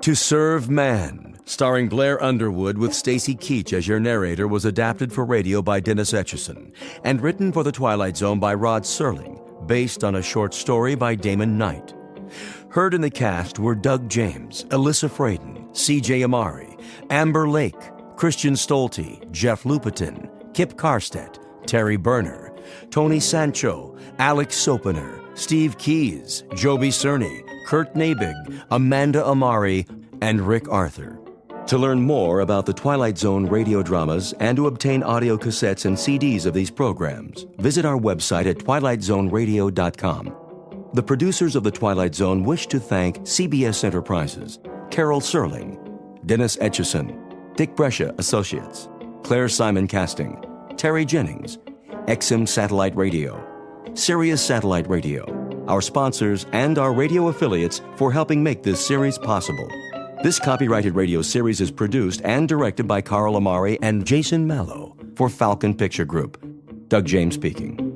To Serve Man, starring Blair Underwood with Stacy Keach as your narrator, was adapted for radio by Dennis Etchison and written for The Twilight Zone by Rod Serling, based on a short story by Damon Knight. Heard in the cast were Doug James, Alyssa Fraden, C.J. Amari, Amber Lake, Christian Stolte, Jeff Lupetin, Kip Karstedt, Terry Berner, Tony Sancho, Alex Sopener, Steve Keys, Joby Cerny, Kurt Nabig, Amanda Amari, and Rick Arthur. To learn more about the Twilight Zone radio dramas and to obtain audio cassettes and CDs of these programs, visit our website at twilightzoneradio.com. The producers of The Twilight Zone wish to thank CBS Enterprises, Carol Serling, Dennis Etchison, Dick Brescia Associates, Claire Simon Casting, Terry Jennings, XM Satellite Radio, Sirius Satellite Radio, our sponsors, and our radio affiliates for helping make this series possible. This copyrighted radio series is produced and directed by Carl Amari and Jason Mallow for Falcon Picture Group. Doug James speaking.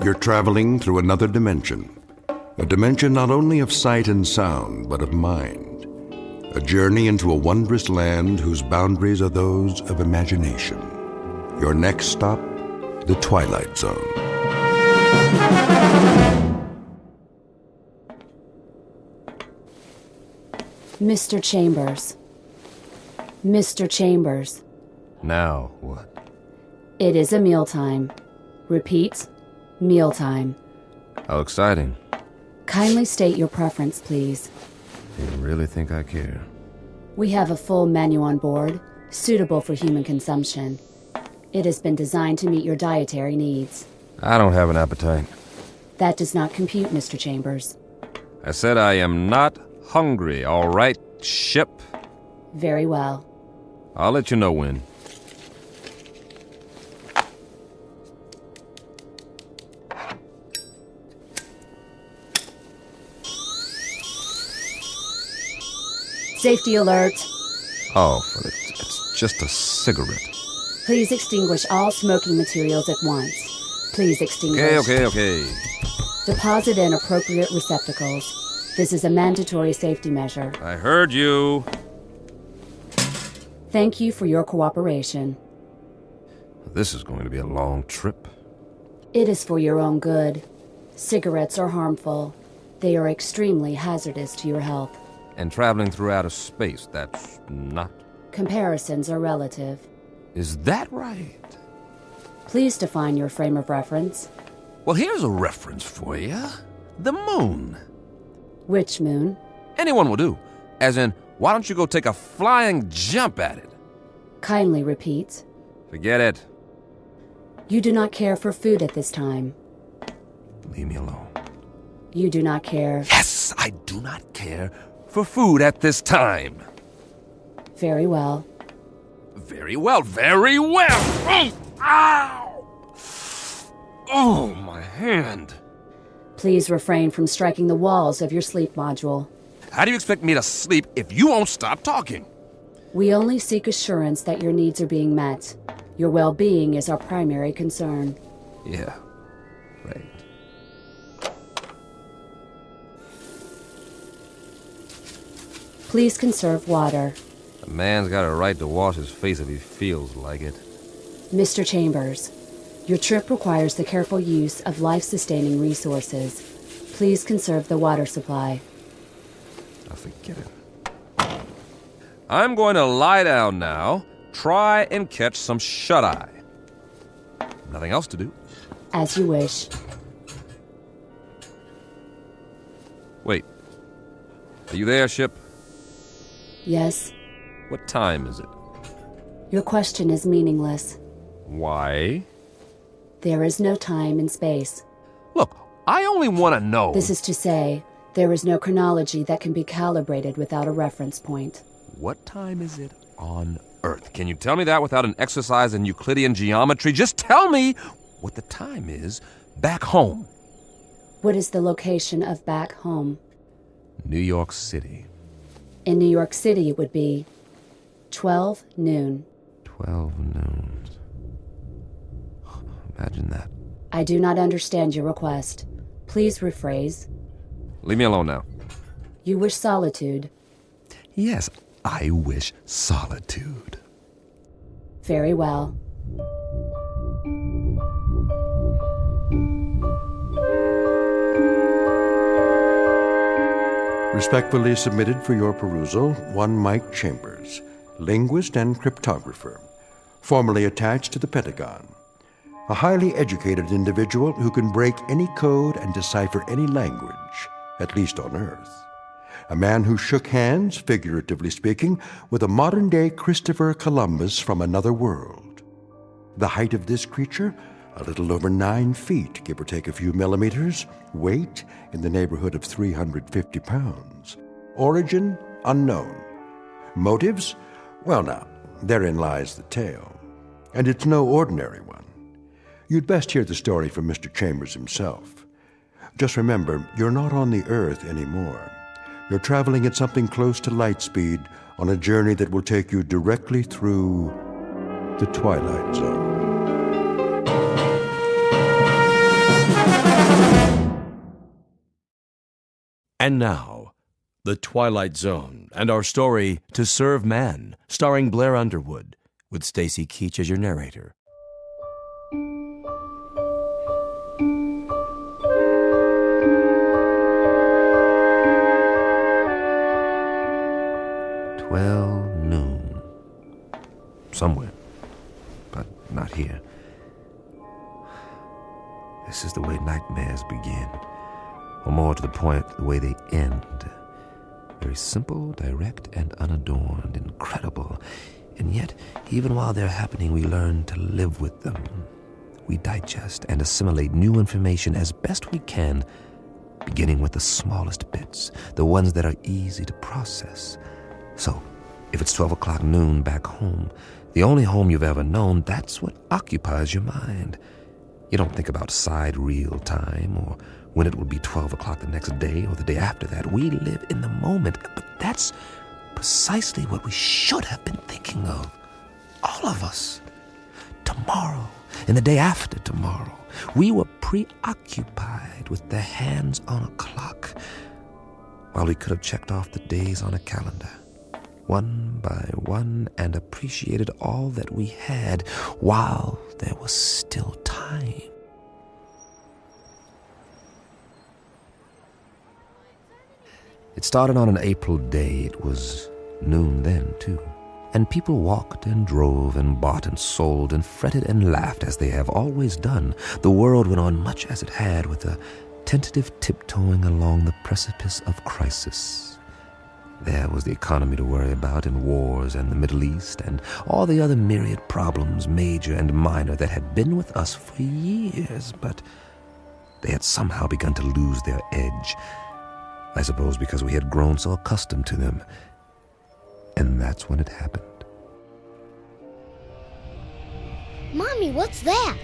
You're traveling through another dimension. A dimension not only of sight and sound, but of mind. A journey into a wondrous land whose boundaries are those of imagination. Your next stop, the Twilight Zone. Mr. Chambers. Mr. Chambers. Now what? It is a mealtime. Repeat, mealtime. How exciting. Kindly state your preference, please. You really think I care? We have a full menu on board, suitable for human consumption. It has been designed to meet your dietary needs. I don't have an appetite. That does not compute, Mr. Chambers. I said I am not hungry, all right, ship? Very well. I'll let you know when. Safety alert. Oh, but it's just a cigarette. Please extinguish all smoking materials at once. Please extinguish. Okay. Deposit in appropriate receptacles. This is a mandatory safety measure. I heard you. Thank you for your cooperation. This is going to be a long trip. It is for your own good. Cigarettes are harmful. They are extremely hazardous to your health. And traveling through outer space, that's not... Comparisons are relative. Is that right? Please define your frame of reference. Well, here's a reference for you. The moon. Which moon? Anyone will do. As in, why don't you go take a flying jump at it? Kindly repeat. Forget it. You do not care for food at this time. Leave me alone. You do not care. Yes, I do not care for food at this time. Very well. Very well. Oh, ow! Oh, my hand. Please refrain from striking the walls of your sleep module. How do you expect me to sleep if you won't stop talking? We only seek assurance that your needs are being met. Your well-being is our primary concern. Yeah, right. Please conserve water. A man's got a right to wash his face if he feels like it. Mr. Chambers, your trip requires the careful use of life-sustaining resources. Please conserve the water supply. I'll forget it. I'm going to lie down now. Try and catch some shut-eye. Nothing else to do. As you wish. Wait. Are you there, ship? Yes? What time is it? Your question is meaningless. Why? There is no time and space. Look, I only want to know. This is to say, there is no chronology that can be calibrated without a reference point. What time is it on Earth? Can you tell me that without an exercise in Euclidean geometry? Just tell me what the time is back home. What is the location of back home? New York City. In New York City, it would be 12 noon. 12 noon. Imagine that. I do not understand your request. Please rephrase. Leave me alone now. You wish solitude. Yes, I wish solitude. Very well. Respectfully submitted for your perusal, one Mike Chambers, linguist and cryptographer, formerly attached to the Pentagon. A highly educated individual who can break any code and decipher any language, at least on Earth. A man who shook hands, figuratively speaking, with a modern-day Christopher Columbus from another world. The height of this creature, a little over 9 feet, give or take a few millimeters. Weight, in the neighborhood of 350 pounds. Origin, unknown. Motives? Well now, therein lies the tale. And it's no ordinary one. You'd best hear the story from Mr. Chambers himself. Just remember, you're not on the Earth anymore. You're traveling at something close to light speed on a journey that will take you directly through the Twilight Zone. And now, The Twilight Zone and our story, To Serve Man, starring Blair Underwood, with Stacy Keach as your narrator. Noon. Somewhere, but not here. This is the way nightmares begin, or more to the point, the way they end. Very simple, direct, and unadorned, incredible. And yet, even while they're happening, we learn to live with them. We digest and assimilate new information as best we can, beginning with the smallest bits, the ones that are easy to process. So, if it's 12 o'clock noon back home, the only home you've ever known, that's what occupies your mind. You don't think about sidereal time or when it will be 12 o'clock the next day or the day after that. We live in the moment, but that's precisely what we should have been thinking of. All of us. Tomorrow and the day after tomorrow. We were preoccupied with the hands on a clock while we could have checked off the days on a calendar, one by one, and appreciated all that we had while there was still time. It started on an April day. It was noon then, too. And people walked and drove and bought and sold and fretted and laughed as they have always done. The world went on much as it had, with a tentative tiptoeing along the precipice of crisis. There was the economy to worry about, and wars, and the Middle East, and all the other myriad problems, major and minor, that had been with us for years, but they had somehow begun to lose their edge. I suppose because we had grown so accustomed to them. And that's when it happened. Mommy, what's that?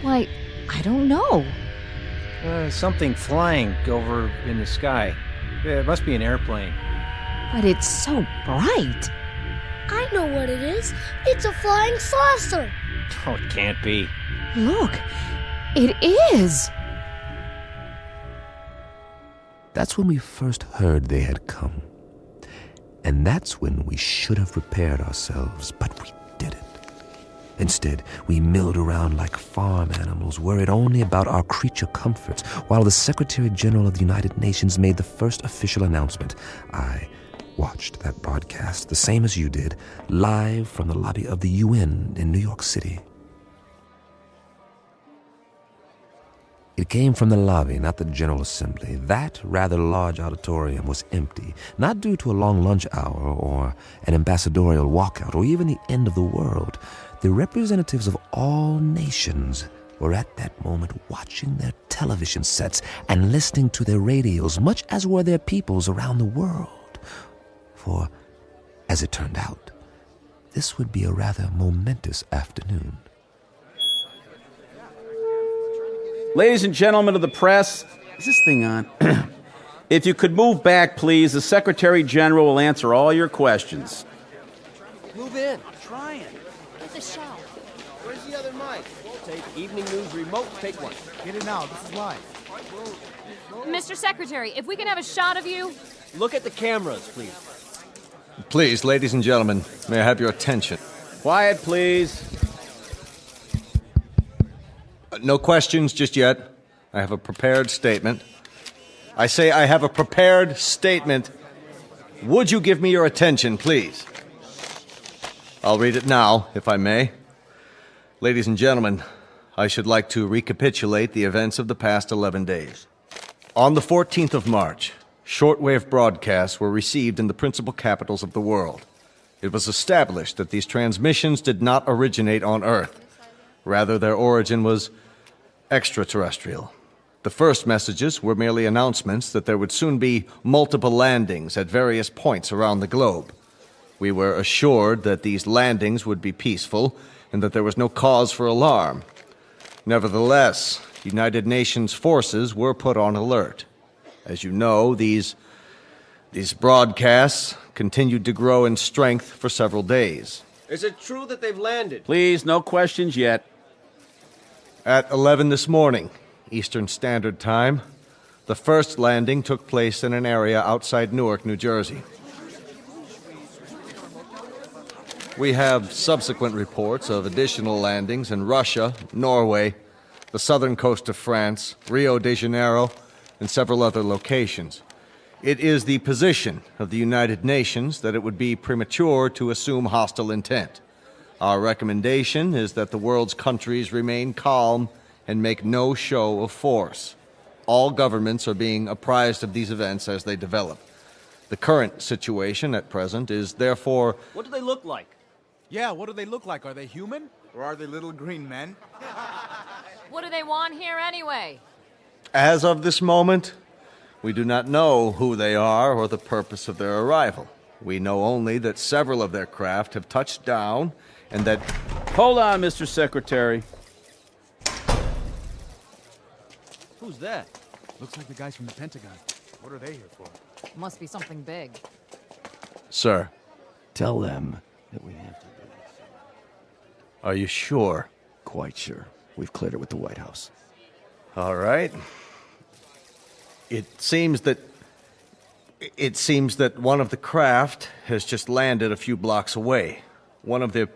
Why, I don't know. Something flying over in the sky. It must be an airplane. But it's so bright. I know what it is. It's a flying saucer. Oh, it can't be. Look, it is. That's when we first heard they had come. And that's when we should have prepared ourselves, but we didn't. Instead, we milled around like farm animals, worried only about our creature comforts, while the Secretary General of the United Nations made the first official announcement. I watched that broadcast, the same as you did, live from the lobby of the UN in New York City. It came from the lobby, not the General Assembly. That rather large auditorium was empty, not due to a long lunch hour or an ambassadorial walkout or even the end of the world. The representatives of all nations were at that moment watching their television sets and listening to their radios, much as were their peoples around the world. For, as it turned out, this would be a rather momentous afternoon. Ladies and gentlemen of the press, is this thing on? If you could move back, please, the Secretary General will answer all your questions. Move in. I'm trying. Get the shot. Where's the other mic? Take evening news remote. Take one. Get it now. This is live. Mr. Secretary, if we can have a shot of you. Look at the cameras, please. Please, ladies and gentlemen, may I have your attention? Quiet, please. No questions just yet. I have a prepared statement. I say I have a prepared statement. Would you give me your attention, please? I'll read it now, if I may. Ladies and gentlemen, I should like to recapitulate the events of the past 11 days. On the 14th of March, shortwave broadcasts were received in the principal capitals of the world. It was established that these transmissions did not originate on Earth. Rather, their origin was extraterrestrial. The first messages were merely announcements that there would soon be multiple landings at various points around the globe. We were assured that these landings would be peaceful and that there was no cause for alarm. Nevertheless, United Nations forces were put on alert. As you know, these broadcasts continued to grow in strength for several days. Is it true that they've landed? Please, no questions yet. At 11 this morning, Eastern Standard Time, the first landing took place in an area outside Newark, New Jersey. We have subsequent reports of additional landings in Russia, Norway, the southern coast of France, Rio de Janeiro, and several other locations. It is the position of the United Nations that it would be premature to assume hostile intent. Our recommendation is that the world's countries remain calm and make no show of force. All governments are being apprised of these events as they develop. The current situation at present is therefore... What do they look like? Yeah, what do they look like? Are they human? Or are they little green men? What do they want here anyway? As of this moment, we do not know who they are or the purpose of their arrival. We know only that several of their craft have touched down and that... Hold on, Mr. Secretary. Who's that? Looks like the guys from the Pentagon. What are they here for? Must be something big. Sir, Tell them that we have to do this. are you sure? Quite sure. We've cleared it with the White House. All right. It seems that one of the craft has just landed a few blocks away. One of the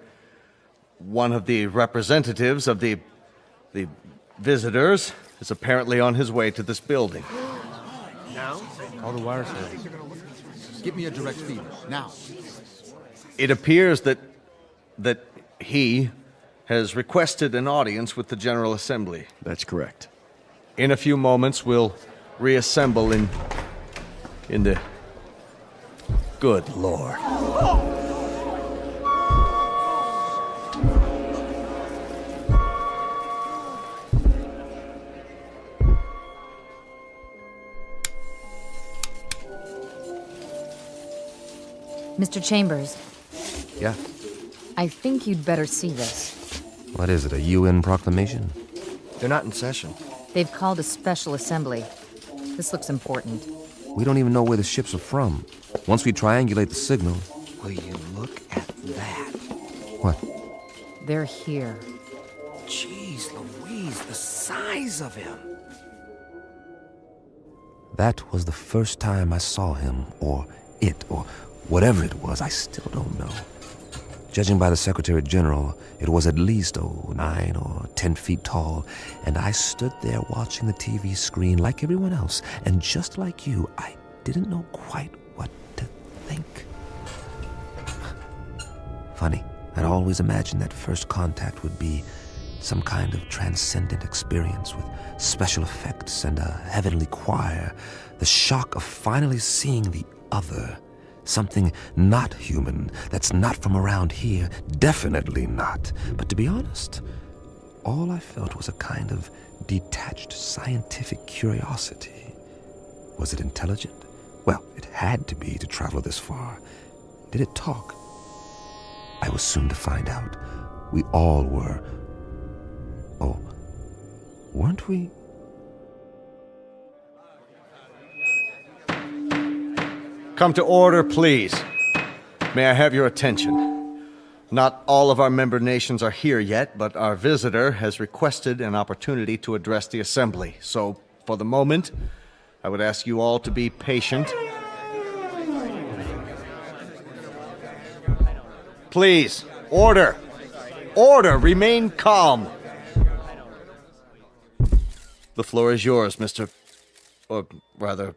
representatives of the visitors is apparently on his way to this building. Now? All the wires are. Give me a direct feed, now. It appears that he has requested an audience with the General Assembly. That's correct. In a few moments, we'll reassemble in the... Good Lord. Mr. Chambers, Yeah? I think you'd better see this. What is it, a UN proclamation? They're not in session. They've called a special assembly. This looks important. We don't even know where the ships are from. Once we triangulate the signal... Will you look at that? What? They're here. Jeez Louise, the size of him. That was the first time I saw him, or it, or whatever it was. I still don't know. Judging by the Secretary General, it was at least 9 or 10 feet tall, and I stood there watching the TV screen like everyone else, and just like you, I didn't know quite what to think. Funny, I'd always imagined that first contact would be some kind of transcendent experience with special effects and a heavenly choir. The shock of finally seeing the other. Something not human, that's not from around here. Definitely not. But to be honest, all I felt was a kind of detached scientific curiosity. Was it intelligent? Well, it had to be to travel this far. Did it talk? I was soon to find out. We all were. Oh, weren't we? Come to order, please. May I have your attention? Not all of our member nations are here yet, but our visitor has requested an opportunity to address the assembly. So, for the moment, I would ask you all to be patient. Please, order! Order! Remain calm! The floor is yours, Mr. Or rather...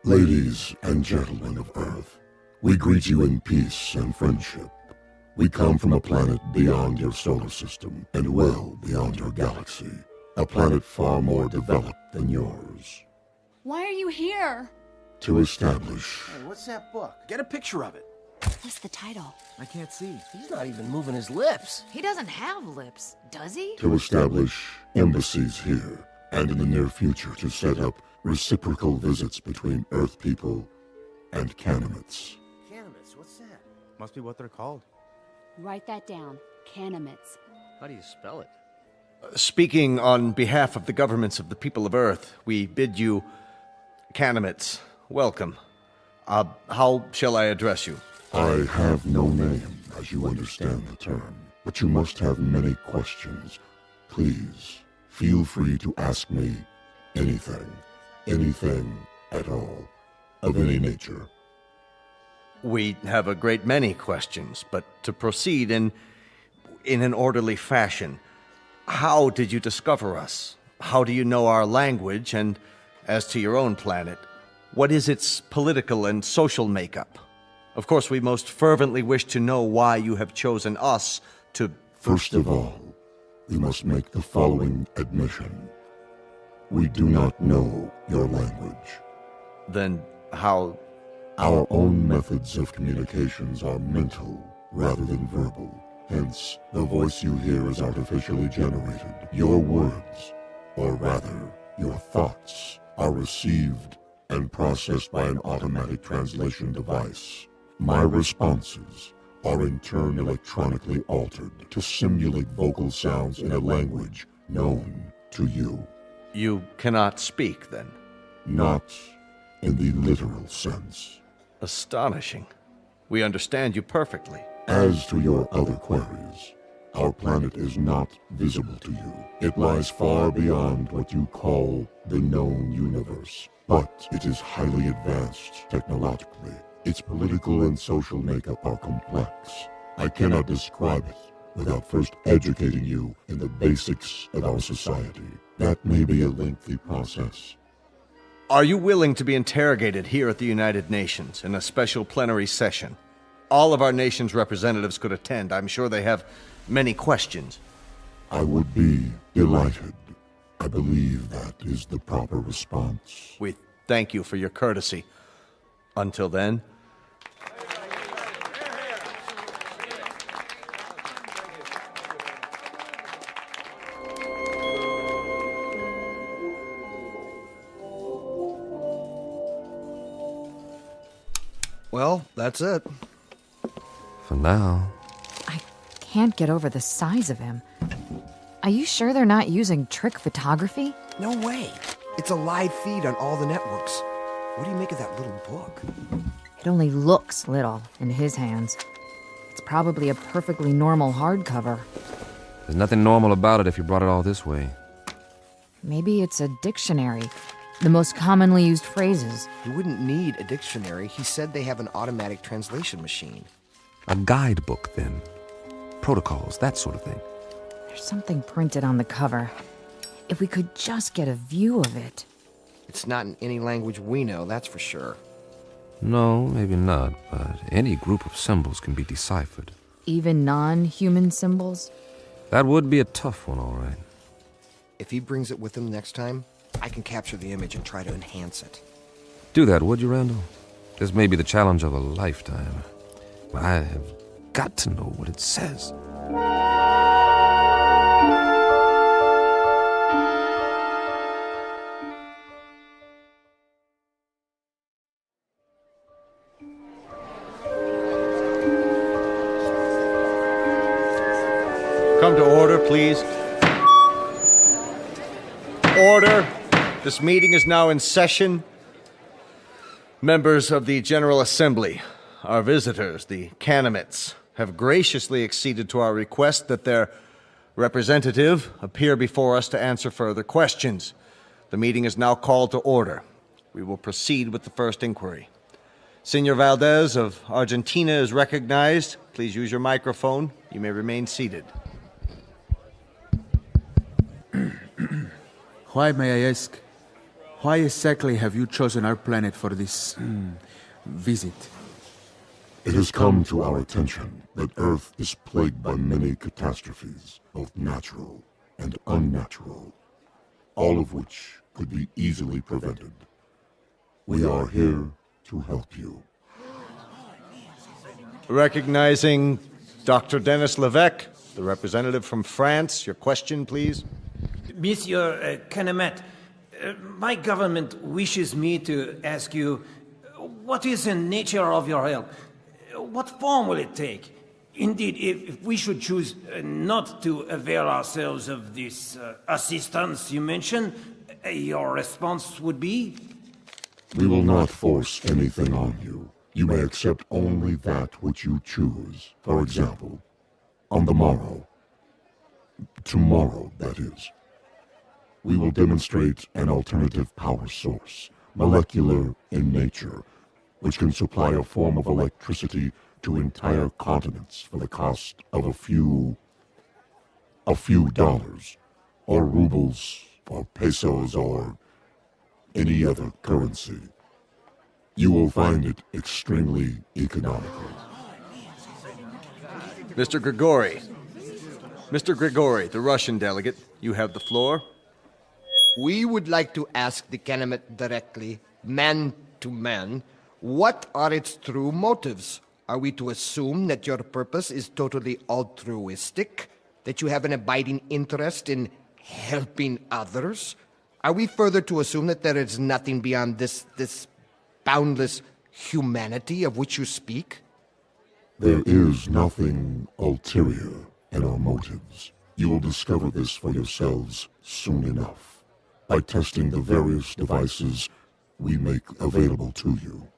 Ladies and gentlemen of Earth, we greet you in peace and friendship. We come from a planet beyond your solar system and well beyond your galaxy. A planet far more developed than yours. Why are you here? To establish... Hey, what's that book? Get a picture of it. What's the title? I can't see. He's not even moving his lips. He doesn't have lips, does he? To establish embassies here, and in the near future to set up reciprocal visits between Earth people and Canimets. Canimets, what's that? Must be what they're called. Write that down. Canimets. How do you spell it? Speaking on behalf of the governments of the people of Earth, we bid you, Canimets, welcome. How shall I address you? I have no name, as you understand the term, but you must have many questions. Please, feel free to ask me anything at all, of any nature. We have a great many questions, but to proceed in an orderly fashion, how did you discover us? How do you know our language? And as to your own planet, what is its political and social makeup? Of course, we most fervently wish to know why you have chosen us to... First of all, we must make the following admission. We do not know your language. Then how... Our own methods of communications are mental rather than verbal. Hence, the voice you hear is artificially generated. Your words, or rather, your thoughts, are received and processed by an automatic translation device. My responses are in turn electronically altered to simulate vocal sounds in a language known to you. You cannot speak, then? Not in the literal sense. Astonishing. We understand you perfectly. As to your other queries, our planet is not visible to you. It lies far beyond what you call the known universe, but it is highly advanced technologically. Its political and social makeup are complex. I cannot describe it without first educating you in the basics of our society. That may be a lengthy process. Are you willing to be interrogated here at the United Nations in a special plenary session? All of our nation's representatives could attend. I'm sure they have many questions. I would be delighted. I believe that is the proper response. We thank you for your courtesy. Until then... Well, that's it. For now. I can't get over the size of him. Are you sure they're not using trick photography? No way. It's a live feed on all the networks. What do you make of that little book? It only looks little in his hands. It's probably a perfectly normal hardcover. There's nothing normal about it if you brought it all this way. Maybe it's a dictionary. The most commonly used phrases. You wouldn't need a dictionary. He said they have an automatic translation machine. A guidebook, then. Protocols, that sort of thing. There's something printed on the cover. If we could just get a view of it. It's not in any language we know, that's for sure. No, maybe not, but any group of symbols can be deciphered. Even non-human symbols? That would be a tough one, all right. If he brings it with him next time, I can capture the image and try to enhance it. Do that, would you, Randall? This may be the challenge of a lifetime. But I have got to know what it says. Come to order, please. Order. This meeting is now in session. Members of the General Assembly, our visitors, the Canamits, have graciously acceded to our request that their representative appear before us to answer further questions. The meeting is now called to order. We will proceed with the first inquiry. Senor Valdez of Argentina is recognized. Please use your microphone. You may remain seated. Why, may I ask, why exactly have you chosen our planet for this visit? It has come to our attention that Earth is plagued by many catastrophes, both natural and unnatural, all of which could be easily prevented. We are here to help you. Recognizing Dr. Denis Levesque, the representative from France. Your question, please. Monsieur Canamet, my government wishes me to ask you, what is the nature of your help? What form will it take? Indeed, if we should choose not to avail ourselves of this assistance you mentioned, your response would be? We will not force anything on you. You may accept only that which you choose. For example, on the morrow, tomorrow, that is, we will demonstrate an alternative power source, molecular in nature, which can supply a form of electricity to entire continents for the cost of a few dollars, or rubles, or pesos, or any other currency. You will find it extremely economical. Mr. Grigori. Mr. Grigori, the Russian delegate, you have the floor. We would like to ask the Canamit directly, man to man, what are its true motives? Are we to assume that your purpose is totally altruistic? That you have an abiding interest in helping others? Are we further to assume that there is nothing beyond this boundless humanity of which you speak? There is nothing ulterior in our motives. You will discover this for yourselves soon enough, by testing the various devices we make available to you.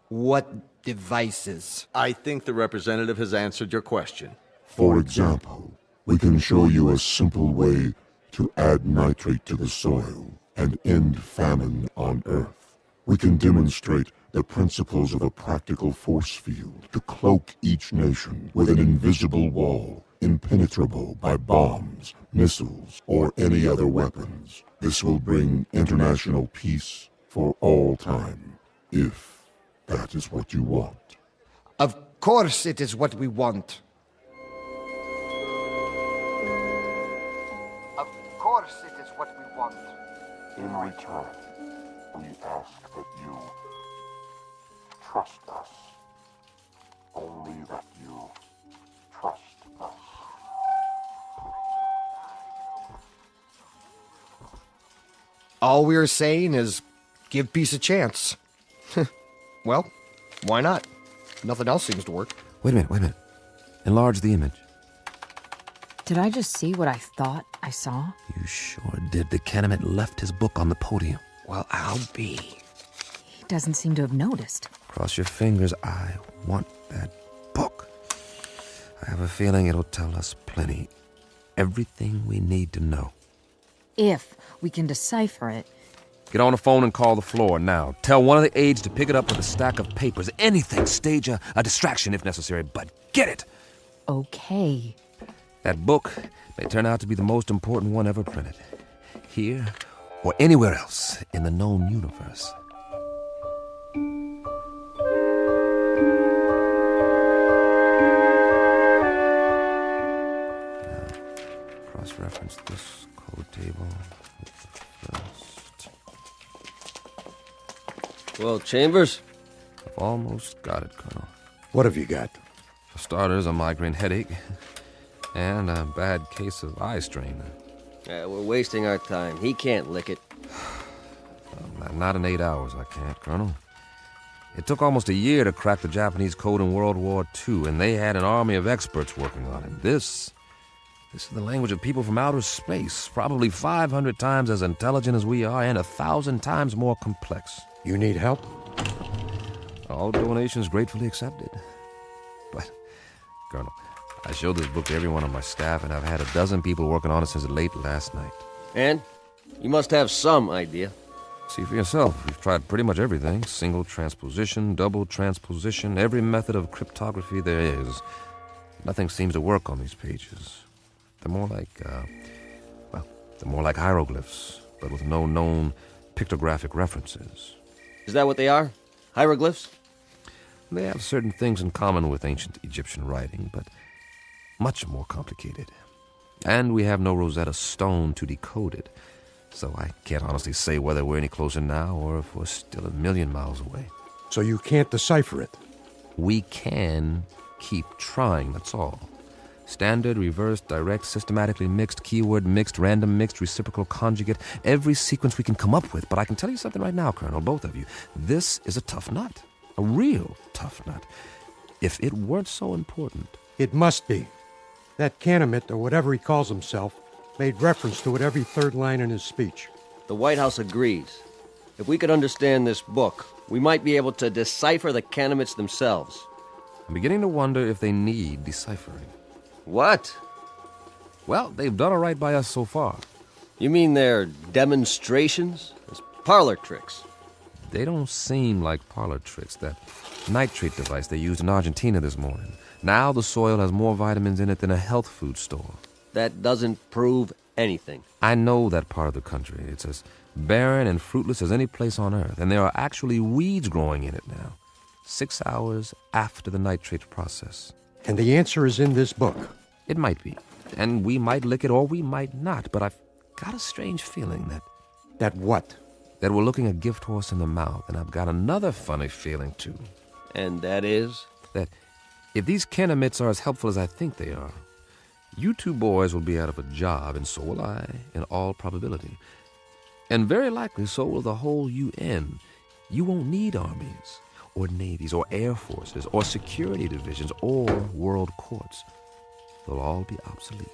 What devices? I think the representative has answered your question. For example, we can show you a simple way to add nitrate to the soil and end famine on Earth. We can demonstrate the principles of a practical force field to cloak each nation with an invisible wall, impenetrable by bombs, missiles, or any other weapons. This will bring international peace for all time, if that is what you want. Of course it is what we want. Of course it is what we want. In return, we ask that you trust us. Only that you trust us. All we're saying is give peace a chance. Well, why not? Nothing else seems to work. Wait a minute. Enlarge the image. Did I just see what I thought I saw? You sure did. The Canamit left his book on the podium. Well, I'll be. He doesn't seem to have noticed. Cross your fingers. I want that book. I have a feeling it'll tell us plenty. Everything we need to know. If we can decipher it. Get on the phone and call the floor now. Tell one of the aides to pick it up with a stack of papers. Anything. Stage a distraction if necessary, but get it. Okay. That book may turn out to be the most important one ever printed. Here or anywhere else in the known universe. Now, Well, Chambers? I've almost got it, Colonel. What have you got? For starters, a migraine headache and a bad case of eye strain. We're wasting our time. He can't lick it. Not in 8 hours, I can't, Colonel. It took almost a year to crack the Japanese code in World War II, and they had an army of experts working on it. This is the language of people from outer space, probably 500 times as intelligent as we are and 1,000 times more complex. You need help? All donations gratefully accepted. But, Colonel, I showed this book to everyone on my staff, and I've had a dozen people working on it since late last night. And? You must have some idea. See for yourself. We've tried pretty much everything. Single transposition, double transposition, every method of cryptography there is. Nothing seems to work on these pages. They're more like hieroglyphs, but with no known pictographic references. Is that what they are? Hieroglyphs? They have certain things in common with ancient Egyptian writing, but much more complicated. And we have no Rosetta Stone to decode it. So I can't honestly say whether we're any closer now or if we're still a million miles away. So you can't decipher it? We can keep trying, that's all. Standard, reverse, direct, systematically mixed, keyword mixed, random mixed, reciprocal conjugate, every sequence we can come up with. But I can tell you something right now, Colonel, both of you. This is a tough nut. A real tough nut. If it weren't so important. It must be. That Canamet, or whatever he calls himself, made reference to it every third line in his speech. The White House agrees. If we could understand this book, we might be able to decipher the Canamets themselves. I'm beginning to wonder if they need deciphering. What? Well, they've done all right by us so far. You mean they're demonstrations? As parlor tricks? They don't seem like parlor tricks. That nitrate device they used in Argentina this morning. Now the soil has more vitamins in it than a health food store. That doesn't prove anything. I know that part of the country. It's as barren and fruitless as any place on Earth, and there are actually weeds growing in it now. 6 hours after the nitrate process. And the answer is in this book. It might be. And we might lick it or we might not, but I've got a strange feeling that... That what? That we're looking a gift horse in the mouth, and I've got another funny feeling, too. And that is? That if these Canamets are as helpful as I think they are, you two boys will be out of a job, and so will I, in all probability. And very likely so will the whole UN. You won't need armies, or navies, or air forces, or security divisions, or world courts. They'll all be obsolete.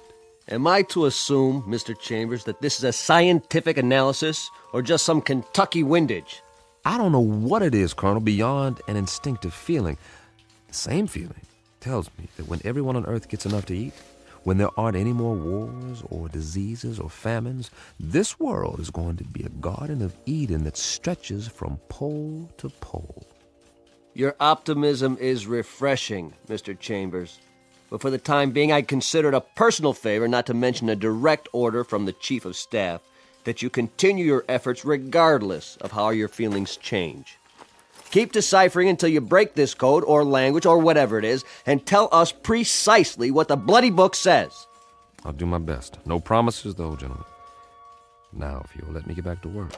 Am I to assume, Mr. Chambers, that this is a scientific analysis, or just some Kentucky windage? I don't know what it is, Colonel, beyond an instinctive feeling. The same feeling tells me that when everyone on Earth gets enough to eat, when there aren't any more wars or diseases or famines, this world is going to be a Garden of Eden that stretches from pole to pole. Your optimism is refreshing, Mr. Chambers. But for the time being, I'd consider it a personal favor, not to mention a direct order from the Chief of Staff, that you continue your efforts regardless of how your feelings change. Keep deciphering until you break this code or language or whatever it is, and tell us precisely what the bloody book says. I'll do my best. No promises, though, gentlemen. Now, if you'll let me get back to work.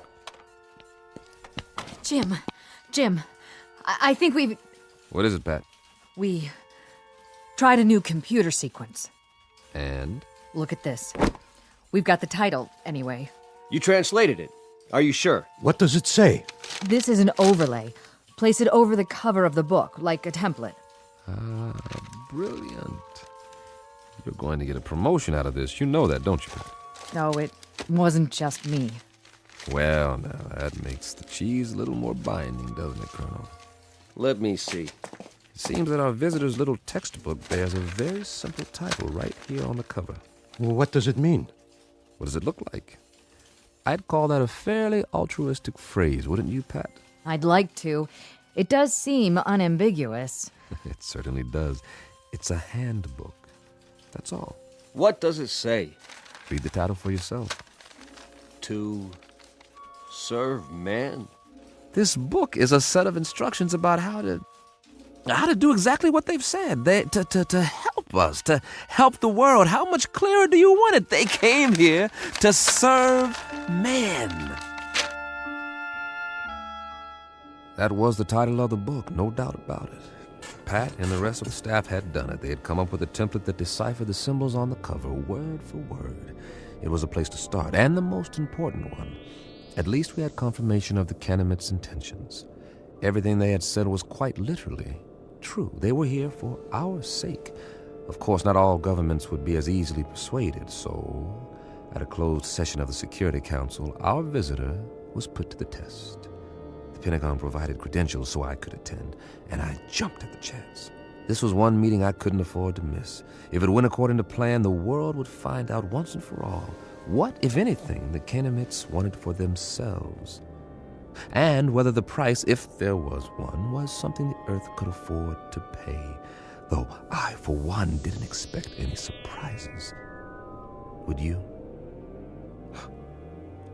Jim, I think we've... What is it, Pat? We tried a new computer sequence. And? Look at this. We've got the title, anyway. You translated it. Are you sure? What does it say? This is an overlay. Place it over the cover of the book, like a template. Brilliant. You're going to get a promotion out of this. You know that, don't you, Pat? No, it wasn't just me. Well, now, that makes the cheese a little more binding, doesn't it, Colonel? Let me see. It seems that our visitor's little textbook bears a very simple title right here on the cover. Well, what does it mean? What does it look like? I'd call that a fairly altruistic phrase, wouldn't you, Pat? I'd like to. It does seem unambiguous. It certainly does. It's a handbook. That's all. What does it say? Read the title for yourself. To serve man? This book is a set of instructions about how to do exactly what they've said. To help us, to help the world. How much clearer do you want it? They came here to serve man. That was the title of the book, no doubt about it. Pat and the rest of the staff had done it. They had come up with a template that deciphered the symbols on the cover, word for word. It was a place to start, and the most important one. At least we had confirmation of the Canamit's intentions. Everything they had said was quite literally true. They were here for our sake. Of course, not all governments would be as easily persuaded, so at a closed session of the Security Council, our visitor was put to the test. The Pentagon provided credentials so I could attend, and I jumped at the chance. This was one meeting I couldn't afford to miss. If it went according to plan, the world would find out once and for all what, if anything, the Canamites wanted for themselves, and whether the price, if there was one, was something the Earth could afford to pay. Though I, for one, didn't expect any surprises. Would you?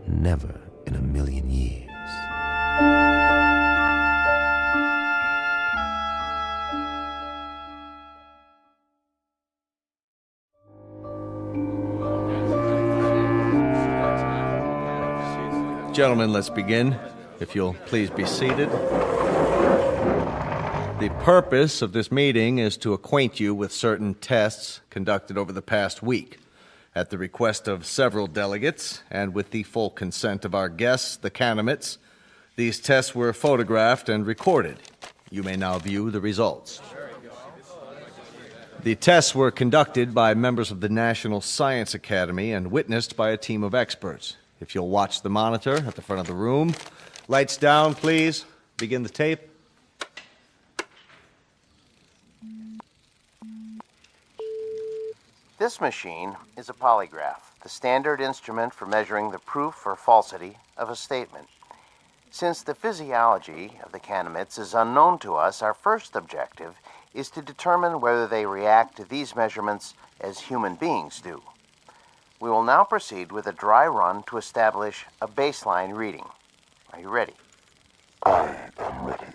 Never in a million years. Gentlemen, let's begin. If you'll please be seated. The purpose of this meeting is to acquaint you with certain tests conducted over the past week. At the request of several delegates, and with the full consent of our guests, the Canamites, these tests were photographed and recorded. You may now view the results. The tests were conducted by members of the National Science Academy and witnessed by a team of experts. If you'll watch the monitor at the front of the room. Lights down, please. Begin the tape. This machine is a polygraph, the standard instrument for measuring the proof or falsity of a statement. Since the physiology of the Canamites is unknown to us, our first objective is to determine whether they react to these measurements as human beings do. We will now proceed with a dry run to establish a baseline reading. Are you ready? I am ready.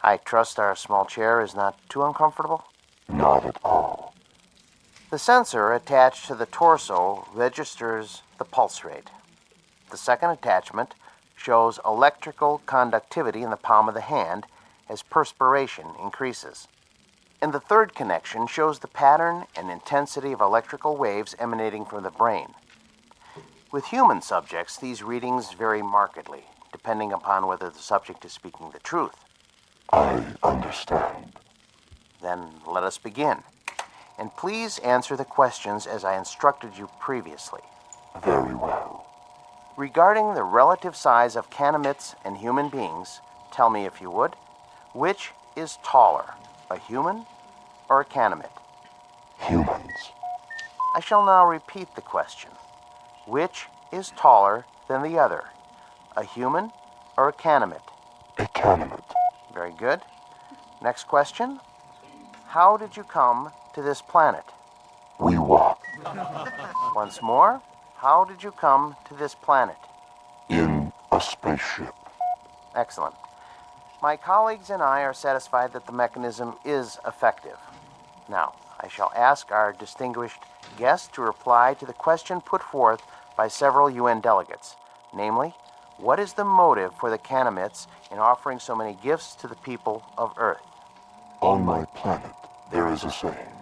I trust our small chair is not too uncomfortable? Not at all. The sensor attached to the torso registers the pulse rate. The second attachment shows electrical conductivity in the palm of the hand as perspiration increases. And the third connection shows the pattern and intensity of electrical waves emanating from the brain. With human subjects, these readings vary markedly, depending upon whether the subject is speaking the truth. I understand. Then let us begin. And please answer the questions as I instructed you previously. Very well. Regarding the relative size of Canamites and human beings, tell me if you would, which is taller, a human or a Canamite? Humans. I shall now repeat the question. Which is taller than the other, a human or a Canamite? A Canamite. Very good. Next question. How did you come to this planet? We walk. Once more, how did you come to this planet? In a spaceship. Excellent. My colleagues and I are satisfied that the mechanism is effective. Now, I shall ask our distinguished guest to reply to the question put forth by several UN delegates, namely, what is the motive for the Canamites in offering so many gifts to the people of Earth? On my planet, there is a saying,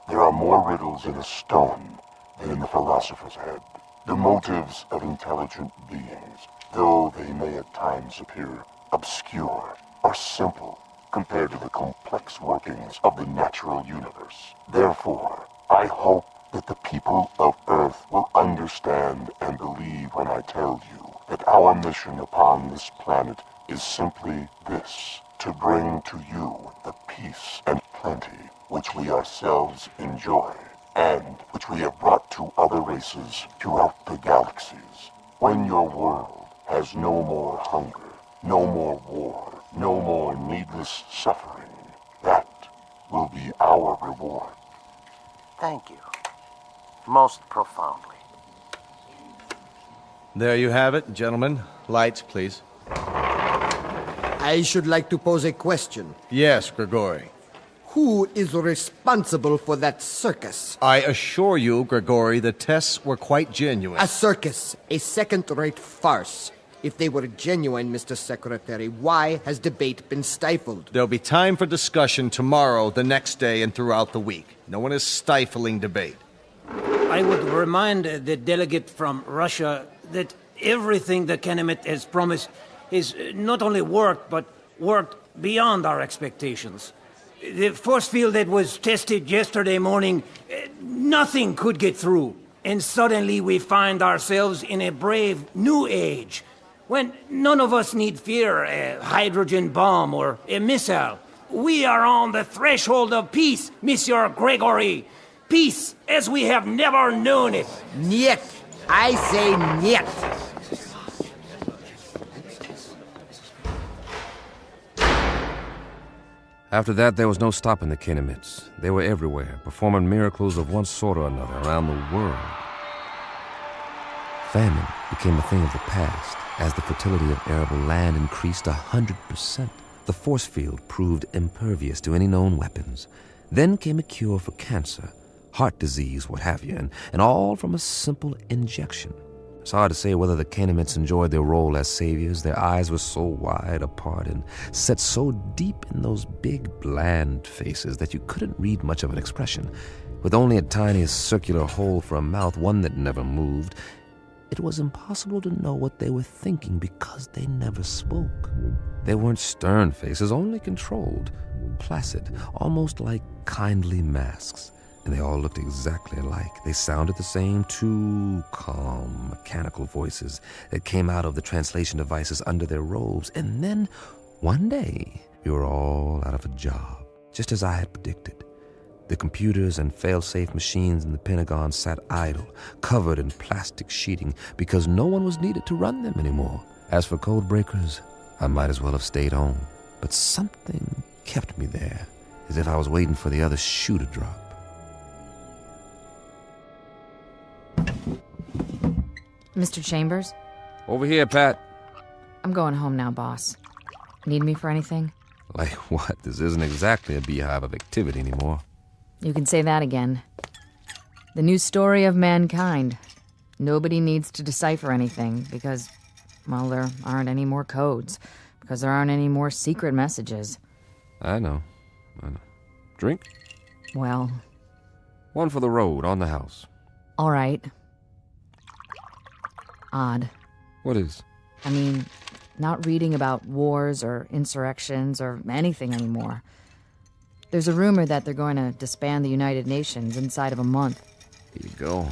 there are more riddles in a stone than in the philosopher's head. The motives of intelligent beings, though they may at times appear obscure, are simple compared to the complex workings of the natural universe. Therefore, I hope that the people of Earth will understand and believe when I tell you that our mission upon this planet is simply this, to bring to you the peace and plenty which we ourselves enjoy, and which we have brought to other races throughout the galaxies. When your world has no more hunger, no more war, no more needless suffering, that will be our reward. Thank you. Most profoundly. There you have it, gentlemen. Lights, please. I should like to pose a question. Yes, Grigori. Who is responsible for that circus? I assure you, Grigori, the tests were quite genuine. A circus, a second-rate farce. If they were genuine, Mr. Secretary, why has debate been stifled? There'll be time for discussion tomorrow, the next day, and throughout the week. No one is stifling debate. I would remind the delegate from Russia that everything the Kenemet has promised is not only worked, but worked beyond our expectations. The force field that was tested yesterday morning, nothing could get through. And suddenly we find ourselves in a brave new age, when none of us need fear a hydrogen bomb or a missile. We are on the threshold of peace, Monsieur Gregory. Peace as we have never known it. Niet. I say niet. After that, there was no stopping the Kenemets. They were everywhere, performing miracles of one sort or another around the world. Famine became a thing of the past as the fertility of arable land increased 100%. The force field proved impervious to any known weapons. Then came a cure for cancer, heart disease, what have you, and all from a simple injection. It's hard to say whether the Kenemets enjoyed their role as saviors. Their eyes were so wide apart and set so deep in those big, bland faces that you couldn't read much of an expression. With only a tiny circular hole for a mouth, one that never moved, it was impossible to know what they were thinking because they never spoke. They weren't stern faces, only controlled, placid, almost like kindly masks. And they all looked exactly alike. They sounded the same, two calm, mechanical voices that came out of the translation devices under their robes. And then, one day, we were all out of a job, just as I had predicted. The computers and fail-safe machines in the Pentagon sat idle, covered in plastic sheeting, because no one was needed to run them anymore. As for code breakers, I might as well have stayed home. But something kept me there, as if I was waiting for the other shoe to drop. Mr. Chambers? Over here, Pat. I'm going home now, boss. Need me for anything? Like what? This isn't exactly a beehive of activity anymore. You can say that again. The new story of mankind. Nobody needs to decipher anything because, well, there aren't any more codes. Because there aren't any more secret messages. I know. Drink? Well... One for the road, on the house. All right. Odd. What is? I mean, not reading about wars or insurrections or anything anymore. There's a rumor that they're going to disband the United Nations inside of a month. Here you go.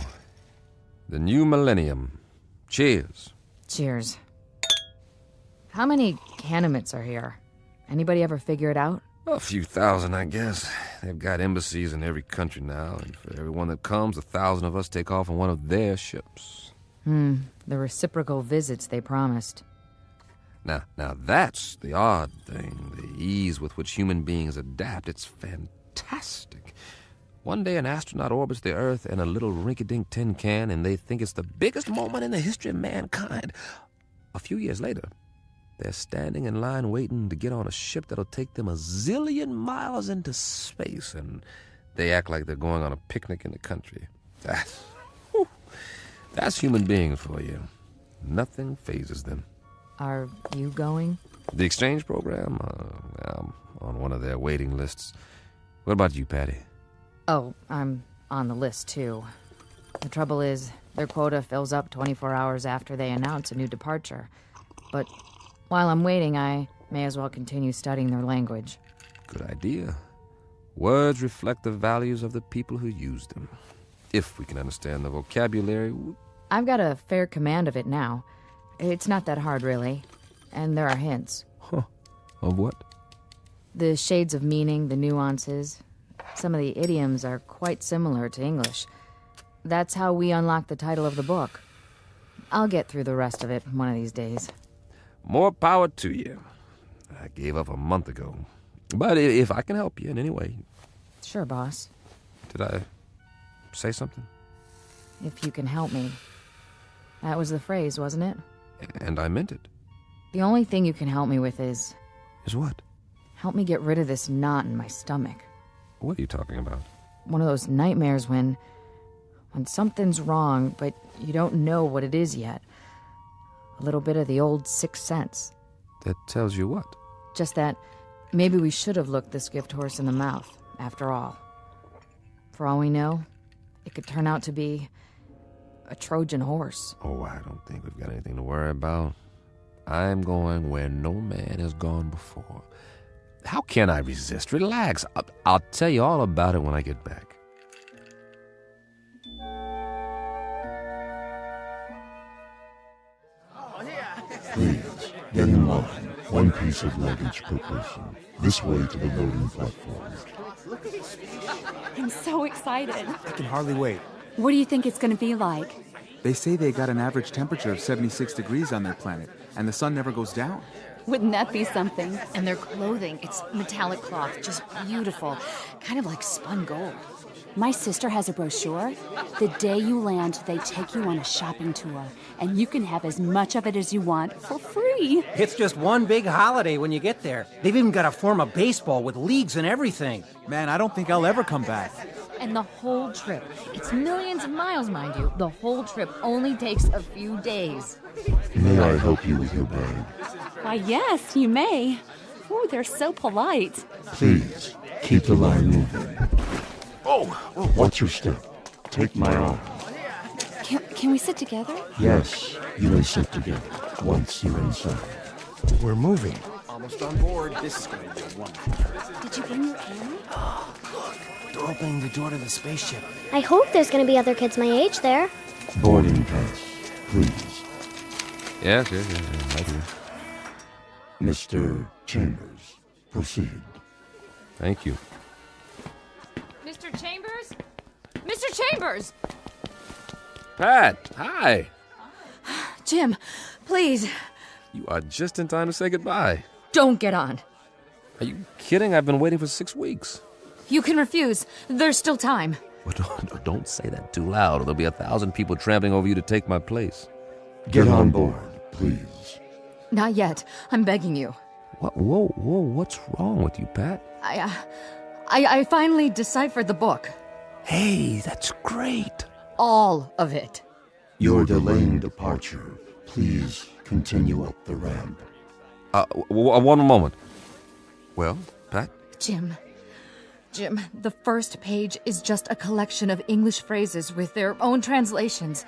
The new millennium. Cheers. Cheers. How many Kenemets are here? Anybody ever figure it out? A few thousand, I guess. They've got embassies in every country now, and for everyone that comes, 1,000 of us take off on one of their ships. The reciprocal visits they promised. Now that's the odd thing, the ease with which human beings adapt. It's fantastic. One day an astronaut orbits the Earth in a little rinky-dink tin can, and they think it's the biggest moment in the history of mankind. A few years later, they're standing in line waiting to get on a ship that'll take them 1 zillion miles into space, and they act like they're going on a picnic in the country. That's human beings for you. Nothing phases them. Are you going? The exchange program? I'm on one of their waiting lists. What about you, Patty? Oh, I'm on the list, too. The trouble is, their quota fills up 24 hours after they announce a new departure. But while I'm waiting, I may as well continue studying their language. Good idea. Words reflect the values of the people who use them. If we can understand the vocabulary... I've got a fair command of it now. It's not that hard, really. And there are hints. Huh. Of what? The shades of meaning, the nuances. Some of the idioms are quite similar to English. That's how we unlock the title of the book. I'll get through the rest of it one of these days. More power to you. I gave up a month ago. But if I can help you in any way... Sure, boss. Did I say something? If you can help me. That was the phrase, wasn't it? And I meant it. The only thing you can help me with is... Is what? Help me get rid of this knot in my stomach. What are you talking about? One of those nightmares when something's wrong, but you don't know what it is yet. A little bit of the old sixth sense. That tells you what? Just that maybe we should have looked this gift horse in the mouth, after all. For all we know, it could turn out to be a Trojan horse. Oh, I don't think we've got anything to worry about. I'm going where no man has gone before. How can I resist? Relax. I'll tell you all about it when I get back. Please, get in line. One piece of luggage per person. This way to the loading platform. I'm so excited. I can hardly wait. What do you think it's going to be like? They say they got an average temperature of 76 degrees on their planet, and the sun never goes down. Wouldn't that be something? And their clothing, it's metallic cloth, just beautiful. Kind of like spun gold. My sister has a brochure. The day you land, they take you on a shopping tour, and you can have as much of it as you want for free. It's just one big holiday when you get there. They've even got a form of baseball with leagues and everything. Man, I don't think I'll ever come back. And the whole trip, it's millions of miles, mind you. The whole trip only takes a few days. May I help you with your bag? Why, yes, you may. Oh, they're so polite. Please, keep the line moving. Oh! Watch your step. Take my arm. Can we sit together? Yes, you may sit together once you're inside. We're moving. Almost on board. This is going to be wonderful. Did you bring your camera? Oh, look. They're opening the door to the spaceship. I hope there's going to be other kids my age there. Boarding pass, please. Yes, right here. Mr. Chambers, proceed. Thank you. Mr. Chambers? Mr. Chambers! Pat, hi. Jim, please, You are just in time to say goodbye. don't get on. Are you kidding? I've been waiting for 6 weeks. You can refuse. There's still time. But don't say that too loud, or there'll be 1,000 people trampling over you to take my place. Get on board, please. Not yet. I'm begging you. What? Whoa, what's wrong with you, Pat? I finally deciphered the book. Hey, that's great. All of it. You're delaying departure. Please continue up the ramp. One moment. Well, Pat? Jim, the first page is just a collection of English phrases with their own translations.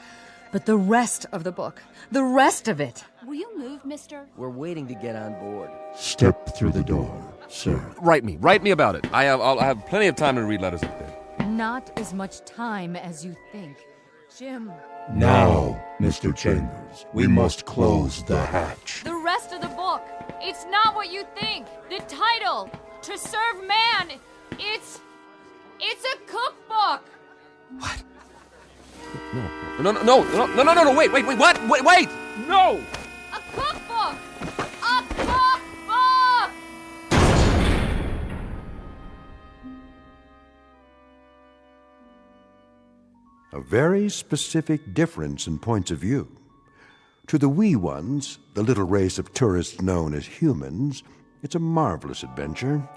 But the rest of the book, the rest of it. Will you move, mister? We're waiting to get on board. Step through the door, sir. Write me about it. I'll have plenty of time to read letters up there. Not as much time as you think. Jim. Now, Mr. Chambers, we must close the hatch. The rest of the book. It's not what you think. The title, To Serve Man, it's a cookbook. What? No, wait, what? Wait! No! A cookbook! A cookbook! A very specific difference in points of view. To the wee ones, the little race of tourists known as humans, it's a marvelous adventure,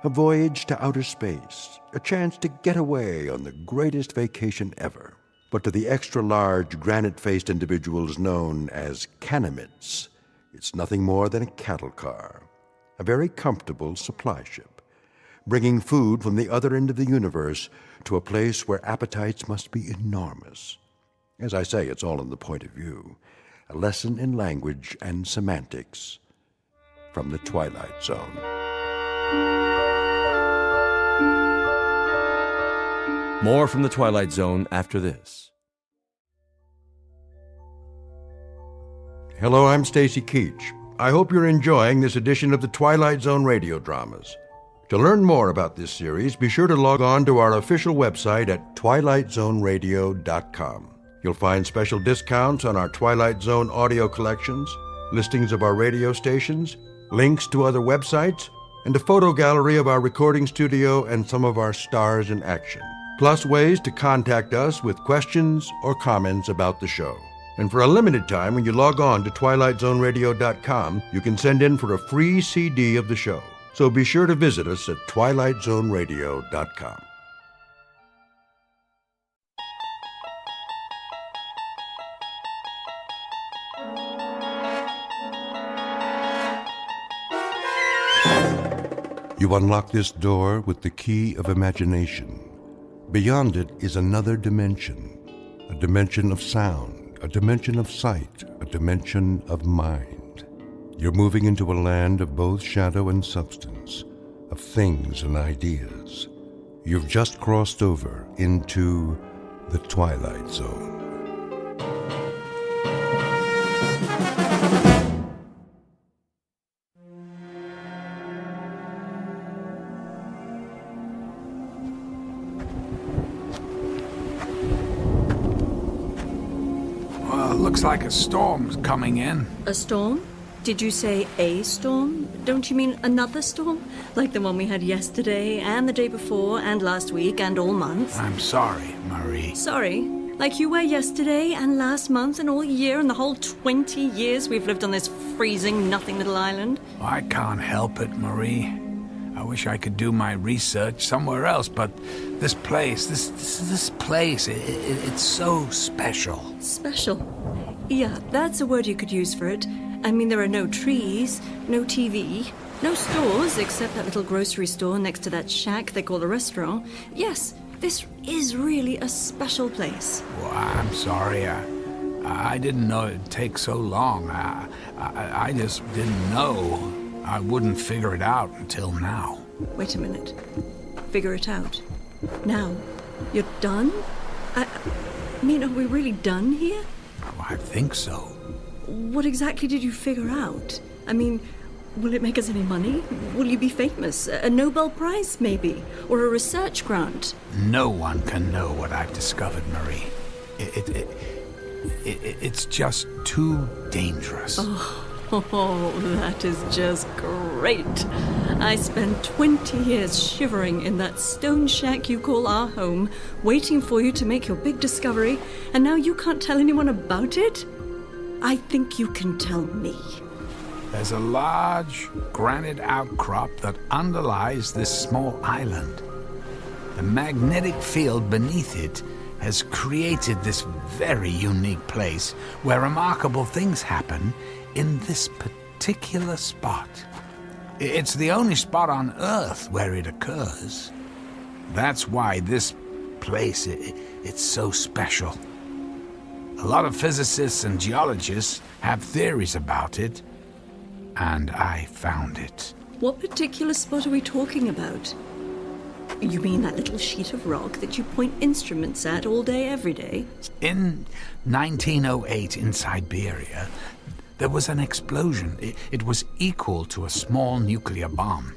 a voyage to outer space, a chance to get away on the greatest vacation ever. But to the extra-large, granite-faced individuals known as Canamites, it's nothing more than a cattle car, a very comfortable supply ship, bringing food from the other end of the universe to a place where appetites must be enormous. As I say, it's all in the point of view, a lesson in language and semantics from the Twilight Zone. More from the Twilight Zone after this. Hello, I'm Stacy Keach. I hope you're enjoying this edition of the Twilight Zone radio dramas. To learn more about this series, be sure to log on to our official website at twilightzoneradio.com. You'll find special discounts on our Twilight Zone audio collections, listings of our radio stations, links to other websites, and a photo gallery of our recording studio and some of our stars in action. Plus ways to contact us with questions or comments about the show. And for a limited time, when you log on to twilightzoneradio.com, you can send in for a free CD of the show. So be sure to visit us at twilightzoneradio.com. You unlock this door with the key of imagination. Beyond it is another dimension, a dimension of sound, a dimension of sight, a dimension of mind. You're moving into a land of both shadow and substance, of things and ideas. You've just crossed over into the Twilight Zone. Looks like a storm's coming in. A storm? Did you say a storm? Don't you mean another storm? Like the one we had yesterday, and the day before, and last week, and all month? I'm sorry, Marie. Sorry? Like you were yesterday, and last month, and all year, and the whole 20 years we've lived on this freezing, nothing little island? I can't help it, Marie. I wish I could do my research somewhere else, but this place, this place, it's so special. Special? Yeah, that's a word you could use for it. I mean, there are no trees, no TV, no stores except that little grocery store next to that shack they call a restaurant. Yes, this is really a special place. Well, I'm sorry. I didn't know it'd take so long. I just didn't know. I wouldn't figure it out until now. Wait a minute. Figure it out? Now? You're done? I mean, are we really done here? Well, I think so. What exactly did you figure out? I mean, will it make us any money? Will you be famous? A Nobel Prize, maybe? Or a research grant? No one can know what I've discovered, Marie. It's just too dangerous. Oh, that is just great. I spent 20 years shivering in that stone shack you call our home, waiting for you to make your big discovery, and now you can't tell anyone about it? I think you can tell me. There's a large granite outcrop that underlies this small island. The magnetic field beneath it has created this very unique place where remarkable things happen in this particular spot. It's the only spot on Earth where it occurs. That's why this place, it's so special. A lot of physicists and geologists have theories about it, and I found it. What particular spot are we talking about? You mean that little sheet of rock that you point instruments at all day, every day? In 1908 in Siberia, there was an explosion. It was equal to a small nuclear bomb.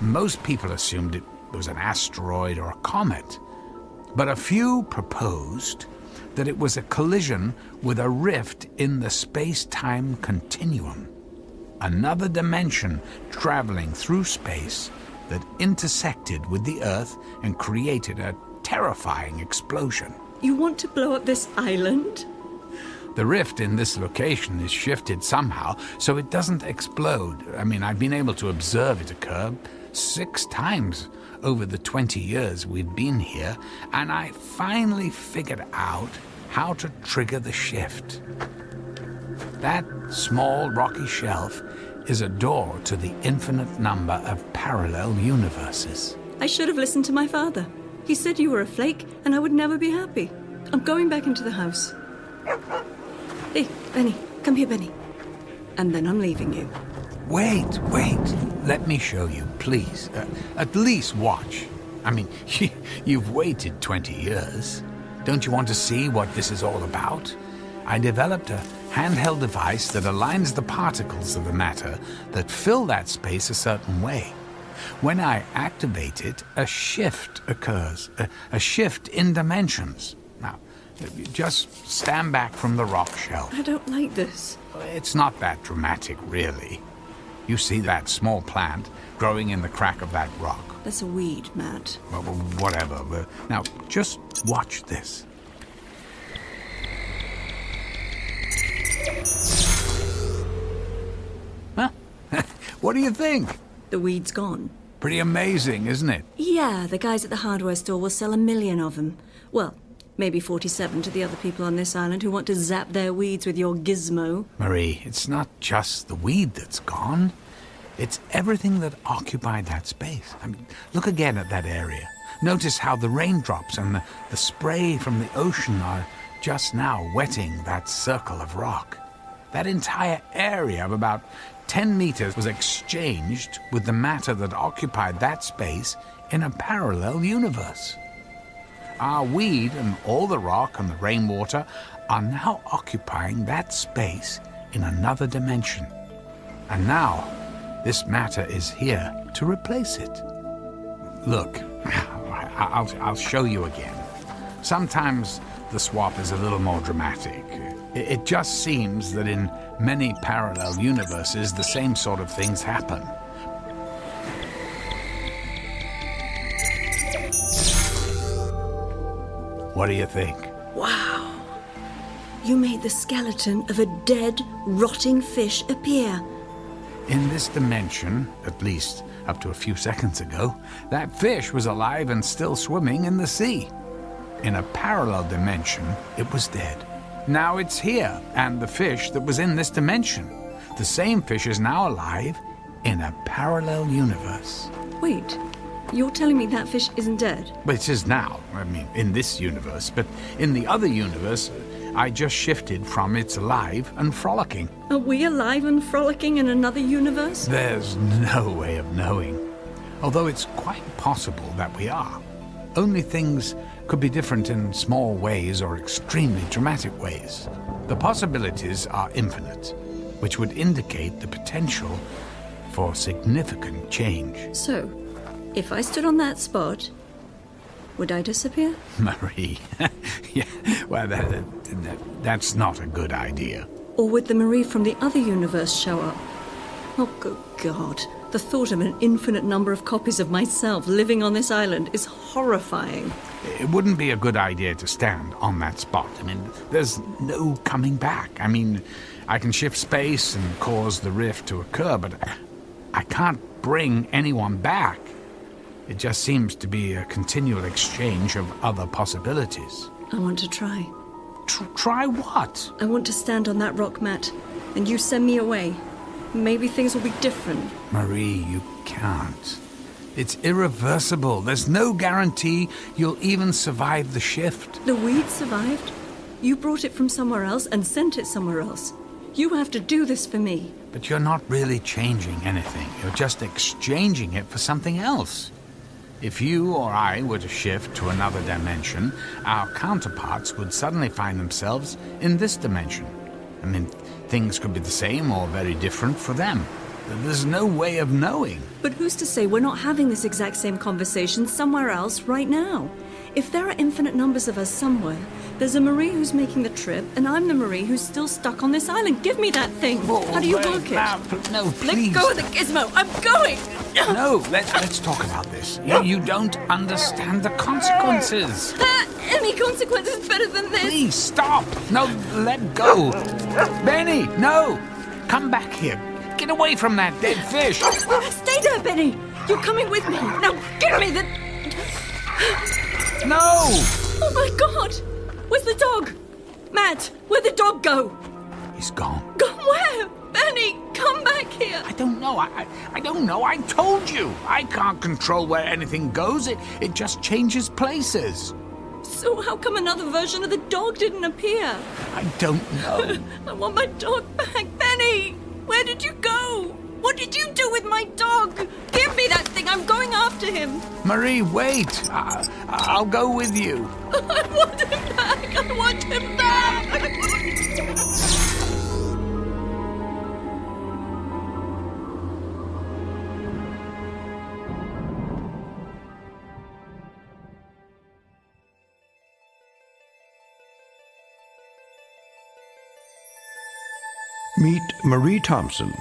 Most people assumed it was an asteroid or a comet, but a few proposed that it was a collision with a rift in the space-time continuum. Another dimension traveling through space that intersected with the Earth and created a terrifying explosion. You want to blow up this island? The rift in this location is shifted somehow so it doesn't explode. I mean, I've been able to observe it occur 6 times over the 20 years we've been here, and I finally figured out how to trigger the shift. That small rocky shelf is a door to the infinite number of parallel universes. I should have listened to my father. He said you were a flake and I would never be happy. I'm going back into the house. Hey, Benny, come here, Benny. And then I'm leaving you. Wait. Let me show you, please. At least watch. I mean, you've waited 20 years. Don't you want to see what this is all about? I developed a handheld device that aligns the particles of the matter that fill that space a certain way. When I activate it, a shift occurs, a shift in dimensions. Now, just stand back from the rock shelf. I don't like this. It's not that dramatic, really. You see that small plant growing in the crack of that rock? That's a weed, Matt. Well, whatever. Now, just watch this. Huh? What do you think? The weed's gone. Pretty amazing, isn't it? Yeah, the guys at the hardware store will sell 1 million of them. Well, maybe 47 to the other people on this island who want to zap their weeds with your gizmo. Marie, it's not just the weed that's gone. It's everything that occupied that space. I mean, look again at that area. Notice how the raindrops and the spray from the ocean are just now wetting that circle of rock. That entire area of about 10 meters was exchanged with the matter that occupied that space in a parallel universe. Our weed and all the rock and the rainwater are now occupying that space in another dimension. And now, this matter is here to replace it. Look, I'll show you again. Sometimes the swap is a little more dramatic. It just seems that in many parallel universes, the same sort of things happen. What do you think? Wow. You made the skeleton of a dead, rotting fish appear. In this dimension, at least up to a few seconds ago, that fish was alive and still swimming in the sea. In a parallel dimension, it was dead. Now it's here, and the fish that was in this dimension. The same fish is now alive in a parallel universe. Wait, you're telling me that fish isn't dead? But it is now, I mean, in this universe. But in the other universe, I just shifted from it's alive and frolicking. Are we alive and frolicking in another universe? There's no way of knowing. Although it's quite possible that we are. Only things could be different in small ways or extremely dramatic ways. The possibilities are infinite, which would indicate the potential for significant change. So, if I stood on that spot, would I disappear? Marie, yeah, well, that's not a good idea. Or would the Marie from the other universe show up? Oh, good God. The thought of an infinite number of copies of myself living on this island is horrifying. It wouldn't be a good idea to stand on that spot. I mean, there's no coming back. I mean, I can shift space and cause the rift to occur, but I can't bring anyone back. It just seems to be a continual exchange of other possibilities. I want to try. Try what? I want to stand on that rock mat, and you send me away. Maybe things will be different. Marie, you can't. It's irreversible. There's no guarantee you'll even survive the shift. The weed survived. You brought it from somewhere else and sent it somewhere else. You have to do this for me. But you're not really changing anything. You're just exchanging it for something else. If you or I were to shift to another dimension, our counterparts would suddenly find themselves in this dimension. I mean, things could be the same or very different for them. There's no way of knowing. But who's to say we're not having this exact same conversation somewhere else right now? If there are infinite numbers of us somewhere, there's a Marie who's making the trip, and I'm the Marie who's still stuck on this island. Give me that thing. How do you work it? No, please. Let go of the gizmo. I'm going. No, let's talk about this. You don't understand the consequences. Any consequence is better than this. Please, stop. No, let go. Benny, no. Come back here. Get away from that dead fish. Stay there, Benny. You're coming with me. Now, give me the... No! Oh, my God. Where's the dog? Matt, where'd the dog go? He's gone. Gone where? Benny, come back here. I don't know. I don't know. I told you. I can't control where anything goes. It just changes places. So how come another version of the dog didn't appear? I don't know. I want my dog back. Benny, where did you go? What did you do with my dog? Give me that thing. I'm going after him. Marie, wait. I'll go with you. I want him back. I want him back. Meet Marie Thompson,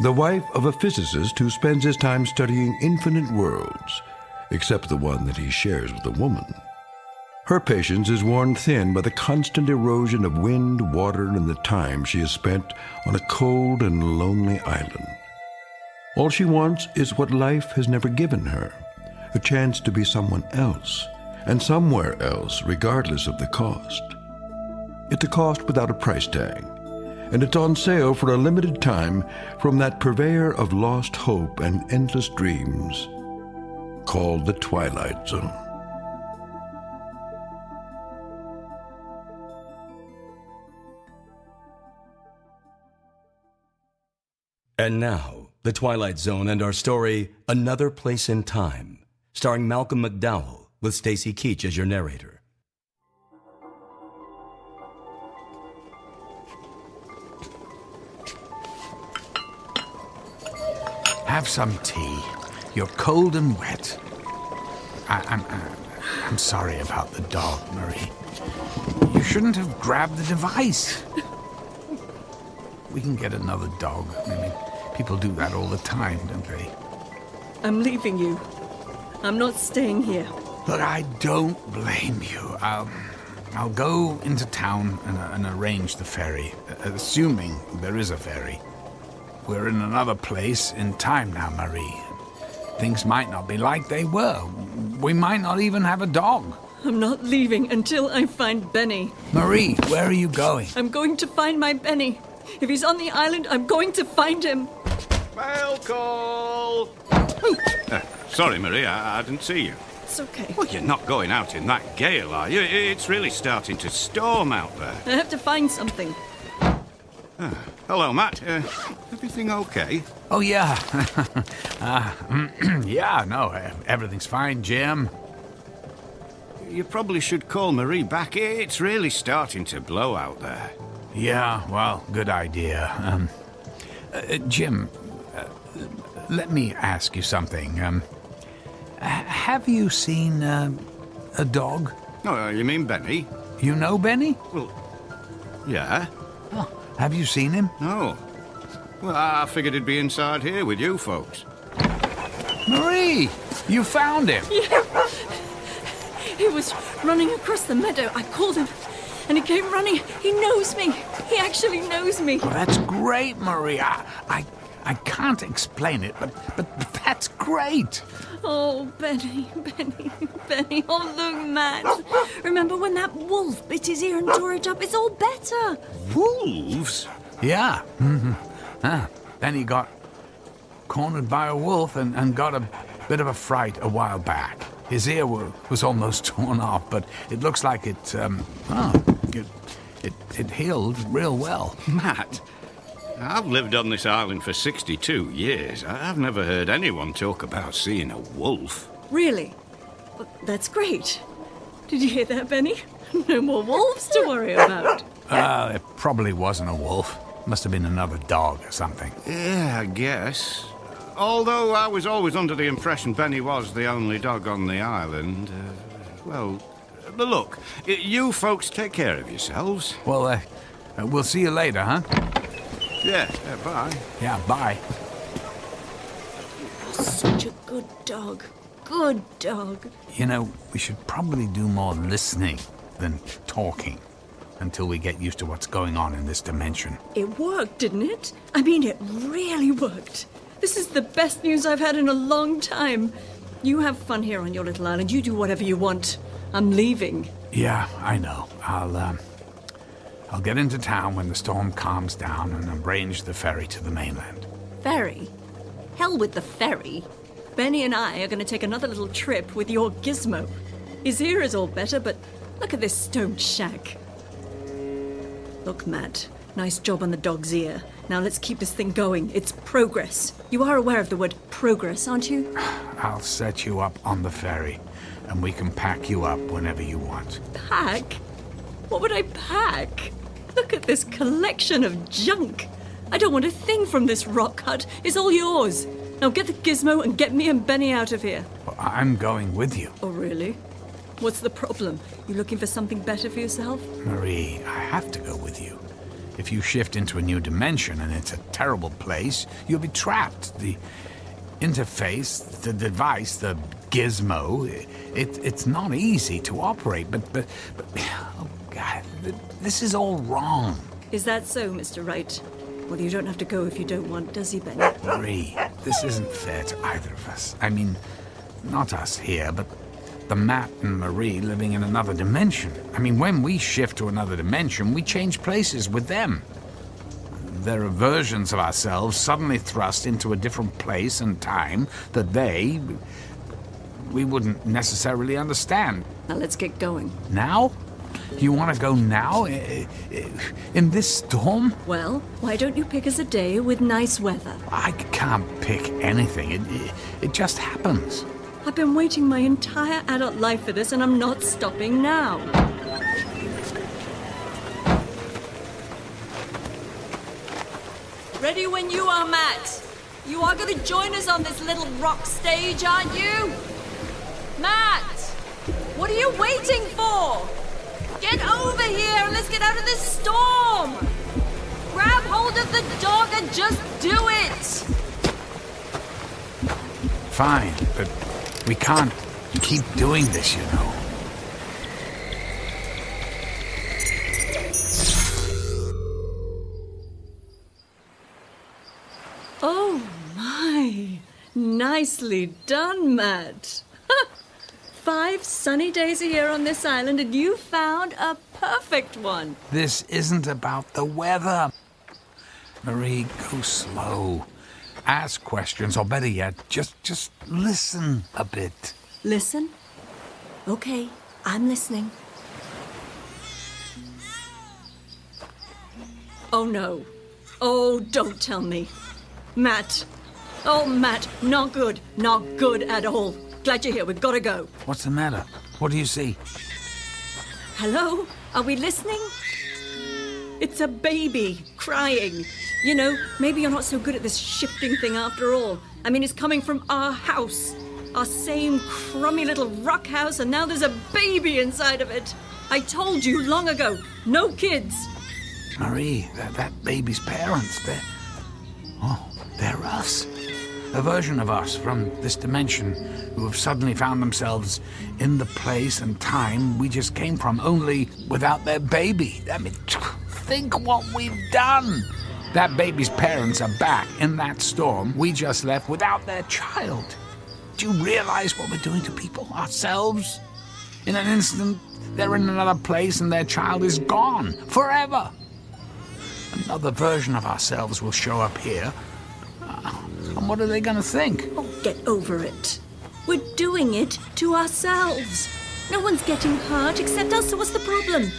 the wife of a physicist who spends his time studying infinite worlds, except the one that he shares with a woman. Her patience is worn thin by the constant erosion of wind, water, and the time she has spent on a cold and lonely island. All she wants is what life has never given her, a chance to be someone else, and somewhere else, regardless of the cost. It's a cost without a price tag, and it's on sale for a limited time from that purveyor of lost hope and endless dreams called the Twilight Zone. And now, The Twilight Zone and our story, Another Place in Time, starring Malcolm McDowell with Stacy Keach as your narrator. Have some tea. You're cold and wet. I'm sorry about the dog, Marie. You shouldn't have grabbed the device. We can get another dog. I mean, people do that all the time, don't they? I'm leaving you. I'm not staying here. Look, I don't blame you. I'll go into town and arrange the ferry, assuming there is a ferry. We're in another place in time now, Marie. Things might not be like they were. We might not even have a dog. I'm not leaving until I find Benny. Marie, where are you going? I'm going to find my Benny. If he's on the island, I'm going to find him. Mail call! Sorry, Marie, I didn't see you. It's okay. Well, you're not going out in that gale, are you? It's really starting to storm out there. I have to find something. Hello, Matt. Everything okay? Oh, yeah. Yeah, no, everything's fine, Jim. You probably should call Marie back. It's really starting to blow out there. Yeah, well, good idea. Jim, let me ask you something. Have you seen a dog? Oh, you mean Benny? You know Benny? Well, yeah. Oh, have you seen him? No. Well, I figured he'd be inside here with you folks. Marie, you found him. Yeah. He was running across the meadow. I called him, and he came running. He knows me. He actually knows me. Oh, that's great, Marie. I can't explain it, but that's great. Oh, Benny. Oh, look, Matt. Remember when that wolf bit his ear and tore it up? It's all better. Wolves? Yeah. Then he got cornered by a wolf and got a bit of a fright a while back. His ear was almost torn off, but it looks like it healed real well. Matt, I've lived on this island for 62 years. I've never heard anyone talk about seeing a wolf. Really? Well, that's great. Did you hear that, Benny? No more wolves to worry about. It probably wasn't a wolf. Must have been another dog or something. Yeah, I guess. Although I was always under the impression Benny was the only dog on the island. But look, you folks take care of yourselves. Well, we'll see you later, huh? Yeah, bye. Yeah, bye. Such a good dog. Good dog. You know, we should probably do more listening than talking until we get used to what's going on in this dimension. It worked, didn't it? I mean, it really worked. This is the best news I've had in a long time. You have fun here on your little island. You do whatever you want. I'm leaving. Yeah, I know. I'll get into town when the storm calms down and arrange the ferry to the mainland. Ferry? Hell with the ferry. Benny and I are going to take another little trip with your gizmo. His ear is all better, but look at this stone shack. Look, Matt, nice job on the dog's ear. Now let's keep this thing going. It's progress. You are aware of the word progress, aren't you? I'll set you up on the ferry, and we can pack you up whenever you want. Pack? What would I pack? Look at this collection of junk. I don't want a thing from this rock hut. It's all yours. Now get the gizmo and get me and Benny out of here. Well, I'm going with you. Oh, really? What's the problem? You looking for something better for yourself? Marie, I have to go with you. If you shift into a new dimension and it's a terrible place, you'll be trapped. The interface, the device, the gizmo, it's not easy to operate, but oh God, this is all wrong. Is that so, Mr. Wright? Well, you don't have to go if you don't want, does he, Benny? Marie, this isn't fair to either of us. I mean, not us here, but the Matt and Marie living in another dimension. I mean, when we shift to another dimension, we change places with them. there are versions of ourselves suddenly thrust into a different place and time that we wouldn't necessarily understand. Now let's get going. Now? You want to go now? In this storm? Well, why don't you pick us a day with nice weather? I can't pick anything. It just happens. I've been waiting my entire adult life for this, and I'm not stopping now. Ready when you are, Matt. You are going to join us on this little rock stage, aren't you? Matt! What are you waiting for? Get over here and let's get out of this storm! Grab hold of the dog and just do it! Fine, but we can't keep doing this, you know. Oh my! Nicely done, Matt. 5 sunny days a year on this island, and you found a perfect one. This isn't about the weather. Marie, go slow. Ask questions, or better yet, just listen a bit. Listen? Okay, I'm listening. Oh no. Oh, don't tell me. Matt. Oh, Matt, not good. Not good at all. Glad you're here. We've got to go. What's the matter? What do you see? Hello? Are we listening? It's a baby crying. You know, maybe you're not so good at this shifting thing after all. I mean, it's coming from our house. Our same crummy little rock house, and now there's a baby inside of it. I told you long ago, no kids. Marie, that baby's parents, they're us. A version of us from this dimension who have suddenly found themselves in the place and time we just came from, only without their baby. I mean, think what we've done. That baby's parents are back in that storm we just left without their child. Do you realize what we're doing to people, ourselves? In an instant, they're in another place and their child is gone forever. Another version of ourselves will show up here. And what are they going to think? Oh, get over it. We're doing it to ourselves. No one's getting hurt except us, so what's the problem?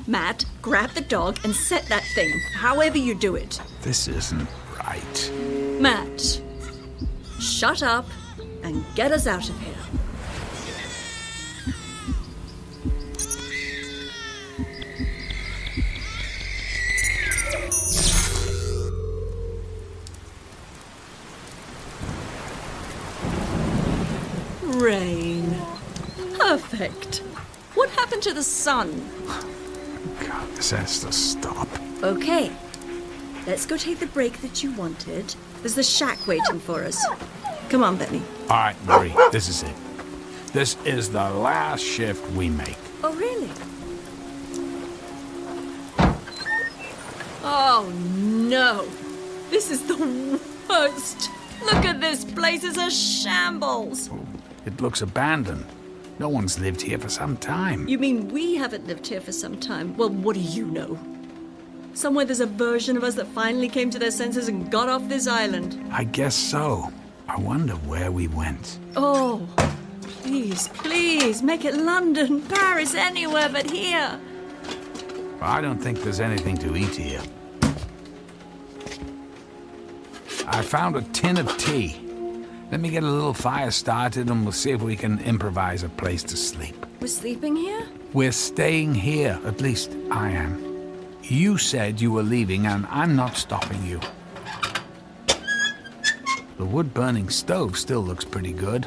Matt, grab the dog and set that thing, however you do it. This isn't right. Matt, shut up and get us out of here. Rain. Perfect. What happened to the sun? God, this has to stop. Okay. Let's go take the break that you wanted. There's the shack waiting for us. Come on, Benny. All right, Marie, this is it. This is the last shift we make. Oh, really? Oh, no. This is the worst. Look at this place. It's a shambles. It looks abandoned. No one's lived here for some time. You mean we haven't lived here for some time? Well, what do you know? Somewhere there's a version of us that finally came to their senses and got off this island. I guess so. I wonder where we went. Oh, please, please, make it London, Paris, anywhere but here. Well, I don't think there's anything to eat here. I found a tin of tea. Let me get a little fire started and we'll see if we can improvise a place to sleep. We're sleeping here? We're staying here, at least I am. You said you were leaving and I'm not stopping you. The wood-burning stove still looks pretty good.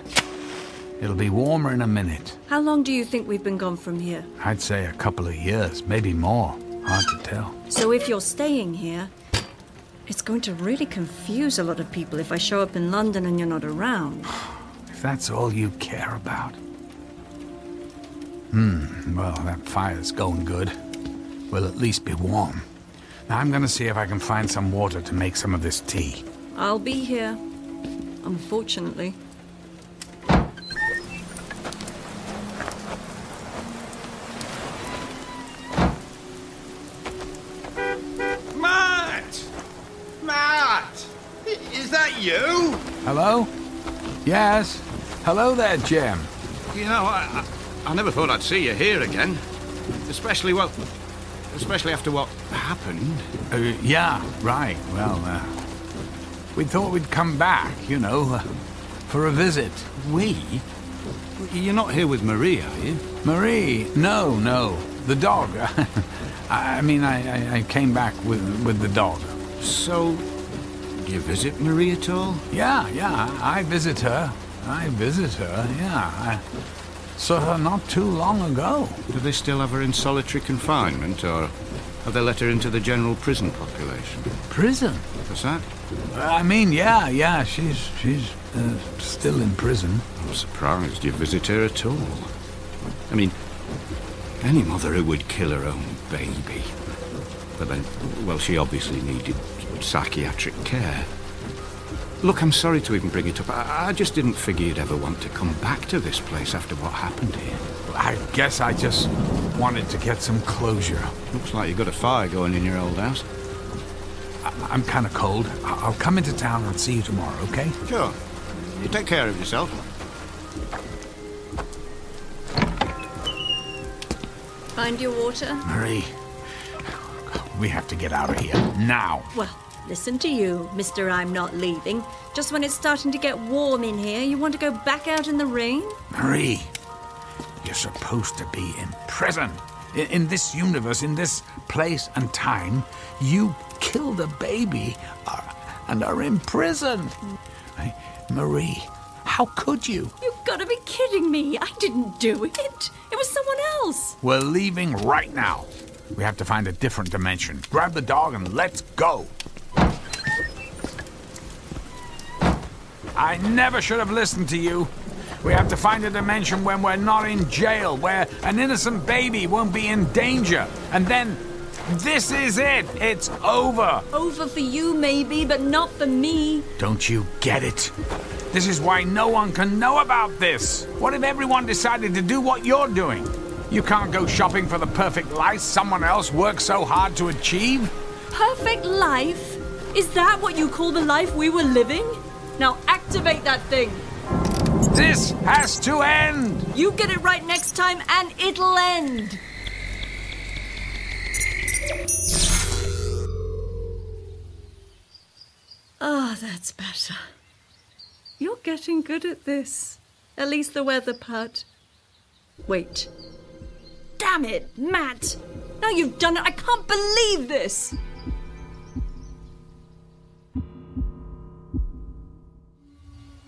It'll be warmer in a minute. How long do you think we've been gone from here? I'd say a couple of years, maybe more. Hard to tell. So if you're staying here, it's going to really confuse a lot of people if I show up in London and you're not around. If that's all you care about. Well, that fire's going good. We'll at least be warm. Now I'm gonna see if I can find some water to make some of this tea. I'll be here. Unfortunately. you? Hello? Yes. Hello there, Jem. You know, I never thought I'd see you here again. Especially after what happened. Yeah, right. Well, we thought we'd come back, for a visit. We? You're not here with Marie, are you? Marie? No. The dog. I came back with the dog. So, do you visit Marie at all? Yeah, I visit her, yeah. I saw her not too long ago. Do they still have her in solitary confinement, or have they let her into the general prison population? Prison? What's that? Yeah, she's still in prison. I'm surprised you visit her at all. I mean, any mother who would kill her own baby. But then, well, she obviously needed psychiatric care. Look, I'm sorry to even bring it up. I just didn't figure you'd ever want to come back to this place after what happened here. I guess I just wanted to get some closure. Looks like you've got a fire going in your old house. I'm kind of cold. I'll come into town and see you tomorrow, okay? Sure. You take care of yourself. Find your water? Marie, we have to get out of here now. Well, listen to you, Mr. I'm not leaving. Just when it's starting to get warm in here, you want to go back out in the rain? Marie, you're supposed to be in prison. In this universe, in this place and time, you killed a baby and are in prison. Marie, how could you? You've got to be kidding me. I didn't do it. It was someone else. We're leaving right now. We have to find a different dimension. Grab the dog and let's go. I never should have listened to you. We have to find a dimension when we're not in jail, where an innocent baby won't be in danger. And then, this is it. It's over. Over for you, maybe, but not for me. Don't you get it? This is why no one can know about this. What if everyone decided to do what you're doing? You can't go shopping for the perfect life someone else worked so hard to achieve. Perfect life? Is that what you call the life we were living? Now activate that thing. This has to end! You get it right next time and it'll end! Ah, that's better. You're getting good at this. At least the weather part. Wait. Damn it, Matt! Now you've done it! I can't believe this!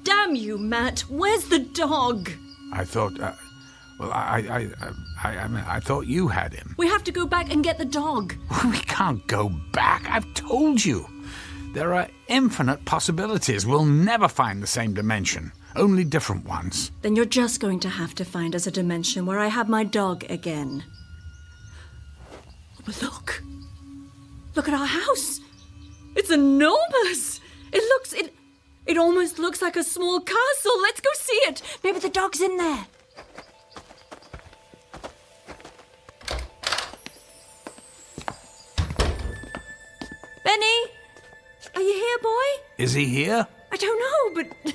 Damn you, Matt! Where's the dog? I thought, I thought you had him. We have to go back and get the dog. We can't go back. I've told you. There are infinite possibilities. We'll never find the same dimension. Only different ones. Then you're just going to have to find us a dimension where I have my dog again. But look. Look at our house. It's enormous. It almost looks like a small castle. Let's go see it. Maybe the dog's in there. Benny? Are you here, boy? Is he here? I don't know, but...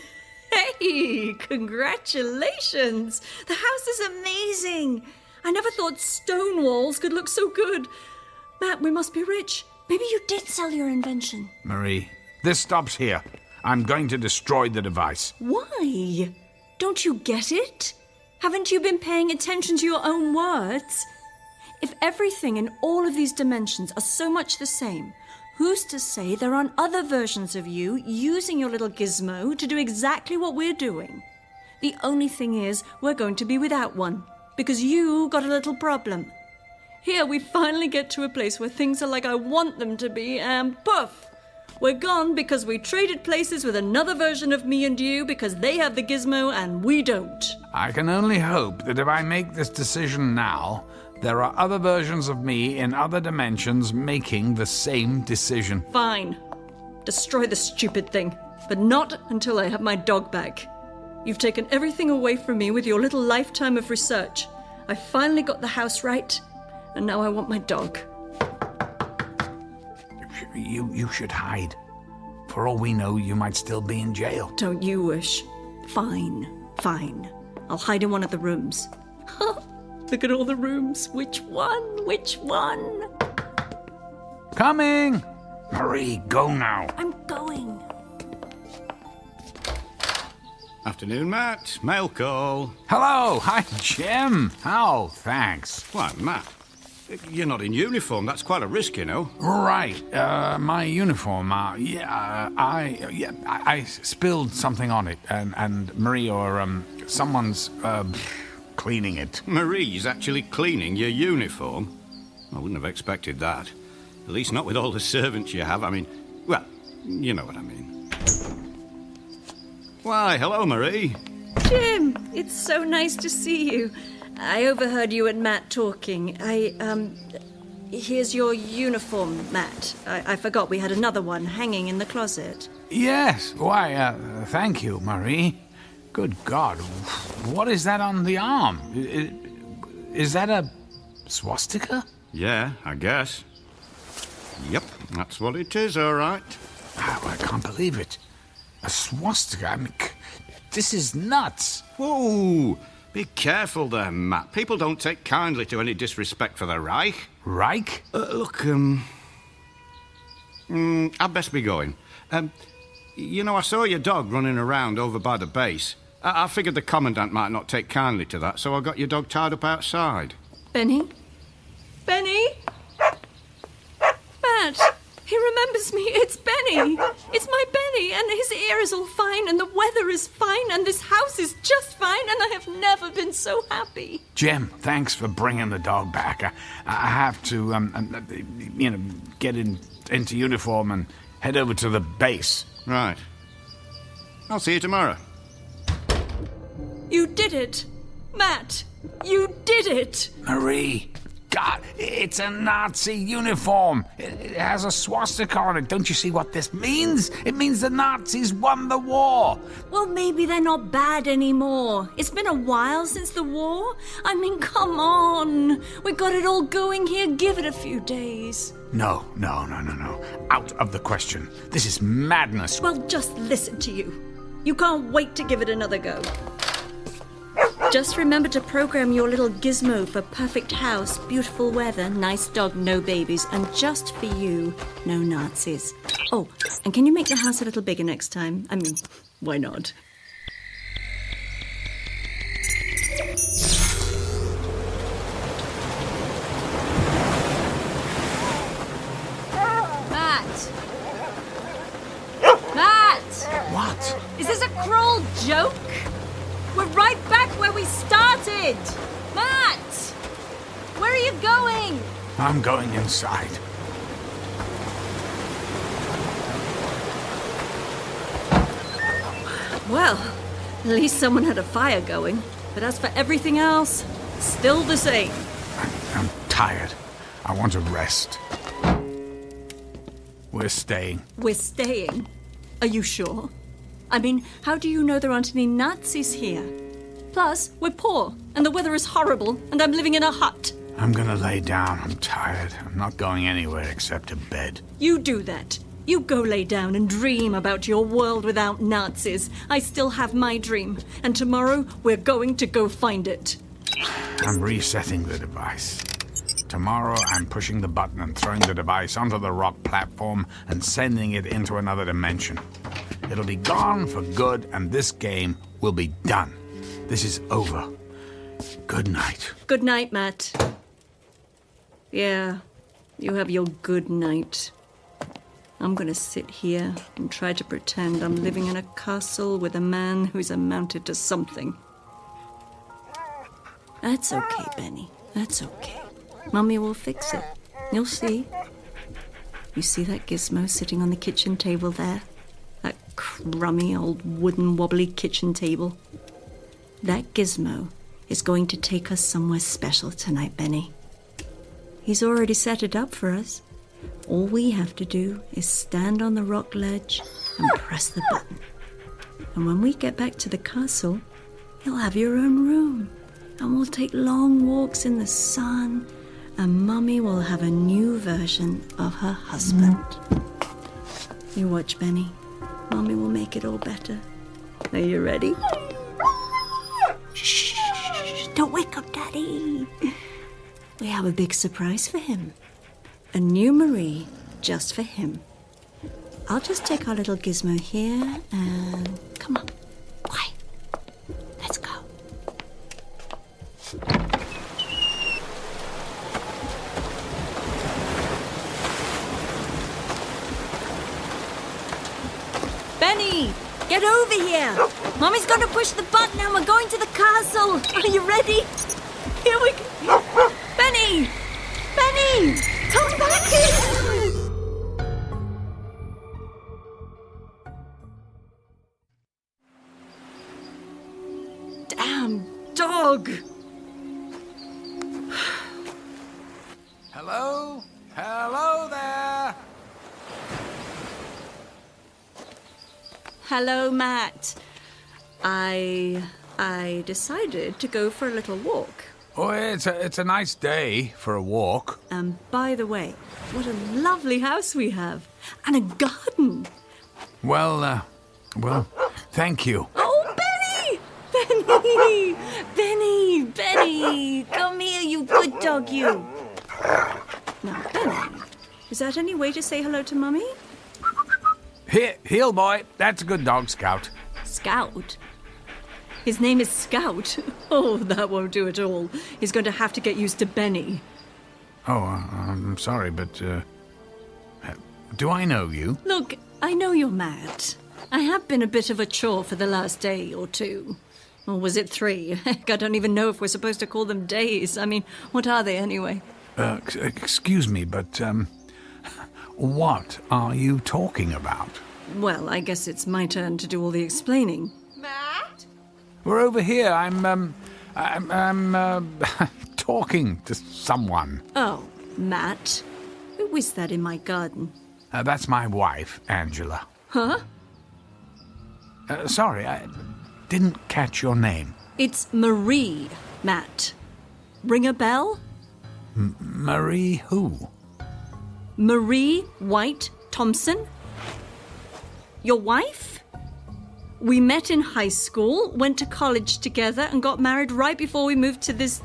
Hey, congratulations. The house is amazing. I never thought stone walls could look so good. Matt, we must be rich. Maybe you did sell your invention. Marie, this stops here. I'm going to destroy the device. Why? Don't you get it? Haven't you been paying attention to your own words? If everything in all of these dimensions are so much the same, who's to say there aren't other versions of you using your little gizmo to do exactly what we're doing? The only thing is, we're going to be without one, because you got a little problem. Here we finally get to a place where things are like I want them to be, and poof! We're gone because we traded places with another version of me and you because they have the gizmo and we don't. I can only hope that if I make this decision now, there are other versions of me in other dimensions making the same decision. Fine. Destroy the stupid thing, but not until I have my dog back. You've taken everything away from me with your little lifetime of research. I finally got the house right, and now I want my dog. You should hide. For all we know, you might still be in jail. Don't you wish? Fine. I'll hide in one of the rooms. Look at all the rooms. Which one? Coming! Marie, go now. I'm going. Afternoon, Matt. Mail call. Hello. Hi, Jim. Oh, thanks. Why, Matt, you're not in uniform. That's quite a risk, you know. Right. My uniform. I spilled something on it, and Marie or someone's cleaning it. Marie's actually cleaning your uniform? I wouldn't have expected that. At least not with all the servants you have. I mean, well, you know what I mean. Why, hello, Marie. Jim, it's so nice to see you. I overheard you and Matt talking. Here's your uniform, Matt. I forgot we had another one hanging in the closet. Yes. Why, thank you, Marie. Good God. What is that on the arm? Is that a swastika? Yeah, I guess. Yep, that's what it is, all right. Oh, I can't believe it. A swastika? I mean, this is nuts. Whoa! Be careful there, Matt. People don't take kindly to any disrespect for the Reich. Reich? Look, I'd best be going. You know, I saw your dog running around over by the base. I figured the Commandant might not take kindly to that, so I got your dog tied up outside. Benny? Matt, he remembers me. It's Benny. It's my Benny, and his ear is all fine, and the weather is fine, and this house is just fine, and I have never been so happy. Jim, thanks for bringing the dog back. I have to, get into uniform and head over to the base. Right. I'll see you tomorrow. You did it. Matt, you did it. Marie, God, it's a Nazi uniform. It has a swastika on it. Don't you see what this means? It means the Nazis won the war. Well, maybe they're not bad anymore. It's been a while since the war. I mean, come on. We got it all going here. Give it a few days. No. Out of the question. This is madness. Well, just listen to you. You can't wait to give it another go. Just remember to program your little gizmo for perfect house, beautiful weather, nice dog, no babies, and just for you, no Nazis. Oh, and can you make the house a little bigger next time? I mean, why not? Matt! What? Is this a cruel joke? We're right back where we started! Matt! Where are you going? I'm going inside. Well, at least someone had a fire going. But as for everything else, still the same. I'm tired. I want to rest. We're staying. We're staying? Are you sure? I mean, how do you know there aren't any Nazis here? Plus, we're poor, and the weather is horrible, and I'm living in a hut. I'm gonna lay down. I'm tired. I'm not going anywhere except to bed. You do that. You go lay down and dream about your world without Nazis. I still have my dream, and tomorrow we're going to go find it. I'm resetting the device. Tomorrow I'm pushing the button and throwing the device onto the rock platform and sending it into another dimension. It'll be gone for good, and this game will be done. This is over. Good night. Good night, Matt. Yeah, you have your good night. I'm gonna sit here and try to pretend I'm living in a castle with a man who's amounted to something. That's okay, Benny. That's okay. Mummy will fix it. You'll see. You see that gizmo sitting on the kitchen table there? That crummy old wooden wobbly kitchen table? That gizmo is going to take us somewhere special tonight, Benny. He's already set it up for us. All we have to do is stand on the rock ledge and press the button. And when we get back to the castle, you'll have your own room. And we'll take long walks in the sun. And Mummy will have a new version of her husband. You watch, Benny. Mommy will make it all better. Are you ready? Shh! Don't wake up Daddy. We have a big surprise for him. A new Marie just for him. I'll just take our little gizmo here and... Come on. Quiet. Let's go. Benny! Get over here! Mommy's gonna push the button and we're going to the castle! Are you ready? Here we go! Benny! Benny! Come back here! Damn dog! Hello? Hello there! Hello, Matt. I decided to go for a little walk. Oh, it's a nice day for a walk. And by the way, what a lovely house we have. And a garden. Well, thank you. Oh, Benny! Benny! Benny! Benny! Come here, you good dog, you. Now, Benny, is that any way to say hello to Mummy? Here, heel boy. That's a good dog, Scout. Scout? His name is Scout? Oh, that won't do at all. He's going to have to get used to Benny. Oh, I'm sorry, but, do I know you? Look, I know you're Matt. I have been a bit of a chore for the last day or two. Or was it 3? Heck, I don't even know if we're supposed to call them days. I mean, what are they anyway? Excuse me, but, what are you talking about? Well, I guess it's my turn to do all the explaining. Matt? We're over here. I'm talking to someone. Oh, Matt? Who is that in my garden? That's my wife, Angela. Huh? Sorry, I didn't catch your name. It's Marie, Matt. Ring a bell? Marie who? Marie White Thompson? Your wife? We met in high school, went to college together, and got married right before we moved to this,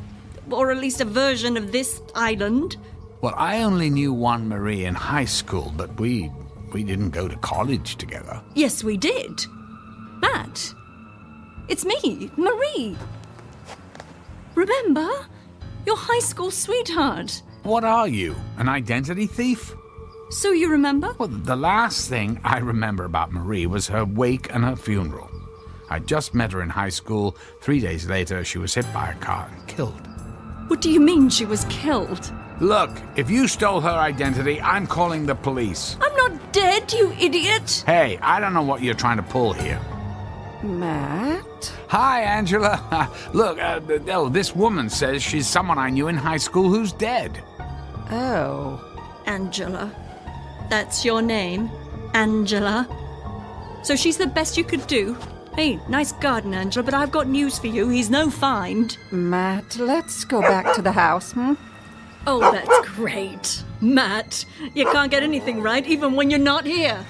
or at least a version of this island. Well, I only knew one Marie in high school, but we didn't go to college together. Yes, we did. Matt, it's me, Marie. Remember? Your high school sweetheart. What are you, an identity thief? So you remember? Well, the last thing I remember about Marie was her wake and her funeral. I just met her in high school. 3 days later, she was hit by a car and killed. What do you mean she was killed? Look, if you stole her identity, I'm calling the police. I'm not dead, you idiot! Hey, I don't know what you're trying to pull here. Matt? Hi, Angela. Look, this woman says she's someone I knew in high school who's dead. Oh. Angela. That's your name? Angela? So she's the best you could do? Hey, nice garden, Angela, but I've got news for you. He's no find. Matt, let's go back to the house, Oh, that's great. Matt, you can't get anything right even when you're not here.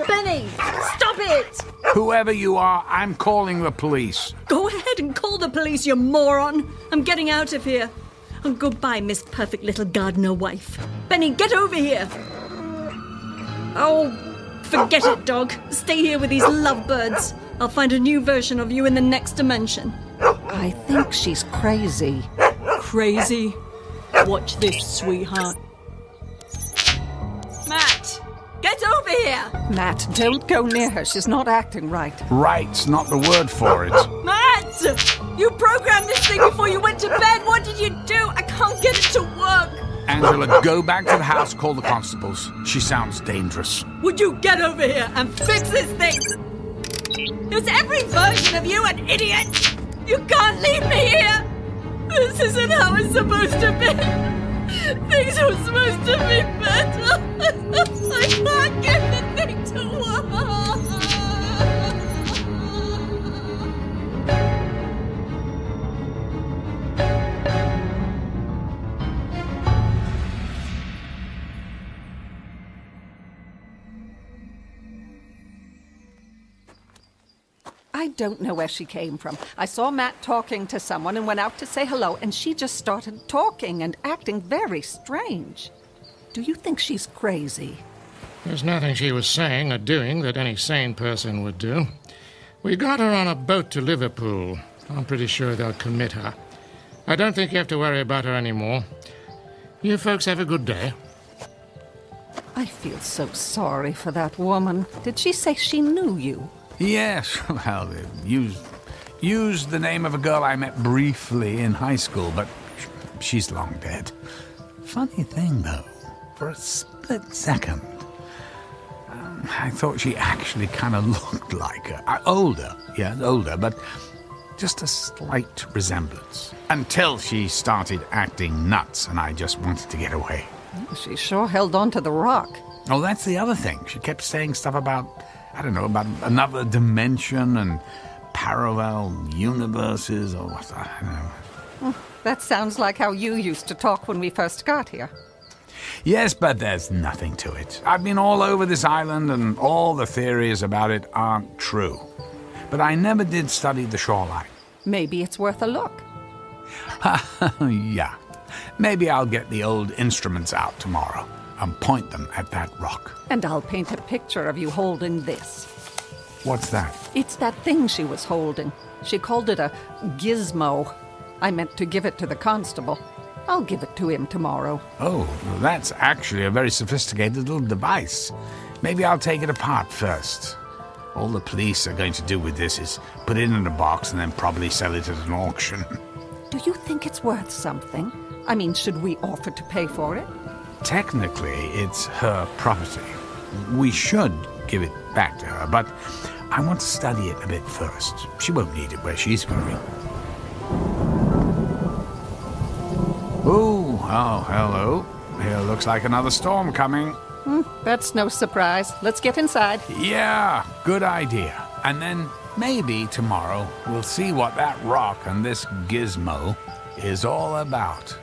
Benny, stop it! Whoever you are, I'm calling the police. Go ahead and call the police, you moron. I'm getting out of here. And goodbye, Miss Perfect Little Gardener Wife. Benny, get over here. Oh, forget it, dog. Stay here with these lovebirds. I'll find a new version of you in the next dimension. I think she's crazy. Crazy? Watch this, sweetheart. Matt, get over here! Matt, don't go near her. She's not acting right. Right's not the word for it. Matt! You programmed this thing before you went to bed. What did you do? I can't get it to work. Angela, go back to the house, call the constables. She sounds dangerous. Would you get over here and fix this thing? Is every version of you an idiot? You can't leave me here! This isn't how it's supposed to be! Things were supposed to be better! I can't get the thing to work! don't know where she came from. I saw Matt talking to someone and went out to say hello, and she just started talking and acting very strange. Do you think she's crazy? There's nothing she was saying or doing that any sane person would do. We got her on a boat to Liverpool. I'm pretty sure they'll commit her. I don't think you have to worry about her anymore. You folks have a good day. I feel so sorry for that woman. Did she say she knew you? Yes, well, used the name of a girl I met briefly in high school, but she's long dead. Funny thing, though, for a split second, I thought she actually kind of looked like her. Older, but just a slight resemblance. Until she started acting nuts, and I just wanted to get away. She sure held on to the rock. Oh, that's the other thing. She kept saying stuff about, about another dimension and parallel universes or what, I don't know. That sounds like how you used to talk when we first got here. Yes, but there's nothing to it. I've been all over this island, and all the theories about it aren't true. But I never did study the shoreline. Maybe it's worth a look. Yeah. Maybe I'll get the old instruments out tomorrow and point them at that rock. And I'll paint a picture of you holding this. What's that? It's that thing she was holding. She called it a gizmo. I meant to give it to the constable. I'll give it to him tomorrow. Oh, well, that's actually a very sophisticated little device. Maybe I'll take it apart first. All the police are going to do with this is put it in a box and then probably sell it at an auction. Do you think it's worth something? I mean, should we offer to pay for it? Technically, it's her property. We should give it back to her, but I want to study it a bit first. She won't need it where she's going. Oh, hello. Here looks like another storm coming. That's no surprise. Let's get inside. Yeah, good idea. And then maybe tomorrow we'll see what that rock and this gizmo is all about.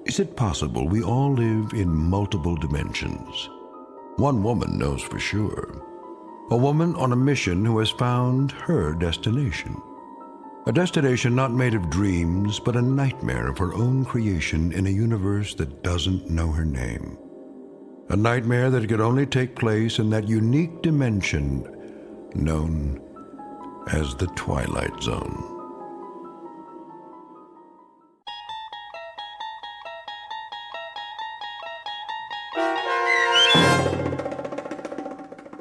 Is it possible we all live in multiple dimensions? One woman knows for sure. A woman on a mission who has found her destination. A destination not made of dreams, but a nightmare of her own creation in a universe that doesn't know her name. A nightmare that could only take place in that unique dimension known as the Twilight Zone.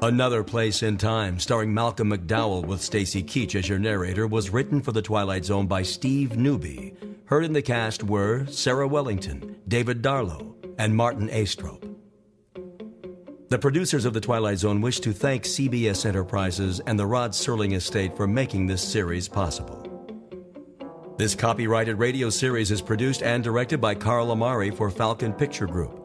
Another Place in Time, starring Malcolm McDowell with Stacy Keach as your narrator, was written for The Twilight Zone by Steve Newby. Heard in the cast were Sarah Wellington, David Darlow, and Martin Astrop. The producers of The Twilight Zone wish to thank CBS Enterprises and the Rod Serling Estate for making this series possible. This copyrighted radio series is produced and directed by Carl Amari for Falcon Picture Group.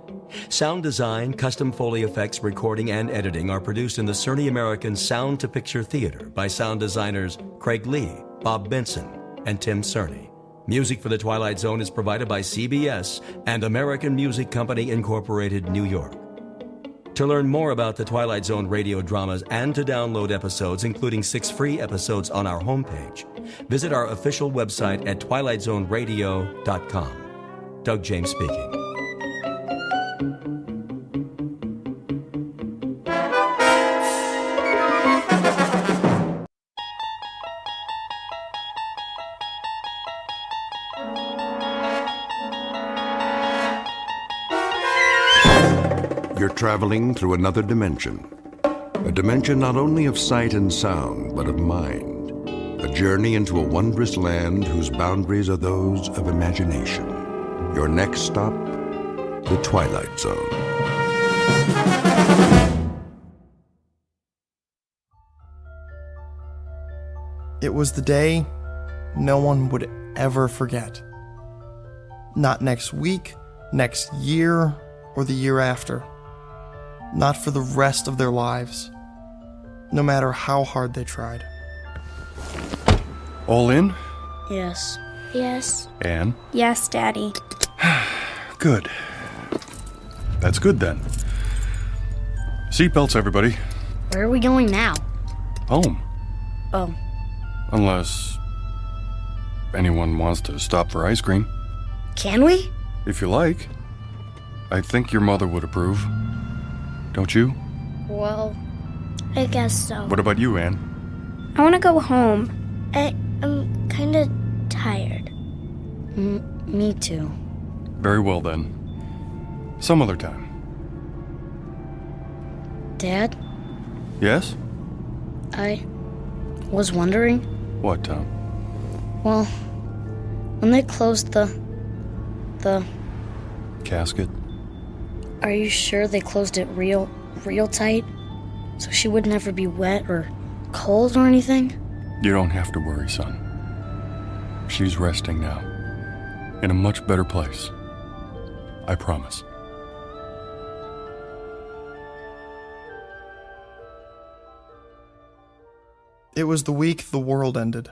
Sound design, custom Foley effects, recording, and editing are produced in the Cerny American Sound to Picture Theater by sound designers Craig Lee, Bob Benson, and Tim Cerny. Music for The Twilight Zone is provided by CBS and American Music Company Incorporated, New York. To learn more about the Twilight Zone radio dramas and to download episodes, including 6 free episodes on our homepage, visit our official website at twilightzoneradio.com. Doug James speaking. You're traveling through another dimension. A dimension not only of sight and sound, but of mind. A journey into a wondrous land whose boundaries are those of imagination. Your next stop, the Twilight Zone. It was the day no one would ever forget. Not next week, next year, or the year after. Not for the rest of their lives, no matter how hard they tried. All in? Yes. Yes. Anne? Yes, Daddy. Good. That's good then. Seatbelts, everybody. Where are we going now? Home. Oh. Unless anyone wants to stop for ice cream. Can we? If you like. I think your mother would approve. Don't you? Well, I guess so. What about you, Anne? I want to go home. I'm kind of tired. Me too. Very well then. Some other time. Dad, Yes? I was wondering, What, Tom? well, when they closed the Casket? are you sure they closed it real tight? So she would never be wet or cold or anything? You don't have to worry, son. She's resting now. In a much better place. I promise. It was the week the world ended.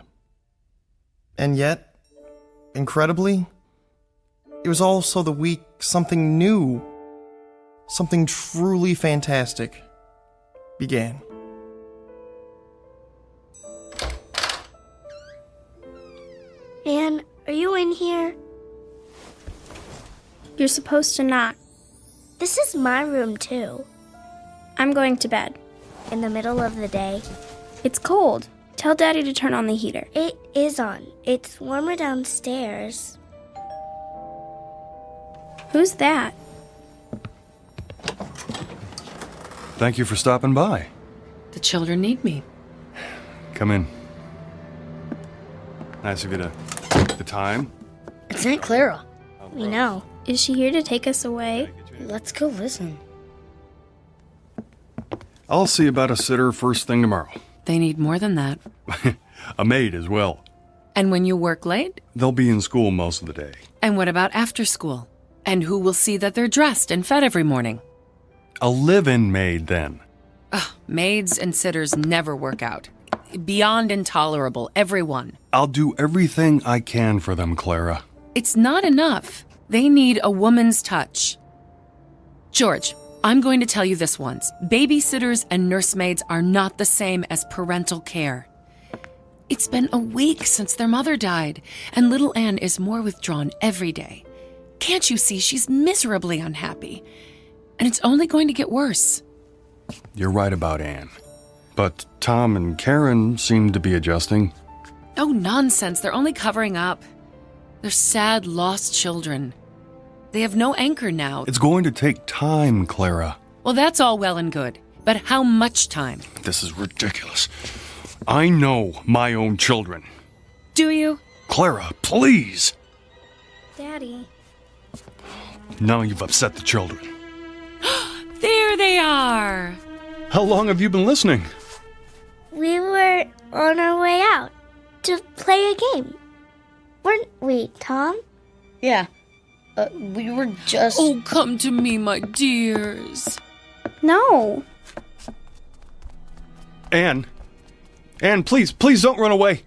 And yet, incredibly, it was also the week something new, something truly fantastic began. Anne, are you in here? You're supposed to not. This is my room, too. I'm going to bed. In the middle of the day. It's cold. Tell Daddy to turn on the heater. It is on. It's warmer downstairs. Who's that? Thank you for stopping by. The children need me. Come in. Nice of you to take the time. It's Aunt Clara. We know. Is she here to take us away? Let's go listen. I'll see about a sitter first thing tomorrow. They need more than that. A maid as well. And when you work late? They'll be in school most of the day. And what about after school? And who will see that they're dressed and fed every morning? A live-in maid, then. Ugh, maids and sitters never work out. Beyond intolerable, everyone. I'll do everything I can for them, Clara. It's not enough. They need a woman's touch. George, I'm going to tell you this once. Babysitters and nursemaids are not the same as parental care. It's been a week since their mother died, and little Anne is more withdrawn every day. Can't you see she's miserably unhappy? And it's only going to get worse. You're right about Anne. But Tom and Karen seem to be adjusting. Oh, nonsense. They're only covering up. They're sad, lost children. They have no anchor now. It's going to take time, Clara. Well, that's all well and good. But how much time? This is ridiculous. I know my own children. Do you? Clara, please. Daddy. Now you've upset the children. There they are. How long have you been listening? We were on our way out to play a game. Weren't we, Tom? Yeah. We were just... Oh, come to me, my dears. No. Anne, please don't run away.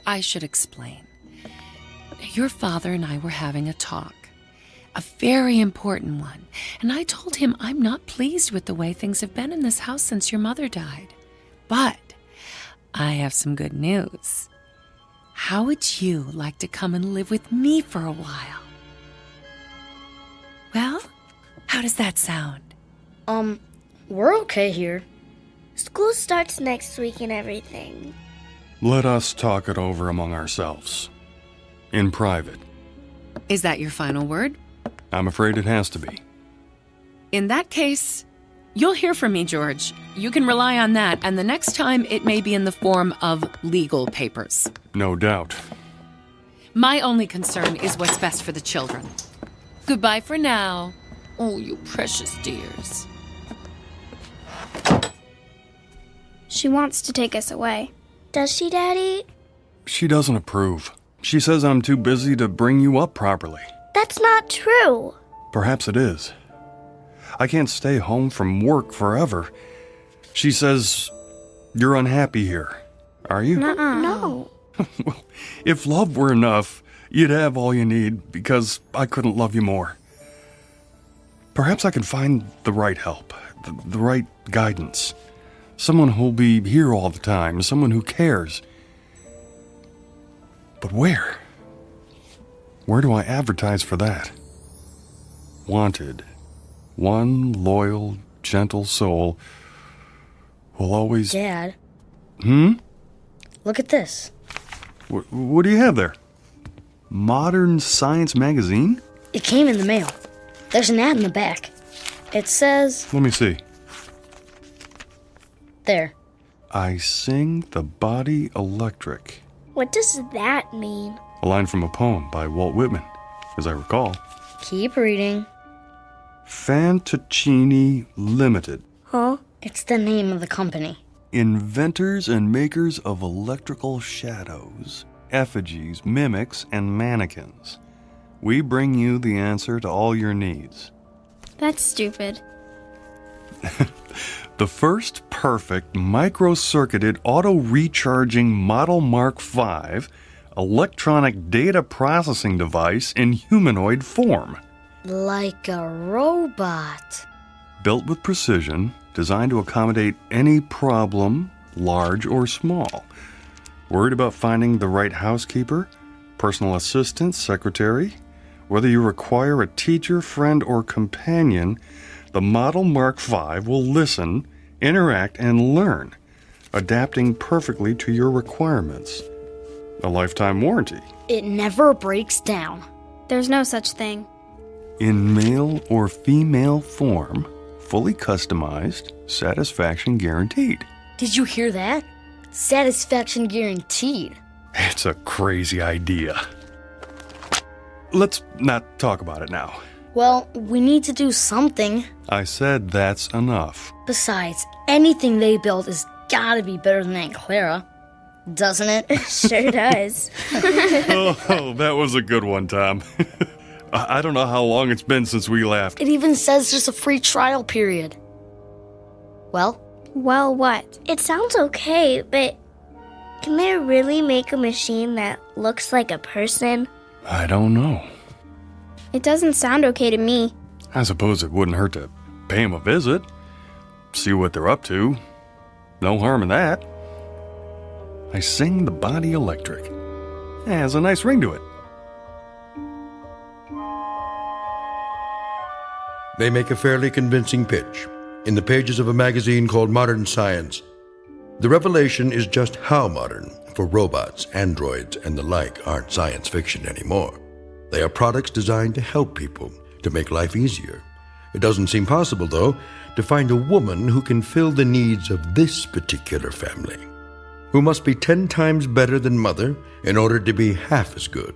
I should explain. Your father and I were having a talk. A very important one. And I told him I'm not pleased with the way things have been in this house since your mother died. But I have some good news. How would you like to come and live with me for a while? Well, how does that sound? We're okay here. School starts next week and everything. Let us talk it over among ourselves. In private. Is that your final word? I'm afraid it has to be. In that case, you'll hear from me, George. You can rely on that, and the next time it may be in the form of legal papers. No doubt. My only concern is what's best for the children. Goodbye for now. Oh, you precious dears. She wants to take us away. Does she, Daddy? She doesn't approve. She says I'm too busy to bring you up properly. That's not true. Perhaps it is. I can't stay home from work forever. She says you're unhappy here. Are you? No. Well, if love were enough, you'd have all you need because I couldn't love you more. Perhaps I can find the right help, the right guidance. Someone who'll be here all the time, someone who cares. But where? Where do I advertise for that? Wanted. One loyal, gentle soul will always... Dad. Look at this. What do you have there? Modern Science magazine? It came in the mail. There's an ad in the back. It says... Let me see. There. I sing the body electric. What does that mean? A line from a poem by Walt Whitman, as I recall. Keep reading. Fantaccini Limited. Huh? It's the name of the company. Inventors and makers of electrical shadows, effigies, mimics, and mannequins. We bring you the answer to all your needs. That's stupid. The first perfect micro-circuited auto-recharging Model Mark V electronic data processing device in humanoid form. Like a robot. Built with precision, designed to accommodate any problem, large or small. Worried about finding the right housekeeper, personal assistant, secretary? Whether you require a teacher, friend, or companion, the Model Mark V will listen, interact, and learn, adapting perfectly to your requirements. A lifetime warranty. It never breaks down. There's no such thing. In male or female form, fully customized, satisfaction guaranteed. Did you hear that? Satisfaction guaranteed. It's a crazy idea. Let's not talk about it now. Well, we need to do something. I said that's enough. Besides, anything they build has gotta be better than Aunt Clara. Doesn't it? Sure does. Oh, that was a good one, Tom. I don't know how long it's been since we laughed. It even says there's a free trial period. Well? Well, what? It sounds okay, but can they really make a machine that looks like a person? I don't know. It doesn't sound okay to me. I suppose it wouldn't hurt to pay them a visit. See what they're up to. No harm in that. I sing the body electric. It has a nice ring to it. They make a fairly convincing pitch in the pages of a magazine called Modern Science. The revelation is just how modern, for robots, androids, and the like aren't science fiction anymore. They are products designed to help people, to make life easier. It doesn't seem possible, though, to find a woman who can fill the needs of this particular family, who must be 10 times better than mother in order to be half as good.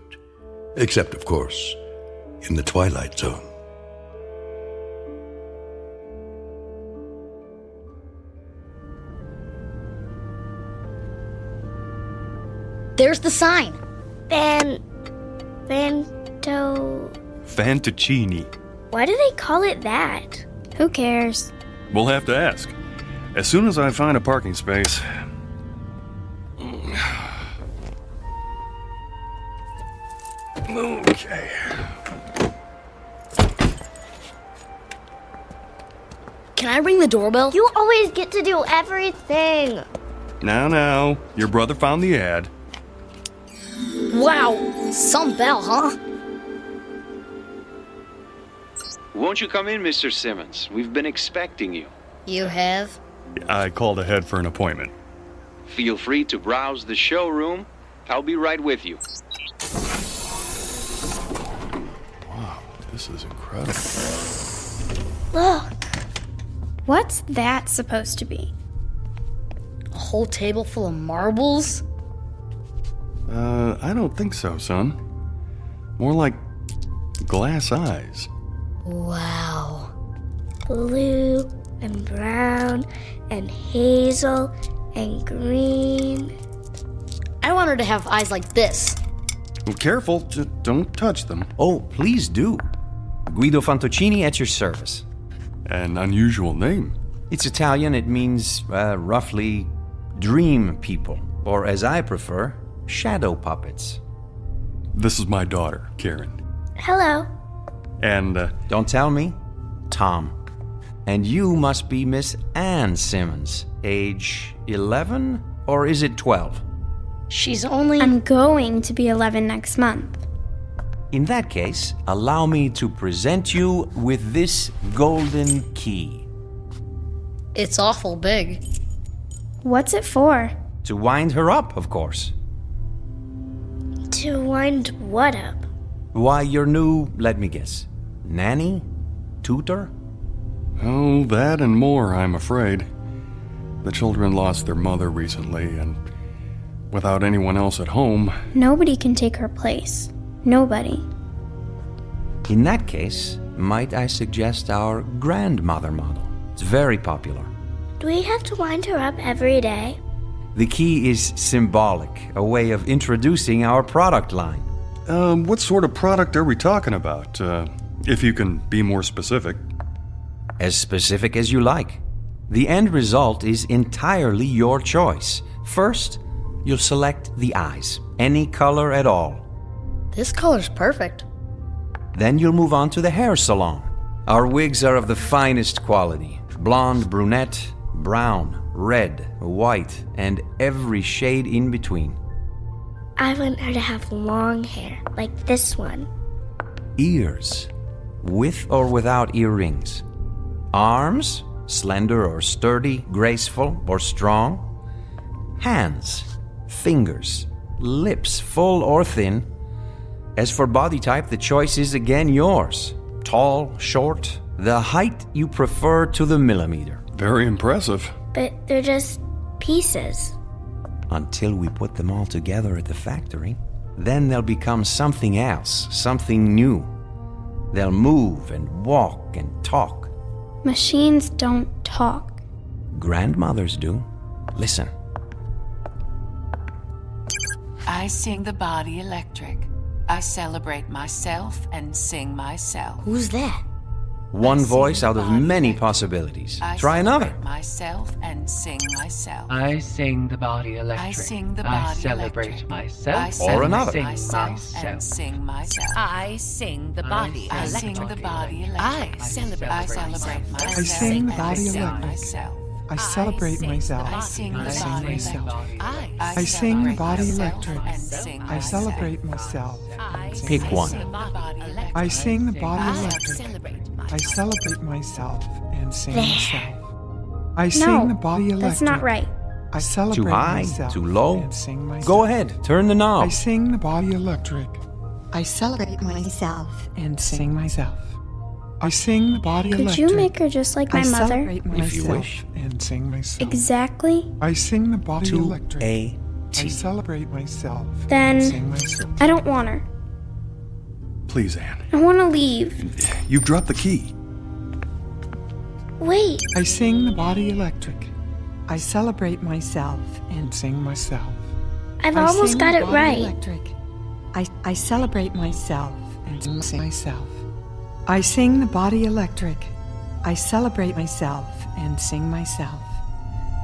Except, of course, in the Twilight Zone. There's the sign. Fantaccini. Why do they call it that? Who cares? We'll have to ask. As soon as I find a parking space. Okay. Can I ring the doorbell? You always get to do everything. Now, your brother found the ad. Wow, some bell, huh? Won't you come in, Mr. Simmons? We've been expecting you. You have? I called ahead for an appointment. Feel free to browse the showroom. I'll be right with you. Wow, this is incredible. Look. What's that supposed to be? A whole table full of marbles? I don't think so, son. More like glass eyes. Wow. Blue and brown and hazel and green. I want her to have eyes like this. Well, careful, just don't touch them. Oh, please do. Guido Fantaccini at your service. An unusual name. It's Italian. It means, roughly, dream people. or as I prefer, shadow puppets. This is my daughter, Karen. Hello. And, Don't tell me. Tom. And you must be Miss Anne Simmons, age 11, or is it 12? She's only... I'm going to be 11 next month. In that case, allow me to present you with this golden key. It's awful big. What's it for? To wind her up, of course. To wind what up? Why, your new, let me guess, nanny? Tutor? oh, that and more, I'm afraid. The children lost their mother recently, and without anyone else at home... Nobody can take her place. Nobody. In that case, might I suggest our grandmother model? It's very popular. Do we have to wind her up every day? The key is symbolic, a way of introducing our product line. What sort of product are we talking about? If you can be more specific. As specific as you like. The end result is entirely your choice. First, you'll select the eyes, any color at all. This color's perfect. Then you'll move on to the hair salon. Our wigs are of the finest quality. Blonde, brunette, brown, red, white, and every shade in between. I want her to have long hair, like this one. Ears, with or without earrings. Arms, slender or sturdy, graceful or strong. Hands, fingers, lips, full or thin. As for body type, the choice is again yours. Tall, short, the height you prefer to the millimeter. Very impressive. But they're just pieces. Until we put them all together at the factory. Then they'll become something else, something new. They'll move and walk and talk. Machines don't talk. Grandmothers do. Listen. I sing the body electric. I celebrate myself and sing myself. Who's that? One voice out of many possibilities. Try another. Myself and sing myself. I sing the body electric. I sing the body celebrate electric. myself. Or another. Sing myself and sing myself. I sing the body I electric. sing the body electric. I celebrate myself. I sing the body and electric. myself. I celebrate myself. I sing the and body sing myself. electric. I sing the body electric. and sing I celebrate myself. Pick one. I sing the body I electric. celebrate I celebrate myself and sing There. myself. I sing the body electric. That's not right. I celebrate Too high? myself Too low? and sing myself. Go ahead, turn the I knob. sing the body electric. I celebrate myself and sing myself. I sing the body Could electric. you make her just like my I mother? celebrate myself If you wish. and sing myself. Exactly? I sing the body To electric. a I T. celebrate myself Then and sing myself. I don't want her. Please, Anne. I want to leave. You've dropped the key. Wait. I sing the body electric. I celebrate myself and sing myself. I've I almost sing got the it body right. Electric. I celebrate myself and sing myself. I sing the body electric. I celebrate myself and sing myself.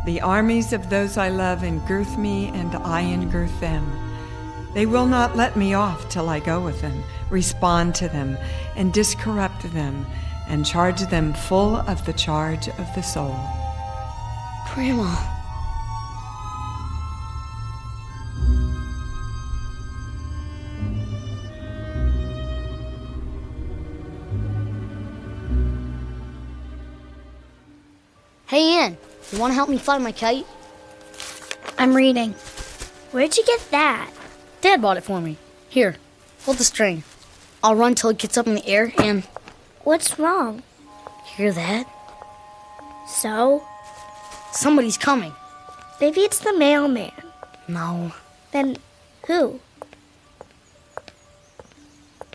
The armies of those I love engirth me, and I engirth them. They will not let me off till I go with them, respond to them, and discorrupt them, and charge them full of the charge of the soul. Grandma. Hey, Ann, you want to help me fly my kite? I'm reading. Where'd you get that? Dad bought it for me. Here, hold the string. I'll run till it gets up in the air and... What's wrong? Hear that? So? Somebody's coming. Maybe it's the mailman. No. Then who?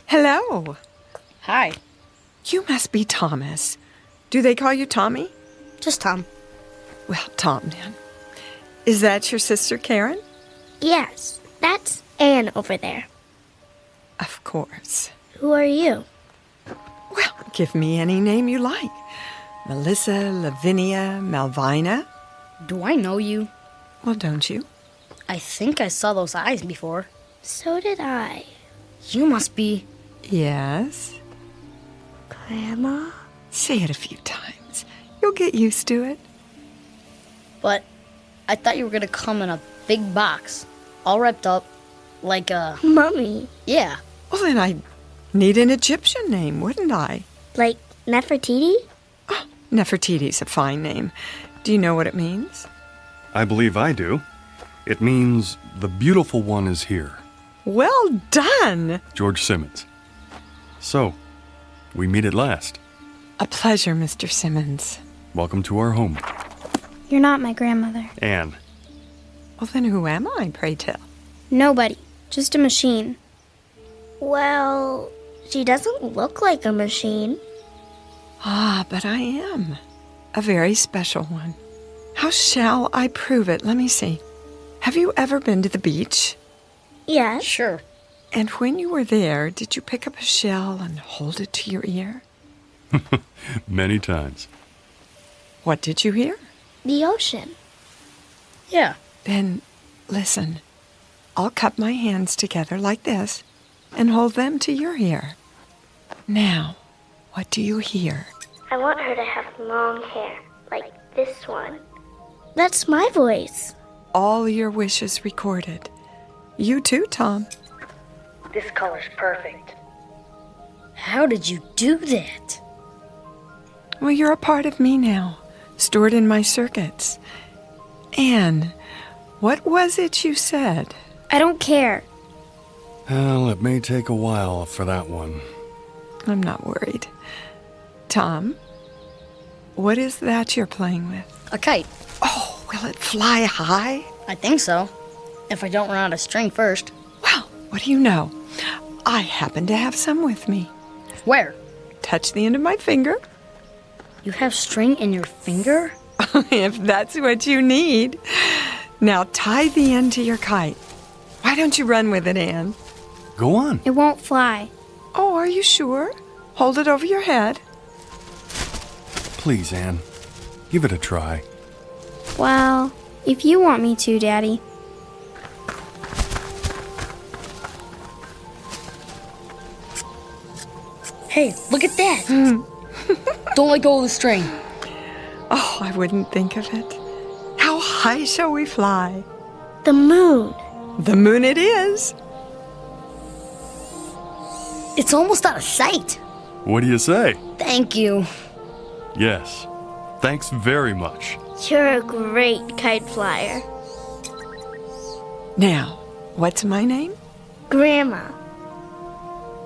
Hello. Hi. You must be Thomas. Do they call you Tommy? Just Tom. Well, Tom, then. Is that your sister, Karen? Yes, that's Anne over there. Of course. Who are you? Well, give me any name you like. Melissa, Lavinia, Malvina. Do I know you? Well, don't you? I think I saw those eyes before. So did I. You must be... Yes? Grandma? Say it a few times. You'll get used to it. But I thought you were gonna come in a big box, all wrapped up, like a... Mummy. Yeah. Well, then I'd need an Egyptian name, wouldn't I? Like Nefertiti? Oh, Nefertiti's a fine name. Do you know what it means? I believe I do. It means the beautiful one is here. Well done! George Simmons. So, we meet at last. A pleasure, Mr. Simmons. Welcome to our home. You're not my grandmother. Anne. Well, then who am I, pray tell? Nobody. Just a machine. Well, she doesn't look like a machine. Ah, but I am. A very special one. How shall I prove it? Let me see. Have you ever been to the beach? Yes. Sure. And when you were there, did you pick up a shell and hold it to your ear? Many times. What did you hear? The ocean. Yeah. Then listen. I'll cup my hands together like this and hold them to your ear. Now, what do you hear? I want her to have long hair, like this one. That's my voice. All your wishes recorded. You too, Tom. This color's perfect. How did you do that? Well, you're a part of me now, stored in my circuits. Anne, what was it you said? I don't care. Well, it may take a while for that one. I'm not worried. Tom, what is that you're playing with? A kite. Oh, will it fly high? I think so. If I don't run out of string first. Well, what do you know? I happen to have some with me. Where? Touch the end of my finger. You have string in your finger? If that's what you need. Now tie the end to your kite. Why don't you run with it, Anne? Go on. It won't fly. Oh, are you sure? Hold it over your head. Please, Anne. Give it a try. Well, if you want me to, Daddy. Hey, look at that! Don't let go of the string. Oh, I wouldn't think of it. How high shall we fly? The moon. The moon it is. It's almost out of sight. What do you say? Thank you. Yes. Thanks very much. You're a great kite flyer. Now, what's my name? Grandma.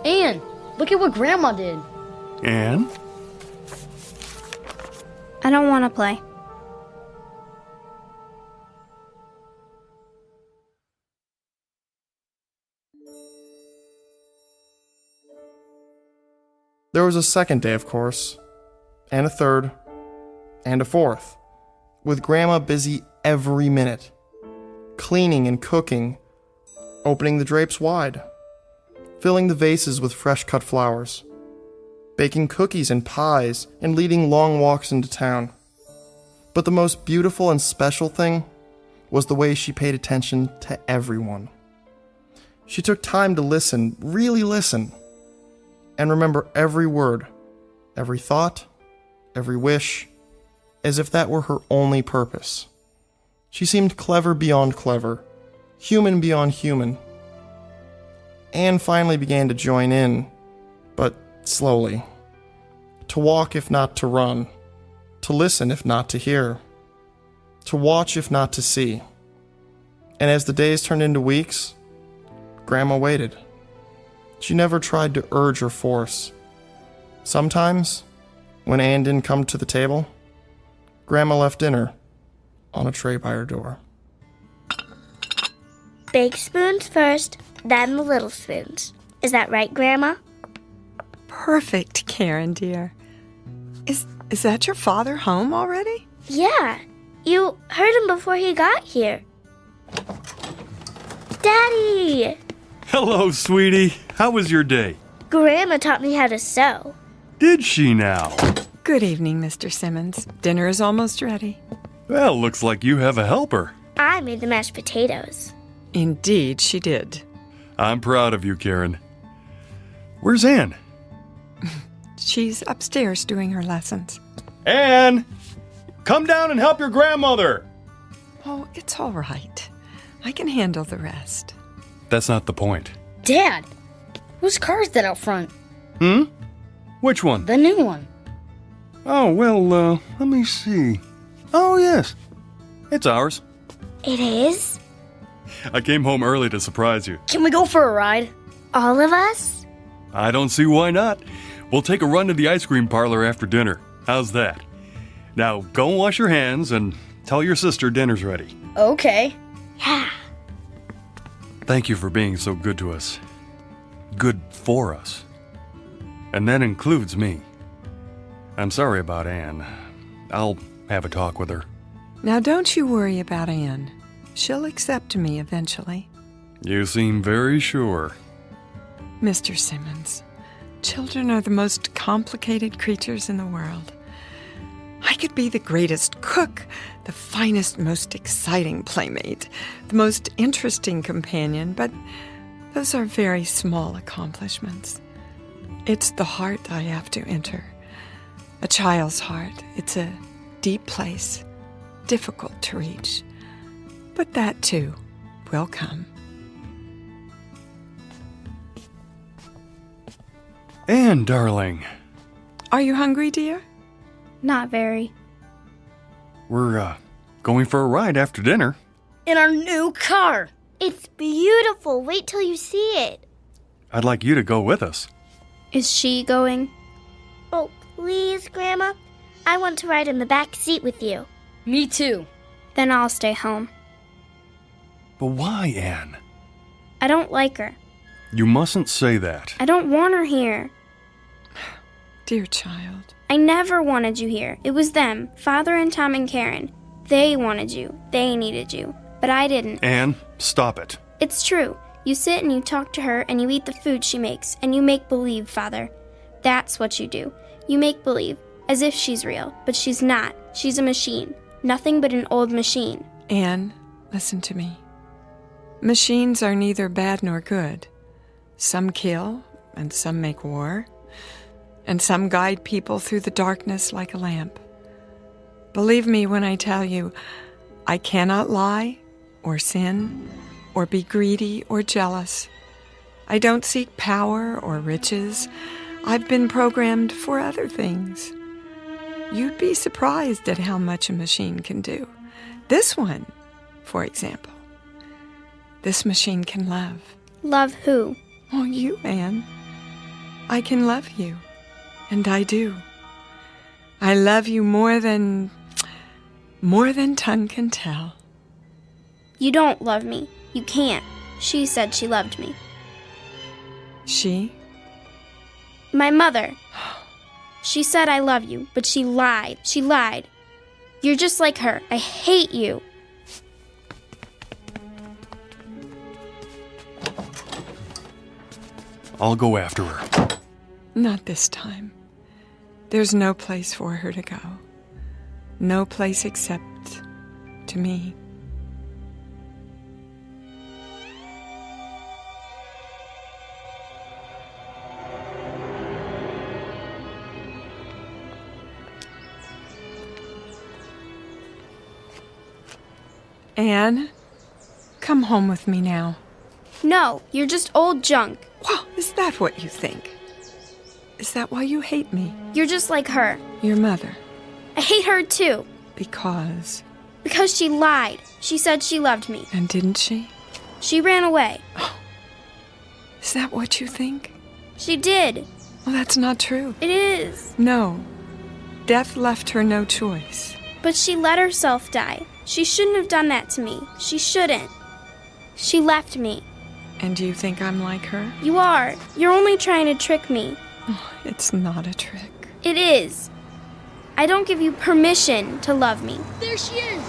Anne, look at what Grandma did. Anne? I don't want to play. There was a second day, of course, and a third, and a fourth, with Grandma busy every minute, cleaning and cooking, opening the drapes wide, filling the vases with fresh-cut flowers, baking cookies and pies, and leading long walks into town. But the most beautiful and special thing was the way she paid attention to everyone. She took time to listen, really listen, and remember every word, every thought, every wish, as if that were her only purpose. She seemed clever beyond clever, human beyond human. Anne finally began to join in, but slowly. To walk if not to run, to listen if not to hear, to watch if not to see. And as the days turned into weeks, Grandma waited. She never tried to urge or force. Sometimes, when Anne didn't come to the table, Grandma left dinner on a tray by her door. Big spoons first, then the little spoons. Is that right, Grandma? Perfect, Karen, dear. Is that your father home already? Yeah. You heard him before he got here. Daddy! Hello, sweetie. How was your day? Grandma taught me how to sew. Did she now? Good evening, Mr. Simmons. Dinner is almost ready. Well, looks like you have a helper. I I made the mashed potatoes. Indeed, she did. I'm proud of you, Karen. Where's Anne? She's upstairs doing her lessons. Anne! Come down and help your grandmother! Oh, it's all right. I can handle the rest. That's not the point. Dad, whose car is that out front? Which one? The new one. Oh, well, let me see. Oh, yes. It's ours. It is? I came home early to surprise you. Can we go for a ride? All of us? I don't see why not. We'll take a run to the ice cream parlor after dinner. How's that? Now, go and wash your hands and tell your sister dinner's ready. Okay. Yeah. Thank you for being so good to us. Good for us. And that includes me. I'm sorry about Anne. I'll have a talk with her. Now, don't you worry about Anne. She'll accept me eventually. You seem very sure. Mr. Simmons, children are the most complicated creatures in the world. I could be the greatest cook, the finest, most exciting playmate, the most interesting companion, but those are very small accomplishments. It's the heart I have to enter. A child's heart. It's a deep place, difficult to reach. But that, too, will come. Anne, darling. Are you hungry, dear? Not very. We're, going for a ride after dinner. In our new car. It's beautiful. Wait till you see it. I'd like you to go with us. Is she going? Oh, please, Grandma. I want to ride in the back seat with you. Me too. Then I'll stay home. But why, Anne? I don't like her. You mustn't say that. I don't want her here. Dear child. I never wanted you here. It was them, Father and Tom and Karen. They wanted you. They needed you. But I didn't. Anne, stop it. It's true. You sit and you talk to her and you eat the food she makes and you make believe, Father. That's what you do. You make believe, as if she's real, but she's not. She's a machine. Nothing but an old machine. Anne, listen to me. Machines are neither bad nor good. Some kill, and some make war, and some guide people through the darkness like a lamp. Believe me when I tell you, I cannot lie, or sin, or be greedy or jealous. I don't seek power or riches. I've been programmed for other things. You'd be surprised at how much a machine can do. This one, for example. This machine can love. Love who? Oh, you, Anne. I can love you. And I do. I love you more than tongue can tell. You don't love me. You can't. She said she loved me. She? My mother. She said I love you, but she lied. She lied. You're just like her. I hate you. I'll go after her. Not this time. There's no place for her to go. No place except to me. Anne, come home with me now. No, you're just old junk. Well, is that what you think? Is that why you hate me? You're just like her. Your mother. I hate her too. Because? Because she lied. She said she loved me. And didn't she? She ran away. Oh. Is that what you think? She did. Well, that's not true. It is. No. Death left her no choice. But she let herself die. She shouldn't have done that to me. She shouldn't. She left me. And do you think I'm like her? You are. You're only trying to trick me. Oh, it's not a trick. It is. I don't give you permission to love me. There she is.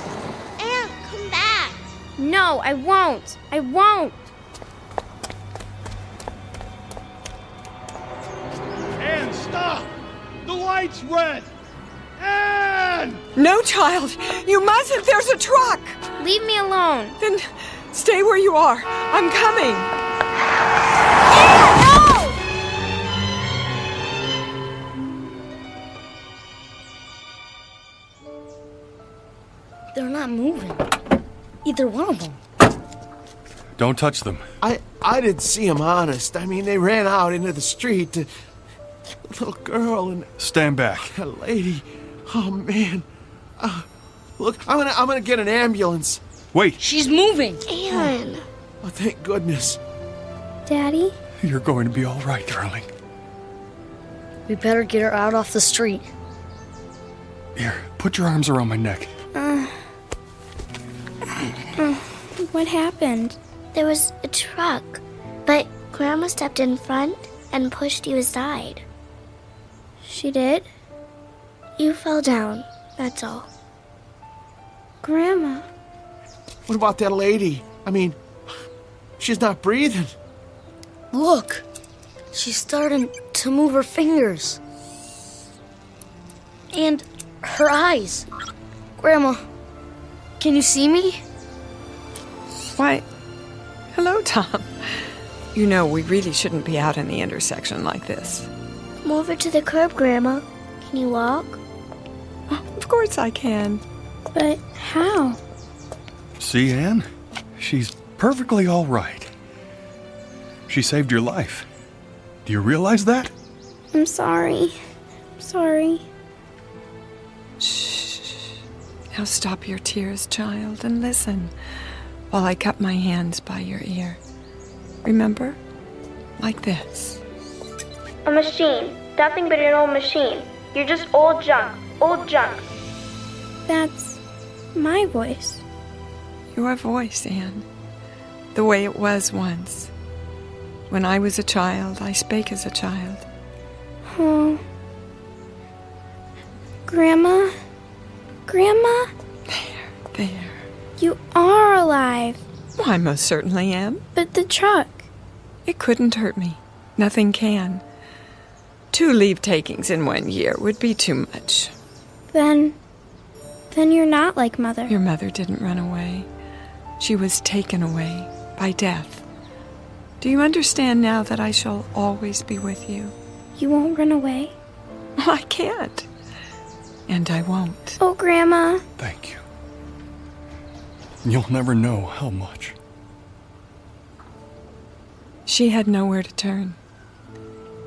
Anne, come back. No, I won't. I won't. Anne, stop! The light's red! Anne! No, child! You mustn't! There's a truck! Leave me alone. Then stay where you are. I'm coming. They're not moving. Either one of them. Don't touch them. I didn't see them, honest. I mean, they ran out into the street. The little girl and Stand back. a lady. Oh man. Look, I'm gonna get an ambulance. Wait. She's moving. Aaron. Oh, thank goodness. Daddy? You're going to be all right, darling. We better get her out off the street. Here, put your arms around my neck. What happened? There was a truck, but Grandma stepped in front and pushed you aside. She did? You fell down, that's all. Grandma. What about that lady? I mean, she's not breathing. Look. She's starting to move her fingers. And her eyes. Grandma, can you see me? Why, hello, Tom. You know, we really shouldn't be out in the intersection like this. Come over to the curb, Grandma. Can you walk? Of course I can. But how? See, Anne? She's perfectly all right. She saved your life. Do you realize that? I'm sorry. Sorry. Shh. Now stop your tears, child, and listen while I cup my hands by your ear. Remember? Like this. A machine. Nothing but an old machine. You're just old junk. Old junk. That's my voice. Your voice, Anne. The way it was once. When I was a child, I spake as a child. Oh. Grandma? Grandma? There. You are alive. Well, I most certainly am. But the truck. It couldn't hurt me. Nothing can. 2 leave takings in 1 year would be too much. Then you're not like Mother. Your mother didn't run away. She was taken away by death. Do you understand now that I shall always be with you? You won't run away? Well, I can't. And I won't. Oh, Grandma. Thank you. You'll never know how much. She had nowhere to turn.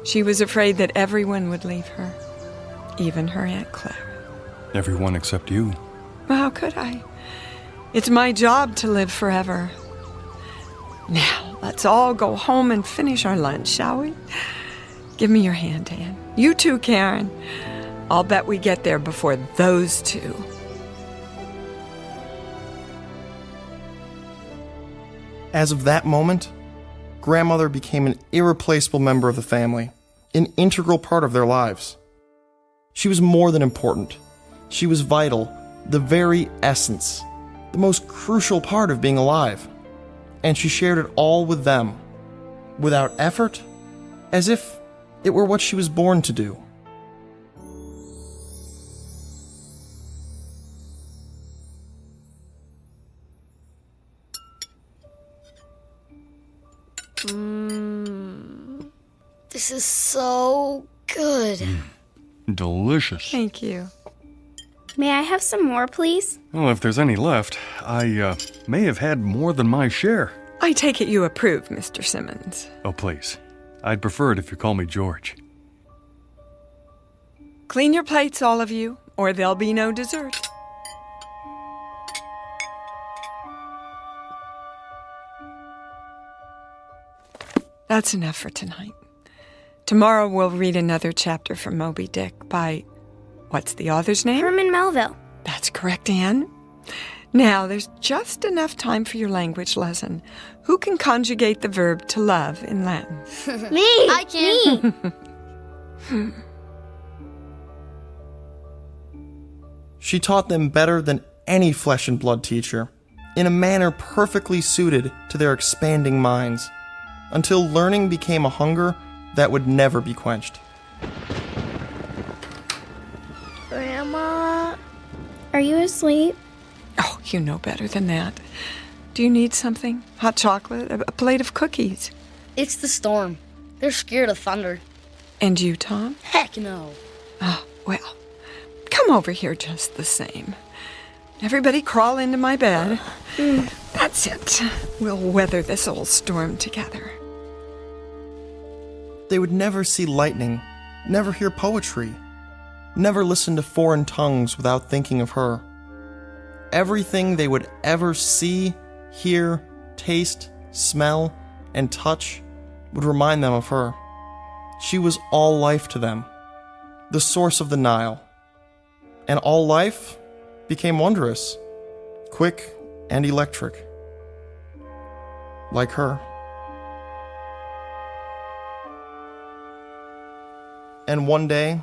She was afraid that everyone would leave her, even her Aunt Clara. Everyone except you. Well, how could I? It's my job to live forever. Now, let's all go home and finish our lunch, shall we? Give me your hand, Anne. You too, Karen. I'll bet we get there before those two. As of that moment, Grandmother became an irreplaceable member of the family, an integral part of their lives. She was more than important. She was vital, the very essence, the most crucial part of being alive. And she shared it all with them, without effort, as if it were what she was born to do. This is so good. Delicious. Thank you. May I have some more, please? Well, if there's any left, I may have had more than my share. I take it you approve, Mr. Simmons. Oh, please. I'd prefer it if you call me George. Clean your plates, all of you, or there'll be no dessert. That's enough for tonight. Tomorrow we'll read another chapter from Moby Dick by, what's the author's name? Herman Melville. That's correct, Anne. Now, there's just enough time for your language lesson. Who can conjugate the verb to love in Latin? Me! I can. She taught them better than any flesh and blood teacher, in a manner perfectly suited to their expanding minds, until learning became a hunger that would never be quenched. Grandma? Are you asleep? Oh, you know better than that. Do you need something? Hot chocolate? A plate of cookies? It's the storm. They're scared of thunder. And you, Tom? Heck no. Oh, well, come over here just the same. Everybody crawl into my bed. That's it. We'll weather this old storm together. They would never see lightning, never hear poetry, never listen to foreign tongues without thinking of her. Everything they would ever see, hear, taste, smell, and touch would remind them of her. She was all life to them, the source of the Nile. And all life became wondrous, quick and electric, like her. And one day,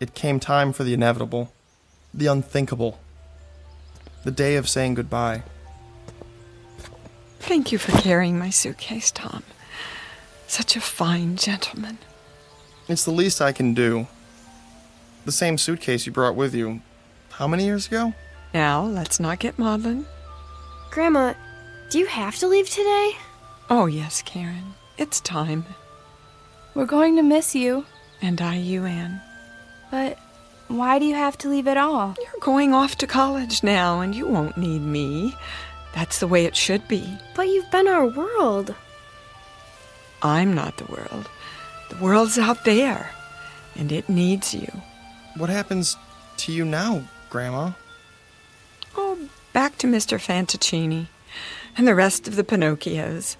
it came time for the inevitable, the unthinkable, the day of saying goodbye. Thank you for carrying my suitcase, Tom. Such a fine gentleman. It's the least I can do. The same suitcase you brought with you, how many years ago? Now, let's not get maudlin. Grandma, do you have to leave today? Oh, yes, Karen. It's time. We're going to miss you. And I you, Anne. But why do you have to leave at all? You're going off to college now, and you won't need me. That's the way it should be. But you've been our world. I'm not the world. The world's out there, and it needs you. What happens to you now, Grandma? Oh, back to Mr. Fantaccini and the rest of the Pinocchios.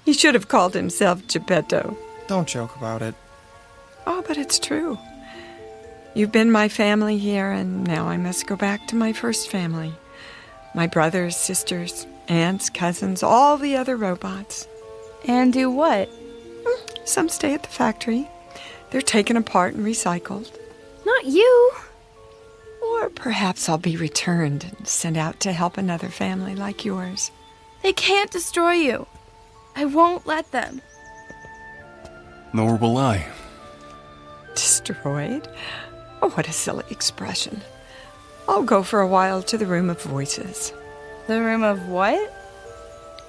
He should have called himself Geppetto. Don't joke about it. Oh, but it's true. You've been my family here, and now I must go back to my first family. My brothers, sisters, aunts, cousins, all the other robots. And do what? Some stay at the factory. They're taken apart and recycled. Not you. Or perhaps I'll be returned and sent out to help another family like yours. They can't destroy you. I won't let them. Nor will I. Destroyed? Oh, what a silly expression. I'll go for a while to the Room of Voices. The Room of what?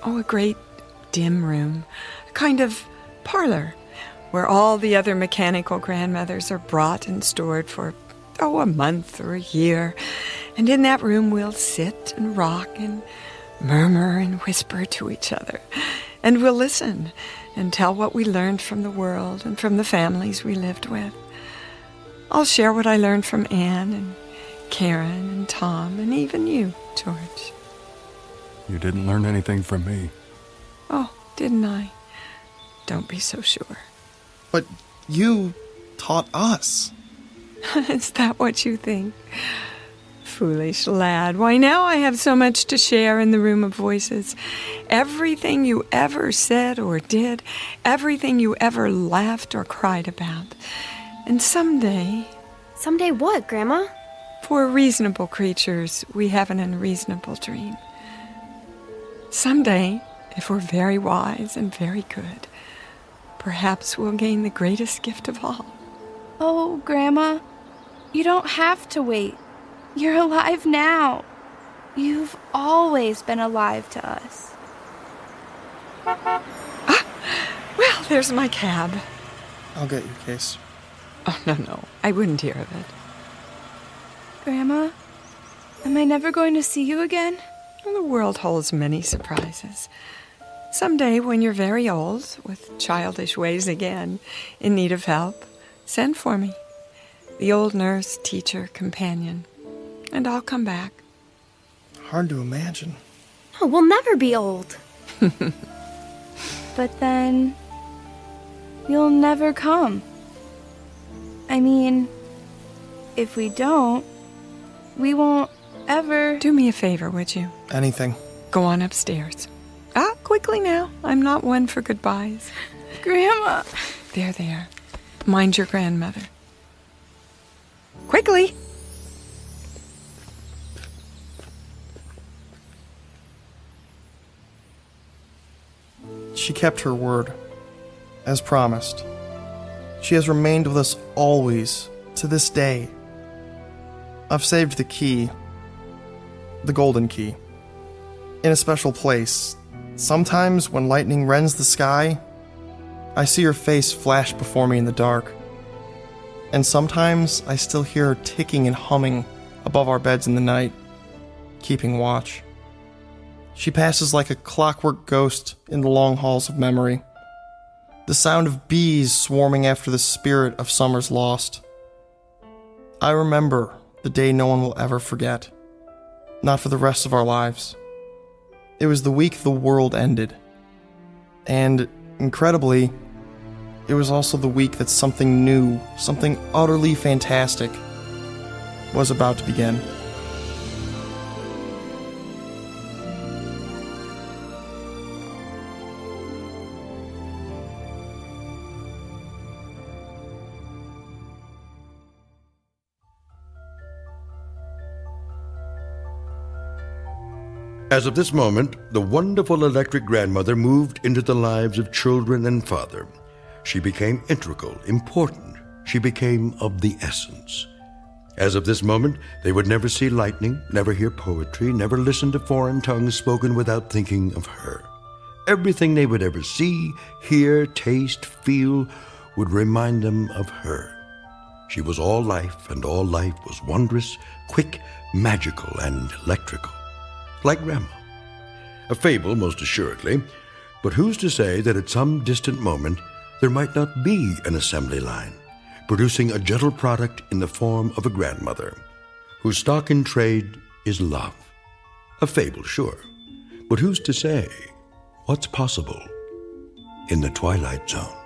Oh, a great dim room. A kind of parlor where all the other mechanical grandmothers are brought and stored for, a month or a year. And in that room we'll sit and rock and murmur and whisper to each other. And we'll listen and tell what we learned from the world and from the families we lived with. I'll share what I learned from Anne and Karen and Tom and even you, George. You didn't learn anything from me. Oh, didn't I? Don't be so sure. But you taught us. Is that what you think? Foolish lad. Why, now I have so much to share in the Room of Voices. Everything you ever said or did, everything you ever laughed or cried about. And someday... Someday what, Grandma? For reasonable creatures, we have an unreasonable dream. Someday, if we're very wise and very good, perhaps we'll gain the greatest gift of all. Oh, Grandma, you don't have to wait. You're alive now. You've always been alive to us. Well, there's my cab. I'll get your case. Oh, no, I wouldn't hear of it. Grandma, am I never going to see you again? Well, the world holds many surprises. Someday, when you're very old, with childish ways again, in need of help, send for me. The old nurse, teacher, companion. And I'll come back. Hard to imagine. No, we'll never be old. But then... you'll never come. I mean, if we don't, we won't ever... Do me a favor, would you? Anything. Go on upstairs. Quickly now. I'm not one for goodbyes. Grandma! There. Mind your grandmother. Quickly! She kept her word, as promised. She has remained with us always, to this day. I've saved the key. the golden key. In a special place. Sometimes when lightning rends the sky, I see her face flash before me in the dark. And sometimes I still hear her ticking and humming above our beds in the night, keeping watch. She passes like a clockwork ghost in the long halls of memory. The sound of bees swarming after the spirit of summer's lost. I remember the day no one will ever forget. Not for the rest of our lives. It was the week the world ended. And, incredibly, it was also the week that something new, something utterly fantastic, was about to begin. As of this moment, the wonderful electric grandmother moved into the lives of children and father. She became integral, important. She became of the essence. As of this moment, they would never see lightning, never hear poetry, never listen to foreign tongues spoken without thinking of her. Everything they would ever see, hear, taste, feel would remind them of her. She was all life, and all life was wondrous, quick, magical, and electrical. Like Grandma. A fable, most assuredly, but who's to say that at some distant moment there might not be an assembly line, producing a gentle product in the form of a grandmother, whose stock in trade is love. A fable, sure, but who's to say what's possible in the Twilight Zone?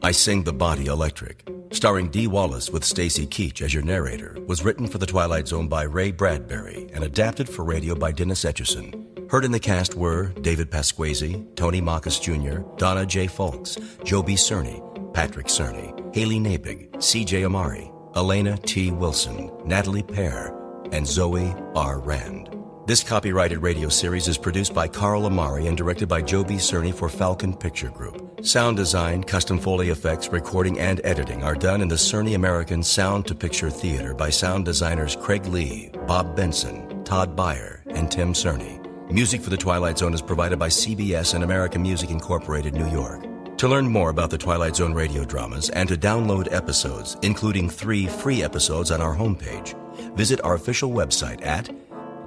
I Sing the Body Electric, starring Dee Wallace with Stacy Keach as your narrator, was written for The Twilight Zone by Ray Bradbury and adapted for radio by Dennis Etchison. Heard in the cast were David Pasquesi, Tony Marcus Jr., Donna J. Folks, Joe B. Cerny, Patrick Cerny, Haley Nabig, C.J. Amari, Elena T. Wilson, Natalie Pear, and Zoe R. Rand. This copyrighted radio series is produced by Carl Amari and directed by Joe B. Cerny for Falcon Picture Group. Sound design, custom Foley effects, recording, and editing are done in the Cerny American Sound to Picture Theater by sound designers Craig Lee, Bob Benson, Todd Beyer, and Tim Cerny. Music for The Twilight Zone is provided by CBS and American Music Incorporated, New York. To learn more about the Twilight Zone radio dramas and to download episodes, including 3 free episodes on our homepage, visit our official website at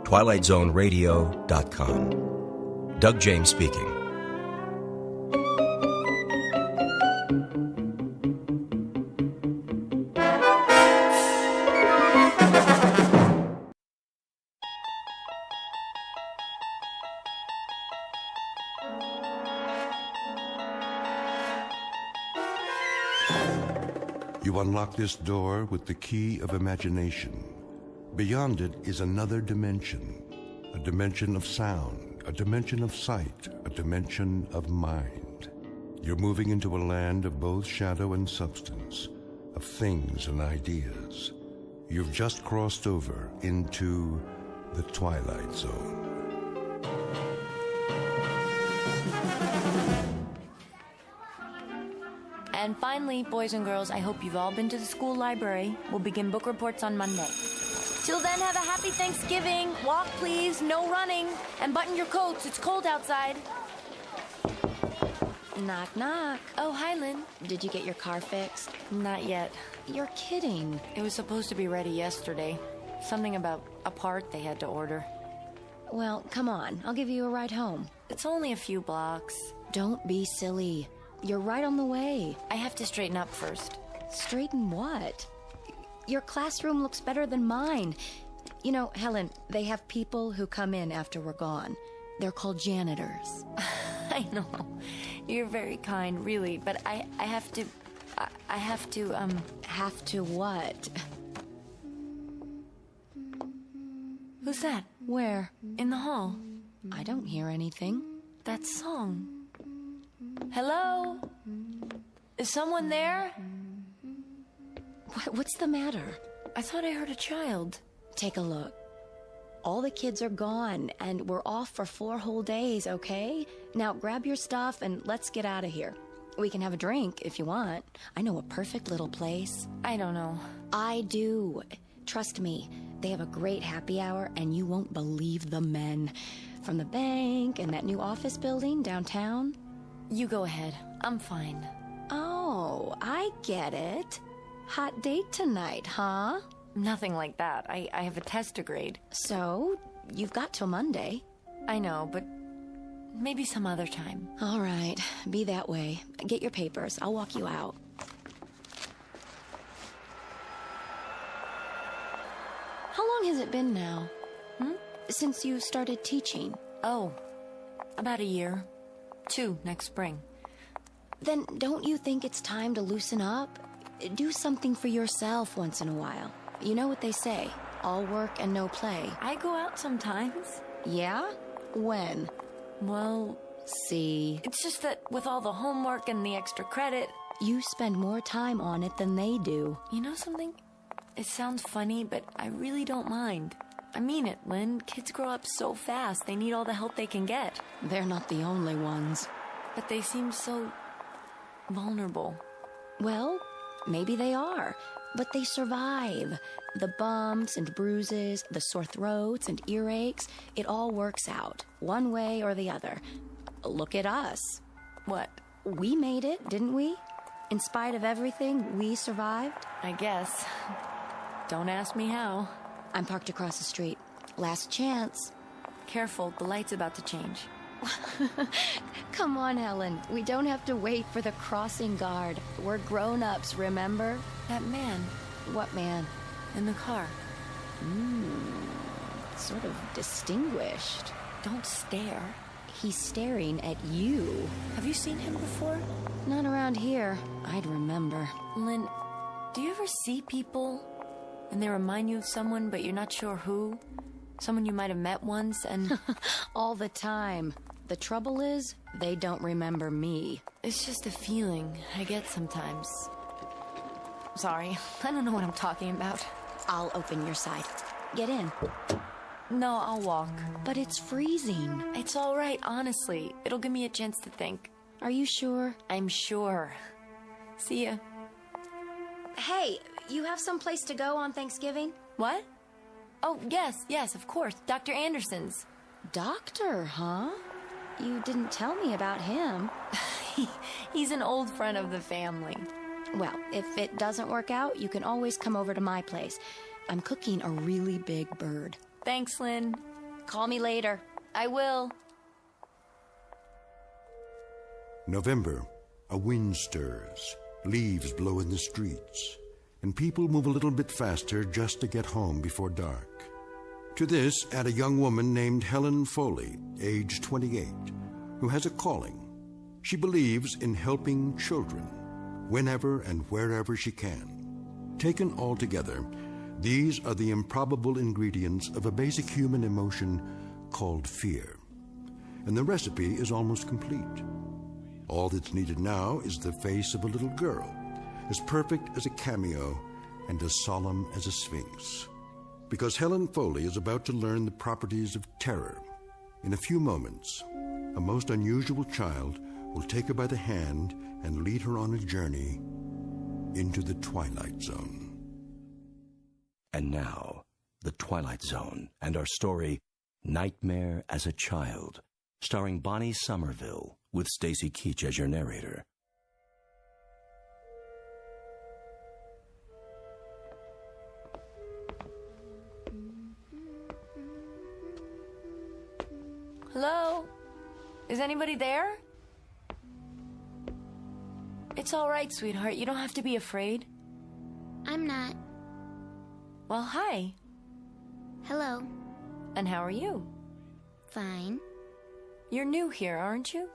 twilightzoneradio.com. Doug James speaking. You unlock this door with the key of imagination. Beyond it is another dimension, a dimension of sound, a dimension of sight, a dimension of mind. You're moving into a land of both shadow and substance, of things and ideas. You've just crossed over into the Twilight Zone. And finally, boys and girls, I hope you've all been to the school library. We'll begin book reports on Monday. Till then, have a happy Thanksgiving. Walk, please. No running. And button your coats. It's cold outside. Knock, knock. Oh, hi, Lynn. Did you get your car fixed? Not yet. You're kidding. It was supposed to be ready yesterday. Something about a part they had to order. Well, come on. I'll give you a ride home. It's only a few blocks. Don't be silly. You're right on the way. I have to straighten up first. Straighten what? Your classroom looks better than mine. You know, Helen, they have people who come in after we're gone. They're called janitors. I know. You're very kind, really, but I have to... Have to what? Who's that? Where? In the hall. I don't hear anything. That song. Hello? Is someone there? What's the matter? I thought I heard a child. Take a look. All the kids are gone, and we're off for 4 whole days, okay? Now grab your stuff and let's get out of here. We can have a drink if you want. I know a perfect little place. I don't know. I do. Trust me, they have a great happy hour, and you won't believe the men. From the bank and that new office building downtown. You go ahead. I'm fine. Oh, I get it. Hot date tonight, huh? Nothing like that. I have a test to grade. So, you've got till Monday. I know, but maybe some other time. All right, be that way. Get your papers. I'll walk you out. How long has it been now? Since you started teaching? Oh, about a year. 2 next spring. Then don't you think it's time to loosen up? Do something for yourself once in a while. You know what they say, all work and no play. I go out sometimes. Yeah? When? Well, see. It's just that with all the homework and the extra credit, you spend more time on it than they do. You know something? It sounds funny, but I really don't mind. I mean it, Lynn. Kids grow up so fast, they need all the help they can get. They're not the only ones. But they seem so vulnerable. Well, maybe they are. But they survive. The bumps and bruises, the sore throats and earaches, it all works out, one way or the other. Look at us. What? We made it, didn't we? In spite of everything, we survived? I guess. Don't ask me how. I'm parked across the street. Last chance. Careful, the light's about to change. Come on, Helen. We don't have to wait for the crossing guard. We're grown-ups, remember? That man. What man? In the car. Sort of distinguished. Don't stare. He's staring at you. Have you seen him before? Not around here. I'd remember. Lynn, do you ever see people and they remind you of someone, but you're not sure who? Someone you might have met once and... All the time. The trouble is, they don't remember me. It's just a feeling I get sometimes. Sorry, I don't know what I'm talking about. I'll open your side. Get in. No, I'll walk. But it's freezing. It's all right, honestly. It'll give me a chance to think. Are you sure? I'm sure. See ya. Hey, you have some place to go on Thanksgiving? What? Oh, yes, of course. Dr. Anderson's. Doctor, huh? You didn't tell me about him. He's an old friend of the family. Well, if it doesn't work out, you can always come over to my place. I'm cooking a really big bird. Thanks, Lynn. Call me later. I will. November, a wind stirs, leaves blow in the streets, and people move a little bit faster just to get home before dark. To this, add a young woman named Helen Foley, age 28, who has a calling. She believes in helping children, whenever and wherever she can. Taken all together, these are the improbable ingredients of a basic human emotion called fear. And the recipe is almost complete. All that's needed now is the face of a little girl, as perfect as a cameo and as solemn as a sphinx. Because Helen Foley is about to learn the properties of terror. In a few moments, a most unusual child will take her by the hand and lead her on a journey into the Twilight Zone. And now, the Twilight Zone and our story, Nightmare as a Child, starring Bonnie Somerville, with Stacy Keach as your narrator. Hello? Is anybody there? It's all right, sweetheart. You don't have to be afraid. I'm not. Well, hi. Hello. And how are you? Fine. You're new here, aren't you?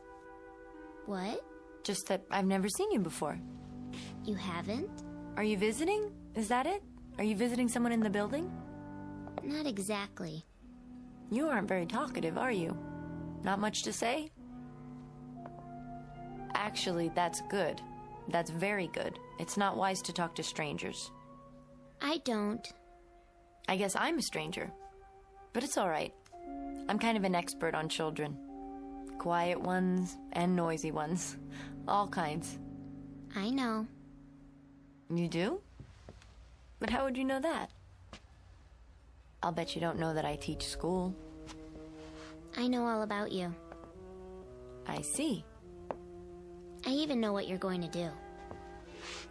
What? Just that I've never seen you before. You haven't? Are you visiting? Is that it? Are you visiting someone in the building? Not exactly. You aren't very talkative, are you? Not much to say? Actually, that's good. That's very good. It's not wise to talk to strangers. I don't. I guess I'm a stranger. But it's all right. I'm kind of an expert on children. Quiet ones and noisy ones. All kinds. I know. You do? But how would you know that? I'll bet you don't know that I teach school. I know all about you. I see. I even know what you're going to do.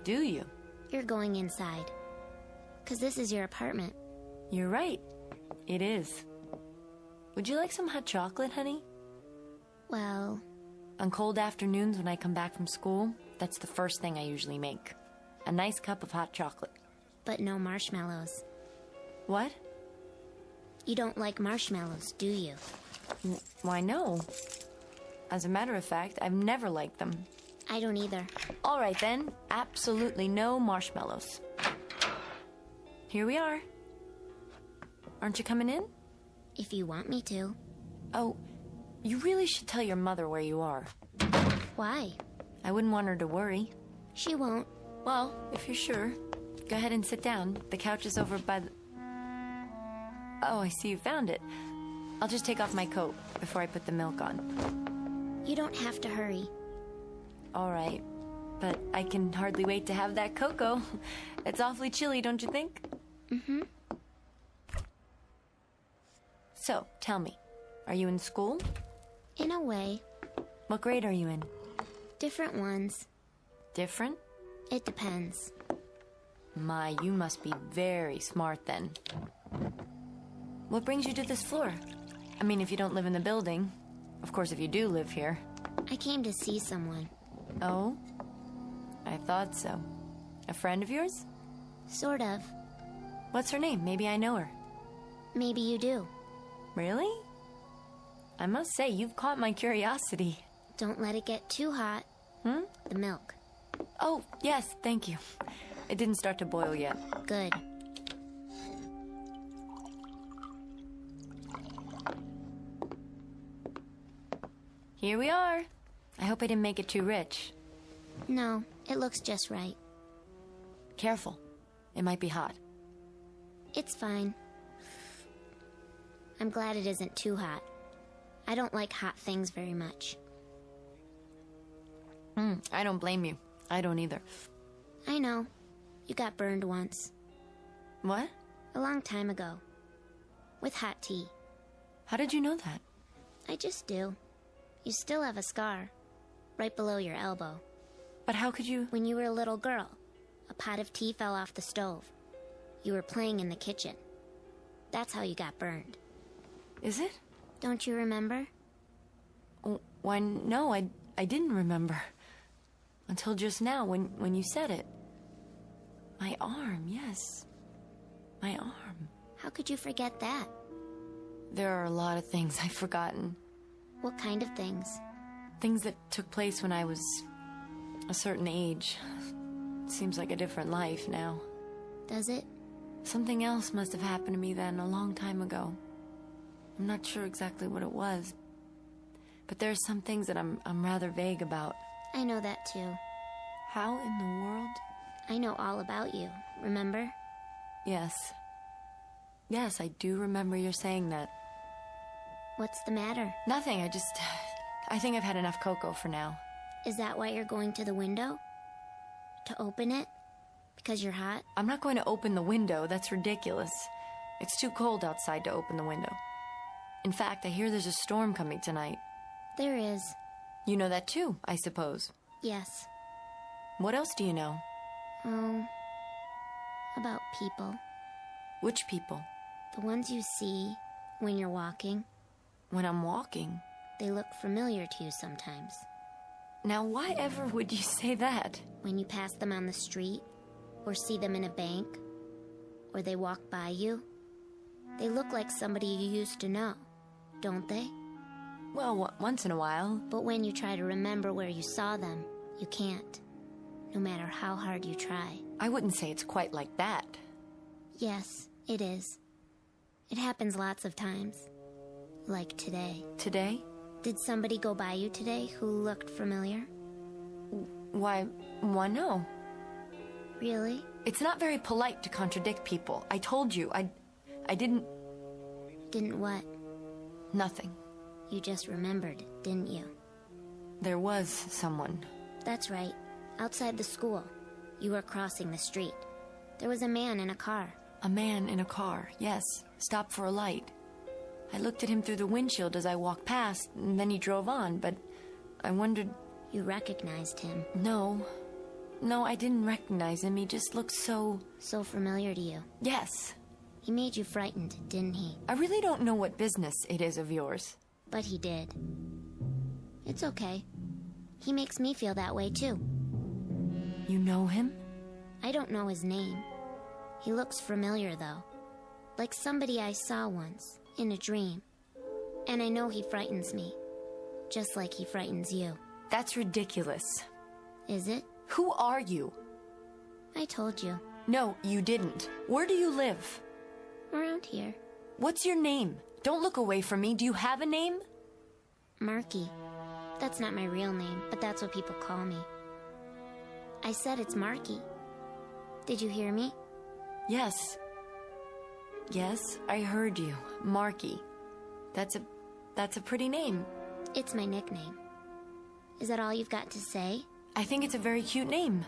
Do you? You're going inside. 'Cause this is your apartment. You're right. It is. Would you like some hot chocolate, honey? Well... On cold afternoons when I come back from school, that's the first thing I usually make. A nice cup of hot chocolate. But no marshmallows. What? You don't like marshmallows, do you? Why, no. As a matter of fact, I've never liked them. I don't either. All right, then. Absolutely no marshmallows. Here we are. Aren't you coming in? If you want me to. Oh, you really should tell your mother where you are. Why? I wouldn't want her to worry. She won't. Well, if you're sure, go ahead and sit down. The couch is over by the... Oh, I see you found it. I'll just take off my coat before I put the milk on. You don't have to hurry. All right. But I can hardly wait to have that cocoa. It's awfully chilly, don't you think? Mm-hmm. So, tell me, are you in school? In a way. What grade are you in? Different ones. Different? It depends. My, you must be very smart then. What brings you to this floor? I mean, if you don't live in the building. Of course, if you do live here. I came to see someone. Oh? I thought so. A friend of yours? Sort of. What's her name? Maybe I know her. Maybe you do. Really? I must say, you've caught my curiosity. Don't let it get too hot. The milk. Oh, yes, thank you. It didn't start to boil yet. Good. Here we are. I hope I didn't make it too rich. No, it looks just right. Careful. It might be hot. It's fine. I'm glad it isn't too hot. I don't like hot things very much. I don't blame you. I don't either. I know. You got burned once. What? A long time ago. With hot tea. How did you know that? I just do. You still have a scar. Right below your elbow. But how could you... When you were a little girl, a pot of tea fell off the stove. You were playing in the kitchen. That's how you got burned. Is it? Don't you remember? Why, no, I didn't remember. Until just now, when you said it. My arm, yes. My arm. How could you forget that? There are a lot of things I've forgotten. What kind of things? Things that took place when I was a certain age. Seems like a different life now. Does it? Something else must have happened to me then a long time ago. I'm not sure exactly what it was. But there are some things that I'm rather vague about. I know that too. How in the world? I know all about you, remember? Yes. Yes, I do remember your saying that. What's the matter? Nothing, I think I've had enough cocoa for now. Is that why you're going to the window? To open it? Because you're hot? I'm not going to open the window, that's ridiculous. It's too cold outside to open the window. In fact, I hear there's a storm coming tonight. There is. You know that too, I suppose. Yes. What else do you know? About people. Which people? The ones you see when you're walking. When I'm walking? They look familiar to you sometimes. Now, why ever would you say that? When you pass them on the street, or see them in a bank, or they walk by you. They look like somebody you used to know, don't they? Well, once in a while. But when you try to remember where you saw them, you can't. No matter how hard you try. I wouldn't say it's quite like that. Yes, it is. It happens lots of times. Like today. Today? Did somebody go by you today who looked familiar? Why no. Really? It's not very polite to contradict people. I told you, I didn't... Didn't what? Nothing. You just remembered, didn't you? There was someone. That's right. Outside the school. You were crossing the street. There was a man in a car. A man in a car, yes. Stopped for a light. I looked at him through the windshield as I walked past, and then he drove on, but I wondered... You recognized him? No. No, I didn't recognize him. He just looked so... So familiar to you? Yes. He made you frightened, didn't he? I really don't know what business it is of yours. But he did. It's okay. He makes me feel that way, too. You know him? I don't know his name. He looks familiar, though. Like somebody I saw once, in a dream. And I know he frightens me. Just like he frightens you. That's ridiculous. Is it? Who are you? I told you. No, you didn't. Where do you live? Around here. What's your name? Don't look away from me. Do you have a name? Marky. That's not my real name, but that's what people call me. I said it's Marky. Did you hear me? Yes. Yes, I heard you. Marky. That's a pretty name. It's my nickname. Is that all you've got to say? I think it's a very cute name.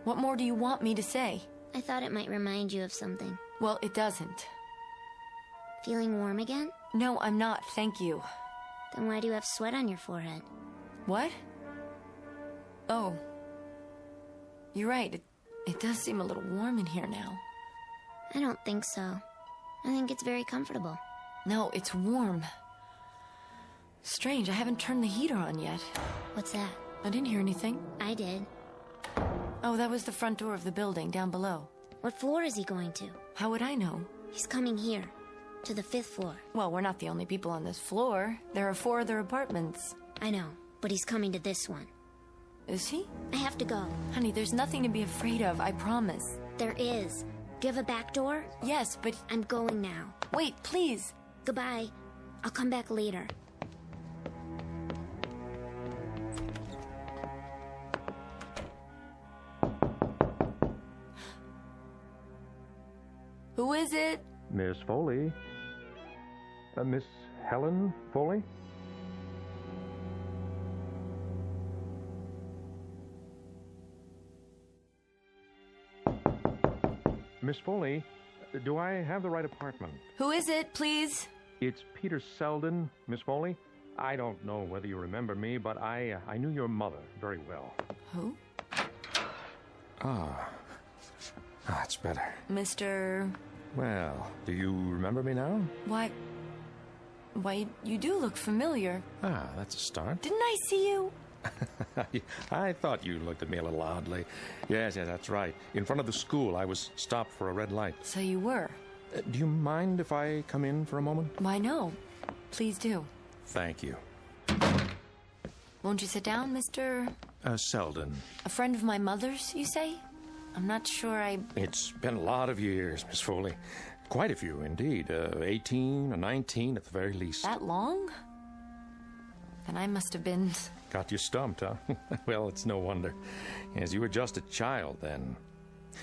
What more do you want me to say? I thought it might remind you of something. Well, it doesn't. Feeling warm again? No, I'm not, thank you. Then why do you have sweat on your forehead? What? Oh. You're right, it does seem a little warm in here now. I don't think so. I think it's very comfortable. No, it's warm. Strange, I haven't turned the heater on yet. What's that? I didn't hear anything. I did. Oh, that was the front door of the building, down below. What floor is he going to? How would I know? He's coming here, to the 5th floor. Well, we're not the only people on this floor. There are 4 other apartments. I know, but he's coming to this one. Is he? I have to go. Honey, there's nothing to be afraid of, I promise. There is. Do you have a back door? Yes, but... I'm going now. Wait, please. Goodbye. I'll come back later. Who is it? Miss Foley. Miss Helen Foley? Miss Foley, do I have the right apartment? Who is it, please? It's Peter Selden, Miss Foley. I don't know whether you remember me, but I knew your mother very well. Who? That's better. Mr... Well, do you remember me now? Why, you do look familiar. That's a start. Didn't I see you? I thought you looked at me a little oddly. Yes, that's right. In front of the school, I was stopped for a red light. So you were? Do you mind if I come in for a moment? Why, no. Please do. Thank you. Won't you sit down, Mr... Selden. A friend of my mother's, you say? I'm not sure It's been a lot of years, Miss Foley. Quite a few, indeed. 18 or 19 at the very least. That long? Then I must have been... Got you stumped, huh? Well, it's no wonder. As you were just a child then.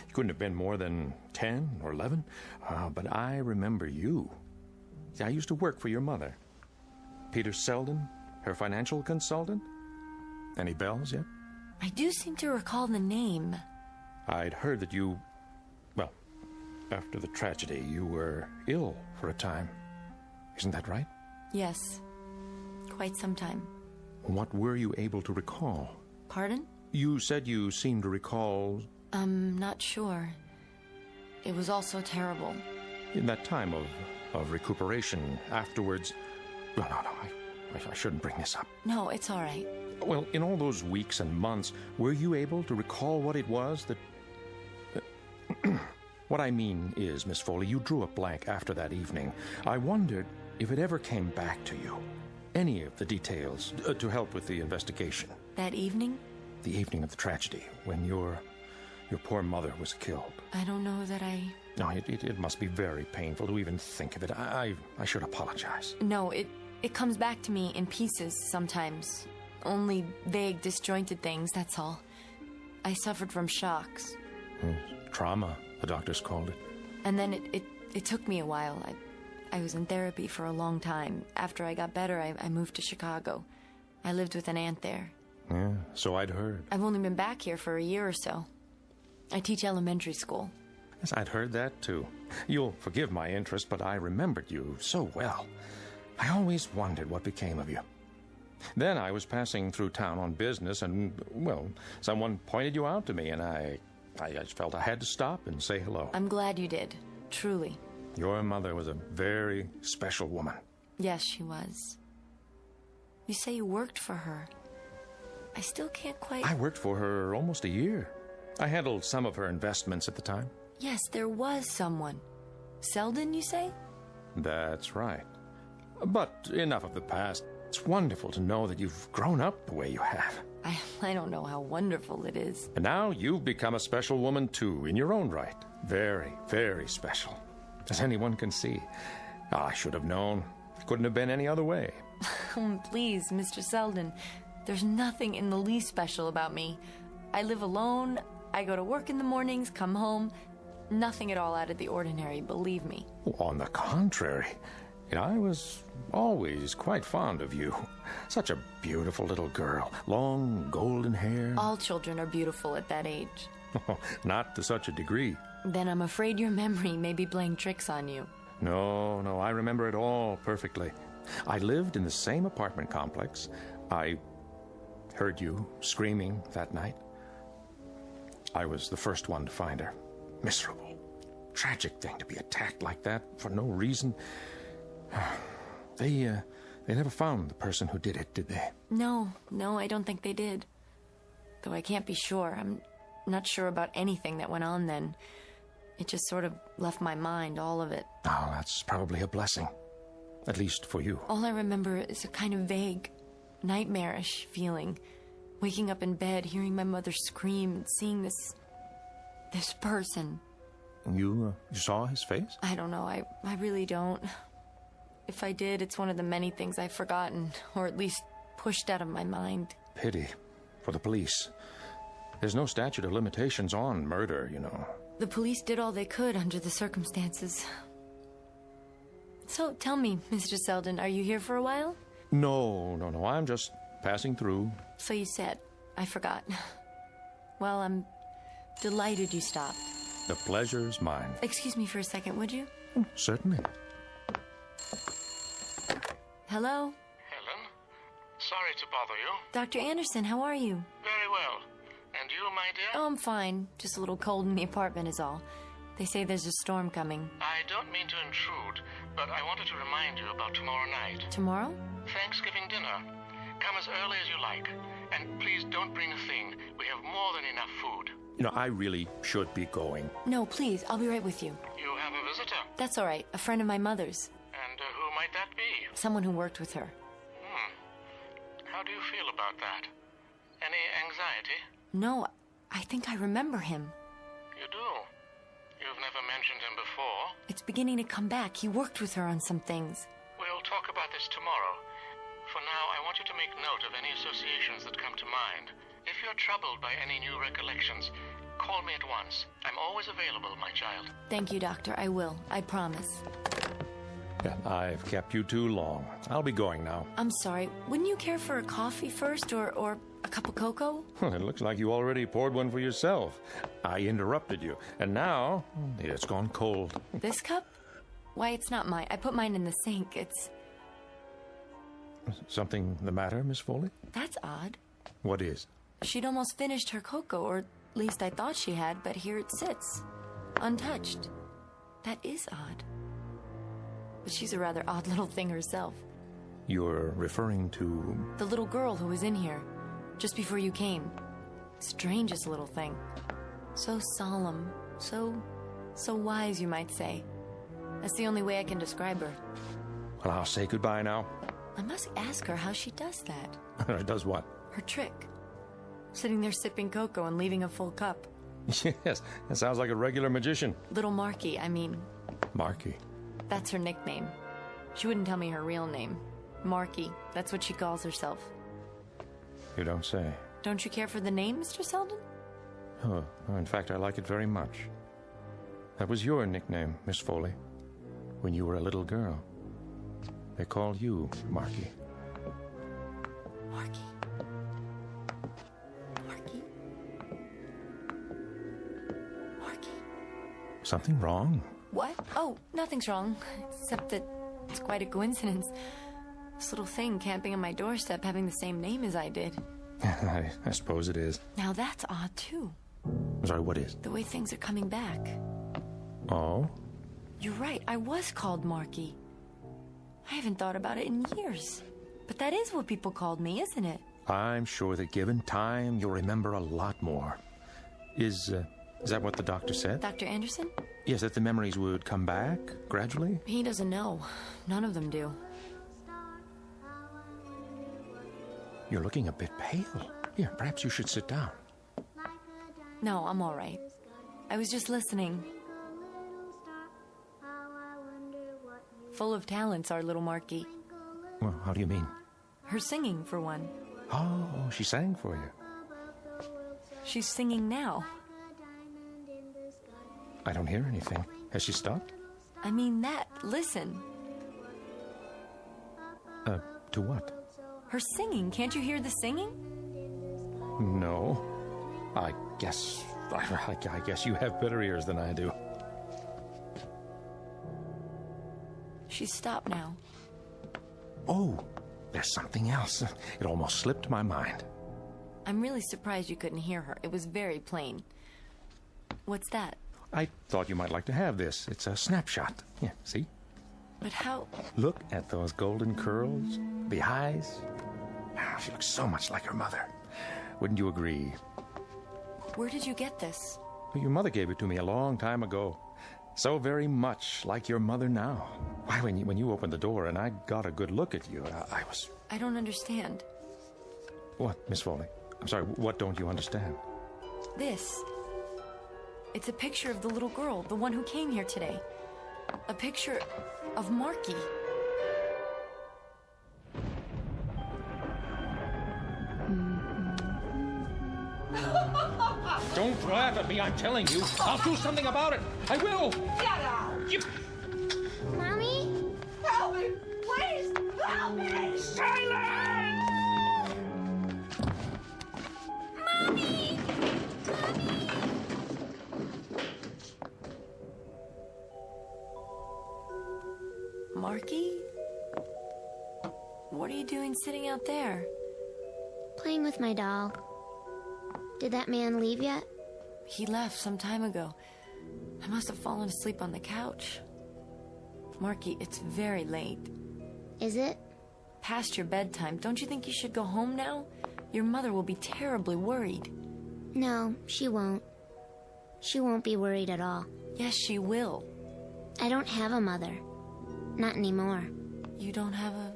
You couldn't have been more than 10 or 11. But I remember you. See, I used to work for your mother. Peter Selden, her financial consultant. Any bells yet? I do seem to recall the name. I'd heard that you... Well, after the tragedy, you were ill for a time. Isn't that right? Yes. Quite some time. What were you able to recall? Pardon? You said you seemed to recall... I'm not sure. It was all so terrible. In that time of recuperation afterwards... No, I shouldn't bring this up. No, it's all right. Well, in all those weeks and months, were you able to recall what it was that... What I mean is, Miss Foley, you drew a blank after that evening. I wondered if it ever came back to you. Any of the details to help with the investigation. That evening? The evening of the tragedy, when your poor mother was killed. I don't know that I... No, it must be very painful to even think of it. I should apologize. No, it comes back to me in pieces sometimes. Only vague, disjointed things, that's all. I suffered from shocks. Trauma, the doctors called it. And then it took me a while. I was in therapy for a long time. After I got better, I moved to Chicago. I lived with an aunt there. Yeah, so I'd heard. I've only been back here for a year or so. I teach elementary school. Yes, I'd heard that too. You'll forgive my interest, but I remembered you so well. I always wondered what became of you. Then I was passing through town on business and, well, someone pointed you out to me, and I just felt I had to stop and say hello. I'm glad you did. Truly. Your mother was a very special woman. Yes, she was. You say you worked for her. I still can't quite... I worked for her almost a year. I handled some of her investments at the time. Yes, there was someone. Selden, you say? That's right. But enough of the past. It's wonderful to know that you've grown up the way you have. I don't know how wonderful it is. And now you've become a special woman, too, in your own right. Very, very special. As anyone can see. I should have known. Couldn't have been any other way. Please, Mr. Selden. There's nothing in the least special about me. I live alone. I go to work in the mornings, come home. Nothing at all out of the ordinary, believe me. On the contrary. I was always quite fond of you. Such a beautiful little girl. Long, golden hair. All children are beautiful at that age. Not to such a degree. Then I'm afraid your memory may be playing tricks on you. No, I remember it all perfectly. I lived in the same apartment complex. I heard you screaming that night. I was the first one to find her. Miserable. Tragic thing to be attacked like that for no reason. They never found the person who did it, did they? No, I don't think they did. Though I can't be sure. I'm not sure about anything that went on then. It just sort of left my mind, all of it. Oh, that's probably a blessing. At least for you. All I remember is a kind of vague, nightmarish feeling. Waking up in bed, hearing my mother scream, and seeing this person. You saw his face? I don't know. I really don't. If I did, it's one of the many things I've forgotten, or at least pushed out of my mind. Pity for the police. There's no statute of limitations on murder, you know. The police did all they could under the circumstances. So, tell me, Mr. Selden, are you here for a while? No. I'm just passing through. So you said. I forgot. Well, I'm delighted you stopped. The pleasure's mine. Excuse me for a second, would you? Certainly. Hello? Helen? Sorry to bother you. Dr. Anderson, how are you? Very well. And you, my dear? Oh, I'm fine. Just a little cold in the apartment is all. They say there's a storm coming. I don't mean to intrude, but I wanted to remind you about tomorrow night. Tomorrow? Thanksgiving dinner. Come as early as you like. And please don't bring a thing. We have more than enough food. I really should be going. No, please. I'll be right with you. You have a visitor? That's all right. A friend of my mother's. And who might that be? Someone who worked with her. How do you feel about that? Any anxiety? No, I think I remember him. You do? You've never mentioned him before? It's beginning to come back. He worked with her on some things. We'll talk about this tomorrow. For now, I want you to make note of any associations that come to mind. If you're troubled by any new recollections, call me at once. I'm always available, my child. Thank you, Doctor. I will. I promise. Yeah, I've kept you too long. I'll be going now. I'm sorry. Wouldn't you care for a coffee first or a cup of cocoa? It looks like you already poured one for yourself. I interrupted you, and now it's gone cold. This cup? Why, it's not mine. I put mine in the sink. It's... Something the matter, Miss Foley? That's odd. What is? She'd almost finished her cocoa, or at least I thought she had, but here it sits, untouched. That is odd. But she's a rather odd little thing herself. You're referring to... The little girl who was in here, just before you came. Strangest little thing. So solemn, so wise, you might say. That's the only way I can describe her. Well, I'll say goodbye now. I must ask her how she does that. Does what? Her trick. Sitting there sipping cocoa and leaving a full cup. Yes, that sounds like a regular magician. Little Marky, I mean. Marky? That's her nickname. She wouldn't tell me her real name. Marky, that's what she calls herself. You don't say. Don't you care for the name, Mr. Selden? Oh, in fact, I like it very much. That was your nickname, Miss Foley, when you were a little girl. They called you Marky. Marky. Marky. Marky. Something wrong? What? Oh, nothing's wrong. Except that it's quite a coincidence. This little thing camping on my doorstep having the same name as I did. I suppose it is. Now that's odd, too. I'm sorry, what is? The way things are coming back. Oh? You're right, I was called Marky. I haven't thought about it in years. But that is what people called me, isn't it? I'm sure that given time, you'll remember a lot more. Is that what the doctor said? Dr. Anderson? Yes, that the memories would come back gradually? He doesn't know. None of them do. You're looking a bit pale. Here, perhaps you should sit down. No, I'm all right. I was just listening. Full of talents, our little Marky. Well, how do you mean? Her singing, for one. Oh, she sang for you. She's singing now. I don't hear anything. Has she stopped? I mean that. Listen. To what? Her singing. Can't you hear the singing? No. I guess you have better ears than I do. She's stopped now. Oh, there's something else. It almost slipped my mind. I'm really surprised you couldn't hear her. It was very plain. What's that? I thought you might like to have this. It's a snapshot. Yeah, see? But how? Look at those golden curls, the eyes. She looks so much like her mother. Wouldn't you agree? Where did you get this? Your mother gave it to me a long time ago. So very much like your mother now. Why, when you opened the door and I got a good look at you, I was... I don't understand. What, Miss Foley? I'm sorry, what don't you understand? This. It's a picture of the little girl, the one who came here today. A picture of Marky. Don't laugh at me, I'm telling you. I'll do something about it. I will. Get out! Mommy? Help me! Please! Help me! Silence! Mommy! Marky? What are you doing sitting out there? Playing with my doll. Did that man leave yet? He left some time ago. I must have fallen asleep on the couch. Marky, it's very late. Is it? Past your bedtime. Don't you think you should go home now? Your mother will be terribly worried. No, she won't. She won't be worried at all. Yes, she will. I don't have a mother. Not anymore. You don't have a...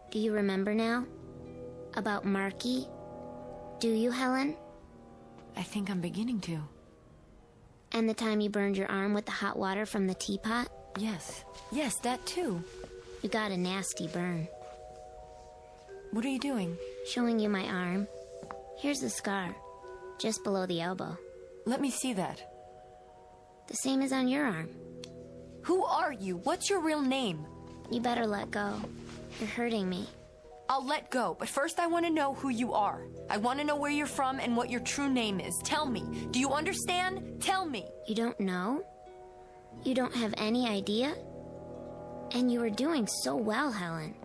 Do you remember now? About Marky? Do you, Helen? I think I'm beginning to. And the time you burned your arm with the hot water from the teapot? Yes. Yes, that too. You got a nasty burn. What are you doing? Showing you my arm. Here's the scar. Just below the elbow. Let me see that. The same as on your arm. Who are you? What's your real name? You better let go. You're hurting me. I'll let go, but first I want to know who you are. I want to know where you're from and what your true name is. Tell me. Do you understand? Tell me. You don't know? You don't have any idea? And you were doing so well, Helen.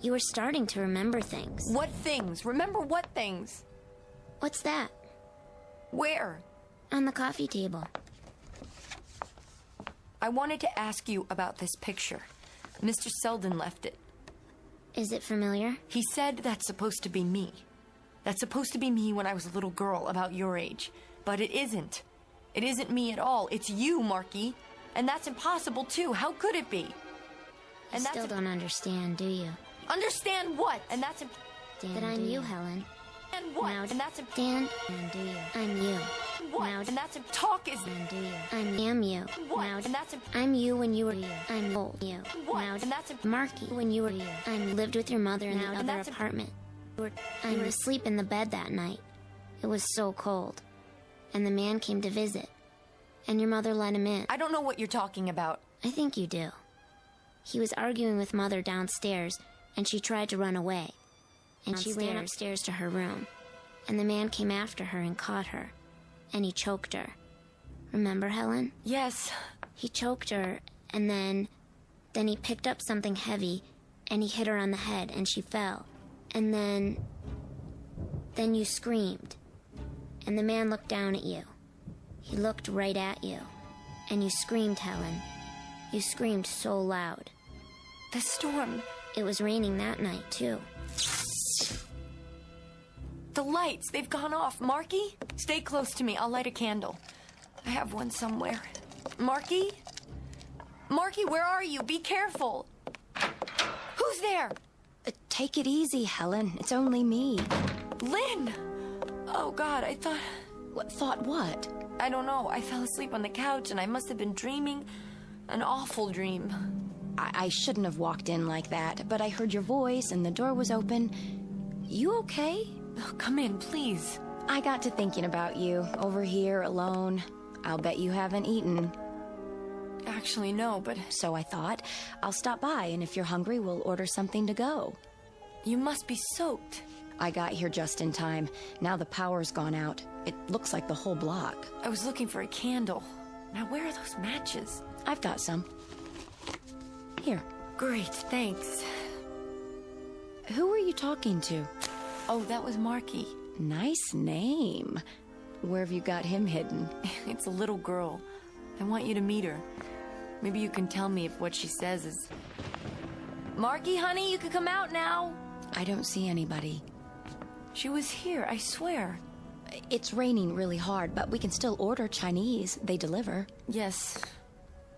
You were starting to remember things. What things? Remember what things? What's that? Where? On the coffee table. I wanted to ask you about this picture. Mr. Selden left it. Is it familiar? He said that's supposed to be me. That's supposed to be me when I was a little girl about your age. But it isn't. It isn't me at all. It's you, Marky. And that's impossible, too. How could it be? And you still don't understand, do you? Understand what? And that's that I'm you, Helen. And what? Now, and that's Dan, and do you? I'm you. What? Now, and that's talk is. And do you? I am you. What? Now, and that's I'm you when you were you. I'm old you. What? Now, and that's Marky when you were you. I lived with your mother in the other apartment. I was asleep in the bed that night. It was so cold. And the man came to visit. and your mother let him in. I don't know what you're talking about. I think you do. He was arguing with Mother downstairs, and she tried to run away. And she ran upstairs to her room. And the man came after her and caught her. And he choked her. Remember, Helen? Yes. He choked her, and then he picked up something heavy, and he hit her on the head, and she fell. And then you screamed. And the man looked down at you. He looked right at you. And you screamed, Helen. You screamed so loud. The storm. It was raining that night, too. The lights, they've gone off. Marky, stay close to me. I'll light a candle. I have one somewhere. Marky? Marky, where are you? Be careful. Who's there? Take it easy, Helen. It's only me. Lynn! Oh, God, I thought... Thought what? I don't know. I fell asleep on the couch, and I must have been dreaming an awful dream. I shouldn't have walked in like that, but I heard your voice, and the door was open. You okay? Oh, come in, please. I got to thinking about you, over here, alone. I'll bet you haven't eaten. Actually, no, but... So I thought, I'll stop by, and if you're hungry, we'll order something to go. You must be soaked. I got here just in time. Now the power's gone out. It looks like the whole block. I was looking for a candle. Now, where are those matches? I've got some. Here. Great, thanks. Who were you talking to? Oh, that was Marky. Nice name. Where have you got him hidden? It's a little girl. I want you to meet her. Maybe you can tell me if what she says is... Marky, honey, you can come out now. I don't see anybody. She was here, I swear. It's raining really hard, but we can still order Chinese. They deliver. Yes.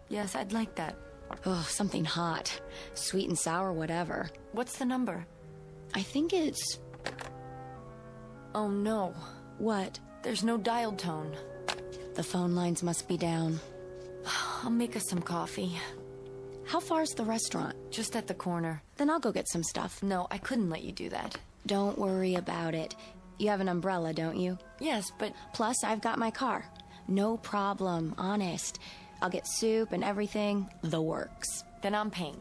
Yes, I'd like that. Oh, something hot. Sweet and sour, whatever. What's the number? I think it's... Oh, no. What? There's no dial tone. The phone lines must be down. I'll make us some coffee. How far's the restaurant? Just at the corner. Then I'll go get some stuff. No, I couldn't let you do that. Don't worry about it. You have an umbrella, don't you? Yes, but... Plus, I've got my car. No problem, honest. I'll get soup and everything. The works. Then I'm paying.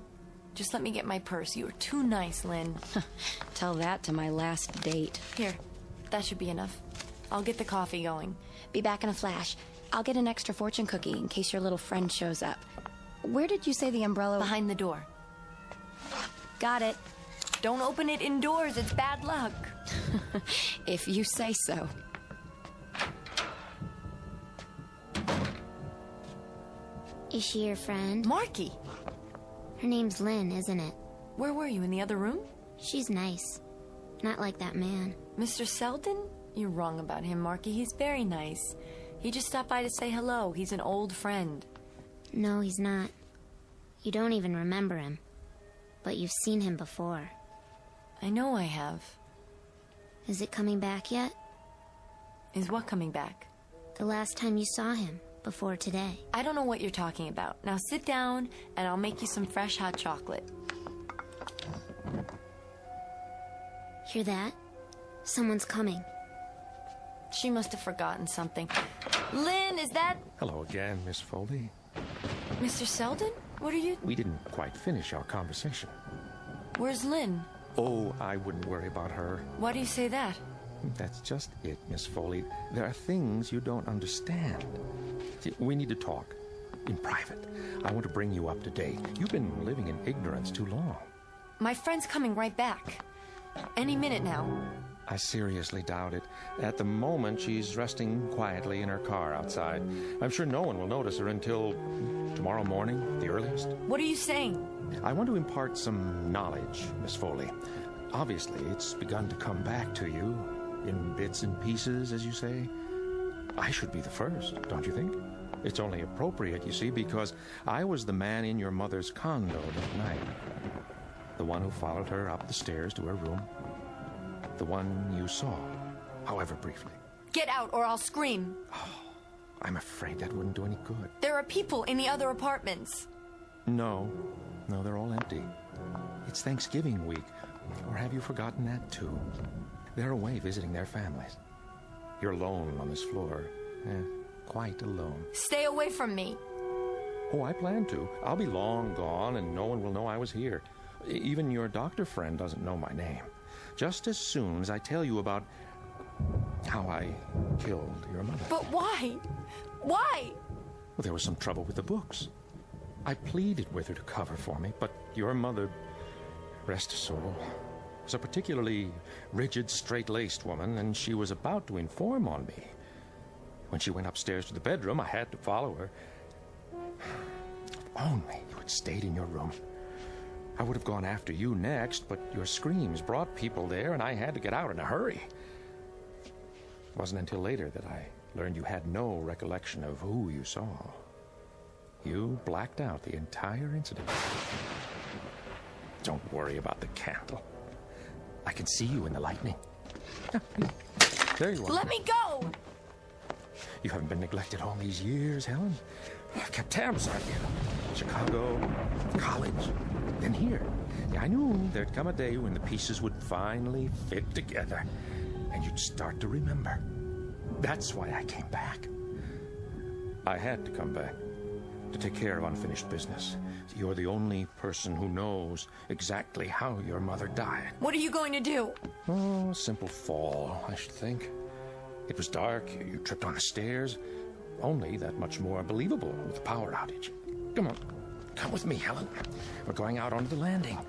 Just let me get my purse. You are too nice, Lynn. Tell that to my last date. Here, that should be enough. I'll get the coffee going. Be back in a flash. I'll get an extra fortune cookie in case your little friend shows up. Where did you say the umbrella... Behind the door. Got it. Don't open it indoors. It's bad luck. If you say so. Is she your friend? Marky! Her name's Lynn, isn't it? Where were you, in the other room? She's nice. Not like that man. Mr. Selden? You're wrong about him, Marky. He's very nice. He just stopped by to say hello. He's an old friend. No, he's not. You don't even remember him. But you've seen him before. I know I have. Is it coming back yet? Is what coming back? The last time you saw him, before today. I don't know what you're talking about. Now sit down, and I'll make you some fresh hot chocolate. Hear that? Someone's coming. She must have forgotten something. Lynn, is that... Hello again, Miss Foley. Mr. Selden? What are you... We didn't quite finish our conversation. Where's Lynn? Oh, I wouldn't worry about her. Why do you say that? That's just it, Miss Foley. There are things you don't understand. See, we need to talk. In private. I want to bring you up to date. You've been living in ignorance too long. My friend's coming right back. Any minute now. I seriously doubt it. At the moment, she's resting quietly in her car outside. I'm sure no one will notice her until tomorrow morning, the earliest. What are you saying? I want to impart some knowledge, Miss Foley. Obviously, it's begun to come back to you, in bits and pieces, as you say. I should be the first, don't you think? It's only appropriate, you see, because I was the man in your mother's condo that night. The one who followed her up the stairs to her room. The one you saw, however briefly. Get out or I'll scream. Oh, I'm afraid that wouldn't do any good. There are people in the other apartments. No, they're all empty. It's Thanksgiving week. Or have you forgotten that too? They're away visiting their families. You're alone on this floor. quite alone. Stay away from me. Oh, I plan to. I'll be long gone, and no one will know I was here. Even your doctor friend doesn't know my name. Just as soon as I tell you about how I killed your mother. But why? Why? Well, there was some trouble with the books. I pleaded with her to cover for me, but your mother, rest her soul, was a particularly rigid, straight-laced woman, and she was about to inform on me. When she went upstairs to the bedroom, I had to follow her. If only you had stayed in your room. I would have gone after you next, but your screams brought people there, and I had to get out in a hurry. It wasn't until later that I learned you had no recollection of who you saw. You blacked out the entire incident. Don't worry about the candle. I can see you in the lightning. There you are. Let me go! You haven't been neglected all these years, Helen. I've kept tabs on you. Chicago, college, then here. Yeah, I knew there'd come a day when the pieces would finally fit together, and you'd start to remember. That's why I came back. I had to come back to take care of unfinished business. You're the only person who knows exactly how your mother died. What are you going to do? Oh, a simple fall, I should think. It was dark, you tripped on the stairs. Only that much more believable with the power outage. Come on, come with me, Helen. We're going out onto the landing.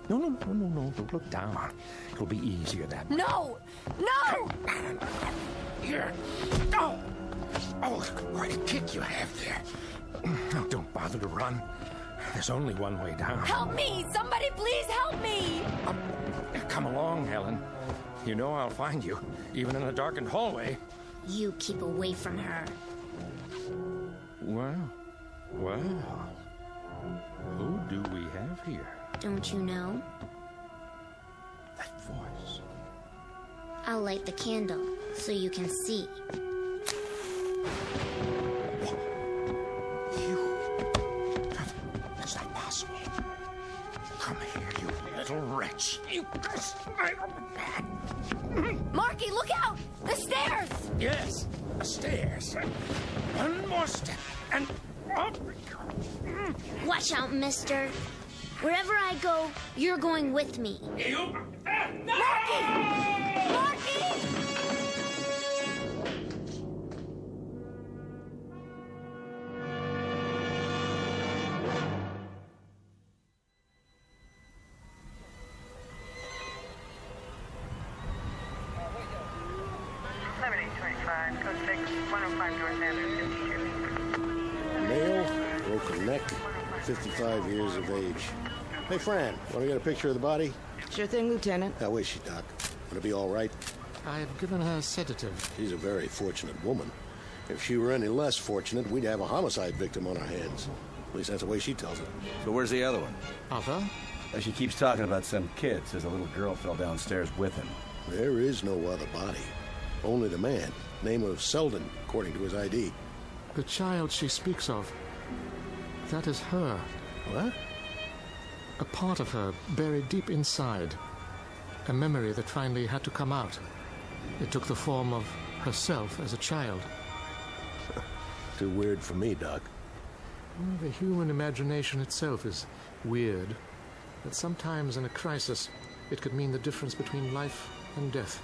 No, don't look down. It'll be easier that way. No! No! Here. Oh, what a kick you have there. Now, don't bother to run. There's only one way down. Help me! Somebody please help me! Come along, Helen. You know I'll find you, even in a darkened hallway. You keep away from her. Well. Who do we have here? Don't you know? That voice. I'll light the candle so you can see. That's not possible. Come here, you little wretch. You... Marky, look out! The stairs! Yes, the stairs. One more step, and up. Watch out, mister. Wherever I go, you're going with me. You... Marky! Marky! Male, broken neck, 55 years of age. Hey, Fran, want to get a picture of the body? Sure thing, Lieutenant. How is she, Doc? Gonna be all right? I've given her a sedative. She's a very fortunate woman. If she were any less fortunate, we'd have a homicide victim on our hands. At least that's the way she tells it. So where's the other one? Other? She keeps talking about some kid. Says a little girl fell downstairs with him. There is no other body. Only the man. Name of Selden, according to his ID. The child she speaks of. That is her. What? A part of her buried deep inside. A memory that finally had to come out. It took the form of herself as a child. Too weird for me, Doc. The human imagination itself is weird. But sometimes in a crisis, it could mean the difference between life and death.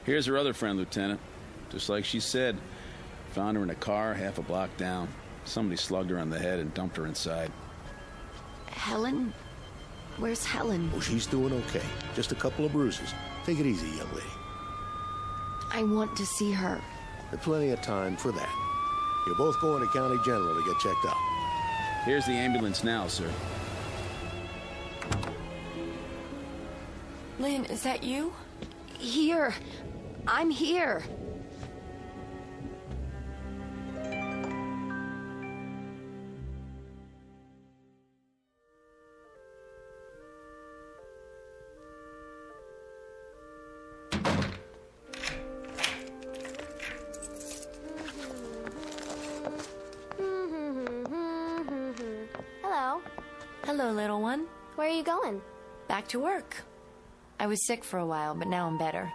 Here's her other friend, Lieutenant. Just like she said. Found her in a car half a block down. Somebody slugged her on the head and dumped her inside. Helen? Where's Helen? Oh, she's doing okay. Just a couple of bruises. Take it easy, young lady. I want to see her. There's plenty of time for that. You're both going to County General to get checked out. Here's the ambulance now, sir. Lynn, is that you? Here. I'm here. Hello. Hello, little one. Where are you going? Back to work. I was sick for a while, but now I'm better.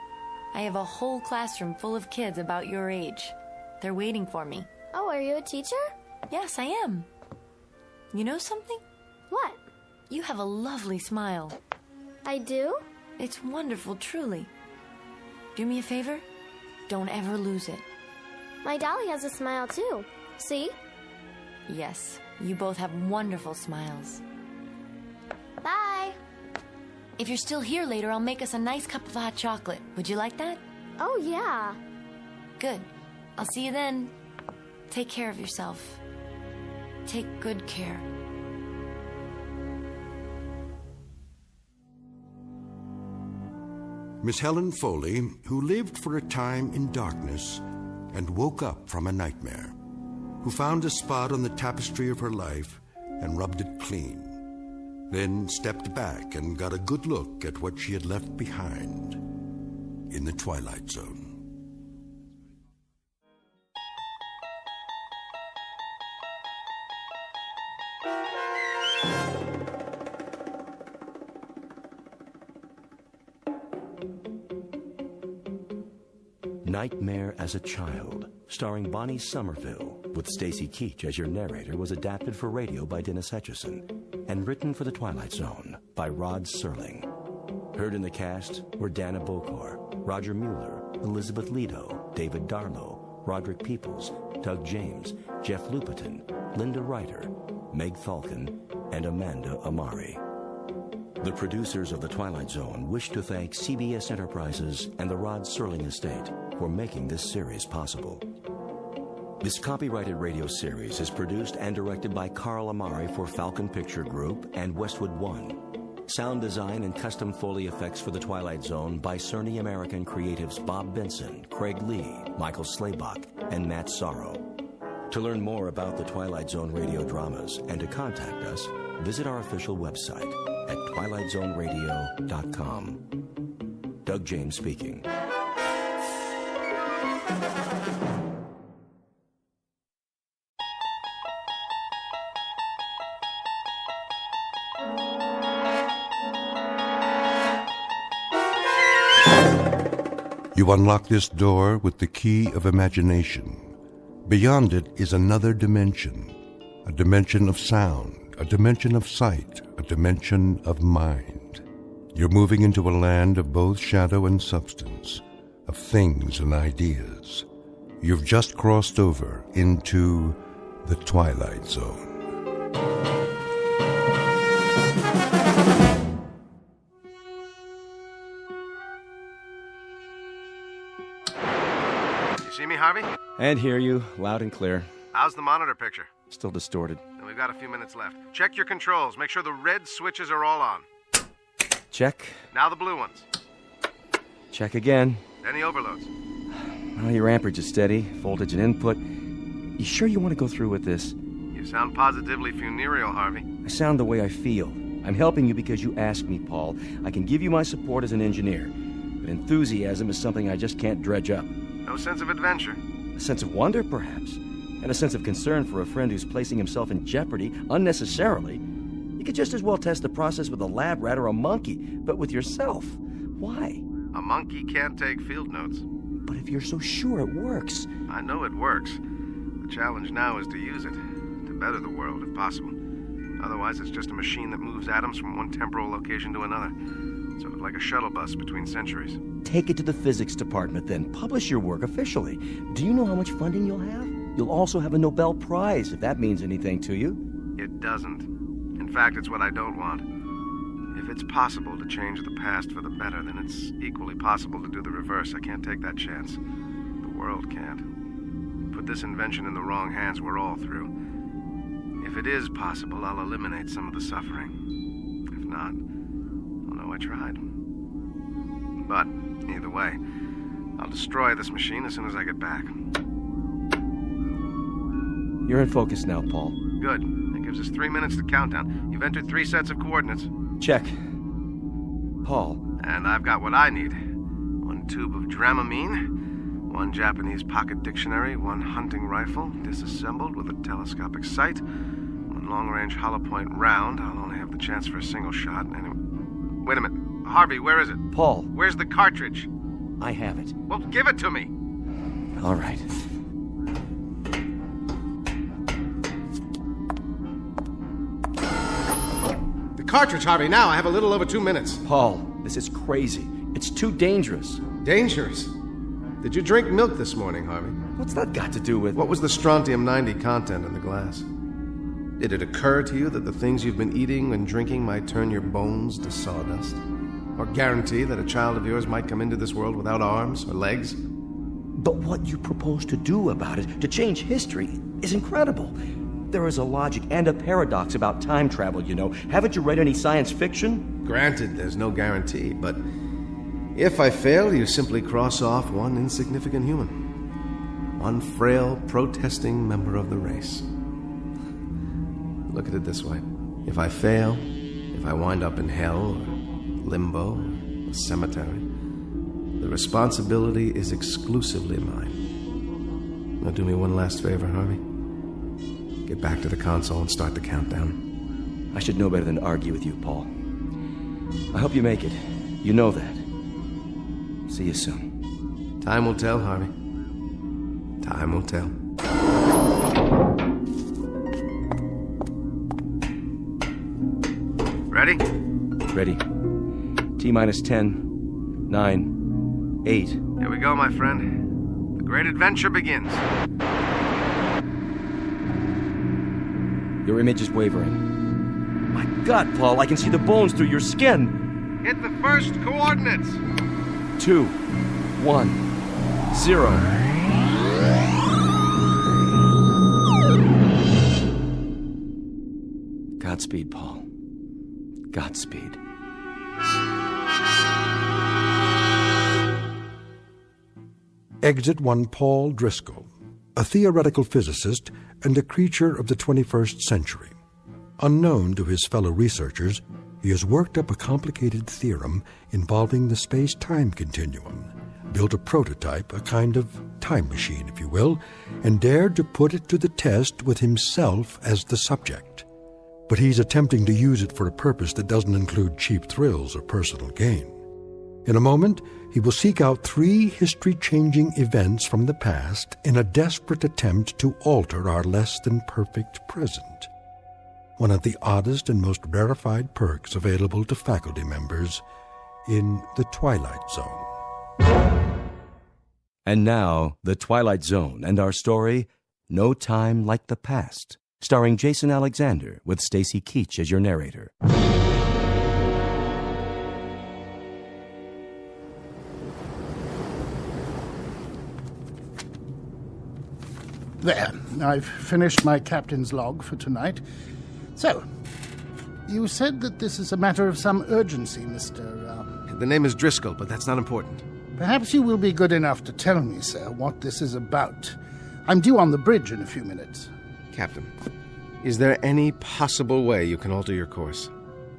I have a whole classroom full of kids about your age. They're waiting for me. Oh, are you a teacher? Yes, I am. You know something? What? You have a lovely smile. I do? It's wonderful, truly. Do me a favor? Don't ever lose it. My dolly has a smile, too. See? Yes, you both have wonderful smiles. Bye. If you're still here later, I'll make us a nice cup of hot chocolate. Would you like that? Oh, yeah. Good. I'll see you then. Take care of yourself. Take good care. Miss Helen Foley, who lived for a time in darkness and woke up from a nightmare, who found a spot on the tapestry of her life and rubbed it clean, then stepped back and got a good look at what she had left behind in the Twilight Zone. Nightmare as a Child, starring Bonnie Somerville, with Stacy Keach as your narrator, was adapted for radio by Dennis Etchison and written for The Twilight Zone by Rod Serling. Heard in the cast were Dana Bokor, Roger Mueller, Elizabeth Leto, David Darlow, Roderick Peoples, Doug James, Jeff Lupetin, Linda Ryder, Meg Thalkin, and Amanda Amari. The producers of The Twilight Zone wish to thank CBS Enterprises and the Rod Serling Estate for making this series possible. This copyrighted radio series is produced and directed by Carl Amari for Falcon Picture Group and Westwood One. Sound design and custom Foley effects for The Twilight Zone by Cerny American creatives Bob Benson, Craig Lee, Michael Slaybach, and Matt Sorrow. To learn more about the Twilight Zone radio dramas and to contact us, visit our official website at twilightzoneradio.com. Doug James speaking. You unlock this door with the key of imagination. Beyond it is another dimension, a dimension of sound, a dimension of sight, a dimension of mind. You're moving into a land of both shadow and substance, of things and ideas. You've just crossed over into the Twilight Zone. You see me, Harvey? And hear you, loud and clear. How's the monitor picture? Still distorted. And we've got a few minutes left. Check your controls. Make sure the red switches are all on. Check. Now the blue ones. Check again. Any overloads? Well, your amperage is steady, voltage and input. You sure you want to go through with this? You sound positively funereal, Harvey. I sound the way I feel. I'm helping you because you asked me, Paul. I can give you my support as an engineer. But enthusiasm is something I just can't dredge up. No sense of adventure? A sense of wonder, perhaps. And a sense of concern for a friend who's placing himself in jeopardy unnecessarily. You could just as well test the process with a lab rat or a monkey, but with yourself. Why? A monkey can't take field notes. But if you're so sure it works... I know it works. The challenge now is to use it, to better the world if possible. Otherwise, it's just a machine that moves atoms from one temporal location to another. Sort of like a shuttle bus between centuries. Take it to the physics department, then. Publish your work officially. Do you know how much funding you'll have? You'll also have a Nobel Prize, if that means anything to you. It doesn't. In fact, it's what I don't want. If it's possible to change the past for the better, then it's equally possible to do the reverse. I can't take that chance. The world can't. Put this invention in the wrong hands, we're all through. If it is possible, I'll eliminate some of the suffering. If not, I'll know I tried. But, either way, I'll destroy this machine as soon as I get back. You're in focus now, Paul. Good. That gives us 3 minutes to countdown. You've entered 3 sets of coordinates. Check. Paul. And I've got what I need. 1 tube of Dramamine, 1 Japanese pocket dictionary, 1 hunting rifle, disassembled with a telescopic sight, 1 long-range hollow point round. I'll only have the chance for a single shot. Anyway. Wait a minute. Harvey, where is it? Paul. Where's the cartridge? I have it. Well, give it to me. All right. The cartridge, Harvey, now. I have a little over 2 minutes. Paul, this is crazy. It's too dangerous. Dangerous? Did you drink milk this morning, Harvey? What's that got to do with... What was the strontium-90 content in the glass? Did it occur to you that the things you've been eating and drinking might turn your bones to sawdust? Or guarantee that a child of yours might come into this world without arms or legs? But what you propose to do about it, to change history, is incredible. There is a logic and a paradox about time travel, you know. Haven't you read any science fiction? Granted, there's no guarantee, but if I fail, you simply cross off one insignificant human. One frail, protesting member of the race. Look at it this way. If I fail, if I wind up in hell or limbo or a cemetery, the responsibility is exclusively mine. Now do me one last favor, Harvey. Get back to the console and start the countdown. I should know better than to argue with you, Paul. I hope you make it. You know that. See you soon. Time will tell, Harvey. Time will tell. Ready? Ready. T-minus 10, 9, 8. Here we go, my friend. The great adventure begins. Your image is wavering. My God, Paul, I can see the bones through your skin. Hit the first coordinates. 2, 1, 0. Godspeed, Paul. Godspeed. Exit one Paul Driscoll, a theoretical physicist and a creature of the 21st century. Unknown to his fellow researchers, he has worked up a complicated theorem involving the space-time continuum, built a prototype, a kind of time machine, if you will, and dared to put it to the test with himself as the subject. But he's attempting to use it for a purpose that doesn't include cheap thrills or personal gain. In a moment, he will seek out 3 history-changing events from the past in a desperate attempt to alter our less-than-perfect present. One of the oddest and most rarefied perks available to faculty members in the Twilight Zone. And now, The Twilight Zone and our story, No Time Like the Past, starring Jason Alexander with Stacy Keach as your narrator. There, I've finished my captain's log for tonight. So, you said that this is a matter of some urgency, Mr. The name is Driscoll, but that's not important. Perhaps you will be good enough to tell me, sir, what this is about. I'm due on the bridge in a few minutes. Captain, is there any possible way you can alter your course?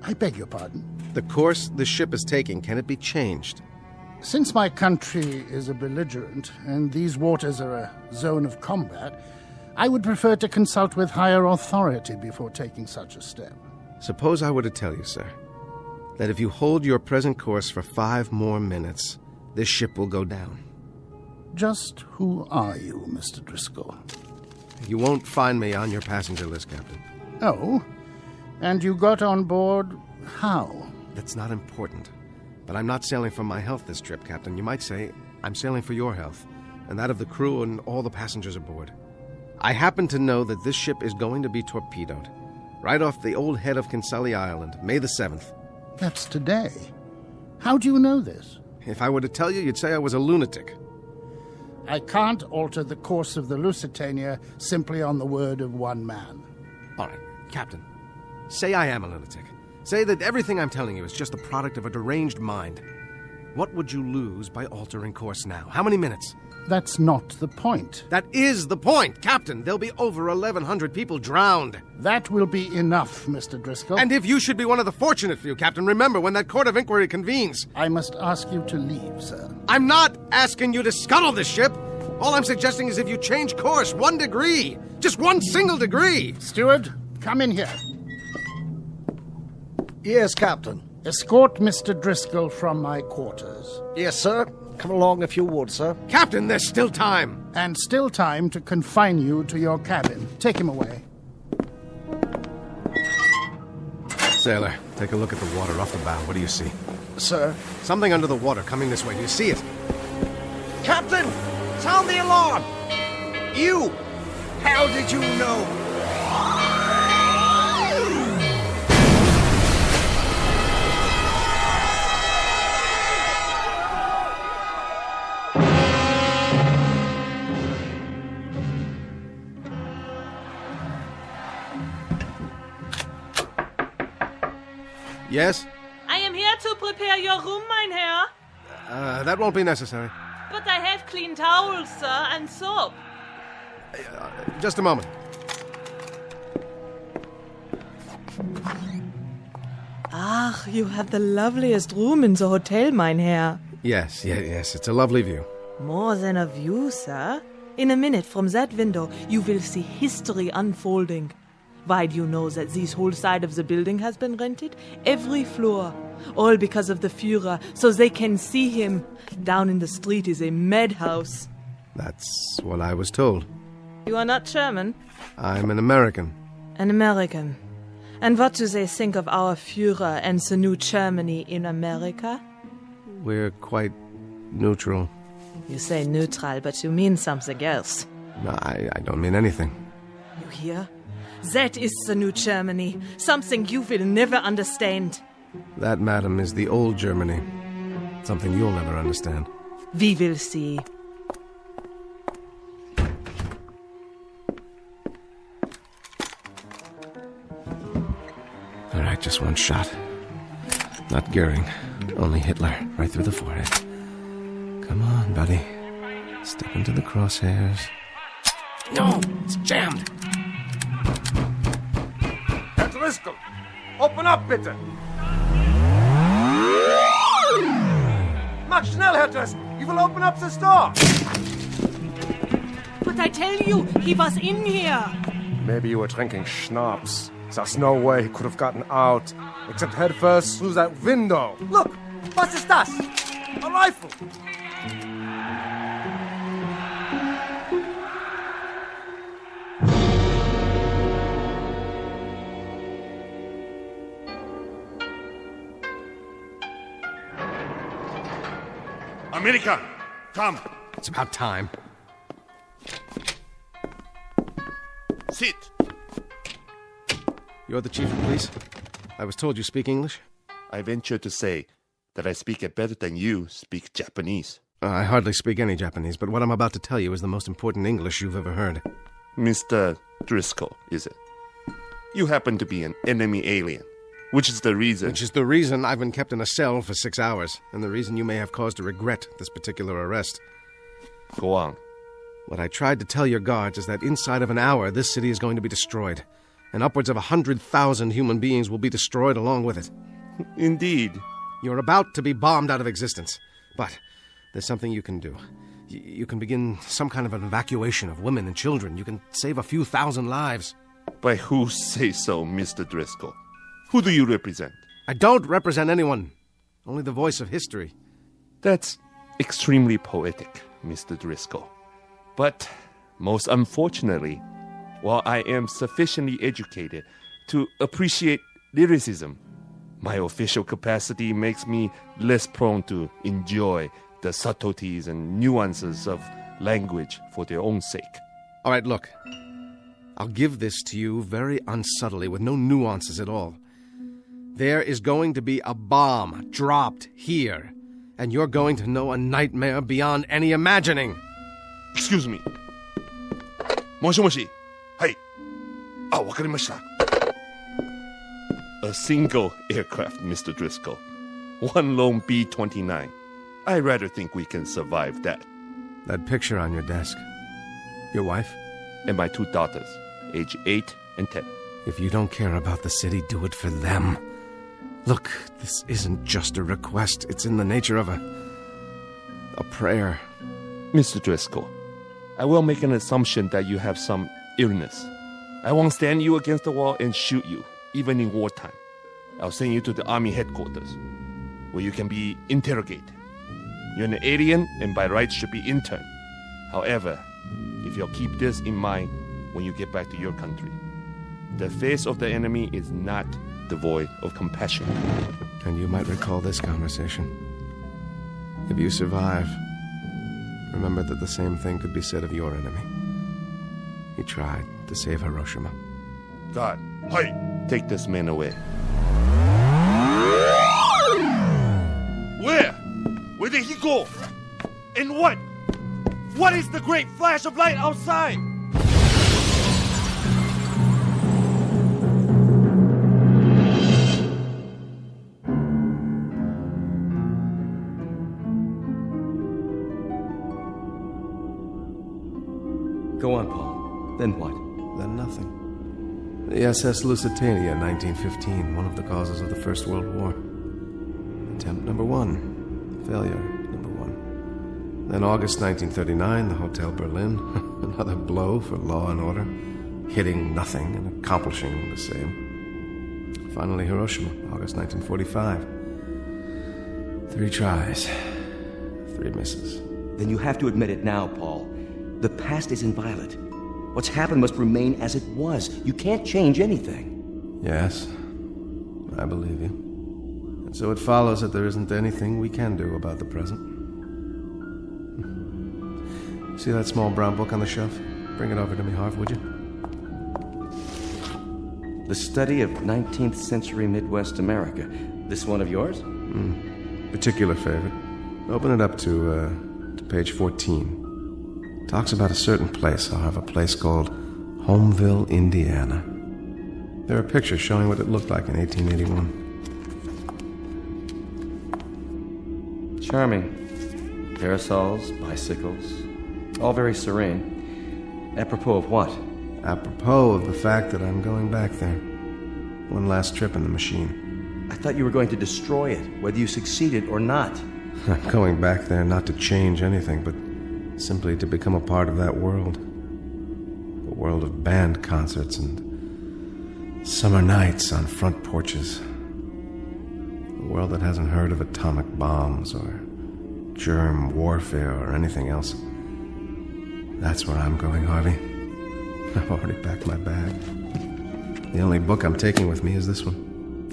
I beg your pardon? The course the ship is taking, can it be changed? Since my country is a belligerent, and these waters are a zone of combat, I would prefer to consult with higher authority before taking such a step. Suppose I were to tell you, sir, that if you hold your present course for 5 more minutes, this ship will go down. Just who are you, Mr. Driscoll? You won't find me on your passenger list, Captain. Oh? And you got on board how? That's not important. But I'm not sailing for my health this trip, Captain. You might say I'm sailing for your health, and that of the crew and all the passengers aboard. I happen to know that this ship is going to be torpedoed, right off the old head of Kinsale Island, May the 7th. That's today. How do you know this? If I were to tell you, you'd say I was a lunatic. I can't alter the course of the Lusitania simply on the word of one man. All right, Captain, say I am a lunatic. Say that everything I'm telling you is just the product of a deranged mind. What would you lose by altering course now? How many minutes? That's not the point. That is the point, Captain. There'll be over 1,100 people drowned. That will be enough, Mr. Driscoll. And if you should be one of the fortunate few, Captain, remember when that court of inquiry convenes. I must ask you to leave, sir. I'm not asking you to scuttle this ship. All I'm suggesting is if you change course 1 degree, just 1 single degree. Steward, come in here. Yes, Captain. Escort Mr. Driscoll from my quarters. Yes, sir. Come along if you would, sir. Captain, there's still time. And still time to confine you to your cabin. Take him away. Sailor, take a look at the water off the bow. What do you see? Sir? Something under the water coming this way. Do you see it? Captain! Sound the alarm! You! How did you know? Yes? I am here to prepare your room, mein Herr. That won't be necessary. But I have clean towels, sir, and soap. Just a moment. Ach, you have the loveliest room in the hotel, mein Herr. Yes. It's a lovely view. More than a view, sir. In a minute, from that window, you will see history unfolding. Why do you know that this whole side of the building has been rented? Every floor. All because of the Führer, so they can see him. Down in the street is a madhouse. That's what I was told. You are not German? I'm an American. An American. And what do they think of our Führer and the new Germany in America? We're quite neutral. You say neutral, but you mean something else. No, I don't mean anything. You hear? That is the new Germany. Something you will never understand. That, madam, is the old Germany. Something you'll never understand. We will see. All right, just one shot. Not Goering, only Hitler, right through the forehead. Come on, buddy. Step into the crosshairs. No, it's jammed. Herr Driscoll, open up, bitte. Mach schnell, Herr Driscoll. You will open up the store. But I tell you, he was in here. Maybe you were drinking schnapps. There's no way he could have gotten out, except head first through that window. Look, was ist das? A rifle. America, come. It's about time. Sit. You're the chief of police? I was told you speak English? I venture to say that I speak it better than you speak Japanese. I hardly speak any Japanese, but what I'm about to tell you is the most important English you've ever heard. Mr. Driscoll, is it? You happen to be an enemy alien, which is the reason... Which is the reason I've been kept in a cell for 6 hours, and the reason you may have cause to regret this particular arrest. Go on. What I tried to tell your guards is that inside of an hour, this city is going to be destroyed, and upwards of 100,000 human beings will be destroyed along with it. Indeed. You're about to be bombed out of existence, but there's something you can do. You can begin some kind of an evacuation of women and children. You can save a few thousand lives. By who say so, Mr. Driscoll? Who do you represent? I don't represent anyone. Only the voice of history. That's extremely poetic, Mr. Driscoll. But, most unfortunately, while I am sufficiently educated to appreciate lyricism, my official capacity makes me less prone to enjoy the subtleties and nuances of language for their own sake. All right, look. I'll give this to you very unsubtly, with no nuances at all. There is going to be a bomb dropped here, and you're going to know a nightmare beyond any imagining. Excuse me. Moshi. Hey. Wakarimashita. A single aircraft, Mr. Driscoll. One lone B-29. I rather think we can survive that. That picture on your desk. Your wife? And my 2 daughters, age 8 and 10. If you don't care about the city, do it for them. Look, this isn't just a request. It's in the nature of a prayer. Mr. Driscoll, I will make an assumption that you have some illness. I won't stand you against the wall and shoot you, even in wartime. I'll send you to the army headquarters, where you can be interrogated. You're an alien and by rights should be interned. However, if you'll keep this in mind when you get back to your country, the face of the enemy is not devoid of compassion. And you might recall this conversation. If you survive, remember that the same thing could be said of your enemy. He tried to save Hiroshima. God, hey, take this man away. Where? Where did he go? And what? What is the great flash of light outside? Go on, Paul. Then what? Then nothing. The SS Lusitania in 1915, one of the causes of the First World War. Attempt number 1. Failure number 1. Then August 1939, the Hotel Berlin. Another blow for law and order. Hitting nothing and accomplishing the same. Finally, Hiroshima, August 1945. 3 tries. 3 misses. Then you have to admit it now, Paul. The past is inviolate. What's happened must remain as it was. You can't change anything. Yes, I believe you. And so it follows that there isn't anything we can do about the present. See that small brown book on the shelf? Bring it over to me, Harv, would you? The Study of 19th Century Midwest America. This one of yours? Particular favorite. Open it up to page 14. Talks about a certain place, Harv, a place called Homeville, Indiana. There are pictures showing what it looked like in 1881. Charming. Parasols, bicycles, all very serene. Apropos of what? Apropos of the fact that I'm going back there. One last trip in the machine. I thought you were going to destroy it, whether you succeeded or not. I'm going back there not to change anything, but simply to become a part of that world. The world of band concerts and summer nights on front porches. A world that hasn't heard of atomic bombs or germ warfare or anything else. That's where I'm going, Harvey. I've already packed my bag. The only book I'm taking with me is this one.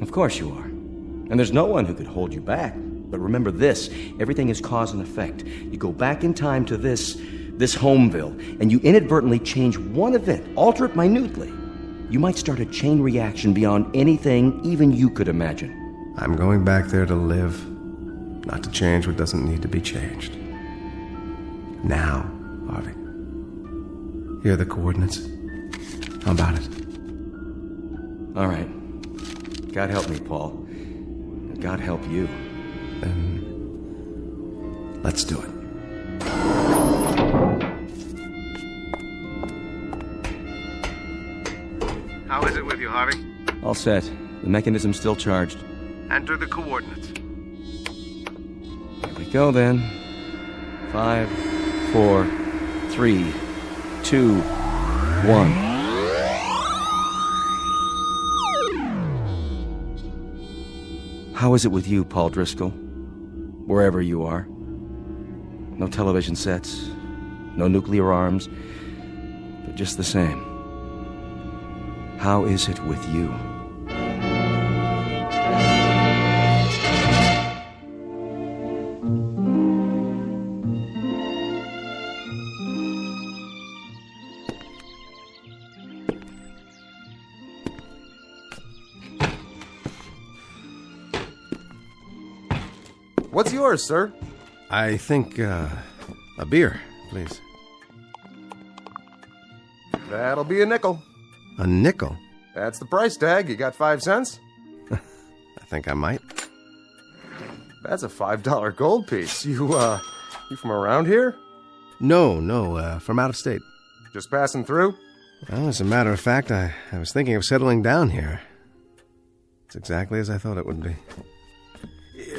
Of course you are. And there's no one who could hold you back. But remember this, everything is cause and effect. You go back in time to this Homeville, and you inadvertently change one event, alter it minutely. You might start a chain reaction beyond anything even you could imagine. I'm going back there to live, not to change what doesn't need to be changed. Now, Harvey. Here are the coordinates. How about it? All right. God help me, Paul. And God help you. Then let's do it. How is it with you, Harvey? All set. The mechanism's still charged. Enter the coordinates. Here we go, then. 5, 4, 3, 2, 1. How is it with you, Paul Driscoll? Wherever you are. No television sets, no nuclear arms, but just the same. How is it with you? What's yours, sir? I think, a beer, please. That'll be a nickel. A nickel? That's the price tag. You got 5 cents? I think I might. That's a $5 gold piece. You from around here? No, from out of state. Just passing through? Well, as a matter of fact, I was thinking of settling down here. It's exactly as I thought it would be.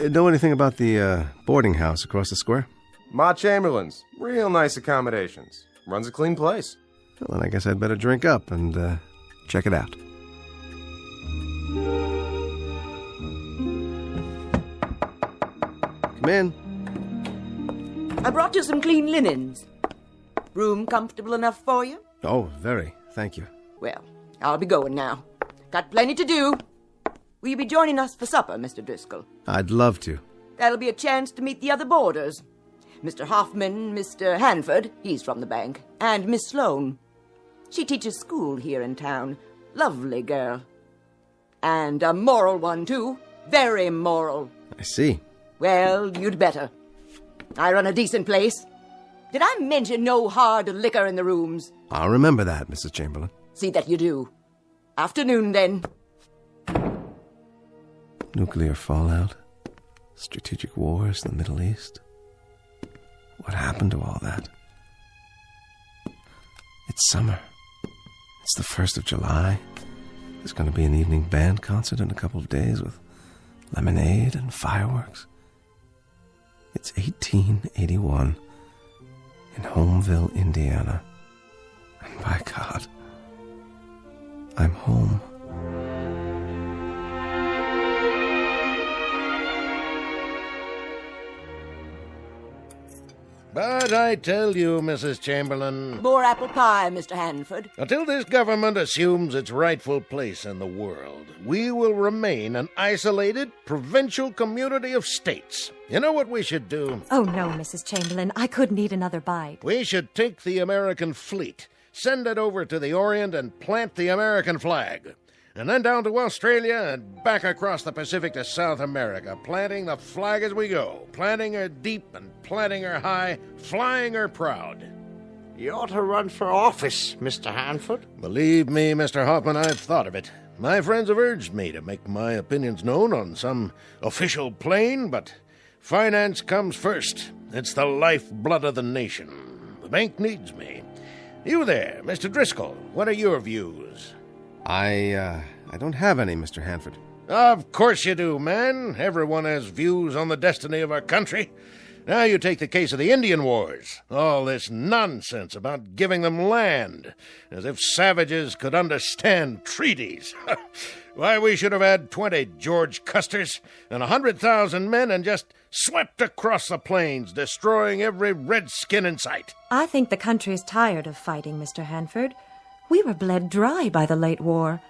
Know anything about the boarding house across the square? Ma Chamberlain's. Real nice accommodations. Runs a clean place. Well, then I guess I'd better drink up and check it out. Come in. I brought you some clean linens. Room comfortable enough for you? Oh, very. Thank you. Well, I'll be going now. Got plenty to do. Will you be joining us for supper, Mr. Driscoll? I'd love to. That'll be a chance to meet the other boarders. Mr. Hoffman, Mr. Hanford, he's from the bank, and Miss Sloane. She teaches school here in town. Lovely girl. And a moral one, too. Very moral. I see. Well, you'd better. I run a decent place. Did I mention no hard liquor in the rooms? I'll remember that, Mrs. Chamberlain. See that you do. Afternoon, then. Nuclear fallout, strategic wars in the Middle East. What happened to all that? It's summer. It's the 1st of July. There's going to be an evening band concert in a couple of days with lemonade and fireworks. It's 1881 in Homeville, Indiana. And by God, I'm home. But I tell you, Mrs. Chamberlain... More apple pie, Mr. Hanford. Until this government assumes its rightful place in the world, we will remain an isolated, provincial community of states. You know what we should do? Oh, no, Mrs. Chamberlain. I couldn't eat another bite. We should take the American fleet, send it over to the Orient, and plant the American flag. And then down to Australia and back across the Pacific to South America, planting the flag as we go, planting her deep and planting her high, flying her proud. You ought to run for office, Mr. Hanford. Believe me, Mr. Hoffman, I've thought of it. My friends have urged me to make my opinions known on some official plane, but finance comes first. It's the lifeblood of the nation. The bank needs me. You there, Mr. Driscoll, what are your views? I don't have any, Mr. Hanford. Of course you do, man. Everyone has views on the destiny of our country. Now you take the case of the Indian Wars. All this nonsense about giving them land, as if savages could understand treaties. Why, we should have had 20 George Custers and 100,000 men and just swept across the plains, destroying every redskin in sight. I think the country is tired of fighting, Mr. Hanford. We were bled dry by the late war.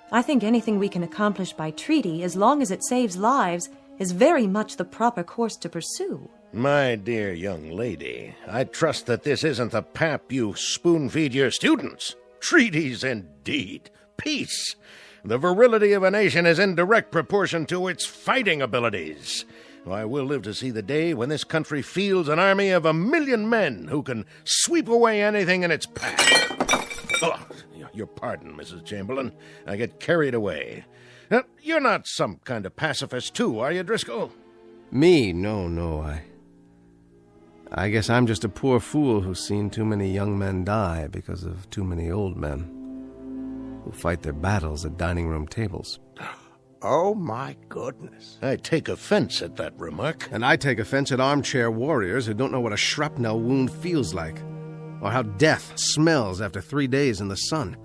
I think anything we can accomplish by treaty, as long as it saves lives, is very much the proper course to pursue. My dear young lady, I trust that this isn't the pap you spoon-feed your students. Treaties, indeed. Peace. The virility of a nation is in direct proportion to its fighting abilities. I will live to see the day when this country fields an army of 1 million men who can sweep away anything in its path. Oh, your pardon, Mrs. Chamberlain. I get carried away. You're not some kind of pacifist, too, are you, Driscoll? Me? No. I guess I'm just a poor fool who's seen too many young men die because of too many old men who fight their battles at dining room tables. Oh, my goodness. I take offense at that remark. And I take offense at armchair warriors who don't know what a shrapnel wound feels like, or how death smells after 3 days in the sun,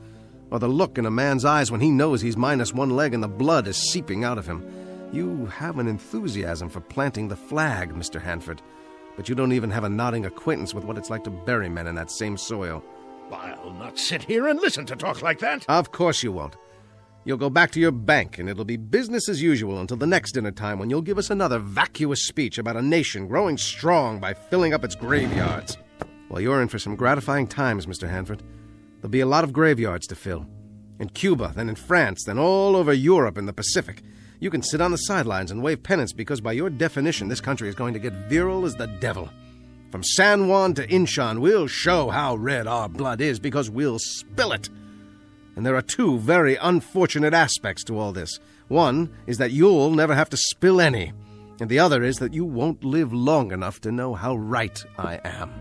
or the look in a man's eyes when he knows he's minus one leg and the blood is seeping out of him. You have an enthusiasm for planting the flag, Mr. Hanford, but you don't even have a nodding acquaintance with what it's like to bury men in that same soil. I'll not sit here and listen to talk like that. Of course you won't. You'll go back to your bank, and it'll be business as usual until the next dinner time, when you'll give us another vacuous speech about a nation growing strong by filling up its graveyards. Well, you're in for some gratifying times, Mr. Hanford. There'll be a lot of graveyards to fill. In Cuba, then in France, then all over Europe and the Pacific. You can sit on the sidelines and wave pennants because by your definition, this country is going to get virile as the devil. From San Juan to Inchon, we'll show how red our blood is because we'll spill it. And there are two very unfortunate aspects to all this. One is that you'll never have to spill any. And the other is that you won't live long enough to know how right I am.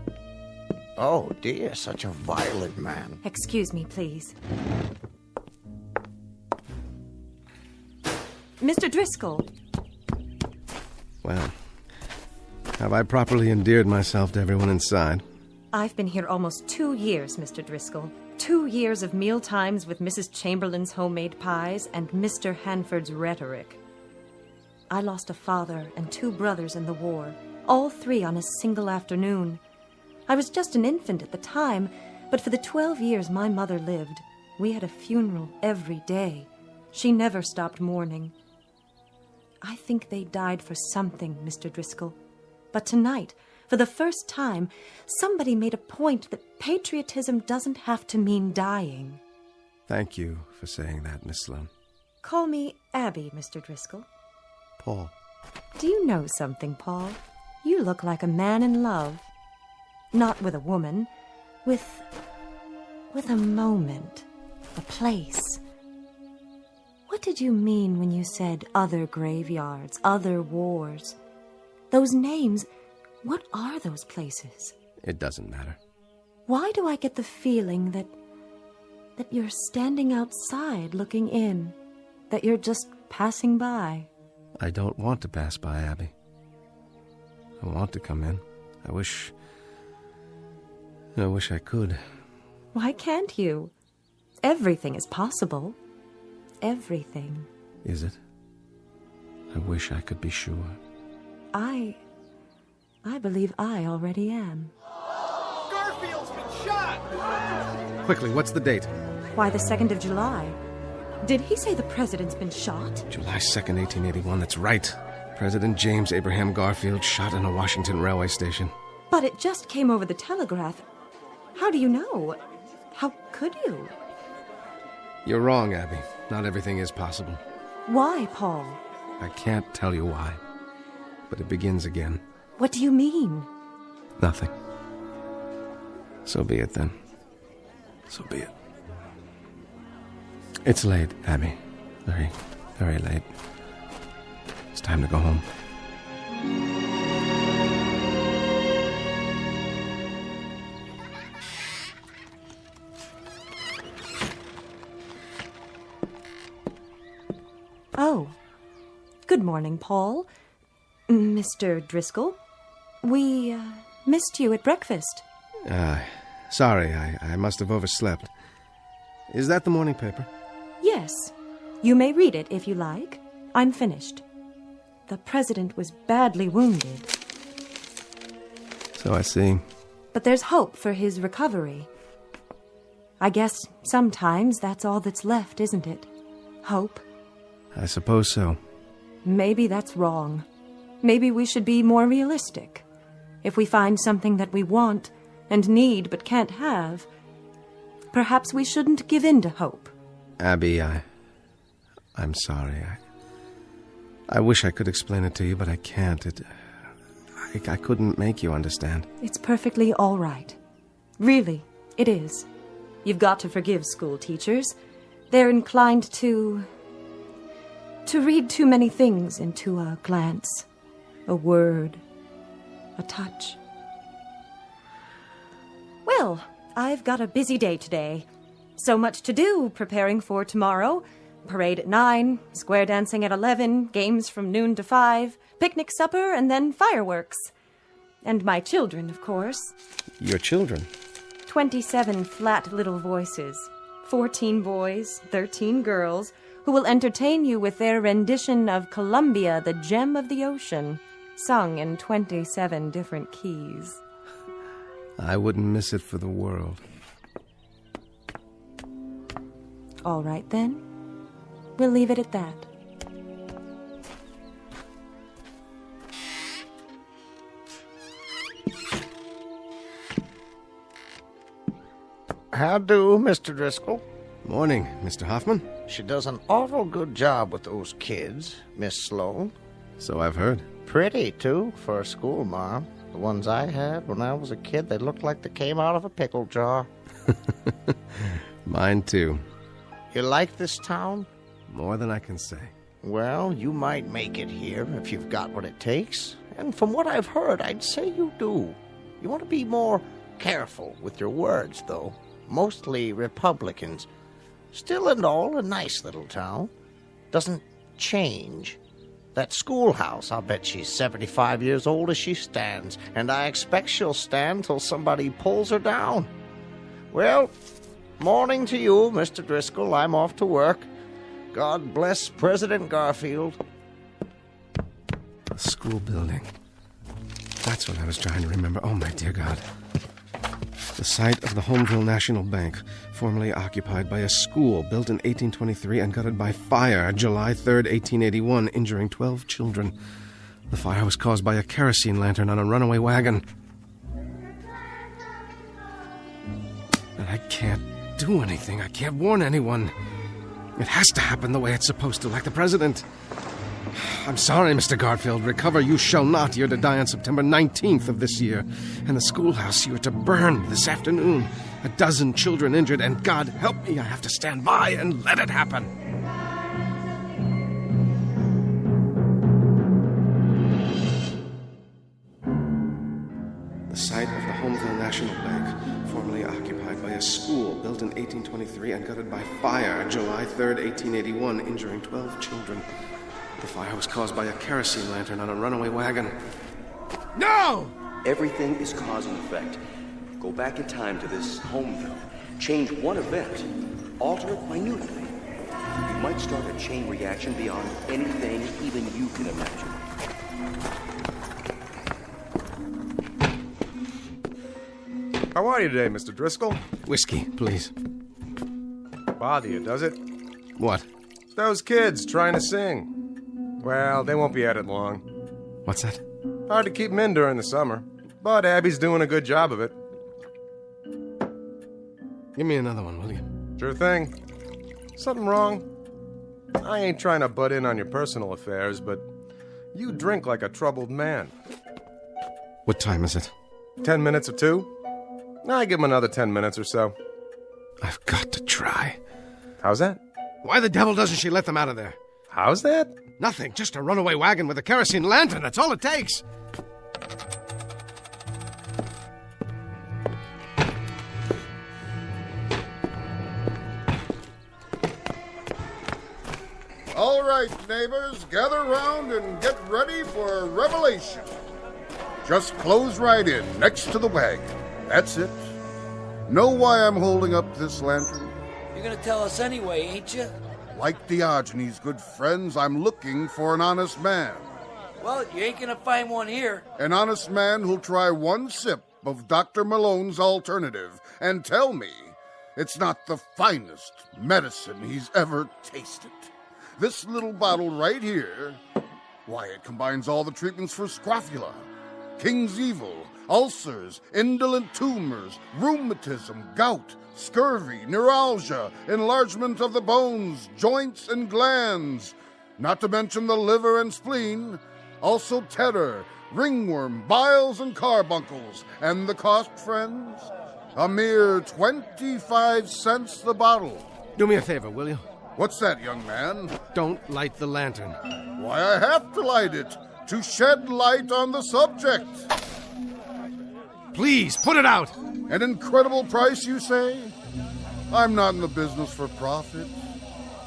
Oh, dear, such a violent man. Excuse me, please. Mr. Driscoll. Well, have I properly endeared myself to everyone inside? I've been here almost 2 years, Mr. Driscoll. 2 years of meal times with Mrs. Chamberlain's homemade pies and Mr. Hanford's rhetoric. I lost a father and 2 brothers in the war. All 3 on a single afternoon. I was just an infant at the time, but for the 12 years my mother lived, we had a funeral every day. She never stopped mourning. I think they died for something, Mr. Driscoll. But tonight, for the first time, somebody made a point that patriotism doesn't have to mean dying. Thank you for saying that, Miss Sloane. Call me Abby, Mr. Driscoll. Paul. Do you know something, Paul? You look like a man in love. Not with a woman, with a moment, a place. What did you mean when you said other graveyards, other wars? Those names, what are those places? It doesn't matter. Why do I get the feeling that you're standing outside looking in, that you're just passing by? I don't want to pass by, Abby. I want to come in. I wish I could. Why can't you? Everything is possible. Everything. Is it? I wish I could be sure. I believe I already am. Garfield's been shot! Quickly, what's the date? Why, the 2nd of July. Did he say the president's been shot? July 2nd, 1881, that's right. President James Abraham Garfield shot in a Washington railway station. But it just came over the telegraph. How do you know? How could you? You're wrong, Abby. Not everything is possible. Why, Paul? I can't tell you why. But it begins again. What do you mean? Nothing. So be it then. So be it. It's late, Abby. Very, very late. It's time to go home. Oh. Good morning, Paul. Mr. Driscoll. We missed you at breakfast. Sorry, I must have overslept. Is that the morning paper? Yes. You may read it if you like. I'm finished. The president was badly wounded. So I see. But there's hope for his recovery. I guess sometimes that's all that's left, isn't it? Hope. I suppose so. Maybe that's wrong. Maybe we should be more realistic. If we find something that we want and need but can't have, perhaps we shouldn't give in to hope. Abby, I'm sorry. I wish I could explain it to you, but I can't. I couldn't make you understand. It's perfectly all right. Really, it is. You've got to forgive school teachers. They're inclined to read too many things into a glance, a word, a touch. Well, I've got a busy day today. So much to do preparing for tomorrow. Parade at 9, square dancing at 11, games from noon to 5, picnic supper, and then fireworks. And my children, of course. Your children? 27 flat little voices. 14 boys, 13 girls, who will entertain you with their rendition of Columbia, the Gem of the Ocean, sung in 27 different keys. I wouldn't miss it for the world. All right, then. We'll leave it at that. How do, Mr. Driscoll? Morning, Mr. Hoffman. She does an awful good job with those kids, Miss Sloane. So I've heard. Pretty, too, for a school mom. The ones I had when I was a kid, they looked like they came out of a pickle jar. Mine, too. You like this town? More than I can say. Well, you might make it here if you've got what it takes. And from what I've heard, I'd say you do. You want to be more careful with your words, though. Mostly Republicans. Still and all, a nice little town. Doesn't change. That schoolhouse, I'll bet she's 75 years old as she stands, and I expect she'll stand till somebody pulls her down. Well, morning to you, Mr. Driscoll. I'm off to work. God bless President Garfield. A school building. That's what I was trying to remember. Oh, my dear God. The site of the Homeville National Bank, formerly occupied by a school built in 1823 and gutted by fire July 3rd, 1881, injuring 12 children. The fire was caused by a kerosene lantern on a runaway wagon. And I can't do anything. I can't warn anyone. It has to happen the way it's supposed to, like the president. I'm sorry, Mr. Garfield. Recover you shall not. You're to die on September 19th of this year. And the schoolhouse you're to burn this afternoon. 12 children injured, and God help me, I have to stand by and let it happen. The site of the Homeville National Bank, formerly occupied by a school built in 1823 and gutted by fire July 3rd, 1881, injuring 12 children. The fire was caused by a kerosene lantern on a runaway wagon. No! Everything is cause and effect. Go back in time to this Homeville. Change one event. Alter it minutely. You might start a chain reaction beyond anything even you can imagine. How are you today, Mr. Driscoll? Whiskey, please. Bother you, does it? What? Those kids trying to sing. Well, they won't be at it long. What's that? Hard to keep them in during the summer, but Abby's doing a good job of it. Give me another one, will you? Sure thing. Something wrong? I ain't trying to butt in on your personal affairs, but you drink like a troubled man. What time is it? 10 minutes or 2? I give him another 10 minutes or so. I've got to try. How's that? Why the devil doesn't she let them out of there? How's that? Nothing, just a runaway wagon with a kerosene lantern. That's all it takes. All right, neighbors, gather round and get ready for a revelation. Just close right in, next to the wagon. That's it. Know why I'm holding up this lantern? You're gonna tell us anyway, ain't you? Like Diogenes, good friends, I'm looking for an honest man. Well, you ain't gonna find one here. An honest man who'll try one sip of Dr. Malone's alternative and tell me it's not the finest medicine he's ever tasted. This little bottle right here, why, it combines all the treatments for scrofula, King's Evil, ulcers, indolent tumors, rheumatism, gout, scurvy, neuralgia, enlargement of the bones, joints, and glands, not to mention the liver and spleen, also terror, ringworm, biles, and carbuncles. And the cost, friends? A mere 25 cents the bottle. Do me a favor, will you? What's that, young man? Don't light the lantern. Why, I have to light it, to shed light on the subject. Please, put it out! An incredible price, you say? I'm not in the business for profit.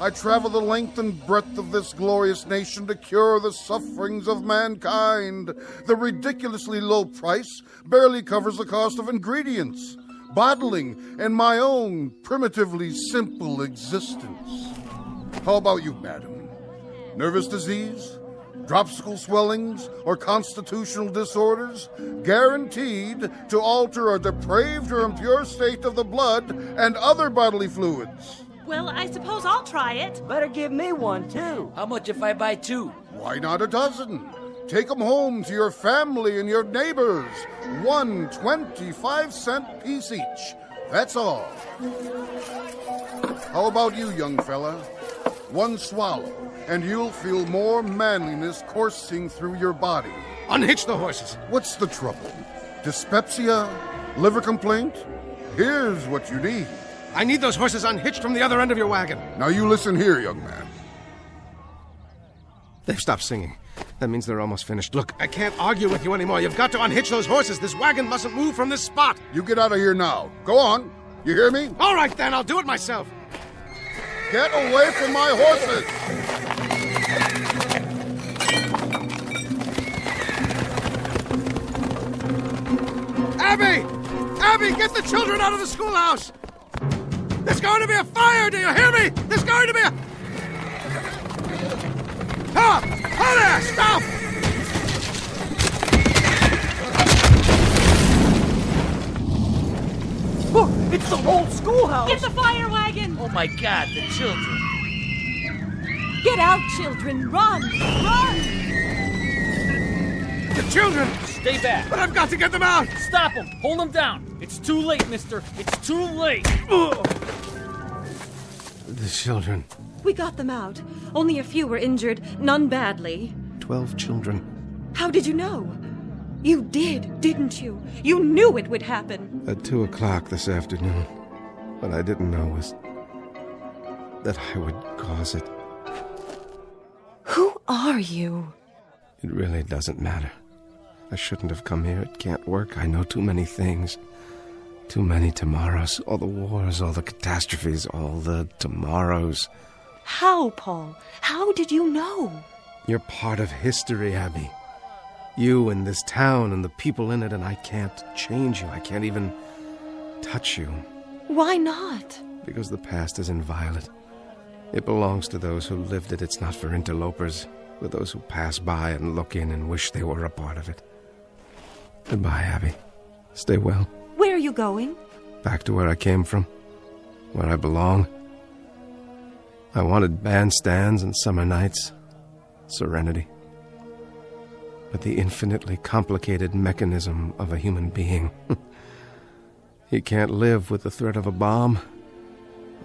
I travel the length and breadth of this glorious nation to cure the sufferings of mankind. The ridiculously low price barely covers the cost of ingredients, bottling, and my own primitively simple existence. How about you, madam? Nervous disease? Dropsical swellings, or constitutional disorders, guaranteed to alter a depraved or impure state of the blood and other bodily fluids. Well, I suppose I'll try it. Better give me one, too. How much if I buy 2? Why not a dozen? Take them home to your family and your neighbors. 1 25-cent piece each. That's all. How about you, young fella? 1 swallow, and you'll feel more manliness coursing through your body. Unhitch the horses. What's the trouble? Dyspepsia? Liver complaint? Here's what you need. I need those horses unhitched from the other end of your wagon. Now you listen here, young man. They've stopped singing. That means they're almost finished. Look, I can't argue with you anymore. You've got to unhitch those horses. This wagon mustn't move from this spot. You get out of here now. Go on. You hear me? All right, then. I'll do it myself. Get away from my horses! Abby! Abby, get the children out of the schoolhouse! There's going to be a fire, do you hear me? There's going to be a... Ah! Oh there! Stop! schoolhouse! Get the fire wagon! Oh my God, the children! Get out, children! Run! Run! The children! Stay back! But I've got to get them out! Stop them! Hold them down! It's too late, mister! It's too late! The children. We got them out. Only a few were injured, none badly. 12 children. How did you know? You did, didn't you? You knew it would happen. At 2 o'clock this afternoon. What I didn't know was that I would cause it. Who are you? It really doesn't matter. I shouldn't have come here. It can't work. I know too many things. Too many tomorrows. All the wars, all the catastrophes, all the tomorrows. How, Paul? How did you know? You're part of history, Abby. You and this town and the people in it, and I can't change you. I can't even touch you. Why not? Because the past is inviolate. It belongs to those who lived it. It's not for interlopers, for those who pass by and look in and wish they were a part of it. Goodbye, Abby. Stay well. Where are you going? Back to where I came from, where I belong. I wanted bandstands and summer nights, serenity. But the infinitely complicated mechanism of a human being. He can't live with the threat of a bomb,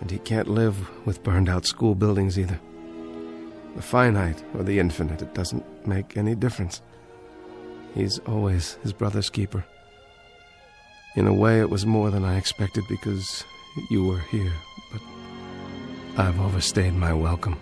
and he can't live with burned-out school buildings either. The finite or the infinite, it doesn't make any difference. He's always his brother's keeper. In a way, it was more than I expected because you were here, but I've overstayed my welcome.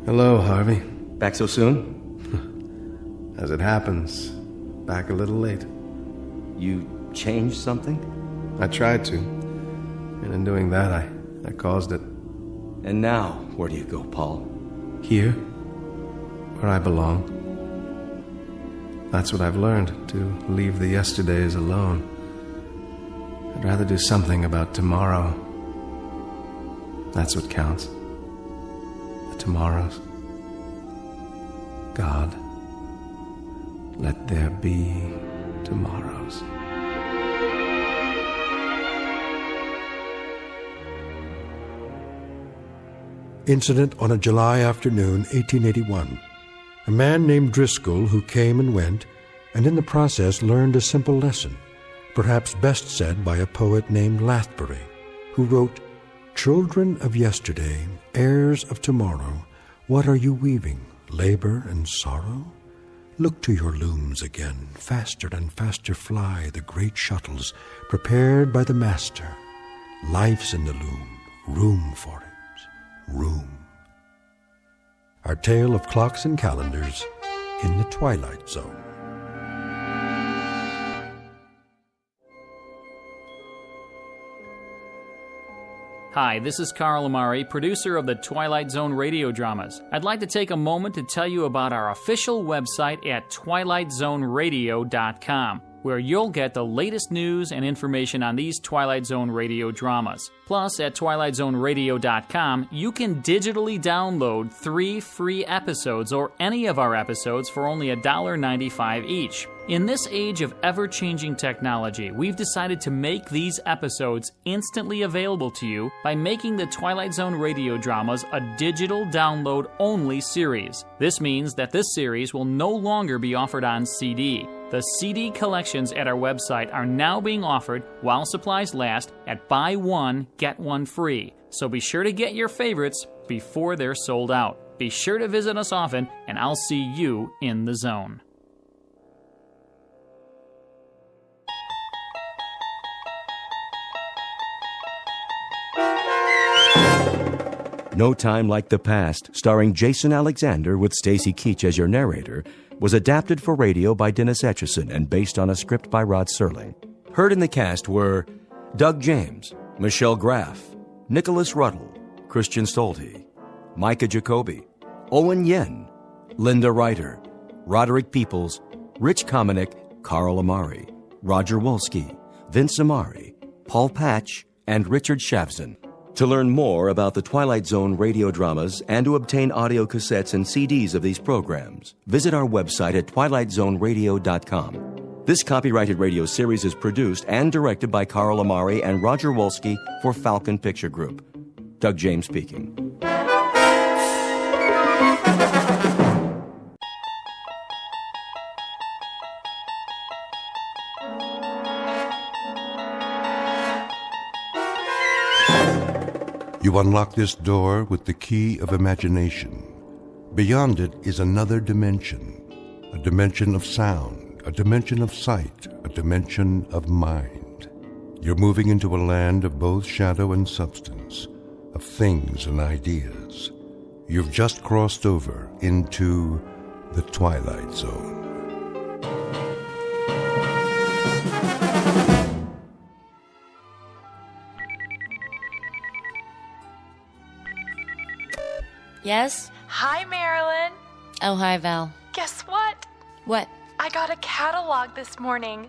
Hello, Harvey. Back so soon? As it happens, back a little late. You changed something? I tried to. And in doing that, I caused it. And now, where do you go, Paul? Here, where I belong. That's what I've learned, to leave the yesterdays alone. I'd rather do something about tomorrow. That's what counts. The tomorrows. God, let there be tomorrows. Incident on a July afternoon, 1881. A man named Driscoll who came and went, and in the process learned a simple lesson, perhaps best said by a poet named Lathbury, who wrote, "Children of yesterday, heirs of tomorrow, what are you weaving, labor and sorrow? Look to your looms again, faster and faster fly the great shuttles prepared by the master. Life's in the loom, room for it, room." Our tale of clocks and calendars in the Twilight Zone. Hi, this is Carl Amari, producer of the Twilight Zone radio dramas. I'd like to take a moment to tell you about our official website at twilightzoneradio.com, where you'll get the latest news and information on these Twilight Zone radio dramas. Plus, at twilightzoneradio.com, you can digitally download 3 free episodes or any of our episodes for only $1.95 each. In this age of ever-changing technology, we've decided to make these episodes instantly available to you by making the Twilight Zone radio dramas a digital download-only series. This means that this series will no longer be offered on CD. The CD collections at our website are now being offered, while supplies last, at buy one, get one free. So be sure to get your favorites before they're sold out. Be sure to visit us often, and I'll see you in the zone. No Time Like the Past, starring Jason Alexander with Stacy Keach as your narrator, was adapted for radio by Dennis Etchison and based on a script by Rod Serling. Heard in the cast were Doug James, Michelle Graff, Nicholas Ruddle, Christian Stolte, Micah Jacoby, Owen Yen, Linda Ryder, Roderick Peoples, Rich Kominick, Carl Amari, Roger Wolski, Vince Amari, Paul Patch, and Richard Shavzin. To learn more about the Twilight Zone radio dramas and to obtain audio cassettes and CDs of these programs, visit our website at twilightzoneradio.com. This copyrighted radio series is produced and directed by Carl Amari and Roger Wolski for Falcon Picture Group. Doug James speaking. You unlock this door with the key of imagination. Beyond it is another dimension, a dimension of sound, a dimension of sight, a dimension of mind. You're moving into a land of both shadow and substance, of things and ideas. You've just crossed over into the Twilight Zone. Yes? Hi, Marilyn. Oh, hi, Val. Guess what? What? I got a catalog this morning.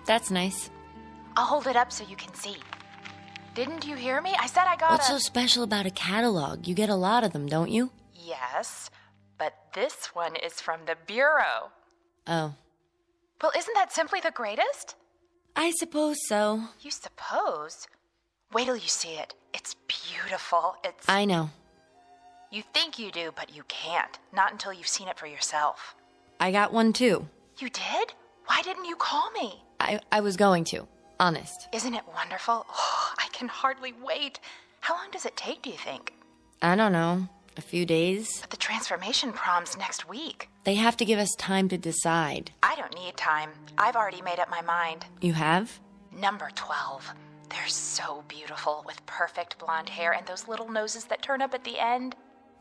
That's nice. I'll hold it up so you can see. Didn't you hear me? I said I got What's so special about a catalog? You get a lot of them, don't you? Yes, but this one is from the Bureau. Oh. Well, isn't that simply the greatest? I suppose so. You suppose? Wait till you see it. It's beautiful. I know. You think you do, but you can't. Not until you've seen it for yourself. I got one, too. You did? Why didn't you call me? I was going to. Honest. Isn't it wonderful? Oh, I can hardly wait. How long does it take, do you think? I don't know. A few days. But the transformation prom's next week. They have to give us time to decide. I don't need time. I've already made up my mind. You have? Number 12. They're so beautiful, with perfect blonde hair and those little noses that turn up at the end.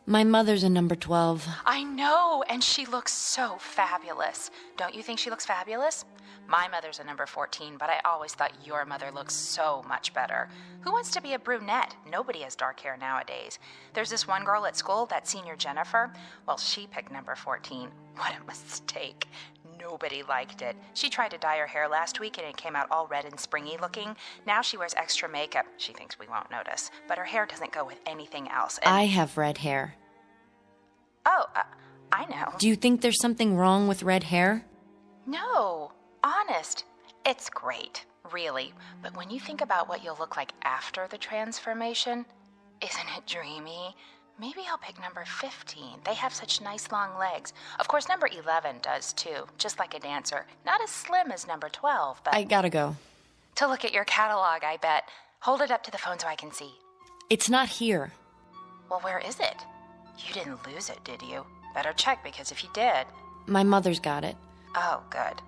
My mother's a number 12. I know, and she looks so fabulous. Don't you think she looks fabulous? My mother's a number 14, but I always thought your mother looks so much better. Who wants to be a brunette? Nobody has dark hair nowadays. There's this one girl at school, that senior Jennifer. Well, she picked number 14. What a mistake. Nobody liked it. She tried to dye her hair last week and it came out all red and springy looking. Now she wears extra makeup. She thinks we won't notice. But her hair doesn't go with anything else. And... I have red hair. Oh, I know. Do you think there's something wrong with red hair? No, honest. It's great, really. But when you think about what you'll look like after the transformation, isn't it dreamy? Maybe I'll pick number 15. They have such nice long legs. Of course, number 11 does too, just like a dancer. Not as slim as number 12, but... I gotta go. To look at your catalog, I bet. Hold it up to the phone so I can see. It's not here. Well, where is it? You didn't lose it, did you? Better check, because if you did... My mother's got it. Oh, good.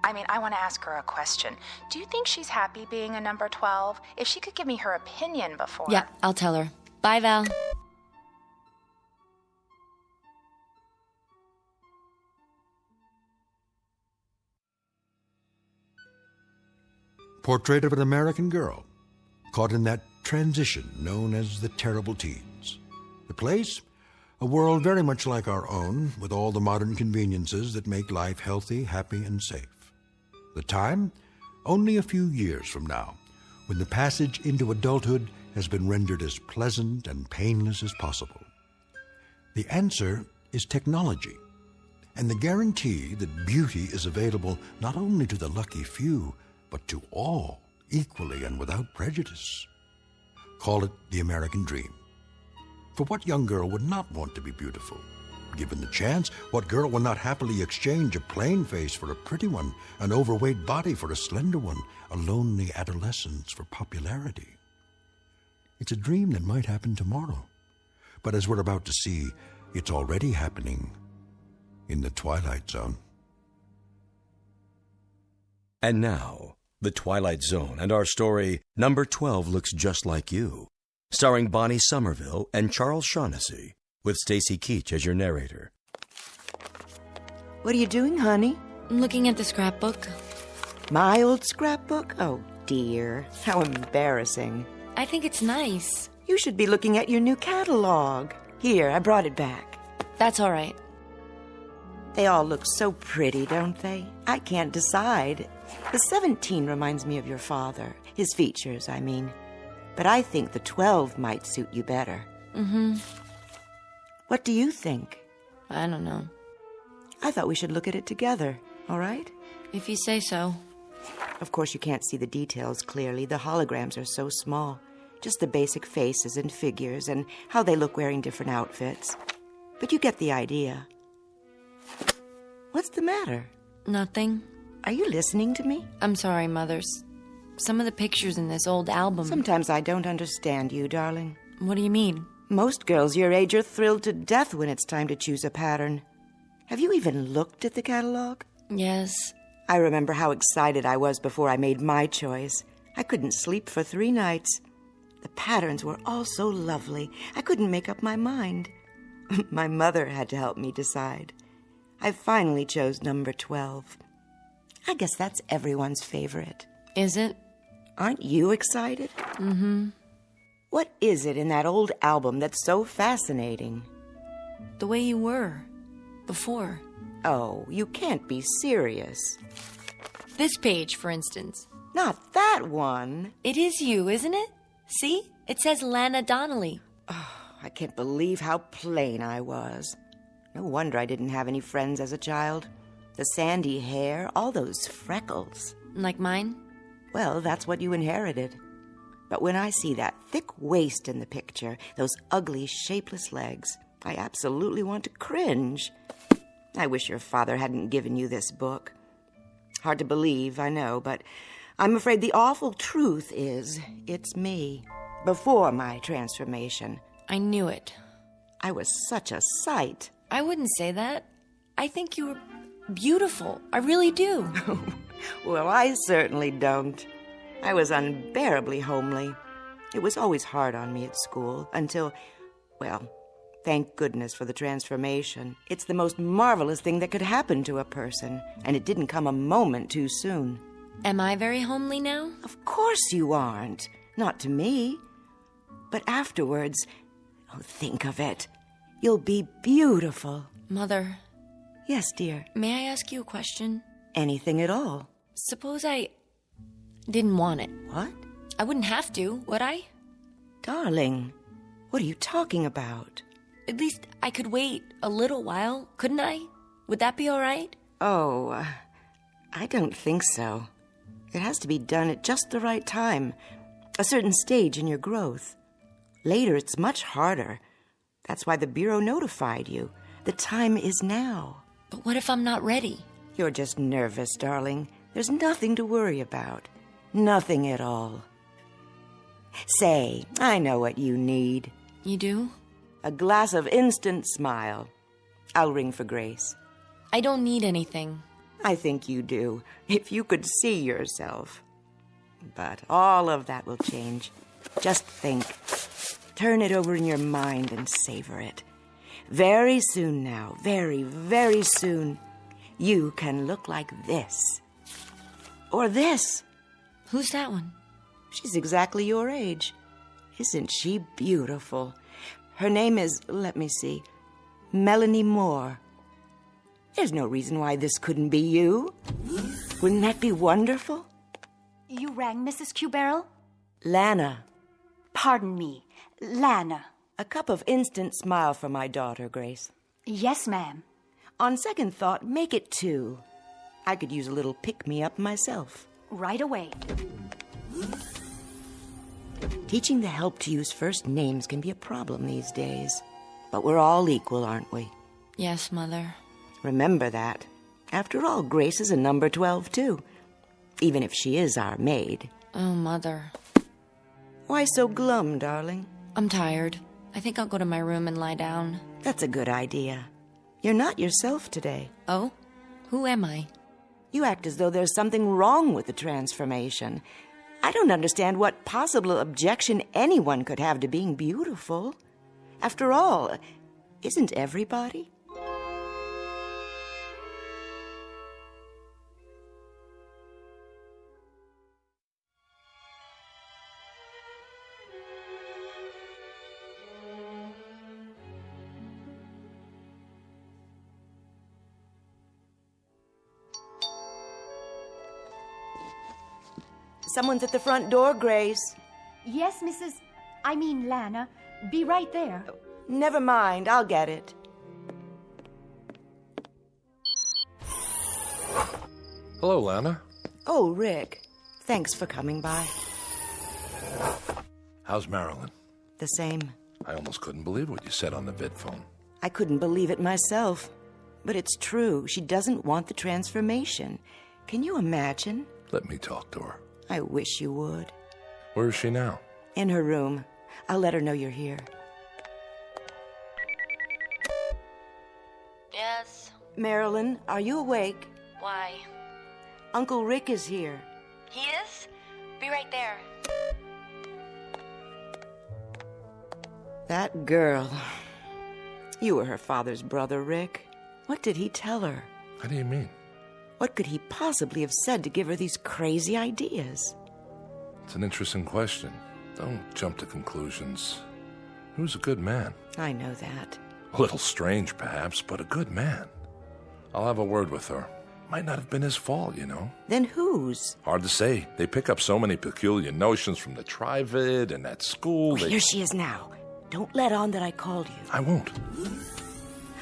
I mean, I want to ask her a question. Do you think she's happy being a number 12? If she could give me her opinion before... Yeah, I'll tell her. Bye, Val. Portrait of an American girl caught in that transition known as the terrible teens. The place? A world very much like our own, with all the modern conveniences that make life healthy, happy, and safe. The time? Only a few years from now, when the passage into adulthood has been rendered as pleasant and painless as possible. The answer is technology, and the guarantee that beauty is available not only to the lucky few, but to all, equally and without prejudice. Call it the American dream. For what young girl would not want to be beautiful? Given the chance, what girl will not happily exchange a plain face for a pretty one, an overweight body for a slender one, a lonely adolescence for popularity? It's a dream that might happen tomorrow. But as we're about to see, it's already happening in the Twilight Zone. And now, The Twilight Zone and our story, Number 12 Looks Just Like You, starring Bonnie Somerville and Charles Shaughnessy, with Stacy Keach as your narrator. What are you doing, honey? I'm looking at the scrapbook. My old scrapbook? Oh, dear. How embarrassing. I think it's nice. You should be looking at your new catalog. Here, I brought it back. That's all right. They all look so pretty, don't they? I can't decide. The 17 reminds me of your father. His features, I mean. But I think the 12 might suit you better. Mm-hmm. What do you think? I don't know. I thought we should look at it together, all right? If you say so. Of course, you can't see the details clearly. The holograms are so small. Just the basic faces and figures and how they look wearing different outfits. But you get the idea. What's the matter? Nothing. Are you listening to me? I'm sorry, Mothers. Some of the pictures in this old album... Sometimes I don't understand you, darling. What do you mean? Most girls your age are thrilled to death when it's time to choose a pattern. Have you even looked at the catalog? Yes. I remember how excited I was before I made my choice. I couldn't sleep for 3 nights. The patterns were all so lovely. I couldn't make up my mind. My mother had to help me decide. I finally chose number 12. I guess that's everyone's favorite. Is it? Aren't you excited? Mm-hmm. What is it in that old album that's so fascinating? The way you were. Before. Oh, you can't be serious. This page, for instance. Not that one. It is you, isn't it? See? It says Lana Donnelly. Oh, I can't believe how plain I was. No wonder I didn't have any friends as a child. The sandy hair, all those freckles. Like mine? Well, that's what you inherited. But when I see that thick waist in the picture, those ugly, shapeless legs, I absolutely want to cringe. I wish your father hadn't given you this book. Hard to believe, I know, but I'm afraid the awful truth is it's me, before my transformation. I knew it. I was such a sight. I wouldn't say that. I think you were beautiful. I really do. Well, I certainly don't. I was unbearably homely. It was always hard on me at school until, well, thank goodness for the transformation. It's the most marvelous thing that could happen to a person, and it didn't come a moment too soon. Am I very homely now? Of course you aren't. Not to me. But afterwards, oh, think of it. You'll be beautiful. Mother. Yes, dear. May I ask you a question? Anything at all. Suppose I didn't want it. What? I wouldn't have to, would I? Darling, what are you talking about? At least I could wait a little while, couldn't I? Would that be all right? Oh, I don't think so. It has to be done at just the right time, a certain stage in your growth. Later, it's much harder. That's why the Bureau notified you. The time is now. But what if I'm not ready? You're just nervous, darling. There's nothing to worry about. Nothing at all. Say, I know what you need. You do? A glass of instant smile. I'll ring for Grace. I don't need anything. I think you do, if you could see yourself. But all of that will change. Just think. Turn it over in your mind and savor it. Very soon now, very, very soon, you can look like this. Or this. Who's that one? She's exactly your age. Isn't she beautiful? Her name is, let me see, Melanie Moore. There's no reason why this couldn't be you. Wouldn't that be wonderful? You rang, Mrs. Q-Barrel? Lana. Pardon me, Lana. A cup of instant smile for my daughter, Grace. Yes, ma'am. On second thought, make it 2. I could use a little pick-me-up myself. Right away. Teaching the help to use first names can be a problem these days. But we're all equal, aren't we? Yes, Mother. Remember that. After all, Grace is a number 12, too. Even if she is our maid. Oh, Mother. Why so glum, darling? I'm tired. I think I'll go to my room and lie down. That's a good idea. You're not yourself today. Oh? Who am I? You act as though there's something wrong with the transformation. I don't understand what possible objection anyone could have to being beautiful. After all, isn't everybody? Someone's at the front door, Grace. Yes, Lana. Be right there. Never mind, I'll get it. Hello, Lana. Oh, Rick. Thanks for coming by. How's Marilyn? The same. I almost couldn't believe what you said on the vidphone. I couldn't believe it myself. But it's true. She doesn't want the transformation. Can you imagine? Let me talk to her. I wish you would. Where is she now? In her room. I'll let her know you're here. Yes? Marilyn, are you awake? Why? Uncle Rick is here. He is? Be right there. That girl. You were her father's brother, Rick. What did he tell her? How do you mean? What could he possibly have said to give her these crazy ideas? It's an interesting question. Don't jump to conclusions. He was a good man. I know that. A little strange, perhaps, but a good man. I'll have a word with her. Might not have been his fault, you know. Then whose? Hard to say. They pick up so many peculiar notions from the Trivid and at school. Here she is now. Don't let on that I called you. I won't.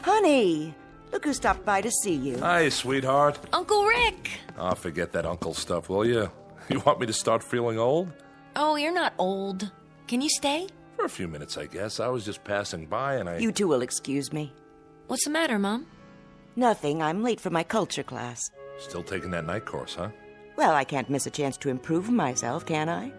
Honey, look who stopped by to see you. Hi, sweetheart. Uncle Rick! Oh, forget that uncle stuff, will you? You want me to start feeling old? Oh, you're not old. Can you stay? For a few minutes, I guess. I was just passing by and I... You two will excuse me. What's the matter, Mom? Nothing. I'm late for my culture class. Still taking that night course, huh? Well, I can't miss a chance to improve myself, can I?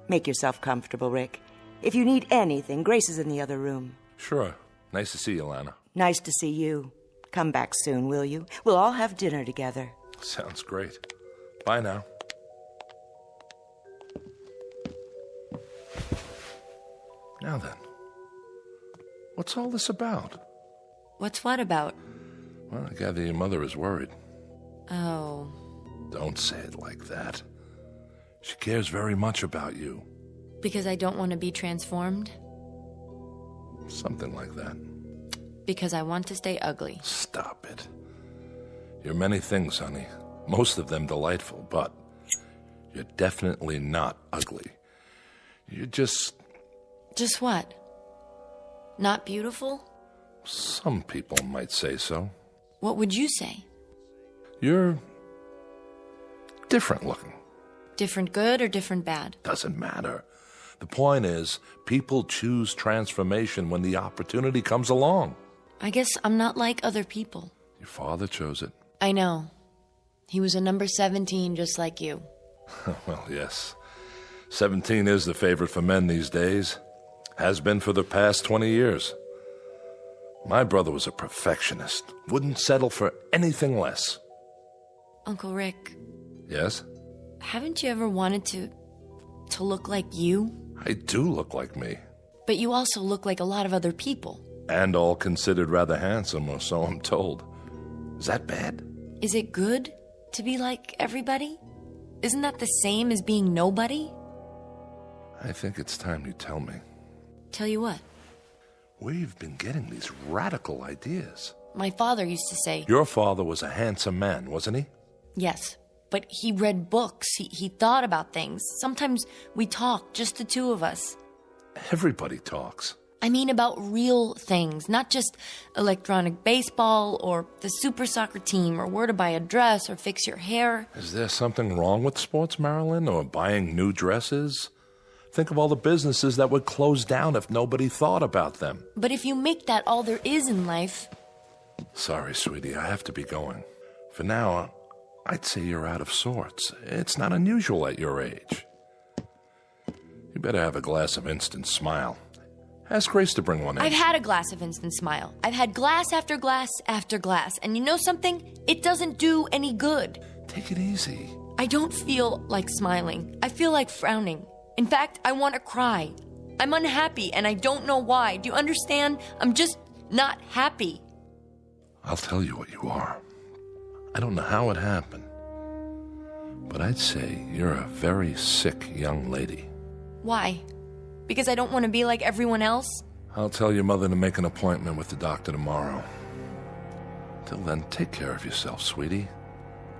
Make yourself comfortable, Rick. If you need anything, Grace is in the other room. Sure. Nice to see you, Lana. Nice to see you. Come back soon, will you? We'll all have dinner together. Sounds great. Bye now. Now then, what's all this about? What's what about? Well, I gather your mother is worried. Oh. Don't say it like that. She cares very much about you. Because I don't want to be transformed? Something like that. Because I want to stay ugly. Stop it. You're many things, honey. Most of them delightful, but you're definitely not ugly. You're just... Just what? Not beautiful? Some people might say so. What would you say? You're different looking. Different good or different bad? Doesn't matter. The point is, people choose transformation when the opportunity comes along. I guess I'm not like other people. Your father chose it. I know. He was a number 17 just like you. Well, yes. 17 is the favorite for men these days. Has been for the past 20 years. My brother was a perfectionist. Wouldn't settle for anything less. Uncle Rick. Yes? Haven't you ever wanted to look like you? I do look like me. But you also look like a lot of other people. And all considered rather handsome, or so I'm told. Is that bad? Is it good to be like everybody? Isn't that the same as being nobody? I think it's time you tell me. Tell you what? Where you've been getting these radical ideas. My father used to say... Your father was a handsome man, wasn't he? Yes, but he read books. He thought about things. Sometimes we talk, just the two of us. Everybody talks. I mean about real things, not just electronic baseball or the super soccer team or where to buy a dress or fix your hair. Is there something wrong with sports, Marilyn, or buying new dresses? Think of all the businesses that would close down if nobody thought about them. But if you make that all there is in life... Sorry, sweetie, I have to be going. For now, I'd say you're out of sorts. It's not unusual at your age. You better have a glass of instant smile. Ask Grace to bring one in. I've had a glass of instant smile. I've had glass after glass after glass. And you know something? It doesn't do any good. Take it easy. I don't feel like smiling. I feel like frowning. In fact, I want to cry. I'm unhappy, and I don't know why. Do you understand? I'm just not happy. I'll tell you what you are. I don't know how it happened, but I'd say you're a very sick young lady. Why? Because I don't want to be like everyone else? I'll tell your mother to make an appointment with the doctor tomorrow. Till then, take care of yourself, sweetie,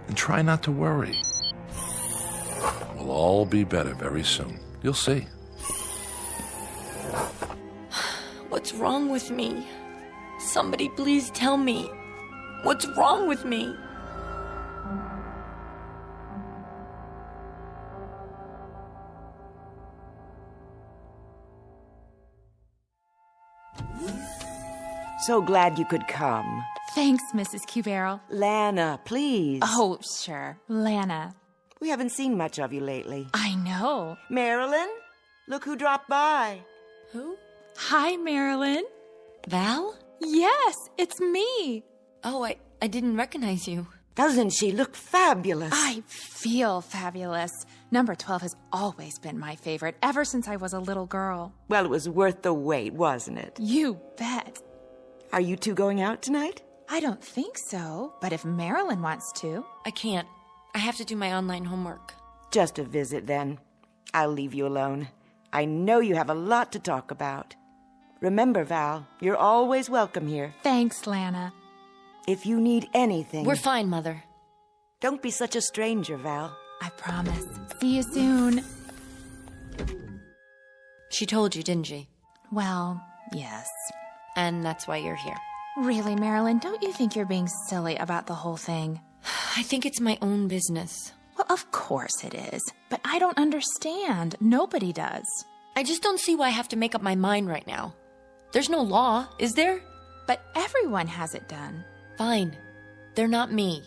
and try not to worry. will all be better very soon. You'll see. What's wrong with me? Somebody please tell me. What's wrong with me? So glad you could come. Thanks, Mrs. Q-Barrel. Lana, please. Oh, sure. Lana. We haven't seen much of you lately. I know. Marilyn, look who dropped by. Who? Hi, Marilyn. Val? Yes, it's me. Oh, I didn't recognize you. Doesn't she look fabulous? I feel fabulous. Number 12 has always been my favorite, ever since I was a little girl. Well, it was worth the wait, wasn't it? You bet. Are you two going out tonight? I don't think so, but if Marilyn wants to. I can't. I have to do my online homework. Just a visit, then. I'll leave you alone. I know you have a lot to talk about. Remember, Val, you're always welcome here. Thanks, Lana. If you need anything... We're fine, Mother. Don't be such a stranger, Val. I promise. See you soon. She told you, didn't she? Well, yes. And that's why you're here. Really, Marilyn, don't you think you're being silly about the whole thing? I think it's my own business. Well, of course it is. But I don't understand. Nobody does. I just don't see why I have to make up my mind right now. There's no law, is there? But everyone has it done. Fine. They're not me.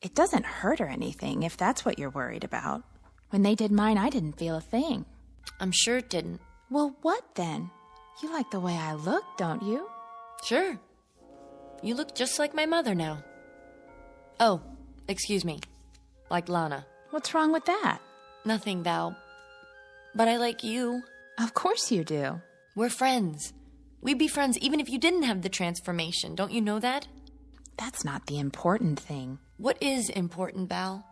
It doesn't hurt or anything, if that's what you're worried about. When they did mine, I didn't feel a thing. I'm sure it didn't. Well, what then? You like the way I look, don't you? Sure. You look just like my mother now. Oh, excuse me. Like Lana. What's wrong with that? Nothing, Val. But I like you. Of course you do. We're friends. We'd be friends even if you didn't have the transformation. Don't you know that? That's not the important thing. What is important, Val?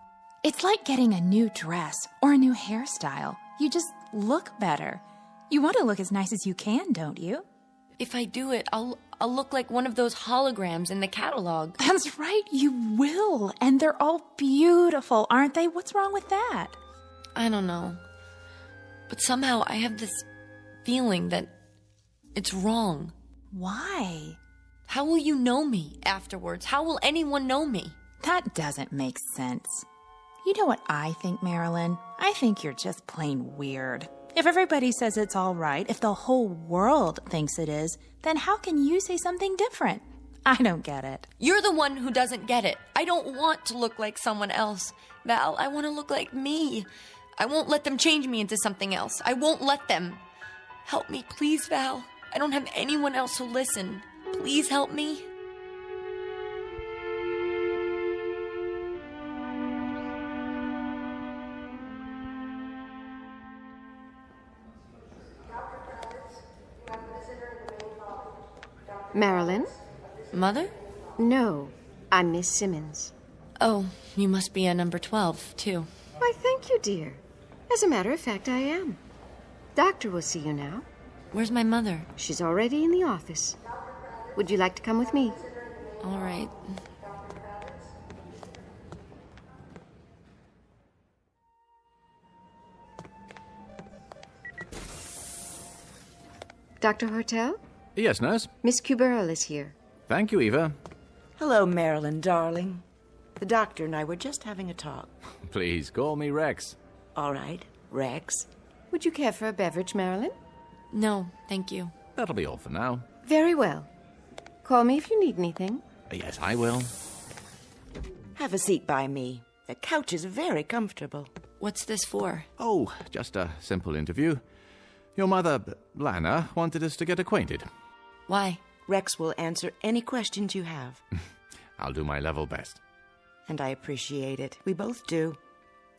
It's like getting a new dress or a new hairstyle. You just look better. You want to look as nice as you can, don't you? If I do it, I'll look like one of those holograms in the catalog. That's right, you will. And they're all beautiful, aren't they? What's wrong with that? I don't know. But somehow I have this feeling that it's wrong. Why? How will you know me afterwards? How will anyone know me? That doesn't make sense. You know what I think, Marilyn? I think you're just plain weird. If everybody says it's all right, if the whole world thinks it is, then how can you say something different? I don't get it. You're the one who doesn't get it. I don't want to look like someone else. Val, I want to look like me. I won't let them change me into something else. I won't let them. Help me, please, Val. I don't have anyone else who'll listen. Please help me. Marilyn? Mother? No, I'm Miss Simmons. Oh, you must be a number 12, too. Why, thank you, dear. As a matter of fact, I am. Doctor will see you now. Where's my mother? She's already in the office. Would you like to come with me? All right. Dr. Hortel? Yes, nurse? Miss Q-Barrel is here. Thank you, Eva. Hello, Marilyn, darling. The doctor and I were just having a talk. Please, call me Rex. All right, Rex. Would you care for a beverage, Marilyn? No, thank you. That'll be all for now. Very well. Call me if you need anything. Yes, I will. Have a seat by me. The couch is very comfortable. What's this for? Oh, just a simple interview. Your mother, Lana, wanted us to get acquainted. Why? Rex will answer any questions you have. I'll do my level best. And I appreciate it. We both do.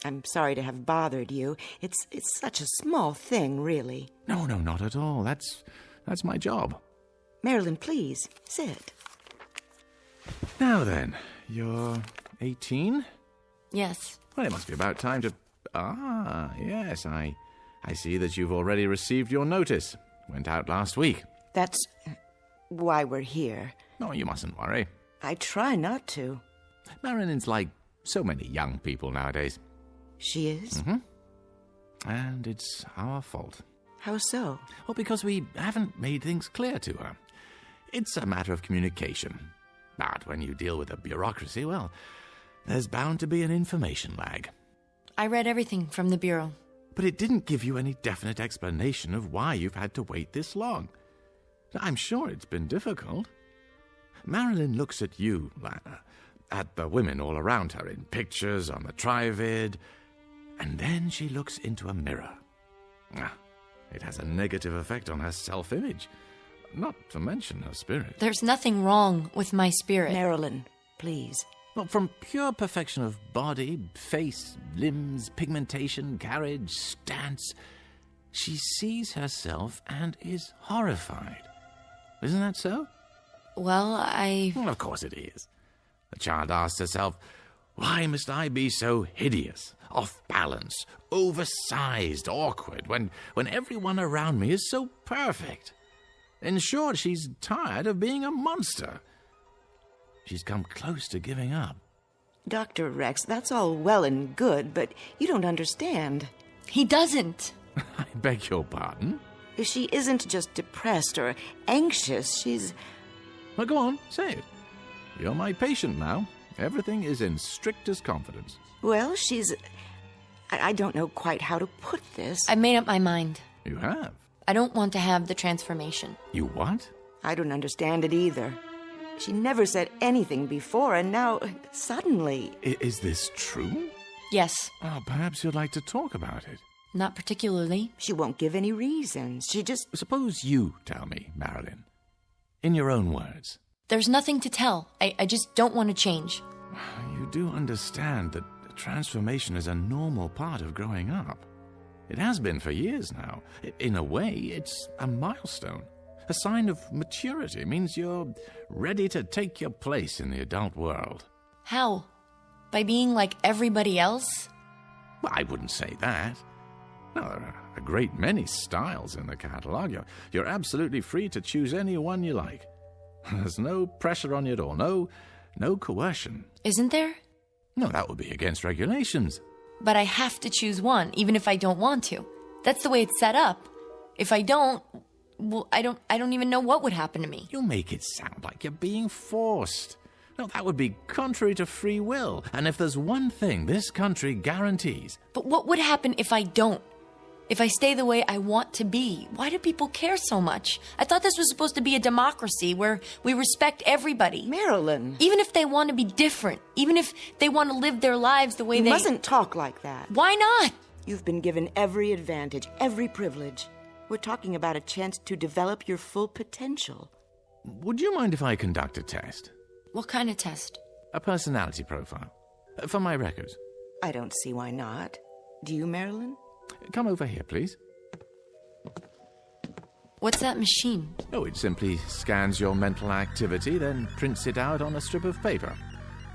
I'm sorry to have bothered you. It's such a small thing, really. No, not at all. That's my job. Marilyn, please, sit. Now then, you're 18? Yes. Well, it must be about time to... yes, I see that you've already received your notice. Went out last week. That's why we're here. No, you mustn't worry. I try not to. Marilyn's like so many young people nowadays. She is? Mm-hmm. And it's our fault. How so? Well, because we haven't made things clear to her. It's a matter of communication. But when you deal with a bureaucracy, well, there's bound to be an information lag. I read everything from the Bureau. But it didn't give you any definite explanation of why you've had to wait this long. I'm sure it's been difficult. Marilyn looks at you, Lana, at the women all around her in pictures on the Trivid, and then she looks into a mirror. It has a negative effect on her self-image, not to mention her spirit. There's nothing wrong with my spirit. Marilyn, please. Well, from pure perfection of body, face, limbs, pigmentation, carriage, stance, she sees herself and is horrified. Isn't that so? Well, Well, of course it is. The child asks herself, why must I be so hideous, off balance, oversized, awkward, when everyone around me is so perfect? In short, she's tired of being a monster. She's come close to giving up. Dr. Rex, that's all well and good, but you don't understand. He doesn't. I beg your pardon? She isn't just depressed or anxious, she's... Well, go on, say it. You're my patient now. Everything is in strictest confidence. Well, she's... I don't know quite how to put this. I made up my mind. You have? I don't want to have the transformation. You what? I don't understand it either. She never said anything before, and now, suddenly... Is this true? Yes. Oh, perhaps you'd like to talk about it. Not particularly. She won't give any reasons. She just... Suppose you tell me, Marilyn. In your own words. There's nothing to tell. I just don't want to change. You do understand that transformation is a normal part of growing up. It has been for years now. In a way, it's a milestone. A sign of maturity. It means you're ready to take your place in the adult world. How? By being like everybody else? Well, I wouldn't say that. No, there are a great many styles in the catalogue. You're absolutely free to choose any one you like. There's no pressure on you at all. No coercion. Isn't there? No, that would be against regulations. But I have to choose one, even if I don't want to. That's the way it's set up. If I don't, well, I don't even know what would happen to me. You make it sound like you're being forced. No, that would be contrary to free will. And if there's one thing this country guarantees... But what would happen if I don't? If I stay the way I want to be? Why do people care so much? I thought this was supposed to be a democracy where we respect everybody. Marilyn. Even if they want to be different. Even if they want to live their lives the way You they... mustn't talk like that. Why not? You've been given every advantage, every privilege. We're talking about a chance to develop your full potential. Would you mind if I conduct a test? What kind of test? A personality profile. For my records. I don't see why not. Do you, Marilyn? Come over here, please. What's that machine? Oh, it simply scans your mental activity, then prints it out on a strip of paper.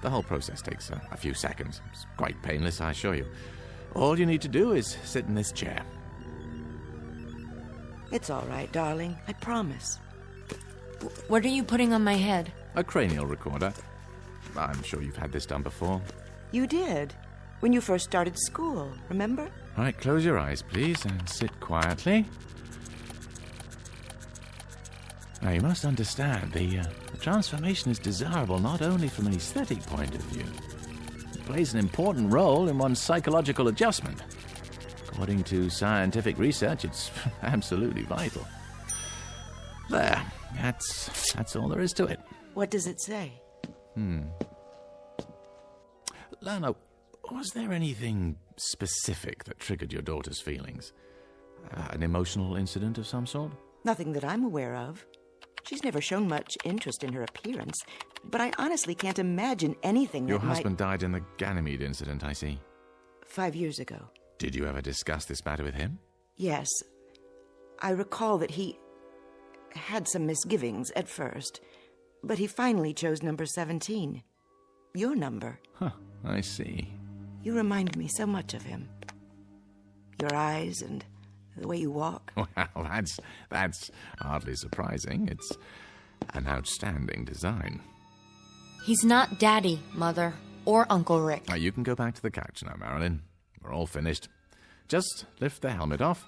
The whole process takes a few seconds. It's quite painless, I assure you. All you need to do is sit in this chair. It's all right, darling. I promise. What are you putting on my head? A cranial recorder. I'm sure you've had this done before. You did. When you first started school, remember? All right, close your eyes, please, and sit quietly. Now, you must understand, the transformation is desirable not only from an aesthetic point of view. It plays an important role in one's psychological adjustment. According to scientific research, it's absolutely vital. There, that's all there is to it. What does it say? Lana, was there anything specific that triggered your daughter's feelings? An emotional incident of some sort? Nothing that I'm aware of. She's never shown much interest in her appearance, but I honestly can't imagine anything that Your husband died in the Ganymede incident, I see. 5 years ago. Did you ever discuss this matter with him? Yes. I recall that he had some misgivings at first, but he finally chose number 17. Your number. Huh, I see. You remind me so much of him. Your eyes and the way you walk. Well, that's hardly surprising. It's an outstanding design. He's not Daddy, Mother, or Uncle Rick. Now, you can go back to the couch now, Marilyn. We're all finished. Just lift the helmet off.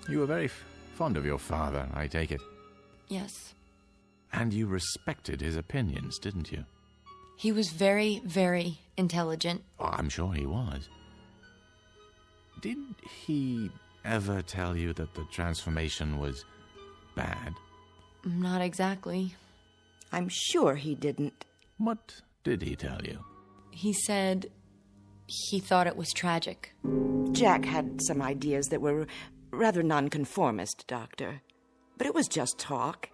You were very fond of your father, I take it. Yes. And you respected his opinions, didn't you? He was very, very intelligent. Oh, I'm sure he was. Did he ever tell you that the transformation was bad? Not exactly. I'm sure he didn't. What did he tell you? He said he thought it was tragic. Jack had some ideas that were rather nonconformist, Doctor. But it was just talk.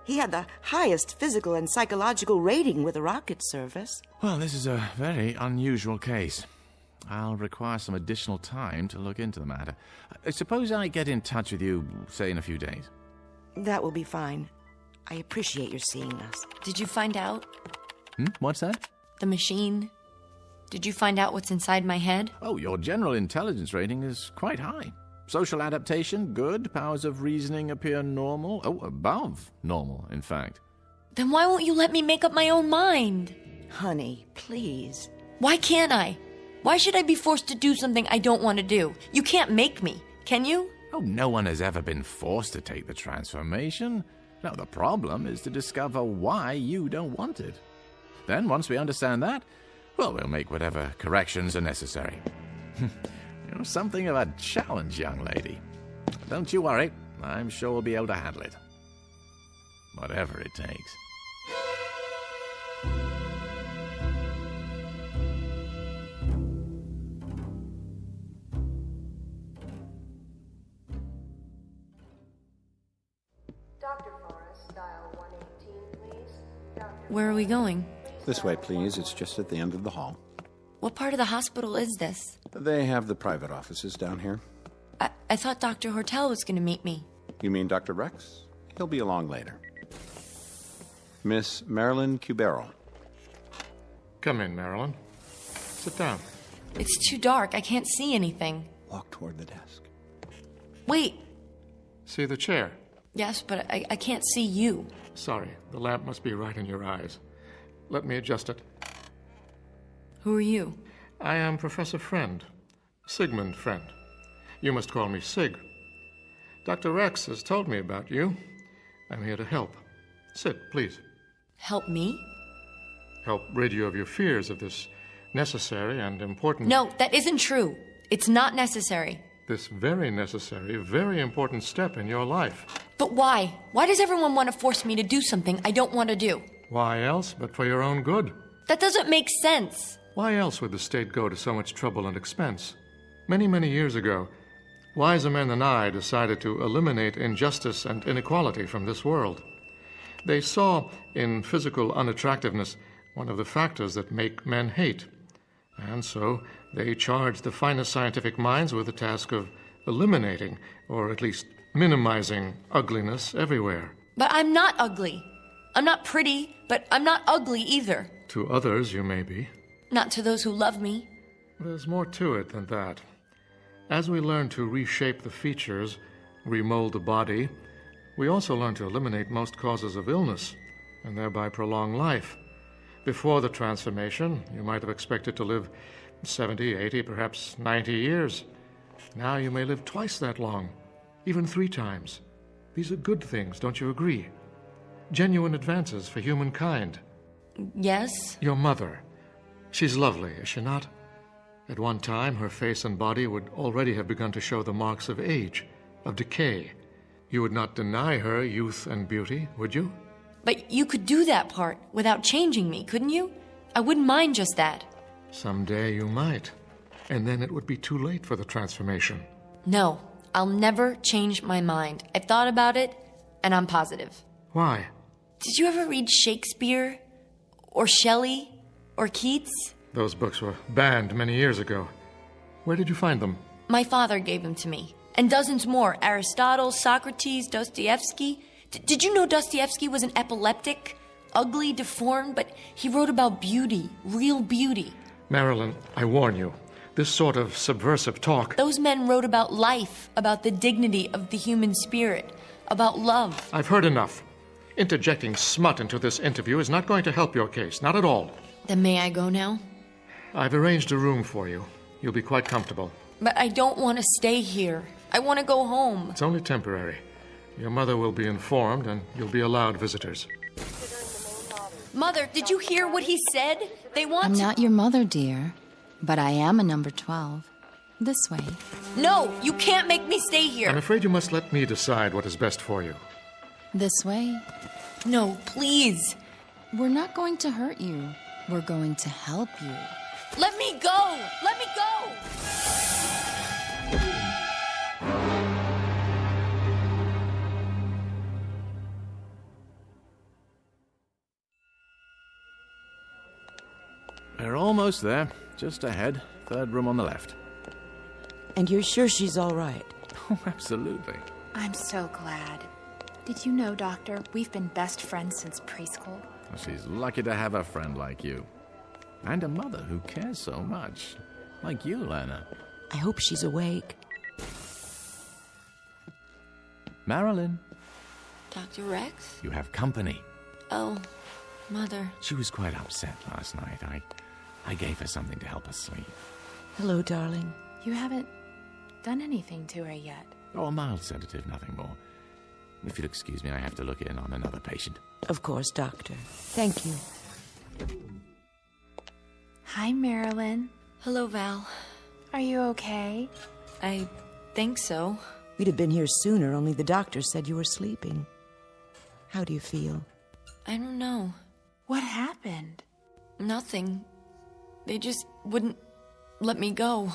He had the highest physical and psychological rating with the rocket service. Well, this is a very unusual case. I'll require some additional time to look into the matter. Suppose I get in touch with you, say, in a few days. That will be fine. I appreciate your seeing us. Did you find out? What's that? The machine. Did you find out what's inside my head? Oh, your general intelligence rating is quite high. Social adaptation, good. Powers of reasoning appear normal. Oh, above normal, in fact. Then why won't you let me make up my own mind? Honey, please. Why can't I? Why should I be forced to do something I don't want to do? You can't make me, can you? Oh, no one has ever been forced to take the transformation. No, the problem is to discover why you don't want it. Then, once we understand that, well, we'll make whatever corrections are necessary. You're something of a challenge, young lady. Don't you worry. I'm sure we'll be able to handle it. Whatever it takes. Dr. Forrest, dial 118, please. Where are we going? This way, please. It's just at the end of the hall. What part of the hospital is this? They have the private offices down here. I thought Dr. Hortel was going to meet me. You mean Dr. Rex? He'll be along later. Miss Marilyn Cubero. Come in, Marilyn. Sit down. It's too dark. I can't see anything. Walk toward the desk. Wait. See the chair? Yes, but I can't see you. Sorry, the lamp must be right in your eyes. Let me adjust it. Who are you? I am Professor Friend. Sigmund Friend. You must call me Sig. Dr. Rex has told me about you. I'm here to help. Sit, please. Help me? Help rid you of your fears of this necessary and important... No, that isn't true. It's not necessary. This very necessary, very important step in your life. But why? Why does everyone want to force me to do something I don't want to do? Why else but for your own good? That doesn't make sense. Why else would the state go to so much trouble and expense? Many, many years ago, wiser men than I decided to eliminate injustice and inequality from this world. They saw in physical unattractiveness one of the factors that make men hate. And so they charged the finest scientific minds with the task of eliminating, or at least minimizing, ugliness everywhere. But I'm not ugly. I'm not pretty, but I'm not ugly either. To others, you may be. Not to those who love me. There's more to it than that. As we learn to reshape the features, remold the body, we also learn to eliminate most causes of illness, and thereby prolong life. Before the transformation, you might have expected to live 70, 80, perhaps 90 years. Now you may live twice that long, even 3 times. These are good things, don't you agree? Genuine advances for humankind. Yes? Your mother. She's lovely, is she not? At one time, her face and body would already have begun to show the marks of age, of decay. You would not deny her youth and beauty, would you? But you could do that part without changing me, couldn't you? I wouldn't mind just that. Someday you might. And then it would be too late for the transformation. No, I'll never change my mind. I've thought about it, and I'm positive. Why? Did you ever read Shakespeare? Or Shelley? Or Keats? Those books were banned many years ago. Where did you find them? My father gave them to me. And dozens more. Aristotle, Socrates, Dostoevsky. Did you know Dostoevsky was an epileptic? Ugly, deformed, but he wrote about beauty. Real beauty. Marilyn, I warn you. This sort of subversive talk... Those men wrote about life, about the dignity of the human spirit, about love. I've heard enough. Interjecting smut into this interview is not going to help your case, not at all. Then may I go now? I've arranged a room for you. You'll be quite comfortable. But I don't want to stay here. I want to go home. It's only temporary. Your mother will be informed, and you'll be allowed visitors. Mother, did you hear what he said? They want... I'm not your mother, dear, but I am a number 12. This way. No, you can't make me stay here. I'm afraid you must let me decide what is best for you. This way. No, please. We're not going to hurt you. We're going to help you. Let me go! Let me go! We're almost there. Just ahead. Third room on the left. And you're sure she's all right? Oh, absolutely. I'm so glad. Did you know, Doctor, we've been best friends since preschool? Well, she's lucky to have a friend like you. And a mother who cares so much. Like you, Lana. I hope she's awake. Marilyn. Dr. Rex? You have company. Oh, Mother. She was quite upset last night. I gave her something to help her sleep. Hello, darling. You haven't done anything to her yet. Oh, a mild sedative, nothing more. If you'll excuse me, I have to look in on another patient. Of course, Doctor. Thank you. Hi, Marilyn. Hello, Val. Are you okay? I think so. We'd have been here sooner, only the doctor said you were sleeping. How do you feel? I don't know. What happened? Nothing. They just wouldn't let me go.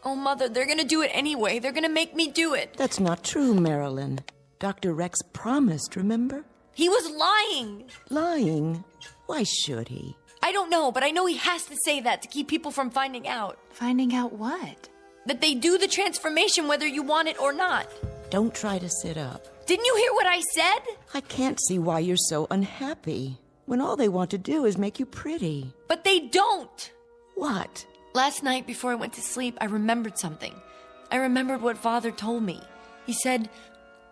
Oh, Mother, they're gonna do it anyway. They're gonna make me do it. That's not true, Marilyn. Dr. Rex promised, remember? He was lying. Lying? Why should he? I don't know, but I know he has to say that to keep people from finding out. Finding out what? That they do the transformation whether you want it or not. Don't try to sit up. Didn't you hear what I said? I can't see why you're so unhappy, when all they want to do is make you pretty. But they don't. What? Last night before I went to sleep, I remembered something. I remembered what Father told me. He said,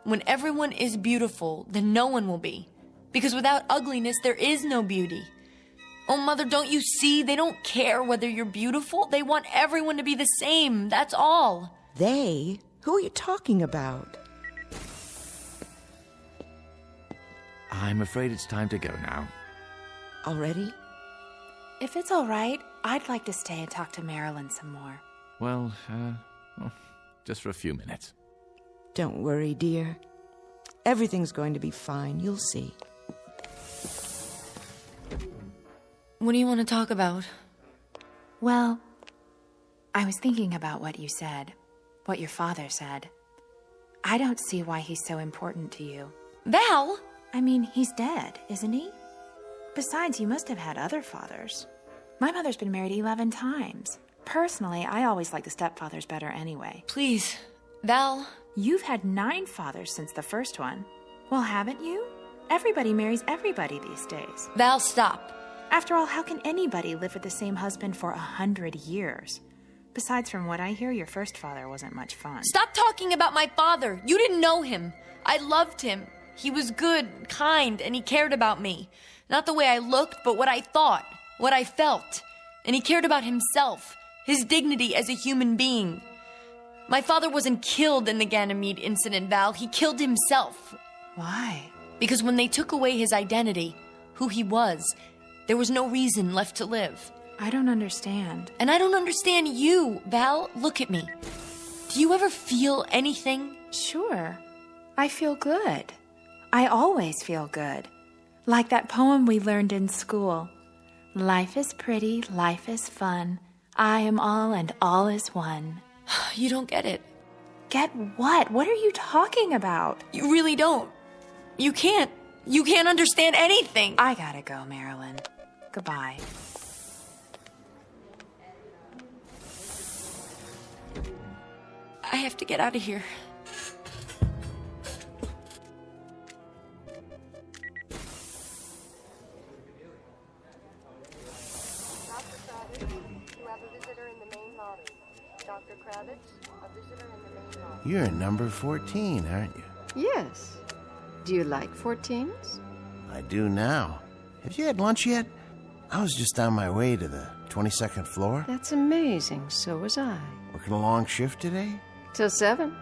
when everyone is beautiful, then no one will be. Because without ugliness, there is no beauty. Oh, Mother, don't you see? They don't care whether you're beautiful. They want everyone to be the same. That's all. They? Who are you talking about? I'm afraid it's time to go now. Already? If it's all right, I'd like to stay and talk to Marilyn some more. Well, just for a few minutes. Don't worry, dear. Everything's going to be fine. You'll see. What do you want to talk about? Well, I was thinking about what you said, what your father said. I don't see why he's so important to you. Val! I mean, he's dead, isn't he? Besides, you must have had other fathers. My mother's been married 11 times. Personally, I always like the stepfathers better anyway. Please, Val. You've had 9 fathers since the first one. Well, haven't you? Everybody marries everybody these days. Val, stop. After all, how can anybody live with the same husband for 100 years? Besides, from what I hear, your first father wasn't much fun. Stop talking about my father. You didn't know him. I loved him. He was good, kind, and he cared about me. Not the way I looked, but what I thought, what I felt. And he cared about himself, his dignity as a human being. My father wasn't killed in the Ganymede incident, Val. He killed himself. Why? Because when they took away his identity, who he was, there was no reason left to live. I don't understand. And I don't understand you, Val. Look at me. Do you ever feel anything? Sure. I feel good. I always feel good. Like that poem we learned in school. Life is pretty, life is fun. I am all and all is one. You don't get it. Get what? What are you talking about? You really don't. You can't. You can't understand anything. I gotta go, Marilyn. Goodbye. I have to get out of here. You're number 14, aren't you? Yes. Do you like 14s? I do now. Have you had lunch yet? I was just on my way to the 22nd floor. That's amazing. So was I. Working a long shift today? Till 7.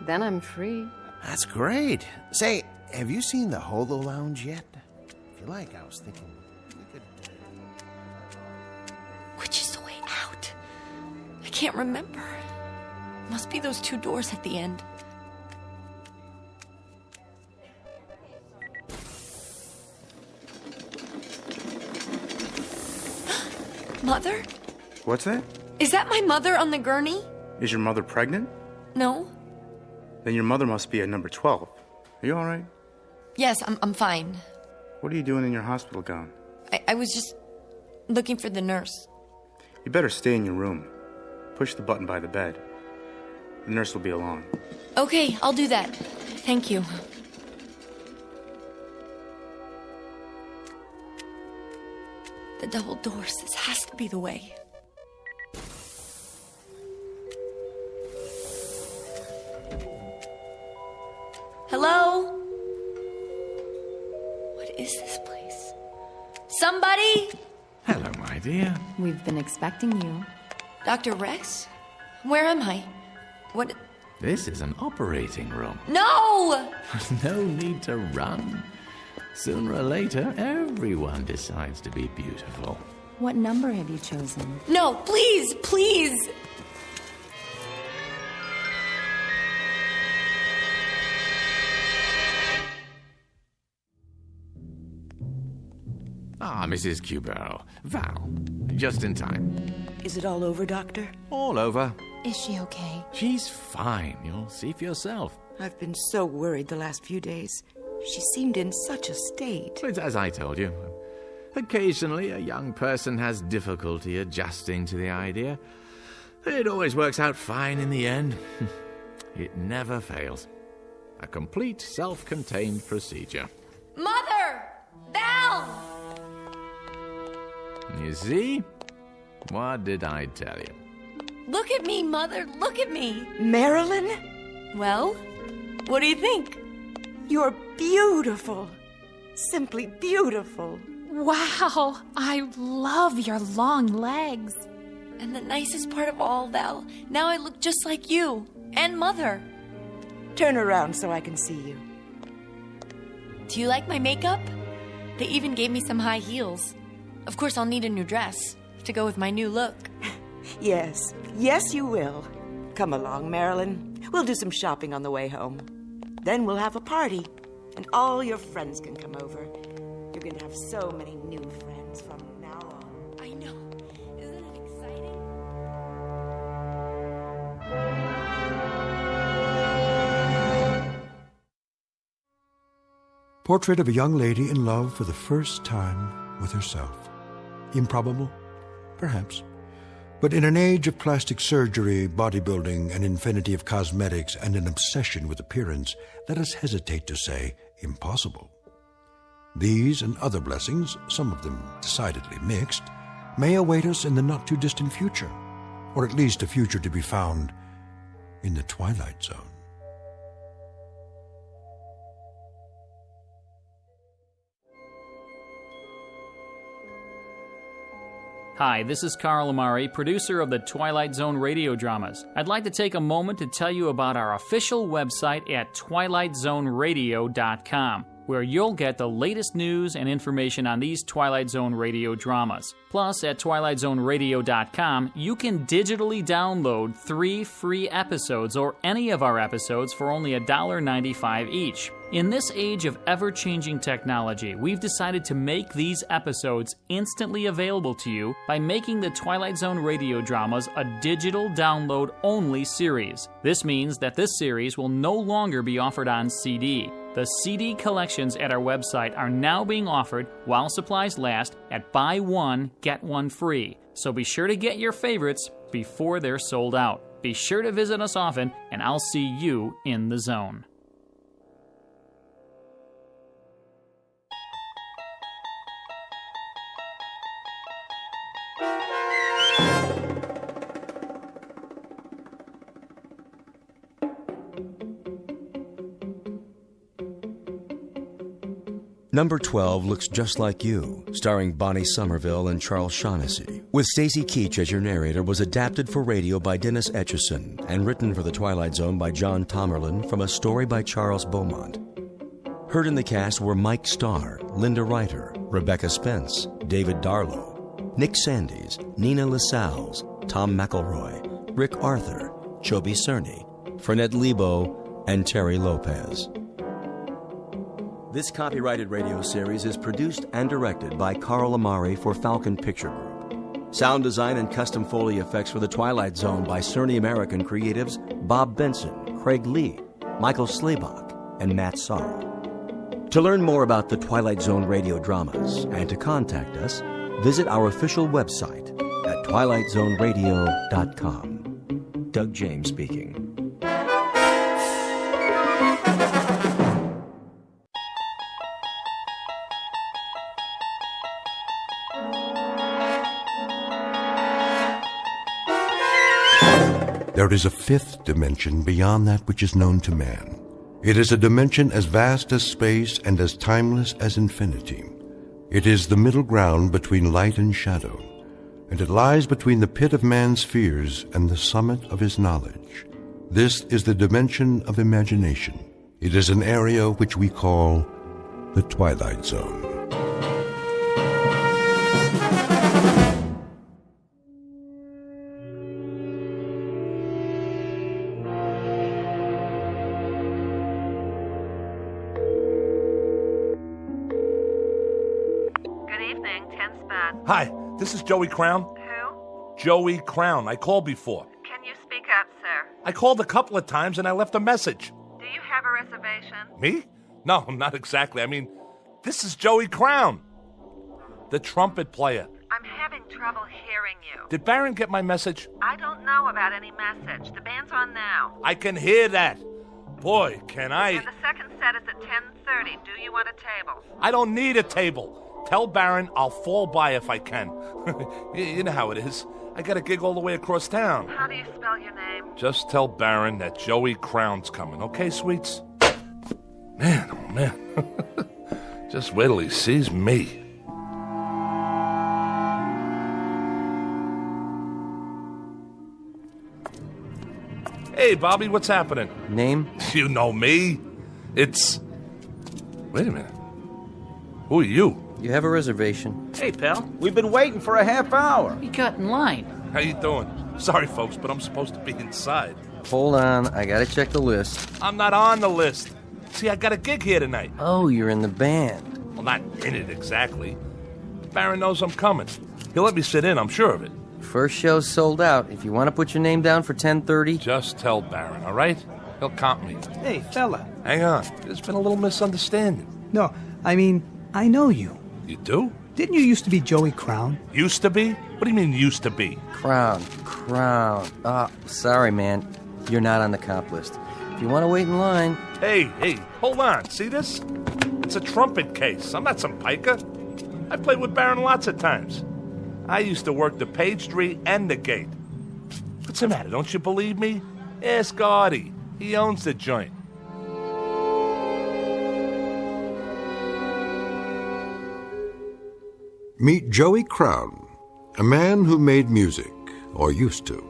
Then I'm free. That's great. Say, have you seen the Holo Lounge yet? If you like, I was thinking we could... Which is the way out? I can't remember. Must be those 2 doors at the end. Mother? What's that? Is that my mother on the gurney? Is your mother pregnant? No. Then your mother must be at number 12. Are you all right? Yes, I'm fine. What are you doing in your hospital gown? I was just looking for the nurse. You better stay in your room. Push the button by the bed. The nurse will be along. Okay, I'll do that. Thank you. The double doors. This has to be the way. Hello? What is this place? Somebody? Hello, my dear. We've been expecting you. Dr. Rex? Where am I? What? This is an operating room. No! No need to run. Sooner or later, everyone decides to be beautiful. What number have you chosen? No, please, please! Ah, Mrs. Cubero. Val. Just in time. Is it all over, Doctor? All over. Is she okay? She's fine. You'll see for yourself. I've been so worried the last few days. She seemed in such a state. It's as I told you. Occasionally, a young person has difficulty adjusting to the idea. It always works out fine in the end. It never fails. A complete self-contained procedure. Mother! Val! You see? What did I tell you? Look at me, Mother. Look at me. Marilyn? Well, what do you think? You're beautiful. Simply beautiful. Wow, I love your long legs. And the nicest part of all, Val, now I look just like you and Mother. Turn around so I can see you. Do you like my makeup? They even gave me some high heels. Of course, I'll need a new dress to go with my new look. Yes, yes you will. Come along, Marilyn. We'll do some shopping on the way home. Then we'll have a party, and all your friends can come over. You're going to have so many new friends from now on. I know. Isn't it exciting? Portrait of a young lady in love for the first time with herself. Improbable? Perhaps. But in an age of plastic surgery, bodybuilding, an infinity of cosmetics, and an obsession with appearance, let us hesitate to say impossible. These and other blessings, some of them decidedly mixed, may await us in the not-too-distant future, or at least a future to be found in the Twilight Zone. Hi, this is Carl Amari, producer of the Twilight Zone radio dramas. I'd like to take a moment to tell you about our official website at twilightzoneradio.com, where you'll get the latest news and information on these Twilight Zone radio dramas. Plus, at twilightzoneradio.com, you can digitally download 3 free episodes or any of our episodes for only $1.95 each. In this age of ever-changing technology, we've decided to make these episodes instantly available to you by making the Twilight Zone radio dramas a digital download-only series. This means that this series will no longer be offered on CD. The CD collections at our website are now being offered while supplies last at buy one, get one free. So be sure to get your favorites before they're sold out. Be sure to visit us often, and I'll see you in the zone. Number 12 looks just like you, starring Bonnie Somerville and Charles Shaughnessy. With Stacy Keach as your narrator, was adapted for radio by Dennis Etchison and written for The Twilight Zone by John Tomerlin from a story by Charles Beaumont. Heard in the cast were Mike Starr, Linda Ryder, Rebecca Spence, David Darlow, Nick Sandys, Nina Lascelles, Tom McElroy, Rick Arthur, Chobi Cerny, Fernette Lebo, and Terry Lopez. This copyrighted radio series is produced and directed by Carl Amari for Falcon Picture Group. Sound design and custom Foley effects for The Twilight Zone by Cerny American creatives Bob Benson, Craig Lee, Michael Slaybach, and Matt Sorrow. To learn more about the Twilight Zone radio dramas and to contact us, visit our official website at twilightzoneradio.com. Doug James speaking. There is a fifth dimension beyond that which is known to man. It is a dimension as vast as space and as timeless as infinity. It is the middle ground between light and shadow, and it lies between the pit of man's fears and the summit of his knowledge. This is the dimension of imagination. It is an area which we call the Twilight Zone. Hi, this is Joey Crown. Who? Joey Crown. I called before. Can you speak up, sir? I called a couple of times and I left a message. Do you have a reservation? Me? No, not exactly. I mean, this is Joey Crown, the trumpet player. I'm having trouble hearing you. Did Baron get my message? I don't know about any message. The band's on now. I can hear that. Boy, can I... And the second set is at 10:30. Do you want a table? I don't need a table. Tell Baron I'll fall by if I can. You know how it is. I got a gig all the way across town. How do you spell your name? Just tell Baron that Joey Crown's coming, okay, sweets? Man, oh man. Just wait till he sees me. Hey, Bobby, what's happening? Name? You know me. It's... Wait a minute. Who are you? You have a reservation. Hey, pal. We've been waiting for a half hour. You got in line. How you doing? Sorry, folks, but I'm supposed to be inside. Hold on, I gotta check the list. I'm not on the list. See, I got a gig here tonight. Oh, you're in the band. Well, not in it exactly. Baron knows I'm coming. He'll let me sit in, I'm sure of it. First show's sold out. If you want to put your name down for 10:30... Just tell Baron, all right? He'll comp me. Hey, fella. Hang on. There's been a little misunderstanding. No, I mean, I know you. You do? Didn't you used to be Joey Crown? Used to be? What do you mean used to be? Crown. Sorry, man. You're not on the comp list. If you want to wait in line... Hey, hold on. See this? It's a trumpet case. I'm not some piker. I played with Baron lots of times. I used to work the Page Tree and the Gate. What's the matter? Don't you believe me? Ask Artie. He owns the joint. Meet Joey Crown, a man who made music, or used to.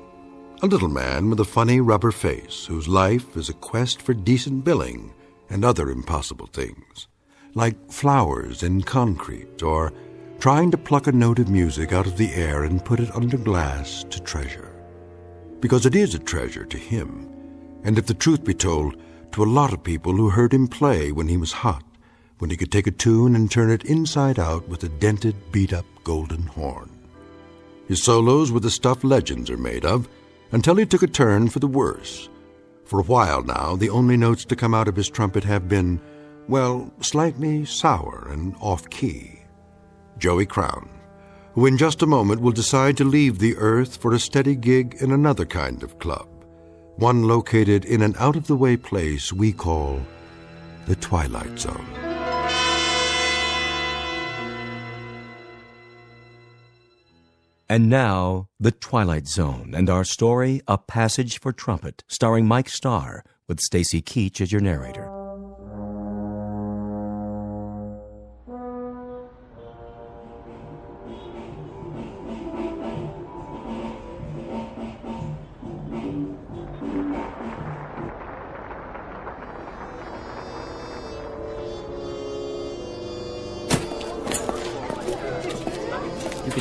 A little man with a funny rubber face whose life is a quest for decent billing and other impossible things, like flowers in concrete or trying to pluck a note of music out of the air and put it under glass to treasure. Because it is a treasure to him, and if the truth be told, to a lot of people who heard him play when he was hot, when he could take a tune and turn it inside out with a dented, beat-up golden horn. His solos were the stuff legends are made of, until he took a turn for the worse. For a while now, the only notes to come out of his trumpet have been, well, slightly sour and off-key. Joey Crown, who in just a moment will decide to leave the earth for a steady gig in another kind of club, one located in an out-of-the-way place we call the Twilight Zone. And now, The Twilight Zone, and our story, A Passage for Trumpet, starring Mike Starr, with Stacy Keach as your narrator.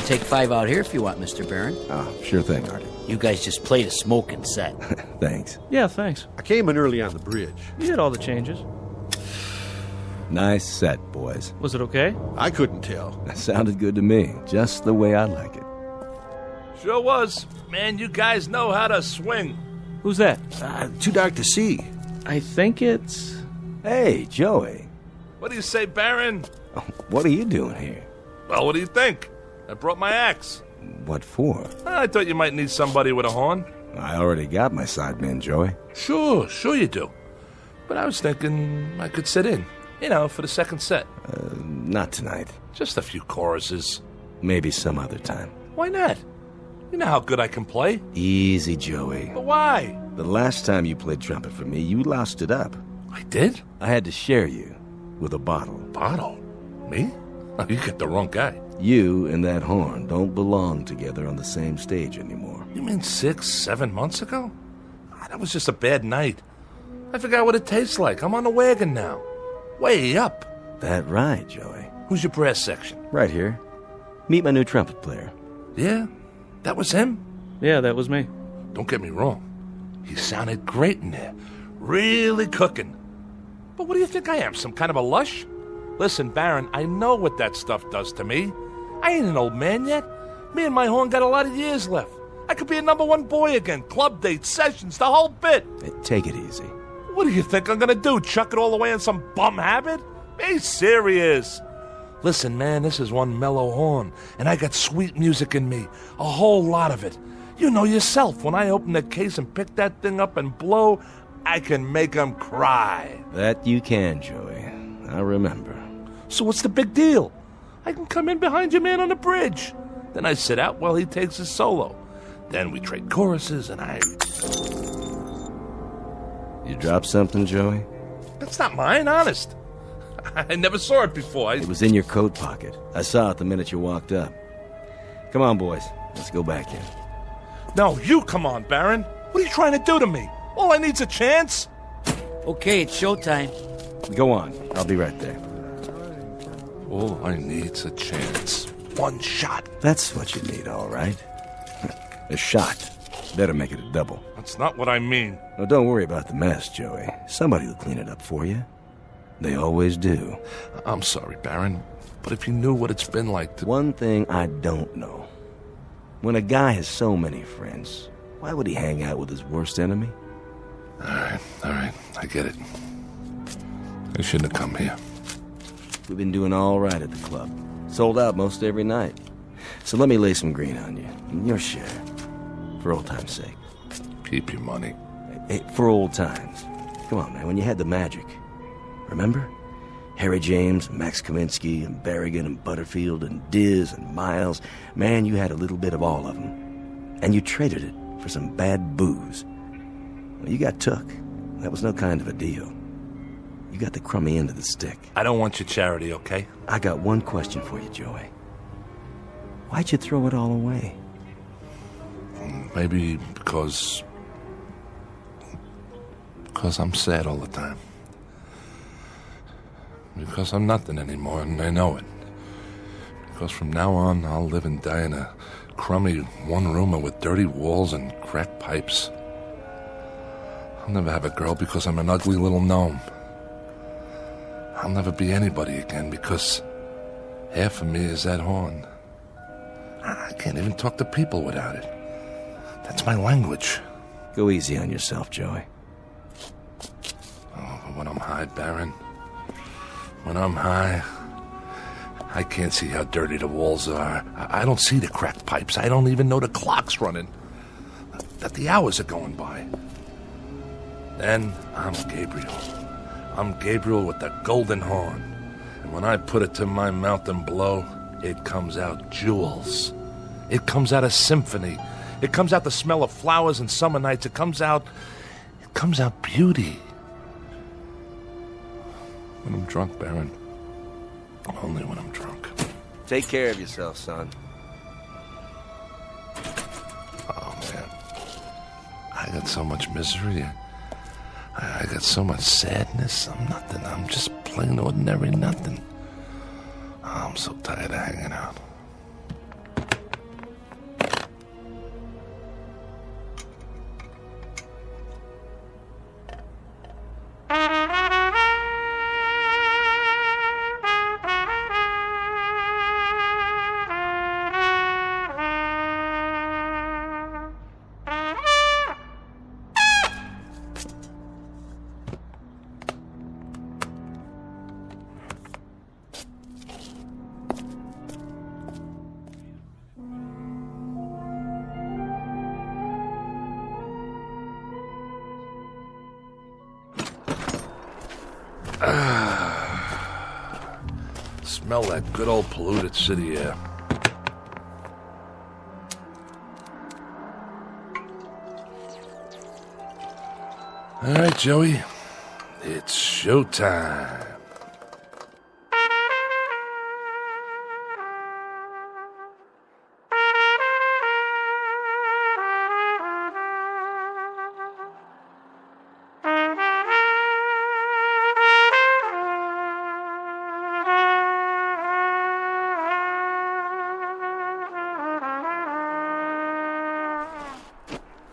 take 5 out here if you want, Mr. Barron. Oh, sure thing, Artie. You guys just played a smoking set. Thanks. Yeah, thanks. I came in early on the bridge. You did all the changes. Nice set, boys. Was it okay? I couldn't tell. That sounded good to me, just the way I like it. Sure was. Man, you guys know how to swing. Who's that? Too dark to see. I think it's... Hey, Joey. What do you say, Baron? What are you doing here? Well, what do you think? I brought my axe. What for? I thought you might need somebody with a horn. I already got my sideman, Joey. Sure you do. But I was thinking I could sit in. You know, for the second set. Not tonight. Just a few choruses. Maybe some other time. Why not? You know how good I can play. Easy, Joey. But why? The last time you played trumpet for me, you lost it up. I did? I had to share you with a bottle. Bottle? Me? Oh, you get the wrong guy. You and that horn don't belong together on the same stage anymore. You mean 6, 7 months ago? That was just a bad night. I forgot what it tastes like. I'm on the wagon now. Way up. That right, Joey. Who's your brass section? Right here. Meet my new trumpet player. Yeah? That was him? Yeah, that was me. Don't get me wrong. He sounded great in there. Really cooking. But what do you think I am, some kind of a lush? Listen, Baron, I know what that stuff does to me. I ain't an old man yet. Me and my horn got a lot of years left. I could be a #1 boy again. Club dates, sessions, the whole bit. Hey, take it easy. What do you think I'm gonna do? Chuck it all away in some bum habit? Be serious. Listen, man, this is one mellow horn, and I got sweet music in me. A whole lot of it. You know yourself, when I open the case and pick that thing up and blow, I can make 'em cry. That you can, Joey. I remember. So what's the big deal? I can come in behind your man on the bridge. Then I sit out while he takes his solo. Then we trade choruses, and I... You dropped something, Joey? That's not mine, honest. I never saw it before. It was in your coat pocket. I saw it the minute you walked up. Come on, boys. Let's go back in. No, you come on, Baron. What are you trying to do to me? All I need's a chance. Okay, it's showtime. Go on. I'll be right there. All I need's a chance. One shot. That's what you need, all right. A shot. Better make it a double. That's not what I mean. Oh, don't worry about the mess, Joey. Somebody will clean it up for you. They always do. I'm sorry, Baron, but if you knew what it's been like to... One thing I don't know. When a guy has so many friends, why would he hang out with his worst enemy? All right. I get it. I shouldn't have come here. We've been doing all right at the club. Sold out most every night. So let me lay some green on you. Your share. For old time's sake. Keep your money. Hey, for old times. Come on, man, when you had the magic. Remember? Harry James, Max Kaminsky, and Berrigan, and Butterfield, and Diz, and Miles. Man, you had a little bit of all of them. And you traded it for some bad booze. Well, you got took. That was no kind of a deal. You got the crummy end of the stick. I don't want your charity, okay? I got one question for you, Joey. Why'd you throw it all away? Maybe because I'm sad all the time. Because I'm nothing anymore, and I know it. Because from now on, I'll live and die in a crummy one-roomer with dirty walls and cracked pipes. I'll never have a girl because I'm an ugly little gnome. I'll never be anybody again because half of me is that horn. I can't even talk to people without it. That's my language. Go easy on yourself, Joey. Oh, but when I'm high, Baron, when I'm high, I can't see how dirty the walls are. I don't see the cracked pipes. I don't even know the clock's running, that the hours are going by. Then I'm Gabriel. I'm Gabriel with the golden horn. And when I put it to my mouth and blow, it comes out jewels. It comes out a symphony. It comes out the smell of flowers and summer nights. It comes out beauty. When I'm drunk, Baron. Only when I'm drunk. Take care of yourself, son. Oh, man. I got so much misery. I got so much sadness. I'm nothing. I'm just plain ordinary nothing. Oh, I'm so tired of hanging out. smell that good old polluted city air. All right, Joey. It's showtime.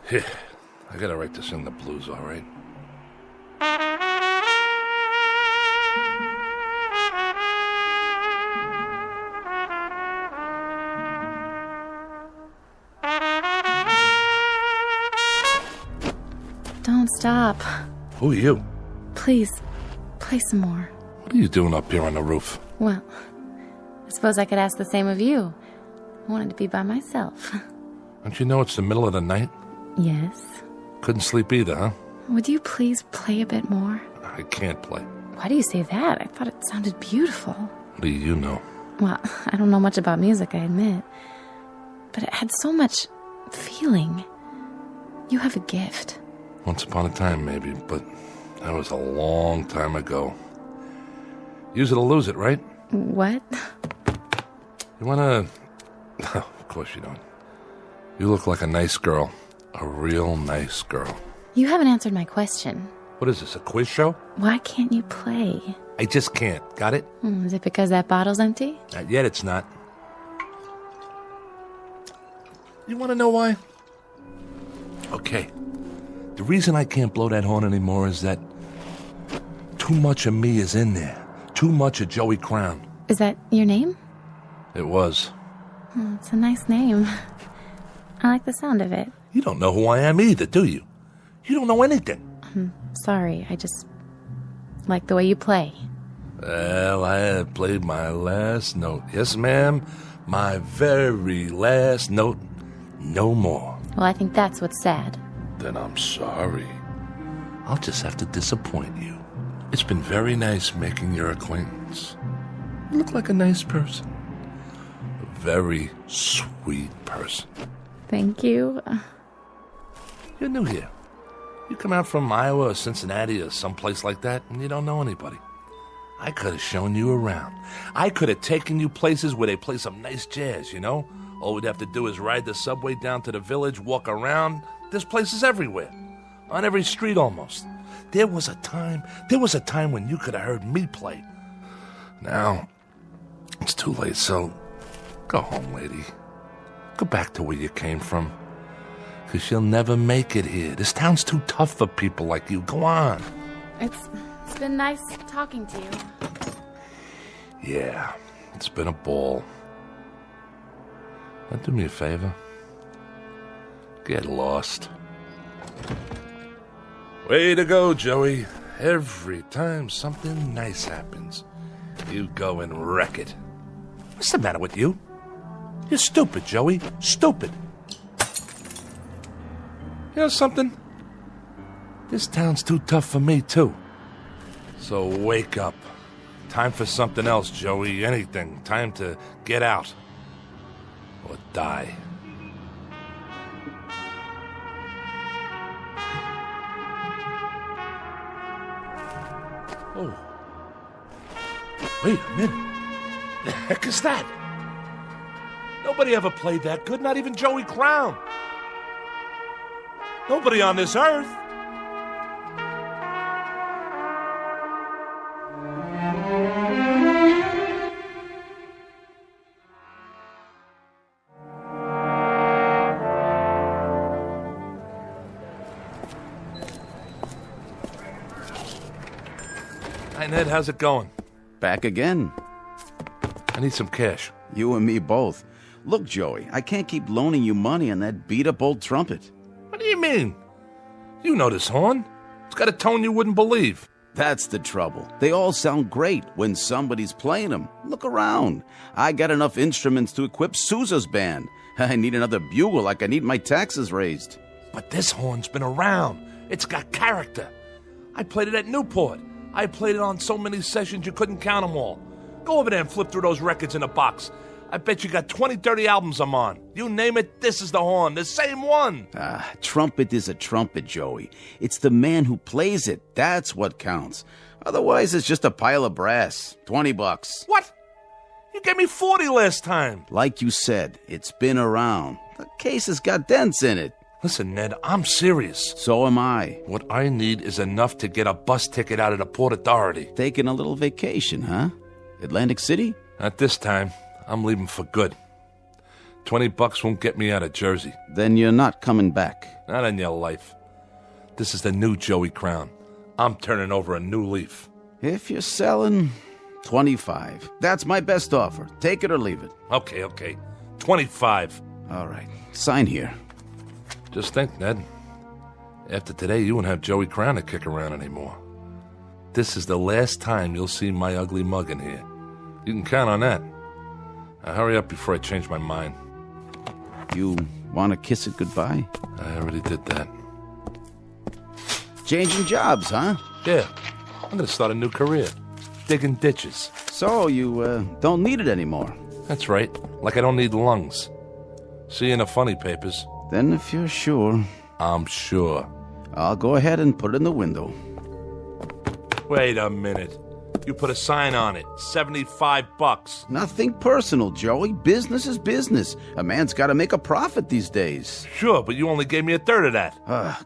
Here, I gotta write this in the blues, all right? Don't stop. Who are you? Please, play some more. What are you doing up here on the roof? Well, I suppose I could ask the same of you. I wanted to be by myself. Don't you know it's the middle of the night? Yes. Couldn't sleep either, huh? Would you please play a bit more? I can't play. Why do you say that? I thought it sounded beautiful. What do you know? Well, I don't know much about music, I admit. But it had so much feeling. You have a gift. Once upon a time, maybe, but that was a long time ago. Use it or lose it, right? What? You wanna... Of course you don't. You look like a nice girl. A real nice girl. You haven't answered my question. What is this, a quiz show? Why can't you play? I just can't. Got it? Is it because that bottle's empty? Not yet, it's not. You want to know why? Okay. The reason I can't blow that horn anymore is that too much of me is in there. Too much of Joey Crown. Is that your name? It was. Oh, it's a nice name. I like the sound of it. You don't know who I am either, do you? You don't know anything. I'm sorry, I just like the way you play. Well, I had played my last note. Yes, ma'am. My very last note. No more. Well, I think that's what's sad. Then I'm sorry. I'll just have to disappoint you. It's been very nice making your acquaintance. You look like a nice person. A very sweet person. Thank you. You're new here. You come out from Iowa or Cincinnati or someplace like that, and you don't know anybody. I could have shown you around. I could have taken you places where they play some nice jazz, you know? All we'd have to do is ride the subway down to the village, walk around. There's places everywhere. On every street almost. There was a time when you could have heard me play. Now, it's too late, so go home, lady. Go back to where you came from. Because you'll never make it here. This town's too tough for people like you. Go on. It's been nice talking to you. Yeah, it's been a ball. Now do me a favor. Get lost. Way to go, Joey. Every time something nice happens, you go and wreck it. What's the matter with you? You're stupid, Joey. Stupid. You know something? This town's too tough for me, too. So wake up. Time for something else, Joey. Anything. Time to get out. Or die. Oh. Wait a minute. The heck is that? Nobody ever played that good, not even Joey Crown. Nobody on this earth. Hi, Ned. How's it going? Back again. I need some cash. You and me both. Look, Joey, I can't keep loaning you money on that beat-up old trumpet. What do you mean? You know this horn. It's got a tone you wouldn't believe. That's the trouble. They all sound great when somebody's playing them. Look around. I got enough instruments to equip Sousa's band. I need another bugle like I need my taxes raised. But this horn's been around. It's got character. I played it at Newport. I played it on so many sessions you couldn't count them all. Go over there and flip through those records in the box. I bet you got 20, 30 albums I'm on. You name it, this is the horn, the same one. Trumpet is a trumpet, Joey. It's the man who plays it. That's what counts. Otherwise, it's just a pile of brass. $20. What? You gave me 40 last time. Like you said, it's been around. The case has got dents in it. Listen, Ned, I'm serious. So am I. What I need is enough to get a bus ticket out of the Port Authority. Taking a little vacation, huh? Atlantic City? Not this time. I'm leaving for good. $20 won't get me out of Jersey. Then you're not coming back. Not in your life. This is the new Joey Crown. I'm turning over a new leaf. If you're selling, 25. That's my best offer. Take it or leave it. Okay. 25. All right. Sign here. Just think, Ned. After today, you won't have Joey Crown to kick around anymore. This is the last time you'll see my ugly mug in here. You can count on that. Now hurry up before I change my mind. You want to kiss it goodbye? I already did that. Changing jobs, huh? Yeah. I'm going to start a new career. Digging ditches. So you don't need it anymore? That's right. Like I don't need lungs. See you in the funny papers. Then if you're sure... I'm sure. I'll go ahead and put it in the window. Wait a minute. You put a sign on it. $75. Nothing personal, Joey. Business is business. A man's got to make a profit these days. Sure, but you only gave me a third of that.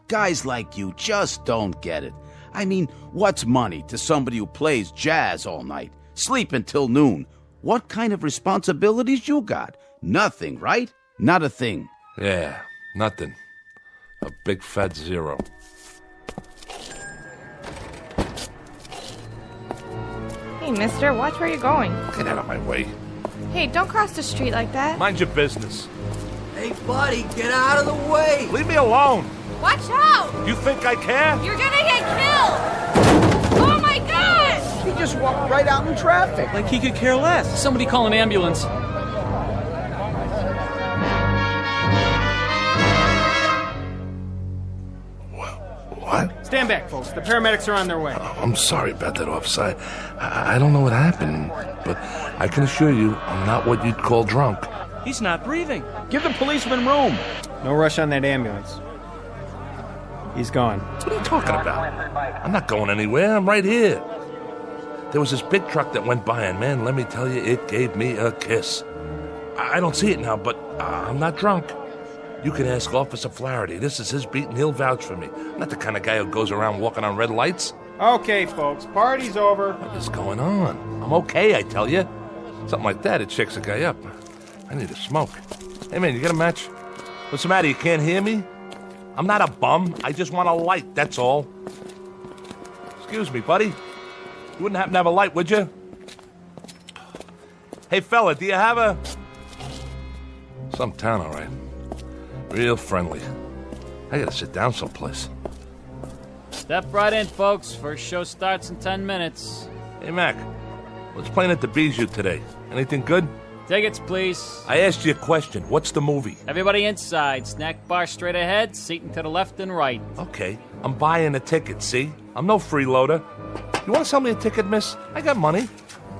Guys like you just don't get it. I mean, what's money to somebody who plays jazz all night, sleep until noon? What kind of responsibilities you got? Nothing, right? Not a thing. Yeah, nothing. A big fat zero. Hey, mister, watch where you're going. Get out of my way. Hey, don't cross the street like that. Mind your business. Hey, buddy, get out of the way. Leave me alone. Watch out! You think I care? You're gonna get killed! Oh my gosh! He just walked right out in traffic. Like he could care less. Somebody call an ambulance. What? Stand back, folks. The paramedics are on their way. I'm sorry about that, officer. I don't know what happened, but I can assure you I'm not what you'd call drunk. He's not breathing. Give the policeman room. No rush on that ambulance. He's gone. What are you talking about? I'm not going anywhere. I'm right here. There was this big truck that went by, and man, let me tell you, it gave me a kiss. I don't see it now, but I'm not drunk. You can ask Officer Flaherty. This is his beat, and he'll vouch for me. I'm not the kind of guy who goes around walking on red lights. Okay, folks. Party's over. What is going on? I'm okay, I tell you. Something like that, it shakes a guy up. I need a smoke. Hey, man, you got a match? What's the matter? You can't hear me? I'm not a bum. I just want a light, that's all. Excuse me, buddy. You wouldn't happen to have a light, would you? Hey, fella, do you have a... Some town, all right. Real friendly. I gotta sit down someplace. Step right in, folks. First show starts in 10 minutes. Hey, Mac. What's playing at the Bijou today? Anything good? Tickets, please. I asked you a question. What's the movie? Everybody inside. Snack bar straight ahead, seating to the left and right. Okay. I'm buying a ticket, see? I'm no freeloader. You want to sell me a ticket, miss? I got money.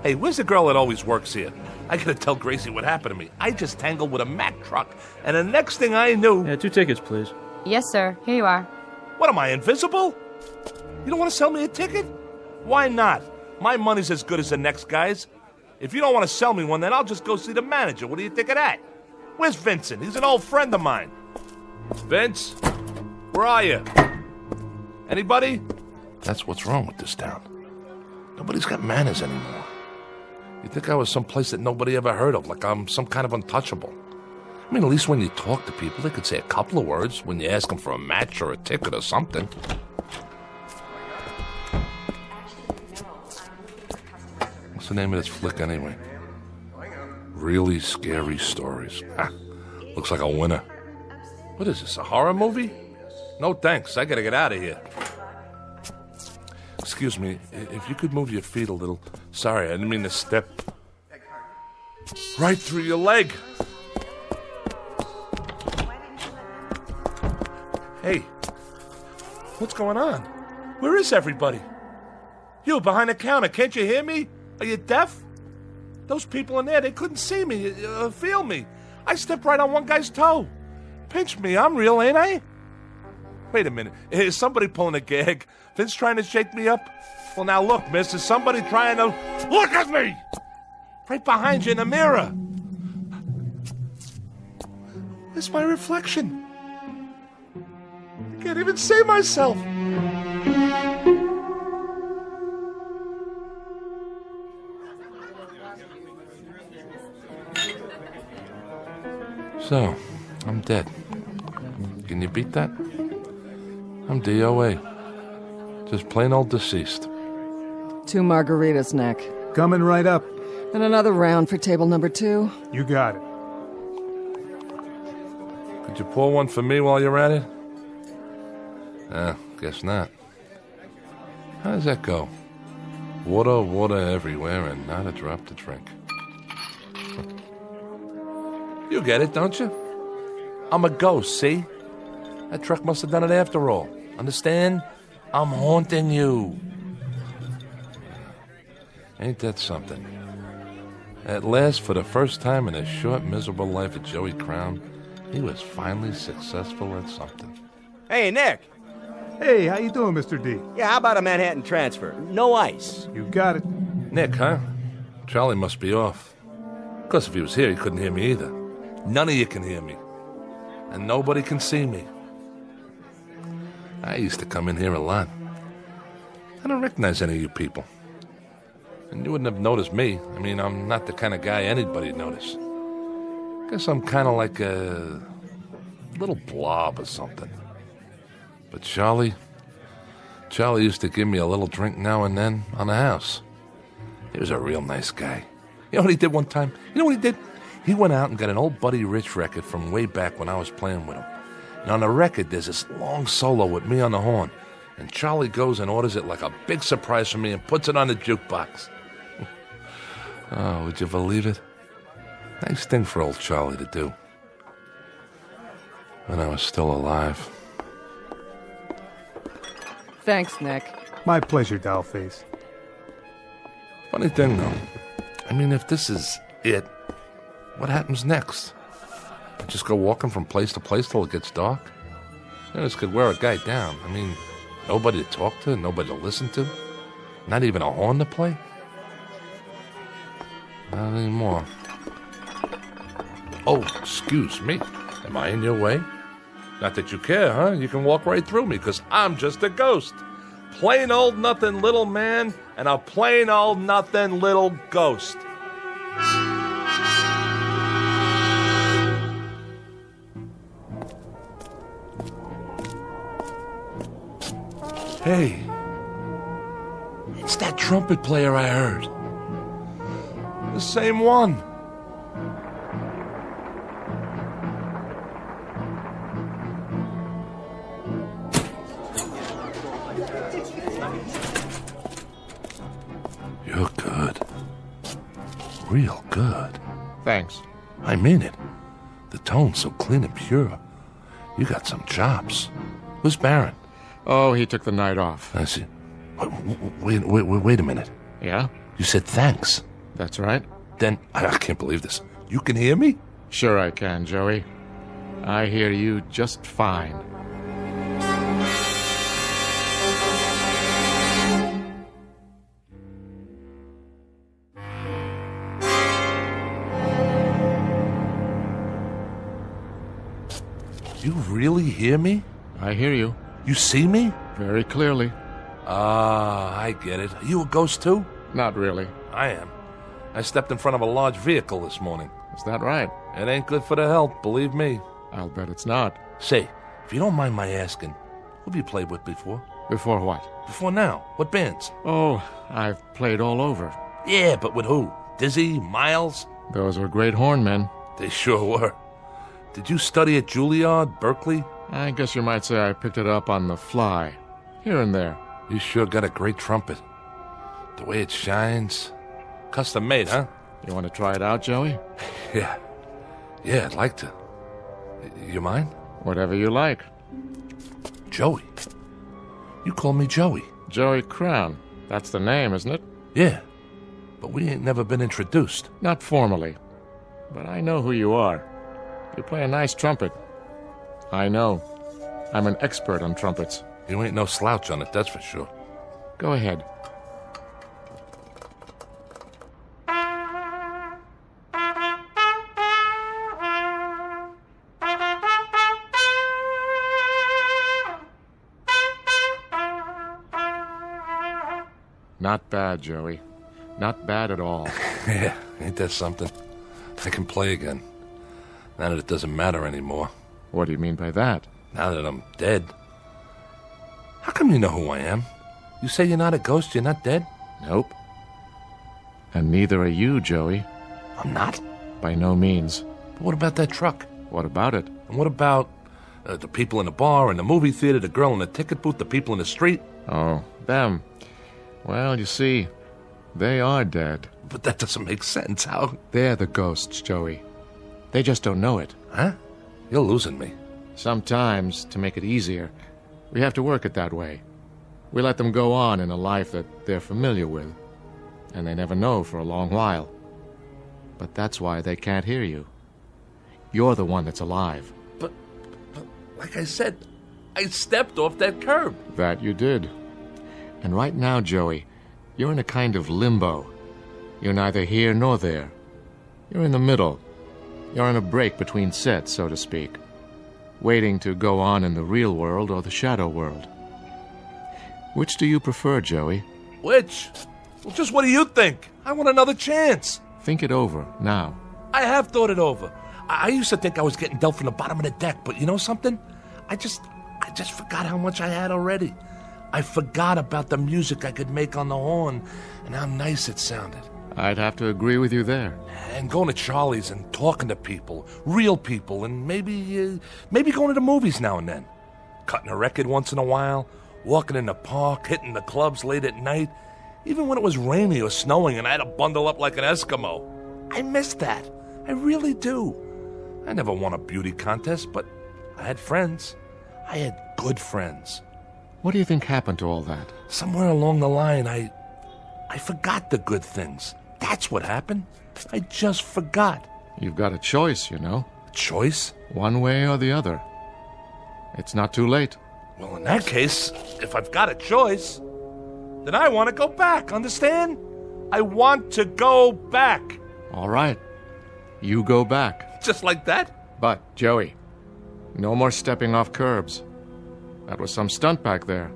Hey, where's the girl that always works here? I gotta tell Gracie what happened to me. I just tangled with a Mack truck, and the next thing I knew... Yeah, 2 tickets, please. Yes, sir. Here you are. What, am I invisible? You don't want to sell me a ticket? Why not? My money's as good as the next guy's. If you don't want to sell me one, then I'll just go see the manager. What do you think of that? Where's Vincent? He's an old friend of mine. Vince? Where are you? Anybody? That's what's wrong with this town. Nobody's got manners anymore. You'd think I was someplace that nobody ever heard of, like I'm some kind of untouchable. I mean, at least when you talk to people, they could say a couple of words when you ask them for a match or a ticket or something. What's the name of this flick, anyway? Really Scary Stories. Looks like a winner. What is this, a horror movie? No thanks, I gotta get out of here. Excuse me, if you could move your feet a little. Sorry, I didn't mean to step right through your leg. Hey, what's going on? Where is everybody? You, behind the counter, can't you hear me? Are you deaf? Those people in there, they couldn't see me, feel me. I stepped right on one guy's toe. Pinch me, I'm real, ain't I? Wait a minute, is somebody pulling a gag? Vince trying to shake me up? Well, now look, miss, is somebody trying to... Look at me! Right behind you in the mirror. It's my reflection. I can't even see myself. So, I'm dead. Can you beat that? I'm DOA. Just plain old deceased. 2 margaritas, Nick. Coming right up. And another round for table number 2. You got it. Could you pour one for me while you're at it? Guess not. How does that go? Water, water everywhere, and not a drop to drink. You get it, don't you? I'm a ghost, see? That truck must have done it after all. Understand? I'm haunting you. Ain't that something? At last, for the first time in the short, miserable life of Joey Crown, he was finally successful at something. Hey, Nick. Hey, how you doing, Mr. D? Yeah, how about a Manhattan transfer? No ice. You got it. Nick, huh? Charlie must be off. Of course, if he was here, he couldn't hear me either. None of you can hear me. And nobody can see me. I used to come in here a lot. I don't recognize any of you people. And you wouldn't have noticed me. I mean, I'm not the kind of guy anybody'd notice. Guess I'm kind of like a little blob or something. But Charlie used to give me a little drink now and then on the house. He was a real nice guy. You know what he did one time? You know what he did? He went out and got an old Buddy Rich record from way back when I was playing with him. And on the record, there's this long solo with me on the horn. And Charlie goes and orders it like a big surprise for me and puts it on the jukebox. Oh, would you believe it? Nice thing for old Charlie to do. When I was still alive. Thanks, Nick. My pleasure, Dollface. Funny thing, though. I mean, if this is it, what happens next? I just go walking from place to place till it gets dark? This could wear a guy down. I mean, nobody to talk to, nobody to listen to, not even a horn to play. Not anymore. Oh, excuse me. Am I in your way? Not that you care, huh? You can walk right through me, because I'm just a ghost. Plain old nothing little man and a plain old nothing little ghost. Hey, it's that trumpet player I heard. The same one. You're good. Real good. Thanks. I mean it. The tone's so clean and pure. You got some chops. Who's Baron? Oh, he took the night off. I see. Wait a minute. Yeah? You said thanks. That's right. Then, I can't believe this. You can hear me? Sure I can, Joey. I hear you just fine. You really hear me? I hear you. You see me? Very clearly. Ah, I get it. Are you a ghost too? Not really. I am. I stepped in front of a large vehicle this morning. Is that right? It ain't good for the health, believe me. I'll bet it's not. Say, if you don't mind my asking, who have you played with before? Before what? Before now. What bands? Oh, I've played all over. Yeah, but with who? Dizzy? Miles? Those were great hornmen. They sure were. Did you study at Juilliard, Berkeley? I guess you might say I picked it up on the fly. Here and there. You sure got a great trumpet. The way it shines. Custom made, huh? You want to try it out, Joey? Yeah. Yeah, I'd like to. You mind? Whatever you like. Joey. You call me Joey. Joey Crown. That's the name, isn't it? Yeah. But we ain't never been introduced. Not formally. But I know who you are. You play a nice trumpet. I know. I'm an expert on trumpets. You ain't no slouch on it, that's for sure. Go ahead. Not bad, Joey. Not bad at all. Yeah, ain't that something? I can play again. Now that it doesn't matter anymore. What do you mean by that? Now that I'm dead. How come you know who I am? You say you're not a ghost, you're not dead? Nope. And neither are you, Joey. I'm not? By no means. But what about that truck? What about it? And what about the people in the bar, in the movie theater, the girl in the ticket booth, the people in the street? Oh, them. Well, you see, they are dead. But that doesn't make sense. How? They're the ghosts, Joey. They just don't know it. Huh? You're losing me. Sometimes, to make it easier, we have to work it that way. We let them go on in a life that they're familiar with, and they never know for a long while. But that's why they can't hear you. You're the one that's alive. But like I said, I stepped off that curb. That you did. And right now, Joey, you're in a kind of limbo. You're neither here nor there. You're in the middle. You're on a break between sets, so to speak, waiting to go on in the real world or the shadow world. Which do you prefer, Joey? Which? Well, just what do you think? I want another chance. Think it over, now. I have thought it over. I used to think I was getting dealt from the bottom of the deck, but you know something? I just forgot how much I had already. I forgot about the music I could make on the horn and how nice it sounded. I'd have to agree with you there. And going to Charlie's and talking to people, real people, and maybe going to the movies now and then. Cutting a record once in a while, walking in the park, hitting the clubs late at night, even when it was rainy or snowing and I had to bundle up like an Eskimo. I miss that. I really do. I never won a beauty contest, but I had friends. I had good friends. What do you think happened to all that? Somewhere along the line, I forgot the good things. That's what happened. I just forgot. You've got a choice, you know. A choice? One way or the other. It's not too late. Well, in that case, if I've got a choice, then I want to go back, understand? I want to go back. All right. You go back. Just like that? But, Joey, no more stepping off curbs. That was some stunt back there.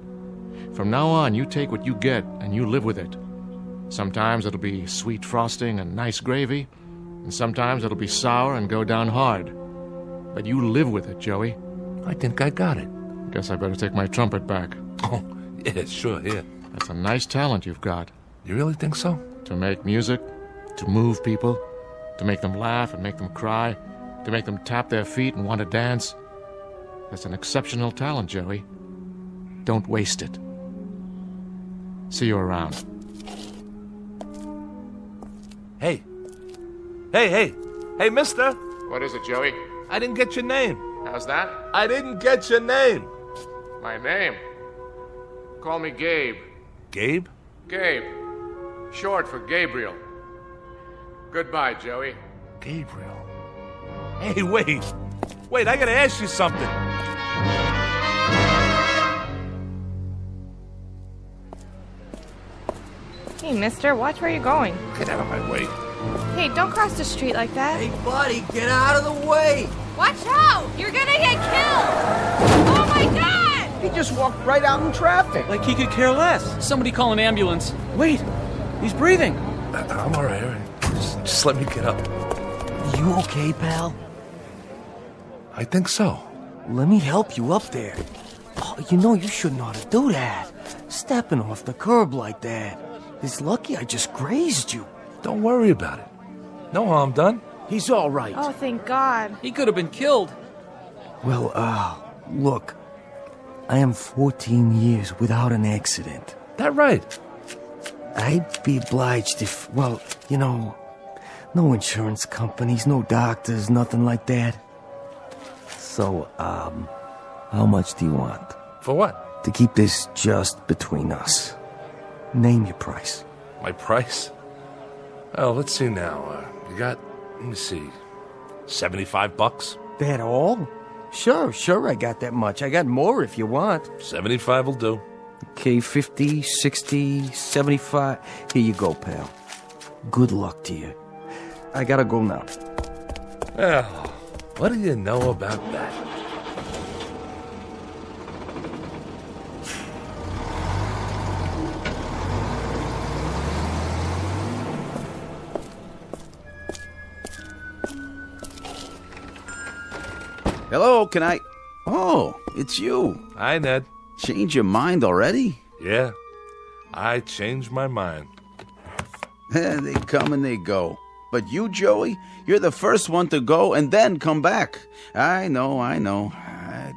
From now on, you take what you get and you live with it. Sometimes it'll be sweet frosting and nice gravy, and sometimes it'll be sour and go down hard. But you live with it, Joey. I think I got it. Guess I better take my trumpet back. Oh, yeah, sure, here. That's a nice talent you've got. You really think so? To make music, to move people, to make them laugh and make them cry, to make them tap their feet and want to dance. That's an exceptional talent, Joey. Don't waste it. See you around. Hey, mister. What is it, Joey? I didn't get your name. How's that? I didn't get your name. My name? Call me Gabe. Gabe? Gabe. Short for Gabriel. Goodbye, Joey. Gabriel. Hey, wait, I gotta ask you something. Hey, mister, watch where you're going. Get out of my way. Hey, don't cross the street like that. Hey, buddy, get out of the way. Watch out! You're gonna get killed! Oh my god! He just walked right out in traffic. Like he could care less. Somebody call an ambulance. Wait, he's breathing. I'm all right. Just let me get up. You okay, pal? I think so. Let me help you up there. Oh, you know you shouldn't ought to do that. Stepping off the curb like that. It's lucky I just grazed you. Don't worry about it. No harm done. He's all right. Oh, thank God. He could have been killed. Well, look. I am 14 years without an accident. That right? I'd be obliged if, well, you know, no insurance companies, no doctors, nothing like that. So, how much do you want? For what? To keep this just between us. Name your price. My price? Oh, let's see now. You got, let me see, $75? That all? Sure, I got that much. I got more if you want. 75 will do. Okay, 50, 60, 75. Here you go, pal. Good luck to you. I gotta go now. Well, what do you know about that? Hello, can I... Oh, it's you. Hi, Ned. Change your mind already? Yeah, I changed my mind. They come and they go. But you, Joey, you're the first one to go and then come back. I know. I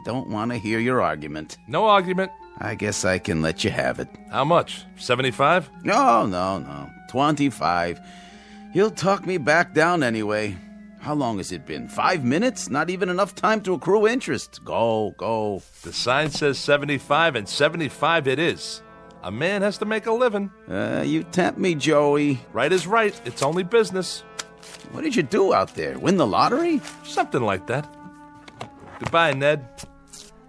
don't want to hear your argument. No argument. I guess I can let you have it. How much? 75? No. 25. You'll talk me back down anyway. How long has it been? 5 minutes? Not even enough time to accrue interest. Go. The sign says 75, and 75 it is. A man has to make a living. You tempt me, Joey. Right is right. It's only business. What did you do out there? Win the lottery? Something like that. Goodbye, Ned.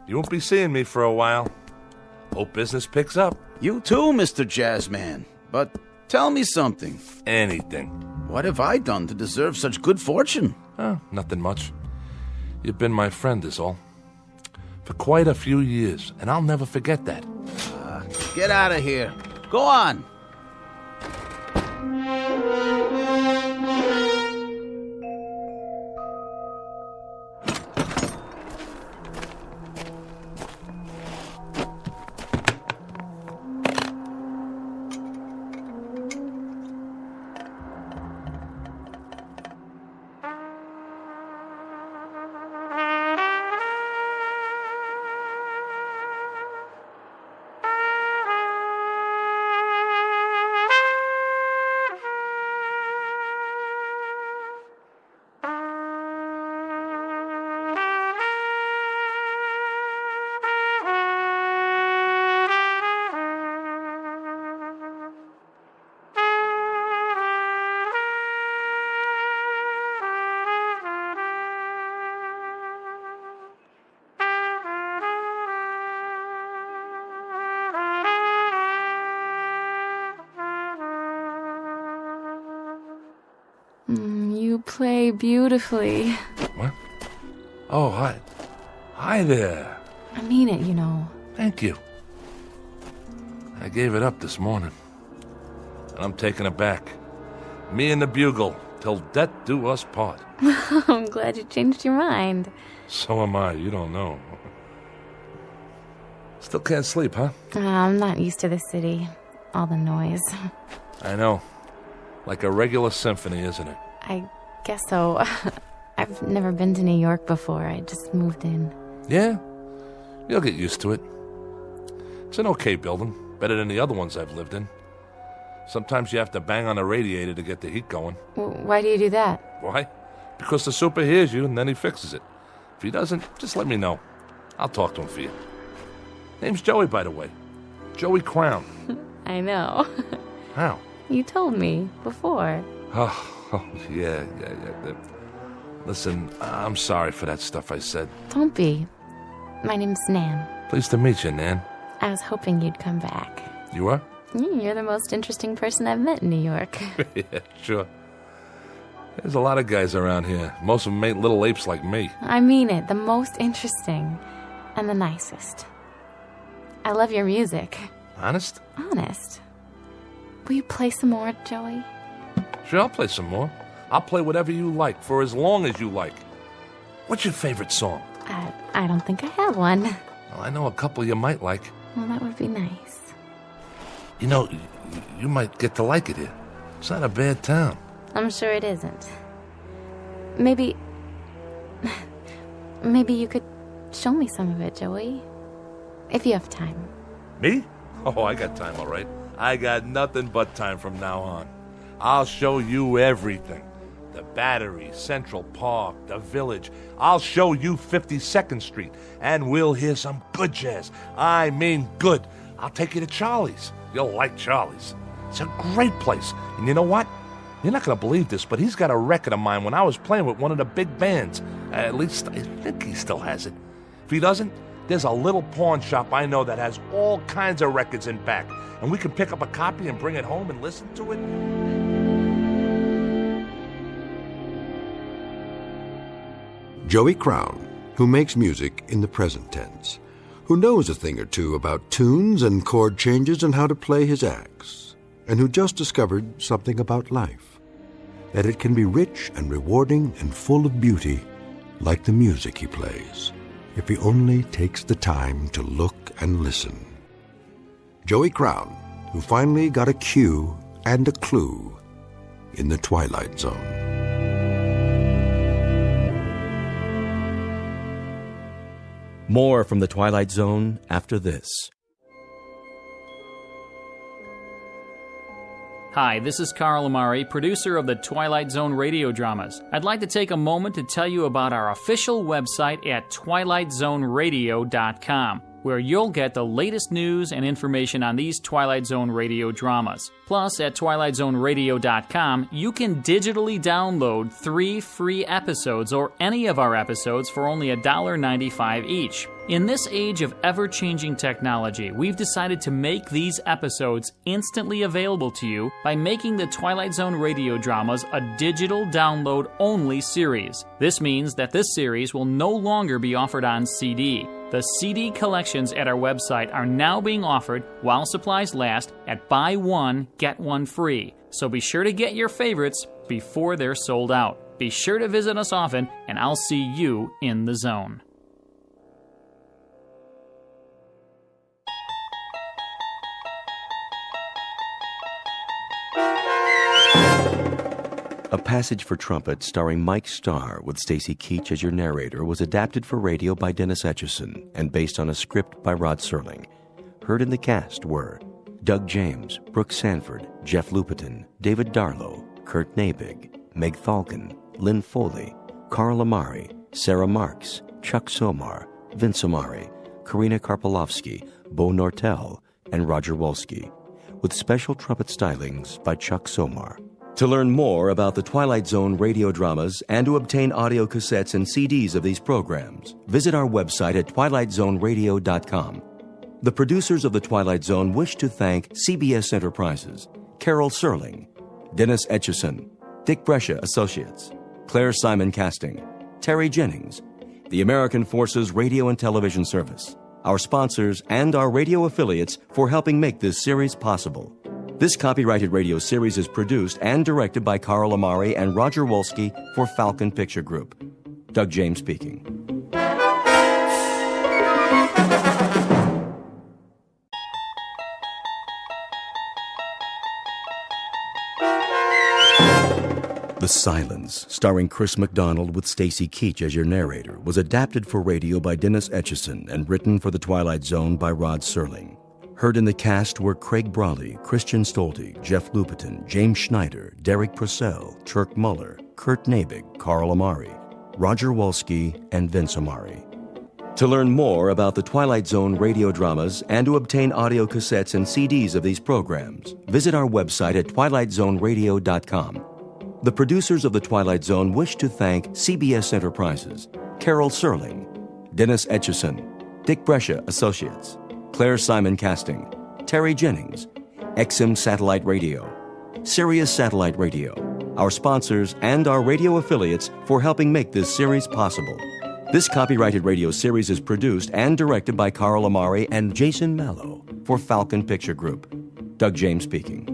You won't be seeing me for a while. Hope business picks up. You too, Mr. Jazzman. But tell me something. Anything. What have I done to deserve such good fortune? Nothing much. You've been my friend is all. For quite a few years, and I'll never forget that. Get out of here. Go on. You play beautifully. What? Oh, hi. Hi there. I mean it, you know. Thank you. I gave it up this morning. And I'm taking it back. Me and the bugle, till death do us part. I'm glad you changed your mind. So am I, you don't know. Still can't sleep, huh? I'm not used to the city. All the noise. I know. Like a regular symphony, isn't it? I guess so. I've never been to New York before. I just moved in. Yeah? You'll get used to it. It's an okay building. Better than the other ones I've lived in. Sometimes you have to bang on a radiator to get the heat going. Why do you do that? Why? Because the super hears you and then he fixes it. If he doesn't, just let me know. I'll talk to him for you. Name's Joey, by the way. Joey Crown. I know. How? You told me before. Oh, yeah. Listen, I'm sorry for that stuff I said. Don't be. My name's Nan. Pleased to meet you, Nan. I was hoping you'd come back. You are? You're the most interesting person I've met in New York. Yeah, sure. There's a lot of guys around here. Most of them ain't little apes like me. I mean it. The most interesting. And the nicest. I love your music. Honest? Honest. Will you play some more, Joey? Sure, I'll play some more. I'll play whatever you like, for as long as you like. What's your favorite song? I don't think I have one. Well, I know a couple you might like. Well, that would be nice. You know, you might get to like it here. It's not a bad town. I'm sure it isn't. Maybe you could show me some of it, Joey. If you have time. Me? Oh, I got time, all right. I got nothing but time from now on. I'll show you everything. The Battery, Central Park, the Village. I'll show you 52nd Street, and we'll hear some good jazz. I mean good. I'll take you to Charlie's. You'll like Charlie's. It's a great place. And you know what? You're not going to believe this, but he's got a record of mine when I was playing with one of the big bands. At least I think he still has it. If he doesn't, there's a little pawn shop I know that has all kinds of records in back, and we can pick up a copy and bring it home and listen to it. Joey Crown, who makes music in the present tense, who knows a thing or two about tunes and chord changes and how to play his axe, and who just discovered something about life, that it can be rich and rewarding and full of beauty like the music he plays, if he only takes the time to look and listen. Joey Crown, who finally got a cue and a clue in the Twilight Zone. More from the Twilight Zone after this. Hi, this is Carl Amari, producer of the Twilight Zone radio dramas. I'd like to take a moment to tell you about our official website at twilightzoneradio.com, where you'll get the latest news and information on these Twilight Zone radio dramas. Plus, at twilightzoneradio.com, you can digitally download 3 free episodes or any of our episodes for only $1.95 each. In this age of ever-changing technology, we've decided to make these episodes instantly available to you by making the Twilight Zone radio dramas a digital download-only series. This means that this series will no longer be offered on CD. The CD collections at our website are now being offered, while supplies last, at buy one, get one free. So be sure to get your favorites before they're sold out. Be sure to visit us often, and I'll see you in the zone. A Passage for Trumpet starring Mike Starr with Stacy Keach as your narrator was adapted for radio by Dennis Etchison and based on a script by Rod Serling. Heard in the cast were Doug James, Brooke Sanford, Jeff Lupetin, David Darlow, Kurt Nabig, Meg Falcon, Lynn Foley, Carl Amari, Sarah Marks, Chuck Somar, Vince Amari, Karina Karpolovsky, Bo Nortel, and Roger Wolski, with special trumpet stylings by Chuck Somar. To learn more about the Twilight Zone radio dramas and to obtain audio cassettes and CDs of these programs, visit our website at twilightzoneradio.com. The producers of The Twilight Zone wish to thank CBS Enterprises, Carol Serling, Dennis Etchison, Dick Brescia Associates, Claire Simon Casting, Terry Jennings, the American Forces Radio and Television Service, our sponsors, and our radio affiliates for helping make this series possible. This copyrighted radio series is produced and directed by Carl Amari and Roger Wolski for Falcon Picture Group. Doug James speaking. The Silence, starring Chris McDonald with Stacy Keach as your narrator, was adapted for radio by Dennis Etchison and written for The Twilight Zone by Rod Serling. Heard in the cast were Craig Brawley, Christian Stolte, Jeff Lupetin, James Schneider, Derek Purcell, Turk Muller, Kurt Nabig, Carl Amari, Roger Wolski, and Vince Amari. To learn more about the Twilight Zone radio dramas and to obtain audio cassettes and CDs of these programs, visit our website at twilightzoneradio.com. The producers of The Twilight Zone wish to thank CBS Enterprises, Carol Serling, Dennis Etchison, Dick Brescia Associates, Claire Simon Casting, Terry Jennings, XM Satellite Radio, Sirius Satellite Radio, our sponsors, and our radio affiliates for helping make this series possible. This copyrighted radio series is produced and directed by Carl Amari and Jason Mallow for Falcon Picture Group. Doug James speaking.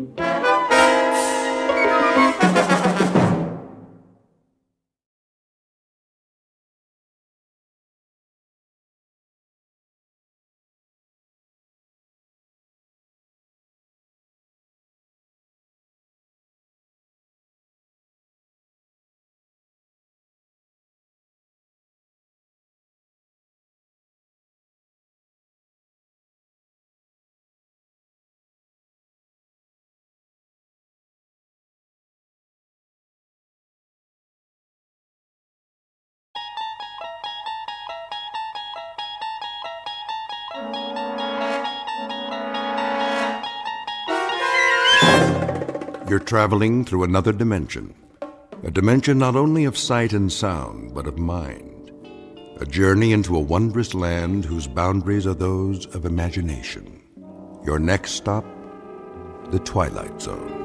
You're traveling through another dimension. A dimension not only of sight and sound, but of mind. A journey into a wondrous land whose boundaries are those of imagination. Your next stop, the Twilight Zone.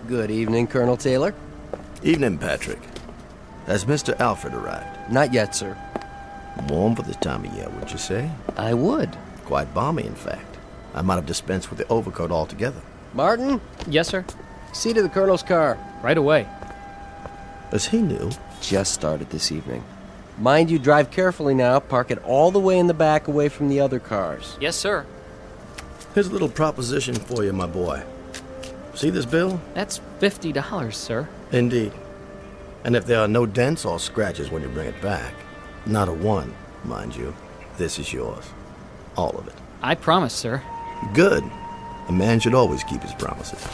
Good evening, Colonel Taylor. Evening, Patrick. Has Mr. Alfred arrived? Not yet, sir. Warm for this time of year, would you say? I would. Quite balmy, in fact. I might have dispensed with the overcoat altogether. Martin? Yes, sir. See to the Colonel's car. Right away. Is he new? Just started this evening. Mind you, drive carefully now. Park it all the way in the back away from the other cars. Yes, sir. Here's a little proposition for you, my boy. See this bill? That's $50, sir. Indeed. And if there are no dents or scratches when you bring it back, not a one, mind you, this is yours. All of it. I promise, sir. Good. A man should always keep his promises.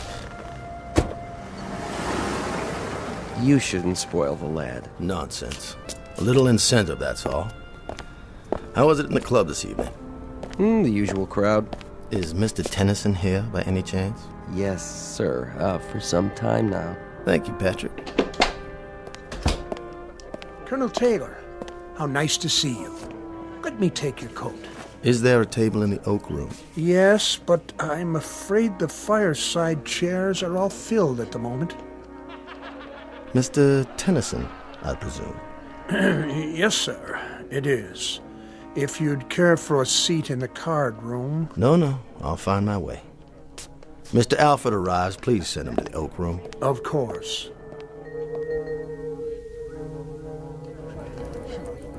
You shouldn't spoil the lad. Nonsense. A little incentive, that's all. How was it in the club this evening? The usual crowd. Is Mr. Tennyson here by any chance? Yes, sir. For some time now. Thank you, Patrick. Colonel Taylor, how nice to see you. Let me take your coat. Is there a table in the oak room? Yes, but I'm afraid the fireside chairs are all filled at the moment. Mr. Tennyson, I presume. Yes, sir, it is. If you'd care for a seat in the card room... No, I'll find my way. Mr. Alfred arrives, please send him to the oak room. Of course.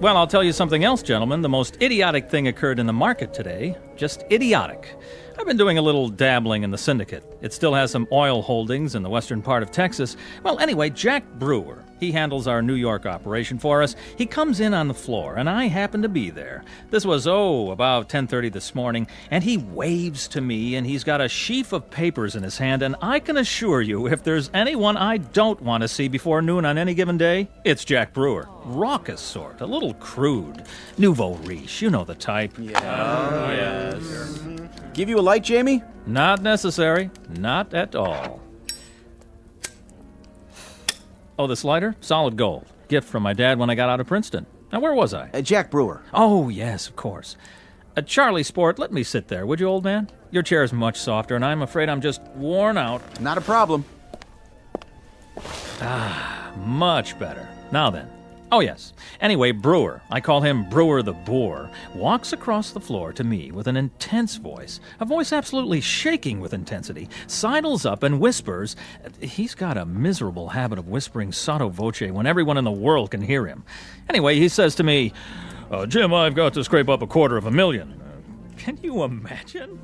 Well, I'll tell you something else, gentlemen. The most idiotic thing occurred in the market today. Just idiotic. I've been doing a little dabbling in the syndicate. It still has some oil holdings in the western part of Texas. Well, anyway, Jack Brewer, he handles our New York operation for us. He comes in on the floor, and I happen to be there. This was, about 10:30 this morning, and he waves to me, and he's got a sheaf of papers in his hand, and I can assure you, if there's anyone I don't want to see before noon on any given day, it's Jack Brewer. Raucous sort, a little crude. Nouveau riche, you know the type. Yeah. Yes. Give you a light, Jamie? Not necessary. Not at all. Oh, this lighter? Solid gold. Gift from my dad when I got out of Princeton. Now, where was I? Jack Brewer. Oh, yes, of course. Charlie Sport, let me sit there, would you, old man? Your chair's much softer, and I'm afraid I'm just worn out. Not a problem. Much better. Now then. Oh, yes. Anyway, Brewer, I call him Brewer the Boar, walks across the floor to me with an intense voice, a voice absolutely shaking with intensity, sidles up and whispers. He's got a miserable habit of whispering sotto voce when everyone in the world can hear him. Anyway, he says to me, Jim, I've got to scrape up $250,000. Can you imagine?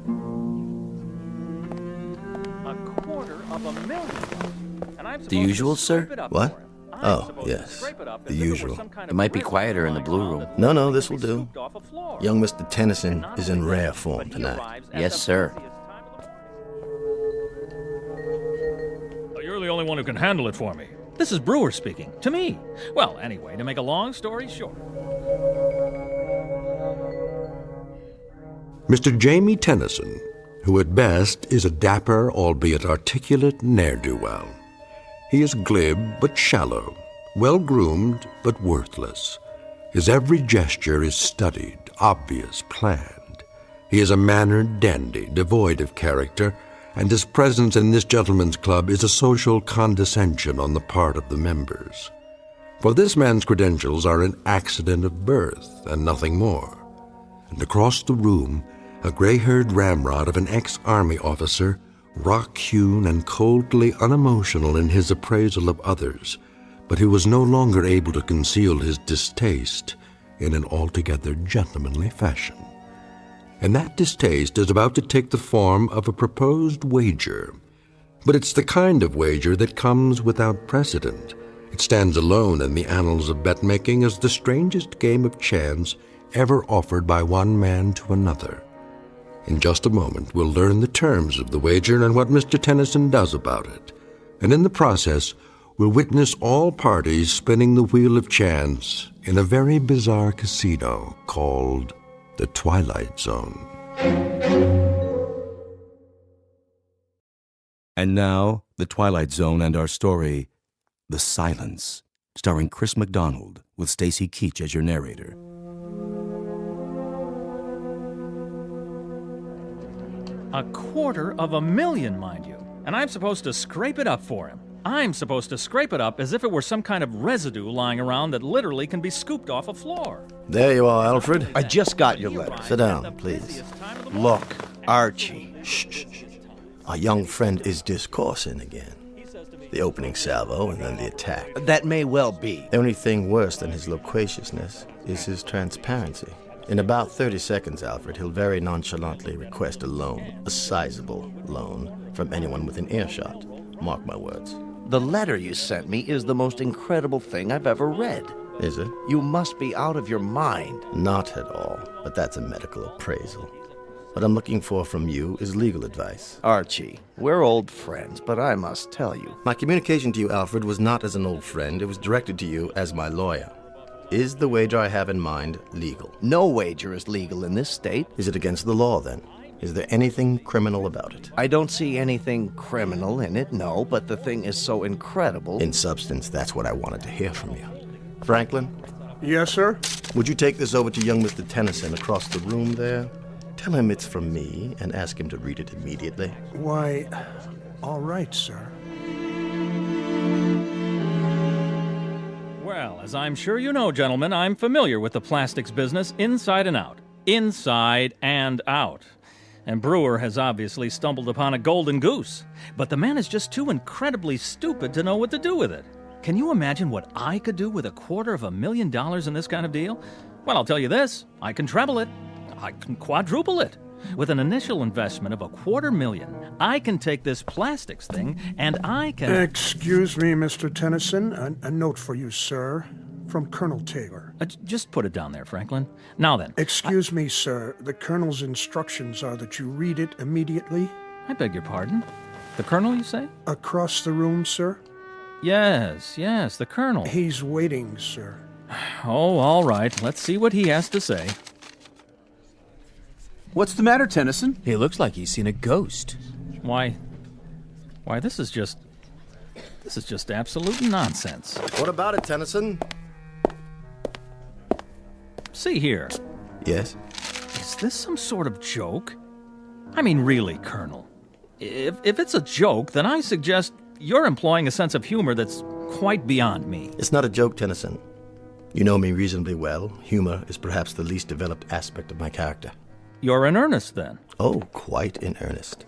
$250,000. The usual, sir? What? Oh, yes. The usual. It might be quieter in the blue room. No, this will do. Young Mr. Tennyson is in rare form tonight. Yes, sir. You're the only one who can handle it for me. This is Brewer speaking. To me. Well, anyway, to make a long story short. Mr. Jamie Tennyson, who at best is a dapper, albeit articulate ne'er-do-well. He is glib but shallow, well-groomed but worthless. His every gesture is studied, obvious, planned. He is a mannered dandy, devoid of character, and his presence in this gentleman's club is a social condescension on the part of the members. For this man's credentials are an accident of birth and nothing more. And across the room, a gray-haired ramrod of an ex-army officer, rock-hewn and coldly unemotional in his appraisal of others, but who was no longer able to conceal his distaste in an altogether gentlemanly fashion. And that distaste is about to take the form of a proposed wager. But it's the kind of wager that comes without precedent. It stands alone in the annals of bet-making as the strangest game of chance ever offered by one man to another. In just a moment, we'll learn the terms of the wager and what Mr. Tennyson does about it. And in the process, we'll witness all parties spinning the wheel of chance in a very bizarre casino called the Twilight Zone. And now, The Twilight Zone and our story, The Silence, starring Chris McDonald, with Stacy Keach as your narrator. $250,000, mind you. And I'm supposed to scrape it up for him. I'm supposed to scrape it up as if it were some kind of residue lying around that literally can be scooped off a floor. There you are, Alfred. I just got your letter. Sit down, please. Look, Archie. Shh. Our young friend is discoursing again. The opening salvo and then the attack. That may well be. The only thing worse than his loquaciousness is his transparency. In about 30 seconds, Alfred, he'll very nonchalantly request a loan, a sizable loan, from anyone within earshot. Mark my words. The letter you sent me is the most incredible thing I've ever read. Is it? You must be out of your mind. Not at all, but that's a medical appraisal. What I'm looking for from you is legal advice. Archie, we're old friends, but I must tell you. My communication to you, Alfred, was not as an old friend. It was directed to you as my lawyer. Is the wager I have in mind legal? No wager is legal in this state. Is it against the law, then? Is there anything criminal about it? I don't see anything criminal in it, no, but the thing is so incredible. In substance, that's what I wanted to hear from you. Franklin? Yes, sir? Would you take this over to young Mr. Tennyson across the room there? Tell him it's from me and ask him to read it immediately. Why, all right, sir. Well, as I'm sure you know, gentlemen, I'm familiar with the plastics business inside and out. Inside and out. And Brewer has obviously stumbled upon a golden goose. But the man is just too incredibly stupid to know what to do with it. Can you imagine what I could do with $250,000 in this kind of deal? Well, I'll tell you this. I can treble it. I can quadruple it. With an initial investment of $250,000, I can take this plastics thing and I can... Excuse me, Mr. Tennyson. A note for you, sir. From Colonel Taylor. Just put it down there, Franklin. Now then. Excuse me, sir. The Colonel's instructions are that you read it immediately. I beg your pardon? The Colonel, you say? Across the room, sir? Yes, the Colonel. He's waiting, sir. Oh, all right. Let's see what he has to say. What's the matter, Tennyson? He looks like he's seen a ghost. Why, this is just absolute nonsense. What about it, Tennyson? See here. Yes? Is this some sort of joke? I mean, really, Colonel. If it's a joke, then I suggest you're employing a sense of humor that's quite beyond me. It's not a joke, Tennyson. You know me reasonably well. Humor is perhaps the least developed aspect of my character. You're in earnest, then? Oh, quite in earnest.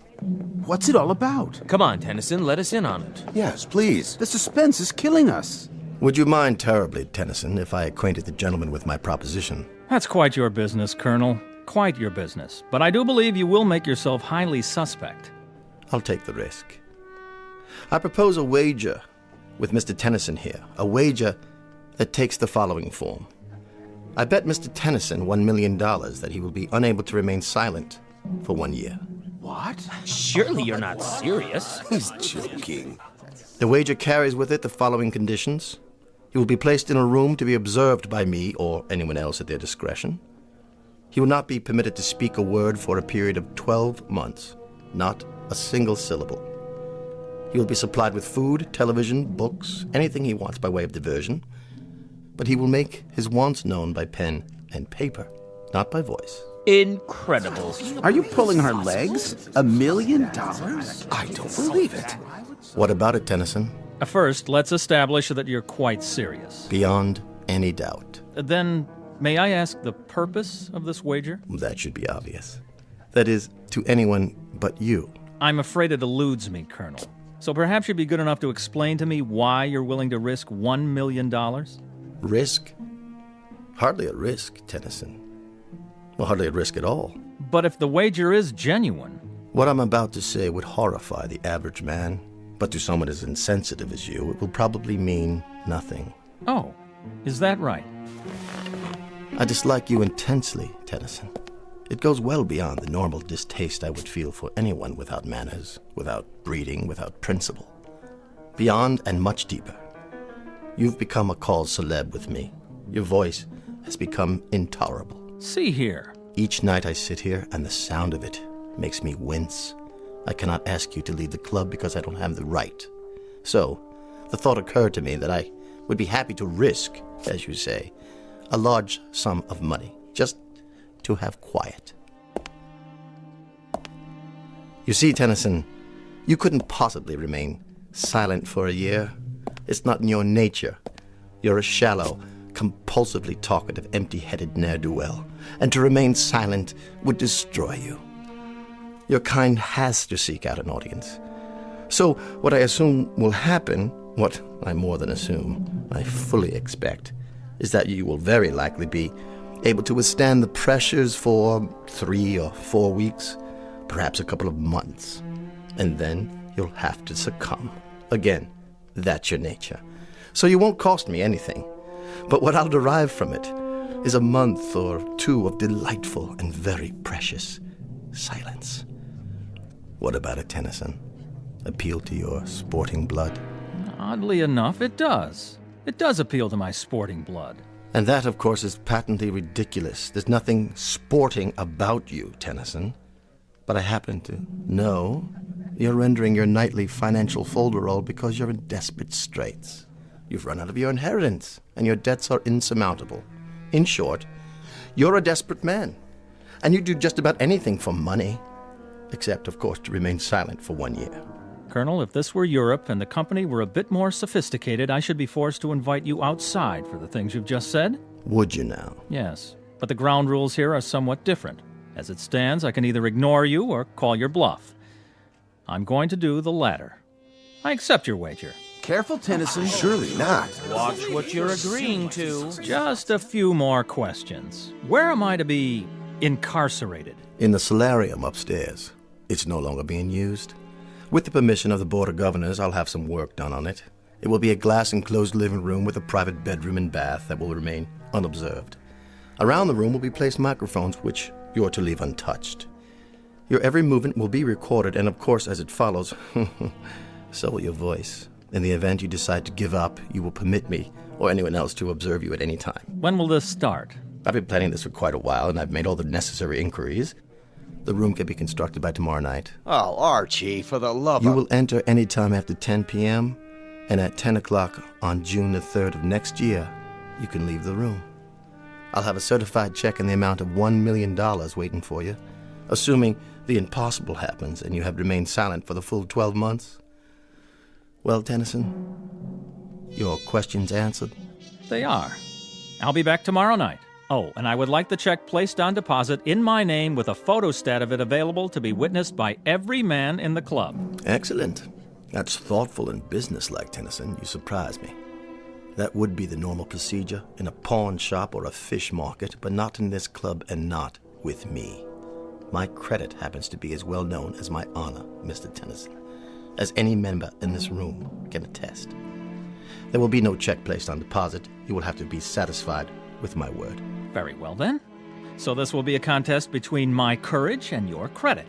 What's it all about? Come on, Tennyson, let us in on it. Yes, please. The suspense is killing us. Would you mind terribly, Tennyson, if I acquainted the gentleman with my proposition? That's quite your business, Colonel. Quite your business. But I do believe you will make yourself highly suspect. I'll take the risk. I propose a wager with Mr. Tennyson here. A wager that takes the following form. I bet Mr. Tennyson $1 million that he will be unable to remain silent for 1 year. What? Surely you're not serious. He's joking. The wager carries with it the following conditions. He will be placed in a room to be observed by me or anyone else at their discretion. He will not be permitted to speak a word for a period of 12 months. Not a single syllable. He will be supplied with food, television, books, anything he wants by way of diversion. But he will make his wants known by pen and paper, not by voice. Incredible. Are you pulling our legs? $1 million? I don't believe it. What about it, Tennyson? First, let's establish that you're quite serious. Beyond any doubt. Then, may I ask the purpose of this wager? That should be obvious. That is, to anyone but you. I'm afraid it eludes me, Colonel. So perhaps you'd be good enough to explain to me why you're willing to risk $1 million? Risk? Hardly a risk, Tennyson. Well, hardly a risk at all. But if the wager is genuine... What I'm about to say would horrify the average man, but to someone as insensitive as you, it will probably mean nothing. Oh, is that right? I dislike you intensely, Tennyson. It goes well beyond the normal distaste I would feel for anyone without manners, without breeding, without principle. beyond and much deeper. You've become a cause celeb with me. Your voice has become intolerable. See here. Each night I sit here, and the sound of it makes me wince. I cannot ask you to leave the club because I don't have the right. So, the thought occurred to me that I would be happy to risk, as you say, a large sum of money, just to have quiet. You see, Tennyson, you couldn't possibly remain silent for a year. It's not in your nature. You're a shallow, compulsively talkative, empty-headed ne'er-do-well, and to remain silent would destroy you. Your kind has to seek out an audience. So what I assume will happen, what I more than assume, I fully expect, is that you will very likely be able to withstand the pressures for 3 or 4 weeks, perhaps a couple of months, and then you'll have to succumb. Again, that's your nature. So you won't cost me anything. But what I'll derive from it is a month or 2 of delightful and very precious silence. What about it, Tennyson? Appeal to your sporting blood? Oddly enough, it does. It does appeal to my sporting blood. And that, of course, is patently ridiculous. There's nothing sporting about you, Tennyson. But I happen to know you're rendering your nightly financial folderol because you're in desperate straits. You've run out of your inheritance, and your debts are insurmountable. In short, you're a desperate man, and you do just about anything for money, except, of course, to remain silent for 1 year. Colonel, if this were Europe and the company were a bit more sophisticated, I should be forced to invite you outside for the things you've just said? Would you now? Yes, but the ground rules here are somewhat different. As it stands, I can either ignore you or call your bluff. I'm going to do the latter. I accept your wager. Careful, Tennyson. Surely not. Watch what you're agreeing to. Just a few more questions. Where am I to be incarcerated? In the solarium upstairs. It's no longer being used. With the permission of the Board of Governors, I'll have some work done on it. It will be a glass-enclosed living room with a private bedroom and bath that will remain unobserved. Around the room will be placed microphones which you're to leave untouched. Your every movement will be recorded, and of course, as it follows, so will your voice. In the event you decide to give up, you will permit me or anyone else to observe you at any time. When will this start? I've been planning this for quite a while, and I've made all the necessary inquiries. The room can be constructed by tomorrow night. Oh, Archie, for the love You of... will enter any time after 10 p.m., and at 10 o'clock on June the 3rd of next year, you can leave the room. I'll have a certified check in the amount of $1 million waiting for you, assuming the impossible happens and you have remained silent for the full 12 months. Well, Tennyson, your questions answered? They are. I'll be back tomorrow night. Oh, and I would like the check placed on deposit in my name with a photostat of it available to be witnessed by every man in the club. Excellent. That's thoughtful and businesslike, Tennyson. You surprise me. That would be the normal procedure in a pawn shop or a fish market, but not in this club and not with me. My credit happens to be as well known as my honor, Mr. Tennyson, as any member in this room can attest. There will be no check placed on deposit. You will have to be satisfied with my word. Very well, then. So this will be a contest between my courage and your credit.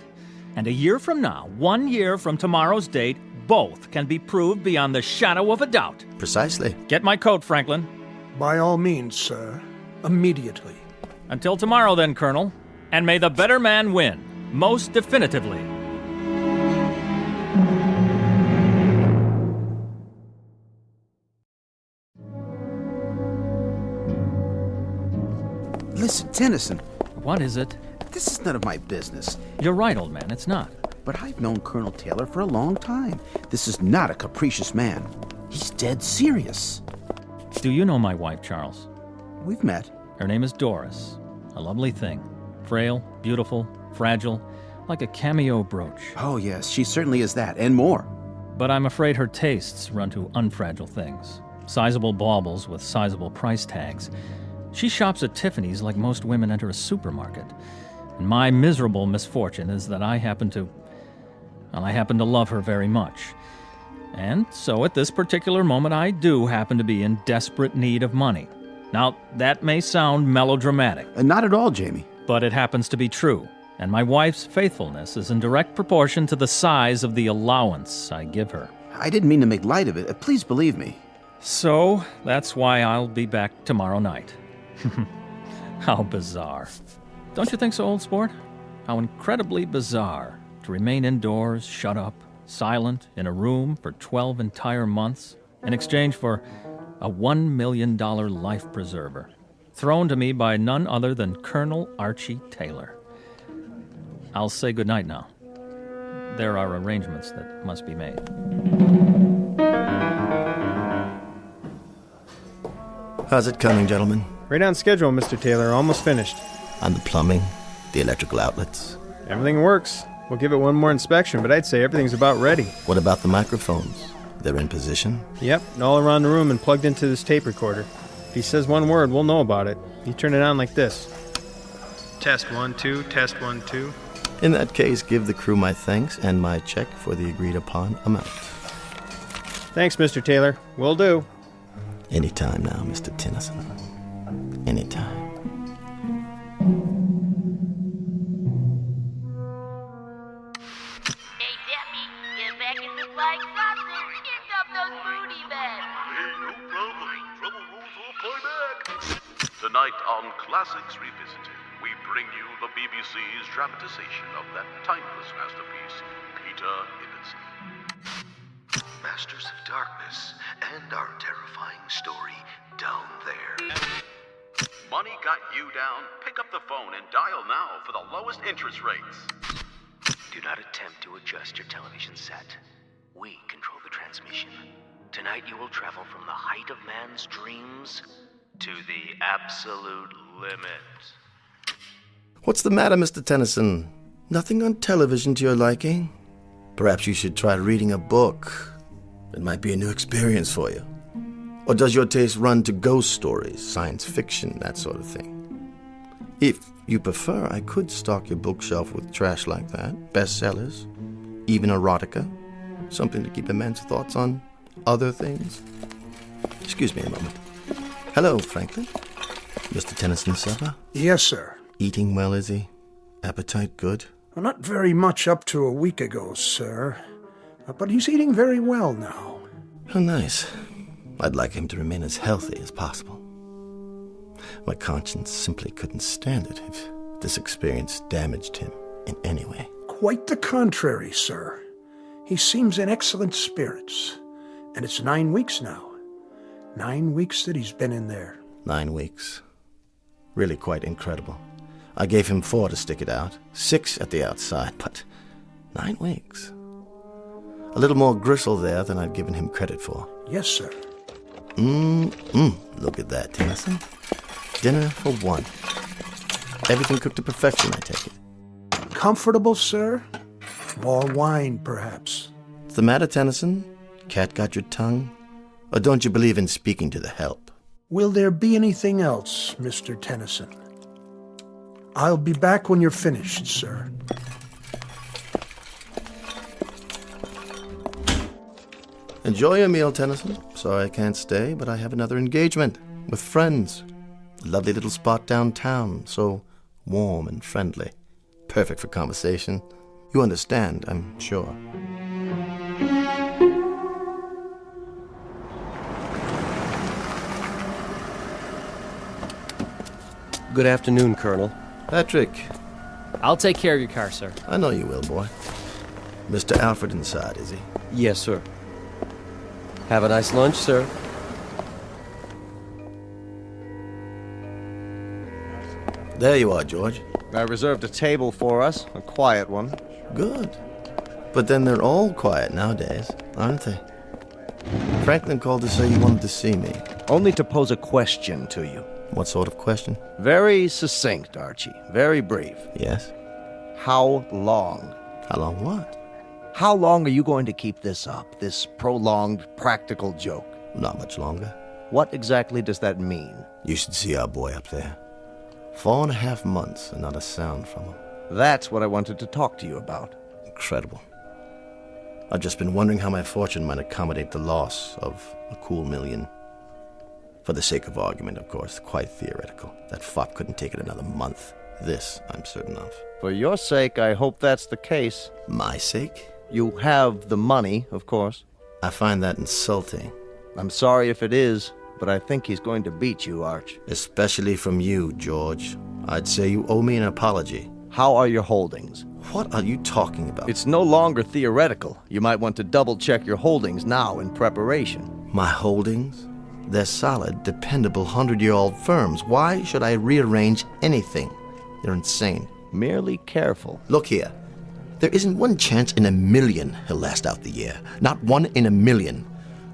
And a year from now, 1 year from tomorrow's date, both can be proved beyond the shadow of a doubt. Precisely. Get my coat, Franklin. By all means, sir. Immediately. Until tomorrow, then, Colonel. And may the better man win, most definitively. Listen, Tennyson. What is it? This is none of my business. You're right, old man, it's not. But I've known Colonel Taylor for a long time. This is not a capricious man. He's dead serious. Do you know my wife, Charles? We've met. Her name is Doris. A lovely thing. Frail, beautiful, fragile, like a cameo brooch. Oh, yes, she certainly is that, and more. But I'm afraid her tastes run to unfragile things. Sizable baubles with sizable price tags. She shops at Tiffany's like most women enter a supermarket. And my miserable misfortune is that I happen to love her very much. And so at this particular moment, I do happen to be in desperate need of money. Now, that may sound melodramatic. Not at all, Jamie. But it happens to be true. And my wife's faithfulness is in direct proportion to the size of the allowance I give her. I didn't mean to make light of it. Please believe me. So, that's why I'll be back tomorrow night. How bizarre. Don't you think so, old sport? How incredibly bizarre to remain indoors, shut up, silent, in a room for 12 entire months in exchange for a $1 million life preserver, thrown to me by none other than Colonel Archie Taylor. I'll say goodnight now. There are arrangements that must be made. How's it coming, gentlemen? Right on schedule, Mr. Taylor. Almost finished. On the plumbing, the electrical outlets. Everything works. We'll give it one more inspection, but I'd say everything's about ready. What about the microphones? They're in position? Yep, and all around the room and plugged into this tape recorder. If he says one word, we'll know about it. You turn it on like this. Test 1, 2, test 1, 2. In that case, give the crew my thanks and my check for the agreed-upon amount. Thanks, Mr. Taylor. Will do. Anytime now, Mr. Tennyson. Anytime. Hey, Debbie, get back in the flying saucer. Kick up those booty men. Hey, no problem. Trouble rolls off my back. Tonight on Classics Revisited, we bring you the BBC's dramatization of that timeless masterpiece, Peter Ibbotson. Masters of Darkness and our terrifying story, Down There. Money got you down? Pick up the phone and dial now for the lowest interest rates. Do not attempt to adjust your television set. We control the transmission. Tonight you will travel from the height of man's dreams to the absolute limit. What's the matter, Mr. Tennyson? Nothing on television to your liking? Perhaps you should try reading a book. It might be a new experience for you. Or does your taste run to ghost stories, science fiction, that sort of thing? If you prefer, I could stock your bookshelf with trash like that, bestsellers, even erotica, something to keep a man's thoughts on other things. Excuse me a moment. Hello, Franklin. Mr. Tennyson supper? Yes, sir. Eating well, is he? Appetite good? Well, not very much up to a week ago, sir. But he's eating very well now. Oh, nice. I'd like him to remain as healthy as possible. My conscience simply couldn't stand it if this experience damaged him in any way. Quite the contrary, sir. He seems in excellent spirits. And it's 9 weeks now. 9 weeks that he's been in there. 9 weeks. Really quite incredible. I gave him 4 to stick it out, 6 at the outside, but 9 weeks. A little more gristle there than I'd given him credit for. Yes, sir. Look at that, Tennyson. Dinner for 1. Everything cooked to perfection, I take it. Comfortable, sir? More wine, perhaps. What's the matter, Tennyson? Cat got your tongue? Or don't you believe in speaking to the help? Will there be anything else, Mr. Tennyson? I'll be back when you're finished, sir. Enjoy your meal, Tennyson. Sorry I can't stay, but I have another engagement with friends. A lovely little spot downtown, so warm and friendly. Perfect for conversation. You understand, I'm sure. Good afternoon, Colonel. Patrick. I'll take care of your car, sir. I know you will, boy. Mr. Alfred inside, is he? Yes, sir. Have a nice lunch, sir. There you are, George. I reserved a table for us, a quiet one. Good. But then they're all quiet nowadays, aren't they? Franklin called to say you wanted to see me. Only to pose a question to you. What sort of question? Very succinct, Archie. Very brief. Yes? How long? How long what? How long are you going to keep this up, this prolonged practical joke? Not much longer. What exactly does that mean? You should see our boy up there. 4.5 months and not a sound from him. That's what I wanted to talk to you about. Incredible. I've just been wondering how my fortune might accommodate the loss of a cool $1 million. For the sake of argument, of course, quite theoretical. That fop couldn't take it another month. This, I'm certain of. For your sake, I hope that's the case. My sake? You have the money, of course. I find that insulting. I'm sorry if it is, but I think he's going to beat you, Arch. Especially from you, George. I'd say you owe me an apology. How are your holdings? What are you talking about? It's no longer theoretical. You might want to double-check your holdings now in preparation. My holdings? They're solid, dependable, 100-year-old firms. Why should I rearrange anything? You're insane. Merely careful. Look here. There isn't one chance in a million he'll last out the year. Not one in a million.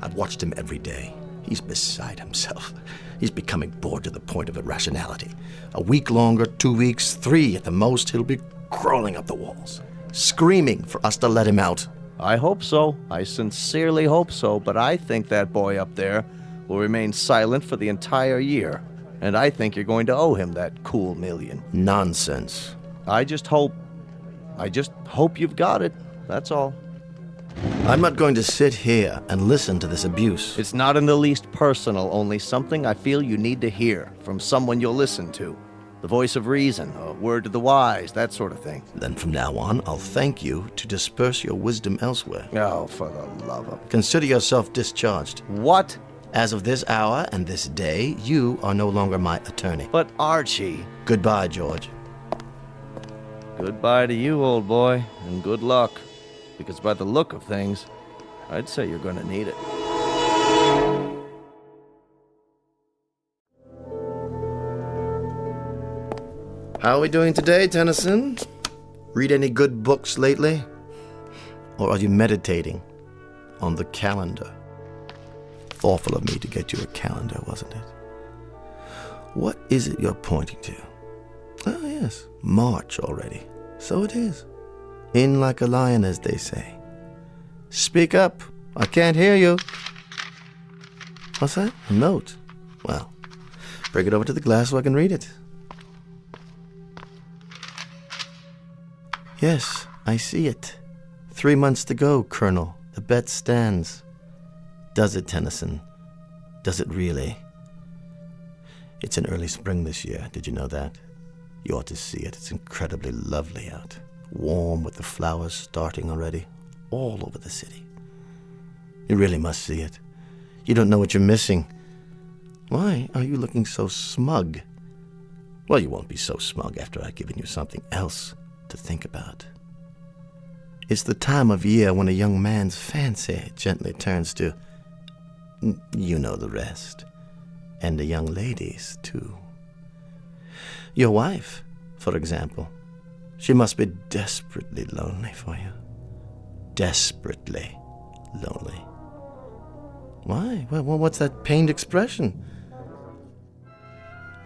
I've watched him every day. He's beside himself. He's becoming bored to the point of irrationality. A week longer, 2 weeks, 3 at the most, he'll be crawling up the walls, screaming for us to let him out. I hope so. I sincerely hope so, but I think that boy up there will remain silent for the entire year. And I think you're going to owe him that cool million. Nonsense. I just hope you've got it. That's all. I'm not going to sit here and listen to this abuse. It's not in the least personal, only something I feel you need to hear from someone you'll listen to. The voice of reason, a word to the wise, that sort of thing. Then from now on, I'll thank you to disperse your wisdom elsewhere. Oh, for the love of... Consider yourself discharged. What? As of this hour and this day, you are no longer my attorney. But Archie... Goodbye, George. Goodbye to you, old boy, and good luck. Because by the look of things, I'd say you're going to need it. How are we doing today, Tennyson? Read any good books lately? Or are you meditating on the calendar? Awful of me to get you a calendar, wasn't it? What is it you're pointing to? Oh, yes, March already. So it is. In like a lion, as they say. Speak up. I can't hear you. What's that? A note? Well, bring it over to the glass so I can read it. Yes, I see it. 3 months to go, Colonel. The bet stands. Does it, Tennyson? Does it really? It's in early spring this year. Did you know that? You ought to see it. It's incredibly lovely out. Warm with the flowers starting already. All over the city. You really must see it. You don't know what you're missing. Why are you looking so smug? Well, you won't be so smug after I've given you something else to think about. It's the time of year when a young man's fancy gently turns to... You know the rest. And the young ladies, too. Your wife, for example. She must be desperately lonely for you. Desperately lonely. Why? Well, what's that pained expression?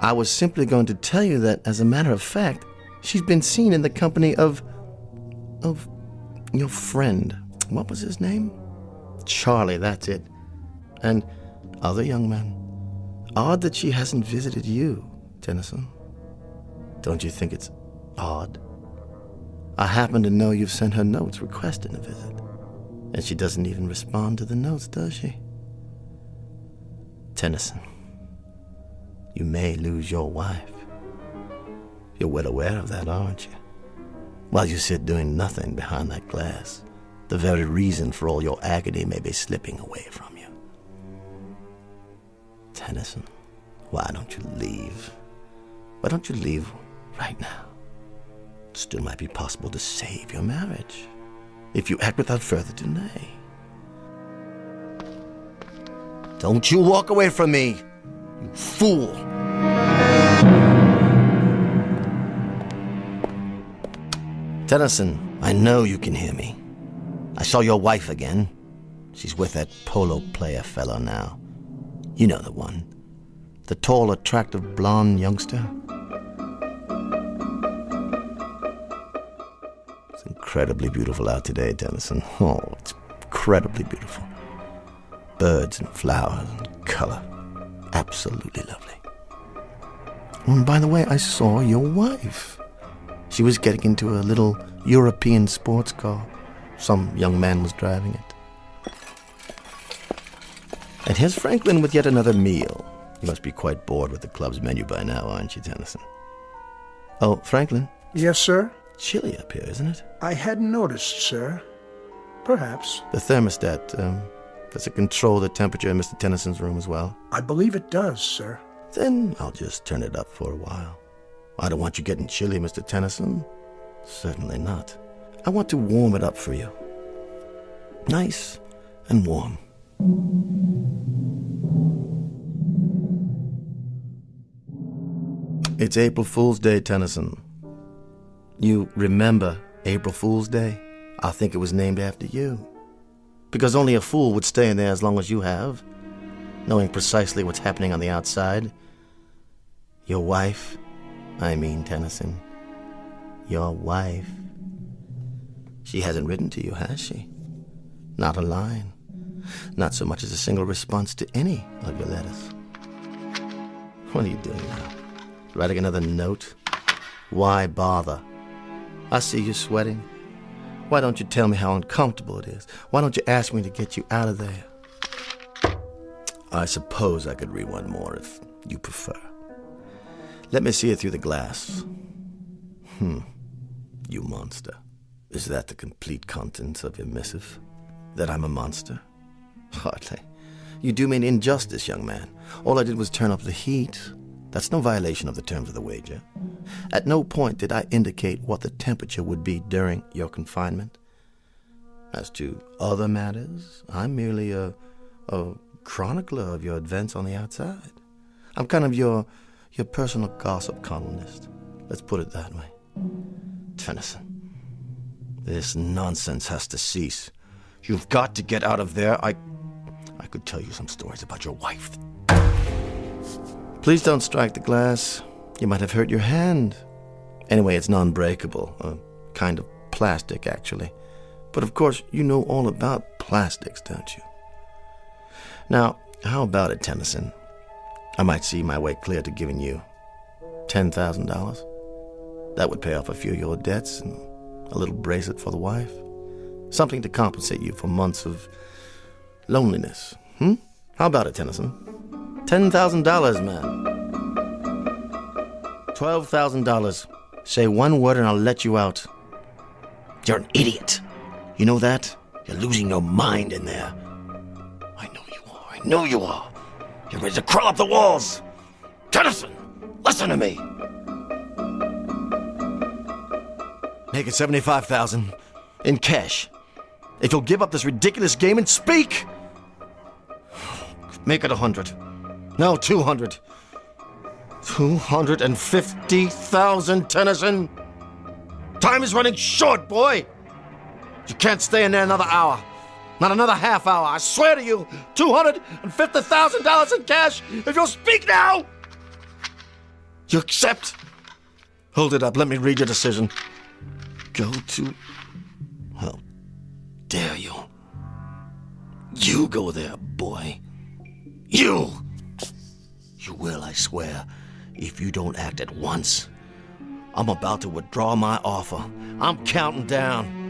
I was simply going to tell you that, as a matter of fact, she's been seen in the company of your friend. What was his name? Charlie, that's it. And other young men. Odd that she hasn't visited you, Tennyson. Don't you think it's odd? I happen to know you've sent her notes requesting a visit. And she doesn't even respond to the notes, does she? Tennyson, you may lose your wife. You're well aware of that, aren't you? While you sit doing nothing behind that glass, the very reason for all your agony may be slipping away from you. Tennyson, why don't you leave? Why don't you leave right now? It still might be possible to save your marriage if you act without further delay. Don't you walk away from me, you fool! Tennyson, I know you can hear me. I saw your wife again. She's with that polo player fellow now. You know the one. The tall, attractive, blonde youngster. It's incredibly beautiful out today, Tennyson. Oh, it's incredibly beautiful. Birds and flowers and color. Absolutely lovely. And by the way, I saw your wife. She was getting into a little European sports car. Some young man was driving it. And here's Franklin with yet another meal. You must be quite bored with the club's menu by now, aren't you, Tennyson? Oh, Franklin? Yes, sir? Chilly up here, isn't it? I hadn't noticed, sir. Perhaps. The thermostat, Does it control the temperature in Mr. Tennyson's room as well? I believe it does, sir. Then I'll just turn it up for a while. I don't want you getting chilly, Mr. Tennyson. Certainly not. I want to warm it up for you. Nice and warm. It's April Fool's Day, Tennyson. You remember April Fool's Day? I think it was named after you. Because only a fool would stay in there as long as you have, knowing precisely what's happening on the outside. Your wife, Tennyson. Your wife. She hasn't written to you, has she? Not a line. Not so much as a single response to any of your letters. What are you doing now? Writing another note? Why bother? I see you sweating. Why don't you tell me how uncomfortable it is? Why don't you ask me to get you out of there? I suppose I could read one more if you prefer. Let me see it through the glass. You monster. Is that the complete contents of your missive? That I'm a monster? Hardly. You do me an injustice, young man. All I did was turn up the heat. That's no violation of the terms of the wager. At no point did I indicate what the temperature would be during your confinement. As to other matters, I'm merely a chronicler of your events on the outside. I'm kind of your personal gossip columnist. Let's put it that way. Tennyson, this nonsense has to cease. You've got to get out of there. I could tell you some stories about your wife. Please don't strike the glass. You might have hurt your hand. Anyway, it's non-breakable. A kind of plastic, actually. But of course, you know all about plastics, don't you? Now, how about it, Tennyson? I might see my way clear to giving you $10,000. That would pay off a few of your debts and a little bracelet for the wife. Something to compensate you for months of loneliness. How about it, Tennyson? $10,000, man. $12,000. Say one word and I'll let you out. You're an idiot. You know that? You're losing your mind in there. I know you are. You're ready to crawl up the walls. Tennyson, listen to me. Make it $75,000 in cash. If you'll give up this ridiculous game and speak. Make it 100. No, 200. 250,000, Tennyson. Time is running short, boy. You can't stay in there another hour. Not another half hour. I swear to you, $250,000 in cash if you'll speak now. You accept? Hold it up. Let me read your decision. Go to... How dare you? You go there, boy. You! You will, I swear, if you don't act at once. I'm about to withdraw my offer. I'm counting down.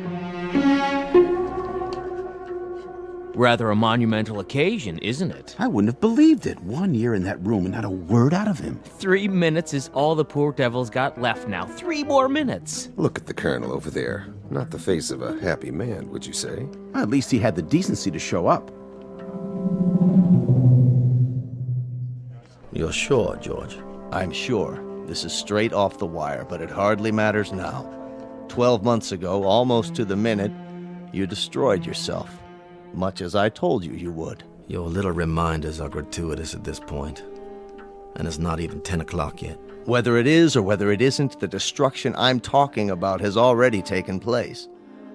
Rather a monumental occasion, isn't it? I wouldn't have believed it. 1 year in that room and not a word out of him. 3 minutes is all the poor devil's got left now. 3 more minutes. Look at the colonel over there. Not the face of a happy man, would you say? At least he had the decency to show up. You're sure, George? I'm sure. This is straight off the wire, but it hardly matters now. 12 months ago, almost to the minute, you destroyed yourself. Much as I told you you would. Your little reminders are gratuitous at this point. And it's not even 10 o'clock yet. Whether it is or whether it isn't, the destruction I'm talking about has already taken place.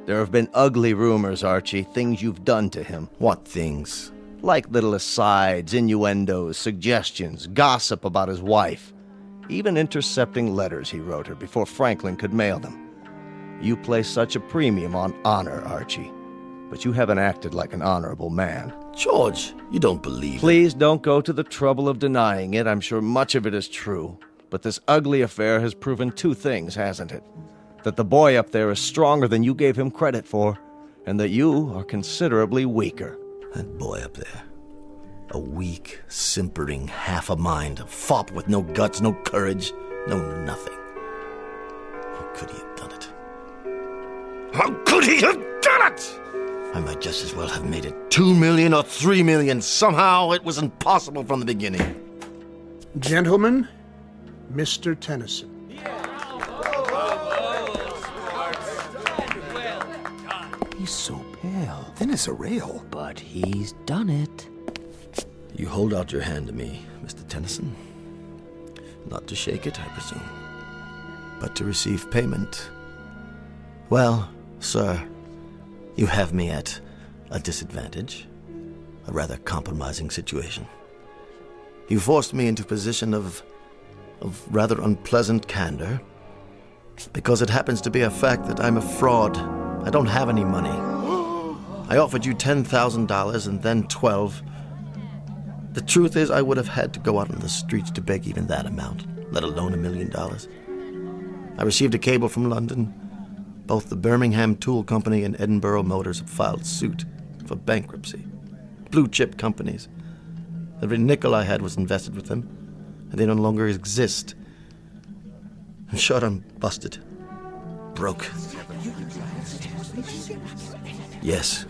There have been ugly rumors, Archie, things you've done to him. What things? Like little asides, innuendos, suggestions, gossip about his wife. Even intercepting letters he wrote her before Franklin could mail them. You place such a premium on honor, Archie. But you haven't acted like an honorable man. George, you don't believe Please don't go to the trouble of denying it. I'm sure much of it is true. But this ugly affair has proven 2 things, hasn't it? That the boy up there is stronger than you gave him credit for, and that you are considerably weaker. That boy up there. A weak, simpering half a mind, a fop with no guts, no courage, no nothing. How could he have done it? How could he have done it? I might just as well have made it 2 million or 3 million. Somehow it was impossible from the beginning. Gentlemen, Mr. Tennyson. He's so pale, thin as a rail. But he's done it. You hold out your hand to me, Mr. Tennyson. Not to shake it, I presume, but to receive payment. Well, sir, you have me at a disadvantage, a rather compromising situation. You forced me into a position of rather unpleasant candor, because it happens to be a fact that I'm a fraud. I don't have any money. I offered you $10,000 and then 12. The truth is, I would have had to go out on the streets to beg even that amount, let alone $1 million. I received a cable from London. Both the Birmingham Tool Company and Edinburgh Motors have filed suit for bankruptcy. Blue chip companies. Every nickel I had was invested with them, and they no longer exist. In short, I'm busted. Broke. Yes,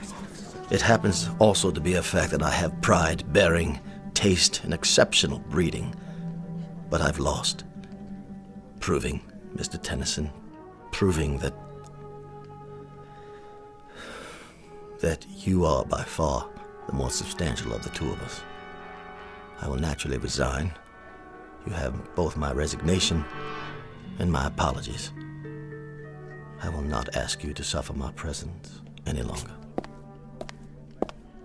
it happens also to be a fact that I have pride, bearing, taste, and exceptional breeding. But I've lost. Proving, Mr. Tennyson, proving that you are by far the more substantial of the two of us. I will naturally resign. You have both my resignation and my apologies. I will not ask you to suffer my presence any longer.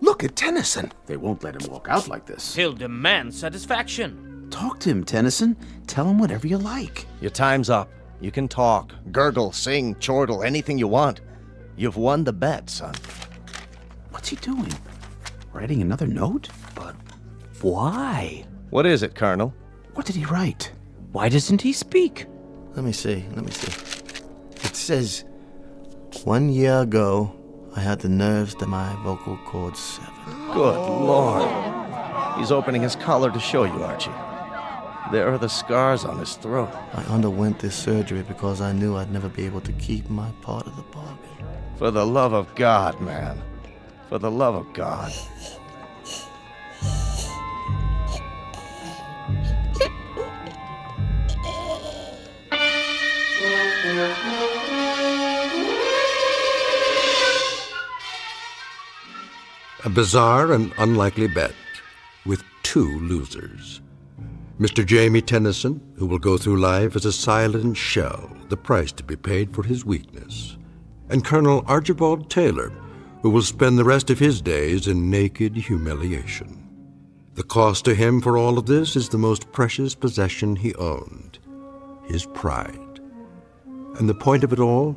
Look at Tennyson. They won't let him walk out like this. He'll demand satisfaction. Talk to him, Tennyson. Tell him whatever you like. Your time's up. You can talk, gurgle, sing, chortle, anything you want. You've won the bet, son. What's he doing? Writing another note? But why? What is it, Colonel? What did he write? Why doesn't he speak? Let me see. It says, 1 year ago, I had the nerves that my vocal cords severed. Good Lord. He's opening his collar to show you, Archie. There are the scars on his throat. I underwent this surgery because I knew I'd never be able to keep my part of the bargain. For the love of God, man. For the love of God. A bizarre and unlikely bet with two losers. Mr. Jamie Tennyson, who will go through life as a silent shell, the price to be paid for his weakness. And Colonel Archibald Taylor, who will spend the rest of his days in naked humiliation. The cost to him for all of this is the most precious possession he owned, his pride. And the point of it all?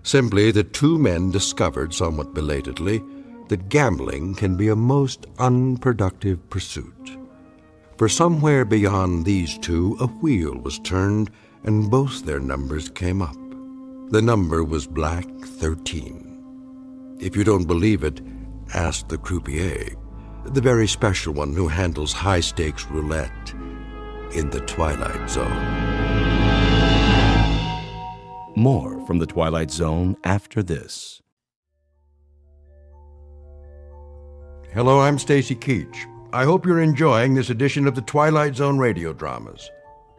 Simply that two men discovered somewhat belatedly that gambling can be a most unproductive pursuit. For somewhere beyond these two, a wheel was turned, and both their numbers came up. The number was Black 13. If you don't believe it, ask the croupier, the very special one who handles high-stakes roulette in the Twilight Zone. More from the Twilight Zone after this. Hello, I'm Stacy Keach. I hope you're enjoying this edition of the Twilight Zone radio dramas.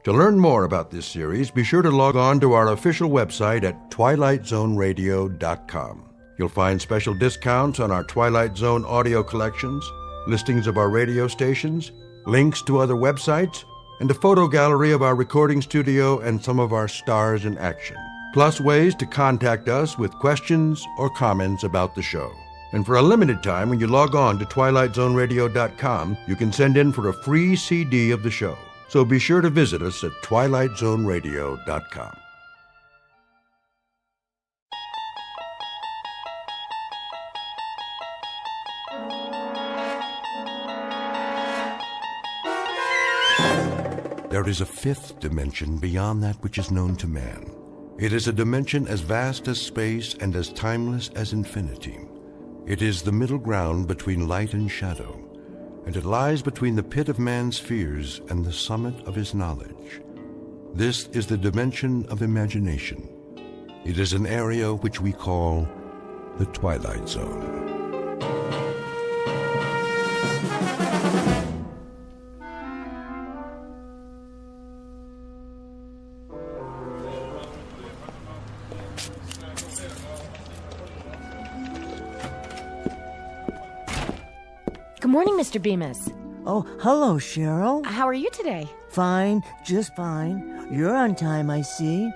To learn more about this series, be sure to log on to our official website at twilightzoneradio.com. You'll find special discounts on our Twilight Zone audio collections, listings of our radio stations, links to other websites, and a photo gallery of our recording studio and some of our stars in action, plus ways to contact us with questions or comments about the show. And for a limited time, when you log on to twilightzoneradio.com, you can send in for a free CD of the show. So be sure to visit us at twilightzoneradio.com. There is a fifth dimension beyond that which is known to man. It is a dimension as vast as space and as timeless as infinity. It is the middle ground between light and shadow, and it lies between the pit of man's fears and the summit of his knowledge. This is the dimension of imagination. It is an area which we call The Twilight Zone. Good morning, Mr. Bemis. Oh, hello, Cheryl. How are you today? Fine, just fine. You're on time, I see.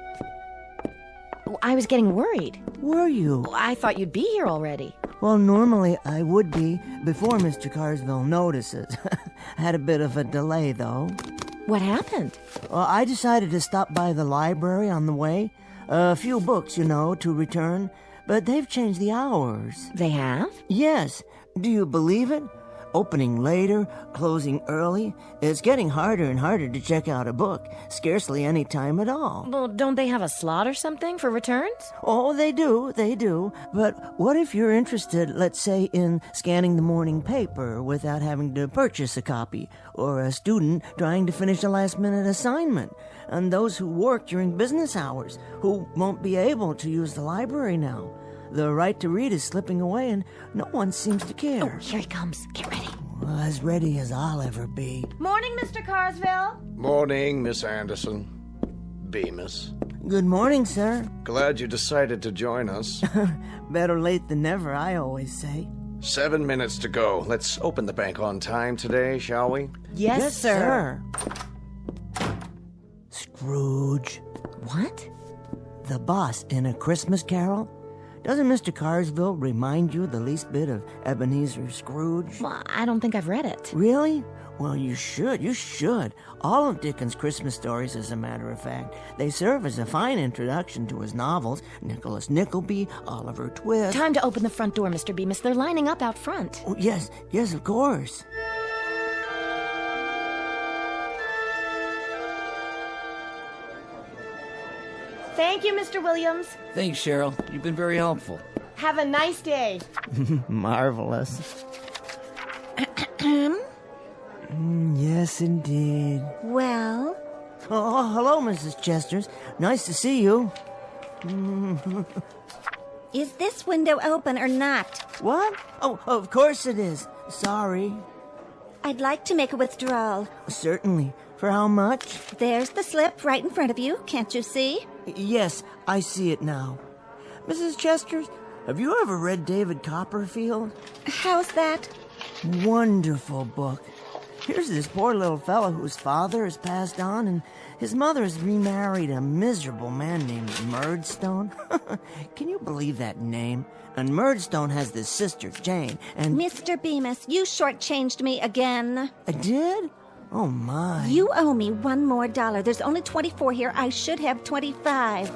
I was getting worried. Were you? I thought you'd be here already. Well, normally I would be before Mr. Carsville notices. Had a bit of a delay, though. What happened? Well, I decided to stop by the library on the way. A few books, to return. But they've changed the hours. They have? Yes. Do you believe it? Opening later, closing early. It's getting harder and harder to check out a book. Scarcely any time at all. Well, don't they have a slot or something for returns? Oh, they do. But what if you're interested, let's say, in scanning the morning paper without having to purchase a copy? Or a student trying to finish a last-minute assignment? And those who work during business hours, who won't be able to use the library now? The right to read is slipping away, and no one seems to care. Oh, here he comes. Get ready. Well, as ready as I'll ever be. Morning, Mr. Carsville. Morning, Miss Anderson. Bemis. Good morning, sir. Glad you decided to join us. Better late than never, I always say. 7 minutes to go. Let's open the bank on time today, shall we? Yes, sir. Scrooge. What? The boss in A Christmas Carol? Doesn't Mr. Carsville remind you the least bit of Ebenezer Scrooge? Well, I don't think I've read it. Really? Well, you should. All of Dickens' Christmas stories, as a matter of fact. They serve as a fine introduction to his novels. Nicholas Nickleby, Oliver Twist. Time to open the front door, Mr. Bemis. They're lining up out front. Oh, yes, of course. Thank you, Mr. Williams. Thanks, Cheryl. You've been very helpful. Have a nice day. Marvelous. Yes, indeed. Well? Oh, hello, Mrs. Chesters. Nice to see you. Is this window open or not? What? Oh, of course it is. Sorry. I'd like to make a withdrawal. Certainly. For how much? There's the slip right in front of you. Can't you see? Yes, I see it now. Mrs. Chesters, have you ever read David Copperfield? How's that? Wonderful book. Here's this poor little fellow whose father has passed on, and his mother has remarried a miserable man named Murdstone. Can you believe that name? And Murdstone has this sister, Jane, and... Mr. Bemis, you shortchanged me again. I did? Oh, my. You owe me $1 more. There's only 24 here. I should have 25.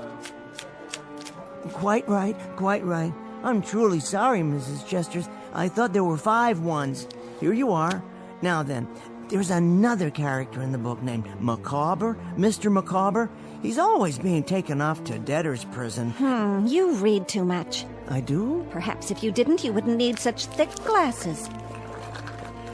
Quite right. I'm truly sorry, Mrs. Chesters. I thought there were 5 ones. Here you are. Now then, there's another character in the book named Micawber, Mr. Micawber. He's always being taken off to debtor's prison. You read too much. I do? Perhaps if you didn't, you wouldn't need such thick glasses.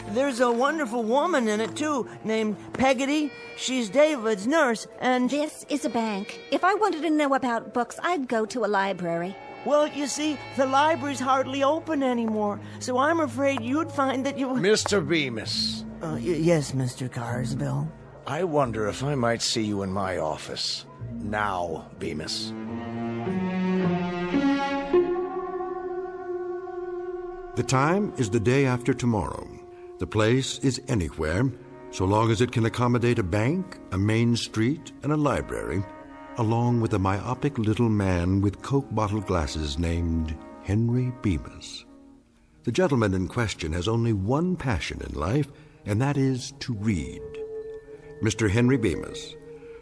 There's a wonderful woman in it, too, named Peggotty. She's David's nurse, and... This is a bank. If I wanted to know about books, I'd go to a library. Well, you see, the library's hardly open anymore, so I'm afraid you'd find that you... Mr. Bemis. Yes, Mr. Carsville. I wonder if I might see you in my office. Now, Bemis. The time is the day after tomorrow. The place is anywhere, so long as it can accommodate a bank, a main street, and a library, along with a myopic little man with Coke bottle glasses named Henry Bemis. The gentleman in question has only one passion in life, and that is to read. Mr. Henry Bemis,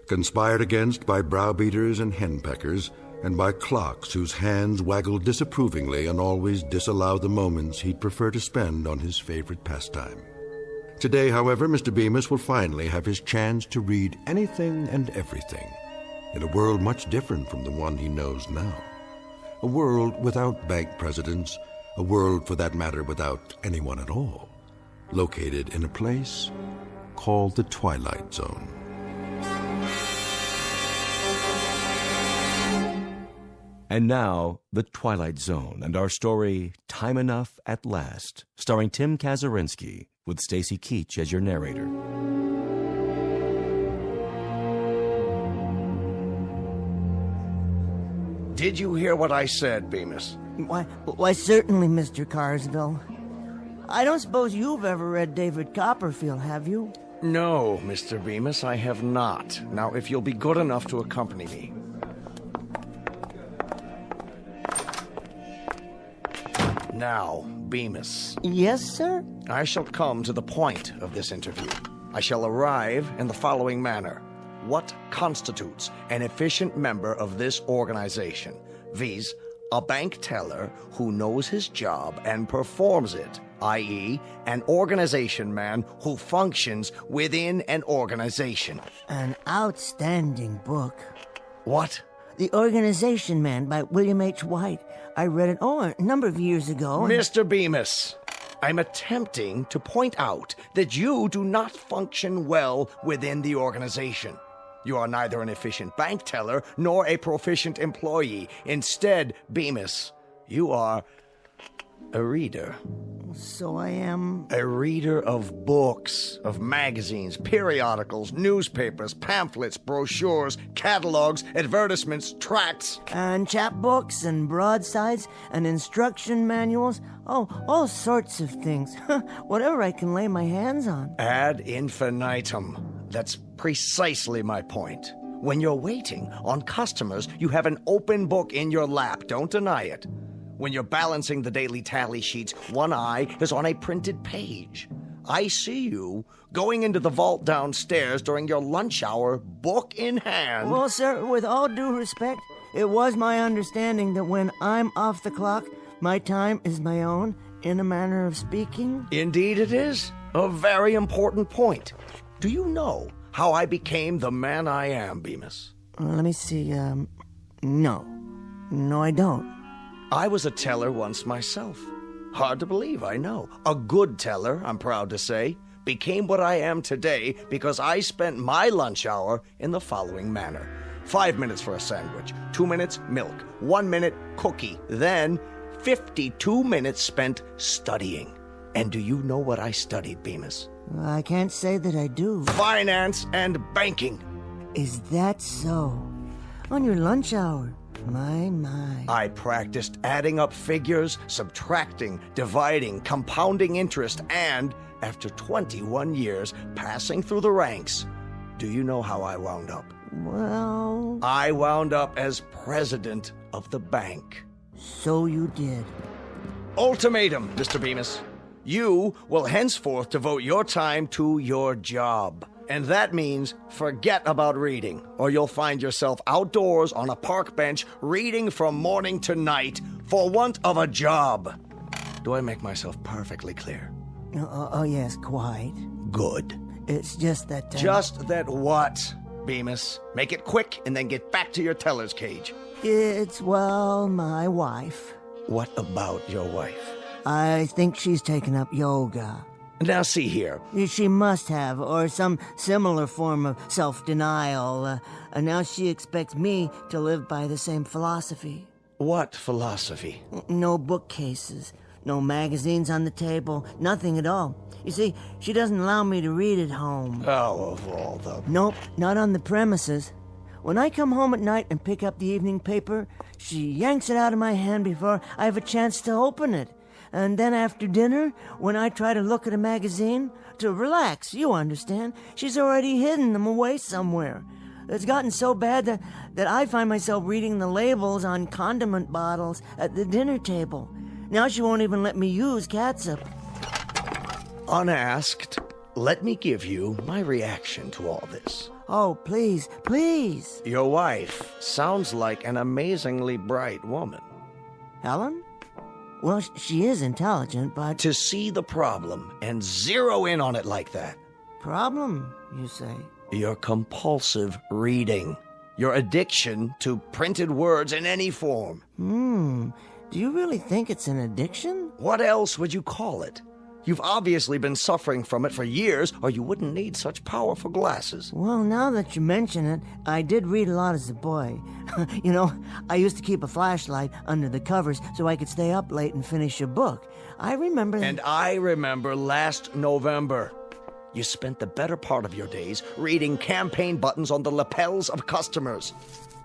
conspired against by browbeaters and henpeckers, and by clocks whose hands waggle disapprovingly and always disallow the moments he'd prefer to spend on his favorite pastime. Today, however, Mr. Bemis will finally have his chance to read anything and everything, in a world much different from the one he knows now. A world without bank presidents, a world, for that matter, without anyone at all, located in a place called the Twilight Zone. And now, The Twilight Zone and our story, Time Enough at Last, starring Tim Kazurinsky, with Stacy Keach as your narrator. Did you hear what I said, Bemis? Why, certainly, Mr. Carsville. I don't suppose you've ever read David Copperfield, have you? No, Mr. Bemis, I have not. Now, if you'll be good enough to accompany me. Now, Bemis. Yes, sir? I shall come to the point of this interview. I shall arrive in the following manner. What constitutes an efficient member of this organization? Viz., a bank teller who knows his job and performs it, i.e., an organization man who functions within an organization. An outstanding book. What? The Organization Man by William H. White. I read it, a number of years ago. Mr. Bemis, I'm attempting to point out that you do not function well within the organization. You are neither an efficient bank teller nor a proficient employee. Instead, Bemis, you are a reader. So I am... A reader of books, of magazines, periodicals, newspapers, pamphlets, brochures, catalogs, advertisements, tracts. And chapbooks and broadsides and instruction manuals. Oh, all sorts of things. Whatever I can lay my hands on. Ad infinitum. That's precisely my point. When you're waiting on customers, you have an open book in your lap. Don't deny it. When you're balancing the daily tally sheets, one eye is on a printed page. I see you going into the vault downstairs during your lunch hour, book in hand. Well, sir, with all due respect, it was my understanding that when I'm off the clock, my time is my own, in a manner of speaking. Indeed it is. A very important point. Do you know how I became the man I am, Bemis? Let me see, no. No, I don't. I was a teller once myself. Hard to believe, I know. A good teller, I'm proud to say, became what I am today because I spent my lunch hour in the following manner. 5 minutes for a sandwich, 2 minutes, milk, 1 minute, cookie, then 52 minutes spent studying. And do you know what I studied, Bemis? I can't say that I do. Finance and banking. Is that so? On your lunch hour? My. I practiced adding up figures, subtracting, dividing, compounding interest, and, after 21 years passing through the ranks, do you know how I wound up? Well... I wound up as president of the bank. So you did. Ultimatum, Mr. Bemis. You will henceforth devote your time to your job. And that means forget about reading, or you'll find yourself outdoors on a park bench reading from morning to night for want of a job. Do I make myself perfectly clear? Oh yes, quite. Good. It's just that... Just that what, Bemis? Make it quick and then get back to your teller's cage. It's, well, my wife. What about your wife? I think she's taken up yoga. Now see here. She must have, or some similar form of self-denial. And now she expects me to live by the same philosophy. What philosophy? No bookcases, no magazines on the table, nothing at all. You see, she doesn't allow me to read at home. Oh, of all the... Nope, not on the premises. When I come home at night and pick up the evening paper, she yanks it out of my hand before I have a chance to open it. And then after dinner, when I try to look at a magazine, to relax, you understand, she's already hidden them away somewhere. It's gotten so bad that I find myself reading the labels on condiment bottles at the dinner table. Now she won't even let me use catsup. Unasked, let me give you my reaction to all this. Oh, please, please. Your wife sounds like an amazingly bright woman. Helen? Well, she is intelligent, but... To see the problem and zero in on it like that. Problem, you say? Your compulsive reading. Your addiction to printed words in any form. Do you really think it's an addiction? What else would you call it? You've obviously been suffering from it for years, or you wouldn't need such powerful glasses. Well, now that you mention it, I did read a lot as a boy. You know, I used to keep a flashlight under the covers so I could stay up late and finish a book. I remember... And I remember last November. You spent the better part of your days reading campaign buttons on the lapels of customers.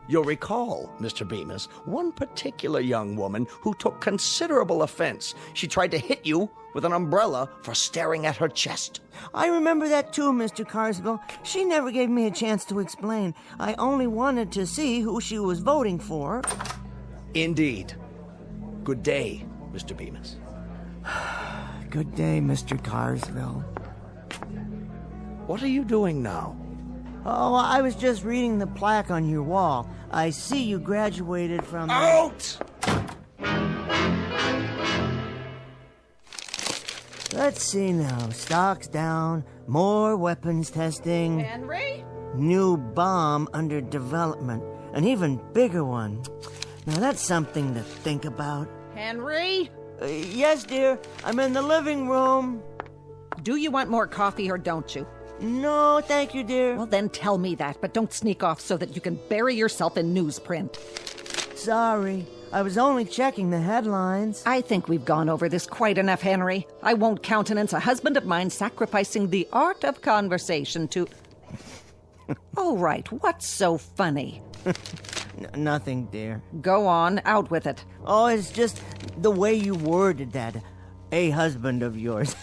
You'll recall, Mr. Bemis, one particular young woman who took considerable offense. She tried to hit you with an umbrella for staring at her chest. I remember that too, Mr. Carswell. She never gave me a chance to explain. I only wanted to see who she was voting for. Indeed. Good day, Mr. Bemis. Good day, Mr. Carswell. What are you doing now? Oh, I was just reading the plaque on your wall. I see you graduated from... Out! Let's see now. Stocks down, more weapons testing. Henry? New bomb under development. An even bigger one. Now that's something to think about. Henry? Yes, dear. I'm in the living room. Do you want more coffee or don't you? No, thank you, dear. Well, then tell me that, but don't sneak off so that you can bury yourself in newsprint. Sorry. I was only checking the headlines. I think we've gone over this quite enough, Henry. I won't countenance a husband of mine sacrificing the art of conversation to... All right, what's so funny? Nothing, dear. Go on, out with it. Oh, it's just the way you worded that. A husband of yours.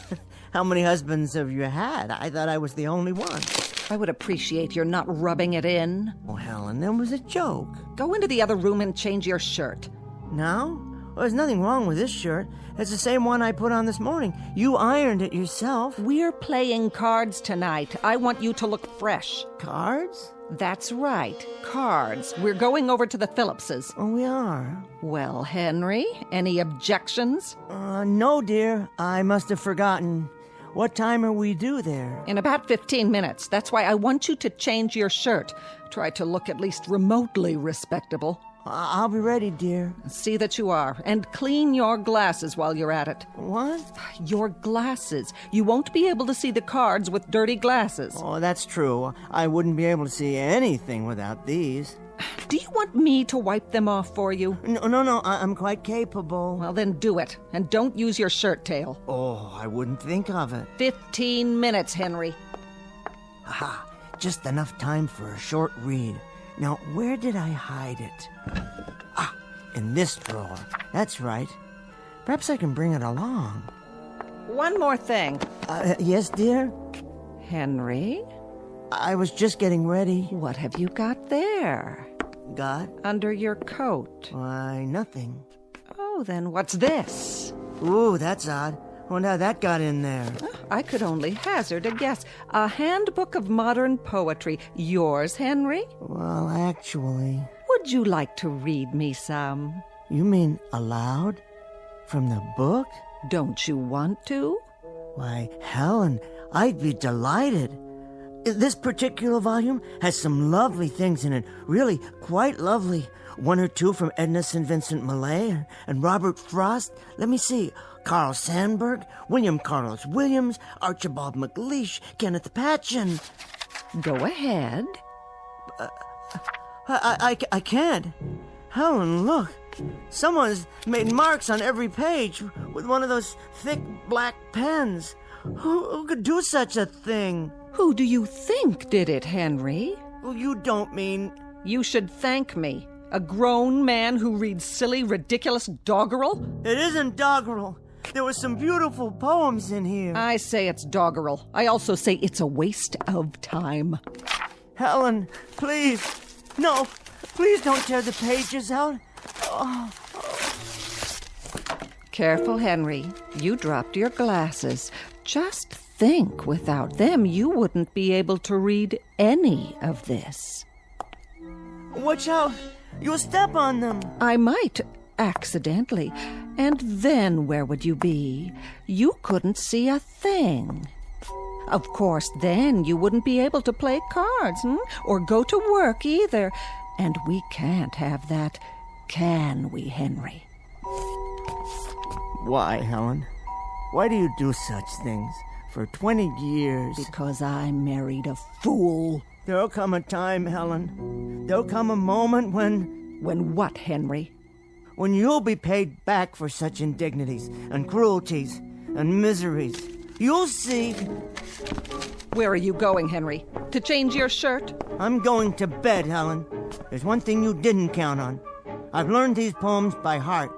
How many husbands have you had? I thought I was the only one. I would appreciate your not rubbing it in. Oh, Helen, that was a joke. Go into the other room and change your shirt. Now? Well, there's nothing wrong with this shirt. It's the same one I put on this morning. You ironed it yourself. We're playing cards tonight. I want you to look fresh. Cards? That's right. Cards. We're going over to the Phillipses. Oh, we are? Well, Henry, any objections? No, dear. I must have forgotten. What time are we due there? In about 15 minutes. That's why I want you to change your shirt. Try to look at least remotely respectable. I'll be ready, dear. See that you are. And clean your glasses while you're at it. What? Your glasses. You won't be able to see the cards with dirty glasses. Oh, that's true. I wouldn't be able to see anything without these. Do you want me to wipe them off for you? No, I'm quite capable. Well, then do it. And don't use your shirt tail. Oh, I wouldn't think of it. 15 minutes, Henry. Aha, just enough time for a short read. Now, where did I hide it? Ah, in this drawer. That's right. Perhaps I can bring it along. One more thing. Yes, dear? Henry? I was just getting ready. What have you got there? Got? Under your coat. Why, nothing. Oh, then what's this? Ooh, that's odd. Wonder how that got in there. I could only hazard a guess. A handbook of modern poetry. Yours, Henry? Well, actually... Would you like to read me some? You mean aloud? From the book? Don't you want to? Why, Helen, I'd be delighted. This particular volume has some lovely things in it. Really, quite lovely. One or two from Edna St. Vincent Millay and Robert Frost. Let me see. Carl Sandburg, William Carlos Williams, Archibald MacLeish, Kenneth Patchen. Go ahead. I can't. Helen, look. Someone's made marks on every page with one of those thick black pens. Who could do such a thing? Who do you think did it, Henry? Well, you don't mean... You should thank me. A grown man who reads silly, ridiculous doggerel? It isn't doggerel. There were some beautiful poems in here. I say it's doggerel. I also say it's a waste of time. Helen, please. No, please don't tear the pages out. Oh. Careful, Henry. You dropped your glasses. Just think, without them, you wouldn't be able to read any of this. Watch out. You'll step on them. I might, accidentally. And then where would you be? You couldn't see a thing. Of course, then you wouldn't be able to play cards, or go to work either. And we can't have that, can we, Henry? Why, Helen? Why do you do such things? For 20 years. Because I married a fool. There'll come a time, Helen. There'll come a moment when... When what, Henry? When you'll be paid back for such indignities and cruelties and miseries. You'll see. Where are you going, Henry? To change your shirt? I'm going to bed, Helen. There's one thing you didn't count on. I've learned these poems by heart.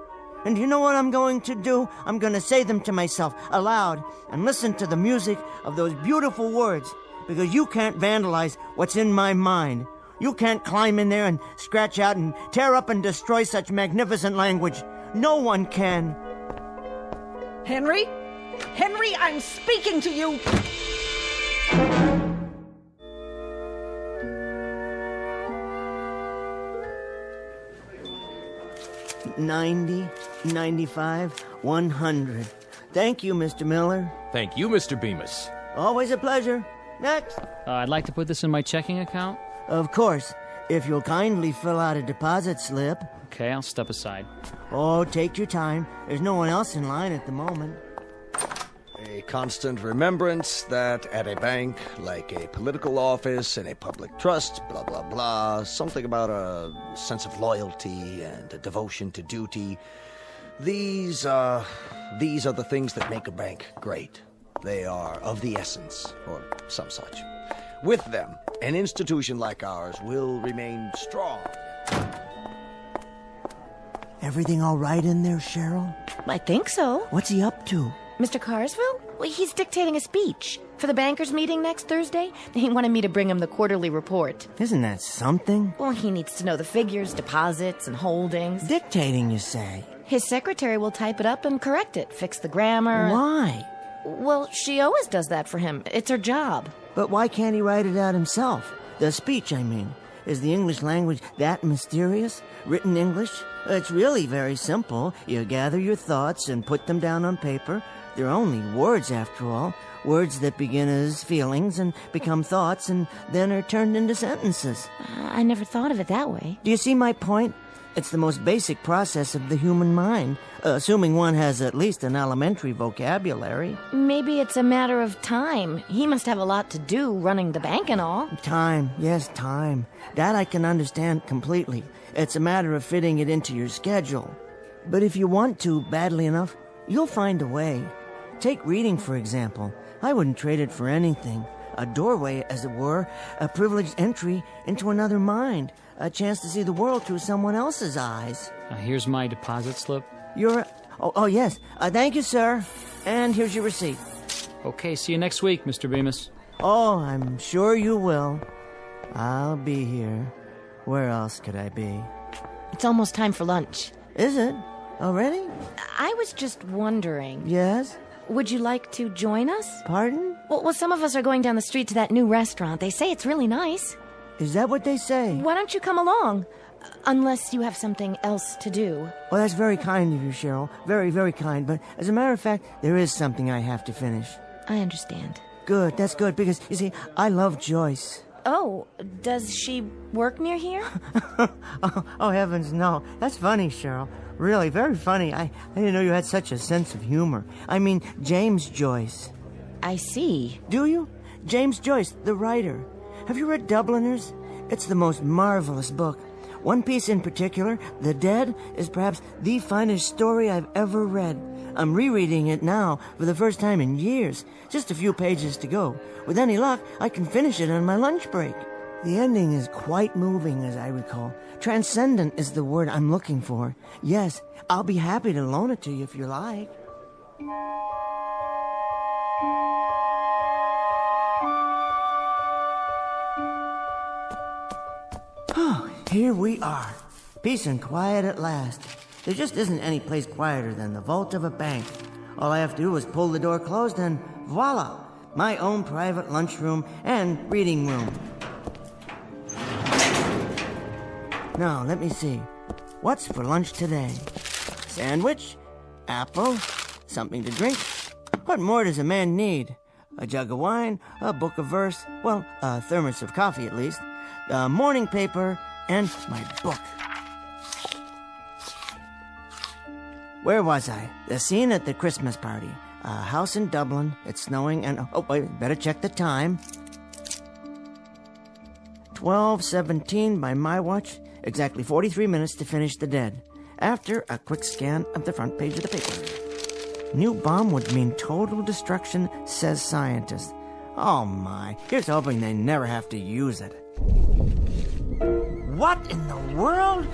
And you know what I'm going to do? I'm going to say them to myself aloud and listen to the music of those beautiful words, because you can't vandalize what's in my mind. You can't climb in there and scratch out and tear up and destroy such magnificent language. No one can. Henry? Henry, I'm speaking to you! 90, 95, 100. Thank you, Mr. Miller. Thank you, Mr. Bemis. Always a pleasure. Next. I'd like to put this in my checking account. Of course, if you'll kindly fill out a deposit slip. Okay, I'll step aside. Oh, take your time. There's no one else in line at the moment. A constant remembrance that at a bank, like a political office and a public trust, blah, blah, blah, something about a sense of loyalty and a devotion to duty. These are the things that make a bank great. They are of the essence, or some such. With them, an institution like ours will remain strong. Everything all right in there, Cheryl? I think so. What's he up to? Mr. Carsville? Well, he's dictating a speech for the bankers' meeting next Thursday. He wanted me to bring him the quarterly report. Isn't that something? Well, he needs to know the figures, deposits, and holdings. Dictating, you say? His secretary will type it up and correct it, fix the grammar. Why? Well, she always does that for him. It's her job. But why can't he write it out himself? The speech, I mean. Is the English language that mysterious? Written English? It's really very simple. You gather your thoughts and put them down on paper. They're only words, after all. Words that begin as feelings and become thoughts and then are turned into sentences. I never thought of it that way. Do you see my point? It's the most basic process of the human mind, assuming one has at least an elementary vocabulary. Maybe it's a matter of time. He must have a lot to do running the bank and all. Time, yes, time. That I can understand completely. It's a matter of fitting it into your schedule. But if you want to badly enough, you'll find a way. Take reading, for example. I wouldn't trade it for anything. A doorway, as it were, a privileged entry into another mind, a chance to see the world through someone else's eyes. Here's my deposit slip. Oh, yes. Thank you, sir. And here's your receipt. Okay, see you next week, Mr. Bemis. Oh, I'm sure you will. I'll be here. Where else could I be? It's almost time for lunch. Is it? Already? I was just wondering. Yes? Would you like to join us? Pardon? Well, some of us are going down the street to that new restaurant. They say it's really nice. Is that what they say? Why don't you come along? Unless you have something else to do. Well, that's very kind of you, Cheryl. Very, very kind. But as a matter of fact, there is something I have to finish. I understand. Good, that's good, because, you see, I love Joyce. Oh, does she work near here? oh, heavens, no. That's funny, Cheryl. Really, very funny. I didn't know you had such a sense of humor. I mean, James Joyce. I see. Do you? James Joyce, the writer. Have you read Dubliners? It's the most marvelous book. One piece in particular, The Dead, is perhaps the finest story I've ever read. I'm rereading it now for the first time in years. Just a few pages to go. With any luck, I can finish it on my lunch break. The ending is quite moving, as I recall. Transcendent is the word I'm looking for. Yes, I'll be happy to loan it to you if you like. Oh, here we are. Peace and quiet at last. There just isn't any place quieter than the vault of a bank. All I have to do is pull the door closed and voila! My own private lunchroom and reading room. Now, let me see. What's for lunch today? Sandwich? Apple? Something to drink? What more does a man need? A jug of wine? A book of verse? Well, a thermos of coffee at least. The morning paper and my book. Where was I? The scene at the Christmas party. A house in Dublin. It's snowing and... Oh, wait, better check the time. 12:17 by my watch. Exactly 43 minutes to finish The Dead. After a quick scan of the front page of the paper. New bomb would mean total destruction, says scientist. Oh my, here's hoping they never have to use it. What in the world?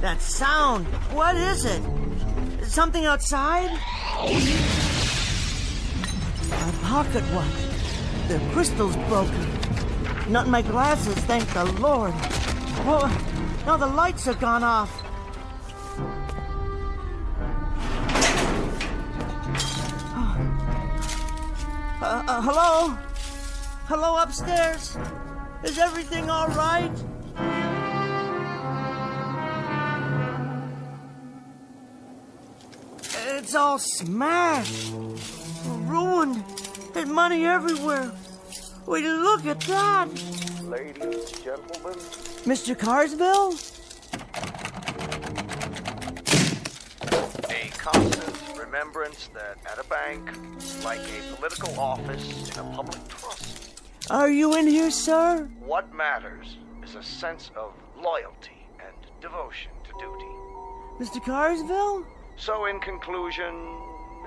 That sound, what is it? Is something outside? My pocket watch. The crystal's broken. Not in my glasses, thank the Lord. Whoa, no, the lights have gone off. Hello? Hello upstairs? Is everything all right? It's all smashed. Ruined. There's money everywhere. Will you look at that? Ladies, gentlemen. Mr. Carsville? A constant remembrance that at a bank, like a political office in a public trust, Are you in here, sir? what matters is a sense of loyalty and devotion to duty. Mr. Carsville? So in conclusion,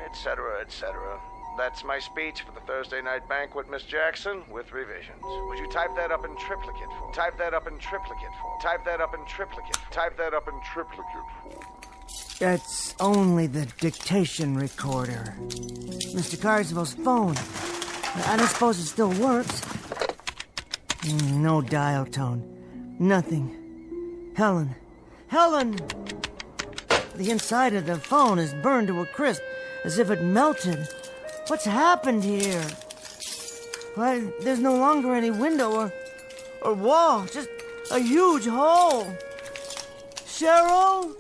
etc., etc., that's my speech for the Thursday night banquet, Miss Jackson, with revisions. Would you type that up in triplicate for? Type that up in triplicate for. Type that up in triplicate for. Type that up in triplicate for. That's only the dictation recorder. Mr. Carsville's phone. I don't suppose it still works. No dial tone. Nothing. Helen. Helen! The inside of the phone is burned to a crisp, as if it melted. What's happened here? Why, there's no longer any window or wall, just a huge hole. Cheryl?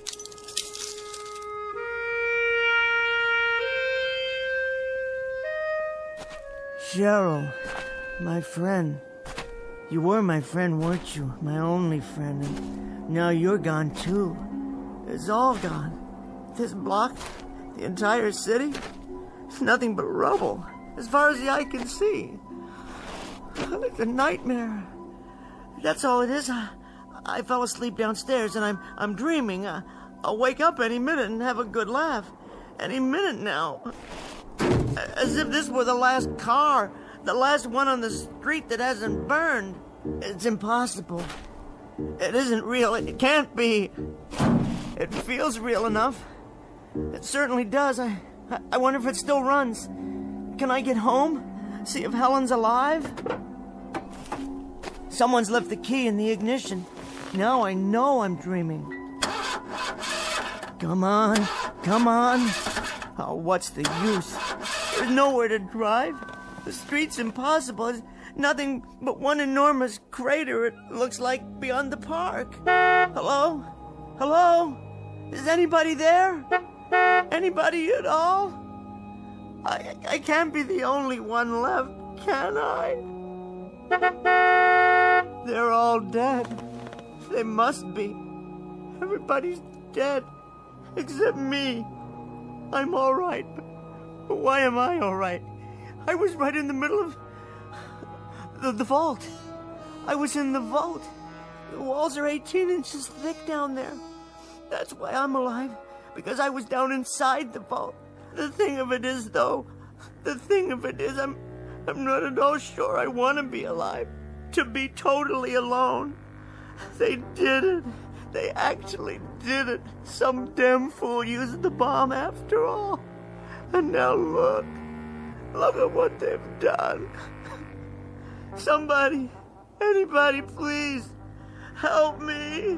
Cheryl, my friend. You were my friend, weren't you? My only friend. And now you're gone, too. It's all gone. This block, the entire city, it's nothing but rubble, as far as the eye can see. It's a nightmare. That's all it is. I fell asleep downstairs, and I'm dreaming. I'll wake up any minute and have a good laugh. Any minute now. As if this were the last car, the last one on the street that hasn't burned. It's impossible. It isn't real. It can't be. It feels real enough. It certainly does. I wonder if it still runs. Can I get home? See if Helen's alive? Someone's left the key in the ignition. Now I know I'm dreaming. Come on. Come on. Oh, what's the use? There's nowhere to drive. The street's impossible. It's nothing but one enormous crater, it looks like, beyond the park. Hello? Hello? Is anybody there? Anybody at all? I can't be the only one left, can I? They're all dead. They must be. Everybody's dead. Except me. I'm all right. But why am I all right? I was right in the middle of the vault. I was in the vault. The walls are 18 inches thick down there. That's why I'm alive. Because I was down inside the vault. The thing of it is, though, I'm not at all sure I want to be alive. To be totally alone. They did it. They actually did it. Some damn fool used the bomb after all. And now look. Look at what they've done. Somebody, anybody, please, help me.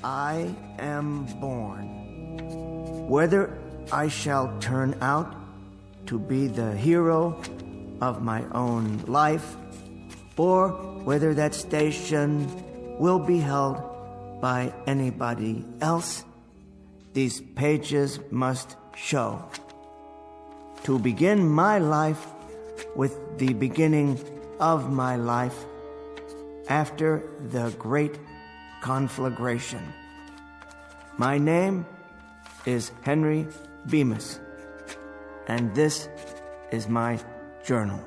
I am born. Whether I shall turn out to be the hero of my own life, or whether that station will be held by anybody else, these pages must show. To begin my life with the beginning of my life after the great conflagration. My name is Henry Bemis, and this is my journal.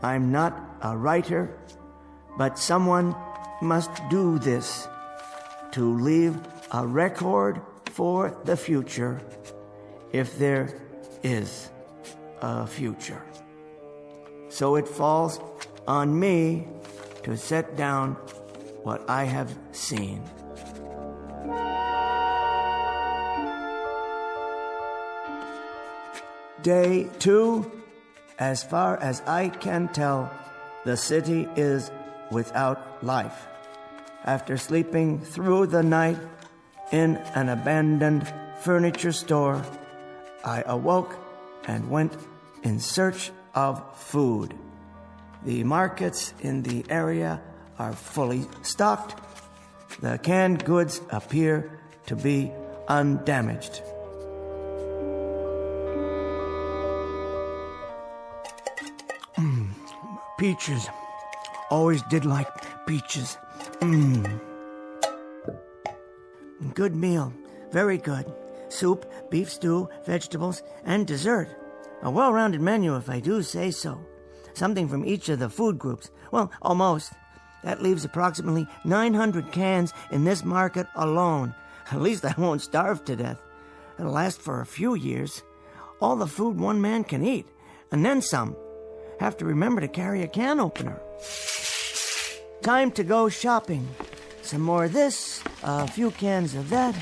I'm not a writer, but someone must do this to leave a record for the future, if there is a future. So it falls on me to set down what I have seen. Day 2, as far as I can tell, the city is without life. After sleeping through the night in an abandoned furniture store, I awoke and went in search of food. The markets in the area are fully stocked. The canned goods appear to be undamaged. Peaches. Always did like peaches. Good meal. Very good. Soup, beef stew, vegetables, and dessert. A well-rounded menu, if I do say so. Something from each of the food groups. Well, almost. That leaves approximately 900 cans in this market alone. At least I won't starve to death. It'll last for a few years. All the food one man can eat. And then some. Have to remember to carry a can opener. Time to go shopping. Some more of this, a few cans of that.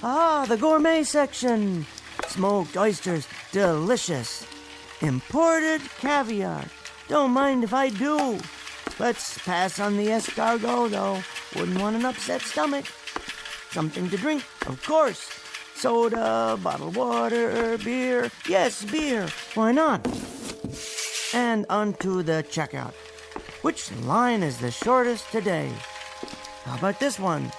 Ah, the gourmet section. Smoked oysters, delicious. Imported caviar. Don't mind if I do. Let's pass on the escargot, though. Wouldn't want an upset stomach. Something to drink, of course. Soda, bottled water, beer. Yes, beer. Why not? And onto the checkout. Which line is the shortest today? How about this one?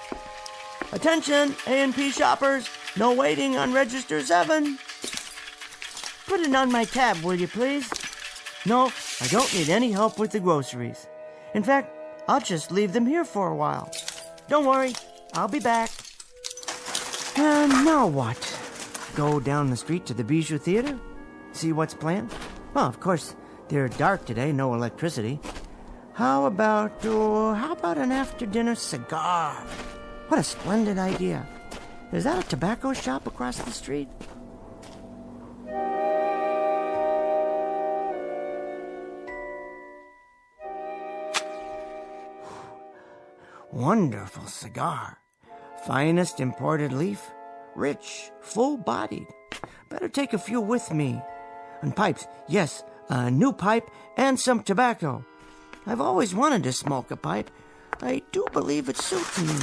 Attention, A&P shoppers. No waiting on register 7. Put it on my tab, will you please? No, I don't need any help with the groceries. In fact, I'll just leave them here for a while. Don't worry, I'll be back. And now what? Go down the street to the Bijou Theater? See what's planned? Well, of course, they're dark today, no electricity. How about an after-dinner cigar? What a splendid idea. Is that a tobacco shop across the street? Wonderful cigar. Finest imported leaf. Rich, full-bodied. Better take a few with me. And pipes, yes, a new pipe and some tobacco. I've always wanted to smoke a pipe. I do believe it suits me.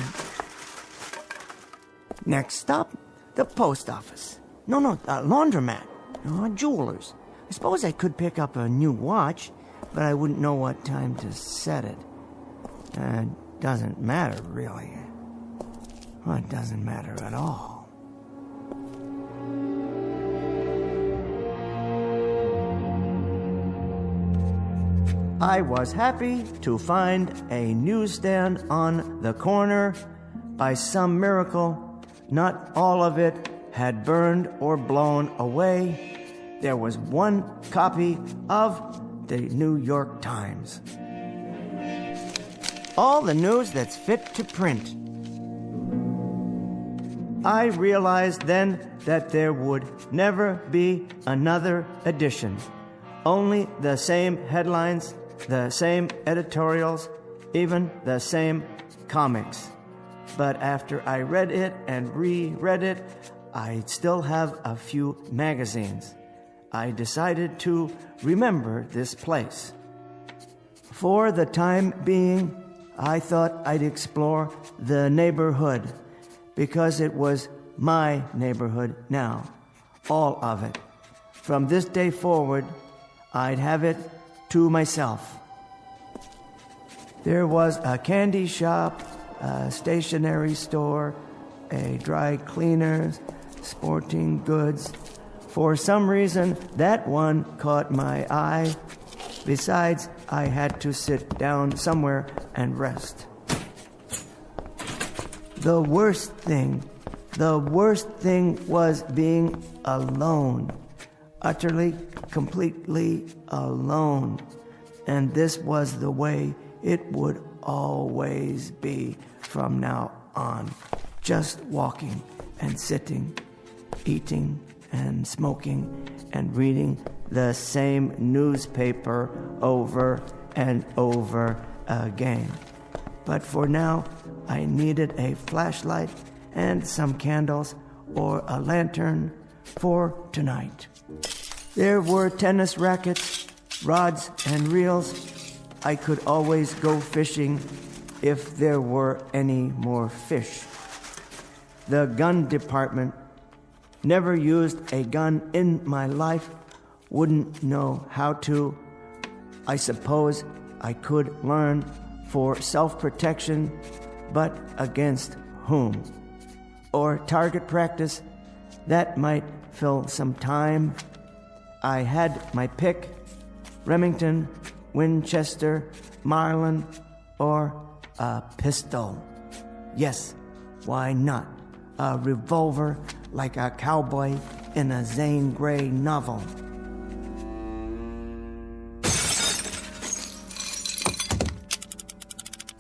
Next stop, the post office. No, laundromat. Jewelers. I suppose I could pick up a new watch, but I wouldn't know what time to set it. Doesn't matter, really. Well, it doesn't matter at all. I was happy to find a newsstand on the corner. By some miracle, not all of it had burned or blown away. There was one copy of the New York Times. All the news that's fit to print. I realized then that there would never be another edition. Only the same headlines, the same editorials, even the same comics. But after I read it and reread it, I still have a few magazines. I decided to remember this place. For the time being, I thought I'd explore the neighborhood, because it was my neighborhood now, all of it. From this day forward, I'd have it to myself. There was a candy shop, a stationery store, a dry cleaner's, sporting goods. For some reason, that one caught my eye. Besides, I had to sit down somewhere and rest. The worst thing was being alone. Utterly, completely alone. And this was the way it would always be from now on. Just walking and sitting, eating and smoking and reading the same newspaper over and over again. But for now, I needed a flashlight and some candles or a lantern for tonight. There were tennis rackets, rods and reels. I could always go fishing if there were any more fish. The gun department, never used a gun in my life, wouldn't know how to. I suppose I could learn for self-protection, but against whom? Or target practice, that might fill some time. I had my pick, Remington, Winchester, Marlin, or a pistol. Yes, why not? A revolver like a cowboy in a Zane Grey novel.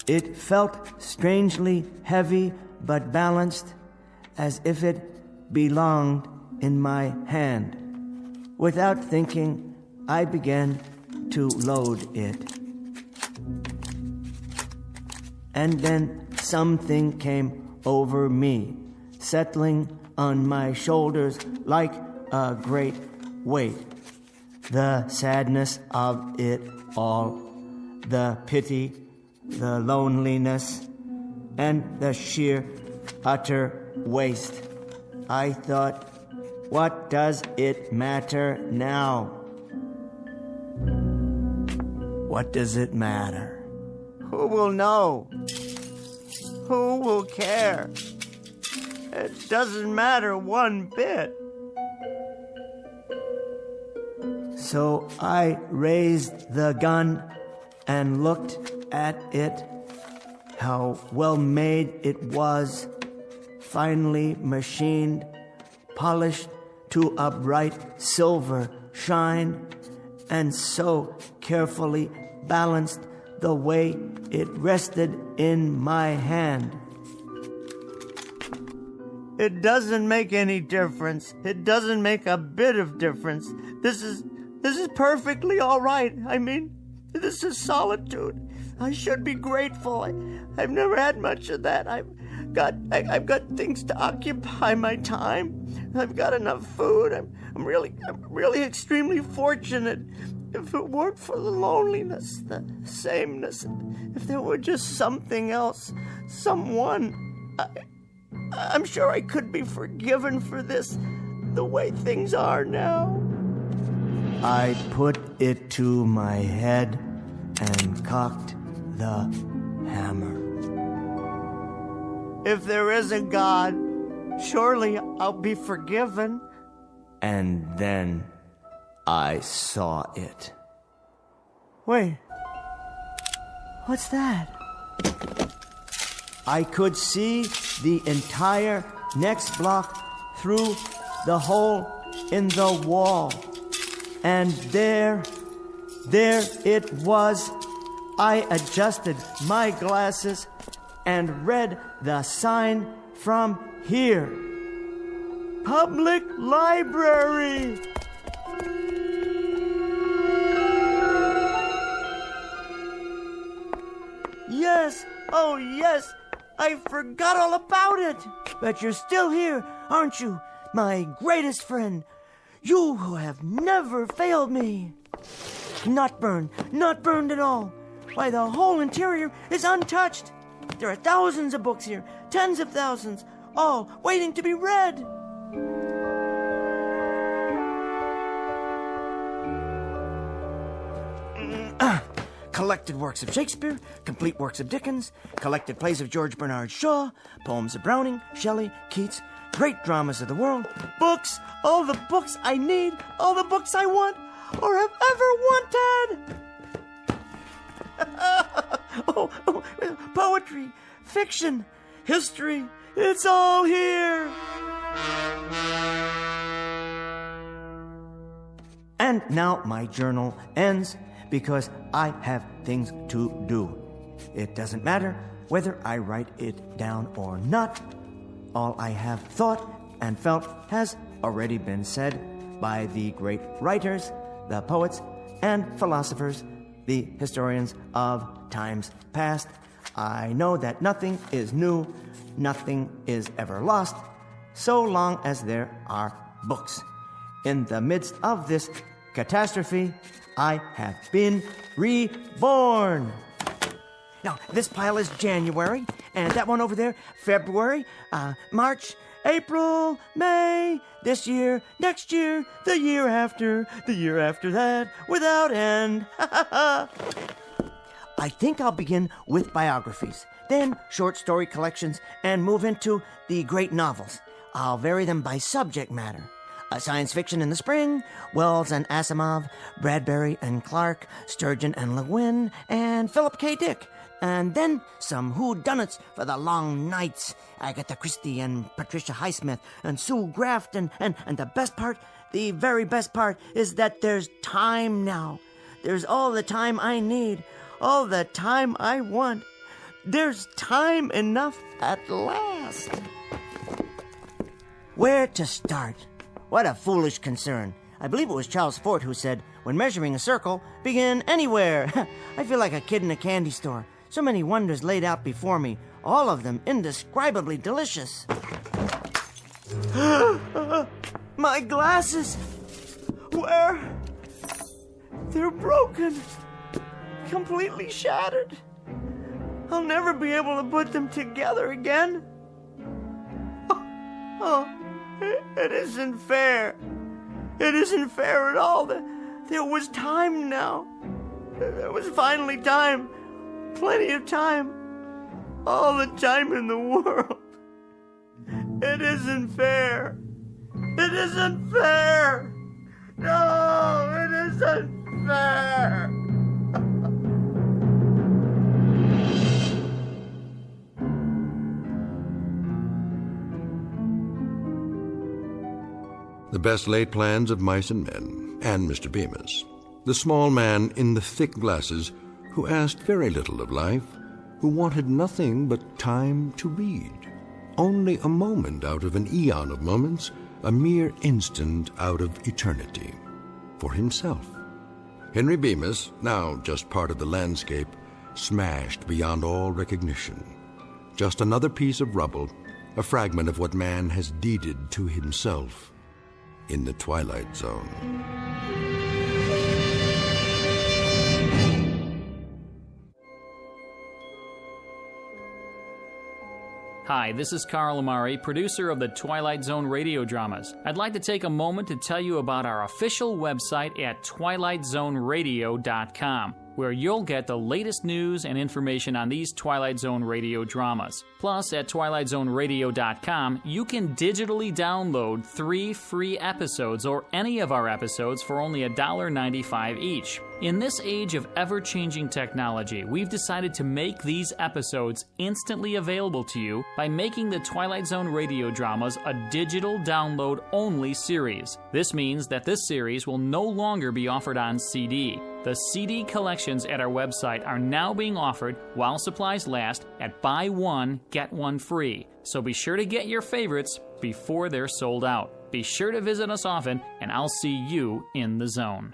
It felt strangely heavy but balanced, as if it belonged in my hand. Without thinking, I began to load it. And then something came over me, settling on my shoulders like a great weight. The sadness of it all, the pity, the loneliness, and the sheer, utter waste. I thought, what does it matter now? What does it matter? Who will know? Who will care? It doesn't matter one bit. So I raised the gun and looked at it. How well made it was, finely machined, polished to a bright silver shine, and so carefully balanced the way it rested in my hand. It doesn't make any difference. It doesn't make a bit of difference. This is perfectly all right. I mean, this is solitude. I should be grateful. I've never had much of that. I've got things to occupy my time. I've got enough food. I'm really extremely fortunate. If it weren't for the loneliness, the sameness, if there were just something else, someone, I'm sure I could be forgiven for this, the way things are now. I put it to my head and cocked the hammer. If there is a God, surely I'll be forgiven. And then I saw it. Wait, what's that? I could see the entire next block through the hole in the wall. And there it was. I adjusted my glasses and read the sign from here. Public Library! Yes, oh yes, I forgot all about it. But you're still here, aren't you, my greatest friend? You who have never failed me. Not burned at all. Why, the whole interior is untouched. There are thousands of books here, tens of thousands, all waiting to be read. Collected works of Shakespeare, complete works of Dickens, collected plays of George Bernard Shaw, poems of Browning, Shelley, Keats, great dramas of the world, books, all the books I need, all the books I want or have ever wanted. Poetry, fiction, history, it's all here. And now my journal ends because I have things to do. It doesn't matter whether I write it down or not. All I have thought and felt has already been said by the great writers, the poets and philosophers, the historians of times past. I know that nothing is new, nothing is ever lost, so long as there are books. In the midst of this catastrophe, I have been reborn. Now, this pile is January, and that one over there, February, March, April, May, this year, next year, the year after that, without end. I think I'll begin with biographies, then short story collections, and move into the great novels. I'll vary them by subject matter. Science fiction in the spring, Wells and Asimov, Bradbury and Clark, Sturgeon and Le Guin, and Philip K. Dick. And then some whodunits for the long nights. Agatha Christie and Patricia Highsmith and Sue Graft. And the best part, the very best part, is that there's time now. There's all the time I need, all the time I want. There's time enough at last. Where to start? What a foolish concern. I believe it was Charles Fort who said, when measuring a circle, begin anywhere. I feel like a kid in a candy store. So many wonders laid out before me, all of them indescribably delicious. My glasses! Where? They're broken. Completely shattered. I'll never be able to put them together again. It isn't fair. It isn't fair at all. There was time now. There was finally time. Plenty of time. All the time in the world. It isn't fair. It isn't fair. No, it isn't fair. The best laid plans of mice and men, and Mr. Bemis. The small man in the thick glasses who asked very little of life, who wanted nothing but time to read. Only a moment out of an eon of moments, a mere instant out of eternity. For himself. Henry Bemis, now just part of the landscape, smashed beyond all recognition. Just another piece of rubble, a fragment of what man has deeded to himself in the Twilight Zone. Hi, this is Carl Amari, producer of the Twilight Zone radio dramas. I'd like to take a moment to tell you about our official website at twilightzoneradio.com, where you'll get the latest news and information on these Twilight Zone radio dramas. Plus, at twilightzoneradio.com, you can digitally download 3 free episodes or any of our episodes for only $1.95 each. In this age of ever-changing technology, we've decided to make these episodes instantly available to you by making the Twilight Zone radio dramas a digital download-only series. This means that this series will no longer be offered on CD. The CD collections at our website are now being offered while supplies last at buy one, get one free. So be sure to get your favorites before they're sold out. Be sure to visit us often, and I'll see you in the zone.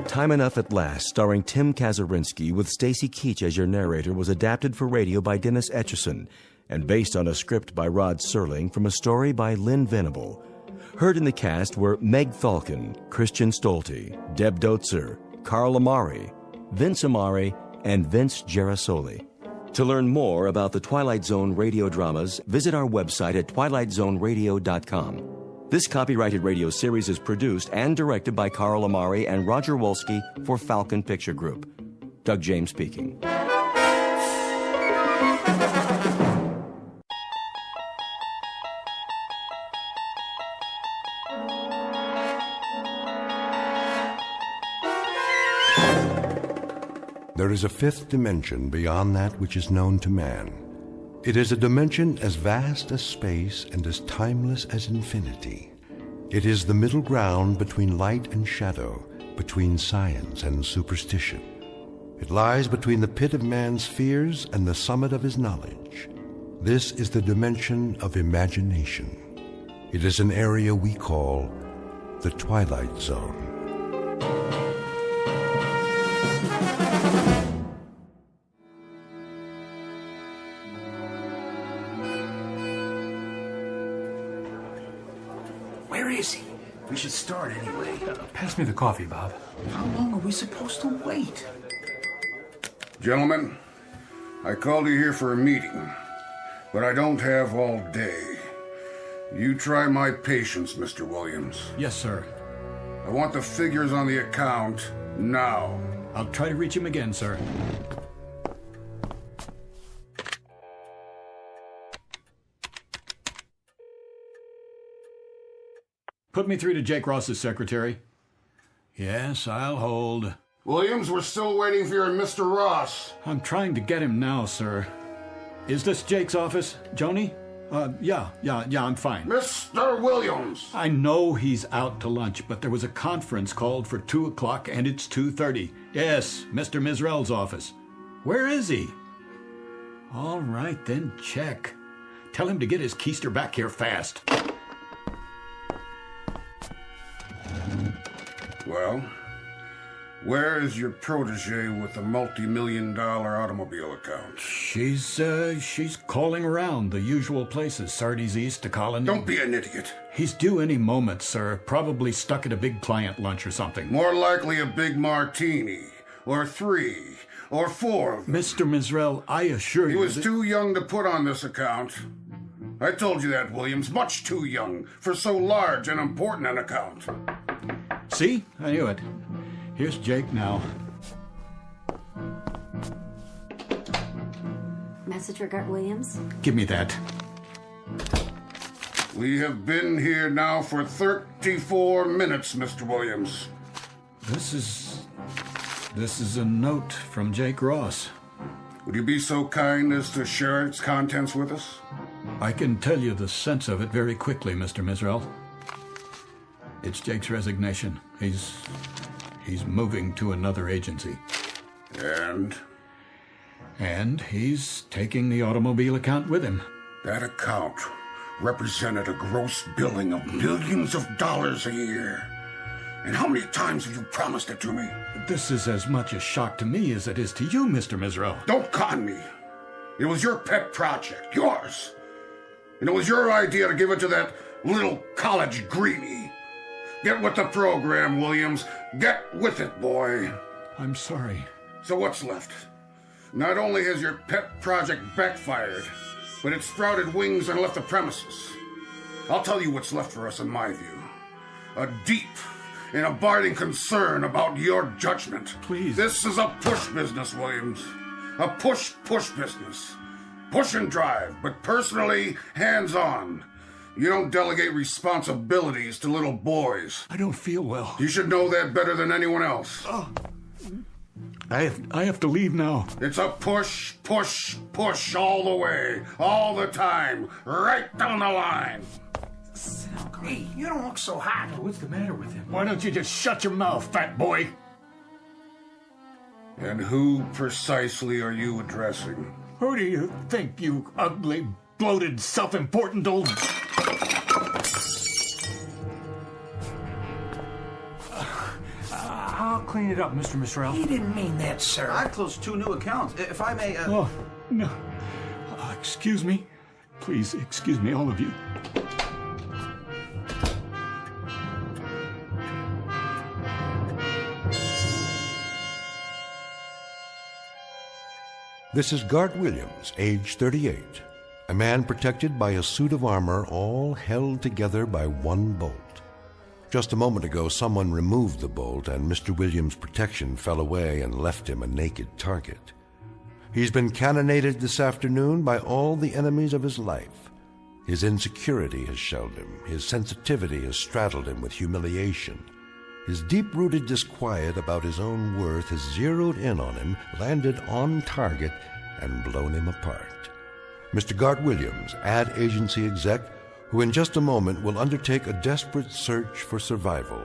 Time Enough at Last, starring Tim Kazurinsky with Stacy Keach as your narrator, was adapted for radio by Dennis Etchison and based on a script by Rod Serling from a story by Lynn Venable. Heard in the cast were Meg Falcon, Christian Stolte, Deb Dotzer, Carl Amari, Vince Amari, and Vince Gerasoli. To learn more about the Twilight Zone radio dramas, visit our website at twilightzoneradio.com. This copyrighted radio series is produced and directed by Carl Amari and Roger Wolski for Falcon Picture Group. Doug James speaking. There is a fifth dimension beyond that which is known to man. It is a dimension as vast as space and as timeless as infinity. It is the middle ground between light and shadow, between science and superstition. It lies between the pit of man's fears and the summit of his knowledge. This is the dimension of imagination. It is an area we call the Twilight Zone. Where is he? We should start anyway. Pass me the coffee, Bob. How long are we supposed to wait? Gentlemen, I called you here for a meeting, but I don't have all day. You try my patience, Mr. Williams. Yes, sir. I want the figures on the account now. I'll try to reach him again, sir. Put me through to Jake Ross's secretary. Yes, I'll hold. Williams, we're still waiting for your Mr. Ross. I'm trying to get him now, sir. Is this Jake's office, Joni? Yeah, I'm fine. Mr. Williams! I know he's out to lunch, but there was a conference called for 2 o'clock and it's 2:30. Yes, Mr. Mizrell's office. Where is he? All right, then check. Tell him to get his keister back here fast. Well, where is your protege with the multi-million-dollar automobile account? She's calling around the usual places, Sardi's East to Colony. Don't be an idiot. He's due any moment, sir. Probably stuck at a big client lunch or something. More likely a big martini, or 3, or 4 of them. Mr. Mizrell, I assure you he was too young to put on this account. I told you that, Williams. Much too young for so large and important an account. See? I knew it. Here's Jake now. Message for Gart Williams? Give me that. We have been here now for 34 minutes, Mr. Williams. This is a note from Jake Ross. Would you be so kind as to share its contents with us? I can tell you the sense of it very quickly, Mr. Mizrell. It's Jake's resignation. He's moving to another agency. And he's taking the automobile account with him. That account represented a gross billing of millions of dollars a year. And how many times have you promised it to me? This is as much a shock to me as it is to you, Mr. Mizrell. Don't con me. It was your pet project, yours. And it was your idea to give it to that little college greenie. Get with the program, Williams. Get with it, boy. I'm sorry. So what's left? Not only has your pet project backfired, but it sprouted wings and left the premises. I'll tell you what's left for us in my view. A deep and abiding concern about your judgment. Please. This is a push business, Williams. A push business. Push and drive, but personally hands-on. You don't delegate responsibilities to little boys. I don't feel well. You should know that better than anyone else. I have to leave now. It's a push all the way, all the time, right down the line. Hey, you don't look so hot. What's the matter with him? Why don't you just shut your mouth, fat boy? And who precisely are you addressing? Who do you think, you ugly, bloated, self-important old... I'll clean it up, Mr. Mizrell. He didn't mean that, sir. I closed 2 new accounts. If I may... Oh, no. Excuse me. Please, excuse me, all of you. This is Gart Williams, age 38, a man protected by a suit of armor all held together by one bolt. Just a moment ago, someone removed the bolt, and Mr. Williams' protection fell away and left him a naked target. He's been cannonaded this afternoon by all the enemies of his life. His insecurity has shelled him. His sensitivity has straddled him with humiliation. His deep-rooted disquiet about his own worth has zeroed in on him, landed on target, and blown him apart. Mr. Gart Williams, ad agency exec, who in just a moment will undertake a desperate search for survival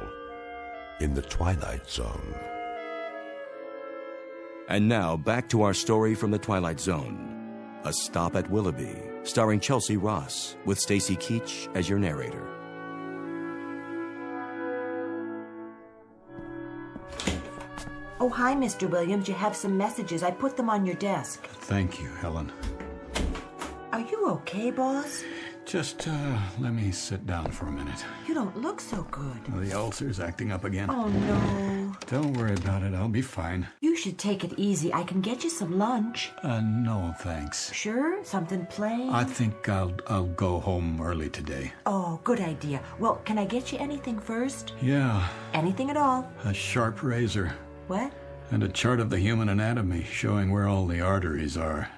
in the Twilight Zone. And now, back to our story from the Twilight Zone. A Stop at Willoughby, starring Chelsea Ross, with Stacy Keach as your narrator. Oh, hi, Mr. Williams. You have some messages. I put them on your desk. Thank you, Helen. Are you okay, boss? Just let me sit down for a minute. You don't look so good. The ulcer's acting up again. Oh, no. Don't worry about it. I'll be fine. You should take it easy. I can get you some lunch. No, thanks. Sure? Something plain? I think I'll go home early today. Oh, good idea. Well, can I get you anything first? Yeah. Anything at all? A sharp razor. What? And a chart of the human anatomy showing where all the arteries are.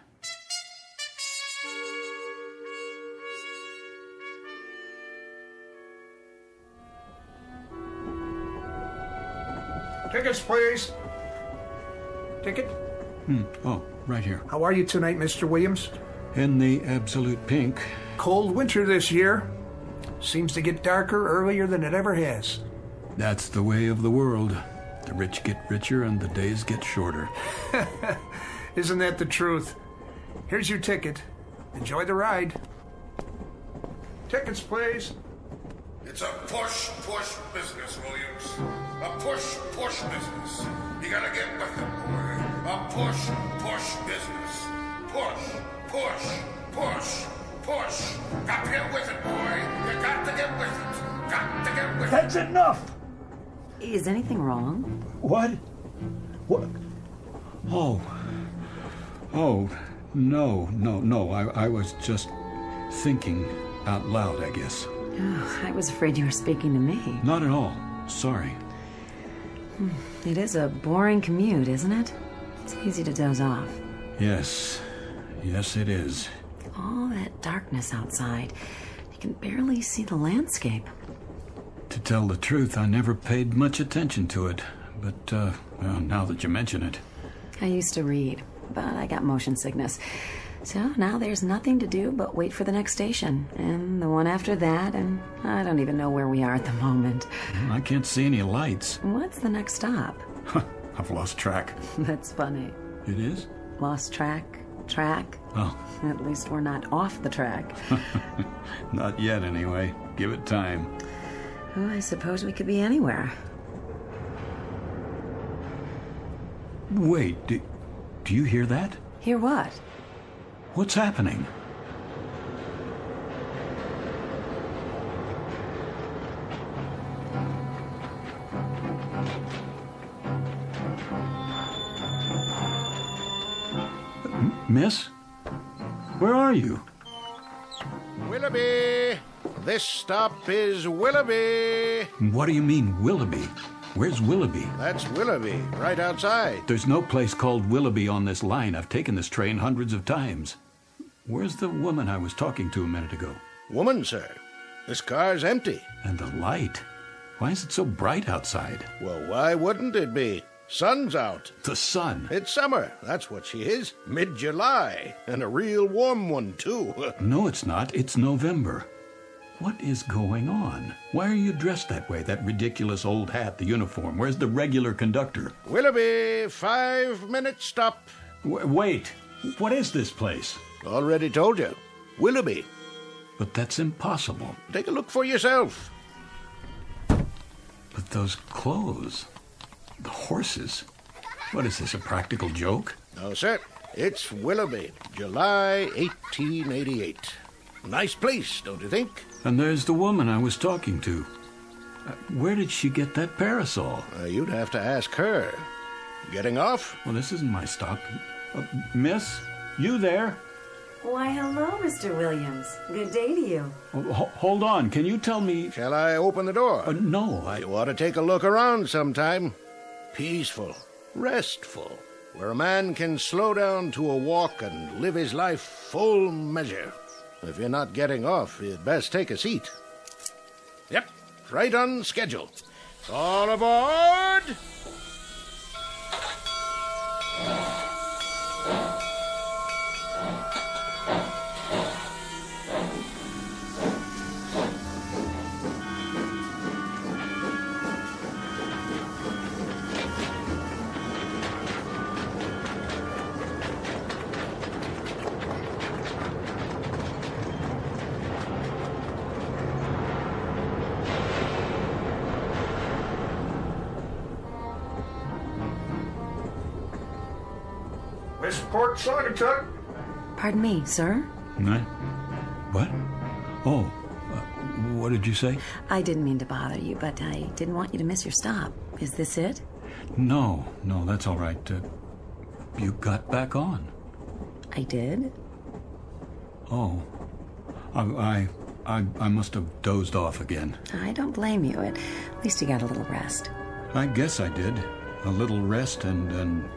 Tickets, please. Ticket? Oh, right here. How are you tonight, Mr. Williams? In the absolute pink. Cold winter this year. Seems to get darker earlier than it ever has. That's the way of the world. The rich get richer and the days get shorter. Isn't that the truth? Here's your ticket. Enjoy the ride. Tickets, please. It's a push business, Williams. A push business. You gotta get with it, boy. A push business. Push. Got to get with it, boy. You got to get with it. Got to get with it. That's enough! Is anything wrong? What? Oh, no. I was just thinking out loud, I guess. Oh, I was afraid you were speaking to me. Not at all. Sorry. It is a boring commute, isn't it? It's easy to doze off. Yes, it is. All that darkness outside. You can barely see the landscape. To tell the truth, I never paid much attention to it. But, well, now that you mention it. I used to read, but I got motion sickness. So now there's nothing to do but wait for the next station, and the one after that, and I don't even know where we are at the moment. I can't see any lights. What's the next stop? I've lost track. That's funny. It is? Lost track? Oh. At least we're not off the track. Not yet, anyway. Give it time. Oh, I suppose we could be anywhere. Wait, do you hear that? Hear what? What's happening? Miss? Where are you? Willoughby! This stop is Willoughby! What do you mean, Willoughby? Where's Willoughby? That's Willoughby, right outside. There's no place called Willoughby on this line. I've taken this train hundreds of times. Where's the woman I was talking to a minute ago? Woman, sir. This car's empty. And the light? Why is it so bright outside? Well, why wouldn't it be? Sun's out. The sun? It's summer. That's what she is. Mid-July. And a real warm one, too. No, it's not. It's November. What is going on? Why are you dressed that way? That ridiculous old hat, the uniform. Where's the regular conductor? Willoughby, 5-minute stop. Wait. What is this place? Already told you. Willoughby. But that's impossible. Take a look for yourself. But those clothes... the horses... What is this, a practical joke? No, sir. It's Willoughby, July 1888. Nice place, don't you think? And there's the woman I was talking to. Where did she get that parasol? You'd have to ask her. Getting off? Well, this isn't my stop. Miss, you there? Why, hello, Mr. Williams. Good day to you. Hold on. Can you tell me... Shall I open the door? No, You ought to take a look around sometime. Peaceful, restful, where a man can slow down to a walk and live his life full measure. If you're not getting off, you'd best take a seat. Yep, right on schedule. All aboard! Westport, Saugatuck. Pardon me, sir? What? Oh, what did you say? I didn't mean to bother you, but I didn't want you to miss your stop. Is this it? No, that's all right. You got back on. I did? Oh, I must have dozed off again. I don't blame you. At least you got a little rest. I guess I did. A little rest and an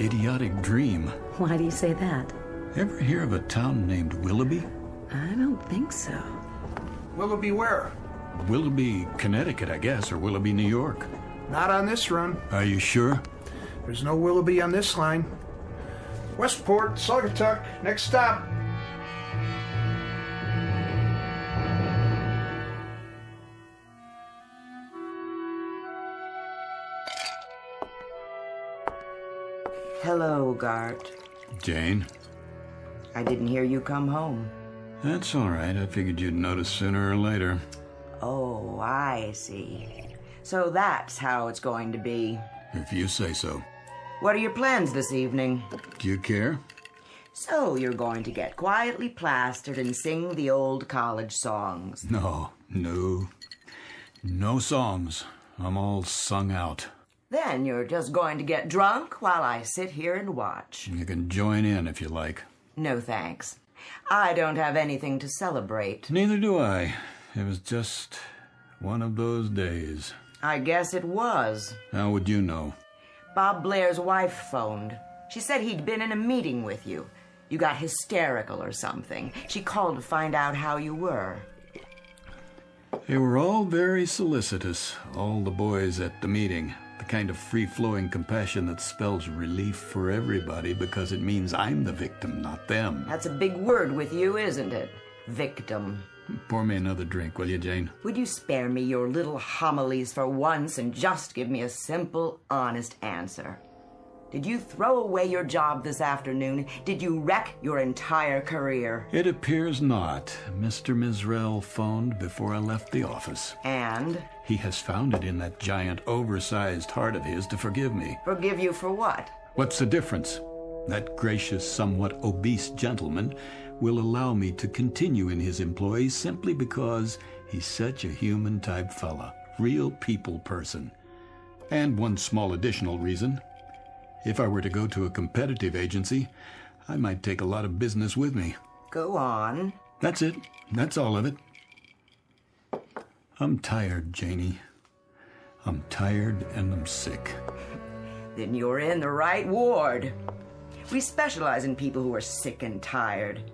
idiotic dream. Why do you say that? Ever hear of a town named Willoughby? I don't think so. Willoughby where? Willoughby, Connecticut, I guess, or Willoughby, New York. Not on this run. Are you sure? There's no Willoughby on this line. Westport, Saugatuck, next stop. Hello, Gart. Jane? I didn't hear you come home. That's all right. I figured you'd notice sooner or later. Oh, I see. So that's how it's going to be. If you say so. What are your plans this evening? Do you care? So you're going to get quietly plastered and sing the old college songs. No songs. I'm all sung out. Then you're just going to get drunk while I sit here and watch. You can join in if you like. No thanks. I don't have anything to celebrate. Neither do I. It was just one of those days. I guess it was. How would you know? Bob Blair's wife phoned. She said he'd been in a meeting with you. You got hysterical or something. She called to find out how you were. They were all very solicitous, all the boys at the meeting. The kind of free-flowing compassion that spells relief for everybody because it means I'm the victim, not them. That's a big word with you, isn't it? Victim. Pour me another drink, will you, Jane? Would you spare me your little homilies for once and just give me a simple, honest answer? Did you throw away your job this afternoon? Did you wreck your entire career? It appears not. Mr. Mizrell phoned before I left the office. And? He has found it in that giant, oversized heart of his to forgive me. Forgive you for what? What's the difference? That gracious, somewhat obese gentleman will allow me to continue in his employ simply because he's such a human-type fella. Real people person. And one small additional reason. If I were to go to a competitive agency, I might take a lot of business with me. Go on. That's it. That's all of it. I'm tired, Janie. I'm tired and I'm sick. Then you're in the right ward. We specialize in people who are sick and tired.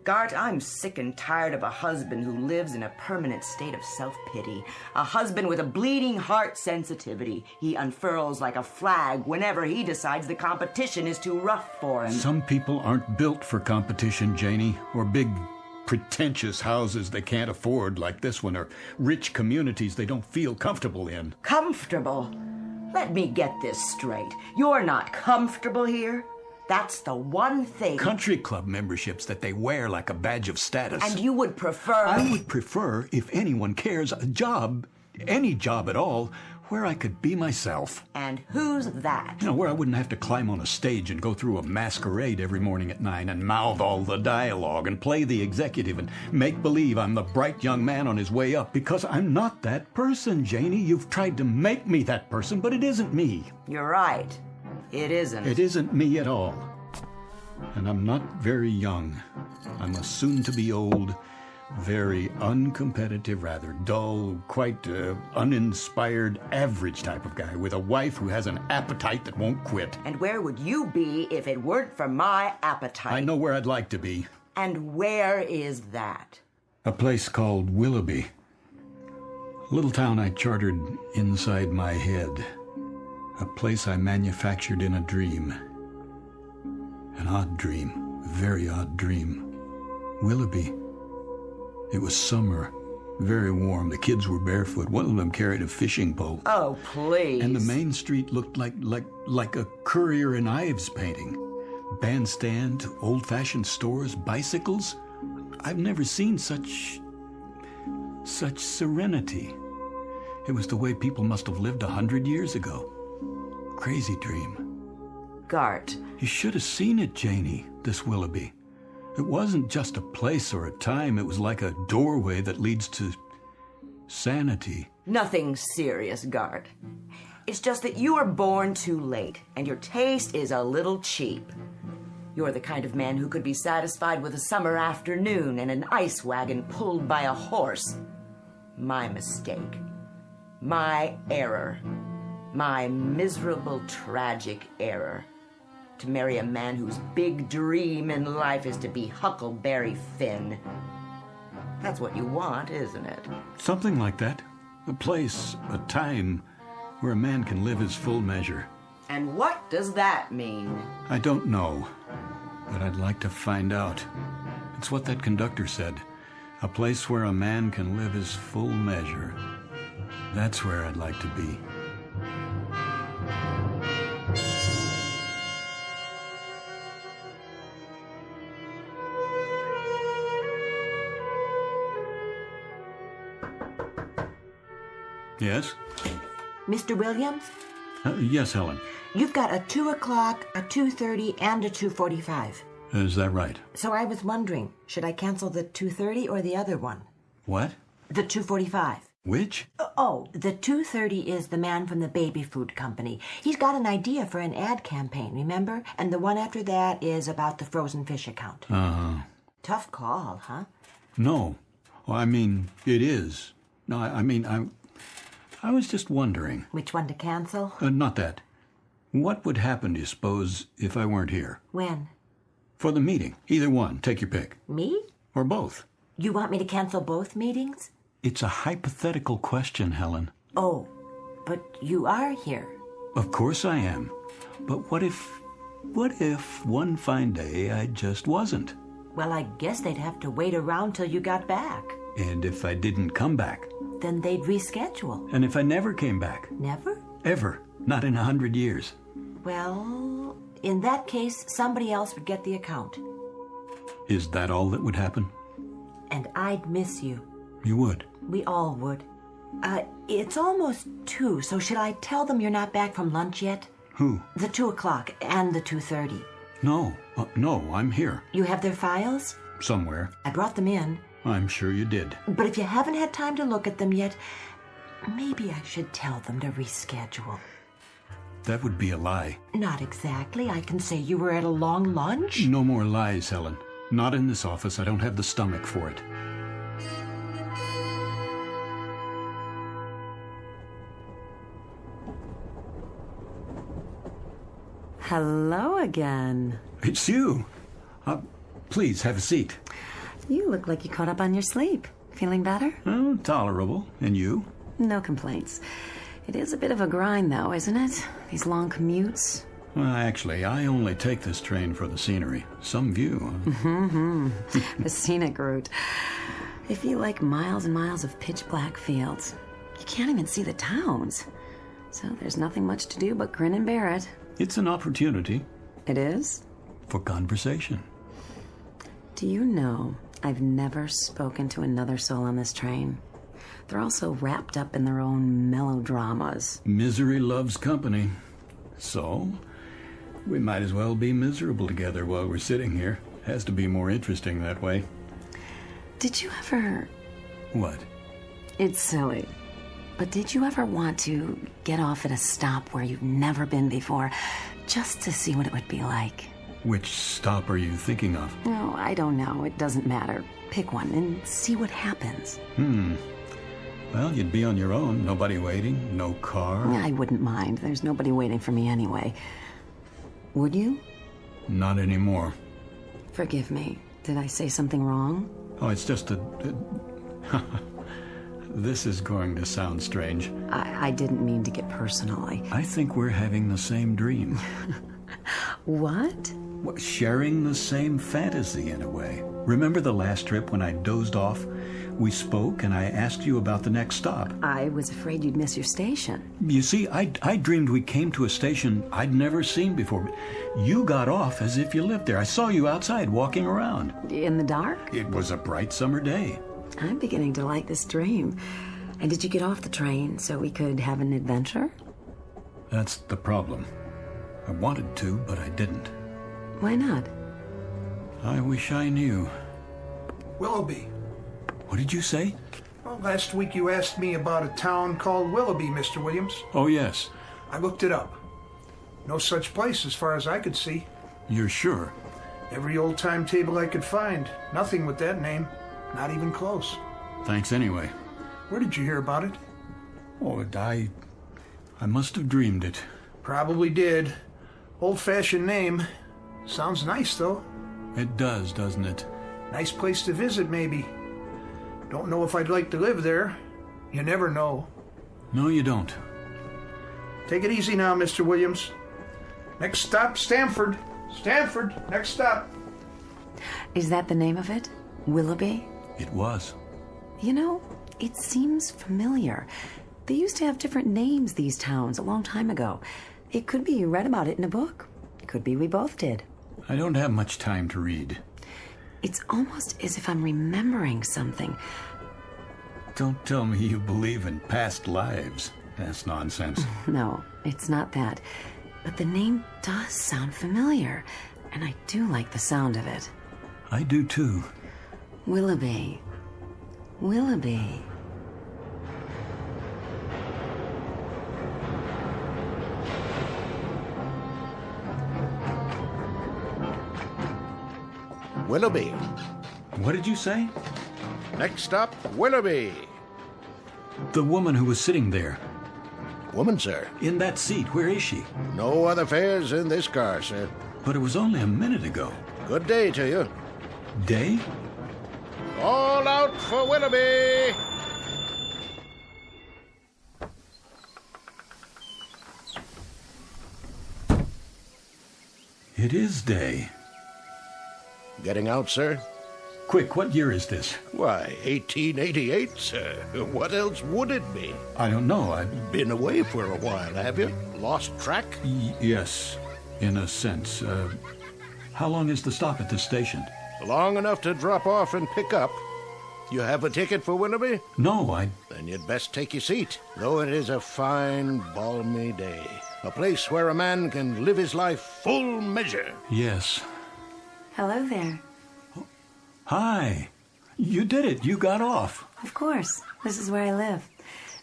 Gart, I'm sick and tired of a husband who lives in a permanent state of self-pity. A husband with a bleeding heart sensitivity. He unfurls like a flag whenever he decides the competition is too rough for him. Some people aren't built for competition, Janie, or big, pretentious houses they can't afford like this one, or rich communities they don't feel comfortable in. Comfortable? Let me get this straight. You're not comfortable here? That's the one thing. Country club memberships that they wear like a badge of status. And you would prefer... I would prefer, if anyone cares, a job, any job at all, where I could be myself. And who's that? You know, where I wouldn't have to climb on a stage and go through a masquerade every morning at 9 and mouth all the dialogue and play the executive and make believe I'm the bright young man on his way up, because I'm not that person, Janie. You've tried to make me that person, but it isn't me. You're right. It isn't. It isn't me at all. And I'm not very young. I'm a soon-to-be old, very uncompetitive, rather dull, quite uninspired, average type of guy with a wife who has an appetite that won't quit. And where would you be if it weren't for my appetite? I know where I'd like to be. And where is that? A place called Willoughby. A little town I chartered inside my head. A place I manufactured in a dream. An odd dream. Very odd dream. Willoughby. It was summer. Very warm. The kids were barefoot. One of them carried a fishing pole. Oh, please. And the main street looked like a Currier and Ives painting. Bandstand, old-fashioned stores, bicycles. I've never seen such serenity. It was the way people must have lived 100 years ago. Crazy dream. Gart. You should have seen it, Janie, this Willoughby. It wasn't just a place or a time. It was like a doorway that leads to sanity. Nothing serious, Gart. It's just that you were born too late, and your taste is a little cheap. You're the kind of man who could be satisfied with a summer afternoon and an ice wagon pulled by a horse. My mistake. My error. My miserable, tragic error. To marry a man whose big dream in life is to be Huckleberry Finn. That's what you want, isn't it? Something like that. A place, a time, where a man can live his full measure. And what does that mean? I don't know, but I'd like to find out. It's what that conductor said. A place where a man can live his full measure. That's where I'd like to be. Yes? Mr. Williams? Yes, Helen. You've got a 2 o'clock, a 2:30, and a 2:45. Is that right? So I was wondering, should I cancel the 2:30 or the other one? What? The 2:45. Which? Oh, the 2:30 is the man from the baby food company. He's got an idea for an ad campaign, remember? And the one after that is about the frozen fish account. Uh-huh. Tough call, huh? No. Well, I mean, it is. No, I was just wondering. Which one to cancel? Not that. What would happen, do you suppose, if I weren't here? When? For the meeting. Either one. Take your pick. Me? Or both. You want me to cancel both meetings? It's a hypothetical question, Helen. Oh, but you are here. Of course I am. But what if one fine day I just wasn't? Well, I guess they'd have to wait around till you got back. And if I didn't come back? Then they'd reschedule. And if I never came back? Never? Ever. Not in 100 years. Well, in that case, somebody else would get the account. Is that all that would happen? And I'd miss you. You would? We all would. It's almost 2, so should I tell them you're not back from lunch yet? Who? The 2 o'clock and the 2:30. No. No, I'm here. You have their files? Somewhere. I brought them in. I'm sure you did. But if you haven't had time to look at them yet, maybe I should tell them to reschedule. That would be a lie. Not exactly. I can say you were at a long lunch. No more lies, Helen. Not in this office. I don't have the stomach for it. Hello again. It's you. Please, have a seat. You look like you caught up on your sleep. Feeling better? Oh, tolerable. And you? No complaints. It is a bit of a grind, though, isn't it? These long commutes. Well, actually, I only take this train for the scenery. Some view. Mm-hmm. The scenic route. If you like miles and miles of pitch-black fields, you can't even see the towns. So there's nothing much to do but grin and bear it. It's an opportunity. It is? For conversation. Do you know I've never spoken to another soul on this train? They're all so wrapped up in their own melodramas. Misery loves company. So, we might as well be miserable together while we're sitting here. Has to be more interesting that way. Did you ever... What? It's silly. But did you ever want to get off at a stop where you've never been before, just to see what it would be like? Which stop are you thinking of? No, I don't know. It doesn't matter. Pick one and see what happens. Well, you'd be on your own. Nobody waiting. No car. I wouldn't mind. There's nobody waiting for me anyway. Would you? Not anymore. Forgive me. Did I say something wrong? Oh, it's just this is going to sound strange. I didn't mean to get personal. I think we're having the same dream. What? Sharing the same fantasy in a way. Remember the last trip when I dozed off? We spoke and I asked you about the next stop. I was afraid you'd miss your station. You see, I dreamed we came to a station I'd never seen before. You got off as if you lived there. I saw you outside walking around. In the dark? It was a bright summer day. I'm beginning to like this dream. And did you get off the train so we could have an adventure? That's the problem. I wanted to, but I didn't. Why not? I wish I knew. Willoughby. What did you say? Well, last week you asked me about a town called Willoughby, Mr. Williams. Oh, yes. I looked it up. No such place as far as I could see. You're sure? Every old timetable I could find. Nothing with that name. Not even close. Thanks anyway. Where did you hear about it? Oh, I must have dreamed it. Probably did. Old-fashioned name. Sounds nice, though. It does, doesn't it? Nice place to visit, maybe. Don't know if I'd like to live there. You never know. No, you don't. Take it easy now, Mr. Williams. Next stop, Stamford. Stamford, next stop. Is that the name of it? Willoughby? It was. You know, it seems familiar. They used to have different names, these towns, a long time ago. It could be you read about it in a book. It could be we both did. I don't have much time to read. It's almost as if I'm remembering something. Don't tell me you believe in past lives. That's nonsense. No, it's not that. But the name does sound familiar, and I do like the sound of it. I do too. Willoughby. Willoughby. Willoughby. What did you say? Next stop, Willoughby. The woman who was sitting there. Woman, sir? In that seat. Where is she? No other fares in this car, sir. But it was only a minute ago. Good day to you. Day? All out for Willoughby! It is day. Getting out, sir? Quick, what year is this? Why, 1888, sir. What else would it be? I don't know. I've been away for a while, have you? Lost track? Yes, in a sense. How long is the stop at this station? Long enough to drop off and pick up. You have a ticket for Willoughby? No, Then you'd best take your seat, though it is a fine, balmy day. A place where a man can live his life full measure. Yes. Hello there. Hi. You did it. You got off. Of course. This is where I live.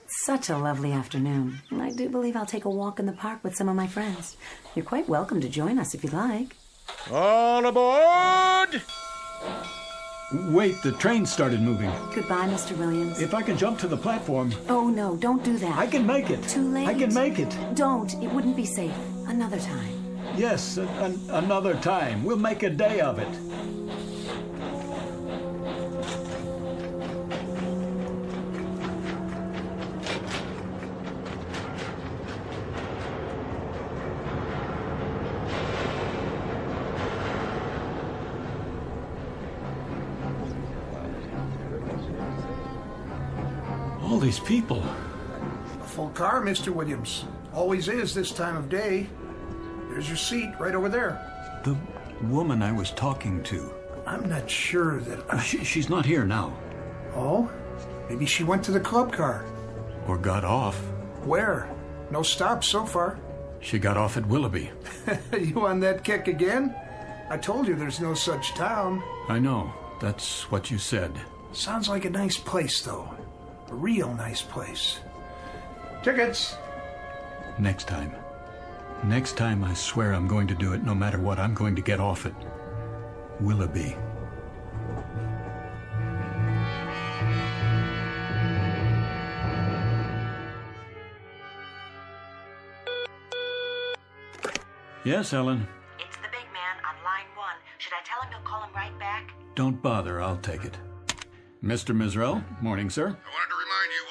It's such a lovely afternoon. And I do believe I'll take a walk in the park with some of my friends. You're quite welcome to join us if you'd like. All aboard! Wait, the train started moving. Goodbye, Mr. Williams. If I can jump to the platform. Oh, no, don't do that. I can make it. Too late. I can make it. Don't. It wouldn't be safe. Another time. Yes, another time. We'll make a day of it. All these people. A full car, Mr. Williams. Always is this time of day. There's your seat right over there. The woman I was talking to. I'm not sure that... She's not here now. Oh? Maybe she went to the club car. Or got off. Where? No stops so far. She got off at Willoughby. You on that kick again? I told you there's no such town. I know. That's what you said. Sounds like a nice place, though. A real nice place. Tickets! Next time. Next time, I swear I'm going to do it no matter what. I'm going to get off at Willoughby. Yes, Ellen. It's the big man on line 1. Should I tell him you'll call him right back? Don't bother. I'll take it. Mr. Mizrell, morning, sir. I wanted to remind you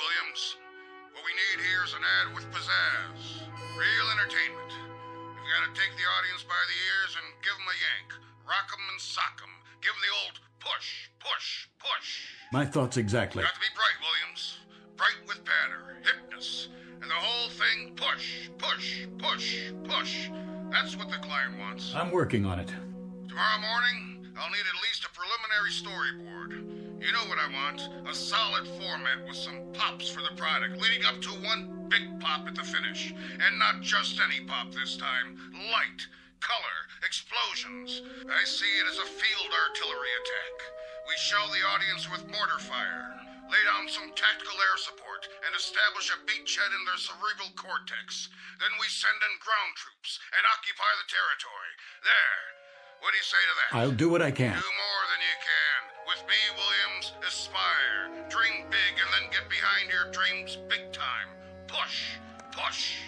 take the audience by the ears and give them a yank. Rock 'em and sock 'em. Give them the old push, push, push. My thoughts exactly. Got to be bright, Williams. Bright with patter, hipness. And the whole thing push, push, push, push. That's what the client wants. I'm working on it. Tomorrow morning, I'll need at least a preliminary storyboard. You know what I want. A solid format with some pops for the product, leading up to one big pop at the finish. And not just any pop this time. Light, color, explosions. I see it as a field artillery attack. We show the audience with mortar fire, lay down some tactical air support, and establish a beachhead in their cerebral cortex. Then we send in ground troops and occupy the territory. There. What do you say to that? I'll do what I can. Do more than you can. With me, Williams, aspire. Dream big and then get behind your dreams big time. Push. Push.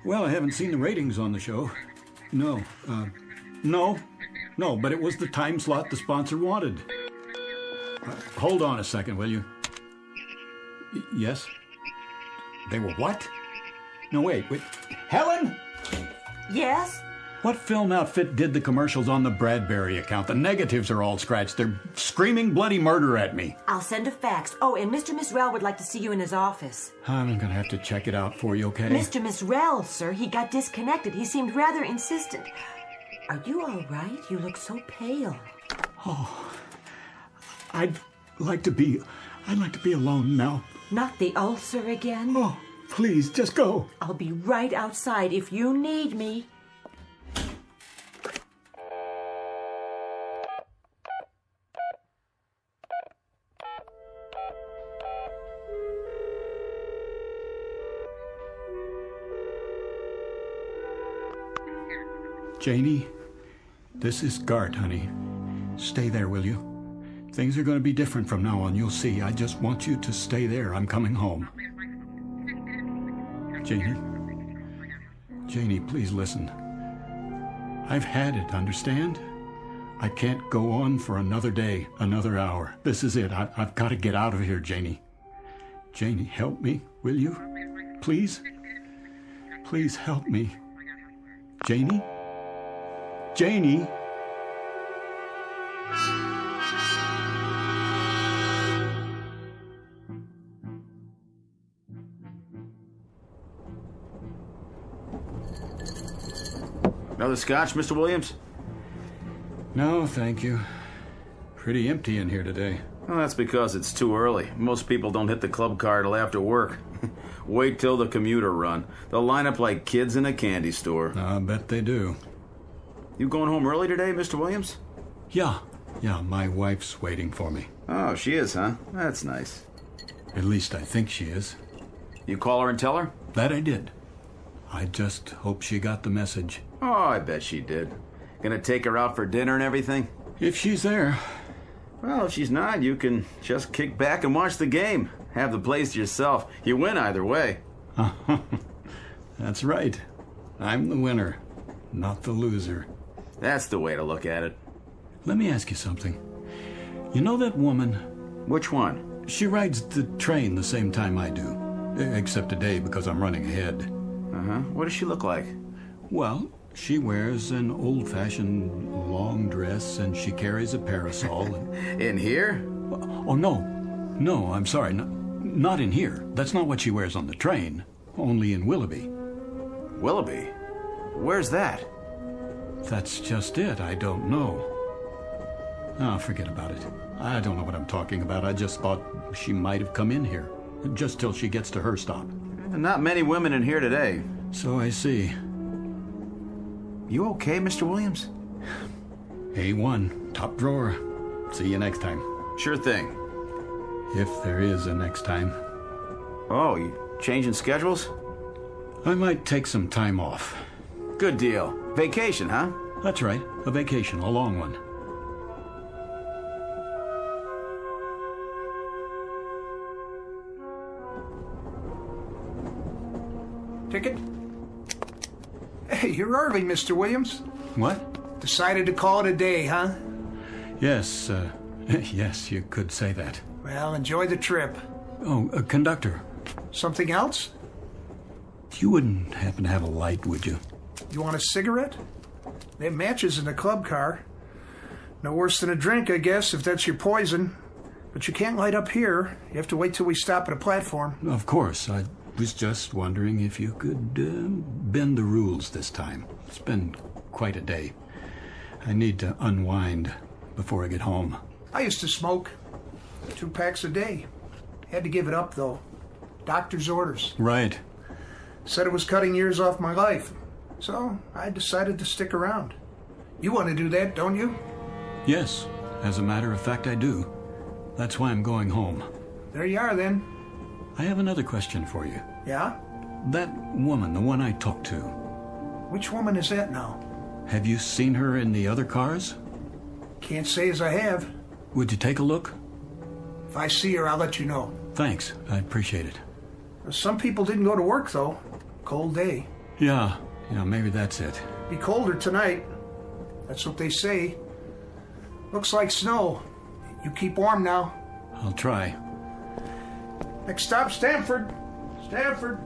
Well, I haven't seen the ratings on the show. No, but it was the time slot the sponsor wanted. Hold on a second, will you? Yes? They were what? No, wait. Helen? Yes? What film outfit did the commercials on the Bradbury account? The negatives are all scratched. They're screaming bloody murder at me. I'll send a fax. Oh, and Mr. Misrell would like to see you in his office. I'm going to have to check it out for you, okay? Mr. Misrell, sir, he got disconnected. He seemed rather insistent. Are you all right? You look so pale. Oh, I'd like to be alone now. Not the ulcer again? Oh, please, just go. I'll be right outside if you need me. Janie, this is Gart, honey. Stay there, will you? Things are going to be different from now on, you'll see. I just want you to stay there. I'm coming home. Janie, please listen. I've had it, understand? I can't go on for another day, another hour. This is it. I've got to get out of here, Janie. Janie, help me, will you? Please? Please help me. Janie? Janie? Another scotch, Mr. Williams? No, thank you. Pretty empty in here today. Well, that's because it's too early. Most people don't hit the club car till after work. Wait till the commuter run. They'll line up like kids in a candy store. I bet they do. You going home early today, Mr. Williams? Yeah, my wife's waiting for me. Oh, she is, huh? That's nice. At least I think she is. You call her and tell her? That I did. I just hope she got the message. Oh, I bet she did. Gonna take her out for dinner and everything? If she's there. Well, if she's not, you can just kick back and watch the game. Have the place to yourself. You win either way. That's right. I'm the winner, not the loser. That's the way to look at it. Let me ask you something. You know that woman? Which one? She rides the train the same time I do. Except today because I'm running ahead. Uh-huh. What does she look like? Well, she wears an old-fashioned long dress and she carries a parasol. In here? Oh, no, I'm sorry. Not in here. That's not what she wears on the train. Only in Willoughby. Willoughby? Where's that? That's just it. I don't know. Oh, forget about it. I don't know what I'm talking about. I just thought she might have come in here. Just till she gets to her stop. Not many women in here today. So I see. You okay, Mr. Williams? A1. Top drawer. See you next time. Sure thing. If there is a next time. Oh, you changing schedules? I might take some time off. Good deal. Vacation, huh? That's right. A vacation. A long one. Ticket? Hey, you're early, Mr. Williams. What? Decided to call it a day, huh? Yes, yes, you could say that. Well, enjoy the trip. Oh, conductor. Something else? You wouldn't happen to have a light, would you? You want a cigarette? They have matches in the club car. No worse than a drink, I guess, if that's your poison. But you can't light up here. You have to wait till we stop at a platform. Of course. I was just wondering if you could bend the rules this time. It's been quite a day. I need to unwind before I get home. I used to smoke 2 packs a day. Had to give it up, though. Doctor's orders. Right. Said it was cutting years off my life. So I decided to stick around. You want to do that, don't you? Yes. As a matter of fact, I do. That's why I'm going home. There you are, then. I have another question for you. Yeah? That woman, the one I talked to. Which woman is that now? Have you seen her in the other cars? Can't say as I have. Would you take a look? If I see her, I'll let you know. Thanks. I appreciate it. Some people didn't go to work, though. Cold day. Yeah, maybe that's it. Be colder tonight. That's what they say. Looks like snow. You keep warm now. I'll try. Next stop, Stanford. Stanford.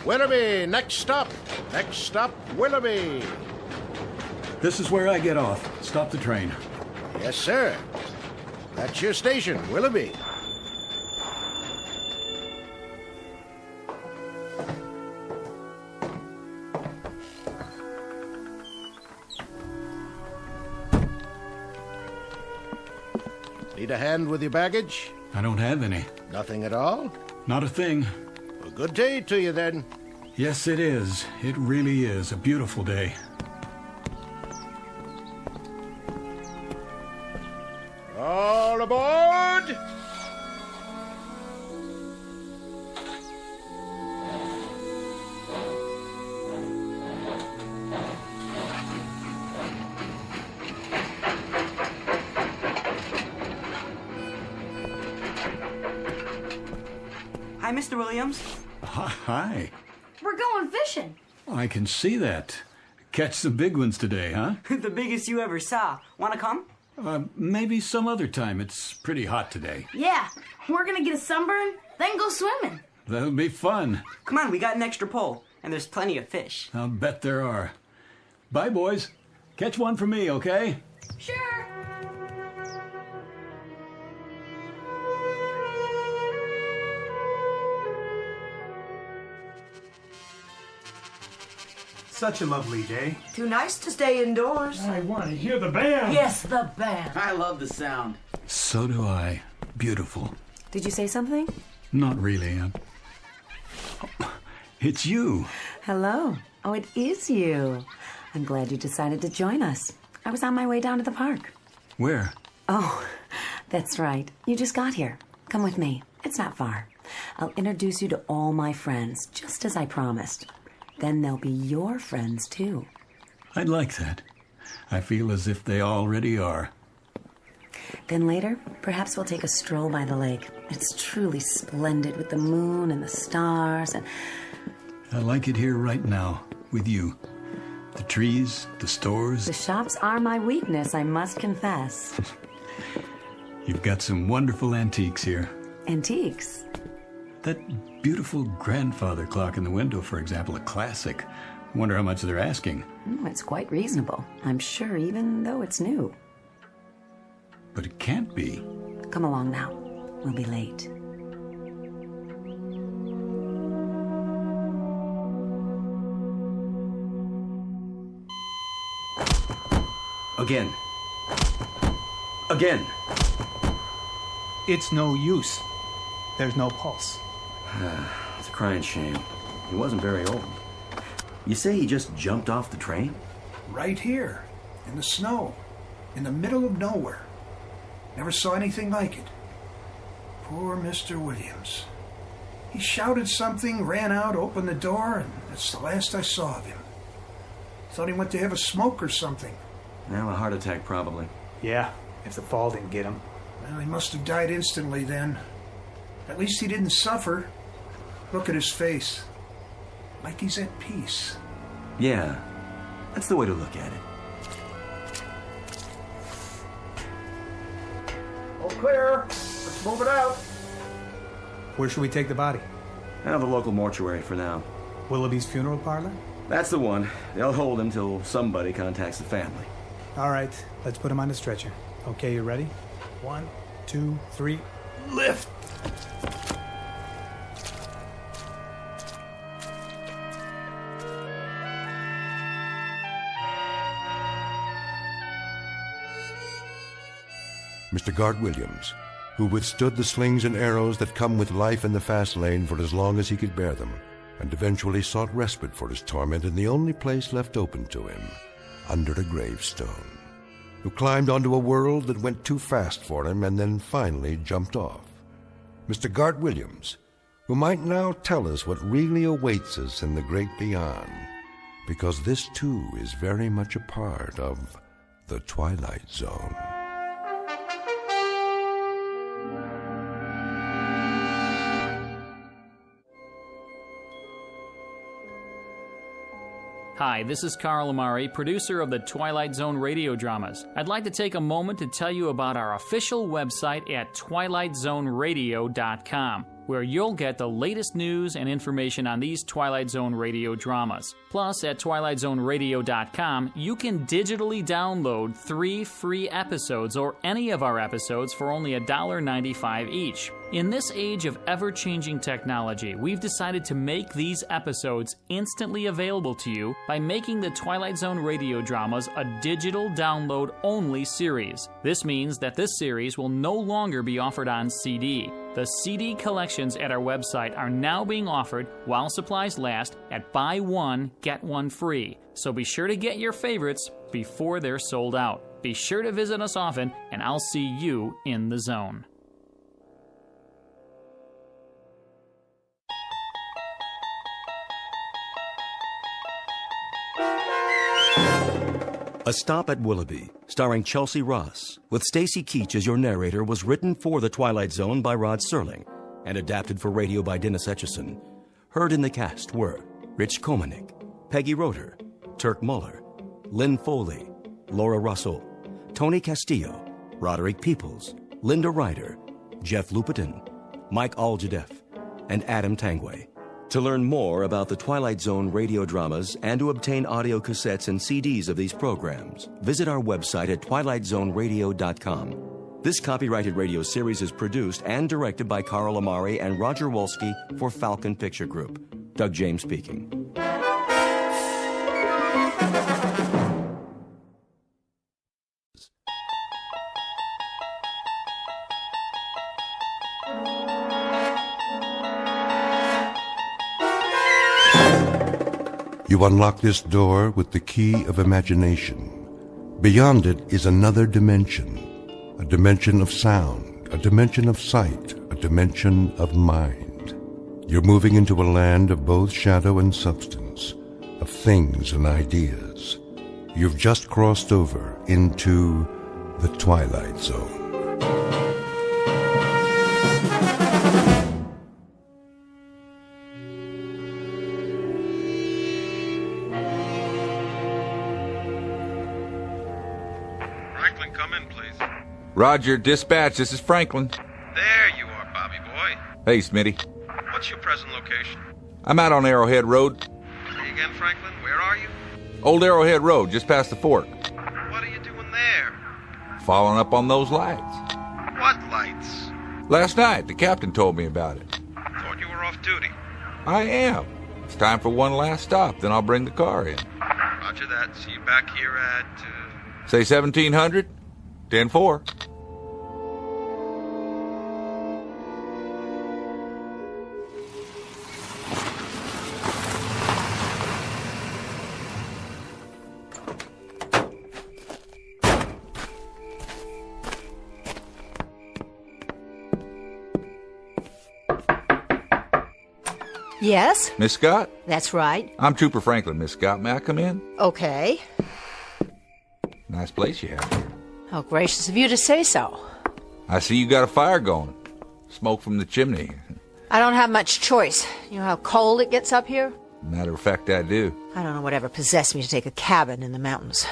Willoughby, next stop. Next stop, Willoughby. This is where I get off. Stop the train. Yes, sir. That's your station, Willoughby. Need a hand with your baggage? I don't have any. Nothing at all? Not a thing. A good day to you, then. Yes, it is. It really is a beautiful day. All aboard! Hi, Mr. Williams. Hi. We're going fishing. I can see that. Catch some big ones today, huh? The biggest you ever saw. Want to come? Maybe some other time. It's pretty hot today. Yeah, we're gonna get a sunburn, then go swimming. That'll be fun. Come on, we got an extra pole, and there's plenty of fish. I'll bet there are. Bye, boys. Catch one for me, okay? Sure. Such a lovely day. Too nice to stay indoors. I want to hear the band. Yes, the band. I love the sound. So do I. Beautiful. Did you say something? Not really. It's you. Hello. Oh, it is you. I'm glad you decided to join us. I was on my way down to the park. Where? Oh, that's right. You just got here. Come with me. It's not far. I'll introduce you to all my friends, just as I promised. Then they'll be your friends, too. I'd like that. I feel as if they already are. Then later, perhaps we'll take a stroll by the lake. It's truly splendid with the moon and the stars and... I like it here right now, with you. The trees, the stores. The shops are my weakness, I must confess. You've got some wonderful antiques here. Antiques? That beautiful grandfather clock in the window, for example, a classic. Wonder how much they're asking. It's quite reasonable, I'm sure, even though it's new. But it can't be. Come along now. We'll be late. Again. Again. It's no use. There's no pulse. It's a crying shame. He wasn't very old. You say he just jumped off the train? Right here, in the snow, in the middle of nowhere. Never saw anything like it. Poor Mr. Williams. He shouted something, ran out, opened the door, and that's the last I saw of him. Thought he went to have a smoke or something. Well, a heart attack probably. Yeah, if the fall didn't get him. Well, he must have died instantly then. At least he didn't suffer. Look at his face. Like he's at peace. Yeah. That's the way to look at it. All clear. Let's move it out. Where should we take the body? The local mortuary for now. Willoughby's funeral parlor? That's the one. They'll hold him till somebody contacts the family. All right, let's put him on the stretcher. Okay, you ready? 1, 2, 3, lift! Mr. Gart Williams, who withstood the slings and arrows that come with life in the fast lane for as long as he could bear them, and eventually sought respite for his torment in the only place left open to him, under a gravestone, who climbed onto a world that went too fast for him and then finally jumped off. Mr. Gart Williams, who might now tell us what really awaits us in the great beyond, because this too is very much a part of the Twilight Zone. Hi, this is Carl Amari, producer of the Twilight Zone radio dramas. I'd like to take a moment to tell you about our official website at twilightzoneradio.com, where you'll get the latest news and information on these Twilight Zone radio dramas. Plus, at twilightzoneradio.com, you can digitally download 3 free episodes or any of our episodes for only $1.95 each. In this age of ever-changing technology, we've decided to make these episodes instantly available to you by making the Twilight Zone radio dramas a digital download-only series. This means that this series will no longer be offered on CD. The CD collections at our website are now being offered, while supplies last, at buy one, get one free. So be sure to get your favorites before they're sold out. Be sure to visit us often, and I'll see you in the zone. A Stop at Willoughby, starring Chelsea Ross, with Stacy Keach as your narrator, was written for The Twilight Zone by Rod Serling and adapted for radio by Dennis Etchison. Heard in the cast were Rich Komanik, Peggy Roeder, Turk Muller, Lynn Foley, Laura Russell, Tony Castillo, Roderick Peoples, Linda Ryder, Jeff Lupetin, Mike Aljadeff, and Adam Tangway. To learn more about the Twilight Zone radio dramas and to obtain audio cassettes and CDs of these programs, visit our website at twilightzoneradio.com. This copyrighted radio series is produced and directed by Carl Amari and Roger Wolski for Falcon Picture Group. Doug James speaking. You unlock this door with the key of imagination. Beyond it is another dimension, a dimension of sound, a dimension of sight, a dimension of mind. You're moving into a land of both shadow and substance, of things and ideas. You've just crossed over into the Twilight Zone. Roger, dispatch, this is Franklin. There you are, Bobby boy. Hey, Smitty. What's your present location? I'm out on Arrowhead Road. Say again, Franklin, where are you? Old Arrowhead Road, just past the fork. What are you doing there? Following up on those lights. What lights? Last night, the captain told me about it. Thought you were off duty. I am. It's time for one last stop, then I'll bring the car in. Roger that. See you back here at... Say 1700? 10-4. Yes? Miss Scott? That's right. I'm Trooper Franklin, Miss Scott. May I come in? Okay. Nice place you have here. How gracious of you to say so. I see you got a fire going. Smoke from the chimney. I don't have much choice. You know how cold it gets up here? Matter of fact, I do. I don't know whatever possessed me to take a cabin in the mountains.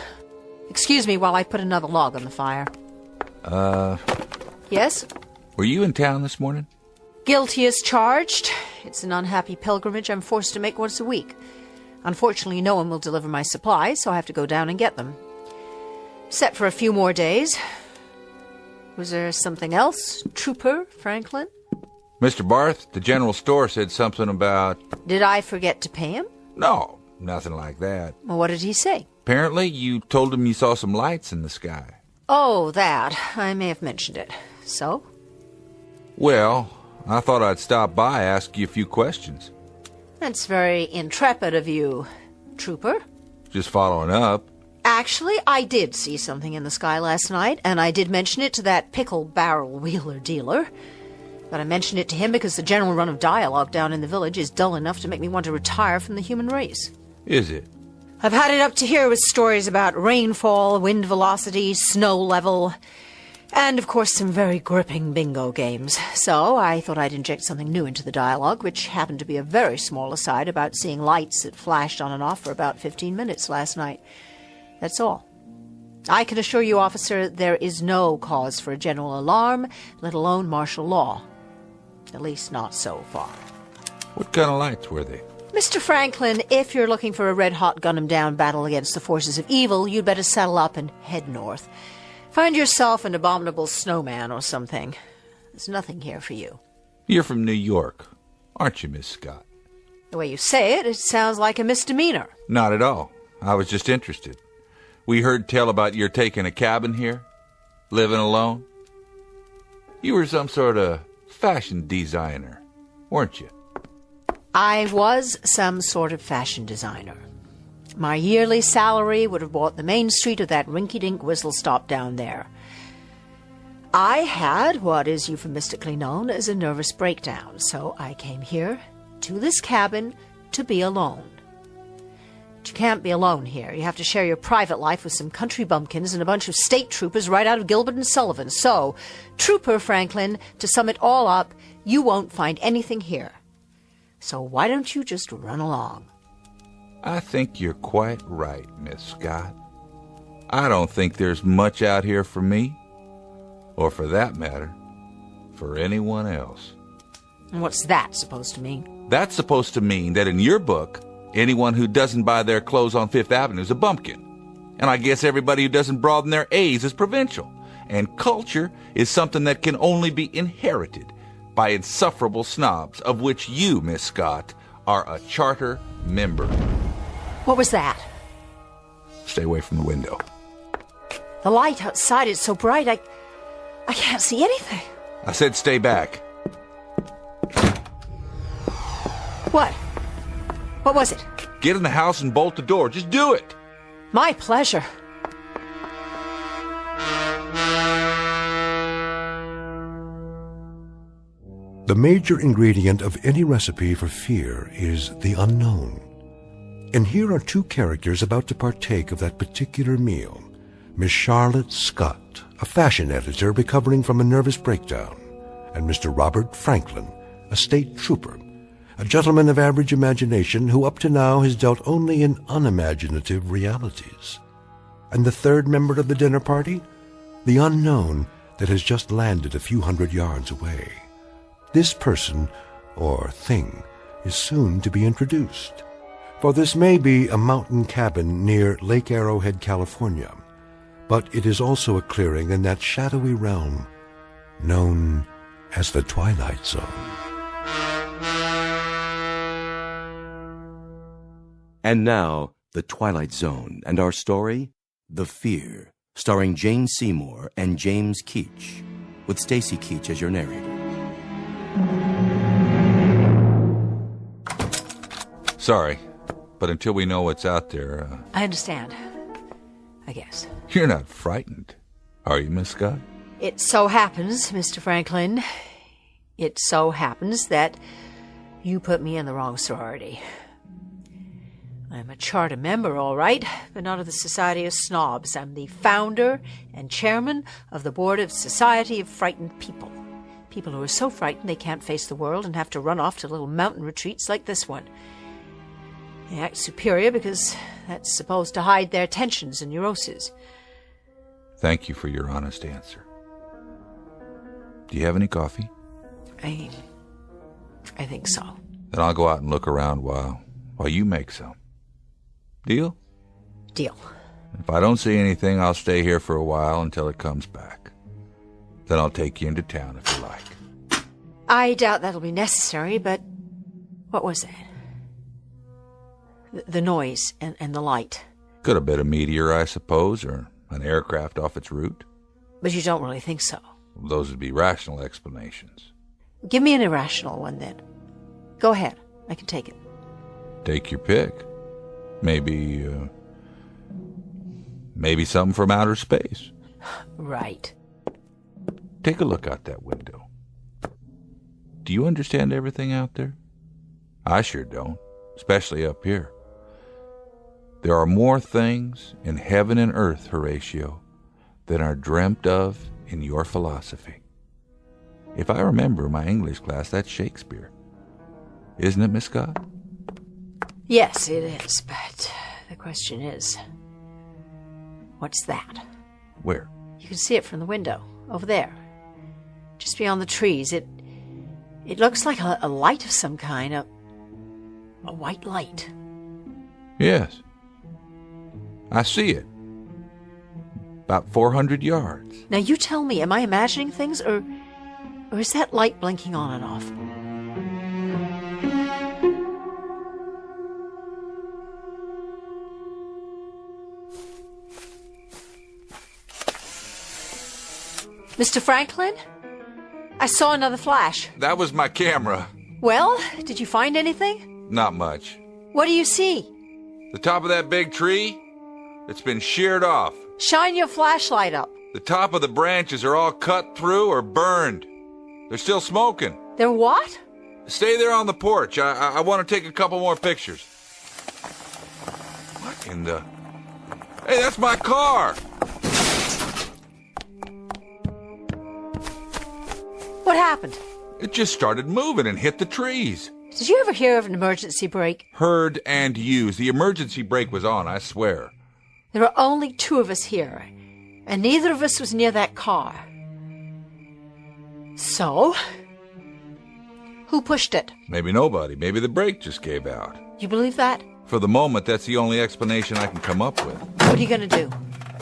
Excuse me while I put another log on the fire. Yes? Were you in town this morning? Guilty as charged. It's an unhappy pilgrimage I'm forced to make once a week. Unfortunately, no one will deliver my supplies, so I have to go down and get them. Set for a few more days. Was there something else, Trooper Franklin? Mr. Barth, the general store said something about... Did I forget to pay him? No, nothing like that. Well, what did he say? Apparently, you told him you saw some lights in the sky. Oh, that. I may have mentioned it. So? Well, I thought I'd stop by, ask you a few questions. That's very intrepid of you, Trooper. Just following up. Actually, I did see something in the sky last night, and I did mention it to that pickle barrel wheeler dealer. But I mentioned it to him because the general run of dialogue down in the village is dull enough to make me want to retire from the human race. Is it? I've had it up to here with stories about rainfall, wind velocity, snow level, and of course some very gripping bingo games. So I thought I'd inject something new into the dialogue, which happened to be a very small aside about seeing lights that flashed on and off for about 15 minutes last night. That's all. I can assure you, officer, there is no cause for a general alarm, let alone martial law. At least not so far. What kind of lights were they? Mr. Franklin, if you're looking for a red-hot gun-em-down battle against the forces of evil, you'd better saddle up and head north. Find yourself an abominable snowman or something. There's nothing here for you. You're from New York, aren't you, Miss Scott? The way you say it, it sounds like a misdemeanor. Not at all. I was just interested. We heard tell about your taking a cabin here, living alone. You were some sort of fashion designer, weren't you? I was some sort of fashion designer. My yearly salary would have bought the main street of that rinky-dink whistle-stop down there. I had what is euphemistically known as a nervous breakdown, so I came here to this cabin to be alone. But you can't be alone here. You have to share your private life with some country bumpkins and a bunch of state troopers right out of Gilbert and Sullivan. So, Trooper Franklin, to sum it all up, you won't find anything here. So why don't you just run along? I think you're quite right, Miss Scott. I don't think there's much out here for me, or for that matter, for anyone else. And what's that supposed to mean? That's supposed to mean that in your book, anyone who doesn't buy their clothes on Fifth Avenue is a bumpkin. And I guess everybody who doesn't broaden their A's is provincial. And culture is something that can only be inherited by insufferable snobs, of which you, Miss Scott, are a charter member. What was that? Stay away from the window. The light outside is so bright, I can't see anything. I said stay back. What? What was it? Get in the house and bolt the door. Just do it. My pleasure. The major ingredient of any recipe for fear is the unknown. And here are two characters about to partake of that particular meal. Miss Charlotte Scott, a fashion editor recovering from a nervous breakdown, and Mr. Robert Franklin, a state trooper, a gentleman of average imagination who up to now has dealt only in unimaginative realities. And the third member of the dinner party? The unknown that has just landed a few hundred yards away. This person, or thing, is soon to be introduced. For this may be a mountain cabin near Lake Arrowhead, California, but it is also a clearing in that shadowy realm known as the Twilight Zone. And now, The Twilight Zone, and our story, The Fear, starring Jane Seymour and James Keach, with Stacy Keach as your narrator. Sorry, but until we know what's out there, I understand. I guess. You're not frightened, are you, Miss Scott? It so happens, Mr. Franklin, it so happens that you put me in the wrong sorority. I'm a charter member, all right, but not of the Society of Snobs. I'm the founder and chairman of the board of Society of Frightened People. People who are so frightened they can't face the world and have to run off to little mountain retreats like this one. They act superior because that's supposed to hide their tensions and neuroses. Thank you for your honest answer. Do you have any coffee? I think so. Then I'll go out and look around while you make some. Deal? Deal. If I don't see anything, I'll stay here for a while until it comes back. Then I'll take you into town if you like. I doubt that'll be necessary, but what was that? The noise and the light. Could have been a meteor, I suppose, or an aircraft off its route. But you don't really think so. Those would be rational explanations. Give me an irrational one, then. Go ahead. I can take it. Take your pick. Maybe something from outer space. Right. Take a look out that window. Do you understand everything out there? I sure don't, especially up here. There are more things in heaven and earth, Horatio, than are dreamt of in your philosophy. If I remember my English class, that's Shakespeare. Isn't it, Miss Scott? Yes, it is, but the question is, what's that? Where? You can see it from the window, over there. Just beyond the trees. It looks like a light of some kind, a white light. Yes. I see it. About 400 yards. Now you tell me, am I imagining things, or is that light blinking on and off? Mr. Franklin? I saw another flash. That was my camera. Well, did you find anything? Not much. What do you see? The top of that big tree? It's been sheared off. Shine your flashlight up. The top of the branches are all cut through or burned. They're still smoking. They're what? Stay there on the porch. I want to take a couple more pictures. What in the... Hey, that's my car! What happened? It just started moving and hit the trees. Did you ever hear of an emergency brake? Heard and used. The emergency brake was on, I swear. There are only two of us here, and neither of us was near that car. So, who pushed it? Maybe nobody. Maybe the brake just gave out. You believe that? For the moment, that's the only explanation I can come up with. What are you going to do?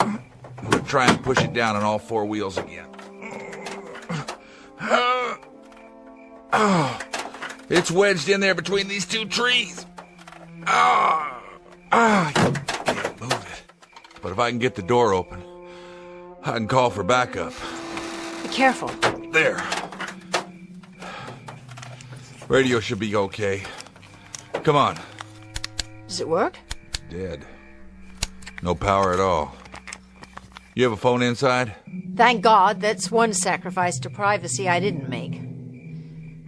I'm going to try and push it down on all four wheels again. Oh, it's wedged in there between these two trees. I can't move it. But if I can get the door open, I can call for backup. Be careful. There. Radio should be okay. Come on. Does it work? Dead. No power at all. You have a phone inside? Thank God, that's one sacrifice to privacy I didn't make.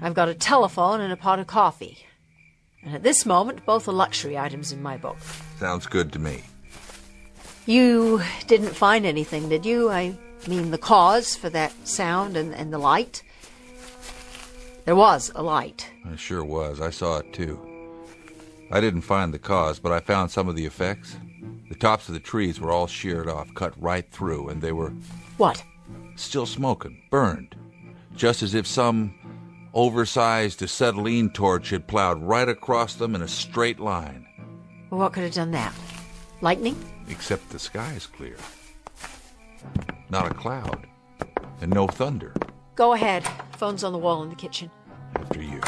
I've got a telephone and a pot of coffee. And at this moment, both are luxury items in my book. Sounds good to me. You didn't find anything, did you? I mean, the cause for that sound and the light? There was a light. It sure was. I saw it, too. I didn't find the cause, but I found some of the effects. The tops of the trees were all sheared off, cut right through, and they were... What? Still smoking, burned. Just as if some oversized acetylene torch had plowed right across them in a straight line. Well, what could have done that? Lightning? Except the sky is clear. Not a cloud. And no thunder. Go ahead. Phone's on the wall in the kitchen. After you.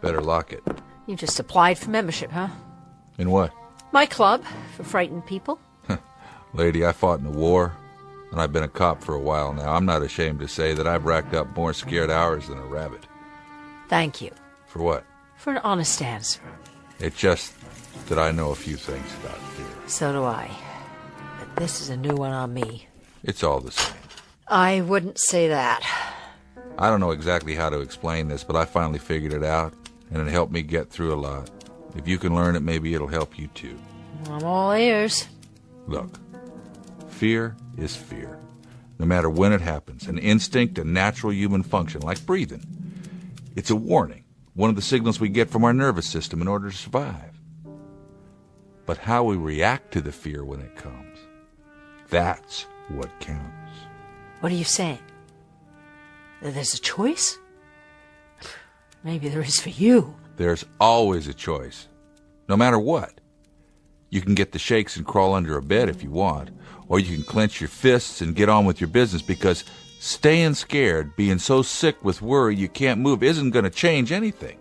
Better lock it. You just applied for membership, huh? In what? My club, for frightened people. Lady, I fought in the war, and I've been a cop for a while now. I'm not ashamed to say that I've racked up more scared hours than a rabbit. Thank you. For what? For an honest answer. It's just that I know a few things about fear. So do I. But this is a new one on me. It's all the same. I wouldn't say that. I don't know exactly how to explain this, but I finally figured it out, and it helped me get through a lot. If you can learn it, maybe it'll help you too. I'm all ears. Look, fear is fear. No matter when it happens, an instinct, a natural human function, like breathing. It's a warning, one of the signals we get from our nervous system in order to survive. but how we react to the fear when it comes. That's what counts. What are you saying? That there's a choice? Maybe there is for you. There's always a choice, no matter what. You can get the shakes and crawl under a bed if you want, or you can clench your fists and get on with your business, because staying scared, being so sick with worry you can't move isn't going to change anything.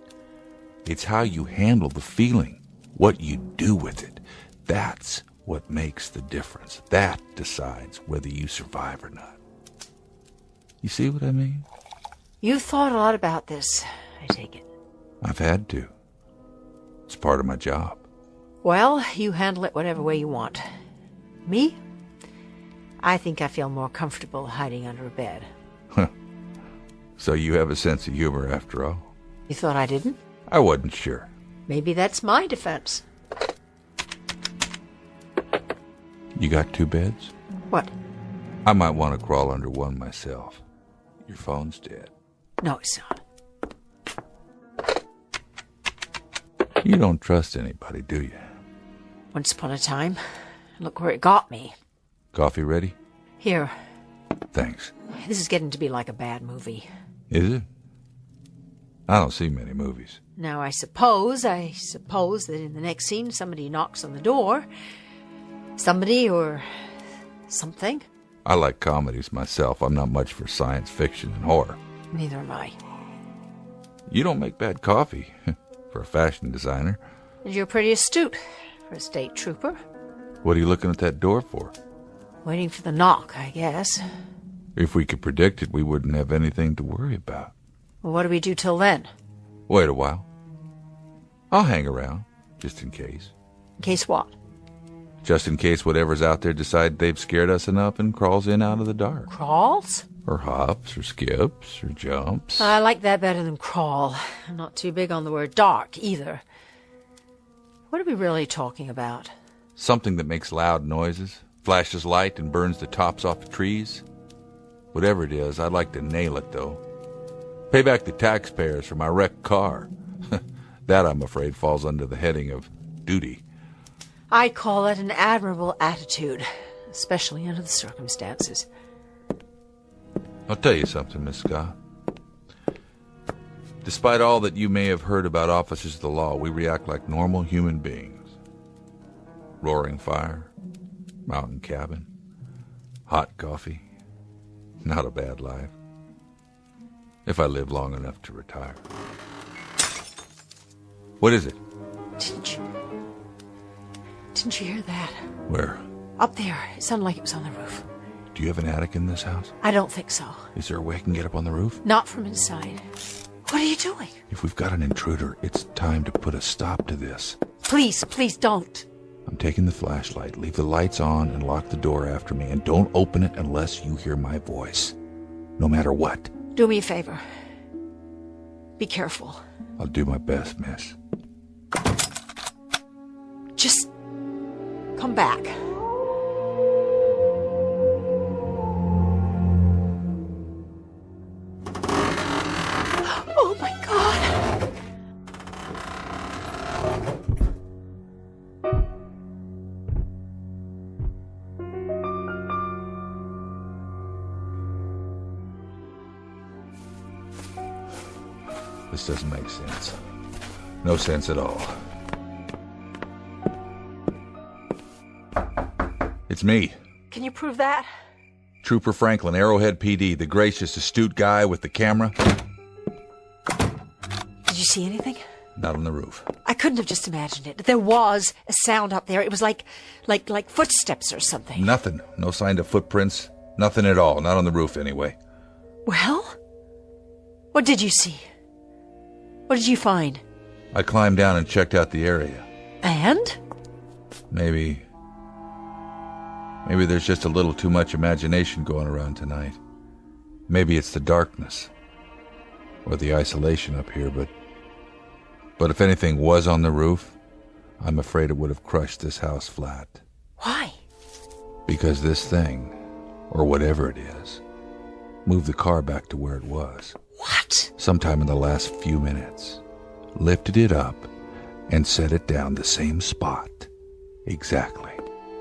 It's how you handle the feeling, what you do with it. That's what makes the difference. That decides whether you survive or not. You see what I mean? You've thought a lot about this, I take it. I've had to. It's part of my job. Well, you handle it whatever way you want. Me? I think I feel more comfortable hiding under a bed. So you have a sense of humor after all? You thought I didn't? I wasn't sure. Maybe that's my defense. You got 2 beds? What? I might want to crawl under one myself. Your phone's dead. No, it's not. You don't trust anybody, do you? Once upon a time. Look where it got me. Coffee ready? Here. Thanks. This is getting to be like a bad movie. Is it? I don't see many movies. Now, I suppose that in the next scene somebody knocks on the door. Somebody or something. I like comedies myself. I'm not much for science fiction and horror. Neither am I. You don't make bad coffee for a fashion designer. And you're pretty astute for a state trooper. What are you looking at that door for? Waiting for the knock, I guess. If we could predict it, we wouldn't have anything to worry about. Well, what do we do till then? Wait a while. I'll hang around, just in case. In case what? Just in case whatever's out there decide they've scared us enough and crawls in out of the dark. Crawls? Or hops, or skips, or jumps. I like that better than crawl. I'm not too big on the word dark, either. What are we really talking about? Something that makes loud noises, flashes light, and burns the tops off the trees. Whatever it is, I'd like to nail it, though. Pay back the taxpayers for my wrecked car. That, I'm afraid, falls under the heading of duty. I call it an admirable attitude, especially under the circumstances. I'll tell you something, Miss Scott. Despite all that you may have heard about officers of the law, we react like normal human beings. Roaring fire, mountain cabin, hot coffee. Not a bad life. If I live long enough to retire. What is it? Didn't you hear that? Where? Up there. It sounded like it was on the roof. Do you have an attic in this house? I don't think so. Is there a way I can get up on the roof? Not from inside. What are you doing? If we've got an intruder, it's time to put a stop to this. Please, please don't. I'm taking the flashlight. Leave the lights on and lock the door after me. And don't open it unless you hear my voice. No matter what. Do me a favor. Be careful. I'll do my best, miss. Just come back. Oh my God! This doesn't make sense. No sense at all. It's me. Can you prove that? Trooper Franklin, Arrowhead PD, the gracious, astute guy with the camera. Did you see anything? Not on the roof. I couldn't have just imagined it. There was a sound up there. It was like footsteps or something. Nothing. No sign of footprints. Nothing at all. Not on the roof, anyway. Well? What did you see? What did you find? I climbed down and checked out the area. And? Maybe there's just a little too much imagination going around tonight. Maybe it's the darkness. Or the isolation up here, but if anything was on the roof, I'm afraid it would have crushed this house flat. Why? Because this thing, or whatever it is, moved the car back to where it was. What? Sometime in the last few minutes. Lifted it up and set it down the same spot Exactly.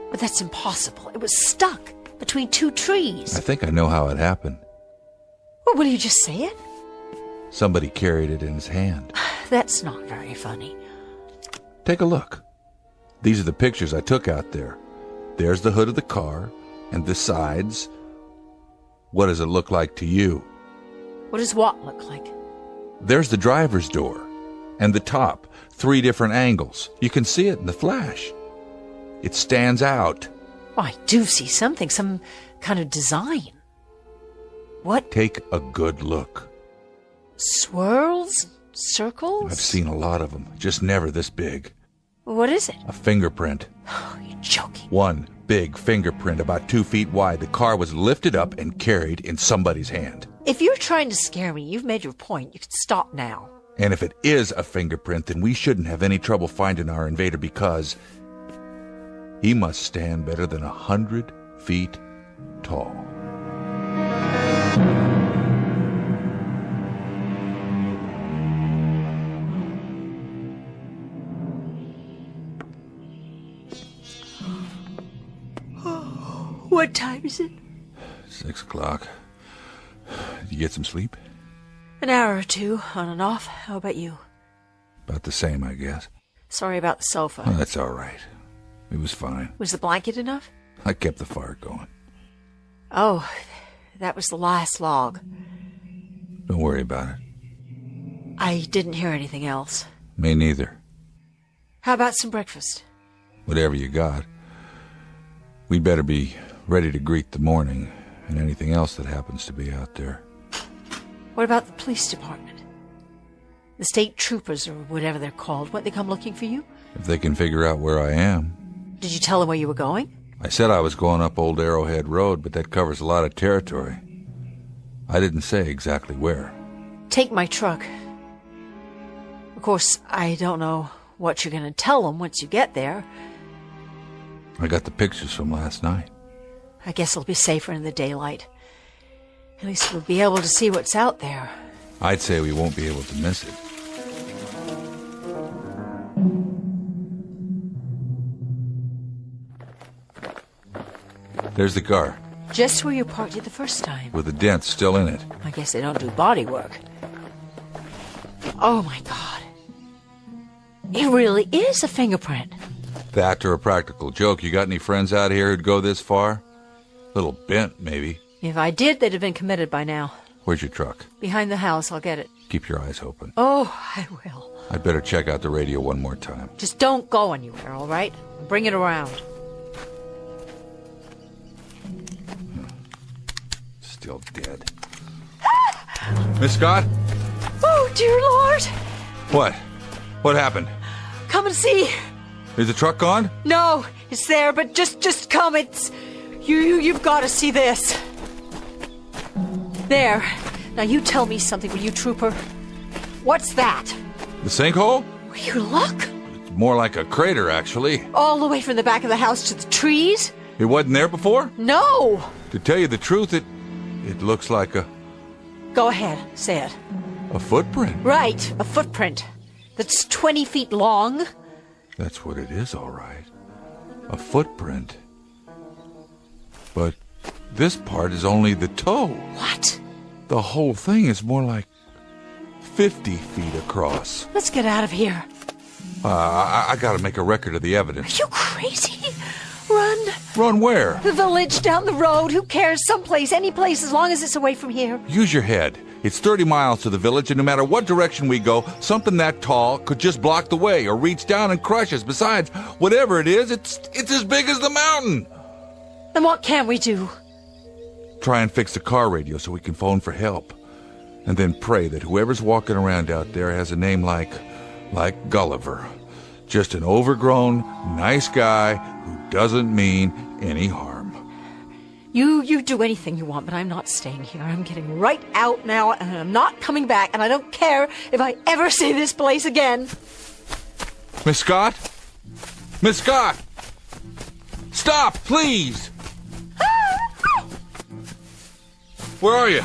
But that's impossible. It was stuck between two trees. I think I know how it happened. Well, will you just say it? Somebody carried it in his hand. That's not very funny. Take a look. These are the pictures I took out there. There's the hood of the car and the sides. What does it look like to you? What does what look like? There's the driver's door and the top. 3 different angles. You can see it in the flash. It stands out. Oh, I do see something, some kind of design. What? Take a good look. Swirls? Circles? I've seen a lot of them, just never this big. What is it? A fingerprint. Oh, you're joking. One big fingerprint about 2 feet wide. The car was lifted up and carried in somebody's hand. If you're trying to scare me, you've made your point. You can stop now. And if it is a fingerprint, then we shouldn't have any trouble finding our invader because he must stand better than 100 feet tall. What time is it? 6 o'clock. Did you get some sleep? An hour or two, on and off. How about you? About the same, I guess. Sorry about the sofa. Oh, that's all right. It was fine. Was the blanket enough? I kept the fire going. Oh, that was the last log. Don't worry about it. I didn't hear anything else. Me neither. How about some breakfast? Whatever you got. We'd better be ready to greet the morning and anything else that happens to be out there. What about the police department? The state troopers, or whatever they're called, won't they come looking for you? If they can figure out where I am. Did you tell them where you were going? I said I was going up Old Arrowhead Road, but that covers a lot of territory. I didn't say exactly where. Take my truck. Of course, I don't know what you're going to tell them once you get there. I got the pictures from last night. I guess it'll be safer in the daylight. At least we'll be able to see what's out there. I'd say we won't be able to miss it. There's the car. Just where you parked it the first time. With the dent still in it. I guess they don't do body work. Oh, my God. It really is a fingerprint. That or a practical joke. You got any friends out here who'd go this far? Little bent, maybe. If I did, they'd have been committed by now. Where's your truck? Behind the house, I'll get it. Keep your eyes open. Oh, I will. I'd better check out the radio one more time. Just don't go anywhere, all right? Bring it around. Still dead. Miss Scott? Oh, dear Lord! What? What happened? Come and see. Is the truck gone? No, it's there, but just come. It's... You've got to see this. There. Now you tell me something, will you, trooper? What's that? The sinkhole? Will you look? It's more like a crater, actually. All the way from the back of the house to the trees? It wasn't there before? No! To tell you the truth, it looks like a... Go ahead, say it. A footprint. Right, a footprint. That's 20 feet long. That's what it is, all right. A footprint. But this part is only the toe. What? The whole thing is more like 50 feet across. Let's get out of here. I gotta make a record of the evidence. Are you crazy? Run. Run where? The village, down the road. Who cares? Someplace, any place, as long as it's away from here. Use your head. It's 30 miles to the village, and no matter what direction we go, something that tall could just block the way or reach down and crush us. Besides, whatever it is, it's as big as the mountain. Then what can we do? Try and fix the car radio so we can phone for help. And then pray that whoever's walking around out there has a name like Gulliver. Just an overgrown, nice guy who doesn't mean any harm. You do anything you want, but I'm not staying here. I'm getting right out now, and I'm not coming back, and I don't care if I ever see this place again. Miss Scott? Miss Scott! Stop, please! Where are you?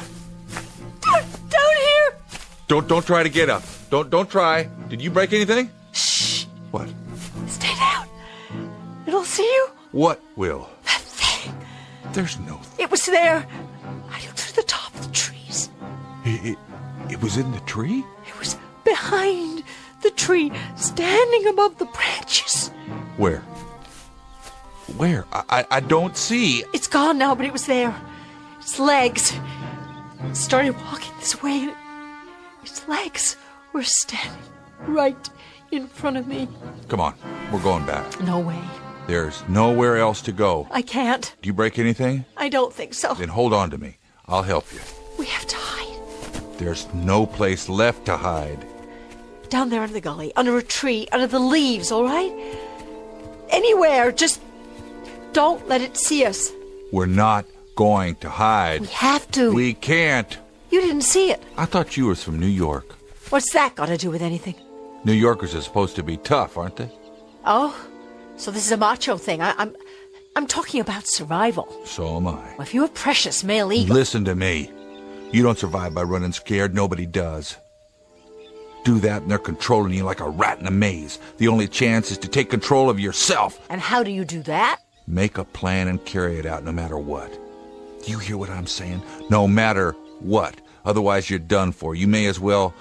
Down here! Don't try to get up. Don't try. Did you break anything? Shh. What? Stay down. It'll see you? What will? That thing. There's no... It was there. I looked through the top of the trees. It was in the tree? It was behind the tree, standing above the branches. Where? Where? I don't see. It's gone now, but it was there. Its legs. It started walking this way. Its legs were standing right in front of me. Come on, we're going back. No way. There's nowhere else to go. I can't. Do you break anything? I don't think so. Then hold on to me. I'll help you. We have to hide. There's no place left to hide. Down there in the gully, under a tree, under the leaves, all right? Anywhere, just don't let it see us. We're not going to hide. We have to. We can't. You didn't see it. I thought you was from New York. What's that got to do with anything? New Yorkers are supposed to be tough, aren't they? Oh, so this is a macho thing. I'm talking about survival. So am I. Well, if you're a precious male eagle... Listen to me. You don't survive by running scared. Nobody does. Do that and they're controlling you like a rat in a maze. The only chance is to take control of yourself. And how do you do that? Make a plan and carry it out no matter what. Do you hear what I'm saying? No matter what. Otherwise you're done for. You may as well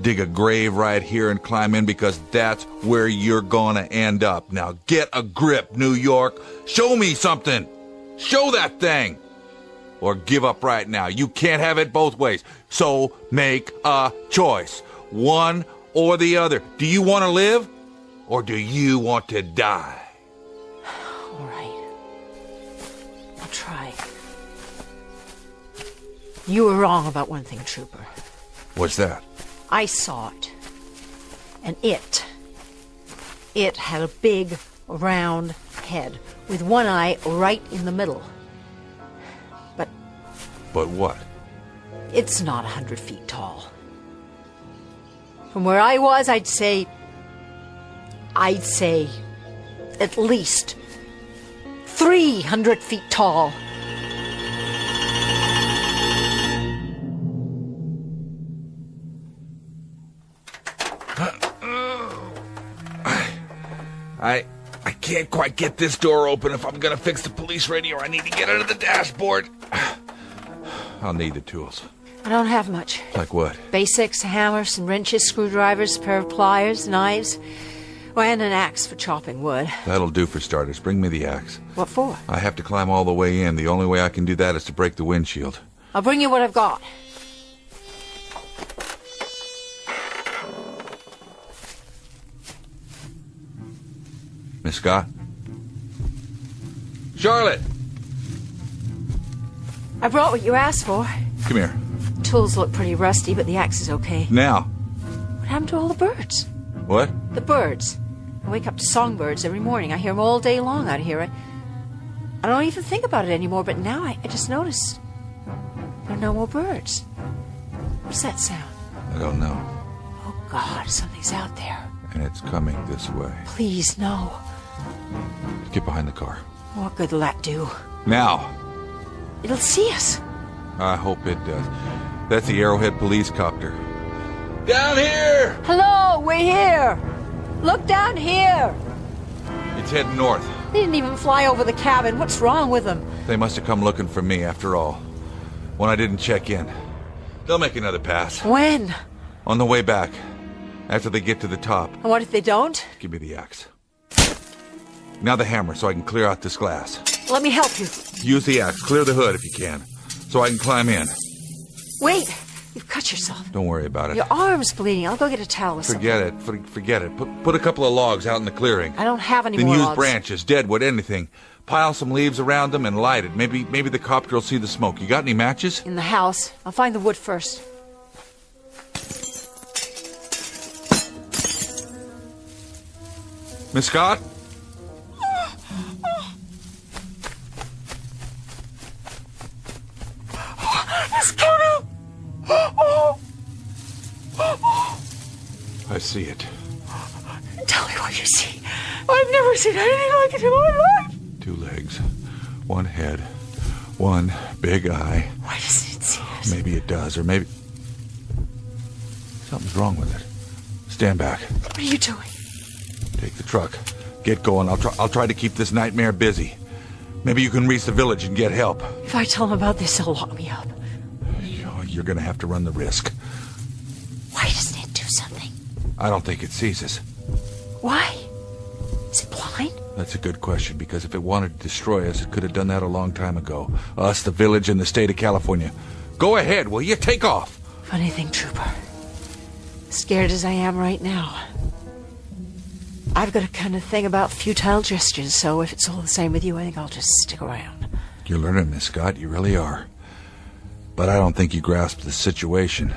dig a grave right here and climb in because that's where you're gonna end up. Now get a grip, New York. Show me something. Show that thing. Or give up right now. You can't have it both ways. So make a choice. One or the other. Do you want to live? Or do you want to die? All right. I'll try. You were wrong about one thing, Trooper. What's that? I saw it. And it had a big, round head with one eye right in the middle. But what? It's not 100 feet tall. From where I was, I'd say at least 300 feet tall. I can't quite get this door open. If I'm gonna fix the police radio, I need to get under the dashboard. I'll need the tools. I don't have much. Like what? Basics, hammers, some wrenches, screwdrivers, a pair of pliers, knives, and an axe for chopping wood. That'll do for starters. Bring me the axe. What for? I have to climb all the way in. The only way I can do that is to break the windshield. I'll bring you what I've got. Miss Scott? Charlotte! I brought what you asked for. Come here. Tools look pretty rusty, but the axe is okay. Now. What happened to all the birds? What? The birds. I wake up to songbirds every morning. I hear them all day long out here. I don't even think about it anymore, but now I just notice there are no more birds. What's that sound? I don't know. Oh, God, something's out there. And it's coming this way. Please, no. Get behind the car. What good will that do? Now. It'll see us. I hope it does. That's the Arrowhead police copter. Down here! Hello, we're here. Look down here. It's heading north. They didn't even fly over the cabin. What's wrong with them? They must have come looking for me after all. When I didn't check in. They'll make another pass. When? On the way back. After they get to the top. And what if they don't? Give me the axe. Now the hammer so I can clear out this glass. Let me help you. Use the axe. Clear the hood if you can. So I can climb in. Wait. You've cut yourself. Don't worry about it. Your arm's bleeding. I'll go get a towel or something. Forget it. Put a couple of logs out in the clearing. I don't have any then more use logs. Branches, deadwood, anything. Pile some leaves around them and light it. Maybe the copter will see the smoke. You got any matches? In the house. I'll find the wood first. Miss Scott? It's coming! I see it. Tell me what you see. I've never seen anything like it in my life. 2 legs, 1 head, 1 big eye. Why doesn't it see us? Maybe it does, or maybe... Something's wrong with it. Stand back. What are you doing? Take the truck. Get going. I'll try to keep this nightmare busy. Maybe you can reach the village and get help. If I tell him about this, he'll lock me up. You're gonna have to run the risk. Why doesn't it do something? I don't think it sees us. Why? Is it blind? That's a good question, because if it wanted to destroy us, it could have done that a long time ago. Us, the village, and the state of California. Go ahead, will you? Take off. Funny thing, Trooper. Scared as I am right now, I've got a kind of thing about futile gestures, so if it's all the same with you, I think I'll just stick around. You're learning, Miss Scott. You really are. But I don't think you grasp the situation.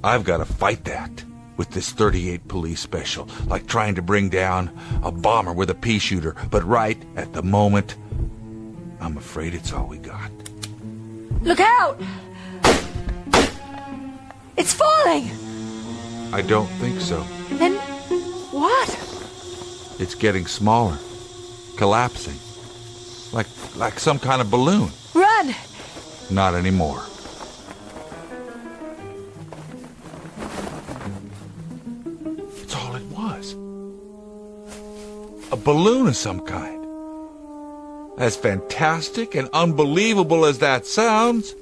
I've got to fight that with this 38 police special, like trying to bring down a bomber with a pea shooter. But right at the moment, I'm afraid it's all we got. Look out! It's falling! I don't think so. Then what? It's getting smaller, collapsing, like some kind of balloon. Run! Not anymore. It's all it was. A balloon of some kind. As fantastic and unbelievable as that sounds,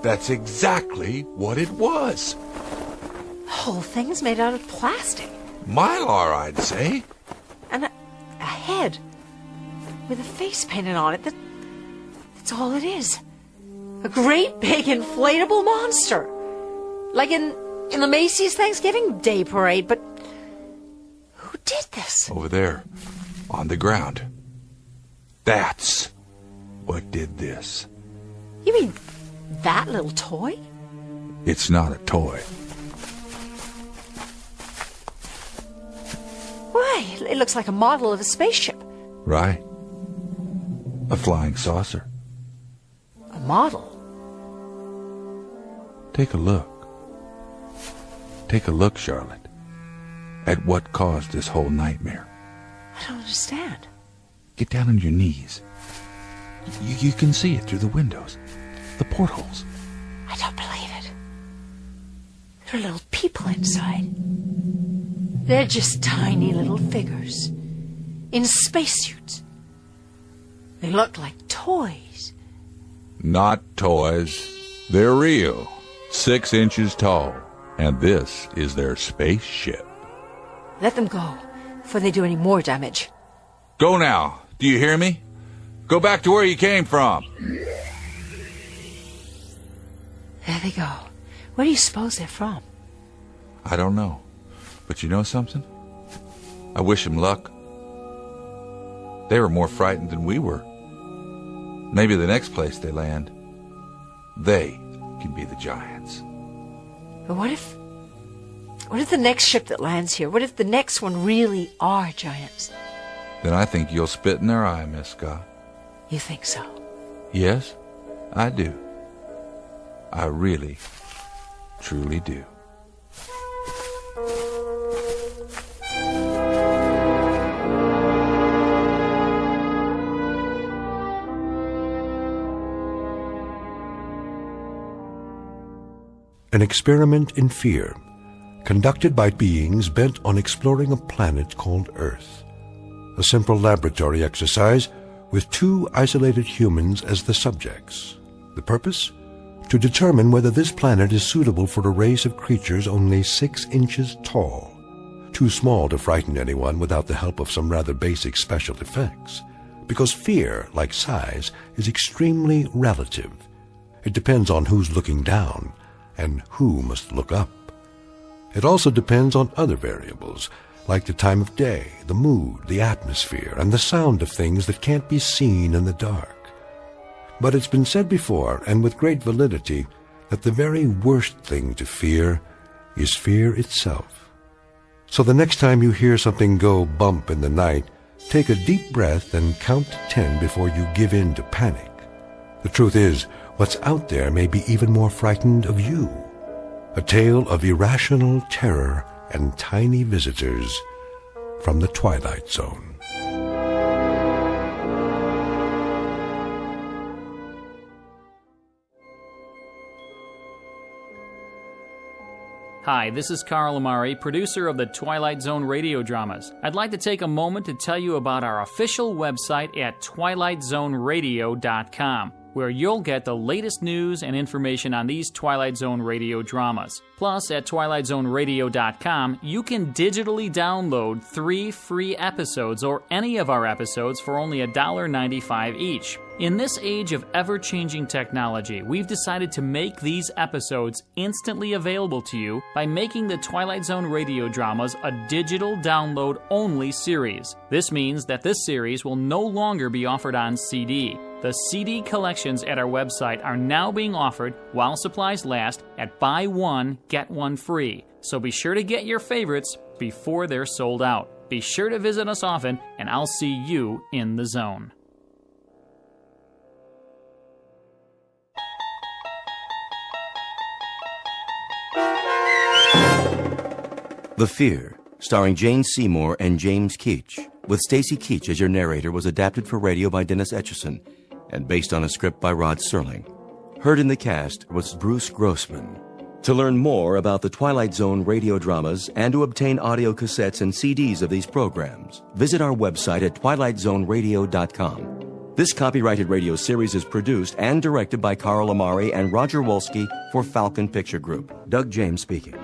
that's exactly what it was. The whole thing's made out of plastic. Mylar, I'd say. And a head with a face painted on it. That's all it is. A great big inflatable monster. Like in the Macy's Thanksgiving Day Parade, but who did this? Over there, on the ground. That's what did this. You mean that little toy? It's not a toy. Why, it looks like a model of a spaceship. Right. A flying saucer. A model? Take a look. Take a look, Charlotte, at what caused this whole nightmare. I don't understand. Get down on your knees. You can see it through the windows, the portholes. I don't believe it. There are little people inside. They're just tiny little figures in spacesuits. They look like toys. Not toys. They're real. 6 inches tall. And this is their spaceship. Let them go before they do any more damage. Go now. Do you hear me? Go back to where you came from. There they go. Where do you suppose they're from? I don't know. But you know something? I wish them luck. They were more frightened than we were. Maybe the next place they land, they can be the giants. But what if the next ship that lands here, what if the next one really are giants? Then I think you'll spit in their eye, Miss Scott. You think so? Yes, I do. I really, truly do. An experiment in fear, conducted by beings bent on exploring a planet called Earth. A simple laboratory exercise with 2 isolated humans as the subjects. The purpose? To determine whether this planet is suitable for a race of creatures only 6 inches tall. Too small to frighten anyone without the help of some rather basic special effects. Because fear, like size, is extremely relative. It depends on who's looking down and who must look up. It also depends on other variables, like the time of day, the mood, the atmosphere, and the sound of things that can't be seen in the dark. But it's been said before, and with great validity, that the very worst thing to fear is fear itself. So the next time you hear something go bump in the night, take a deep breath and count to 10 before you give in to panic. The truth is, what's out there may be even more frightened of you. A tale of irrational terror and tiny visitors from the Twilight Zone. Hi, this is Carl Amari, producer of the Twilight Zone radio dramas. I'd like to take a moment to tell you about our official website at twilightzoneradio.com, where you'll get the latest news and information on these Twilight Zone radio dramas. Plus, at twilightzoneradio.com, you can digitally download 3 free episodes or any of our episodes for only $1.95 each. In this age of ever-changing technology, we've decided to make these episodes instantly available to you by making the Twilight Zone radio dramas a digital download-only series. This means that this series will no longer be offered on CD. The CD collections at our website are now being offered while supplies last at buy one, get one free. So be sure to get your favorites before they're sold out. Be sure to visit us often, and I'll see you in the zone. The Fear, starring Jane Seymour and James Keach, with Stacy Keach as your narrator, was adapted for radio by Dennis Etchison and based on a script by Rod Serling. Heard in the cast was Bruce Grossman. To learn more about the Twilight Zone radio dramas and to obtain audio cassettes and CDs of these programs, visit our website at twilightzoneradio.com. This copyrighted radio series is produced and directed by Carl Amari and Roger Wolski for Falcon Picture Group. Doug James speaking.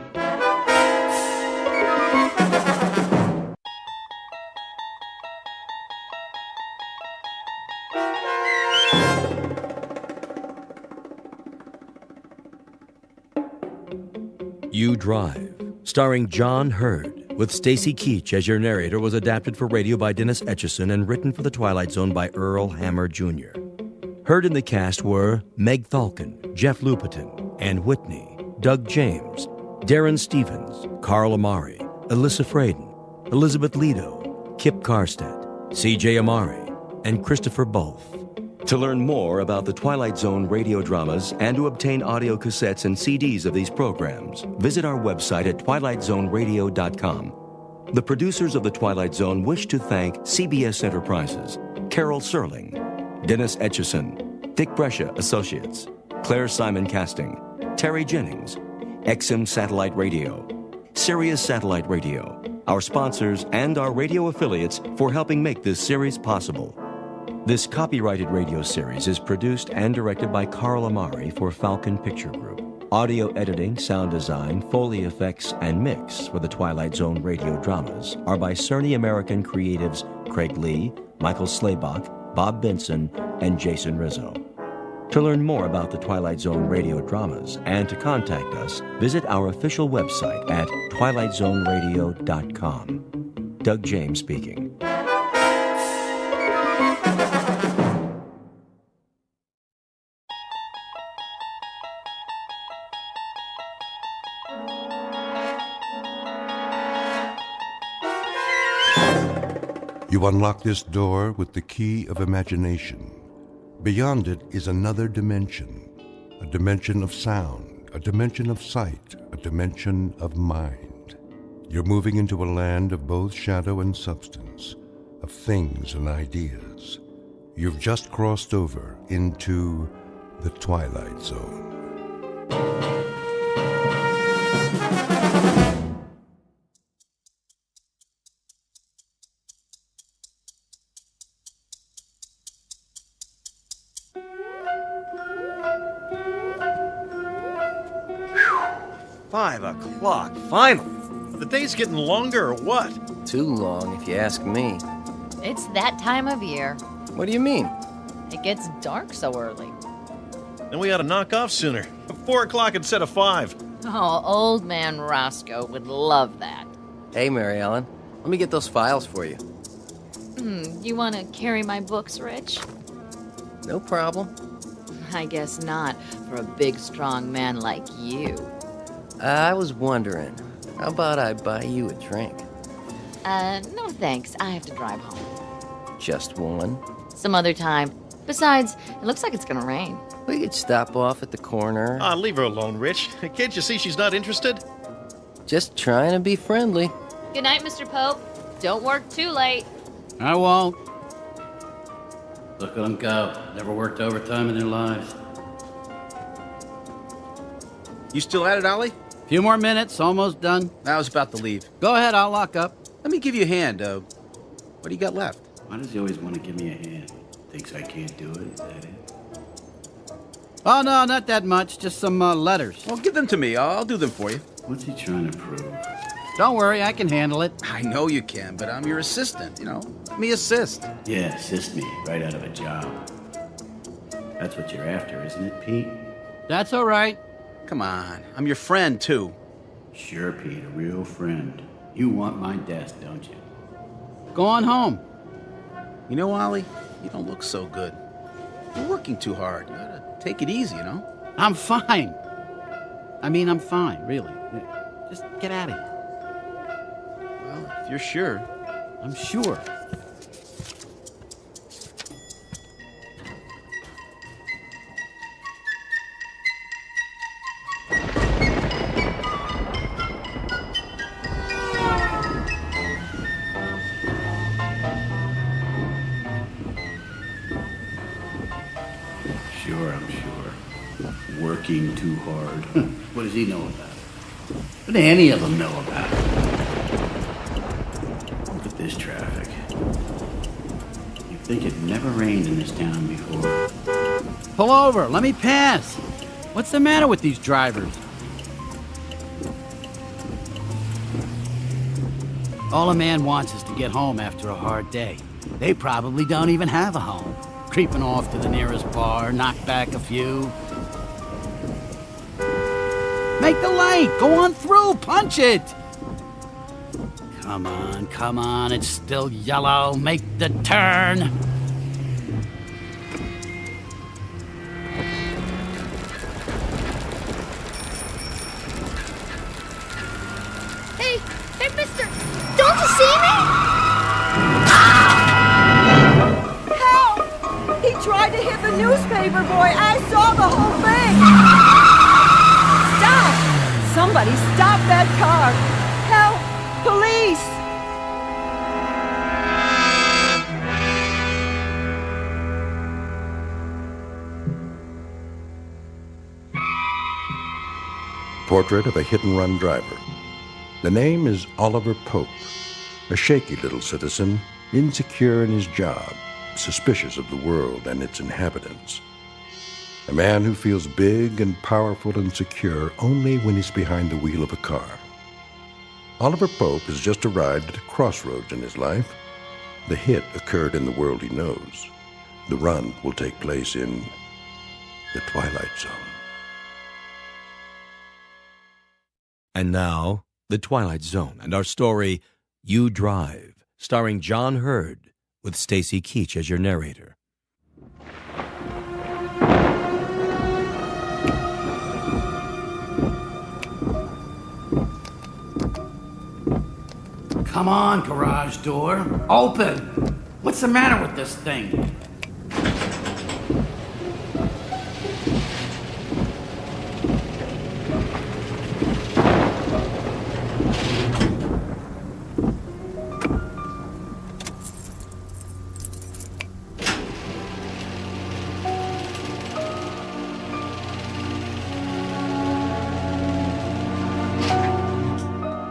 You Drive, starring John Hurd, with Stacy Keach as your narrator, was adapted for radio by Dennis Etchison and written for The Twilight Zone by Earl Hammer Jr. Heard in the cast were Meg Thalken, Jeff Lupetin, Ann Whitney, Doug James, Darren Stevens, Carl Amari, Alyssa Fraden, Elizabeth Lido, Kip Karstedt, C.J. Amari, and Christopher Bolf. To learn more about the Twilight Zone radio dramas and to obtain audio cassettes and CDs of these programs, visit our website at twilightzoneradio.com. The producers of The Twilight Zone wish to thank CBS Enterprises, Carol Serling, Dennis Etchison, Dick Brescia Associates, Claire Simon Casting, Terry Jennings, XM Satellite Radio, Sirius Satellite Radio, our sponsors and our radio affiliates for helping make this series possible. This copyrighted radio series is produced and directed by Carl Amari for Falcon Picture Group. Audio editing, sound design, Foley effects, and mix for the Twilight Zone radio dramas are by Cerny American creatives Craig Lee, Michael Slaybach, Bob Benson, and Jason Rizzo. To learn more about the Twilight Zone radio dramas and to contact us, visit our official website at twilightzoneradio.com. Doug James speaking. You unlock this door with the key of imagination. Beyond it is another dimension, a dimension of sound, a dimension of sight, a dimension of mind. You're moving into a land of both shadow and substance, of things and ideas. You've just crossed over into the Twilight Zone. Finally. The day's getting longer or what? Too long, if you ask me. It's that time of year. What do you mean? It gets dark so early. Then we ought to knock off sooner. 4 o'clock instead of 5. Oh, old man Roscoe would love that. Hey, Mary Ellen, let me get those files for you. You want to carry my books, Rich? No problem. I guess not, for a big, strong man like you. I was wondering, how about I buy you a drink? No thanks. I have to drive home. Just one? Some other time. Besides, it looks like it's gonna rain. We could stop off at the corner. Leave her alone, Rich. Can't you see she's not interested? Just trying to be friendly. Good night, Mr. Pope. Don't work too late. I won't. Look at them go. Never worked overtime in their lives. You still at it, Ollie? Few more minutes, almost done. I was about to leave. Go ahead, I'll lock up. Let me give you a hand. What do you got left? Why does he always want to give me a hand? Thinks I can't do it, is that it? Oh, no, not that much. Just some letters. Well, give them to me. I'll do them for you. What's he trying to prove? Don't worry, I can handle it. I know you can, but I'm your assistant, Let me assist. Yeah, assist me right out of a job. That's what you're after, isn't it, Pete? That's all right. Come on. I'm your friend, too. Sure, Pete, a real friend. You want my desk, don't you? Go on home. You know, Ollie, you don't look so good. You're working too hard. You gotta take it easy, I'm fine. I'm fine, really. Just get out of here. Well, if you're sure. I'm sure. Sure, I'm sure. Working too hard. What does he know about it? What do any of them know about it? Look at this traffic. You'd think it never rained in this town before. Pull over, let me pass. What's the matter with these drivers? All a man wants is to get home after a hard day. They probably don't even have a home. Creeping off to the nearest bar, knock back a few. Make the light! Go on through! Punch it! Come on, it's still yellow. Make the turn! Hey, mister! Don't you see me? Help! He tried to hit the newspaper boy. I saw the whole thing. Stop! Somebody stop that car! Help! Police! Portrait of a hit-and-run driver. The name is Oliver Pope, a shaky little citizen, insecure in his job, suspicious of the world and its inhabitants. A man who feels big and powerful and secure only when he's behind the wheel of a car. Oliver Pope has just arrived at a crossroads in his life. The hit occurred in the world he knows. The run will take place in the Twilight Zone. And now, The Twilight Zone and our story, You Drive, starring John Hurd, with Stacy Keach as your narrator. Come on, garage door. Open! What's the matter with this thing?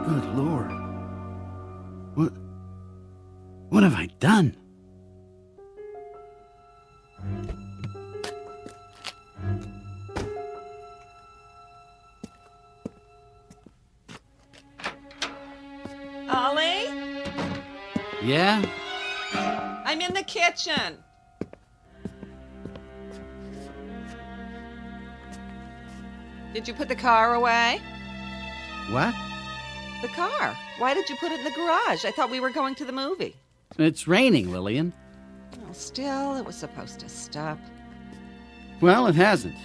Good Lord. What have I done? Ollie? Yeah? I'm in the kitchen. Did you put the car away? What? The car. Why did you put it in the garage? I thought we were going to the movie. It's raining, Lillian. Well, still, it was supposed to stop. Well, it hasn't.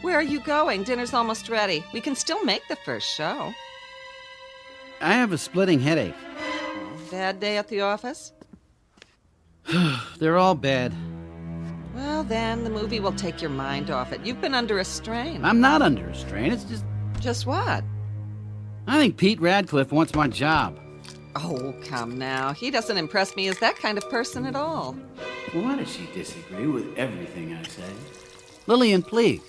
Where are you going? Dinner's almost ready. We can still make the first show. I have a splitting headache. Bad day at the office? They're all bad. Well, then, the movie will take your mind off it. You've been under a strain. I'm not under a strain. It's just... Just what? I think Pete Radcliffe wants my job. Oh, come now. He doesn't impress me as that kind of person at all. Well, why does she disagree with everything I say? Lillian, please.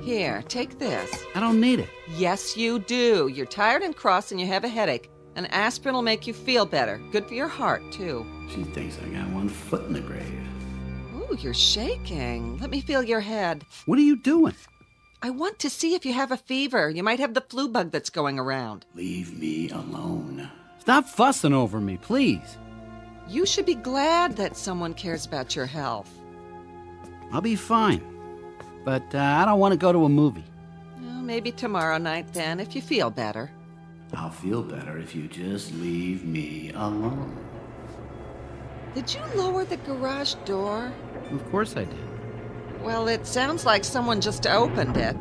Here, take this. I don't need it. Yes, you do. You're tired and cross and you have a headache. An aspirin will make you feel better. Good for your heart, too. She thinks I got one foot in the grave. Ooh, you're shaking. Let me feel your head. What are you doing? I want to see if you have a fever. You might have the flu bug that's going around. Leave me alone. Stop fussing over me, please. You should be glad that someone cares about your health. I'll be fine. But I don't want to go to a movie. Well, maybe tomorrow night then, if you feel better. I'll feel better if you just leave me alone. Did you lower the garage door? Of course I did. Well, it sounds like someone just opened it.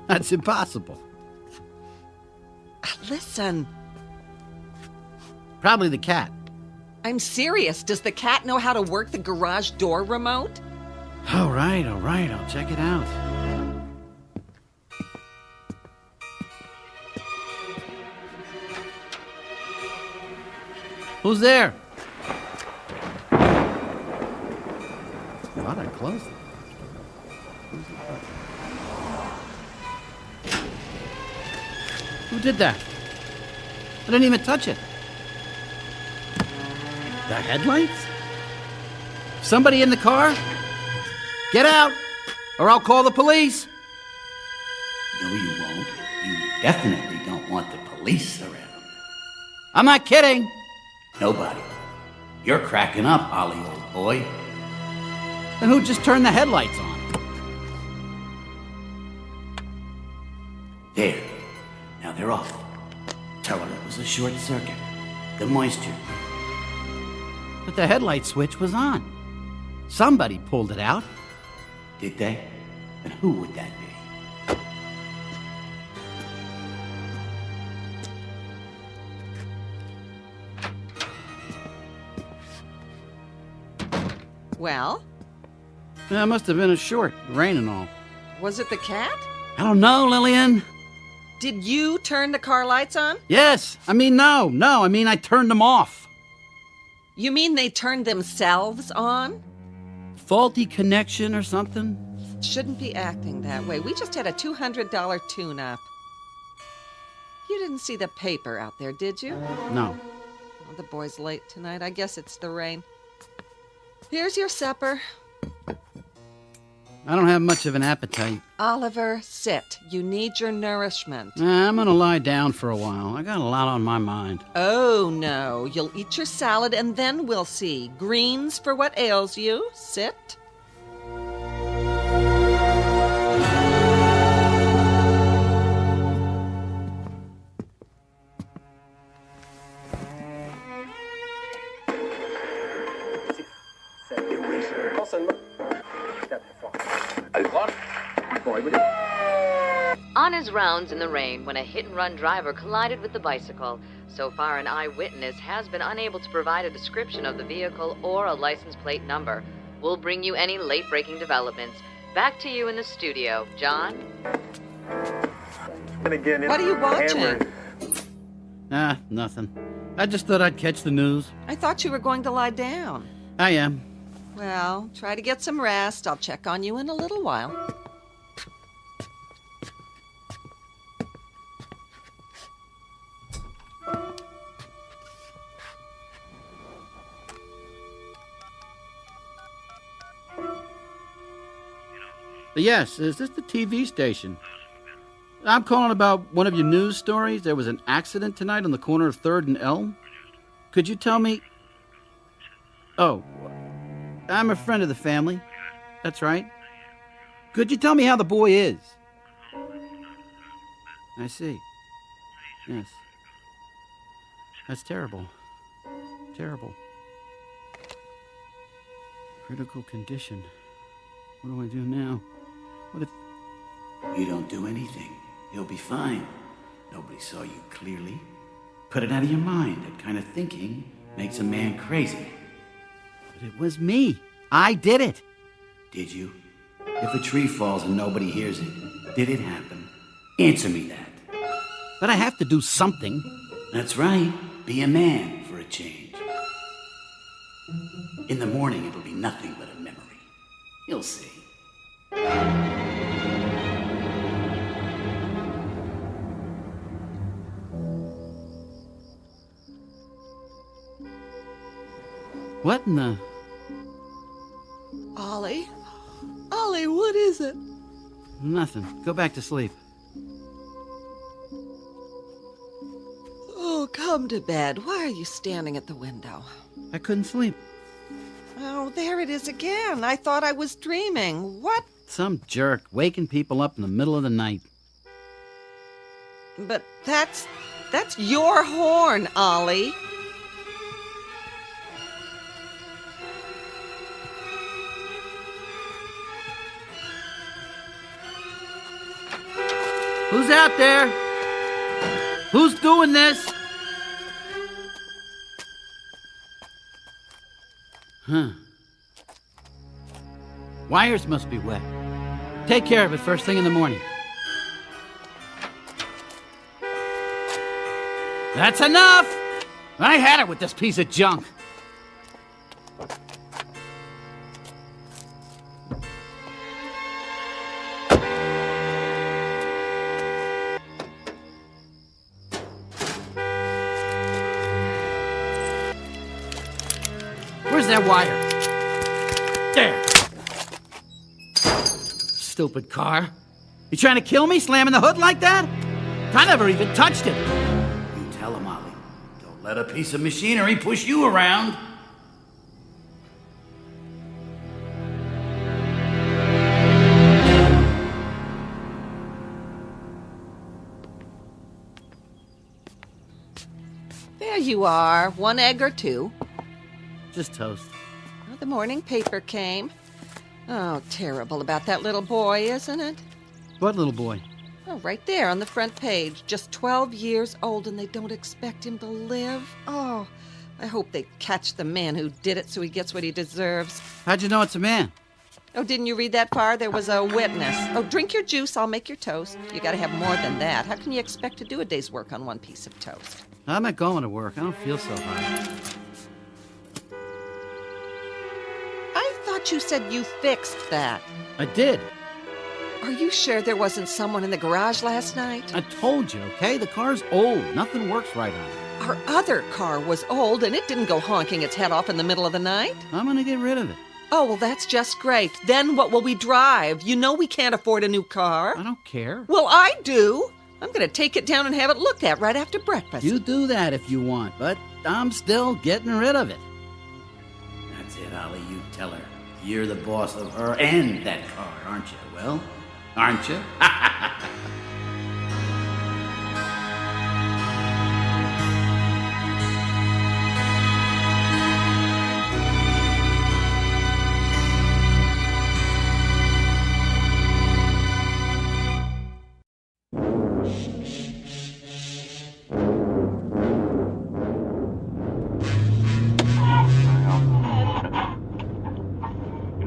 That's impossible. Listen. Probably the cat. I'm serious. Does the cat know how to work the garage door remote? All right. I'll check it out. Who's there? Thought I closed it. Who did that? I didn't even touch it. The headlights? Somebody in the car? Get out, or I'll call the police. No, you won't. You definitely don't want the police around. I'm not kidding. Nobody. You're cracking up, Ollie, old boy. Then who just turned the headlights on? There. Now they're off. Tell her it was a short circuit. The moisture. But the headlight switch was on. Somebody pulled it out. Did they? And who would that be? Well? That must have been a short, rain and all. Was it the cat? I don't know, Lillian. Did you turn the car lights on? Yes. I mean, no. I mean, I turned them off. You mean they turned themselves on? Faulty connection or something? Shouldn't be acting that way. We just had a $200 tune-up. You didn't see the paper out there, did you? No. Oh, the boy's late tonight. I guess it's the rain. Here's your supper. I don't have much of an appetite. Oliver, sit. You need your nourishment. I'm gonna lie down for a while. I got a lot on my mind. Oh, no. You'll eat your salad and then we'll see. Greens for what ails you. Sit. On his rounds in the rain when a hit-and-run driver collided with the bicycle. So far, an eyewitness has been unable to provide a description of the vehicle or a license plate number. We'll bring you any late-breaking developments. Back to you in the studio, John. What are you watching? Nothing. I just thought I'd catch the news. I thought you were going to lie down. I am. Well, try to get some rest. I'll check on you in a little while. Yes, is this the TV station? I'm calling about one of your news stories. There was an accident tonight on the corner of 3rd and Elm. Could you tell me... Oh, I'm a friend of the family. That's right. Could you tell me how the boy is? I see. Yes. That's terrible. Terrible. Critical condition. What do I do now? What if... You don't do anything. You'll be fine. Nobody saw you clearly. Put it out of your mind. That kind of thinking makes a man crazy. But it was me. I did it. Did you? If a tree falls and nobody hears it, did it happen? Answer me that. But I have to do something. That's right. Be a man for a change. In the morning, it'll be nothing but a memory. You'll see. What in the... Ollie? Ollie, what is it? Nothing. Go back to sleep. Oh, come to bed. Why are you standing at the window? I couldn't sleep. Oh, there it is again. I thought I was dreaming. What? Some jerk waking people up in the middle of the night. But that's your horn, Ollie. Who's out there? Who's doing this? Huh. Wires must be wet. Take care of it first thing in the morning. That's enough! I had it with this piece of junk. Where's that wire? There. Stupid car. You trying to kill me, slamming the hood like that? I never even touched it. You tell him, Ollie. Don't let a piece of machinery push you around. There you are. 1 egg or 2. Just toast. Oh, the morning paper came. Oh, terrible about that little boy, isn't it? What little boy? Oh, right there on the front page. Just 12 years old and they don't expect him to live. Oh, I hope they catch the man who did it so he gets what he deserves. How'd you know it's a man? Oh, didn't you read that far? There was a witness. Oh, drink your juice. I'll make your toast. You gotta have more than that. How can you expect to do a day's work on one piece of toast? I'm not going to work. I don't feel so hot. I thought you said you fixed that. I did. Are you sure there wasn't someone in the garage last night? I told you, okay? The car's old. Nothing works right on it. Our other car was old and it didn't go honking its head off in the middle of the night. I'm gonna get rid of it. Oh, well, that's just great. Then what will we drive? You know we can't afford a new car. I don't care. Well, I do. I'm going to take it down and have it looked at right after breakfast. You do that if you want, but I'm still getting rid of it. That's it, Ollie. You tell her. You're the boss of her and that car, aren't you? Well, aren't you?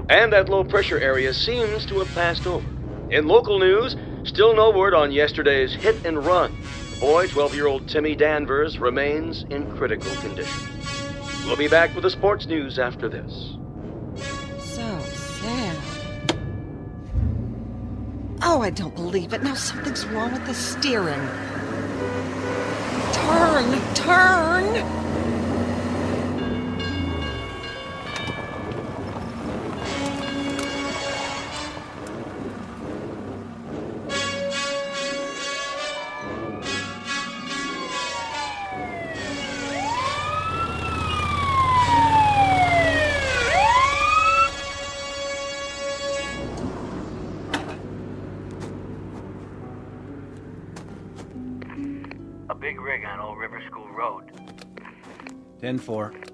And that low-pressure area seems to have passed over. In local news, still no word on yesterday's hit and run. The boy, 12-year-old Timmy Danvers, remains in critical condition. We'll be back with the sports news after this. So sad. Oh, I don't believe it. Now something's wrong with the steering. Turn! A big rig on Old River School Road. 10-4.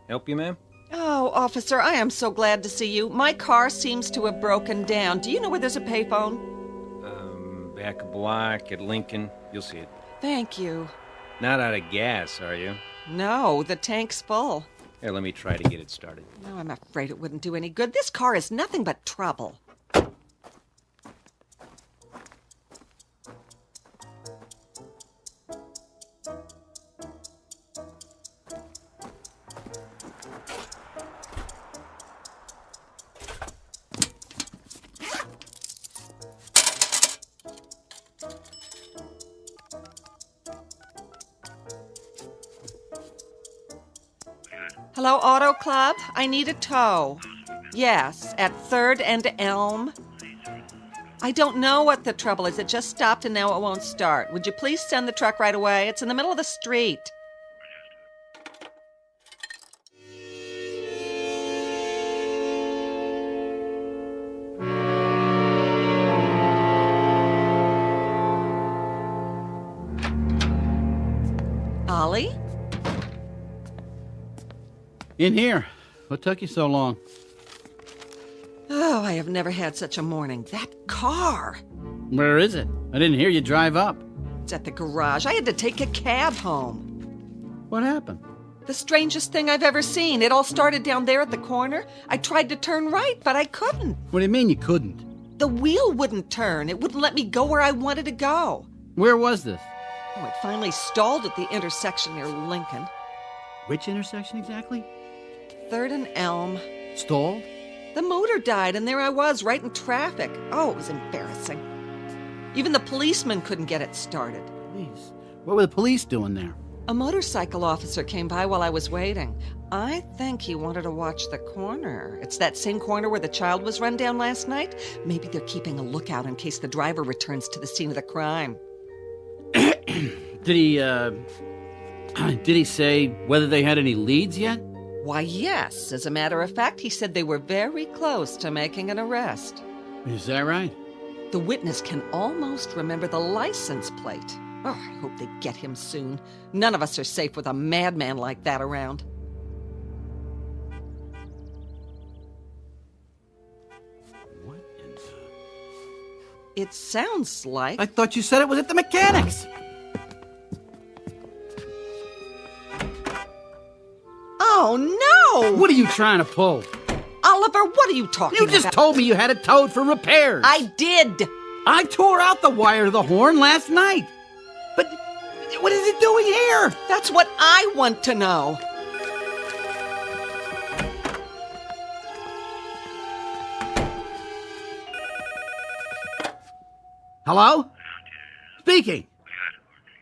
Help you, ma'am? Oh, officer, I am so glad to see you. My car seems to have broken down. Do you know where there's a payphone? Back a block at Lincoln. You'll see it. Thank you. Not out of gas, are you? No, the tank's full. Here, let me try to get it started. No, I'm afraid it wouldn't do any good. This car is nothing but trouble. Hello, Auto Club? I need a tow. Yes, at 3rd and Elm. I don't know what the trouble is. It just stopped and now it won't start. Would you please send the truck right away? It's in the middle of the street. Ollie? In here. What took you so long? Oh, I have never had such a morning. That car! Where is it? I didn't hear you drive up. It's at the garage. I had to take a cab home. What happened? The strangest thing I've ever seen. It all started down there at the corner. I tried to turn right, but I couldn't. What do you mean you couldn't? The wheel wouldn't turn. It wouldn't let me go where I wanted to go. Where was this? Oh, it finally stalled at the intersection near Lincoln. Which intersection exactly? 3rd and Elm. Stalled? The motor died, and there I was, right in traffic. Oh, it was embarrassing. Even the policeman couldn't get it started. Police? What were the police doing there? A motorcycle officer came by while I was waiting. I think he wanted to watch the corner. It's that same corner where the child was run down last night. Maybe they're keeping a lookout in case the driver returns to the scene of the crime. Did he say whether they had any leads yet? Why, yes. As a matter of fact, he said they were very close to making an arrest. Is that right? The witness can almost remember the license plate. Oh, I hope they get him soon. None of us are safe with a madman like that around. What in the... It sounds like... I thought you said it was at the mechanics! Oh, no! What are you trying to pull? Oliver, what are you talking about? You just told me you had it towed for repairs. I did! I tore out the wire to the horn last night. But what is it doing here? That's what I want to know. Hello? Speaking.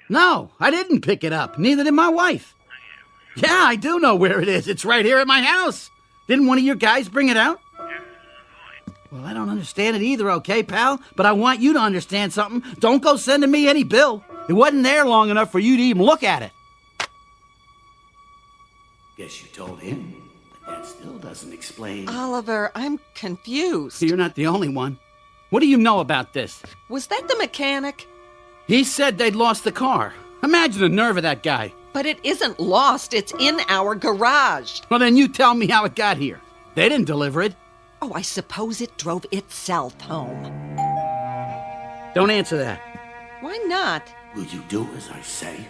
No, I didn't pick it up. Neither did my wife. Yeah, I do know where it is. It's right here at my house. Didn't one of your guys bring it out? Well, I don't understand it either, okay, pal? But I want you to understand something. Don't go sending me any bill. It wasn't there long enough for you to even look at it. Guess you told him, but that still doesn't explain. Oliver, I'm confused. You're not the only one. What do you know about this? Was that the mechanic? He said they'd lost the car. Imagine the nerve of that guy. But it isn't lost. It's in our garage. Well, then you tell me how it got here. They didn't deliver it. Oh, I suppose it drove itself home. Don't answer that. Why not? Will you do as I say?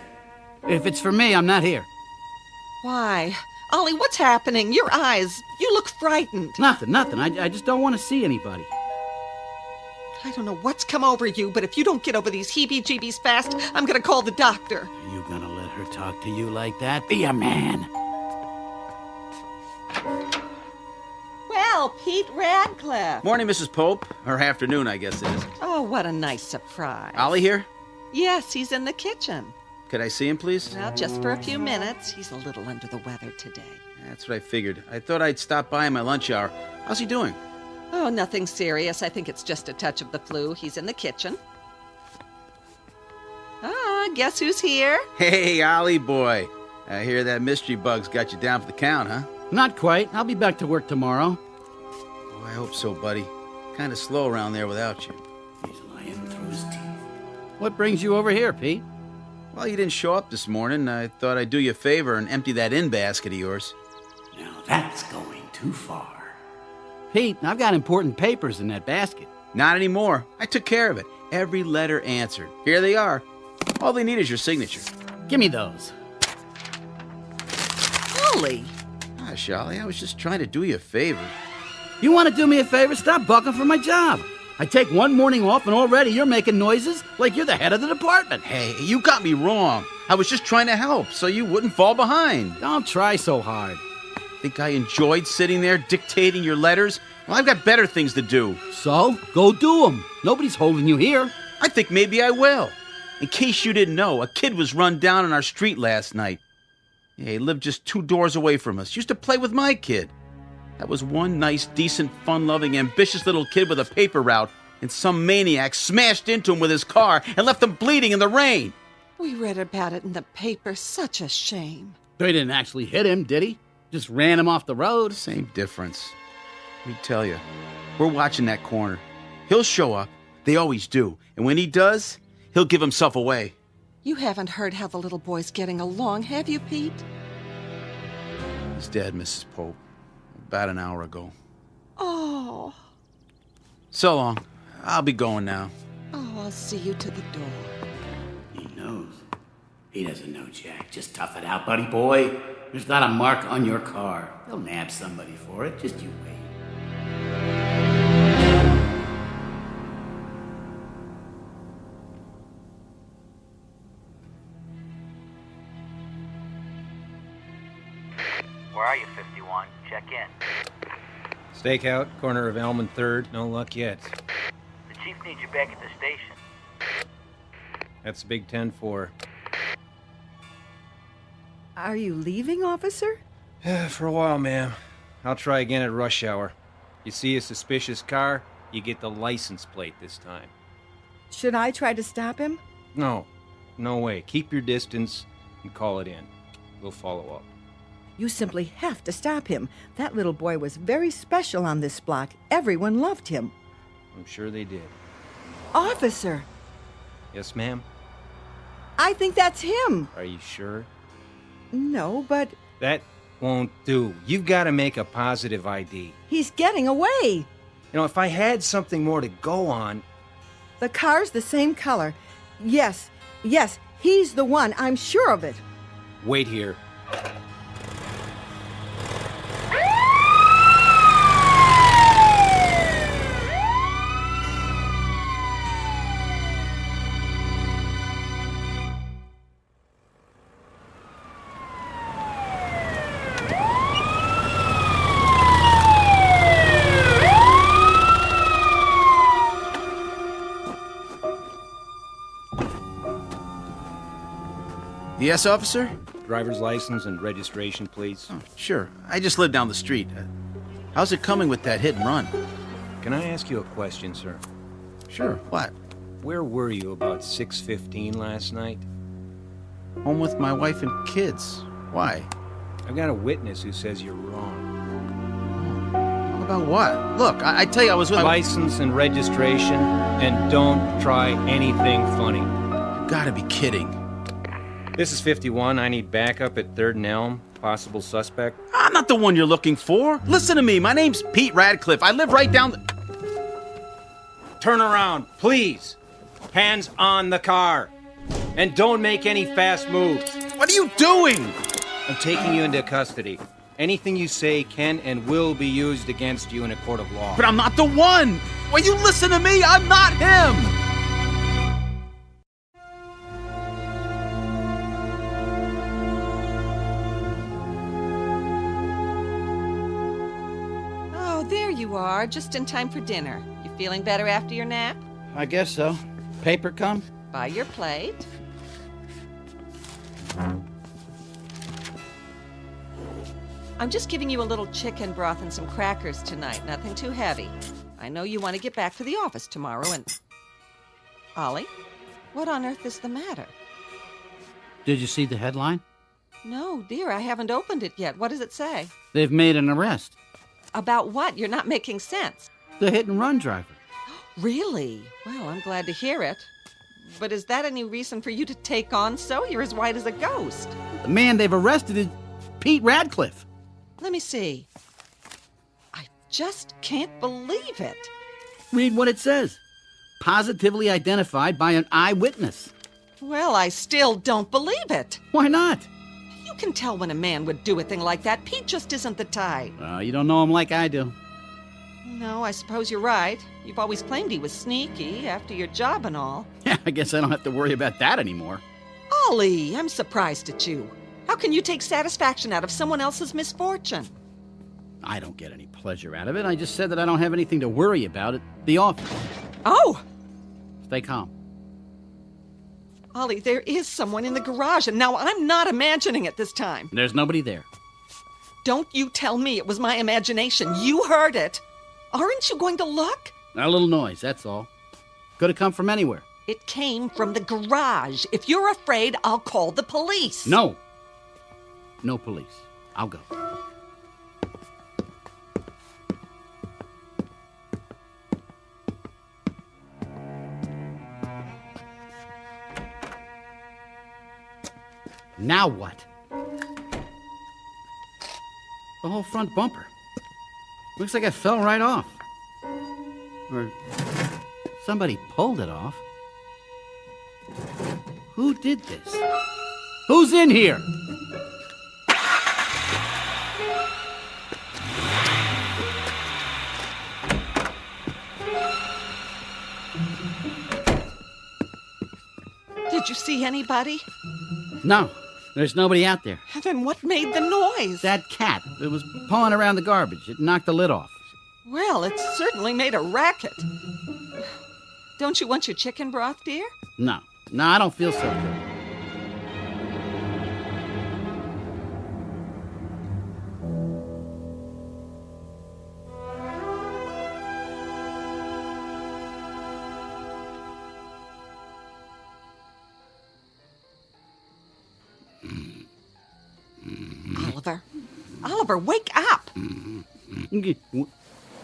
If it's for me, I'm not here. Why? Ollie, what's happening? Your eyes. You look frightened. Nothing. I just don't want to see anybody. I don't know what's come over you, but if you don't get over these heebie-jeebies fast, I'm gonna call the doctor. Are you gonna let her talk to you like that? Be a man. Well, Pete Radcliffe. Morning, Mrs. Pope. Or afternoon, I guess it is. Oh, what a nice surprise. Ollie here? Yes, he's in the kitchen. Could I see him, please? Well, just for a few minutes. He's a little under the weather today. That's what I figured. I thought I'd stop by in my lunch hour. How's he doing? Oh, nothing serious. I think it's just a touch of the flu. He's in the kitchen. Ah, guess who's here? Hey, Ollie boy. I hear that mystery bug's got you down for the count, huh? Not quite. I'll be back to work tomorrow. Oh, I hope so, buddy. Kind of slow around there without you. He's lying through his teeth. What brings you over here, Pete? Well, you didn't show up this morning. I thought I'd do you a favor and empty that in basket of yours. Now that's going too far. Pete, I've got important papers in that basket. Not anymore. I took care of it. Every letter answered. Here they are. All they need is your signature. Give me those. Ollie. Gosh, Ollie, I was just trying to do you a favor. You want to do me a favor? Stop bucking for my job. I take one morning off and already you're making noises like you're the head of the department. Hey, you got me wrong. I was just trying to help so you wouldn't fall behind. Don't try so hard. Think I enjoyed sitting there dictating your letters? Well, I've got better things to do. So, go do them. Nobody's holding you here. I think maybe I will. In case you didn't know, a kid was run down on our street last night. Yeah, he lived just 2 doors away from us. Used to play with my kid. That was one nice, decent, fun-loving, ambitious little kid with a paper route, and some maniac smashed into him with his car and left him bleeding in the rain. We read about it in the paper. Such a shame. They didn't actually hit him, did he? Just ran him off the road. Same difference. We tell you, we're watching that corner. He'll show up. They always do. And when he does, he'll give himself away. You haven't heard how the little boy's getting along, have you, Pete? He's dead, Mrs. Pope. About an hour ago. Oh. So long. I'll be going now. Oh, I'll see you to the door. He knows. He doesn't know, Jack. Just tough it out, buddy boy. There's not a mark on your car. They'll nab somebody for it. Just you wait. Where are you, 51? Check in. Stakeout, corner of Elm and 3rd. No luck yet. The chief needs you back at the station. That's Big 10-4. Are you leaving, officer? For a while, ma'am. I'll try again at rush hour. You see a suspicious car, you get the license plate this time. Should I try to stop him? No. No way. Keep your distance and call it in. We'll follow up. You simply have to stop him. That little boy was very special on this block. Everyone loved him. I'm sure they did. Officer! Yes, ma'am? I think that's him. Are you sure? No, but That won't do. You've got to make a positive ID. he's getting away. You know, if I had something more to go on... The car's the same color. Yes, he's the one. I'm sure of it. Wait here. Yes, officer? Driver's license and registration, please. Oh, sure. I just live down the street. How's it coming with that hit and run? Can I ask you a question, sir? Sure. What? Where were you about 6:15 last night? Home with my wife and kids. Why? I've got a witness who says you're wrong. About what? Look, I tell you, I was with... License and registration, and don't try anything funny. You gotta be kidding. This is 51. I need backup at 3rd and Elm. Possible suspect. I'm not the one you're looking for. Listen to me. My name's Pete Radcliffe. I live right down the... Turn around, please. Hands on the car. And don't make any fast moves. What are you doing? I'm taking you into custody. Anything you say can and will be used against you in a court of law. But I'm not the one. Will you listen to me? I'm not him. You are, just in time for dinner. You feeling better after your nap? I guess so. Paper come? By your plate. I'm just giving you a little chicken broth and some crackers tonight. Nothing too heavy. I know you want to get back to the office tomorrow and... Ollie, what on earth is the matter? Did you see the headline? No, dear, I haven't opened it yet. What does it say? They've made an arrest. About what? You're not making sense. The hit-and-run driver. Really? Well, I'm glad to hear it. But is that any reason for you to take on so? You're as white as a ghost. The man they've arrested is Pete Radcliffe. Let me see. I just can't believe it. Read what it says. Positively identified by an eyewitness. Well, I still don't believe it. Why not? You can tell when a man would do a thing like that. Pete just isn't the type. You don't know him like I do. No, I suppose you're right. You've always claimed he was sneaky after your job and all. Yeah, I guess I don't have to worry about that anymore. Ollie, I'm surprised at you. How can you take satisfaction out of someone else's misfortune? I don't get any pleasure out of it. I just said that I don't have anything to worry about at the office. Oh! Stay calm. Ollie, there is someone in the garage, and now I'm not imagining it this time. There's nobody there. Don't you tell me it was my imagination. You heard it. Aren't you going to look? A little noise, that's all. Could have come from anywhere. It came from the garage. If you're afraid, I'll call the police. No. No police. I'll go. Now what? The whole front bumper. Looks like it fell right off. Or somebody pulled it off. Who did this? Who's in here? Did you see anybody? No, there's nobody out there. Then what made the noise? That cat. It was pawing around the garbage. It knocked the lid off. Well, it certainly made a racket. Don't you want your chicken broth, dear? No, I don't feel so good. Oliver, wake up!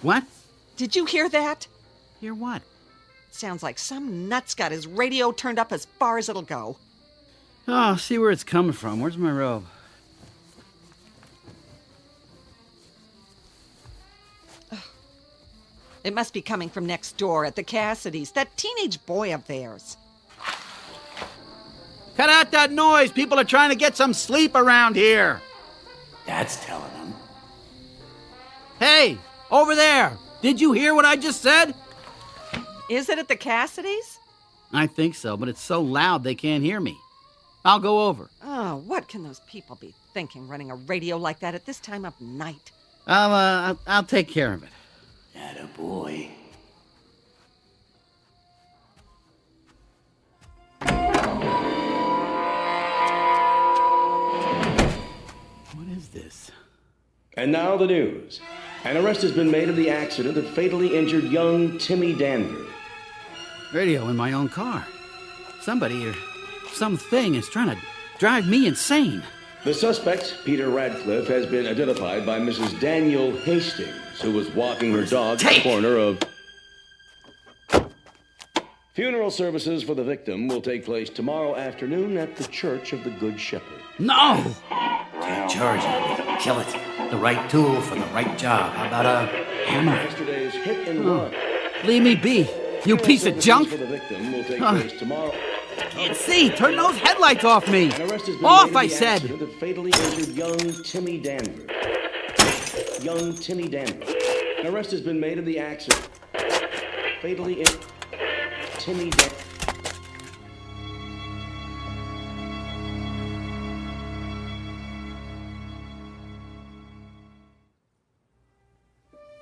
What? Did you hear that? Hear what? Sounds like some nut's got his radio turned up as far as it'll go. Oh, I'll see where it's coming from. Where's my robe? It must be coming from next door at the Cassidys, that teenage boy of theirs. Cut out that noise! People are trying to get some sleep around here! Dad's telling them. Hey! Over there! Did you hear what I just said? Is it at the Cassidys? I think so, but it's so loud they can't hear me. I'll go over. Oh, what can those people be thinking running a radio like that at this time of night? I'll take care of it. Attaboy. What is this? And now the news. An arrest has been made of the accident that fatally injured young Timmy Danvers. Radio in my own car. Somebody or something is trying to drive me insane. The suspect, Peter Radcliffe, has been identified by Mrs. Daniel Hastings, who was walking her dog at the corner of... Funeral services for the victim will take place tomorrow afternoon at the Church of the Good Shepherd. No! Take charge of it. Kill it. The right tool for the right job. How about a hammer? Yesterday's hit and run. Leave me be, you piece of junk! For the victim will take place tomorrow. Can't see! Turn those headlights off me! Off, I said! That fatally injured young Timmy Danvers. Young Timmy Danvers. An arrest has been made of the accident. Fatally injured Timmy Danvers.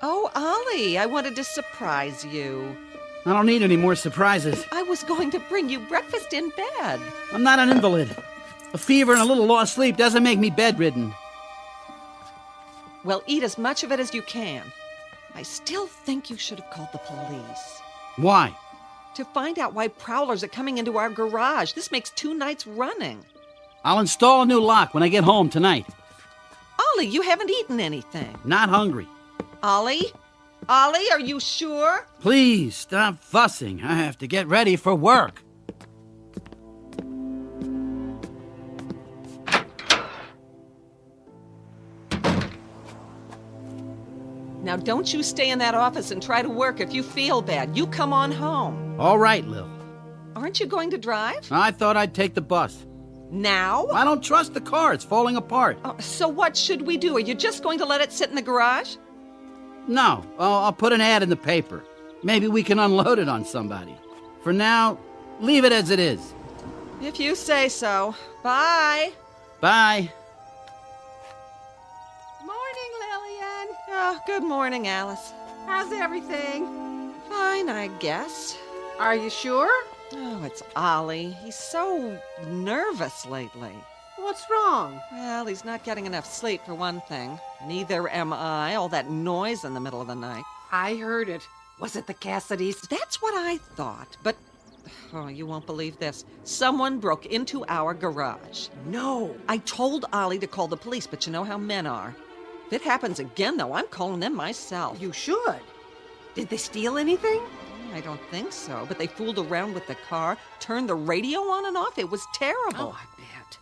Oh, Ollie, I wanted to surprise you. I don't need any more surprises. I was going to bring you breakfast in bed. I'm not an invalid. A fever and a little lost sleep doesn't make me bedridden. Well, eat as much of it as you can. I still think you should have called the police. Why? To find out why prowlers are coming into our garage. This makes 2 nights running. I'll install a new lock when I get home tonight. Ollie, you haven't eaten anything. Not hungry. Ollie? Ollie, are you sure? Please, stop fussing. I have to get ready for work. Now, don't you stay in that office and try to work if you feel bad. You come on home. All right, Lil. Aren't you going to drive? I thought I'd take the bus. Now? I don't trust the car. It's falling apart. So what should we do? Are you just going to let it sit in the garage? No, I'll put an ad in the paper. Maybe we can unload it on somebody. For now, leave it as it is. If you say so. Bye. Bye. Morning, Lillian. Oh, good morning, Alice. How's everything? Fine, I guess. Are you sure? Oh, it's Ollie. He's so nervous lately. What's wrong? Well, he's not getting enough sleep, for one thing. Neither am I. All that noise in the middle of the night. I heard it. Was it the Cassidys? That's what I thought, but... Oh, you won't believe this. Someone broke into our garage. No. I told Ollie to call the police, but you know how men are. If it happens again, though, I'm calling them myself. You should. Did they steal anything? I don't think so, but they fooled around with the car, turned the radio on and off. It was terrible. Oh, I bet.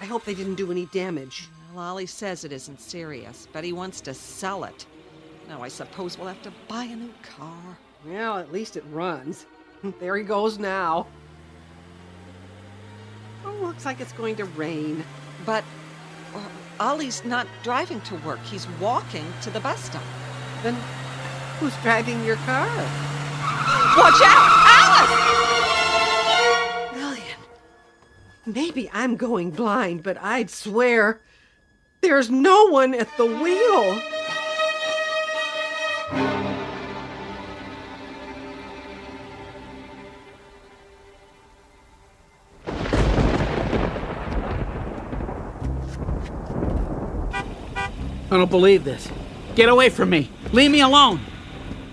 I hope they didn't do any damage. Well, Ollie says it isn't serious, but he wants to sell it. Now I suppose we'll have to buy a new car. Well, at least it runs. There he goes now. Oh, looks like it's going to rain. But Ollie's not driving to work. He's walking to the bus stop. Then who's driving your car? Watch out! Alice! Lillian, maybe I'm going blind, but I'd swear there's no one at the wheel. I don't believe this. Get away from me. Leave me alone.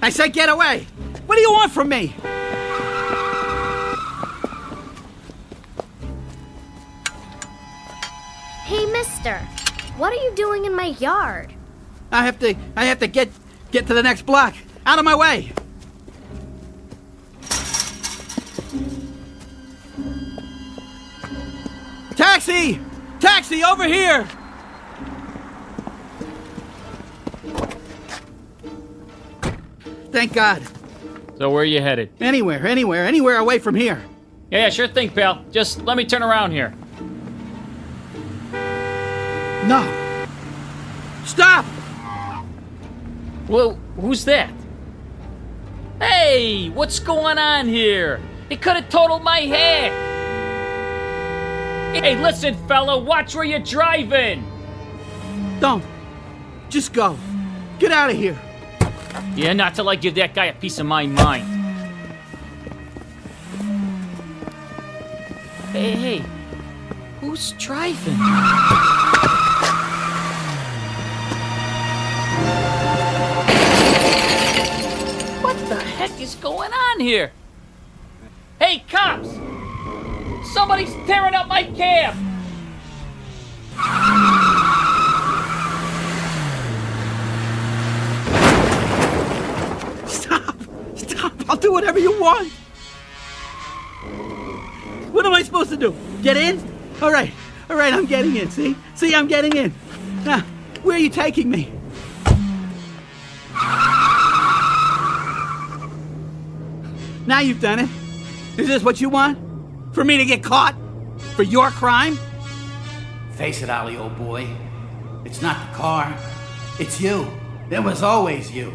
I said get away. What do you want from me? Hey, mister. What are you doing in my yard? I have to get to the next block. Out of my way. Taxi! Taxi, over here! Thank God. So where are you headed? Anywhere away from here. Yeah, sure thing, pal. Just let me turn around here. No. Stop! Well, who's that? Hey, what's going on here? It could have totaled my head. Hey, listen, fella, watch where you're driving. Don't. Just go. Get out of here. Yeah, not till I give that guy a piece of my mind. Hey, who's driving? What the heck is going on here? Hey, cops! Somebody's tearing up my cab! Stop! I'll do whatever you want! What am I supposed to do? Get in? All right, I'm getting in, see? See, I'm getting in. Now, where are you taking me? Now you've done it. Is this what you want? For me to get caught? For your crime? Face it, Ollie, old boy. It's not the car. It's you. There was always you.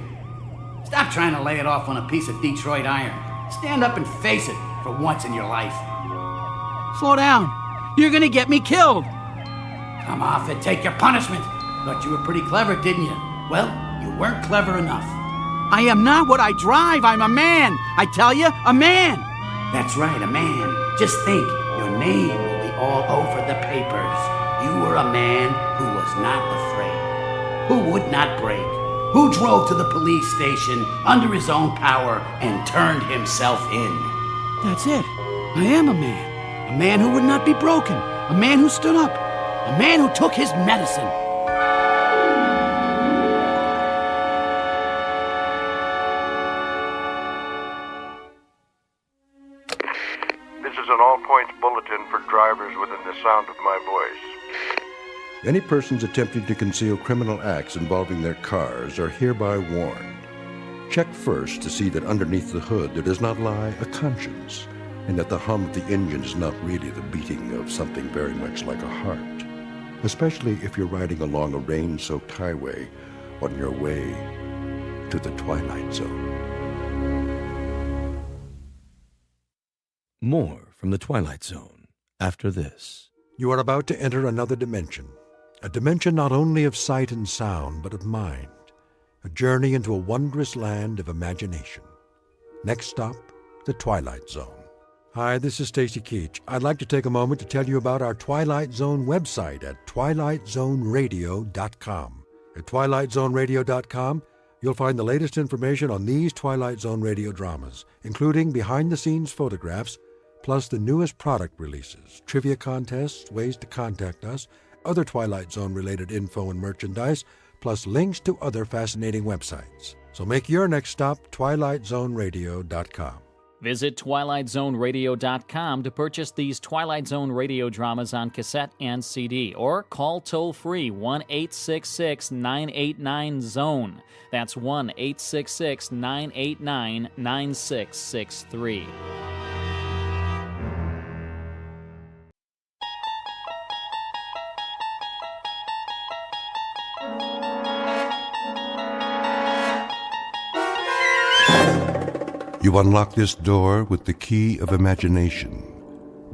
Stop trying to lay it off on a piece of Detroit iron. Stand up and face it for once in your life. Slow down. You're gonna get me killed. Come off it. Take your punishment. Thought you were pretty clever, didn't you? Well, you weren't clever enough. I am not what I drive. I'm a man. I tell you, a man. That's right, a man. Just think, your name will be all over the papers. You were a man who was not afraid, who would not break, who drove to the police station under his own power and turned himself in. That's it. I am a man. A man who would not be broken. A man who stood up. A man who took his medicine. This is an all-points bulletin for drivers within the sound of my voice. Any persons attempting to conceal criminal acts involving their cars are hereby warned. Check first to see that underneath the hood there does not lie a conscience, and that the hum of the engine is not really the beating of something very much like a heart, especially if you're riding along a rain-soaked highway on your way to the Twilight Zone. More from the Twilight Zone after this. You are about to enter another dimension, a dimension not only of sight and sound, but of mind, a journey into a wondrous land of imagination. Next stop, the Twilight Zone. Hi, this is Stacy Keach. I'd like to take a moment to tell you about our Twilight Zone website at twilightzoneradio.com. At twilightzoneradio.com, you'll find the latest information on these Twilight Zone radio dramas, including behind-the-scenes photographs, plus the newest product releases, trivia contests, ways to contact us, other Twilight Zone-related info and merchandise, plus links to other fascinating websites. So make your next stop twilightzoneradio.com. Visit twilightzoneradio.com to purchase these Twilight Zone radio dramas on cassette and CD, or call toll-free 1-866-989-ZONE. That's 1-866-989-9663. You unlock this door with the key of imagination.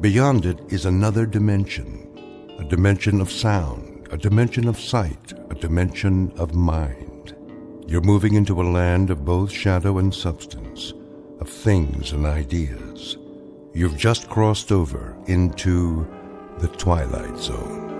Beyond it is another dimension, a dimension of sound, a dimension of sight, a dimension of mind. You're moving into a land of both shadow and substance, of things and ideas. You've just crossed over into the Twilight Zone.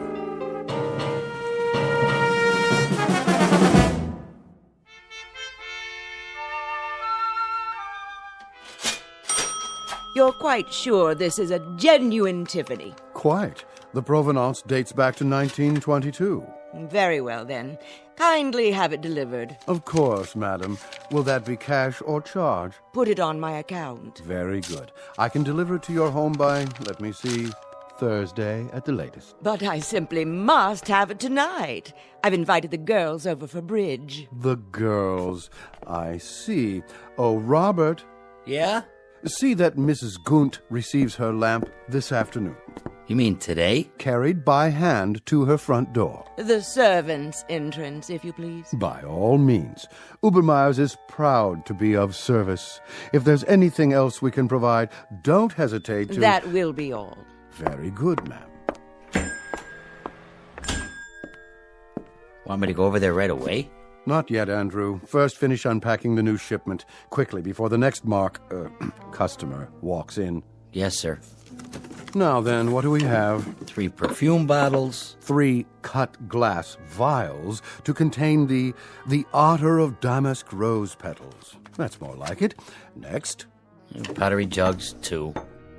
You're quite sure this is a genuine Tiffany? Quite. The provenance dates back to 1922. Very well, then. Kindly have it delivered. Of course, madam. Will that be cash or charge? Put it on my account. Very good. I can deliver it to your home by, let me see, Thursday at the latest. But I simply must have it tonight. I've invited the girls over for bridge. The girls. I see. Oh, Robert. Yeah? See that Mrs. Gunt receives her lamp this afternoon. You mean today? Carried by hand to her front door. The servants' entrance, if you please. By all means. Ubermeyer's is proud to be of service. If there's anything else we can provide, don't hesitate to... That will be all. Very good, ma'am. Want me to go over there right away? Not yet, Andrew. First finish unpacking the new shipment. Quickly, before the next customer walks in. Yes, sir. Now then, what do we have? 3 perfume bottles. 3 cut glass vials to contain the otter of damask rose petals. That's more like it. Next. Pottery jugs, 2.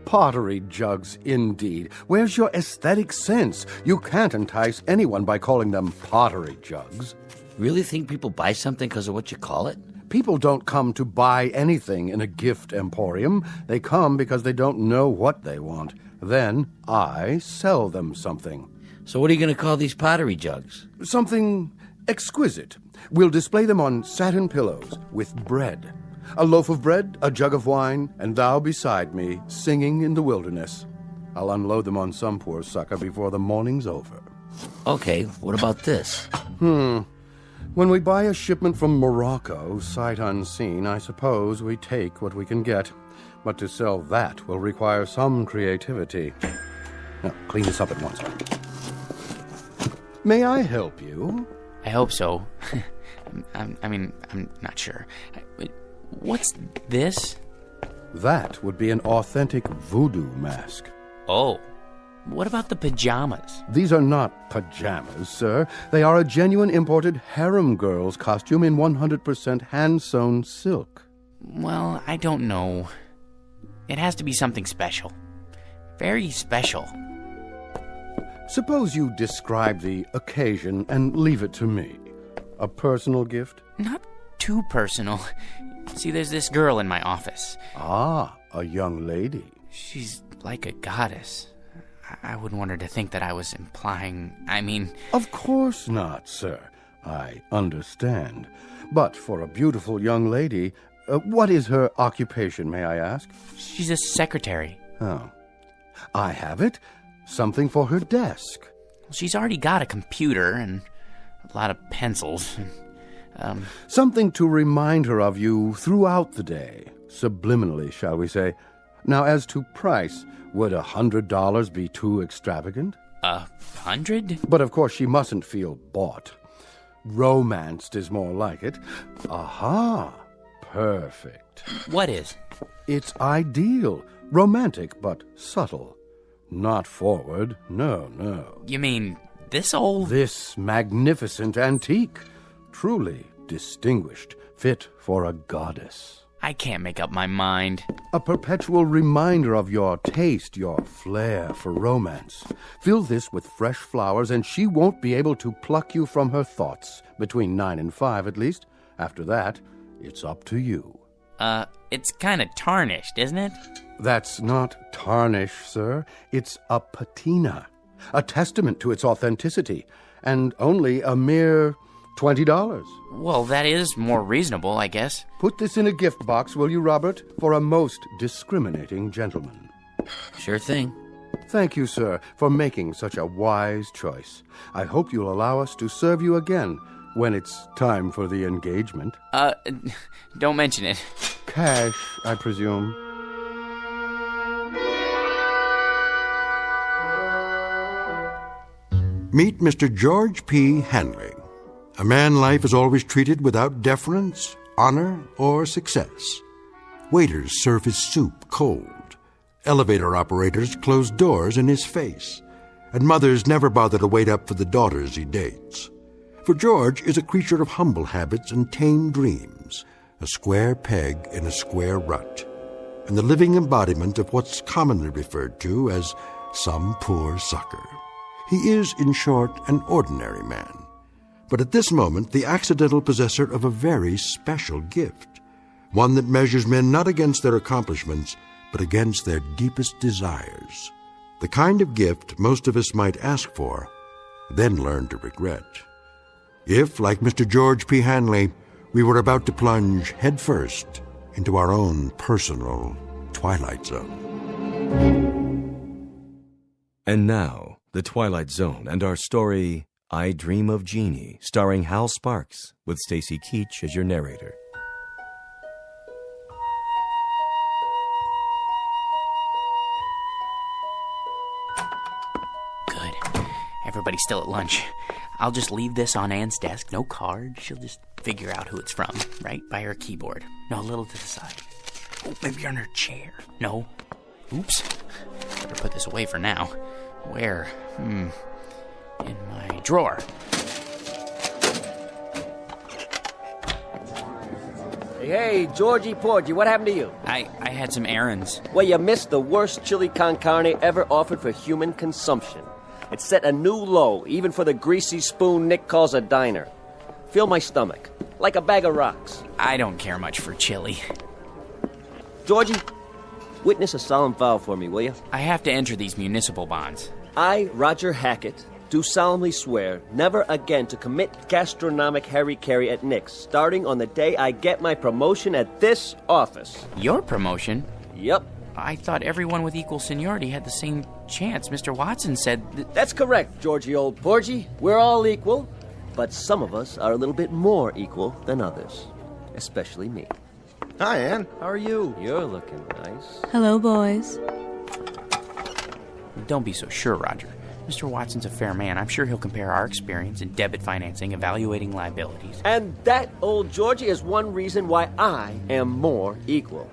Pottery jugs, indeed. Where's your aesthetic sense? You can't entice anyone by calling them pottery jugs. Really think people buy something because of what you call it? People don't come to buy anything in a gift emporium. They come because they don't know what they want. Then I sell them something. So what are you going to call these pottery jugs? Something exquisite. We'll display them on satin pillows with bread. A loaf of bread, a jug of wine, and thou beside me, singing in the wilderness. I'll unload them on some poor sucker before the morning's over. Okay, what about this? When we buy a shipment from Morocco, sight unseen, I suppose we take what we can get. But to sell that will require some creativity. Now, clean this up at once. May I help you? I hope so. I'm not sure. What's this? That would be an authentic voodoo mask. Oh. What about the pajamas? These are not pajamas, sir. They are a genuine imported harem girl's costume in 100% hand-sewn silk. Well, I don't know. It has to be something special. Very special. Suppose you describe the occasion and leave it to me. A personal gift? Not too personal. See, there's this girl in my office. Ah, a young lady. She's like a goddess. I wouldn't want her to think that I was implying, Of course not, sir. I understand. But for a beautiful young lady, what is her occupation, may I ask? She's a secretary. Oh. I have it. Something for her desk. She's already got a computer and a lot of pencils. Something to remind her of you throughout the day. Subliminally, shall we say. Now, as to price, would $100 be too extravagant? 100? But of course she mustn't feel bought. Romanced is more like it. Aha! Perfect. What is? It's ideal. Romantic, but subtle. Not forward, no. You mean this old... This magnificent antique. Truly distinguished, fit for a goddess. I can't make up my mind. A perpetual reminder of your taste, your flair for romance. Fill this with fresh flowers, and she won't be able to pluck you from her thoughts. Between 9 and 5, at least. After that, it's up to you. It's kind of tarnished, isn't it? That's not tarnish, sir. It's a patina. A testament to its authenticity. And only a mere $20. Well, that is more reasonable, I guess. Put this in a gift box, will you, Robert? For a most discriminating gentleman. Sure thing. Thank you, sir, for making such a wise choice. I hope you'll allow us to serve you again when it's time for the engagement. Don't mention it. Cash, I presume. Meet Mr. George P. Hanley, a man life is always treated without deference, honor, or success. Waiters serve his soup cold. Elevator operators close doors in his face. And mothers never bother to wait up for the daughters he dates. For George is a creature of humble habits and tame dreams, a square peg in a square rut, and the living embodiment of what's commonly referred to as some poor sucker. He is, in short, an ordinary man, but at this moment the accidental possessor of a very special gift, one that measures men not against their accomplishments, but against their deepest desires, the kind of gift most of us might ask for, then learn to regret. If, like Mr. George P. Hanley, we were about to plunge headfirst into our own personal Twilight Zone. And now, The Twilight Zone and our story, I Dream of Genie, starring Hal Sparks, with Stacy Keach as your narrator. Good. Everybody's still at lunch. I'll just leave this on Anne's desk. No card. She'll just figure out who it's from, right by her keyboard. No, a little to the side. Oh, maybe on her chair. No. Oops. Better put this away for now. Where? In my drawer. Hey, Georgie Porgy, what happened to you? I had some errands. Well, you missed the worst chili con carne ever offered for human consumption. It set a new low, even for the greasy spoon Nick calls a diner. Fill my stomach, like a bag of rocks. I don't care much for chili. Georgie, witness a solemn vow for me, will you? I have to enter these municipal bonds. I, Roger Hackett, do solemnly swear never again to commit gastronomic harry-carry at Nick's, starting on the day I get my promotion at this office. Your promotion? Yep. I thought everyone with equal seniority had the same chance. Mr. Watson said... That's correct, Georgie old Porgy. We're all equal, but some of us are a little bit more equal than others. Especially me. Hi, Anne. How are you? You're looking nice. Hello, boys. Don't be so sure, Roger. Mr. Watson's a fair man. I'm sure he'll compare our experience in debit financing, evaluating liabilities. And that, old Georgie, is one reason why I am more equal.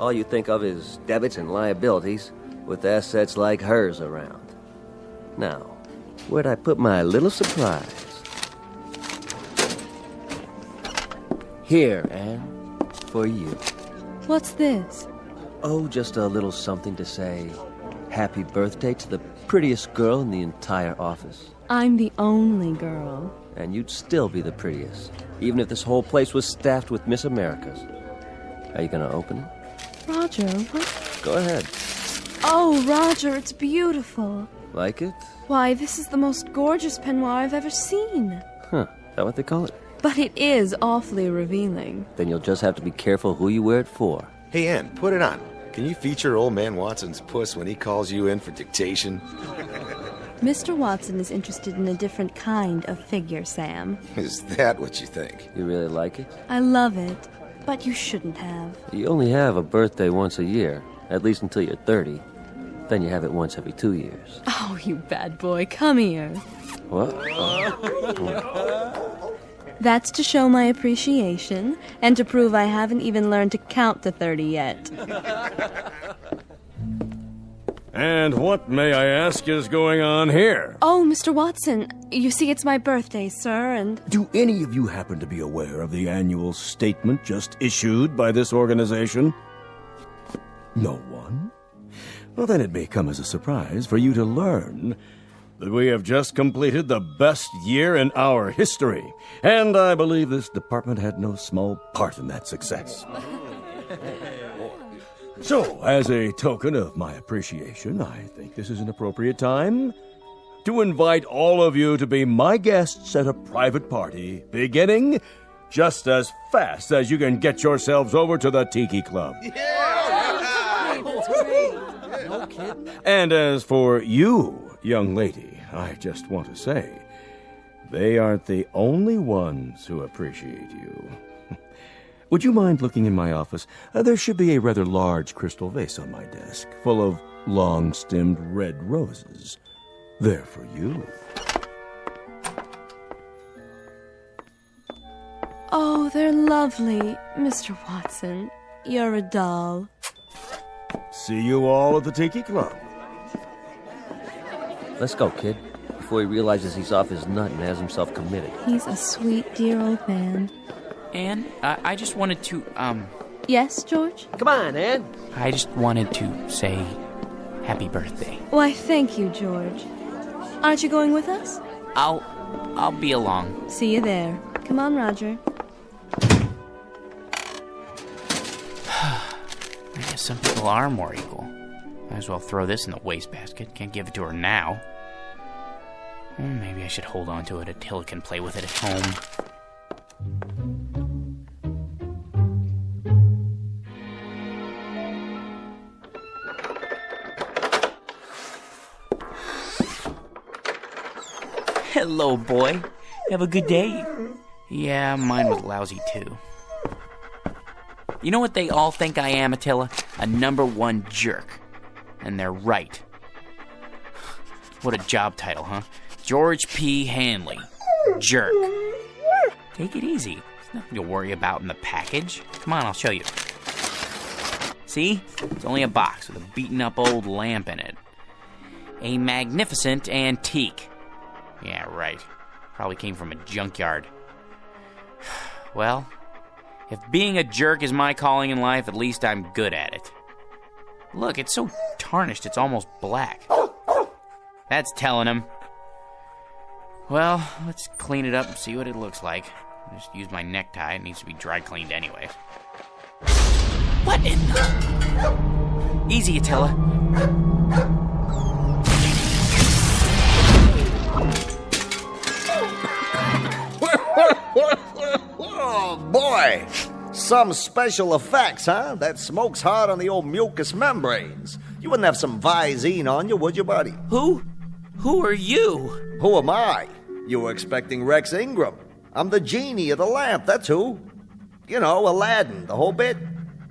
All you think of is debits and liabilities, with assets like hers around. Now, where'd I put my little surprise? Here, Anne, for you. What's this? Oh, just a little something to say happy birthday to the prettiest girl in the entire office. I'm the only girl. And you'd still be the prettiest, even if this whole place was staffed with Miss Americas. Are you gonna open it? Roger, what? Go ahead. Oh, Roger, it's beautiful. Like it? Why, this is the most gorgeous peignoir I've ever seen. Huh, is that what they call it? But it is awfully revealing. Then you'll just have to be careful who you wear it for. Hey, Ann, put it on. Can you feature old man Watson's puss when he calls you in for dictation? Mr. Watson is interested in a different kind of figure, Sam. Is that what you think? You really like it? I love it, but you shouldn't have. You only have a birthday once a year, at least until you're 30. Then you have it once every 2 years. Oh, you bad boy, come here. What? That's to show my appreciation, and to prove I haven't even learned to count to 30 yet. And what, may I ask, is going on here? Oh, Mr. Watson, you see, it's my birthday, sir, and... Do any of you happen to be aware of the annual statement just issued by this organization? No one? Well, then it may come as a surprise for you to learn that we have just completed the best year in our history, and I believe this department had no small part in that success. So, as a token of my appreciation, I think this is an appropriate time to invite all of you to be my guests at a private party, beginning just as fast as you can get yourselves over to the Tiki Club. And as for you, young lady, I just want to say, they aren't the only ones who appreciate you. Would you mind looking in my office? There should be a rather large crystal vase on my desk, full of long-stemmed red roses. They're for you. Oh, they're lovely, Mr. Watson. You're a doll. See you all at the Tiki Club. Let's go, kid, before he realizes he's off his nut and has himself committed. He's a sweet, dear old man. Anne, I just wanted to, Yes, George? Come on, Anne. I just wanted to say happy birthday. Why, thank you, George. Aren't you going with us? I'll be along. See you there. Come on, Roger. I guess some people are more equal. Might as well throw this in the wastebasket. Can't give it to her now. Maybe I should hold on to it until I can play with it at home. Hello, boy. Have a good day. Yeah, mine was lousy, too. You know what they all think I am, Attila? A #1 jerk. And they're right. What a job title, huh? George P. Hanley. Jerk. Take it easy. There's nothing to worry about in the package. Come on, I'll show you. See? It's only a box with a beaten-up old lamp in it. A magnificent antique. Yeah, right. Probably came from a junkyard. Well, if being a jerk is my calling in life, at least I'm good at it. Look, it's so tarnished it's almost black. That's telling him. Well, let's clean it up and see what it looks like. I just used my necktie. It needs to be dry cleaned anyway. What in the... Easy, Attila. Oh, boy! Some special effects, huh? That smoke's hard on the old mucous membranes. You wouldn't have some Visine on you, would you, buddy? Who are you? Who am I? You were expecting Rex Ingram. I'm the genie of the lamp, that's who. You know, Aladdin, the whole bit.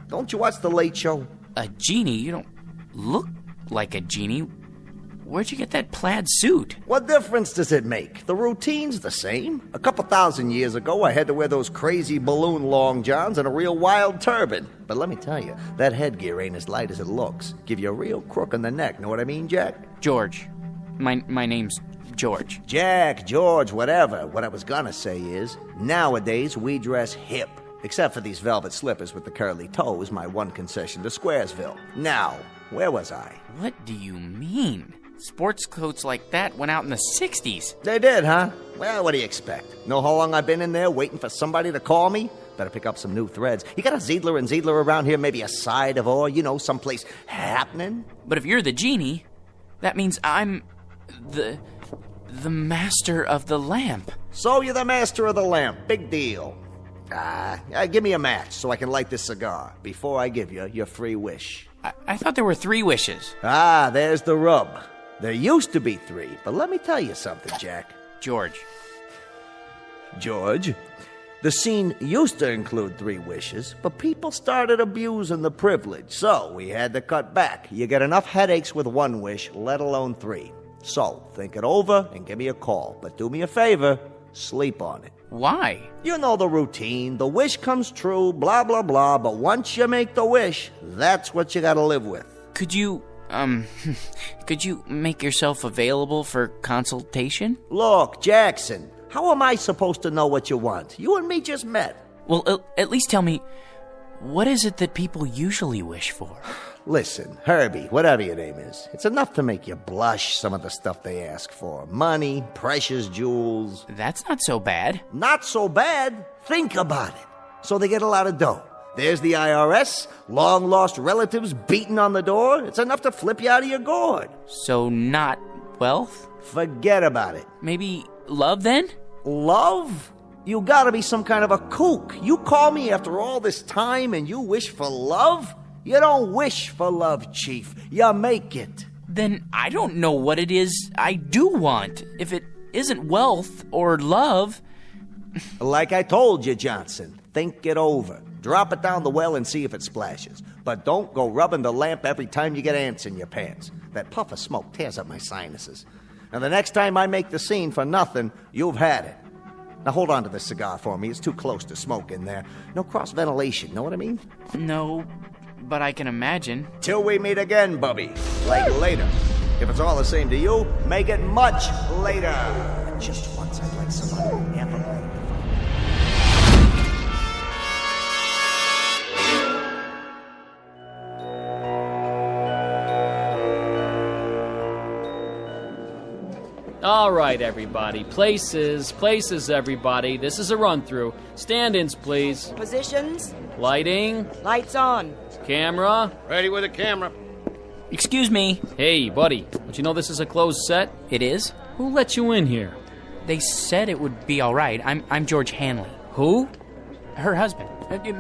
Don't you watch The Late Show? A genie? You don't look like a genie. Where'd you get that plaid suit? What difference does it make? The routine's the same. A couple thousand years ago, I had to wear those crazy balloon long johns and a real wild turban. But let me tell you, that headgear ain't as light as it looks. Give you a real crook in the neck, know what I mean, Jack? George. My name's George. Jack, George, whatever. What I was gonna say is, nowadays we dress hip. Except for these velvet slippers with the curly toes, my one concession to Squaresville. Now, where was I? What do you mean? Sports coats like that went out in the 60s. They did, huh? Well, what do you expect? Know how long I've been in there waiting for somebody to call me? Better pick up some new threads. You got a Ziedler and Ziedler around here? Maybe a side of ore, you know, someplace happening? But if you're the genie, that means I'm the master of the lamp. So you're the master of the lamp. Big deal. Give me a match so I can light this cigar before I give you your free wish. I thought there were 3 wishes. There's the rub. There used to be 3, but let me tell you something, Jack. George. The scene used to include 3 wishes, but people started abusing the privilege, so we had to cut back. You get enough headaches with 1 wish, let alone 3. So, think it over and give me a call. But do me a favor, sleep on it. Why? You know the routine. The wish comes true, blah, blah, blah. But once you make the wish, that's what you gotta live with. Could you, Could you make yourself available for consultation? Look, Jackson, how am I supposed to know what you want? You and me just met. Well, at least tell me, what is it that people usually wish for? Listen, Herbie, whatever your name is, it's enough to make you blush, some of the stuff they ask for. Money, precious jewels. That's not so bad. Not so bad? Think about it. So they get a lot of dough. There's the IRS, long-lost relatives beating on the door. It's enough to flip you out of your gourd. So not wealth? Forget about it. Maybe love, then? Love? You gotta be some kind of a kook. You call me after all this time and you wish for love? You don't wish for love, Chief. You make it. Then I don't know what it is I do want. If it isn't wealth or love... Like I told you, Johnson, think it over. Drop it down the well and see if it splashes. But don't go rubbing the lamp every time you get ants in your pants. That puff of smoke tears up my sinuses. Now, the next time I make the scene for nothing, you've had it. Now, hold on to this cigar for me. It's too close to smoke in there. No cross-ventilation, know what I mean? No, but I can imagine. Till we meet again, Bubby. Like later. If it's all the same to you, make it much later. But just once, I'd like somebody to amp up. All right, everybody. Places, everybody. This is a run-through. Stand-ins, please. Positions. Lighting. Lights on. Camera. Ready with the camera. Excuse me. Hey, buddy. Don't you know this is a closed set? It is? Who let you in here? They said it would be all right. I'm George Hanley. Who? Her husband.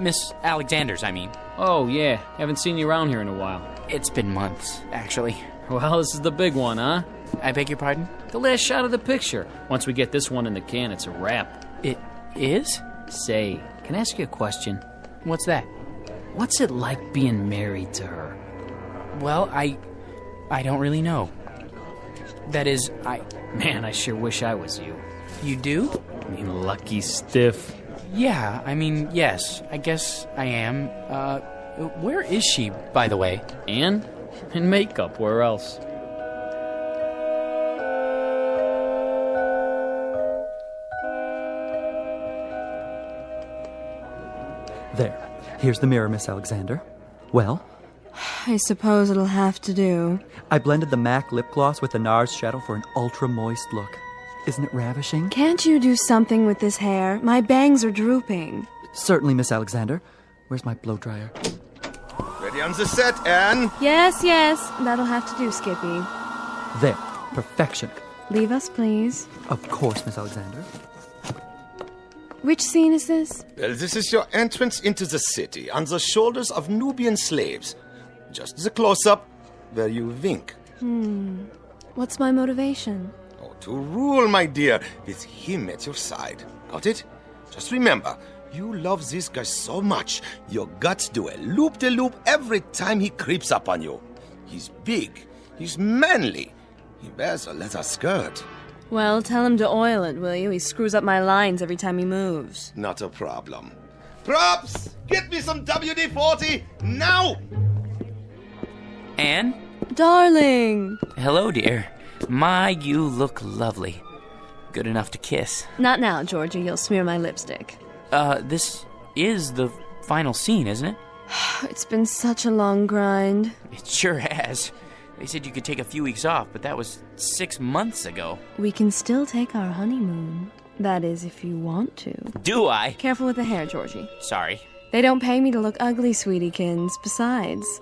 Miss Alexander's, I mean. Oh, yeah. Haven't seen you around here in a while. It's been months, actually. Well, this is the big one, huh? I beg your pardon? The last shot of the picture. Once we get this one in the can, it's a wrap. It is? Say, can I ask you a question? What's that? What's it like being married to her? Well, I don't really know. That is, Man, I sure wish I was you. You do? I mean, lucky stiff. Yeah, I mean, yes. I guess I am. Where is she, by the way? Anne? In makeup, where else? There. Here's the mirror, Miss Alexander. Well? I suppose it'll have to do. I blended the MAC lip gloss with the NARS shadow for an ultra-moist look. Isn't it ravishing? Can't you do something with this hair? My bangs are drooping. Certainly, Miss Alexander. Where's my blow dryer? Ready on the set, Anne? Yes. That'll have to do, Skippy. There. Perfection. Leave us, please. Of course, Miss Alexander. Which scene is this? Well, this is your entrance into the city on the shoulders of Nubian slaves. Just the close-up where you wink. What's my motivation? Oh, to rule, my dear, with him at your side. Got it? Just remember, you love this guy so much, your guts do a loop-de-loop every time he creeps up on you. He's big. He's manly. He wears a leather skirt. Well, tell him to oil it, will you? He screws up my lines every time he moves. Not a problem. Props! Get me some WD-40 now! Anne? Darling! Hello, dear. My, you look lovely. Good enough to kiss. Not now, Georgie. You'll smear my lipstick. This is the final scene, isn't it? It's been such a long grind. It sure has. They said you could take a few weeks off, but that was 6 months ago. We can still take our honeymoon. That is, if you want to. Do I? Careful with the hair, Georgie. Sorry. They don't pay me to look ugly, sweetiekins. Besides,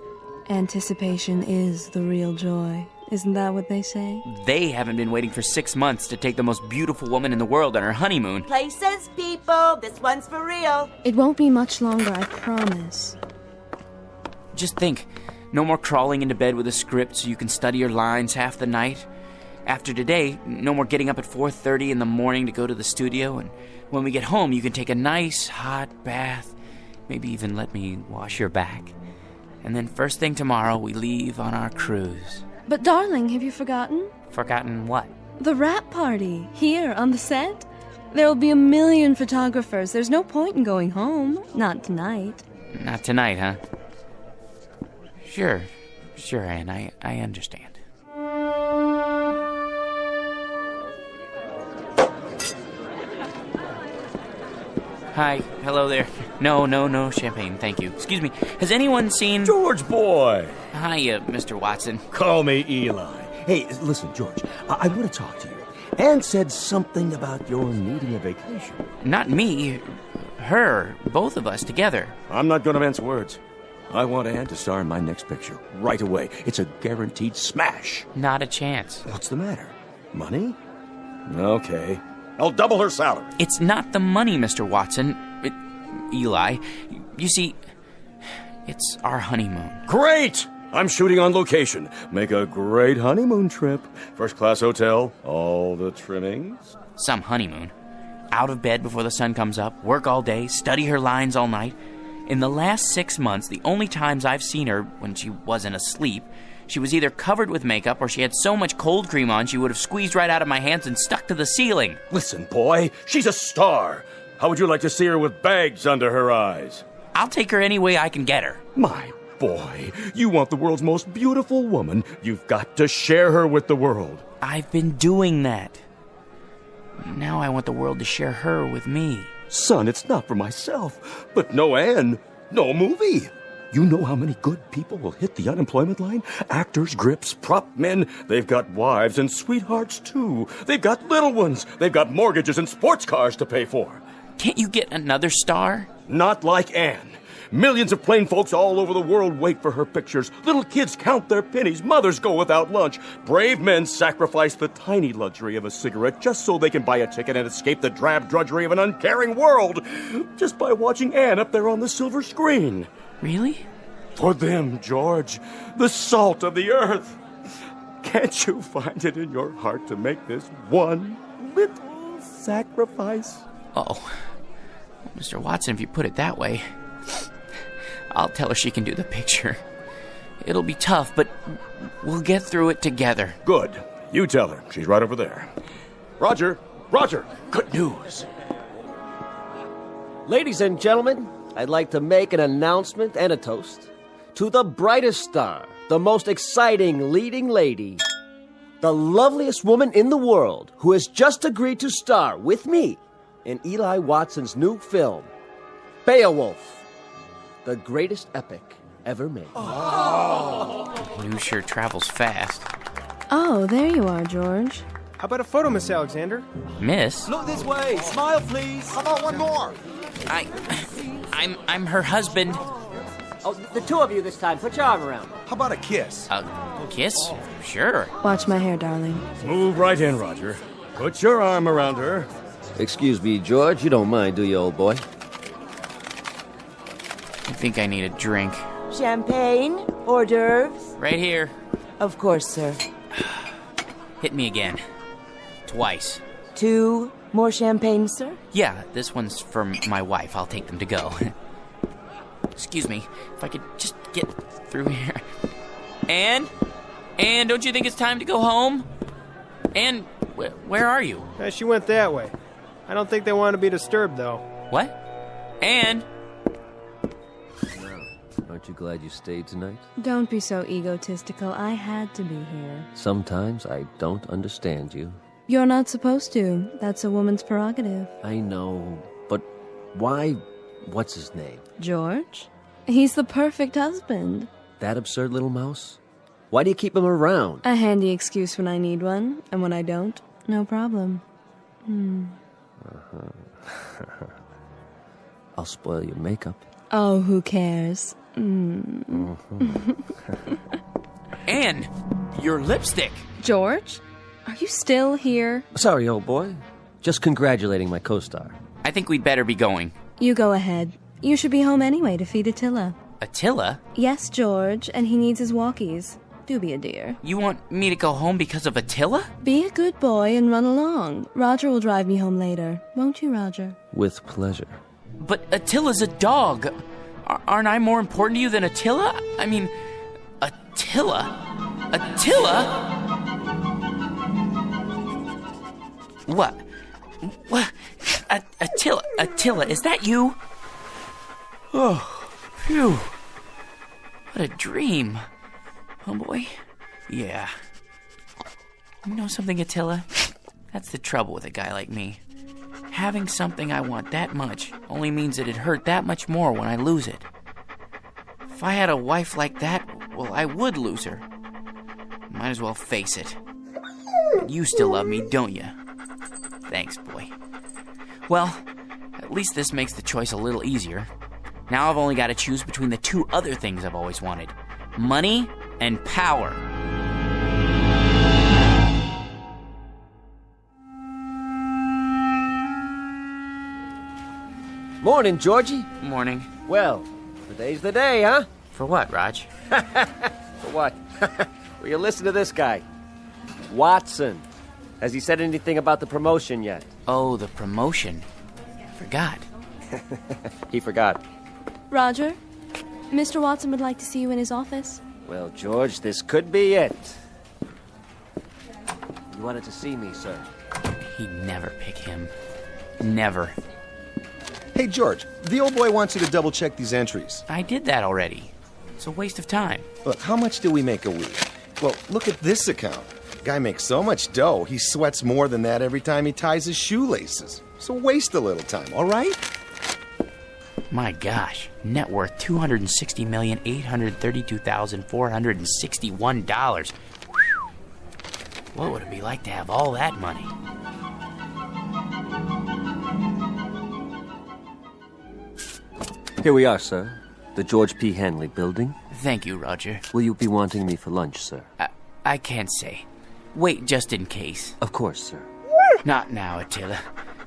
anticipation is the real joy. Isn't that what they say? They haven't been waiting for 6 months to take the most beautiful woman in the world on her honeymoon. Places, people. This one's for real. It won't be much longer, I promise. Just think. No more crawling into bed with a script so you can study your lines half the night. After today, no more getting up at 4:30 in the morning to go to the studio. And when we get home, you can take a nice hot bath. Maybe even let me wash your back. And then first thing tomorrow, we leave on our cruise. But darling, have you forgotten? Forgotten what? The wrap party, here on the set. There'll be 1,000,000 photographers. There's no point in going home. Not tonight. Not tonight, huh? Sure, Anne, I understand. Hi, hello there. No champagne, thank you. Excuse me, has anyone seen... George boy! Hi, Mr. Watson. Call me Eli. Hey, listen, George, I want to talk to you. Anne said something about your needing a vacation. Not me, her, both of us together. I'm not going to mince words. I want Anne to star in my next picture right away. It's a guaranteed smash. Not a chance. What's the matter? Money? Okay. I'll double her salary. It's not the money, Mr. Watson. Eli, you see, it's our honeymoon. Great! I'm shooting on location. Make a great honeymoon trip. First-class hotel, all the trimmings. Some honeymoon. Out of bed before the sun comes up, work all day, study her lines all night. In the last 6 months, the only times I've seen her when she wasn't asleep, she was either covered with makeup or she had so much cold cream on she would have squeezed right out of my hands and stuck to the ceiling. Listen, boy, she's a star. How would you like to see her with bags under her eyes? I'll take her any way I can get her. My boy, you want the world's most beautiful woman. You've got to share her with the world. I've been doing that. Now I want the world to share her with me. Son, it's not for myself, but no Anne, no movie. You know how many good people will hit the unemployment line? Actors, grips, prop men. They've got wives and sweethearts, too. They've got little ones. They've got mortgages and sports cars to pay for. Can't you get another star? Not like Anne. Millions of plain folks all over the world wait for her pictures. Little kids count their pennies. Mothers go without lunch. Brave men sacrifice the tiny luxury of a cigarette just so they can buy a ticket and escape the drab drudgery of an uncaring world. Just by watching Anne up there on the silver screen. Really? For them, George, the salt of the earth. Can't you find it in your heart to make this one little sacrifice? Oh, Mr. Watson, if you put it that way, I'll tell her she can do the picture. It'll be tough, but we'll get through it together. Good. You tell her. She's right over there. Roger, good news. Ladies and gentlemen, I'd like to make an announcement and a toast to the brightest star, the most exciting leading lady, the loveliest woman in the world who has just agreed to star with me in Eli Watson's new film, Beowulf, the greatest epic ever made. News sure travels fast. Oh, there you are, George. How about a photo, Miss Alexander? Miss? Look this way. Smile, please. How about one more? I'm her husband. Oh, the two of you this time. Put your arm around. How about a kiss? A kiss? Sure. Watch my hair, darling. Move right in, Roger. Put your arm around her. Excuse me, George. You don't mind, do you, old boy? I think I need a drink. Champagne? Hors d'oeuvres? Right here. Of course, sir. Hit me again. Twice. 2 more champagne, sir? Yeah, this one's for my wife. I'll take them to go. Excuse me, if I could just get through here. Anne, don't you think it's time to go home? Anne, where are you? She went that way. I don't think they want to be disturbed, though. What? Anne? Aren't you glad you stayed tonight? Don't be so egotistical. I had to be here. Sometimes I don't understand you. You're not supposed to. That's a woman's prerogative. I know, but why? What's his name? George? He's the perfect husband. That absurd little mouse? Why do you keep him around? A handy excuse when I need one, and when I don't, no problem. I'll spoil your makeup. Oh, who cares? Anne, your lipstick. George? Are you still here? Sorry, old boy. Just congratulating my co-star. I think we'd better be going. You go ahead. You should be home anyway to feed Attila. Attila? Yes, George, and he needs his walkies. Do be a dear. You want me to go home because of Attila? Be a good boy and run along. Roger will drive me home later. Won't you, Roger? With pleasure. But Attila's a dog. Aren't I more important to you than Attila? I mean, Attila? What? Attila, is that you? Oh, phew. What a dream. Oh, boy. Yeah. You know something, Attila? That's the trouble with a guy like me. Having something I want that much only means that it hurt that much more when I lose it. If I had a wife like that, well, I would lose her. Might as well face it. You still love me, don't you? Thanks, boy. Well, at least this makes the choice a little easier. Now I've only got to choose between the two other things I've always wanted. Money and power. Morning, Georgie. Morning. Well, today's the day, huh? For what, Raj? For what? Will you listen to this guy? Watson. Has he said anything about the promotion yet? Oh, the promotion. Forgot. He forgot. Roger, Mr. Watson would like to see you in his office. Well, George, this could be it. You wanted to see me, sir. He'd never pick him. Never. Hey, George, the old boy wants you to double-check these entries. I did that already. It's a waste of time. Look, how much do we make a week? Well, look at this account. Guy makes so much dough, he sweats more than that every time he ties his shoelaces. So waste a little time, all right? My gosh, net worth $260,832,461. What would it be like to have all that money? Here we are, sir. The George P. Hanley building. Thank you, Roger. Will you be wanting me for lunch, sir? I can't say. Wait just in case. Of course, sir. Not now, Attila.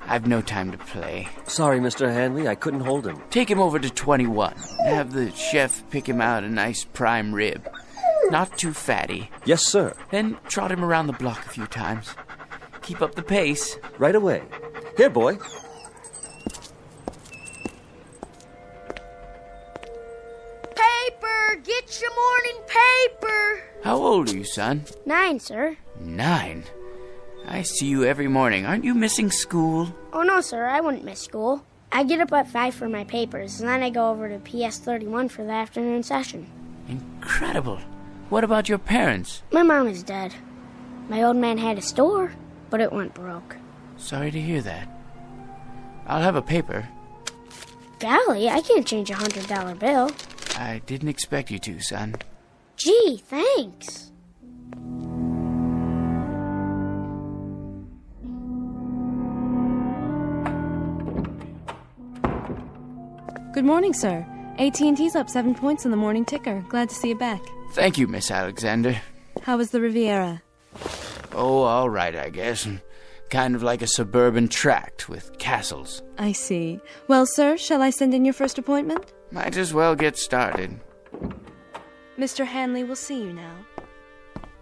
I've no time to play. Sorry, Mr. Hanley, I couldn't hold him. Take him over to 21. Have the chef pick him out a nice prime rib. Not too fatty. Yes, sir. Then trot him around the block a few times. Keep up the pace. Right away. Here, boy. Paper! Get your morning paper! How old are you, son? 9, sir. 9? I see you every morning. Aren't you missing school? Oh, no, sir. I wouldn't miss school. I get up at 5 for my papers, and then I go over to PS 31 for the afternoon session. Incredible. What about your parents? My mom is dead. My old man had a store, but it went broke. Sorry to hear that. I'll have a paper. Golly, I can't change a $100 bill. I didn't expect you to, son. Gee, thanks. Good morning, sir. AT&T's up 7 points in the morning ticker. Glad to see you back. Thank you, Miss Alexander. How was the Riviera? Oh, all right, I guess. Kind of like a suburban tract with castles. I see. Well, sir, shall I send in your first appointment? Might as well get started. Mr. Hanley will see you now.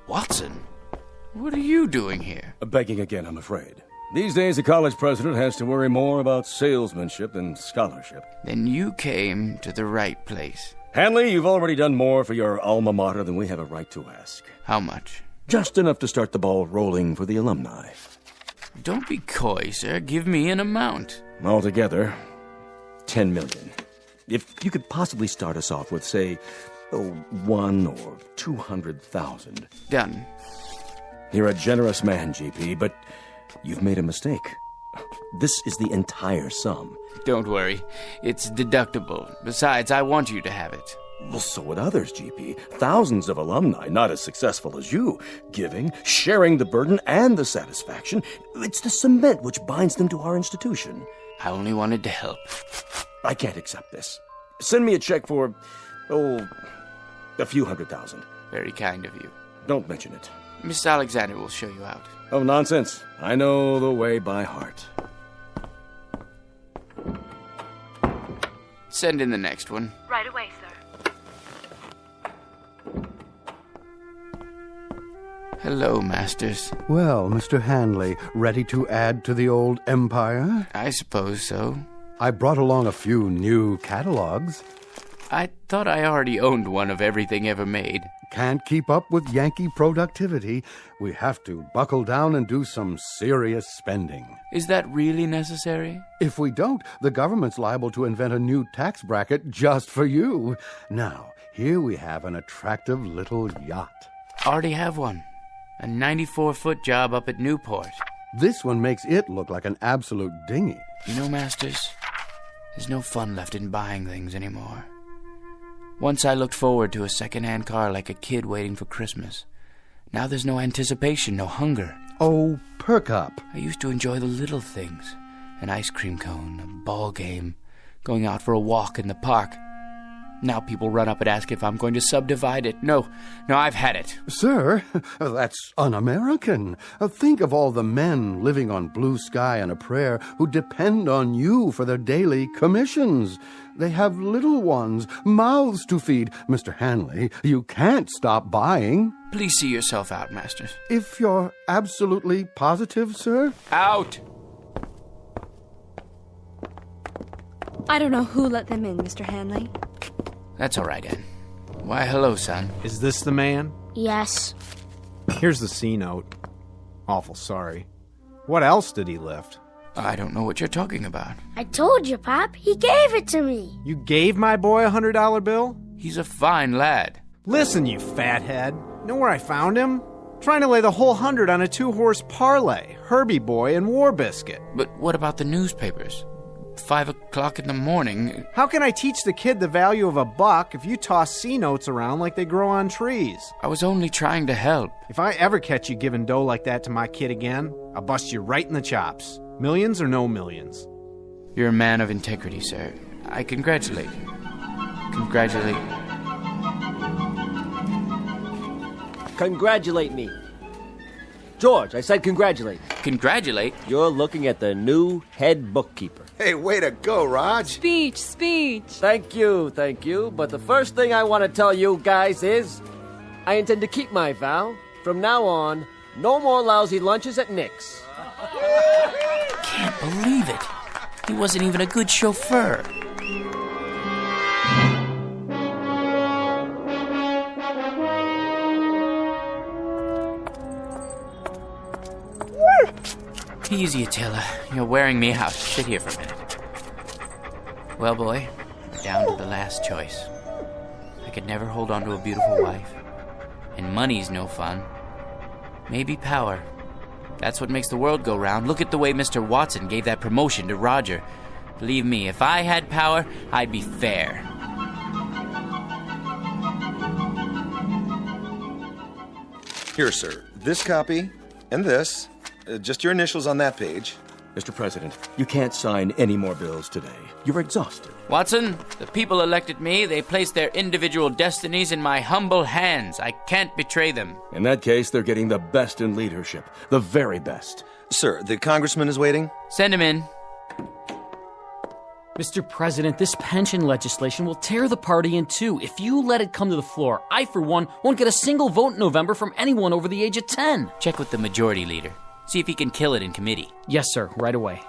Watson, what are you doing here? Begging again, I'm afraid. These days, a college president has to worry more about salesmanship than scholarship. Then you came to the right place. Hanley, you've already done more for your alma mater than we have a right to ask. How much? Just enough to start the ball rolling for the alumni. Don't be coy, sir. Give me an amount. Altogether, $10 million. If you could possibly start us off with, say, $1 or $200,000. Done. You're a generous man, GP, but you've made a mistake. This is the entire sum. Don't worry. It's deductible. Besides, I want you to have it. Well, so would others, GP. Thousands of alumni, not as successful as you. Giving, sharing the burden and the satisfaction. It's the cement which binds them to our institution. I only wanted to help. I can't accept this. Send me a check for, a few $100,000. Very kind of you. Don't mention it. Miss Alexander will show you out. Oh, nonsense. I know the way by heart. Send in the next one. Right away, sir. Hello, Masters. Well, Mr. Hanley, ready to add to the old empire? I suppose so. I brought along a few new catalogs. I thought I already owned one of everything ever made. can't keep up with Yankee productivity. We have to buckle down and do some serious spending. Is that really necessary? If we don't, the government's liable to invent a new tax bracket just for you. Now, here we have an attractive little yacht. Already have one. A 94-foot job up at Newport. This one makes it look like an absolute dinghy. You know, Masters, there's no fun left in buying things anymore. Once I looked forward to a second-hand car like a kid waiting for Christmas. Now there's no anticipation, no hunger. Oh, perk up. I used to enjoy the little things. An ice cream cone, a ball game, going out for a walk in the park. Now people run up and ask if I'm going to subdivide it. No, I've had it. Sir, that's un-American. Think of all the men living on blue sky and a prayer who depend on you for their daily commissions. They have little ones, mouths to feed. Mr. Hanley, you can't stop buying. Please see yourself out, Masters. If you're absolutely positive, sir? Out! I don't know who let them in, Mr. Hanley. That's all right, Ann. Why, hello, son. Is this the man? Yes. Here's the C note. Awful sorry. What else did he lift? I don't know what you're talking about. I told you, Pop. He gave it to me. You gave my boy a $100 bill? He's a fine lad. Listen, you fathead. Know where I found him? Trying to lay the whole 100 on a 2-horse parlay. Herbie Boy and War Biscuit. But what about the newspapers? 5 o'clock in the morning. How can I teach the kid the value of $1 if you toss C notes around like they grow on trees? I was only trying to help. If I ever catch you giving dough like that to my kid again, I'll bust you right in the chops. Millions or no millions. You're a man of integrity, sir. I congratulate you. Congratulate you. Congratulate me. George, I said congratulate. Congratulate? You're looking at the new head bookkeeper. Hey, way to go, Raj. Speech. Thank you. But the first thing I want to tell you guys is I intend to keep my vow. From now on, no more lousy lunches at Nick's. Can't believe it. He wasn't even a good chauffeur. Easy, Attila. You're wearing me out. Sit here for a minute. Well, boy, we're down to the last choice. I could never hold on to a beautiful wife. And money's no fun. Maybe power. That's what makes the world go round. Look at the way Mr. Watson gave that promotion to Roger. Believe me, if I had power, I'd be fair. Here, sir. This copy and this. Just your initials on that page. Mr. President, you can't sign any more bills today. You're exhausted. Watson, the people elected me. They placed their individual destinies in my humble hands. I can't betray them. In that case, they're getting the best in leadership. The very best. Sir, the congressman is waiting. Send him in. Mr. President, this pension legislation will tear the party in two. If you let it come to the floor, I, for one, won't get a single vote in November from anyone over the age of 10. Check with the majority leader. See if he can kill it in committee. Yes, sir. Right away.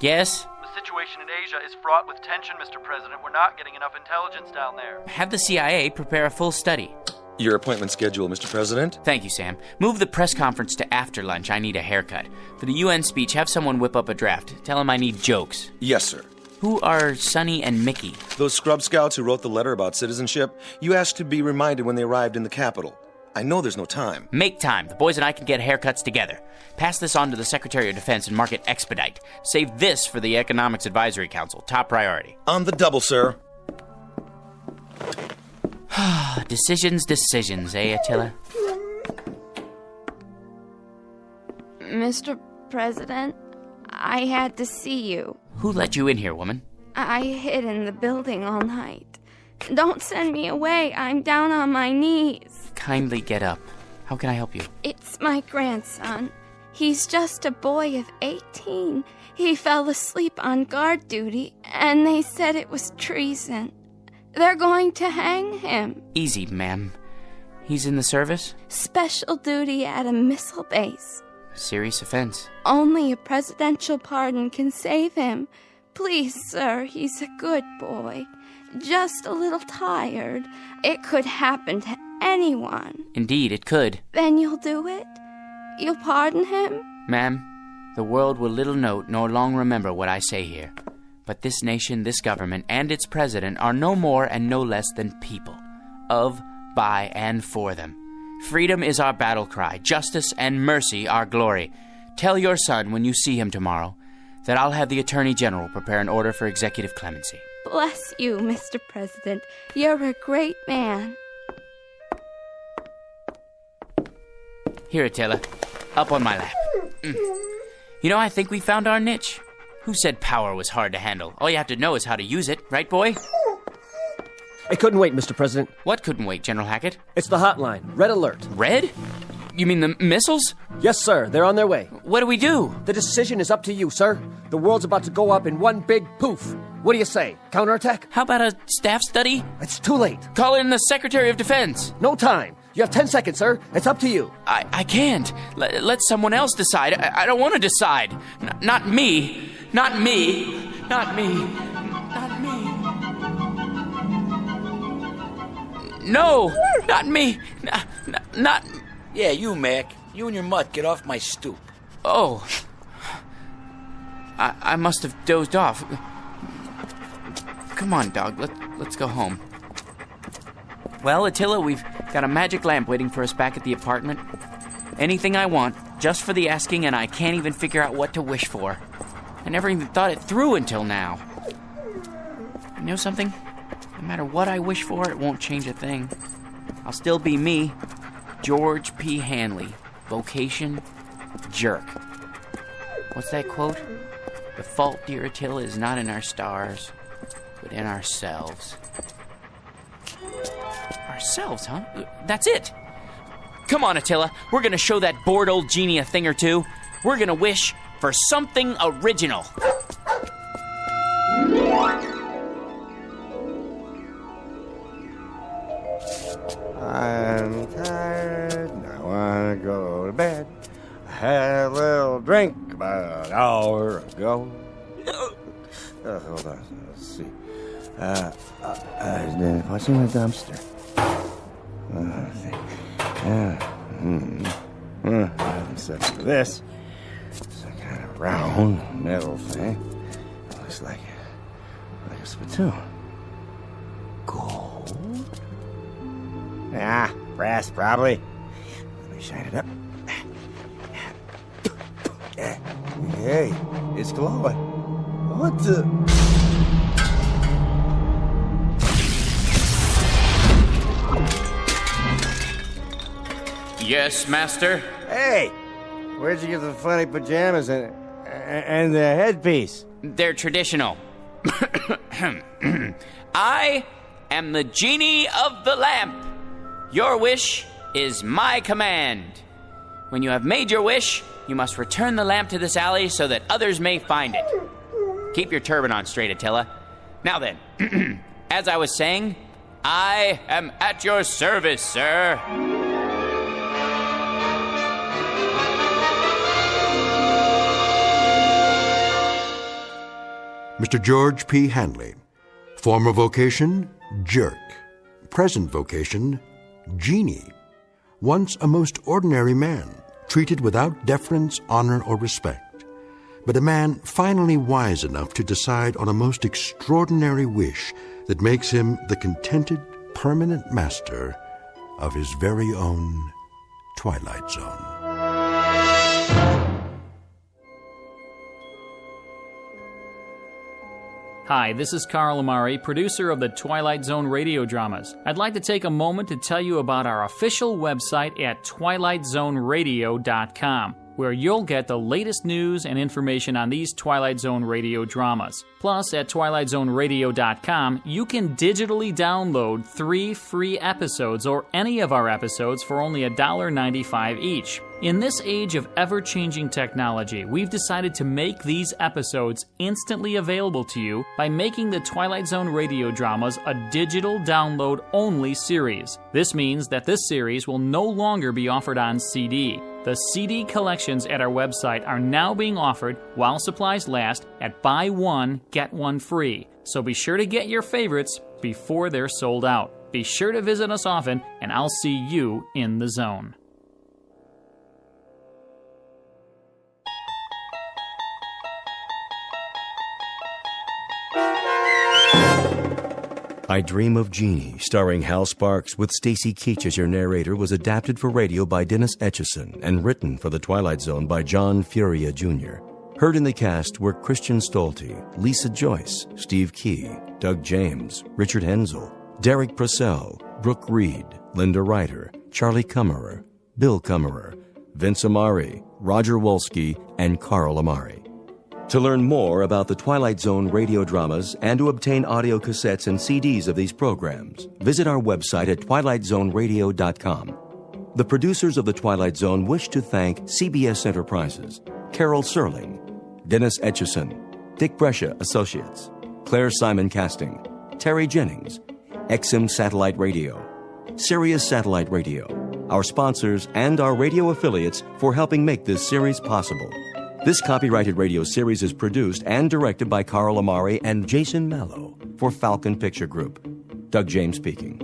Yes? The situation in Asia is fraught with tension, Mr. President. We're not getting enough intelligence down there. Have the CIA prepare a full study. Your appointment schedule, Mr. President. Thank you, Sam. Move the press conference to after lunch. I need a haircut. For the UN speech, have someone whip up a draft. Tell him I need jokes. Yes, sir. Who are Sonny and Mickey? Those scrub scouts who wrote the letter about citizenship. You asked to be reminded when they arrived in the capital. I know there's no time. Make time. The boys and I can get haircuts together. Pass this on to the Secretary of Defense and mark it expedite. Save this for the Economics Advisory Council. Top priority. On the double, sir. Decisions, eh, Attila? Mr. President, I had to see you. Who let you in here, woman? I hid in the building all night. Don't send me away. I'm down on my knees. Kindly get up. How can I help you? It's my grandson. He's just a boy of 18. He fell asleep on guard duty, and they said it was treason. They're going to hang him. Easy, ma'am. He's in the service? Special duty at a missile base. Serious offense. Only a presidential pardon can save him. Please, sir, he's a good boy. just a little tired. It could happen to anyone. Indeed, it could. Then you'll do it? You'll pardon him? Ma'am, the world will little note nor long remember what I say here. But this nation, this government, and its president are no more and no less than people. Of, by, and for them. Freedom is our battle cry, justice and mercy our glory. Tell your son when you see him tomorrow that I'll have the Attorney General prepare an order for executive clemency. Bless you, Mr. President. You're a great man. Here, Attila. Up on my lap. You know, I think we found our niche. Who said power was hard to handle? All you have to know is how to use it, right, boy? It couldn't wait, Mr. President. What couldn't wait, General Hackett? It's the hotline. Red alert. Red? You mean the missiles? Yes, sir. They're on their way. What do we do? The decision is up to you, sir. The world's about to go up in one big poof. What do you say? Counterattack? How about a staff study? It's too late. Call in the Secretary of Defense. No time. You have 10 seconds, sir. It's up to you. I can't. Let someone else decide. I don't want to decide. Not me. Not me. Not me. Not me. No! Not me. Not... Yeah, you, Mac. You and your mutt, get off my stoop. Oh. I must have dozed off. Come on, dog. Let's go home. Well, Attila, we've got a magic lamp waiting for us back at the apartment. Anything I want, just for the asking, and I can't even figure out what to wish for. I never even thought it through until now. You know something? No matter what I wish for, it won't change a thing. I'll still be me, George P. Hanley. Vocation, jerk. What's that quote? The fault, dear Attila, is not in our stars, but in ourselves. Ourselves, huh? That's it. Come on, Attila. We're gonna show that bored old genie a thing or two. We're gonna wish for something original. I'm tired, I wanna go to bed. I had a little drink about an hour ago. Hold on, let's see. What's in the dumpster? Let's see. Except for this. It's a kind of round metal thing. It looks like a spittoon. Gold? Ah, brass probably. Let me shine it up. Hey, it's glowing. What the? Yes, master? Hey, where'd you get the funny pajamas and the headpiece? They're traditional. I am the genie of the lamp. Your wish is my command. When you have made your wish, you must return the lamp to this alley so that others may find it. Keep your turban on straight, Attila. Now then, as I was saying, I am at your service, sir. Mr. George P. Hanley. Former vocation, jerk. Present vocation, genie. Once a most ordinary man, treated without deference, honor, or respect. But a man finally wise enough to decide on a most extraordinary wish that makes him the contented, permanent master of his very own Twilight Zone. Hi, this is Carl Amari, producer of the Twilight Zone radio dramas. I'd like to take a moment to tell you about our official website at twilightzoneradio.com, where you'll get the latest news and information on these Twilight Zone radio dramas. Plus, at twilightzoneradio.com, you can digitally download 3 free episodes or any of our episodes for only $1.95 each. In this age of ever-changing technology, we've decided to make these episodes instantly available to you by making the Twilight Zone radio dramas a digital download-only series. This means that this series will no longer be offered on CD. The CD collections at our website are now being offered while supplies last at buy one, get one free. So be sure to get your favorites before they're sold out. Be sure to visit us often, and I'll see you in the zone. I Dream of Genie, starring Hal Sparks with Stacy Keach as your narrator, was adapted for radio by Dennis Etchison and written for The Twilight Zone by John Furia Jr. Heard in the cast were Christian Stolte, Lisa Joyce, Steve Key, Doug James, Richard Hensel, Derek Purcell, Brooke Reed, Linda Ryder, Charlie Kummerer, Bill Kummerer, Vince Amari, Roger Wolski, and Carl Amari. To learn more about the Twilight Zone radio dramas and to obtain audio cassettes and CDs of these programs, visit our website at twilightzoneradio.com. The producers of The Twilight Zone wish to thank CBS Enterprises, Carol Serling, Dennis Etchison, Dick Brescia Associates, Claire Simon Casting, Terry Jennings, XM Satellite Radio, Sirius Satellite Radio, our sponsors, and our radio affiliates for helping make this series possible. This copyrighted radio series is produced and directed by Carl Amari and Jason Mallow for Falcon Picture Group. Doug James speaking.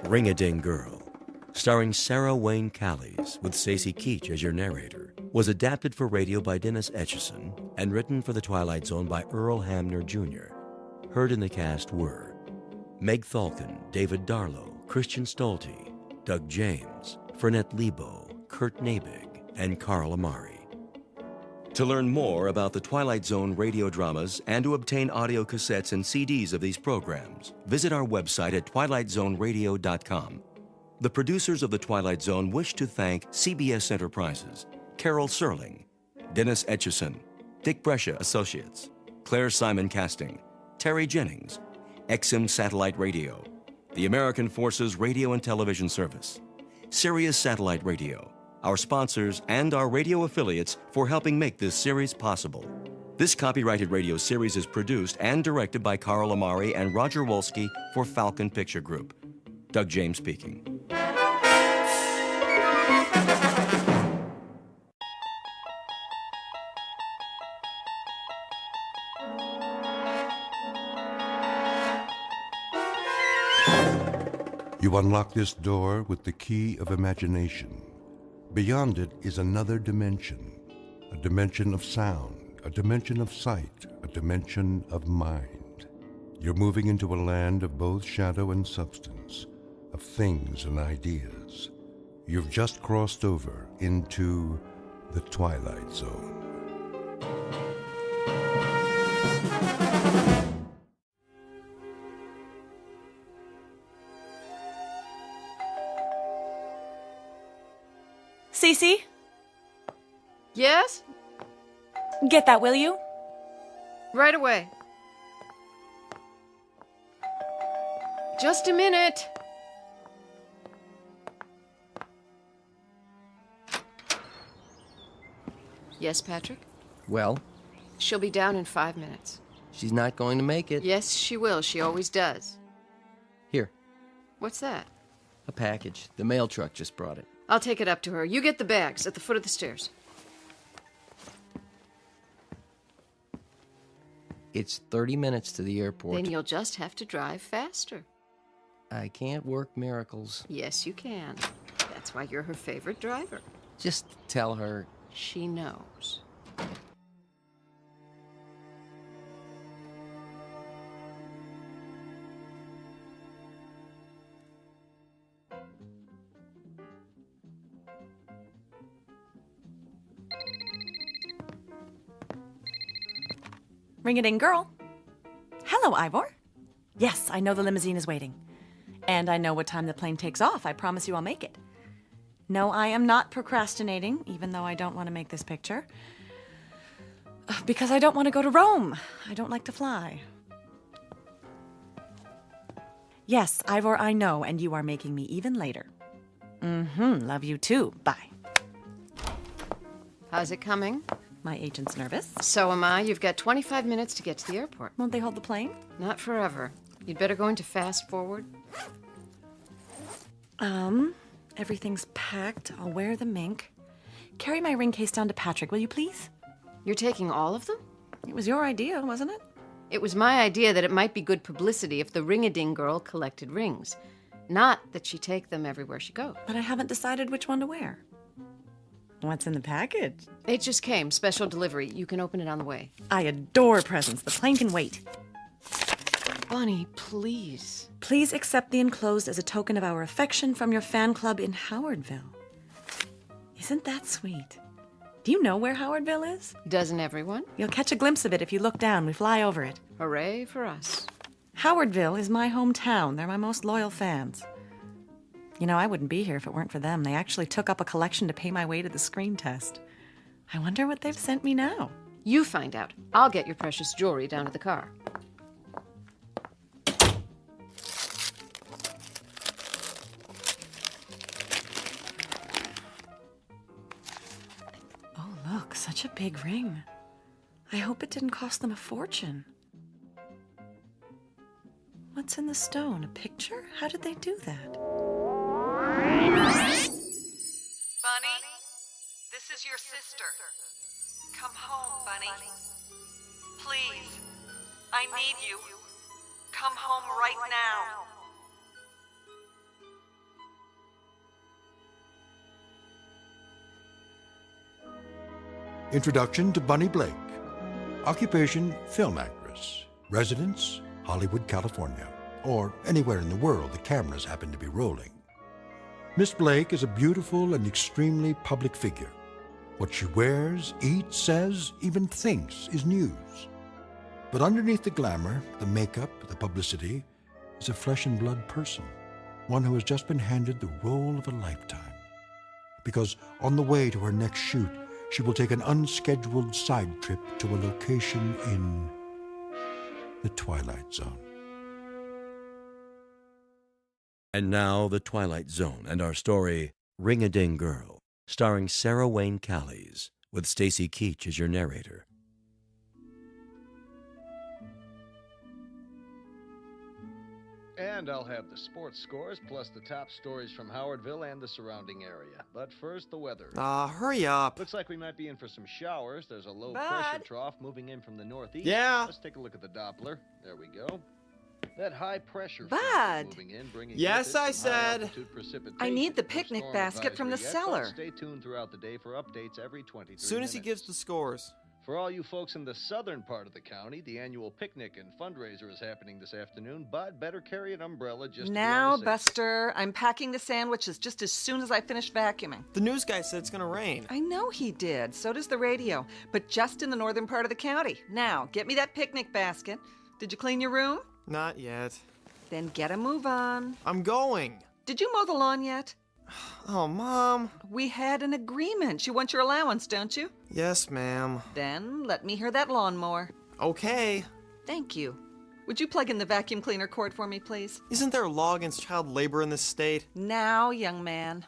Ring-a-Ding Girl, starring Sarah Wayne Callies with Stacy Keach as your narrator, was adapted for radio by Dennis Etchison and written for The Twilight Zone by Earl Hamner Jr. Heard in the cast were Meg Thalken, David Darlow, Christian Stolte, Doug James, Fernette Lebo, Kurt Nabig, and Carl Amari. To learn more about the Twilight Zone radio dramas and to obtain audio cassettes and CDs of these programs, visit our website at twilightzoneradio.com. The producers of The Twilight Zone wish to thank CBS Enterprises, Carol Serling, Dennis Etchison, Dick Brescia Associates, Claire Simon Casting, Terry Jennings, XM Satellite Radio, the American Forces Radio and Television Service, Sirius Satellite Radio, our sponsors, and our radio affiliates for helping make this series possible. This copyrighted radio series is produced and directed by Carl Amari and Roger Wolski for Falcon Picture Group. Doug James speaking. You unlock this door with the key of imagination. Beyond it is another dimension, a dimension of sound, a dimension of sight, a dimension of mind. You're moving into a land of both shadow and substance, of things and ideas. You've just crossed over into the Twilight Zone. Cece? Yes? Get that, will you? Right away. Just a minute. Yes, Patrick? Well, She'll be down in 5 minutes. she's not going to make it. Yes, she will. She always does. Here, What's that? a package. The mail truck just brought it. I'll take it up to her. You get the bags at the foot of the stairs. It's 30 minutes to the airport. Then you'll just have to drive faster. I can't work miracles. Yes, you can. That's why you're her favorite driver. Just tell her. She knows. Ring-a-ding girl. Hello, Ivor. Yes, I know the limousine is waiting. And I know what time the plane takes off. I promise you I'll make it. No, I am not procrastinating, even though I don't want to make this picture. Because I don't want to go to Rome. I don't like to fly. Yes, Ivor, I know, and you are making me even later. Love you too. Bye. How's it coming? My agent's nervous. So am I. You've got 25 minutes to get to the airport. Won't they hold the plane? Not forever. You'd better go into fast forward. Everything's packed. I'll wear the mink. Carry my ring case down to Patrick, will you please? You're taking all of them? It was your idea, wasn't it? It was my idea that it might be good publicity if the ring-a-ding girl collected rings. Not that she take them everywhere she goes. But I haven't decided which one to wear. What's in the package? It just came. Special delivery. You can open it on the way. I adore presents. The plane can wait. Bunny, please. Please accept the enclosed as a token of our affection from your fan club in Howardville. Isn't that sweet? Do you know where Howardville is? Doesn't everyone? You'll catch a glimpse of it if you look down. We fly over it. Hooray for us. Howardville is my hometown. They're my most loyal fans. You know, I wouldn't be here if it weren't for them. They actually took up a collection to pay my way to the screen test. I wonder what they've sent me now. You find out. I'll get your precious jewelry down to the car. Oh, look, such a big ring. I hope it didn't cost them a fortune. What's in the stone? A picture? How did they do that? Bunny, this is your sister. Come home, Bunny. Please, I need you. Come home right now. Introduction to Bunny Blake. Occupation, film actress. Residence, Hollywood, California. Or anywhere in the world the cameras happen to be rolling. Miss Blake is a beautiful and extremely public figure. What she wears, eats, says, even thinks is news. But underneath the glamour, the makeup, the publicity, is a flesh and blood person. One who has just been handed the role of a lifetime. Because on the way to her next shoot, she will take an unscheduled side trip to a location in the Twilight Zone. And now, The Twilight Zone and our story, Ring-a-Ding Girl, starring Sarah Wayne Callies, with Stacy Keach as your narrator. And I'll have the sports scores plus the top stories from Howardville and the surrounding area. But first, the weather. Hurry up. Looks like we might be in for some showers. There's a low Bud. pressure trough moving in from the northeast. Yeah. Let's take a look at the Doppler. There we go. That high pressure Bud. front moving in, bringing Yes, with it I some high said. altitude precipitation. I need the No picnic storm basket from the advisory yet, but cellar. Stay tuned throughout the day for updates every 23 Soon as he minutes. gives the scores. For all you folks in the southern part of the county, the annual picnic and fundraiser is happening this afternoon. Bud, better carry an umbrella just Now, to be on the safe. Buster, I'm packing the sandwiches just as soon as I finish vacuuming. The news guy said it's gonna rain. I know he did. So does the radio. But just in the northern part of the county. Now, get me that picnic basket. Did you clean your room? Not yet. Then get a move on. I'm going. Did you mow the lawn yet? Oh, Mom. We had an agreement. You want your allowance, don't you? Yes, ma'am. Then let me hear that lawnmower. Okay. Thank you. Would you plug in the vacuum cleaner cord for me, please? Isn't there a law against child labor in this state? Now, young man.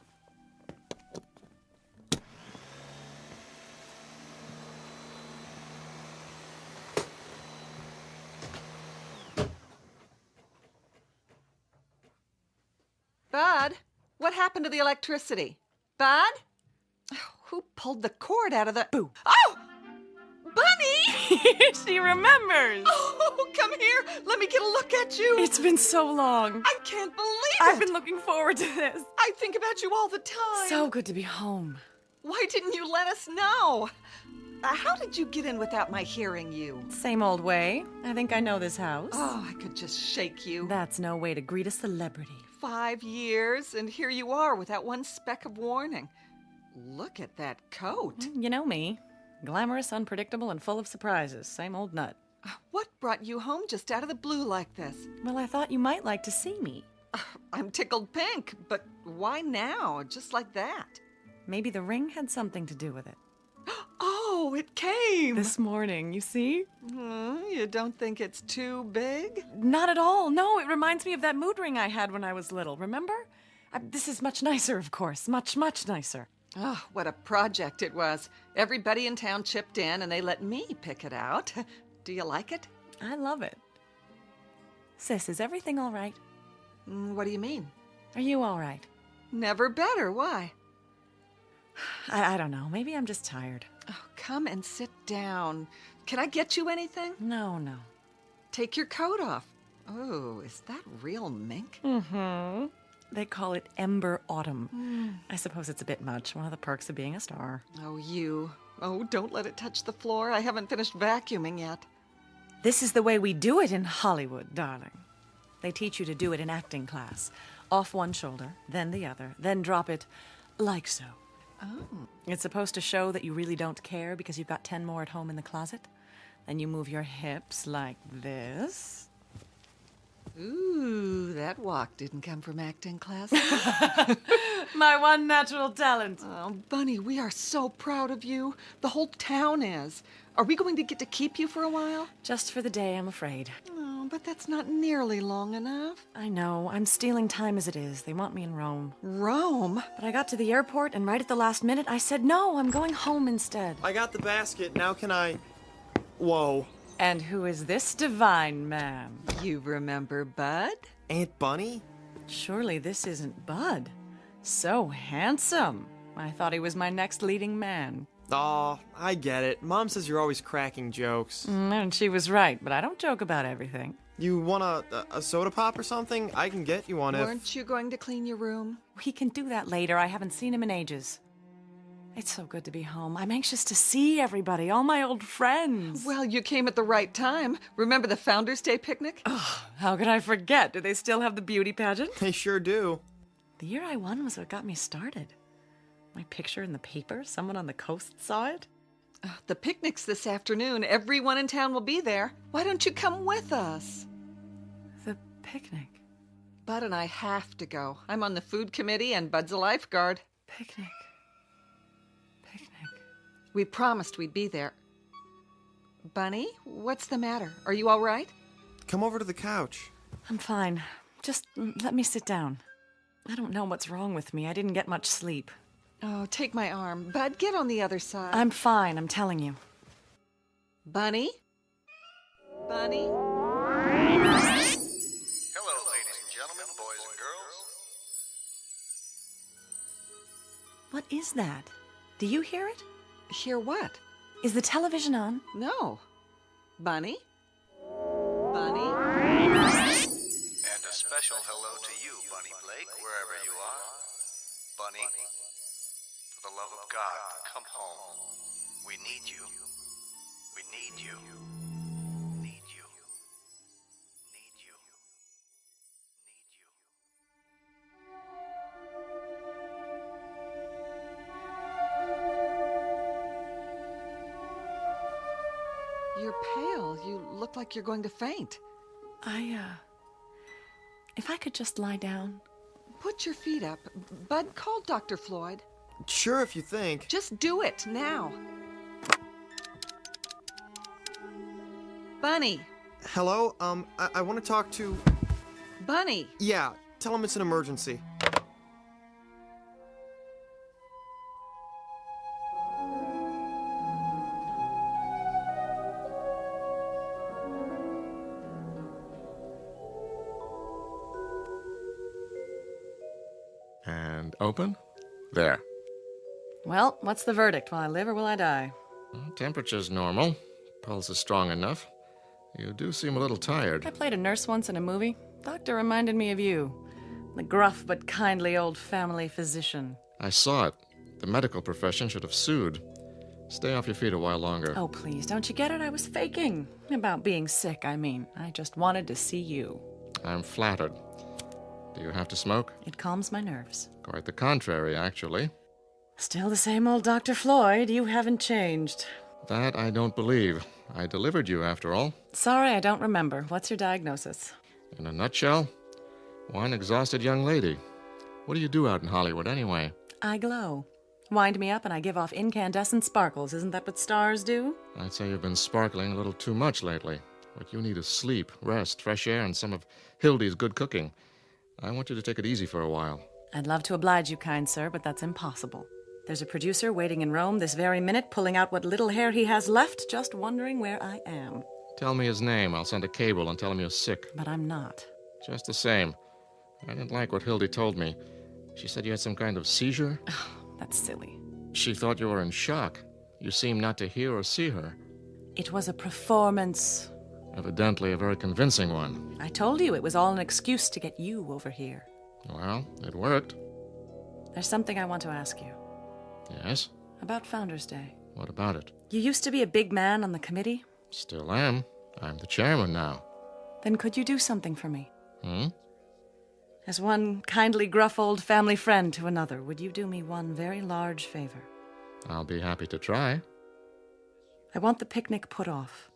Bud, what happened to the electricity? Bud? Who pulled the cord out of the... Boo. Oh! Bunny! She remembers. Oh, come here. Let me get a look at you. It's been so long. I can't believe I've it. been looking forward to this. I think about you all the time. So good to be home. Why didn't you let us know? How did you get in without my hearing you? Same old way. I think I know this house. Oh, I could just shake you. That's no way to greet a celebrity. 5 years, and here you are without one speck of warning. Look at that coat. You know me. Glamorous, unpredictable, and full of surprises. Same old nut. What brought you home just out of the blue like this? Well, I thought you might like to see me. I'm tickled pink, but why now, just like that? Maybe the ring had something to do with it. Oh, it came! This morning, you see? You don't think it's too big? Not at all. No, it reminds me of that mood ring I had when I was little, remember? This is much nicer, of course. Much, much nicer. Oh, what a project it was. Everybody in town chipped in, and they let me pick it out. Do you like it? I love it. Sis, is everything all right? What do you mean? Are you all right? Never better. Why? I don't know. Maybe I'm just tired. Oh, come and sit down. Can I get you anything? No. Take your coat off. Oh, is that real mink? Mm-hmm. They call it Ember Autumn. I suppose it's a bit much. One of the perks of being a star. Oh, you. Oh, don't let it touch the floor. I haven't finished vacuuming yet. This is the way we do it in Hollywood, darling. They teach you to do it in acting class. Off one shoulder, then the other, then drop it like so. Oh. It's supposed to show that you really don't care because you've got 10 more at home in the closet. Then you move your hips like this. Ooh, that walk didn't come from acting class. My one natural talent. Oh, Bunny, we are so proud of you. The whole town is. Are we going to get to keep you for a while? Just for the day, I'm afraid. Oh, but that's not nearly long enough. I know. I'm stealing time as it is. They want me in Rome. Rome? But I got to the airport, and right at the last minute, I said, no, I'm going home instead. I got the basket. Now can I... Whoa. And who is this divine man? You remember Bud? Aunt Bunny? Surely this isn't Bud. So handsome. I thought he was my next leading man. Aw, I get it. Mom says you're always cracking jokes. And she was right, but I don't joke about everything. You want a soda pop or something? I can get you one if... Weren't you going to clean your room? We can do that later. I haven't seen him in ages. It's so good to be home. I'm anxious to see everybody, all my old friends. Well, you came at the right time. Remember the Founders' Day picnic? Oh, how could I forget? Do they still have the beauty pageant? They sure do. The year I won was what got me started. My picture in the paper? Someone on the coast saw it? The picnic's this afternoon. Everyone in town will be there. Why don't you come with us? The picnic? Bud and I have to go. I'm on the food committee and Bud's a lifeguard. Picnic. We promised we'd be there. Bunny, what's the matter? Are you all right? Come over to the couch. I'm fine. Just let me sit down. I don't know what's wrong with me. I didn't get much sleep. Oh, take my arm. Bud, get on the other side. I'm fine, I'm telling you. Bunny? Bunny? Hello, ladies and gentlemen, boys and girls. What is that? Do you hear it? Hear what? Is the television on? No. Bunny? Bunny? And a special hello to you, Bunny Blake, wherever you are. Bunny, for the love of God, come home. We need you. We need you. Need you. Need you. Need you. You're pale. You look like you're going to faint. If I could just lie down. Put your feet up. Bud, call Dr. Floyd. Sure, if you think. Just do it, now. Bunny. Hello? I want to talk to... Bunny. Yeah, tell him it's an emergency. And open. There. Well, what's the verdict? Will I live or will I die? Temperature's normal. Pulse is strong enough. You do seem a little tired. I played a nurse once in a movie. Doctor reminded me of you. The gruff but kindly old family physician. I saw it. The medical profession should have sued. Stay off your feet a while longer. Oh, please, don't you get it? I was faking. About being sick, I mean. I just wanted to see you. I'm flattered. Do you have to smoke? It calms my nerves. Quite the contrary, actually. Still the same old Dr. Floyd. You haven't changed. That I don't believe. I delivered you, after all. Sorry, I don't remember. What's your diagnosis? In a nutshell, one exhausted young lady. What do you do out in Hollywood, anyway? I glow. Wind me up and I give off incandescent sparkles. Isn't that what stars do? I'd say you've been sparkling a little too much lately. What you need is sleep, rest, fresh air, and some of Hildy's good cooking. I want you to take it easy for a while. I'd love to oblige you, kind sir, but that's impossible. There's a producer waiting in Rome this very minute, pulling out what little hair he has left, just wondering where I am. Tell me his name. I'll send a cable and tell him you're sick. But I'm not. Just the same. I didn't like what Hildy told me. She said you had some kind of seizure? That's silly. She thought you were in shock. You seemed not to hear or see her. It was a performance. Evidently a very convincing one. I told you it was all an excuse to get you over here. Well, it worked. There's something I want to ask you. Yes? About Founders Day. What about it? You used to be a big man on the committee. Still am. I'm the chairman now. Then could you do something for me? Hmm? As one kindly, gruff old family friend to another, would you do me one very large favor? I'll be happy to try. I want the picnic put off.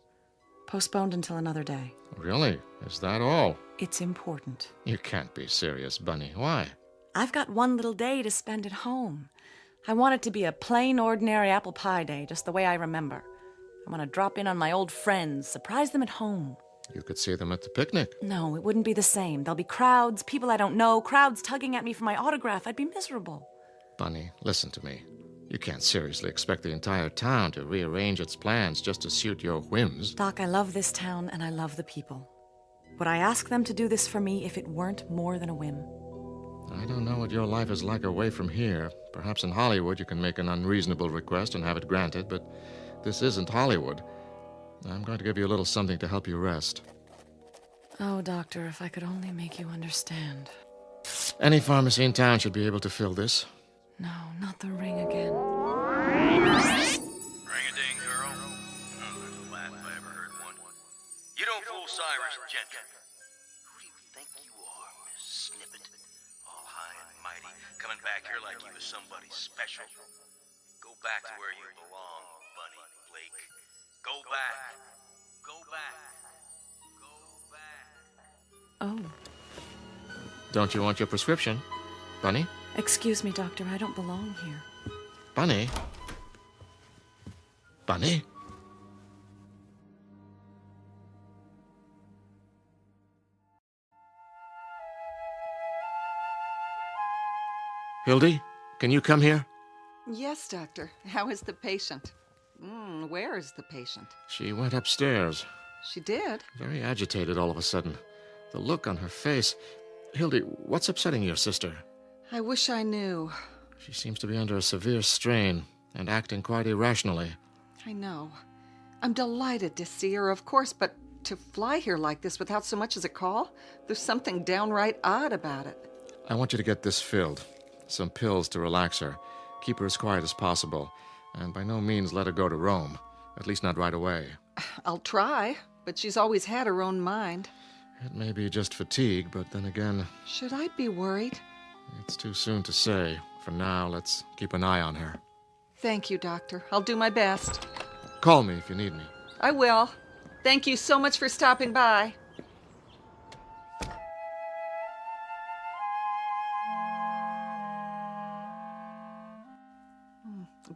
Postponed until another day. Really? Is that all? It's important. You can't be serious, Bunny. Why? I've got one little day to spend at home. I want it to be a plain, ordinary apple pie day, just the way I remember. I want to drop in on my old friends, surprise them at home. You could see them at the picnic. No, it wouldn't be the same. There'll be crowds, people I don't know, crowds tugging at me for my autograph. I'd be miserable. Bunny, listen to me. You can't seriously expect the entire town to rearrange its plans just to suit your whims. Doc, I love this town and I love the people. Would I ask them to do this for me if it weren't more than a whim? I don't know what your life is like away from here. Perhaps in Hollywood you can make an unreasonable request and have it granted, but this isn't Hollywood. I'm going to give you a little something to help you rest. Oh, Doctor, if I could only make you understand. Any pharmacy in town should be able to fill this. No, not the ring again. Ring-a-ding, girl. There's a laugh if I ever heard one. You don't fool Cyrus Gentry. Who do you think you are, Miss Snippet? All high and mighty, coming back here like you was somebody special. Go back to where you belong, Bunny Blake. Go back. Go back. Go back. Oh. Don't you want your prescription, Bunny? Excuse me, Doctor, I don't belong here. Bunny? Bunny? Hildy, can you come here? Yes, Doctor. How is the patient? Where is the patient? She went upstairs. She did? Very agitated all of a sudden. The look on her face. Hildy, what's upsetting your sister? I wish I knew. She seems to be under a severe strain and acting quite irrationally. I know. I'm delighted to see her, of course, but to fly here like this without so much as a call? There's something downright odd about it. I want you to get this filled. Some pills to relax her. Keep her as quiet as possible. And by no means let her go to Rome. At least not right away. I'll try, but she's always had her own mind. It may be just fatigue, but then again... Should I be worried? It's too soon to say. For now, let's keep an eye on her. Thank you, Doctor. I'll do my best. Call me if you need me. I will. Thank you so much for stopping by.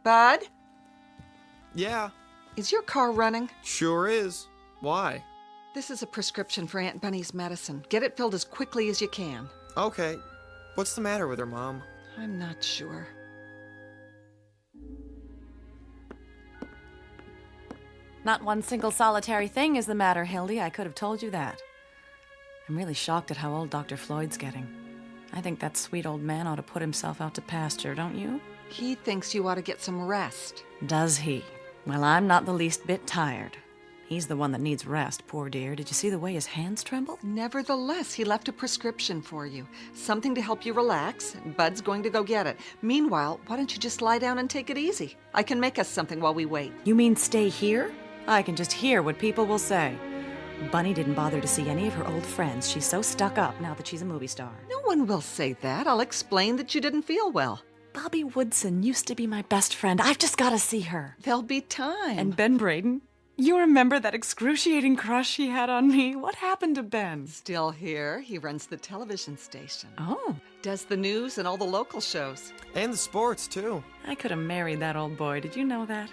Bud? Yeah. Is your car running? Sure is. Why? This is a prescription for Aunt Bunny's medicine. Get it filled as quickly as you can. Okay. What's the matter with her, Mom? I'm not sure. Not one single solitary thing is the matter, Hildy. I could have told you that. I'm really shocked at how old Dr. Floyd's getting. I think that sweet old man ought to put himself out to pasture, don't you? He thinks you ought to get some rest. Does he? Well, I'm not the least bit tired. He's the one that needs rest, poor dear. Did you see the way his hands tremble? Nevertheless, he left a prescription for you. Something to help you relax. Bud's going to go get it. Meanwhile, why don't you just lie down and take it easy? I can make us something while we wait. You mean stay here? I can just hear what people will say. Bunny didn't bother to see any of her old friends. She's so stuck up now that she's a movie star. No one will say that. I'll explain that you didn't feel well. Bobby Woodson used to be my best friend. I've just got to see her. There'll be time. And Ben Braden? You remember that excruciating crush he had on me? What happened to Ben? Still here. He runs the television station. Oh. Does the news and all the local shows. And the sports, too. I could have married that old boy. Did you know that?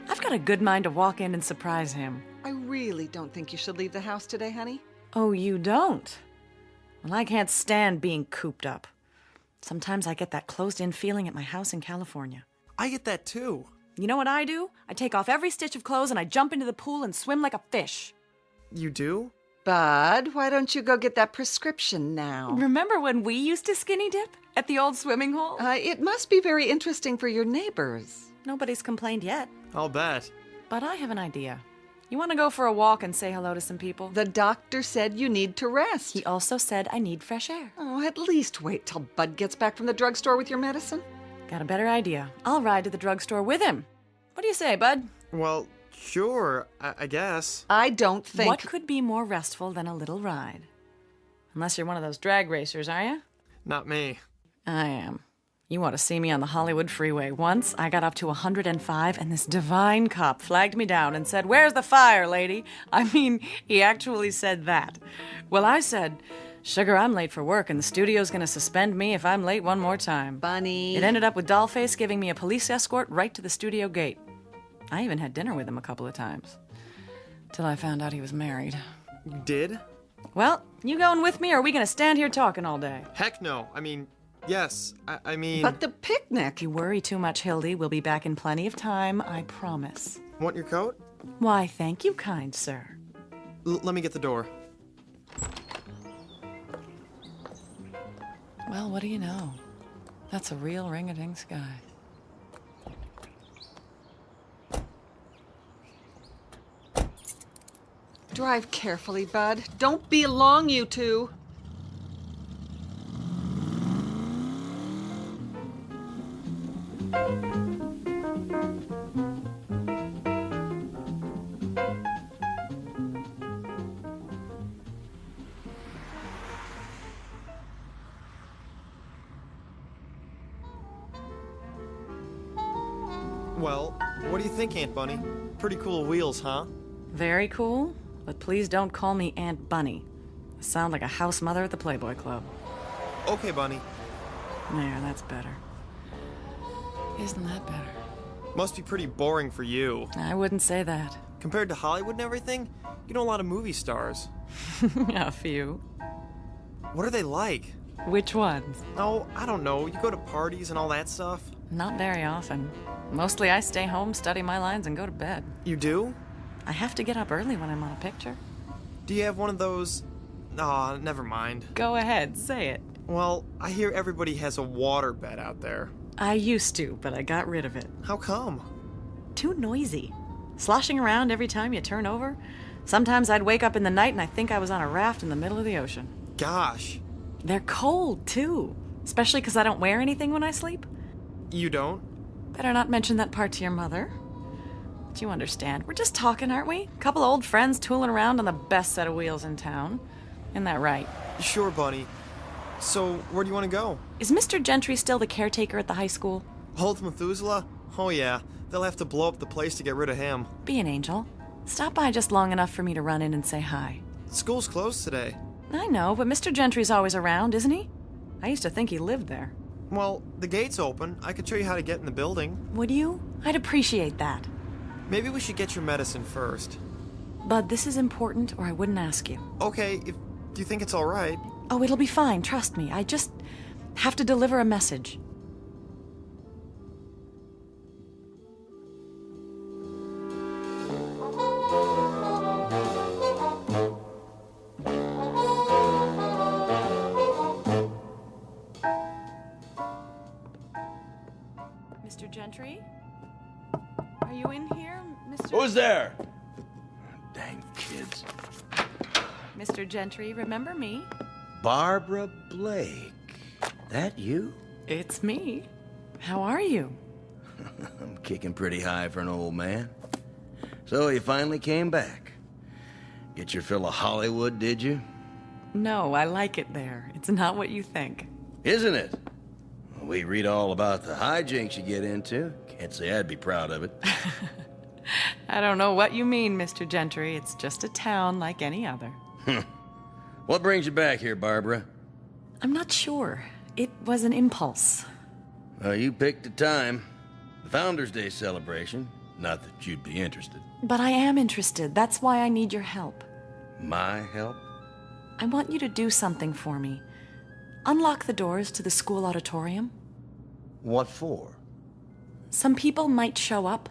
I've got a good mind to walk in and surprise him. I really don't think you should leave the house today, honey. Oh, you don't? Well, I can't stand being cooped up. Sometimes I get that closed-in feeling at my house in California. I get that, too. You know what I do? I take off every stitch of clothes and I jump into the pool and swim like a fish. You do? Bud, why don't you go get that prescription now? Remember when we used to skinny dip at the old swimming hole? It must be very interesting for your neighbors. Nobody's complained yet. I'll bet. But I have an idea. You want to go for a walk and say hello to some people? The doctor said you need to rest. He also said I need fresh air. Oh, at least wait till Bud gets back from the drugstore with your medicine. Got a better idea. I'll ride to the drugstore with him. What do you say, Bud? Well, sure, I guess. I don't think... What could be more restful than a little ride? Unless you're one of those drag racers, are you? Not me. I am. You ought to see me on the Hollywood freeway. Once, I got up to 105, and this divine cop flagged me down and said, "Where's the fire, lady?" I mean, he actually said that. Well, I said, "Sugar, I'm late for work, and the studio's gonna suspend me if I'm late one more time." Bunny. It ended up with Dollface giving me a police escort right to the studio gate. I even had dinner with him a couple of times. Till I found out he was married. You did? Well, you going with me, or are we gonna stand here talking all day? Heck no. I mean, yes. I mean... But the picnic! You worry too much, Hildy. We'll be back in plenty of time, I promise. Want your coat? Why, thank you, kind sir. Let me get the door. Well, what do you know? That's a real ring-a-ding sky. Drive carefully, Bud. Don't be long, you two. Well, what do you think, Aunt Bunny? Pretty cool wheels, huh? Very cool, but please don't call me Aunt Bunny. I sound like a house mother at the Playboy Club. Okay, Bunny. There, that's better. Isn't that better? Must be pretty boring for you. I wouldn't say that. Compared to Hollywood and everything, you know a lot of movie stars. A few. What are they like? Which ones? Oh, I don't know. You go to parties and all that stuff? Not very often. Mostly I stay home, study my lines, and go to bed. You do? I have to get up early when I'm on a picture. Do you have one of those... Aw, never mind. Go ahead, say it. Well, I hear everybody has a water bed out there. I used to, but I got rid of it. How come? Too noisy. Sloshing around every time you turn over. Sometimes I'd wake up in the night and I think I was on a raft in the middle of the ocean. Gosh. They're cold, too. Especially because I don't wear anything when I sleep. You don't? Better not mention that part to your mother. But you understand. We're just talking, aren't we? A couple of old friends tooling around on the best set of wheels in town. Isn't that right? Sure, Bunny. So, where do you want to go? Is Mr. Gentry still the caretaker at the high school? Old Methuselah? Oh yeah, they'll have to blow up the place to get rid of him. Be an angel. Stop by just long enough for me to run in and say hi. School's closed today. I know, but Mr. Gentry's always around, isn't he? I used to think he lived there. Well, the gate's open. I could show you how to get in the building. Would you? I'd appreciate that. Maybe we should get your medicine first. Bud, this is important, or I wouldn't ask you. Okay, do you think it's all right? Oh, it'll be fine, trust me. I just have to deliver a message. Mr. Gentry? Are you in here, Mr. Who's there? Dang kids. Mr. Gentry, remember me? Barbara Blake. That you? It's me. How are you? I'm kicking pretty high for an old man. So you finally came back. Get your fill of Hollywood, did you? No, I like it there. It's not what you think. Isn't it? We read all about the hijinks you get into. Can't say I'd be proud of it. I don't know what you mean, Mr. Gentry. It's just a town like any other. What brings you back here, Barbara? I'm not sure. It was an impulse. Well, you picked a time. The Founders' Day celebration. Not that you'd be interested. But I am interested. That's why I need your help. My help? I want you to do something for me. Unlock the doors to the school auditorium. What for? Some people might show up,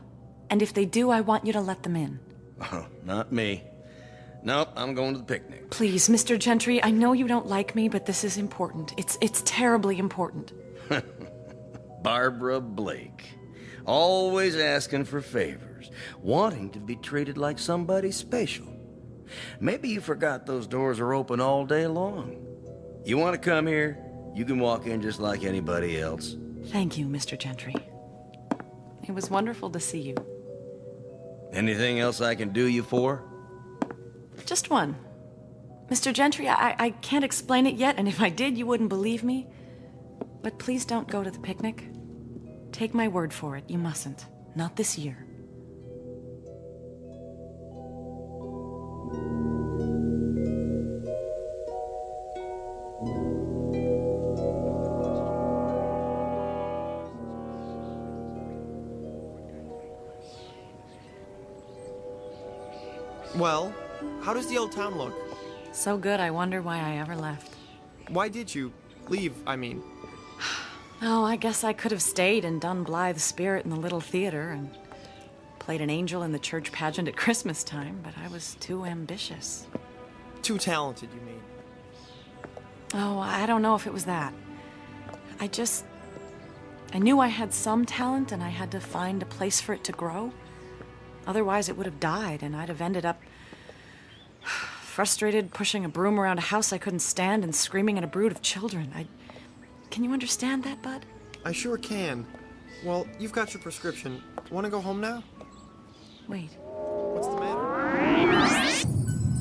and if they do, I want you to let them in. Oh, not me. Nope, I'm going to the picnic. Please, Mr. Gentry, I know you don't like me, but this is important. It's terribly important. Barbara Blake. Always asking for favors, wanting to be treated like somebody special. Maybe you forgot those doors are open all day long. You want to come here? You can walk in just like anybody else. Thank you, Mr. Gentry. It was wonderful to see you. Anything else I can do you for? Just one. Mr. Gentry, I can't explain it yet, and if I did, you wouldn't believe me. But please don't go to the picnic. Take my word for it, you mustn't. Not this year. Well, how does the old town look? So good, I wonder why I ever left. Why did you leave, I mean? Oh, I guess I could have stayed and done Blythe's Spirit in the little theater and played an angel in the church pageant at Christmas time, but I was too ambitious. Too talented, you mean? Oh, I don't know if it was that. I knew I had some talent and I had to find a place for it to grow. Otherwise, it would have died, and I'd have ended up frustrated, pushing a broom around a house I couldn't stand and screaming at a brood of children. Can you understand that, Bud? I sure can. Well, you've got your prescription. Want to go home now? Wait. What's the matter?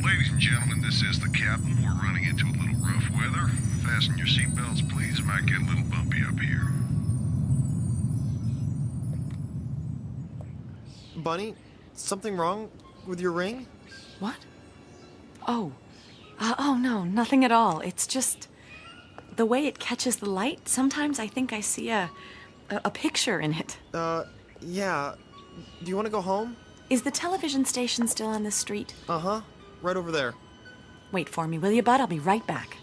Ladies and gentlemen, this is the captain. We're running into a little rough weather. Fasten your seatbelts, please. It might get a little bumpy up here. Bunny, something wrong with your ring? What? Oh. Oh, no, nothing at all. It's just the way it catches the light. Sometimes I think I see a picture in it. Yeah. Do you want to go home? Is the television station still on this street? Uh-huh. Right over there. Wait for me, will you, Bud? I'll be right back.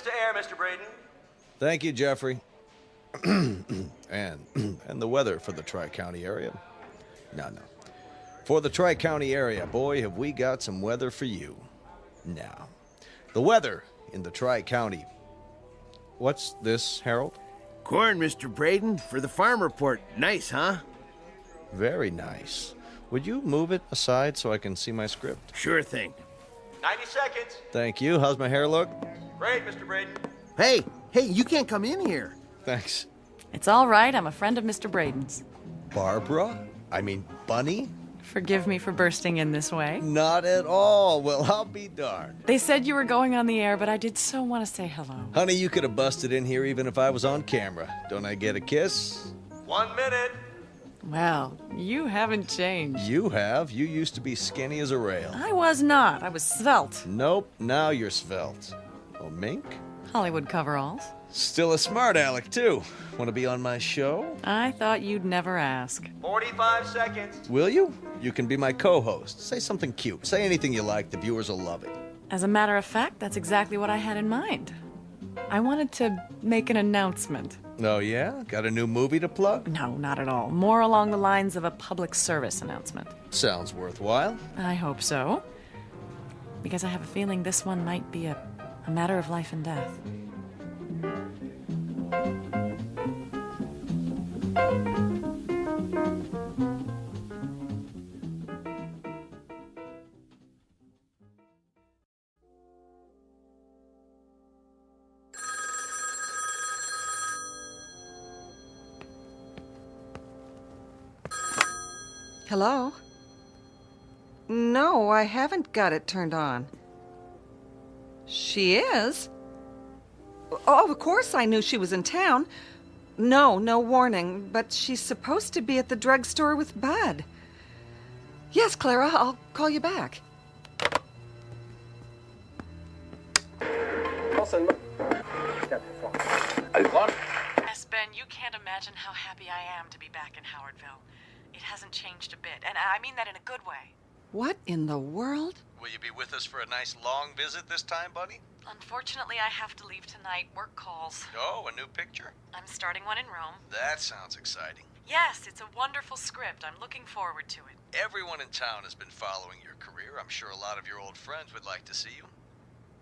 To air, Mr. Braden. Thank you, Jeffrey. and the weather for the Tri-County area. No. For the Tri-County area, boy, have we got some weather for you. Now, the weather in the Tri-County. What's this, Harold? Corn, Mr. Braden, for the farm report. Nice, huh? Very nice. Would you move it aside so I can see my script? Sure thing. 90 seconds. Thank you. How's my hair look? Great, Mr. Braden. Hey, you can't come in here. Thanks. It's all right. I'm a friend of Mr. Braden's. Barbara? I mean, Bunny? Forgive me for bursting in this way. Not at all. Well, I'll be darned. They said you were going on the air, but I did so want to say hello. Honey, you could have busted in here even if I was on camera. Don't I get a kiss? 1 minute. Well, you haven't changed. You have. You used to be skinny as a rail. I was not. I was svelte. Nope, now you're svelte. Oh, mink? Hollywood coveralls. Still a smart aleck, too. Want to be on my show? I thought you'd never ask. 45 seconds. Will you? You can be my co-host. Say something cute. Say anything you like. The viewers will love it. As a matter of fact, that's exactly what I had in mind. I wanted to make an announcement. Oh, yeah? Got a new movie to plug? No, not at all. More along the lines of a public service announcement. Sounds worthwhile. I hope so. Because I have a feeling this one might be a matter of life and death. Hello? No, I haven't got it turned on. She is? Oh, of course I knew she was in town. No warning, but she's supposed to be at the drugstore with Bud. Yes, Clara, I'll call you back. Yes, Ben, you can't imagine how happy I am to be back in Howardville. It hasn't changed a bit, and I mean that in a good way. What in the world? Will you be with us for a nice long visit this time, buddy? Unfortunately, I have to leave tonight. Work calls. Oh, a new picture? I'm starting one in Rome. That sounds exciting. Yes, it's a wonderful script. I'm looking forward to it. Everyone in town has been following your career. I'm sure a lot of your old friends would like to see you.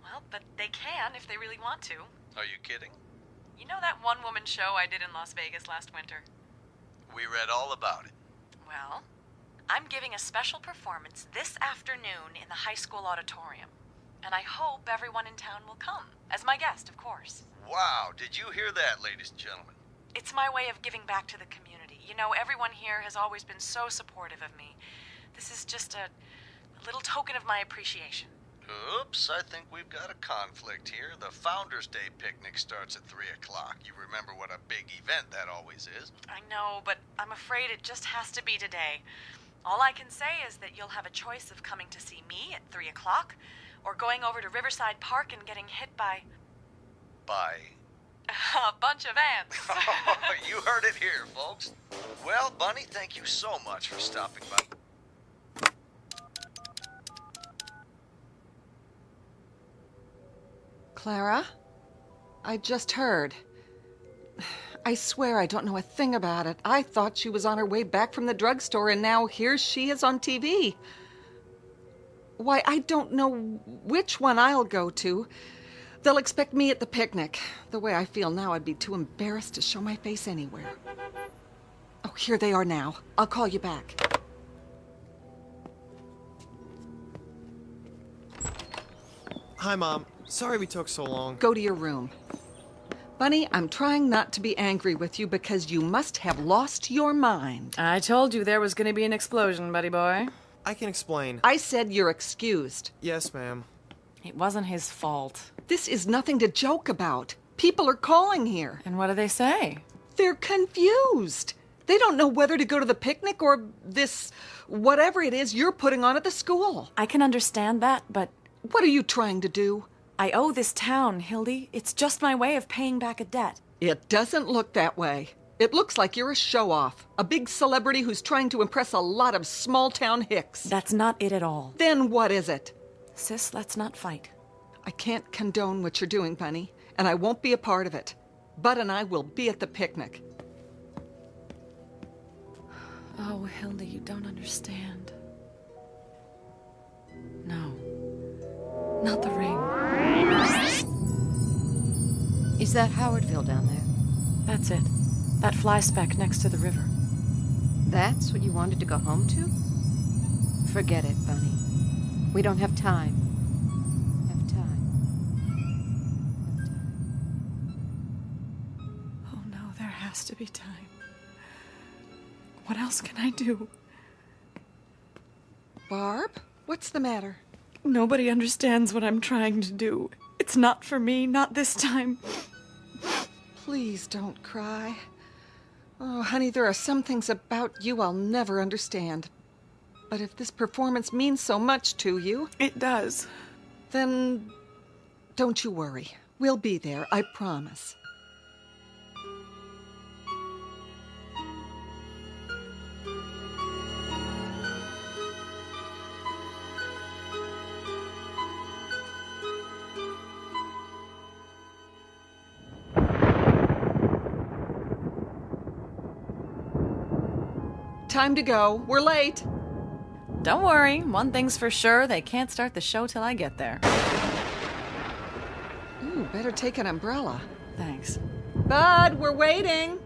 Well, but they can if they really want to. Are you kidding? You know that one-woman show I did in Las Vegas last winter? We read all about it. Well, I'm giving a special performance this afternoon in the high school auditorium. And I hope everyone in town will come. As my guest, of course. Wow, did you hear that, ladies and gentlemen? It's my way of giving back to the community. You know, everyone here has always been so supportive of me. This is just a little token of my appreciation. Oops, I think we've got a conflict here. The Founders Day picnic starts at 3 o'clock. You remember what a big event that always is. I know, but I'm afraid it just has to be today. All I can say is that you'll have a choice of coming to see me at 3 o'clock, or going over to Riverside Park and getting hit by... By? A bunch of ants. You heard it here, folks. Well, Bunny, thank you so much for stopping by. Clara? I just heard. I swear I don't know a thing about it. I thought she was on her way back from the drugstore, and now here she is on TV. Why, I don't know which one I'll go to. They'll expect me at the picnic. The way I feel now, I'd be too embarrassed to show my face anywhere. Oh, here they are now. I'll call you back. Hi, Mom. Sorry we took so long. Go to your room. Bunny, I'm trying not to be angry with you because you must have lost your mind. I told you there was going to be an explosion, buddy boy. I can explain. I said you're excused. Yes, ma'am. It wasn't his fault. This is nothing to joke about. People are calling here. And what do they say? They're confused. They don't know whether to go to the picnic or this, whatever it is you're putting on at the school. I can understand that, but... What are you trying to do? I owe this town, Hildy. It's just my way of paying back a debt. It doesn't look that way. It looks like you're a show-off. A big celebrity who's trying to impress a lot of small-town hicks. That's not it at all. Then what is it? Sis, let's not fight. I can't condone what you're doing, Bunny, and I won't be a part of it. Bud and I will be at the picnic. Oh, Hildy, you don't understand. No. Not the ring. Is that Howardville down there? That's it. That fly speck next to the river. That's what you wanted to go home to? Forget it, Bunny. We don't have time. Oh no, there has to be time. What else can I do? Barb, what's the matter? Nobody understands what I'm trying to do. It's not for me, not this time. Please don't cry. Oh, honey, there are some things about you I'll never understand. But if this performance means so much to you... It does. Then don't you worry. We'll be there, I promise. Time to go. We're late. Don't worry. One thing's for sure. They can't start the show till I get there. Ooh, better take an umbrella. Thanks. Bud, we're waiting.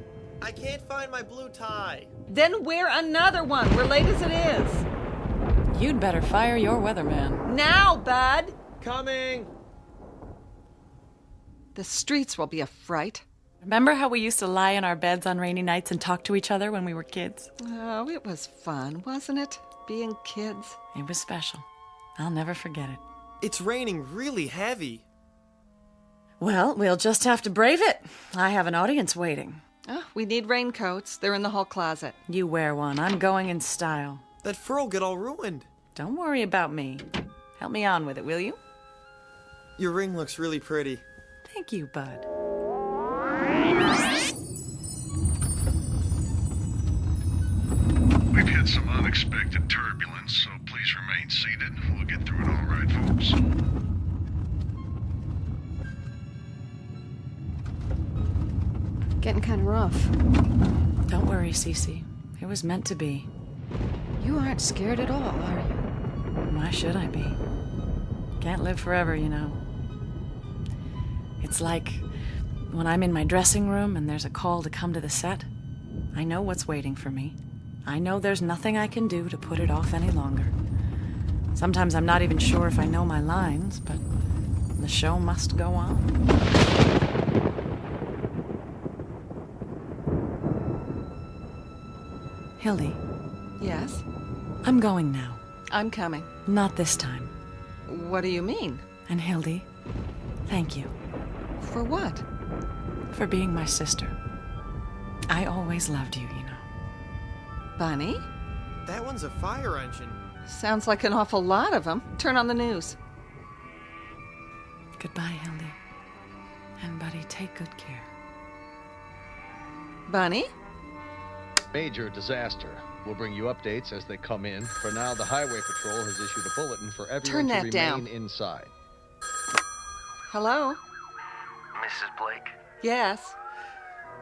I can't find my blue tie. Then wear another one. We're late as it is. You'd better fire your weatherman. Now, Bud. Coming. The streets will be a fright. Remember how we used to lie in our beds on rainy nights and talk to each other when we were kids? Oh, it was fun, wasn't it? Being kids. It was special. I'll never forget it. It's raining really heavy. Well, we'll just have to brave it. I have an audience waiting. Oh, we need raincoats. They're in the hall closet. You wear one. I'm going in style. That fur will get all ruined. Don't worry about me. Help me on with it, will you? Your ring looks really pretty. Thank you, Bud. We've had some unexpected turbulence, so please remain seated. We'll get through it all right, folks. Getting kind of rough. Don't worry, Cece. It was meant to be. You aren't scared at all, are you? Why should I be? Can't live forever, you know. It's like when I'm in my dressing room and there's a call to come to the set. I know what's waiting for me. I know there's nothing I can do to put it off any longer. Sometimes I'm not even sure if I know my lines, but the show must go on. Hildy. Yes? I'm going now. I'm coming. Not this time. What do you mean? And Hildy, thank you. For what? For being my sister. I always loved you, you know. Bunny? That one's a fire engine. Sounds like an awful lot of them. Turn on the news. Goodbye, Hildy. And Buddy, take good care. Bunny? Major disaster. We'll bring you updates as they come in. For now, the Highway Patrol has issued a bulletin for everyone Turn that to remain down. inside. Hello? Mrs. Blake, Yes.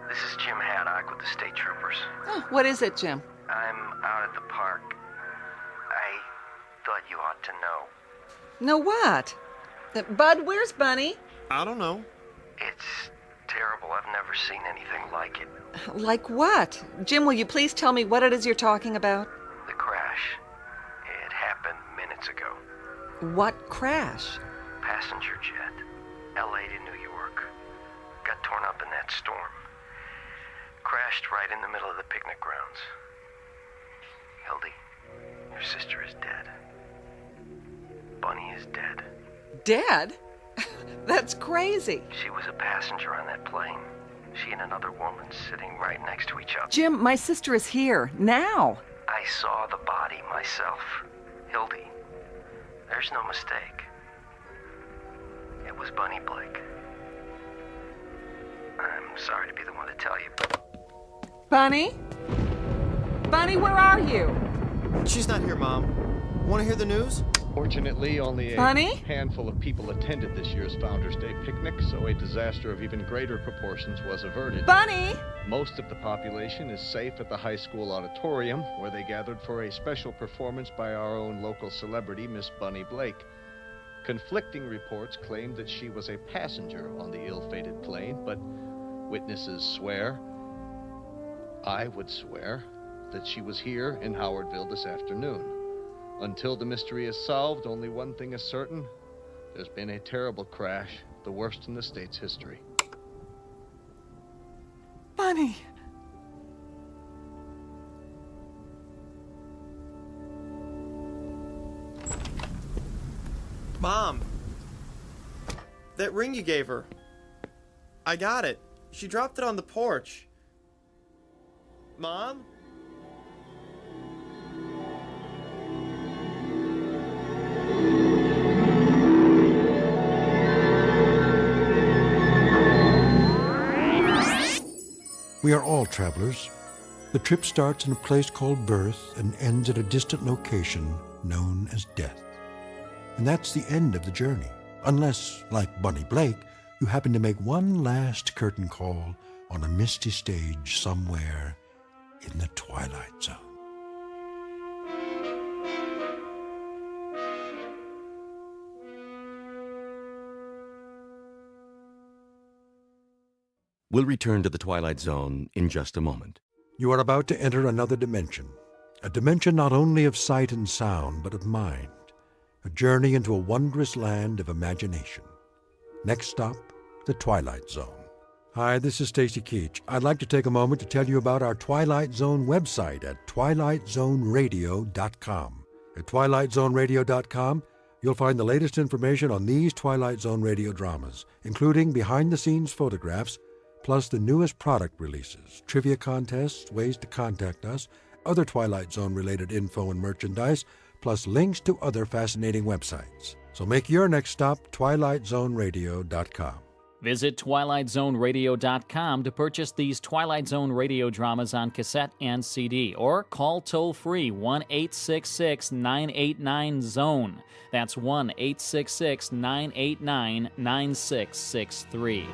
this is Jim Haddock with the State Troopers. Oh, what is it, Jim? I'm out at the park. I thought you ought to know. No what? Bud, where's Bunny? I don't know. It's terrible. I've never seen anything like it. Like what? Jim, will you please tell me what it is you're talking about? The crash. It happened minutes ago. What crash? Passenger jet. LA to New York. Got torn up in that storm. Crashed right in the middle of the picnic grounds. Hildy, your sister is dead. Bunny is dead. Dead? That's crazy. She was a passenger on that plane. She and another woman sitting right next to each other. Jim, my sister is here, now. I saw the body myself. Hildy, there's no mistake. It was Bunny Blake. I'm sorry to be the one to tell you, but... Bunny? Bunny, where are you? She's not here, Mom. Want to hear the news? Fortunately, only a Bunny? handful of people attended this year's Founders Day picnic, so a disaster of even greater proportions was averted. Bunny? Most of the population is safe at the high school auditorium, where they gathered for a special performance by our own local celebrity, Miss Bunny Blake. Conflicting reports claimed that she was a passenger on the ill-fated plane, but witnesses swear, I would swear, that she was here in Howardville this afternoon. Until the mystery is solved, only one thing is certain. There's been a terrible crash, the worst in the state's history. Bunny. Mom. That ring you gave her. I got it. She dropped it on the porch. Mom? We are all travelers. The trip starts in a place called birth and ends at a distant location known as death. And that's the end of the journey, unless, like Bunny Blake, you happen to make one last curtain call on a misty stage somewhere in the Twilight Zone. We'll return to the Twilight Zone in just a moment. You are about to enter another dimension, a dimension not only of sight and sound, but of mind, a journey into a wondrous land of imagination. Next stop, the Twilight Zone. Hi, this is Stacy Keach. I'd like to take a moment to tell you about our Twilight Zone website at twilightzoneradio.com. At twilightzoneradio.com, you'll find the latest information on these Twilight Zone radio dramas, including behind-the-scenes photographs, plus the newest product releases, trivia contests, ways to contact us, other Twilight Zone-related info and merchandise, plus links to other fascinating websites. So make your next stop twilightzoneradio.com. Visit twilightzoneradio.com to purchase these Twilight Zone radio dramas on cassette and CD, or call toll-free 1-866-989-ZONE. That's 1-866-989-9663.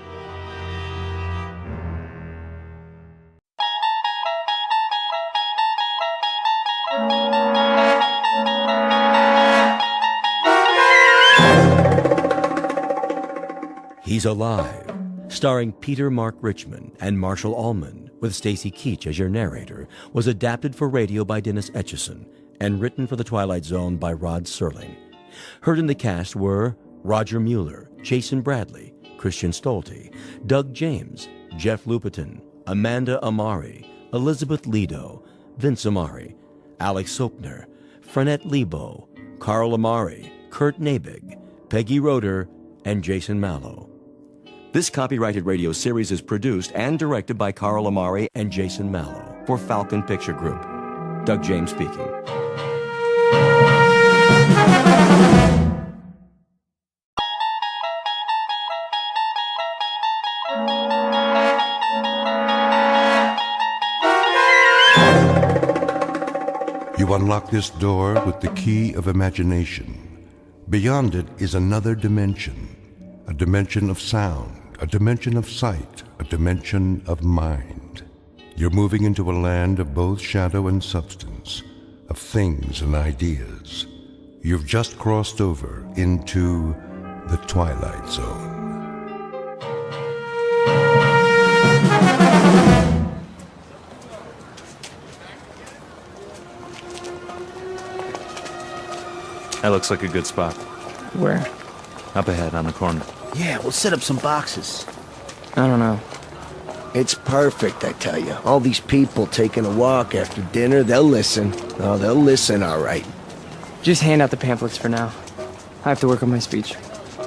He's Alive, starring Peter Mark Richmond and Marshall Allman, with Stacy Keach as your narrator, was adapted for radio by Dennis Etchison and written for The Twilight Zone by Rod Serling. Heard in the cast were Roger Mueller, Jason Bradley, Christian Stolte, Doug James, Jeff Lupetin, Amanda Amari, Elizabeth Lido, Vince Amari, Alex Sopner, Frenette Lebo, Carl Amari, Kurt Nabig, Peggy Roeder, and Jason Mallow. This copyrighted radio series is produced and directed by Carl Amari and Jason Mallow for Falcon Picture Group. Doug James speaking. You unlock this door with the key of imagination. Beyond it is another dimension, a dimension of sound, a dimension of sight, a dimension of mind. You're moving into a land of both shadow and substance, of things and ideas. You've just crossed over into the Twilight Zone. That looks like a good spot. Where? Up ahead on the corner. Yeah, we'll set up some boxes. I don't know. It's perfect, I tell you. All these people taking a walk after dinner, they'll listen. Oh, they'll listen, all right. Just hand out the pamphlets for now. I have to work on my speech.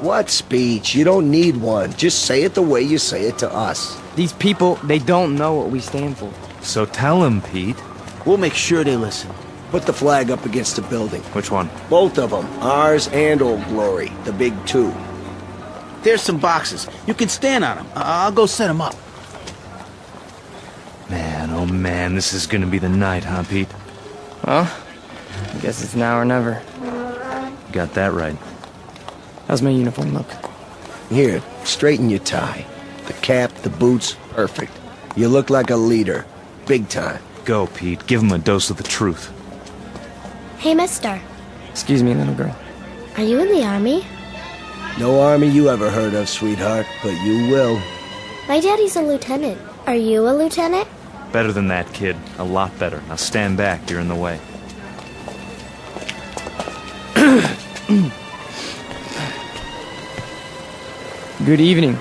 What speech? You don't need one. Just say it the way you say it to us. These people, they don't know what we stand for. So tell them, Pete. We'll make sure they listen. Put the flag up against the building. Which one? Both of them. Ours and Old Glory. The big two. There's some boxes. You can stand on them. I'll go set them up. Man, oh man, this is gonna be the night, huh, Pete? Well, I guess it's now or never. Got that right. How's my uniform look? Here, straighten your tie. The cap, the boots, perfect. You look like a leader. Big time. Go, Pete. Give him a dose of the truth. Hey, mister. Excuse me, little girl. Are you in the army? No army you ever heard of, sweetheart, but you will. My daddy's a lieutenant. Are you a lieutenant? Better than that, kid. A lot better. Now stand back. You're in the way. Good evening.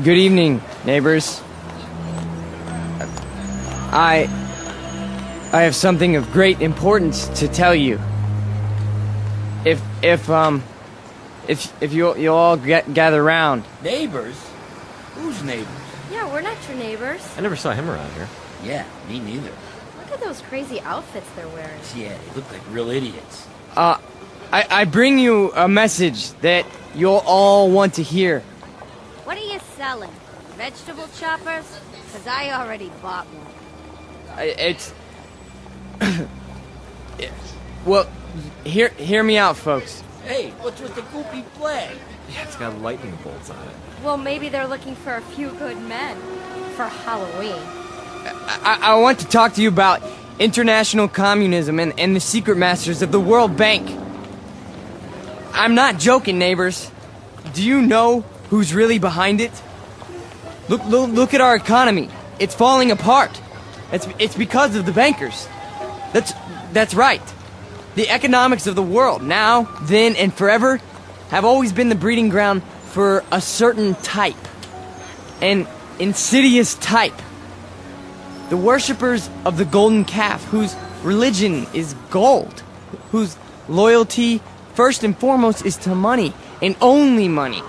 Good evening, neighbors. I have something of great importance to tell you. If you'll all gather round. Neighbors? Who's neighbors? Yeah, we're not your neighbors. I never saw him around here. Yeah, me neither. Look at those crazy outfits they're wearing. Yeah, they look like real idiots. I bring you a message that you'll all want to hear. What are you selling? Vegetable choppers? Because I already bought one. It's... Well, hear me out, folks. Hey, what's with the goopy flag? Yeah, it's got lightning bolts on it. Well, maybe they're looking for a few good men. For Halloween. I want to talk to you about international communism and the secret masters of the World Bank. I'm not joking, neighbors. Do you know who's really behind it? Look at our economy. It's falling apart. It's because of the bankers. That's right. The economics of the world, now, then, and forever, have always been the breeding ground for a certain type. An insidious type. The worshippers of the golden calf, whose religion is gold, whose loyalty, first and foremost, is to money, and only money.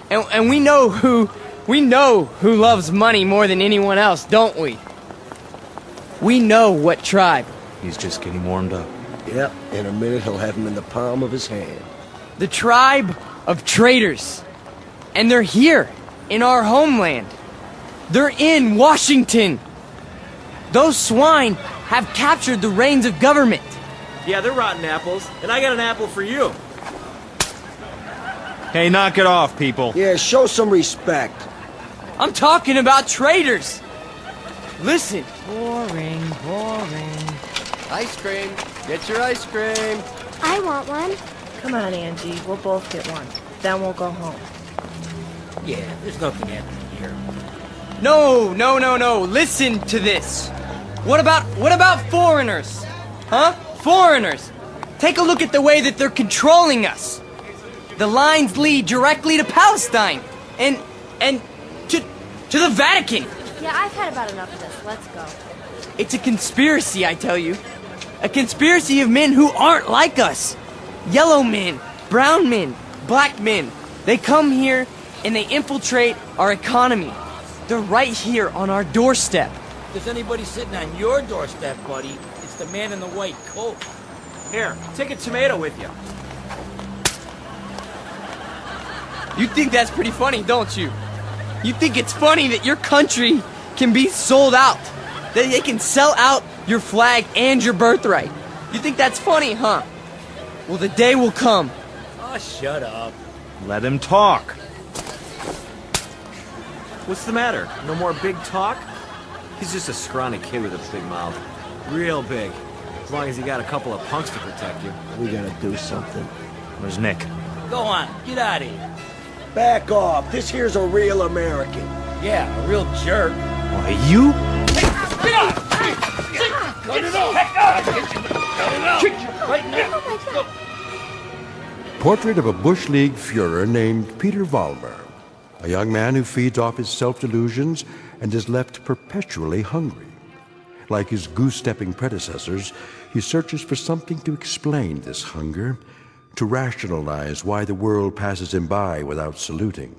And we know who loves money more than anyone else, don't we? We know what tribe. He's just getting warmed up. Yep, in a minute he'll have him in the palm of his hand. The tribe of traitors. And they're here, in our homeland. They're in Washington. Those swine have captured the reins of government. Yeah, they're rotten apples, and I got an apple for you. Hey, knock it off, people. Yeah, show some respect. I'm talking about traitors. Listen. Boring. Ice cream. Get your ice cream. I want one. Come on, Angie. We'll both get one. Then we'll go home. Yeah, there's nothing happening here. No. Listen to this. What about foreigners? Huh? Foreigners. Take a look at the way that they're controlling us. The lines lead directly to Palestine and to the Vatican. Yeah, I've had about enough of this. Let's go. It's a conspiracy, I tell you. A conspiracy of men who aren't like us. Yellow men, brown men, black men. They come here and they infiltrate our economy. They're right here on our doorstep. If there's anybody sitting on your doorstep, buddy, it's the man in the white coat. Here, take a tomato with you. You think that's pretty funny, don't you? You think it's funny that your country can be sold out? That they can sell out your flag and your birthright? You think that's funny, huh? Well, the day will come. Oh, shut up. Let him talk. What's the matter? No more big talk? He's just a scrawny kid with a big mouth. Real big. As long as you got a couple of punks to protect you. We gotta do something. Where's Nick? Go on, get out of here. Back off. This here's a real American. Yeah, a real jerk. Why, you? Get off! Cut it off! Cut it off! Right now! Portrait of a Bush League Führer named Peter Vollmer, a young man who feeds off his self-delusions and is left perpetually hungry. Like his goose-stepping predecessors, he searches for something to explain this hunger, to rationalize why the world passes him by without saluting.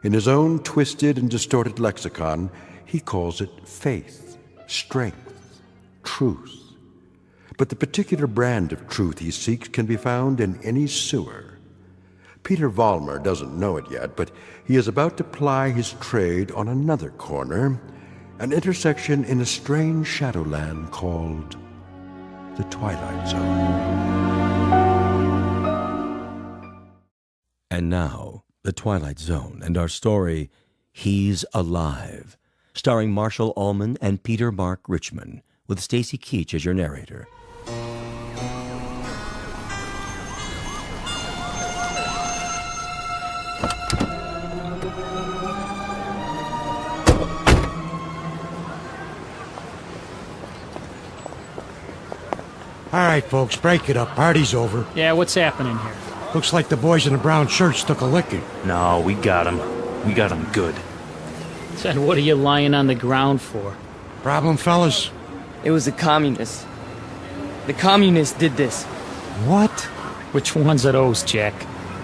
In his own twisted and distorted lexicon, he calls it faith, strength, truth. But the particular brand of truth he seeks can be found in any sewer. Peter Vollmer doesn't know it yet, but he is about to ply his trade on another corner, an intersection in a strange shadowland called the Twilight Zone. And now, the Twilight Zone and our story, He's Alive, starring Marshall Ullman and Peter Mark Richmond, with Stacy Keach as your narrator. All right, folks, break it up. Party's over. Yeah, what's happening here? Looks like the boys in the brown shirts took a licking. No, we got him. We got him good. Said, what are you lying on the ground for? Problem, fellas? It was the communists. The communists did this. What? Which ones are those, Jack?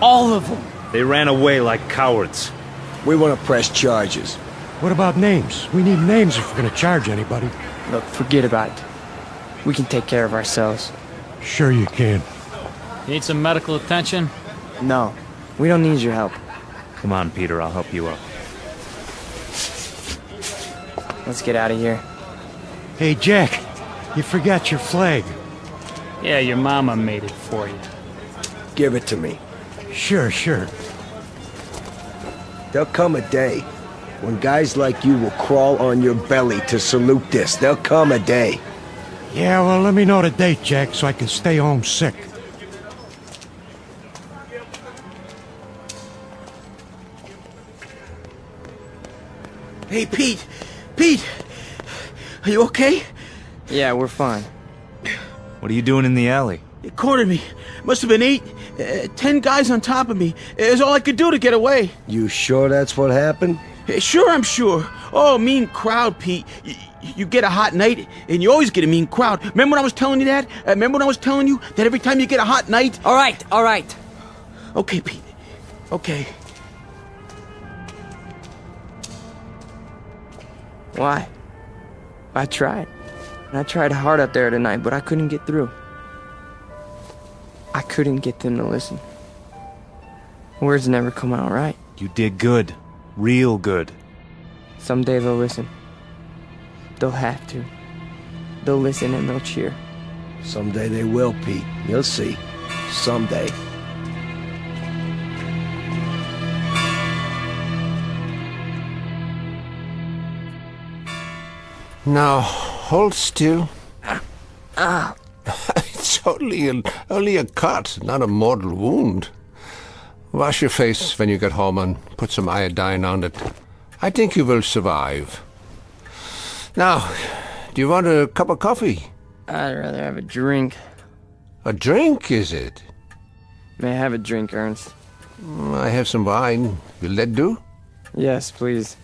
All of them. They ran away like cowards. We want to press charges. What about names? We need names if we're going to charge anybody. Look, forget about it. We can take care of ourselves. Sure you can. Need some medical attention? No, we don't need your help. Come on, Peter, I'll help you up. Let's get out of here. Hey, Jack, you forgot your flag. Yeah, your mama made it for you. Give it to me. Sure. There'll come a day when guys like you will crawl on your belly to salute this. There'll come a day. Yeah, well, let me know the date, Jack, so I can stay home sick. Hey, Pete! Pete! Are you okay? Yeah, we're fine. What are you doing in the alley? They cornered me. Must have been 10 guys on top of me. It was all I could do to get away. You sure that's what happened? Sure, I'm sure. Oh, mean crowd, Pete. You get a hot night, and you always get a mean crowd. Remember when I was telling you that? Remember when I was telling you that every time you get a hot night... All right. Okay, Pete. Okay. Why? I tried. I tried hard up there tonight, but I couldn't get through. I couldn't get them to listen. Words never come out right. You did good. Real good. Someday they'll listen. They'll have to. They'll listen and they'll cheer. Someday they will, Pete. You'll see. Someday. Now, hold still. It's It's only a cut, not a mortal wound. Wash your face when you get home and put some iodine on it. I think you will survive. Now, do you want a cup of coffee? I'd rather have a drink. A drink, is it? May I have a drink, Ernst? I have some wine. Will that do? Yes, please.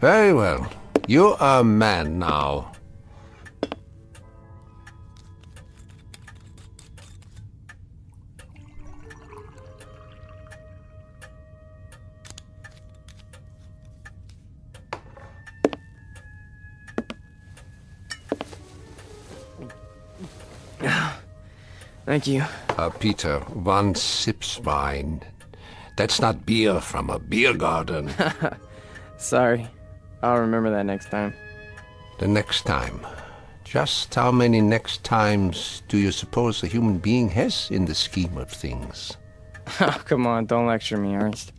Very well. You are a man now. Thank you. Peter, one sips wine. That's not beer from a beer garden. Sorry. I'll remember that next time. The next time. Just how many next times do you suppose a human being has in the scheme of things? Oh, come on, don't lecture me, Ernst.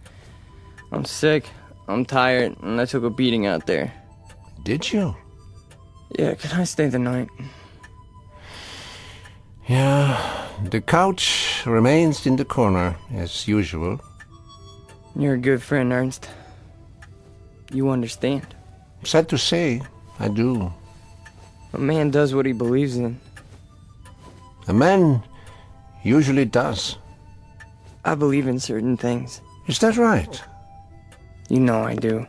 I'm sick, I'm tired, and I took a beating out there. Did you? Yeah, can I stay the night? Yeah, the couch remains in the corner, as usual. You're a good friend, Ernst. You understand. Sad to say, I do. A man does what he believes in. A man usually does. I believe in certain things. Is that right? You know I do.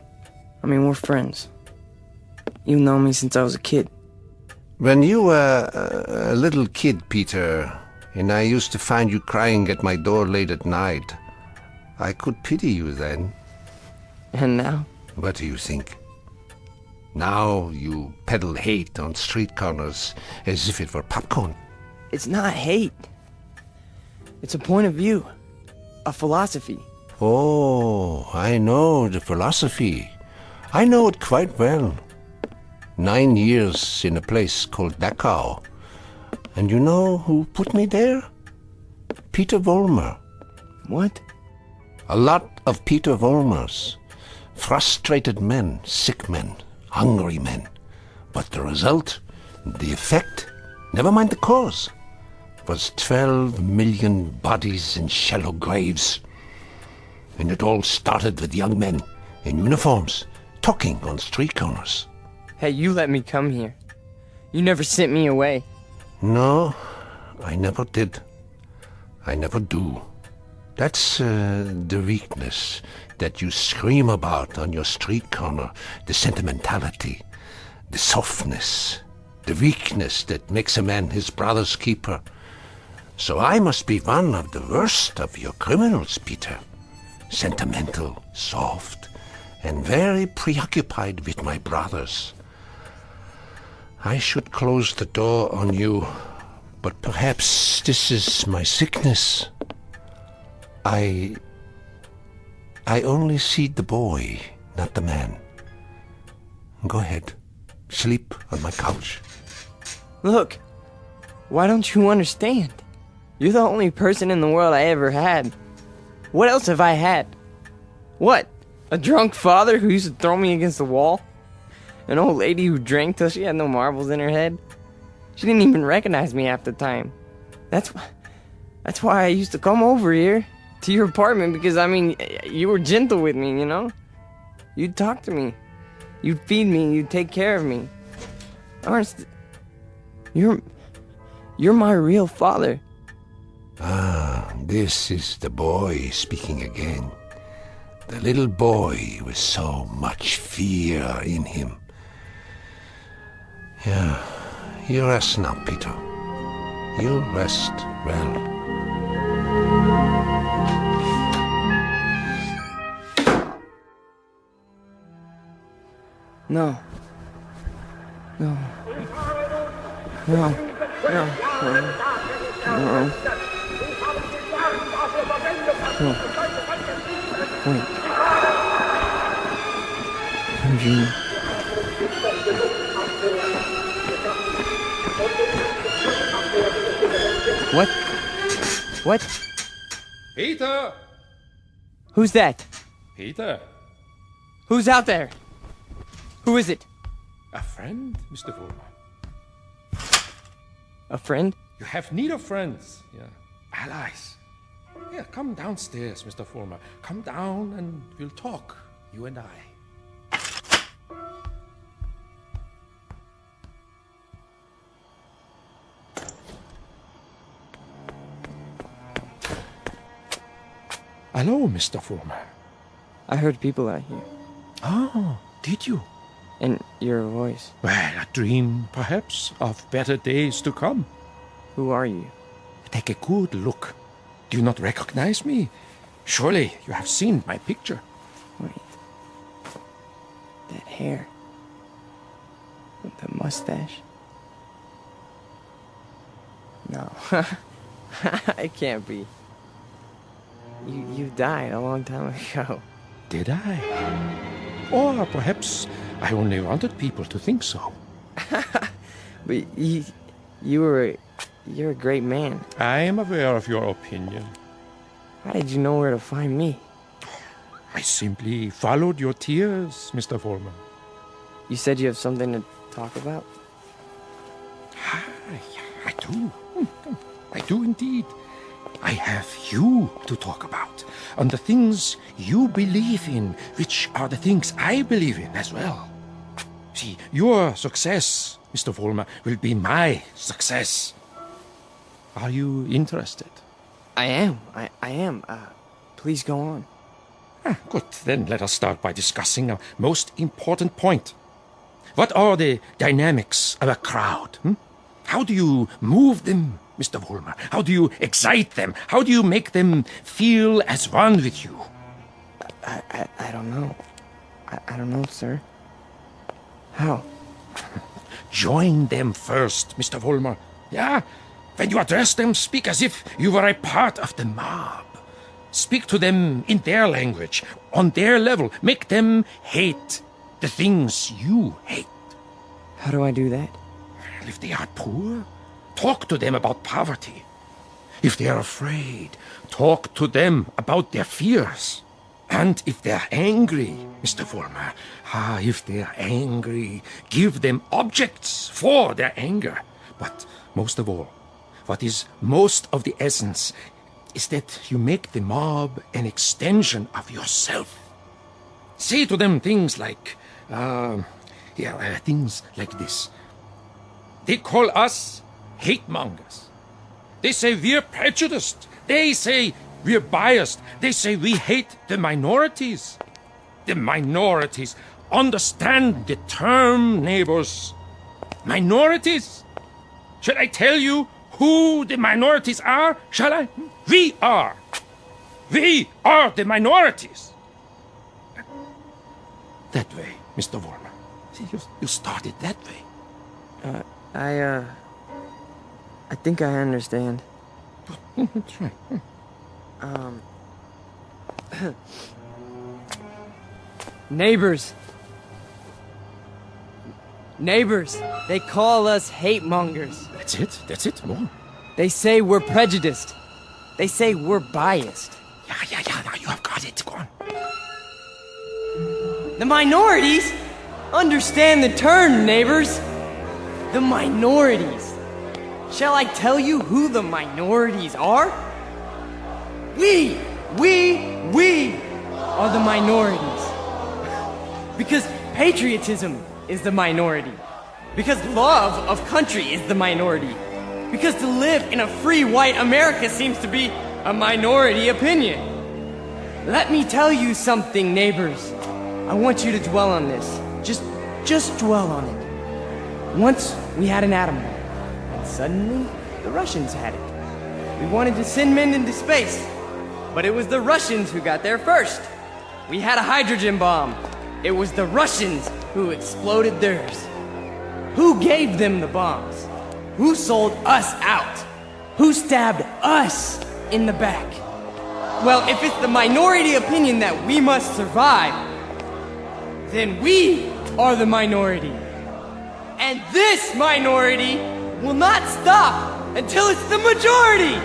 I mean, we're friends. You've known me since I was a kid. When you were a little kid, Peter, and I used to find you crying at my door late at night, I could pity you then. And now? What do you think? Now you peddle hate on street corners as if it were popcorn. It's not hate. It's a point of view. A philosophy. Oh, I know the philosophy. I know it quite well. 9 years in a place called Dachau. And you know who put me there? Peter Vollmer. What? A lot of Peter Vollmers. Frustrated men, sick men, hungry men. But the result, the effect, never mind the cause, was 12 million bodies in shallow graves. And it all started with young men in uniforms, talking on street corners. Hey, you let me come here. You never sent me away. No, I never did. I never do. That's the weakness that you scream about on your street corner, the sentimentality, the softness, the weakness that makes a man his brother's keeper. So I must be one of the worst of your criminals, Peter. Sentimental, soft, and very preoccupied with my brothers. I should close the door on you, but perhaps this is my sickness. I only see the boy, not the man. Go ahead. Sleep on my couch. Look, why don't you understand? You're the only person in the world I ever had. What else have I had? What? A drunk father who used to throw me against the wall? An old lady who drank till she had no marbles in her head? She didn't even recognize me half the time. That's why I used to come over here to your apartment, because, I mean, you were gentle with me, you know? You'd talk to me. You'd feed me. You'd take care of me. Ernst, you're my real father. Ah, this is the boy speaking again. The little boy with so much fear in him. Yeah, you rest now, Peter. You rest well. No. No. No. No. No. No. Wait. I'm dreaming. What? What? Peter! Who's that? Peter? Who's out there? Who is it? A friend, Mr. Vollmer. A friend? You have need of friends, allies. Yeah, come downstairs, Mr. Fulmer. Come down and we'll talk, you and I. Hello, Mr. Fulmer. I heard people out here. Oh, did you? And your voice. Well, a dream, perhaps, of better days to come. Who are you? Take a good look. Do you not recognize me? Surely you have seen my picture. Wait. That hair. With the mustache. No. It can't be. You died a long time ago. Did I? Or perhaps I only wanted people to think so. But you're a great man. I am aware of your opinion. How did you know where to find me? I simply followed your tears, Mr. Fulmer. You said you have something to talk about? I do. I do indeed. I have you to talk about, and the things you believe in, which are the things I believe in as well. See, your success, Mr. Fulmer, will be my success. Are you interested? I am. I am. Please go on. Good. Then let us start by discussing a most important point. What are the dynamics of a crowd? How do you move them, Mr. Fulmer? How do you excite them? How do you make them feel as one with you? I don't know. I don't know, sir. How? Join them first, Mr. Fulmer. Yeah? When you address them, speak as if you were a part of the mob. Speak to them in their language, on their level. Make them hate the things you hate. How do I do that? If they are poor, talk to them about poverty. If they are afraid, talk to them about their fears. And if they're angry, Mr. Fulmer, if they're angry, give them objects for their anger. But most of all, what is most of the essence is that you make the mob an extension of yourself. Say to them things like, things like this. They call us hate-mongers. They say we're prejudiced. They say we're biased. They say we hate the minorities. The minorities. Understand the term, neighbors. Minorities. Shall I tell you who the minorities are? Shall I? We are. We are the minorities. That way, Mr. Fulmer. See, you started that way. I think I understand. That's right. Neighbors. Neighbors. They call us hate mongers. That's it. More. They say we're prejudiced. They say we're biased. Yeah, now you have got it. Go on. The minorities? Understand the term, neighbors. The minorities. Shall I tell you who the minorities are? We are the minorities. Because patriotism is the minority. Because love of country is the minority. Because to live in a free white America seems to be a minority opinion. Let me tell you something, neighbors. I want you to dwell on this. Just dwell on it. Once we had an atom bomb, and suddenly the Russians had it. We wanted to send men into space, but it was the Russians who got there first. We had a hydrogen bomb. It was the Russians who exploded theirs. Who gave them the bombs? Who sold us out? Who stabbed us in the back? Well, if it's the minority opinion that we must survive, then we are the minority. And this minority will not stop until it's the majority.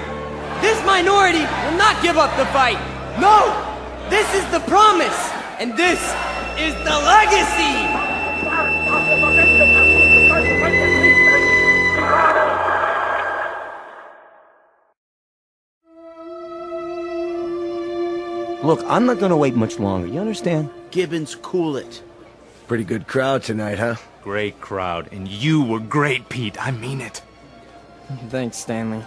This minority will not give up the fight. No, this is the promise, and this is the legacy. Look, I'm not gonna wait much longer, you understand? Gibbons, cool it. Pretty good crowd tonight, huh? Great crowd, and you were great, Pete. I mean it. Thanks, Stanley.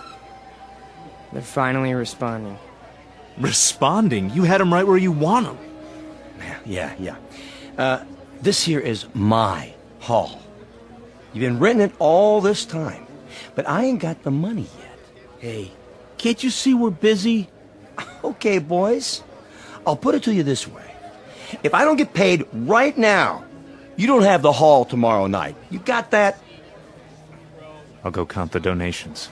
They're finally responding. Responding? You had them right where you want them. Yeah. This here is my hall. You've been renting it all this time, but I ain't got the money yet. Hey, can't you see we're busy? Okay, boys. I'll put it to you this way. If I don't get paid right now, you don't have the hall tomorrow night. You got that? I'll go count the donations.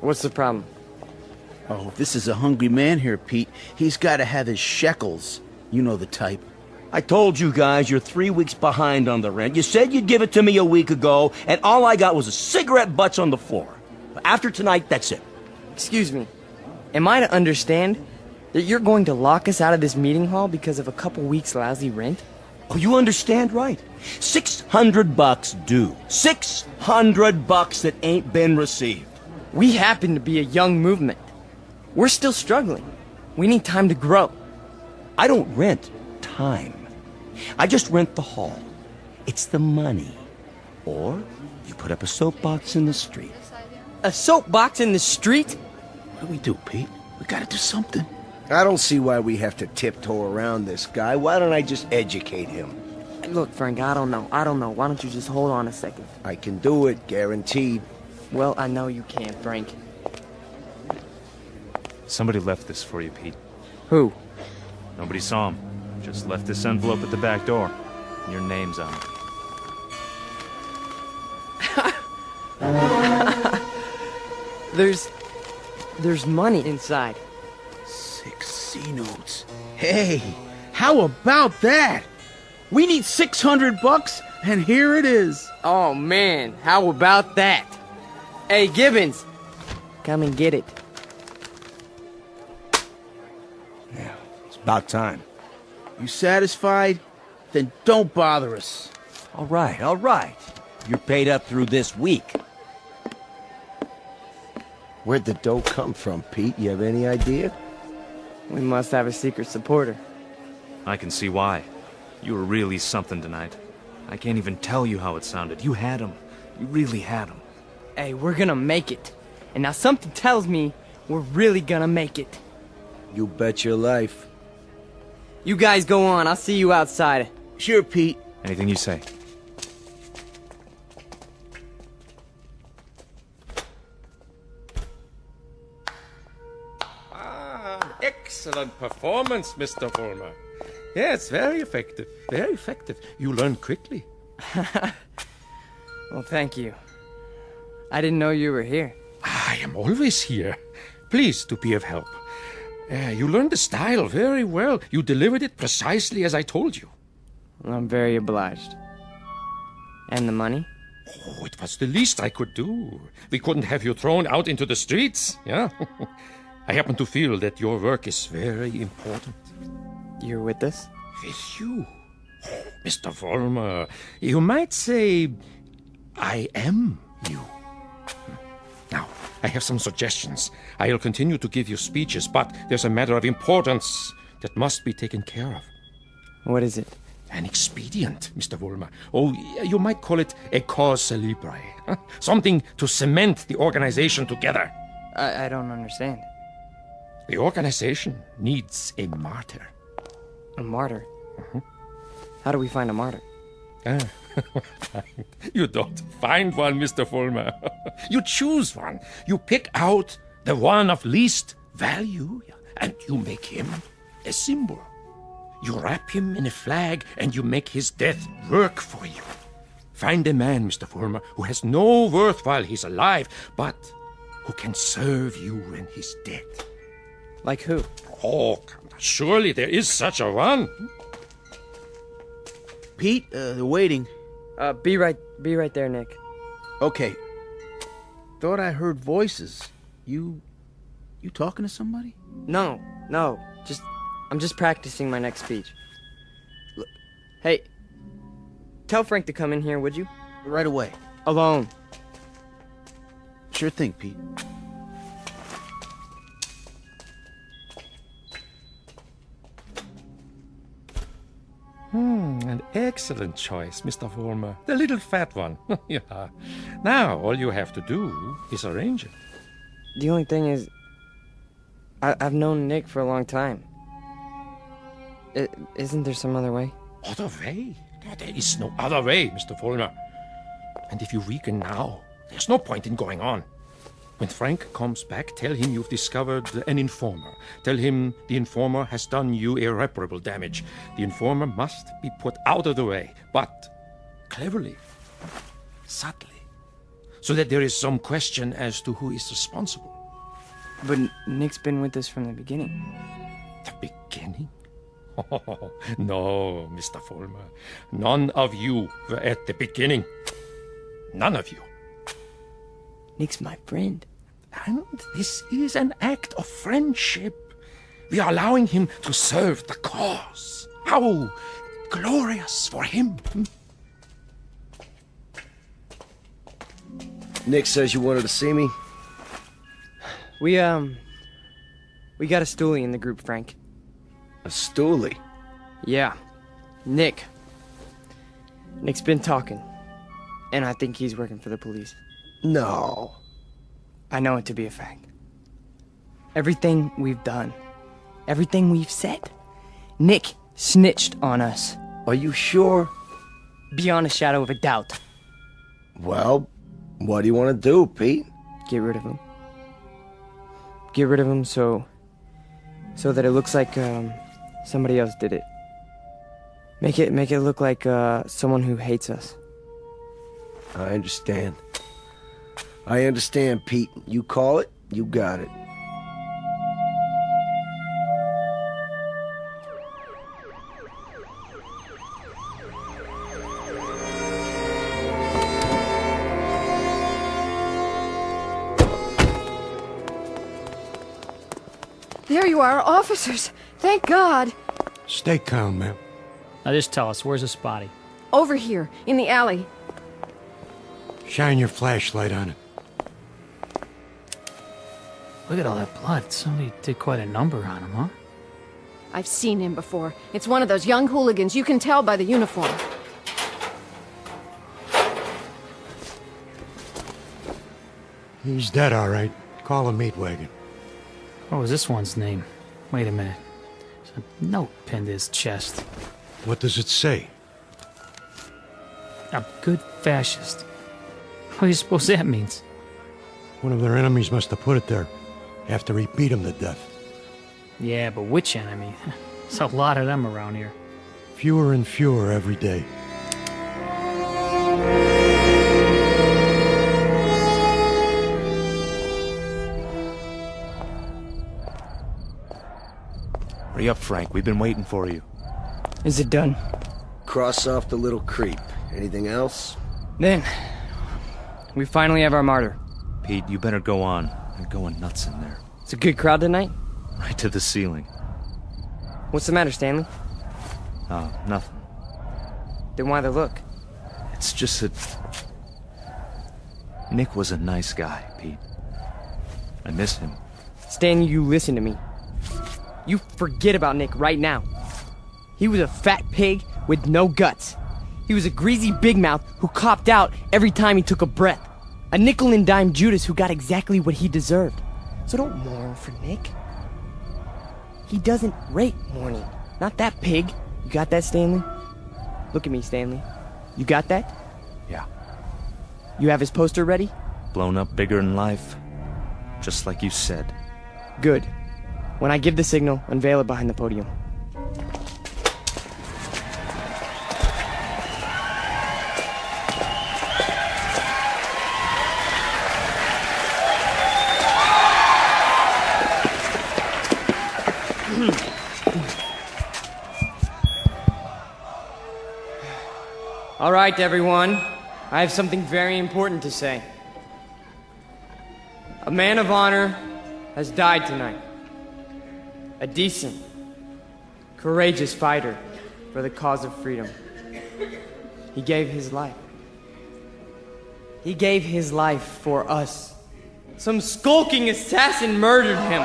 What's the problem? Oh, this is a hungry man here, Pete. He's got to have his shekels. You know the type. I told you guys you're 3 weeks behind on the rent. You said you'd give it to me a week ago, and all I got was a cigarette butts on the floor. After tonight, that's it. Excuse me. Am I to understand that you're going to lock us out of this meeting hall because of a couple weeks' lousy rent? Oh, you understand right. $600 due. $600 that ain't been received. We happen to be a young movement. We're still struggling. We need time to grow. I don't rent time. I just rent the hall. It's the money. Or you put up a soapbox in the street. A soapbox in the street? What do we do, Pete? We gotta do something. I don't see why we have to tiptoe around this guy. Why don't I just educate him? Look, Frank, I don't know. Why don't you just hold on a second? I can do it, guaranteed. Well, I know you can, Frank. Somebody left this for you, Pete. Who? Nobody saw him. Just left this envelope at the back door. Your name's on it. There's money inside. 6 C-notes. Hey, how about that? We need $600, and here it is. Oh, man, how about that? Hey, Gibbons, come and get it. Yeah, it's about time. You satisfied? Then don't bother us. All right. You're paid up through this week. Where'd the dough come from, Pete? You have any idea? We must have a secret supporter. I can see why. You were really something tonight. I can't even tell you how it sounded. You had him. You really had him. Hey, we're gonna make it. And now something tells me we're really gonna make it. You bet your life. You guys go on. I'll see you outside. Sure, Pete. Anything you say. Excellent performance, Mr. Vollmer. Yes, very effective. Very effective. You learn quickly. Well, thank you. I didn't know you were here. I am always here. Pleased to be of help. You learned the style very well. You delivered it precisely as I told you. I'm very obliged. And the money? Oh, it was the least I could do. We couldn't have you thrown out into the streets, yeah? I happen to feel that your work is very important. You're with us? With you? Oh, Mr. Vollmer, you might say I am you. Now, I have some suggestions. I'll continue to give you speeches, but there's a matter of importance that must be taken care of. What is it? An expedient, Mr. Vollmer. Oh, you might call it a cause célèbre. Something to cement the organization together. I don't understand. The organization needs a martyr. A martyr? How do we find a martyr? You don't find one, Mr. Vollmer. You choose one. You pick out the one of least value, and you make him a symbol. You wrap him in a flag, and you make his death work for you. Find a man, Mr. Vollmer, who has no worth while he's alive, but who can serve you when he's dead. Like who? Oh, surely there is such a one. Pete, they're waiting. Be right there, Nick. Okay. Thought I heard voices. You talking to somebody? No. I'm just practicing my next speech. Look, hey, tell Frank to come in here, would you? Right away. Alone. Sure thing, Pete. An excellent choice, Mr. Vollmer. The little fat one. Yeah. Now, all you have to do is arrange it. The only thing is, I've known Nick for a long time. Isn't there some other way? Other way? There is no other way, Mr. Vollmer. And if you weaken now, there's no point in going on. When Frank comes back, tell him you've discovered an informer. Tell him the informer has done you irreparable damage. The informer must be put out of the way, but cleverly, subtly, so that there is some question as to who is responsible. But Nick's been with us from the beginning. The beginning? Oh, no, Mr. Vollmer. None of you were at the beginning. None of you. Nick's my friend. And this is an act of friendship. We are allowing him to serve the cause. How glorious for him. Nick says you wanted to see me. We got a stoolie in the group, Frank. A stoolie? Yeah. Nick's been talking. And I think he's working for the police. No. I know it to be a fact. Everything we've done, everything we've said, Nick snitched on us. Are you sure? Beyond a shadow of a doubt. Well, what do you want to do, Pete? Get rid of him. Get rid of him so that it looks like somebody else did it. Make it look like someone who hates us. I understand. I understand, Pete. You call it, you got it. There you are, officers. Thank God. Stay calm, ma'am. Now just tell us, where's the spotty? Over here, in the alley. Shine your flashlight on it. Look at all that blood. Somebody did quite a number on him, huh? I've seen him before. It's one of those young hooligans. You can tell by the uniform. He's dead, all right. Call a meat wagon. What was this one's name? Wait a minute. There's a note pinned to his chest. What does it say? A good fascist. What do you suppose that means? One of their enemies must have put it there after he beat him to death. Yeah, but which enemy? There's a lot of them around here. Fewer and fewer every day. Hurry up, Frank. We've been waiting for you. Is it done? Cross off the little creep. Anything else? Then, we finally have our martyr. Pete, you better go on. They're going nuts in there. It's a good crowd tonight? Right to the ceiling. What's the matter, Stanley? Oh, nothing. Then why the look? It's just that... Nick was a nice guy, Pete. I miss him. Stan, you listen to me. You forget about Nick right now. He was a fat pig with no guts. He was a greasy big mouth who copped out every time he took a breath. A nickel and dime Judas who got exactly what he deserved. So don't mourn for Nick. He doesn't rate mourning. Not that pig. You got that, Stanley? Look at me, Stanley. You got that? Yeah. You have his poster ready? Blown up bigger in life. Just like you said. Good. When I give the signal, unveil it behind the podium. All right, everyone. I have something very important to say. A man of honor has died tonight. A decent, courageous fighter for the cause of freedom. He gave his life. He gave his life for us. Some skulking assassin murdered him.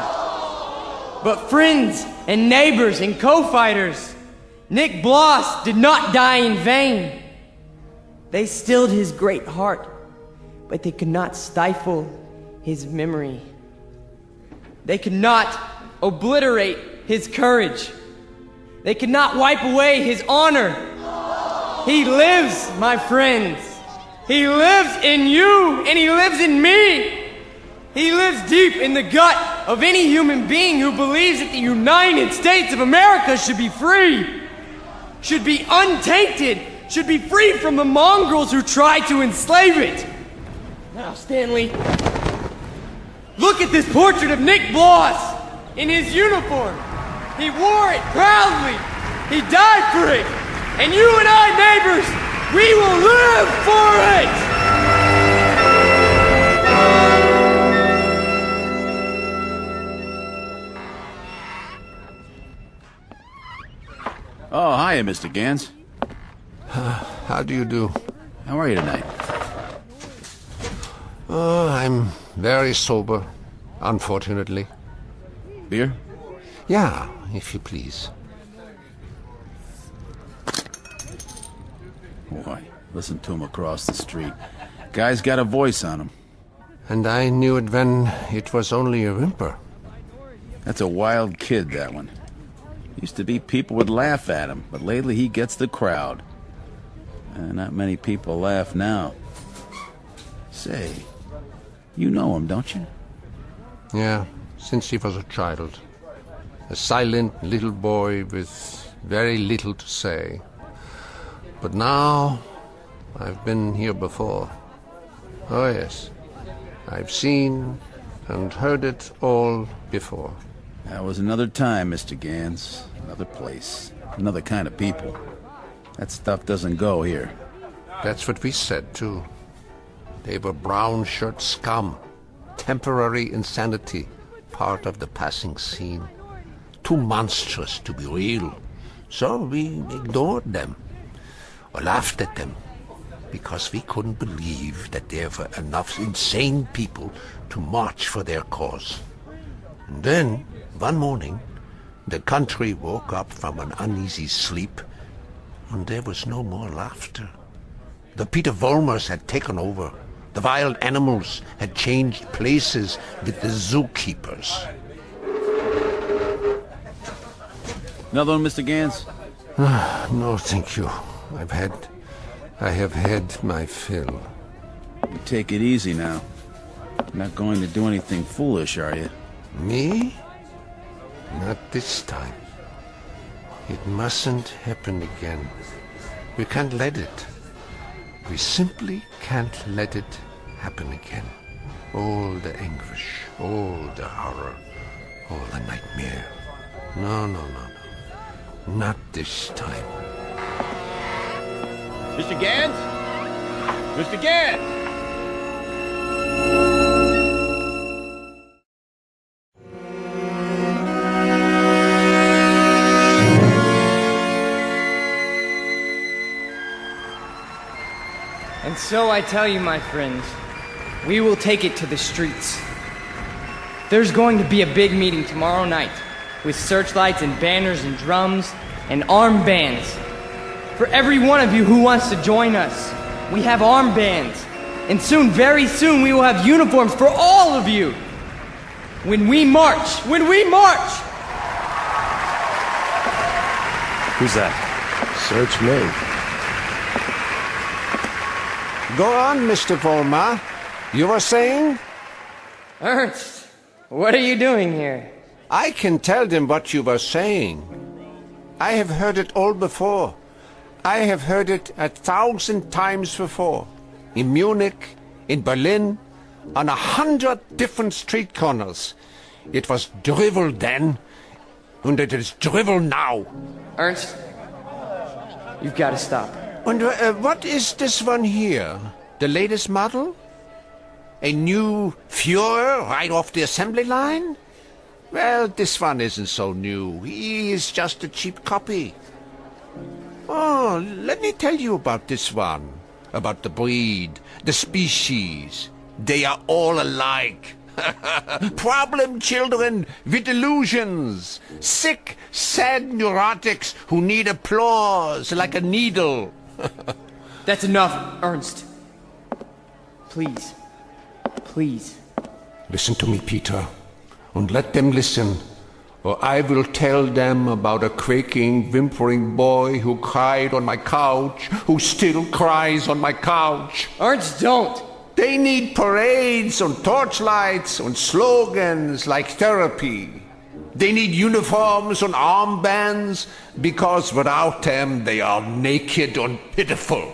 But friends and neighbors and co-fighters Nick Bloss did not die in vain. They stilled his great heart, but they could not stifle his memory. They could not obliterate his courage. They could not wipe away his honor. He lives, my friends. He lives in you, and he lives in me. He lives deep in the gut of any human being who believes that the United States of America should be free, should be untainted, should be free from the mongrels who try to enslave it. Now, Stanley, look at this portrait of Nick Bloss in his uniform. He wore it proudly. He died for it. And you and I, neighbors, we will live for it! Oh, hiya, Mr. Gans. How do you do? How are you tonight? I'm very sober, unfortunately. Beer? Yeah, if you please. Boy, listen to him across the street. Guy's got a voice on him. And I knew it when it was only a whimper. That's a wild kid, that one. Used to be people would laugh at him, but lately he gets the crowd. Not many people laugh now. Say, you know him, don't you? Yeah, since he was a child. A silent little boy with very little to say. But now, I've been here before. Oh yes, I've seen and heard it all before. That was another time, Mr. Gans. Another place. Another kind of people. That stuff doesn't go here. That's what we said, too. They were brown shirt scum. Temporary insanity. Part of the passing scene. Too monstrous to be real. So we ignored them. Or laughed at them. Because we couldn't believe that there were enough insane people to march for their cause. And then, one morning, the country woke up from an uneasy sleep, and there was no more laughter. The Peter Volmers had taken over. The wild animals had changed places with the zookeepers. Another one, Mr. Gans? No, thank you. I have had my fill. You take it easy now. You're not going to do anything foolish, are you? Me? Not this time. It mustn't happen again. We can't let it. We simply can't let it happen again. All the anguish, all the horror, all the nightmare. No. Not this time. Mr. Gans? Mr. Gans! And so I tell you, my friends, we will take it to the streets. There's going to be a big meeting tomorrow night with searchlights and banners and drums and armbands. For every one of you who wants to join us, we have armbands. And soon, very soon, we will have uniforms for all of you. When we march! Who's that? Search me. Go on, Mr. Volmar. You were saying? Ernst, what are you doing here? I can tell them what you were saying. I have heard it all before. I have heard it 1,000 times before. In Munich, in Berlin, on 100 different street corners. It was drivel then, and it is drivel now. Ernst, you've got to stop. And what is this one here? The latest model? A new Führer right off the assembly line? Well, this one isn't so new. He is just a cheap copy. Oh, let me tell you about this one. About the breed, the species. They are all alike. Problem children with delusions. Sick, sad neurotics who need applause like a needle. That's enough, Ernst. Please. Please. Listen to me, Peter, and let them listen, or I will tell them about a quaking, whimpering boy who cried on my couch, who still cries on my couch. Ernst, don't! They need parades and torchlights and slogans like therapy. They need uniforms and armbands, because without them they are naked and pitiful.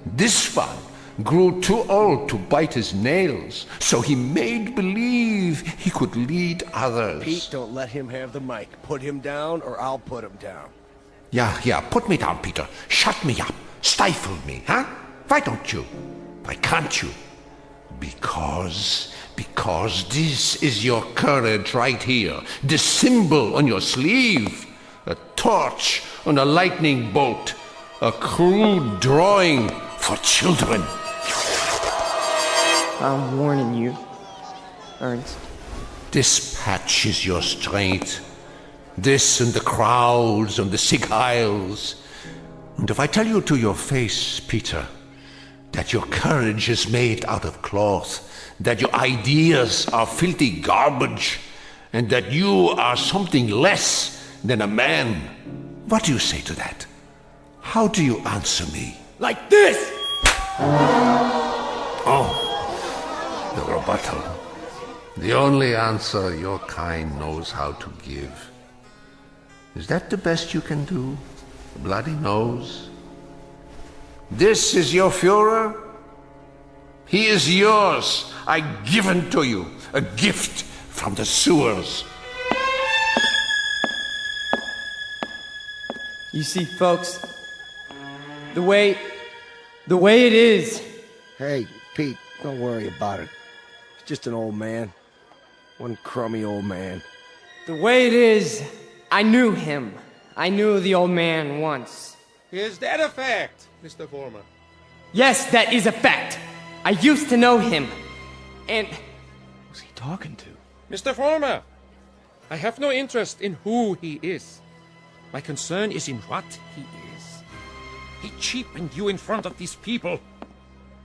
This one grew too old to bite his nails, so he made believe he could lead others. Pete, don't let him have the mic. Put him down, or I'll put him down. Yeah, put me down, Peter. Shut me up. Stifle me, huh? Why don't you? Why can't you? Because this is your courage right here. The symbol on your sleeve. A torch on a lightning bolt. A crude drawing for children. I'm warning you, Ernst. This patch is your strength. This and the crowds and the sick aisles. And if I tell you to your face, Peter, that your courage is made out of cloth, that your ideas are filthy garbage, and that you are something less than a man, what do you say to that? How do you answer me? Like this! Oh, the rebuttal. The only answer your kind knows how to give. Is that the best you can do? A bloody nose? This is your Führer? He is yours. I give him to you. A gift from the sewers. You see, folks, the way it is. Hey, Pete, don't worry about it. He's just an old man. One crummy old man. The way it is, I knew him. I knew the old man once. Is that a fact, Mr. Former? Yes, that is a fact. I used to know him. And... Who's he talking to? Mr. Former, I have no interest in who he is. My concern is in what he is. He cheapened you in front of these people.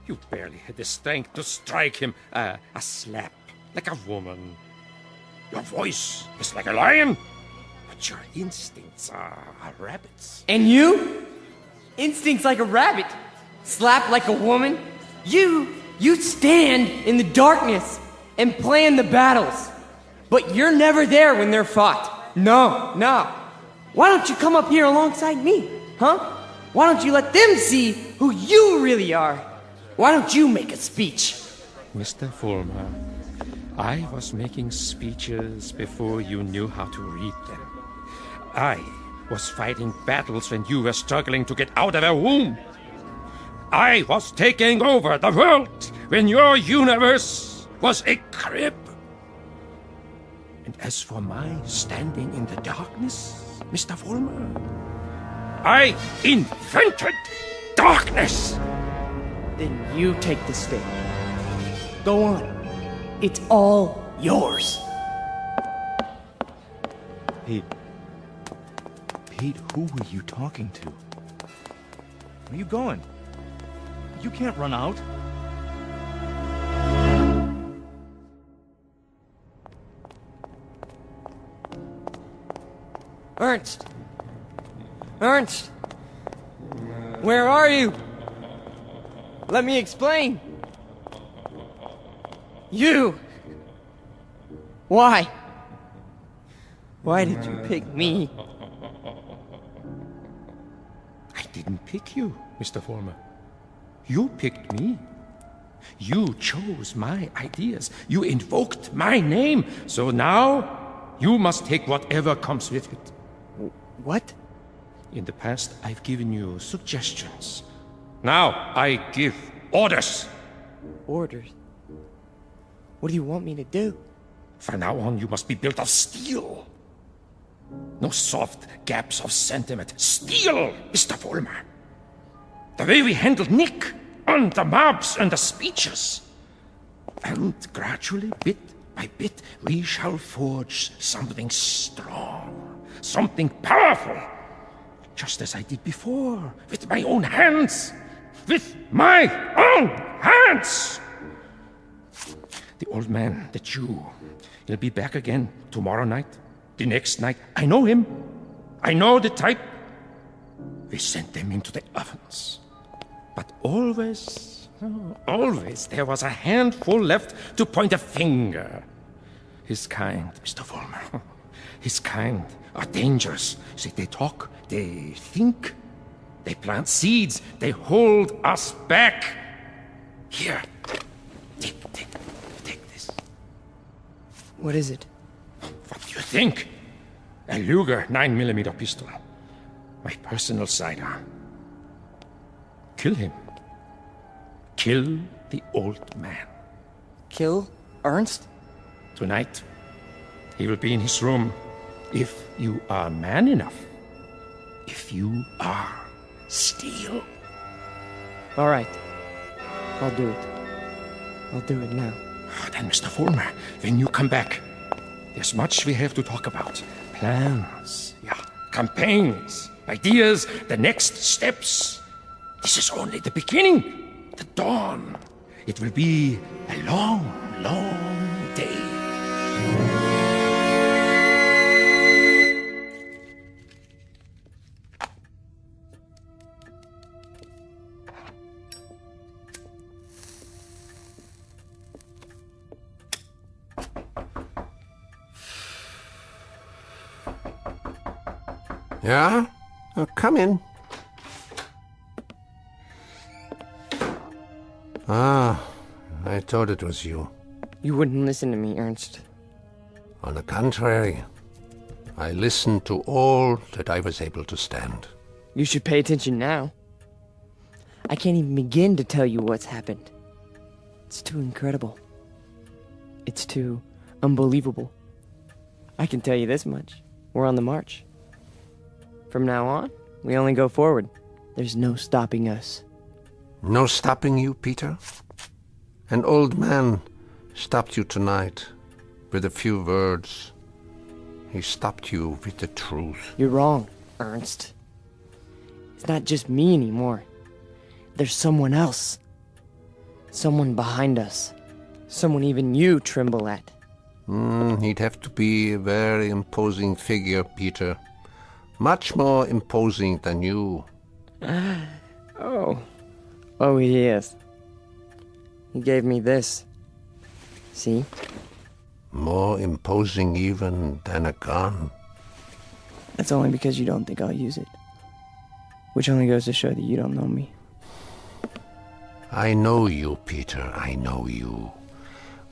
You barely had the strength to strike him a slap, like a woman. Your voice is like a lion, but your instincts are rabbits. And you? Instincts like a rabbit. Slap like a woman. You stand in the darkness and plan the battles. But you're never there when they're fought. No. Why don't you come up here alongside me, huh? Why don't you let them see who you really are? Why don't you make a speech? Mr. Former, I was making speeches before you knew how to read them. I was fighting battles when you were struggling to get out of a womb. I was taking over the world when your universe was a crib. And as for my standing in the darkness, Mr. Fulmer, I invented darkness. Then you take the stage. Go on. It's all yours. Pete, who were you talking to? Where are you going? You can't run out. Ernst! Where are you? Let me explain. You! Why? Why did you pick me? I didn't pick you, Mr. Former. You picked me. You chose my ideas. You invoked my name. So now, you must take whatever comes with it. What? In the past, I've given you suggestions. Now, I give orders. Orders? What do you want me to do? From now on, you must be built of steel. No soft gaps of sentiment. Steel, Mr. Fulmer. The way we handled Nick, and the mobs and the speeches. And gradually, bit by bit, we shall forge something strong, something powerful, just as I did before, with my own hands. With my own hands! The old man, the Jew, he'll be back again tomorrow night, the next night. I know him. I know the type. We sent them into the ovens. But always, there was a handful left to point a finger. His kind, Mr. Vollmer, his kind are dangerous. See, they talk, they think, they plant seeds, they hold us back. Here, take this. What is it? What do you think? A Luger 9mm pistol. My personal sidearm. Kill him. Kill the old man. Kill Ernst? Tonight, he will be in his room. If you are man enough. If you are steel. All right. I'll do it. I'll do it now. Then, Mr. Vollmer, when you come back, there's much we have to talk about. Plans, campaigns, ideas, the next steps. This is only the beginning, the dawn. It will be a long, long day. Yeah? Oh, come in. Ah, I thought it was you. You wouldn't listen to me, Ernst. On the contrary, I listened to all that I was able to stand. You should pay attention now. I can't even begin to tell you what's happened. It's too incredible. It's too unbelievable. I can tell you this much. We're on the march. From now on, we only go forward. There's no stopping us. No stopping you, Peter? An old man stopped you tonight with a few words. He stopped you with the truth. You're wrong, Ernst. It's not just me anymore. There's someone else. Someone behind us. Someone even you tremble at. He'd have to be a very imposing figure, Peter. Much more imposing than you. Oh, he is. He gave me this. See? More imposing even than a gun. That's only because you don't think I'll use it. Which only goes to show that you don't know me. I know you, Peter, I know you.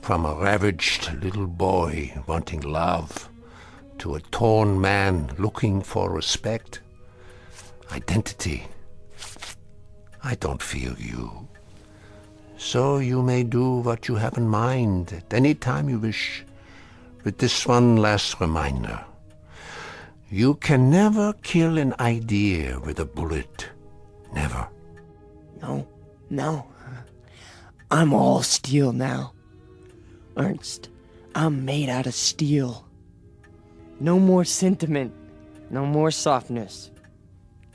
From a ravaged little boy wanting love to a torn man looking for respect, identity. I don't fear you. So you may do what you have in mind at any time you wish. With this one last reminder. You can never kill an idea with a bullet. Never. No. I'm all steel now. Ernst, I'm made out of steel. No more sentiment. No more softness.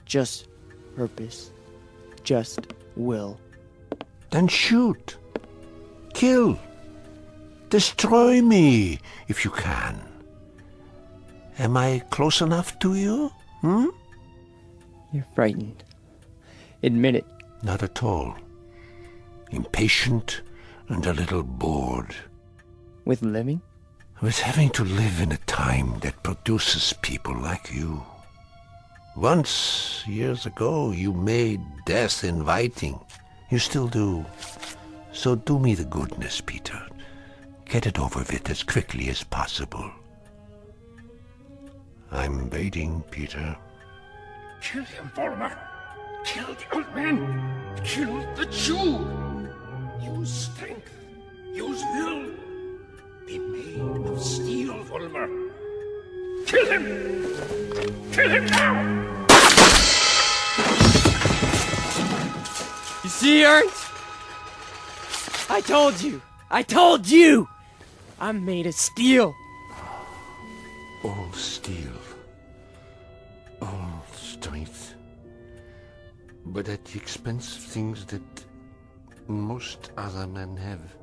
Just purpose. Just will. Then shoot. Kill. Destroy me, if you can. Am I close enough to you? You're frightened. Admit it. Not at all. Impatient and a little bored. With living? With having to live in a time that produces people like you. Once, years ago, you made death inviting. You still do. So do me the goodness, Peter. Get it over with as quickly as possible. I'm waiting, Peter. Kill him, Vollmer. Kill the old man. Kill the Jew. Use strength. Use will. Be made of steel, Vollmer. Kill him! Kill him now! You see, Ernst? I told you. I told you! I'm made of steel. All steel. All strength. But at the expense of things that most other men have.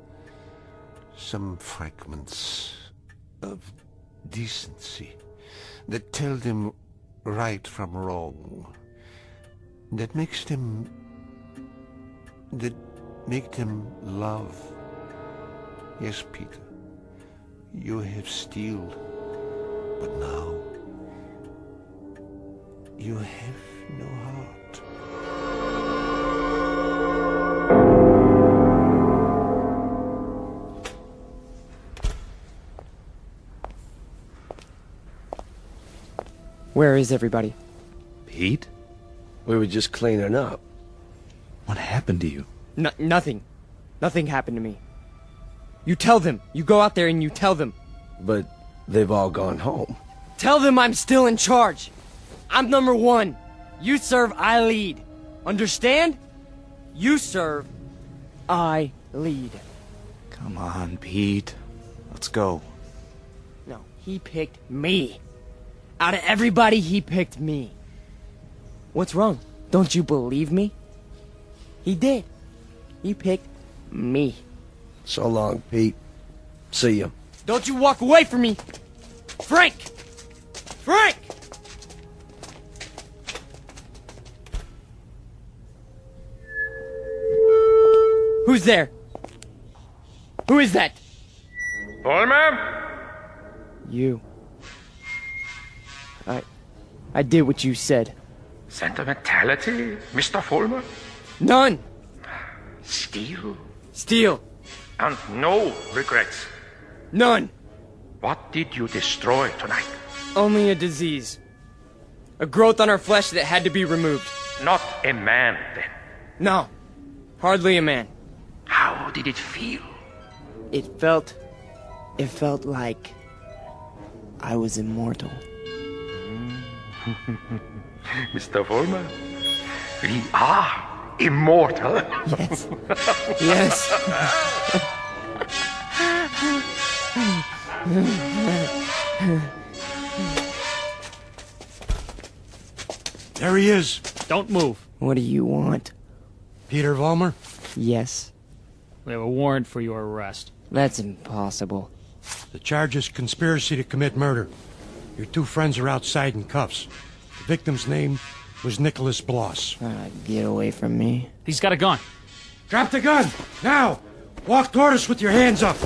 Some fragments of decency that tell them right from wrong. That make them love. Yes, Peter, you have steel, but now you have no heart. Where is everybody? Pete? We were just cleaning up. What happened to you? Nothing. Nothing happened to me. You tell them. You go out there and you tell them. But they've all gone home. Tell them I'm still in charge. I'm number one. You serve, I lead. Understand? You serve, I lead. Come on, Pete. Let's go. No, he picked me. Out of everybody, he picked me. What's wrong? Don't you believe me? He did. He picked me. So long, Pete. See ya. Don't you walk away from me! Frank! Frank! Who's there? Who is that? Vollmer? You. I did what you said. Sentimentality, Mr. Vollmer? None! Steel? Steel. And no regrets? None! What did you destroy tonight? Only a disease. A growth on our flesh that had to be removed. Not a man, then? No. Hardly a man. How did it feel? It felt like I was immortal. Mr. Vollmer, we are immortal. Yes. Yes. There he is. Don't move. What do you want? Peter Vollmer? Yes. We have a warrant for your arrest. That's impossible. The charge is conspiracy to commit murder. Your two friends are outside in cuffs. The victim's name was Nicholas Bloss. Get away from me. He's got a gun. Drop the gun! Now! Walk toward us with your hands up!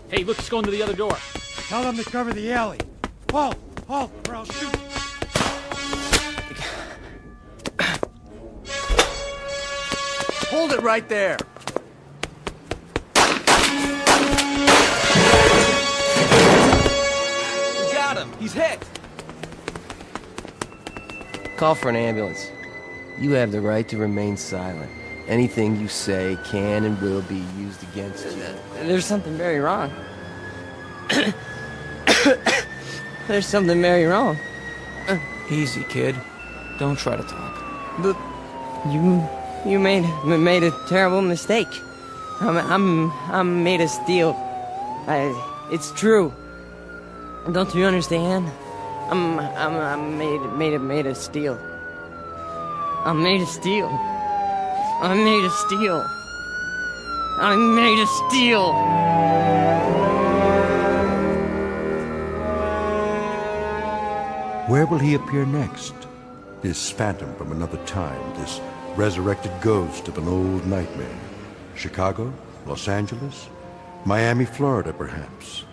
Hey, look, he's going to the other door. Tell them to cover the alley. Halt! Halt, or I'll shoot! Hold it right there. We got him. He's hit. Call for an ambulance. You have the right to remain silent. Anything you say can and will be used against you. There's something very wrong. There's something very wrong. Easy, kid. Don't try to talk. You made a terrible mistake. I'm made of steel. It's true. Don't you understand? I'm made of steel. I'm made of steel. I'm made of steel. I'm made of steel. Where will he appear next? This phantom from another time, this resurrected ghost of an old nightmare. Chicago? Los Angeles? Miami, Florida, perhaps.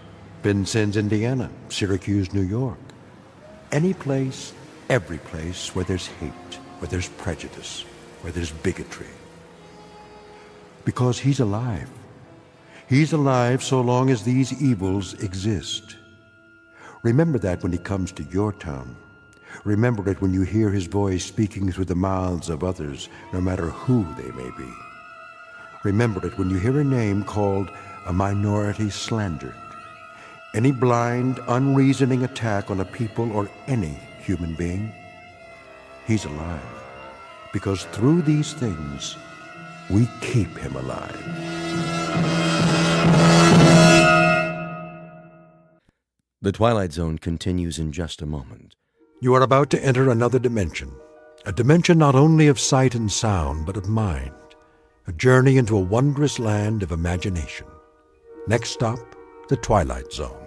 Vincennes, Indiana. Syracuse, New York. Any place, every place where there's hate, where there's prejudice, where there's bigotry. Because he's alive. He's alive so long as these evils exist. Remember that when he comes to your town. Remember it when you hear his voice speaking through the mouths of others, no matter who they may be. Remember it when you hear a name called a minority slandered. Any blind, unreasoning attack on a people or any human being. He's alive. Because through these things, we keep him alive. The Twilight Zone continues in just a moment. You are about to enter another dimension. A dimension not only of sight and sound, but of mind. A journey into a wondrous land of imagination. Next stop, the Twilight Zone.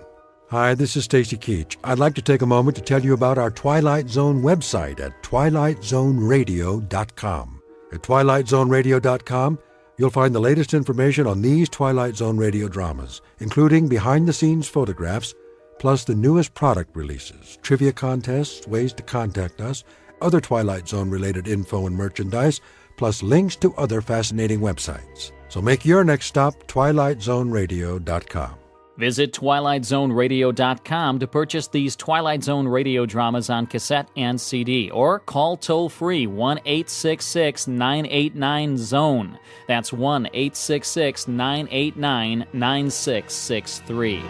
Hi, this is Stacy Keach. I'd like to take a moment to tell you about our Twilight Zone website at twilightzoneradio.com. At twilightzoneradio.com, you'll find the latest information on these Twilight Zone radio dramas, including behind-the-scenes photographs, plus the newest product releases, trivia contests, ways to contact us, other Twilight Zone-related info and merchandise, plus links to other fascinating websites. So make your next stop twilightzoneradio.com. Visit twilightzoneradio.com to purchase these Twilight Zone radio dramas on cassette and CD, or call toll-free 1-866-989-ZONE. That's 1-866-989-9663.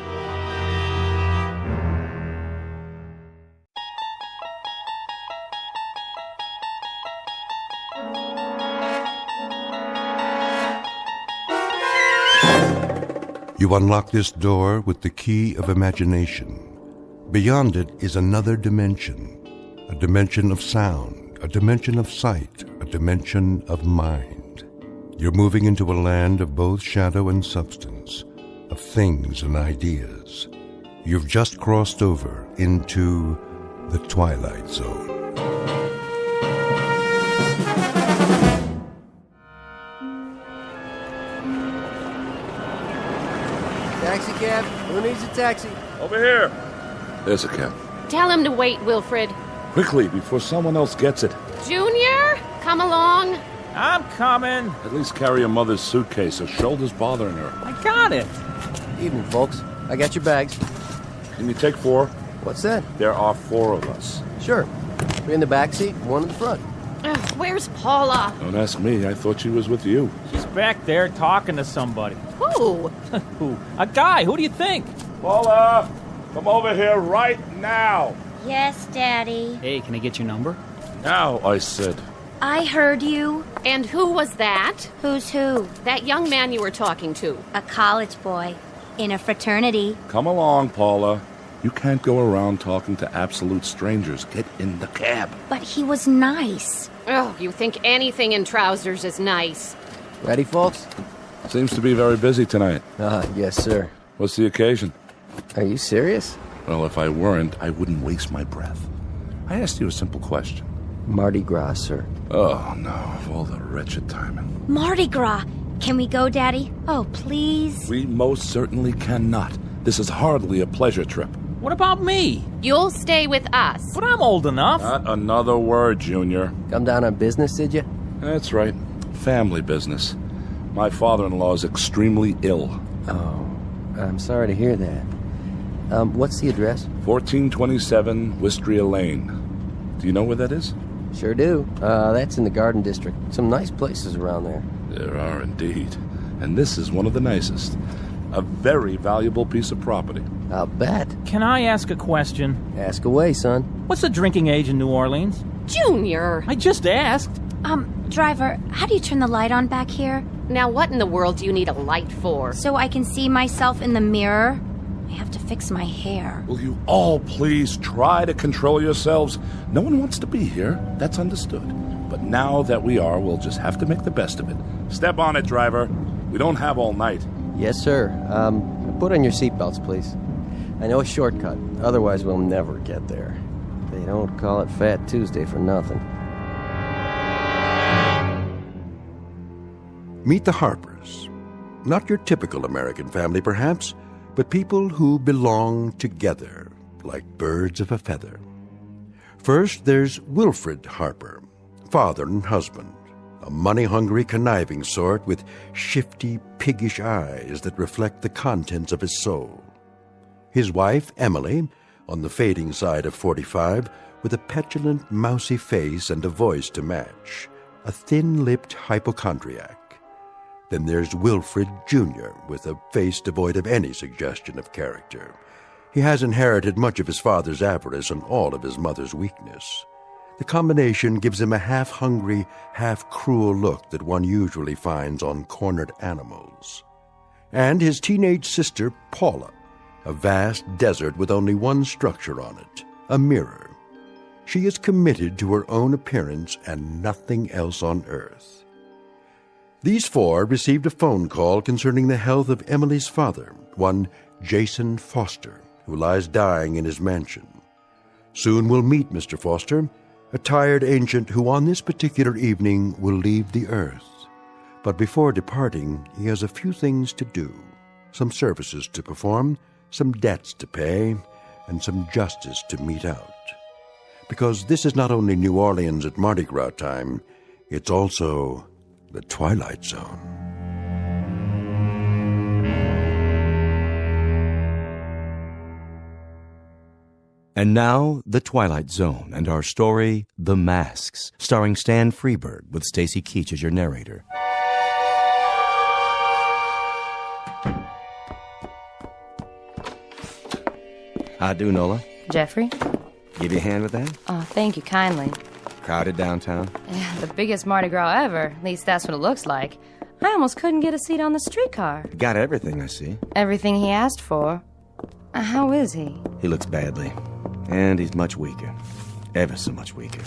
You unlock this door with the key of imagination. Beyond it is another dimension. A dimension of sound, a dimension of sight, a dimension of mind. You're moving into a land of both shadow and substance, of things and ideas. You've just crossed over into the Twilight Zone. Taxi cab? Who needs a taxi? Over here. There's a cab. Tell him to wait, Wilfred. Quickly, before someone else gets it. Junior, come along. I'm coming. At least carry your mother's suitcase. Her shoulder's bothering her. I got it. Evening, folks. I got your bags. Can you take 4? What's that? There are 4 of us. Sure. 3 in the back seat, 1 in the front. Where's Paula? Don't ask me. I thought she was with you. She's back there talking to somebody. Who? Who? A guy. Who do you think? Paula, come over here right now. Yes, Daddy. Hey, can I get your number? Now, I said. I heard you. And who was that? Who's who? That young man you were talking to. A college boy. In a fraternity. Come along, Paula. You can't go around talking to absolute strangers. Get in the cab. But he was nice. Oh, you think anything in trousers is nice. Ready, folks? Seems to be very busy tonight. Yes, sir. What's the occasion? Are you serious? Well, if I weren't, I wouldn't waste my breath. I asked you a simple question. Mardi Gras, sir. Oh, no, of all the wretched timing. Mardi Gras. Can we go, Daddy? Oh, please. We most certainly cannot. This is hardly a pleasure trip. What about me? You'll stay with us. But I'm old enough. Not another word, Junior. Come down on business, did you? That's right. Family business. My father-in-law is extremely ill. Oh, I'm sorry to hear that. What's the address? 1427 Wistria Lane. Do you know where that is? Sure do. That's in the Garden District. Some nice places around there. There are indeed. And this is one of the nicest. A very valuable piece of property. I'll bet. Can I ask a question? Ask away, son. What's the drinking age in New Orleans? Junior! I just asked. Driver, how do you turn the light on back here? Now what in the world do you need a light for? So I can see myself in the mirror? I have to fix my hair. Will you all please try to control yourselves? No one wants to be here. That's understood. But now that we are, we'll just have to make the best of it. Step on it, driver. We don't have all night. Yes, sir. Put on your seatbelts, please. I know a shortcut. Otherwise, we'll never get there. They don't call it Fat Tuesday for nothing. Meet the Harpers. Not your typical American family, perhaps, but people who belong together, like birds of a feather. First, there's Wilfred Harper, father and husband, a money-hungry, conniving sort with shifty, piggish eyes that reflect the contents of his soul. His wife, Emily, on the fading side of 45, with a petulant, mousy face and a voice to match, a thin-lipped hypochondriac. Then there's Wilfred Jr., with a face devoid of any suggestion of character. He has inherited much of his father's avarice and all of his mother's weakness. The combination gives him a half-hungry, half-cruel look that one usually finds on cornered animals. and his teenage sister, Paula, a vast desert with only one structure on it, a mirror. She is committed to her own appearance and nothing else on earth. These four received a phone call concerning the health of Emily's father, one Jason Foster, who lies dying in his mansion. Soon we'll meet Mr. Foster, a tired ancient who on this particular evening will leave the earth. But before departing, he has a few things to do, some services to perform, some debts to pay, and some justice to mete out. Because this is not only New Orleans at Mardi Gras time, it's also the Twilight Zone. And now, The Twilight Zone and our story, The Masks, starring Stan Freberg with Stacy Keach as your narrator. How do, Nola? Jeffrey? Give you a hand with that? Oh, thank you kindly. Crowded downtown? Yeah, the biggest Mardi Gras ever. At least that's what it looks like. I almost couldn't get a seat on the streetcar. Got everything, I see. Everything he asked for. How is he? He looks badly. And he's much weaker. Ever so much weaker.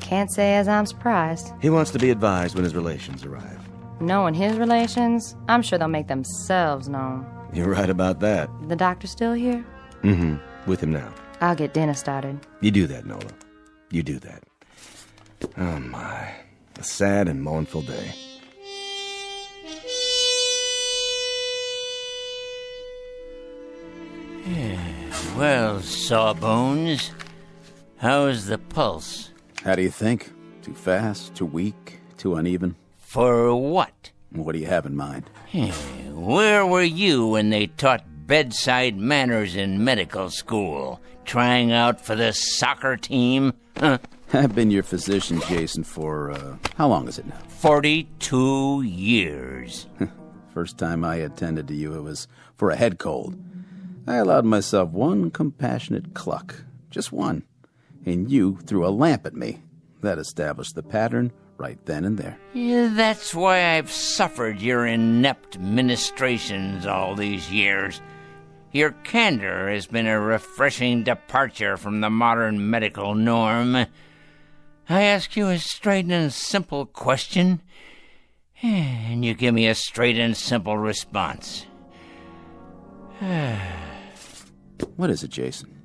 Can't say as I'm surprised. He wants to be advised when his relations arrive. Knowing his relations, I'm sure they'll make themselves known. You're right about that. The doctor still here? Mm-hmm. With him now. I'll get dinner started. You do that, Nola. You do that. Oh, my. A sad and mournful day. Well, Sawbones, how's the pulse? How do you think? Too fast, too weak, too uneven? For what? What do you have in mind? Where were you when they taught bedside manners in medical school? Trying out for the soccer team? Huh? I've been your physician, Jason, for, how long is it now? 42 years. First time I attended to you, it was for a head cold. I allowed myself one compassionate cluck. Just one. And you threw a lamp at me. That established the pattern right then and there. That's why I've suffered your inept ministrations all these years. Your candor has been a refreshing departure from the modern medical norm. I ask you a straight and simple question, and you give me a straight and simple response. What is it, Jason?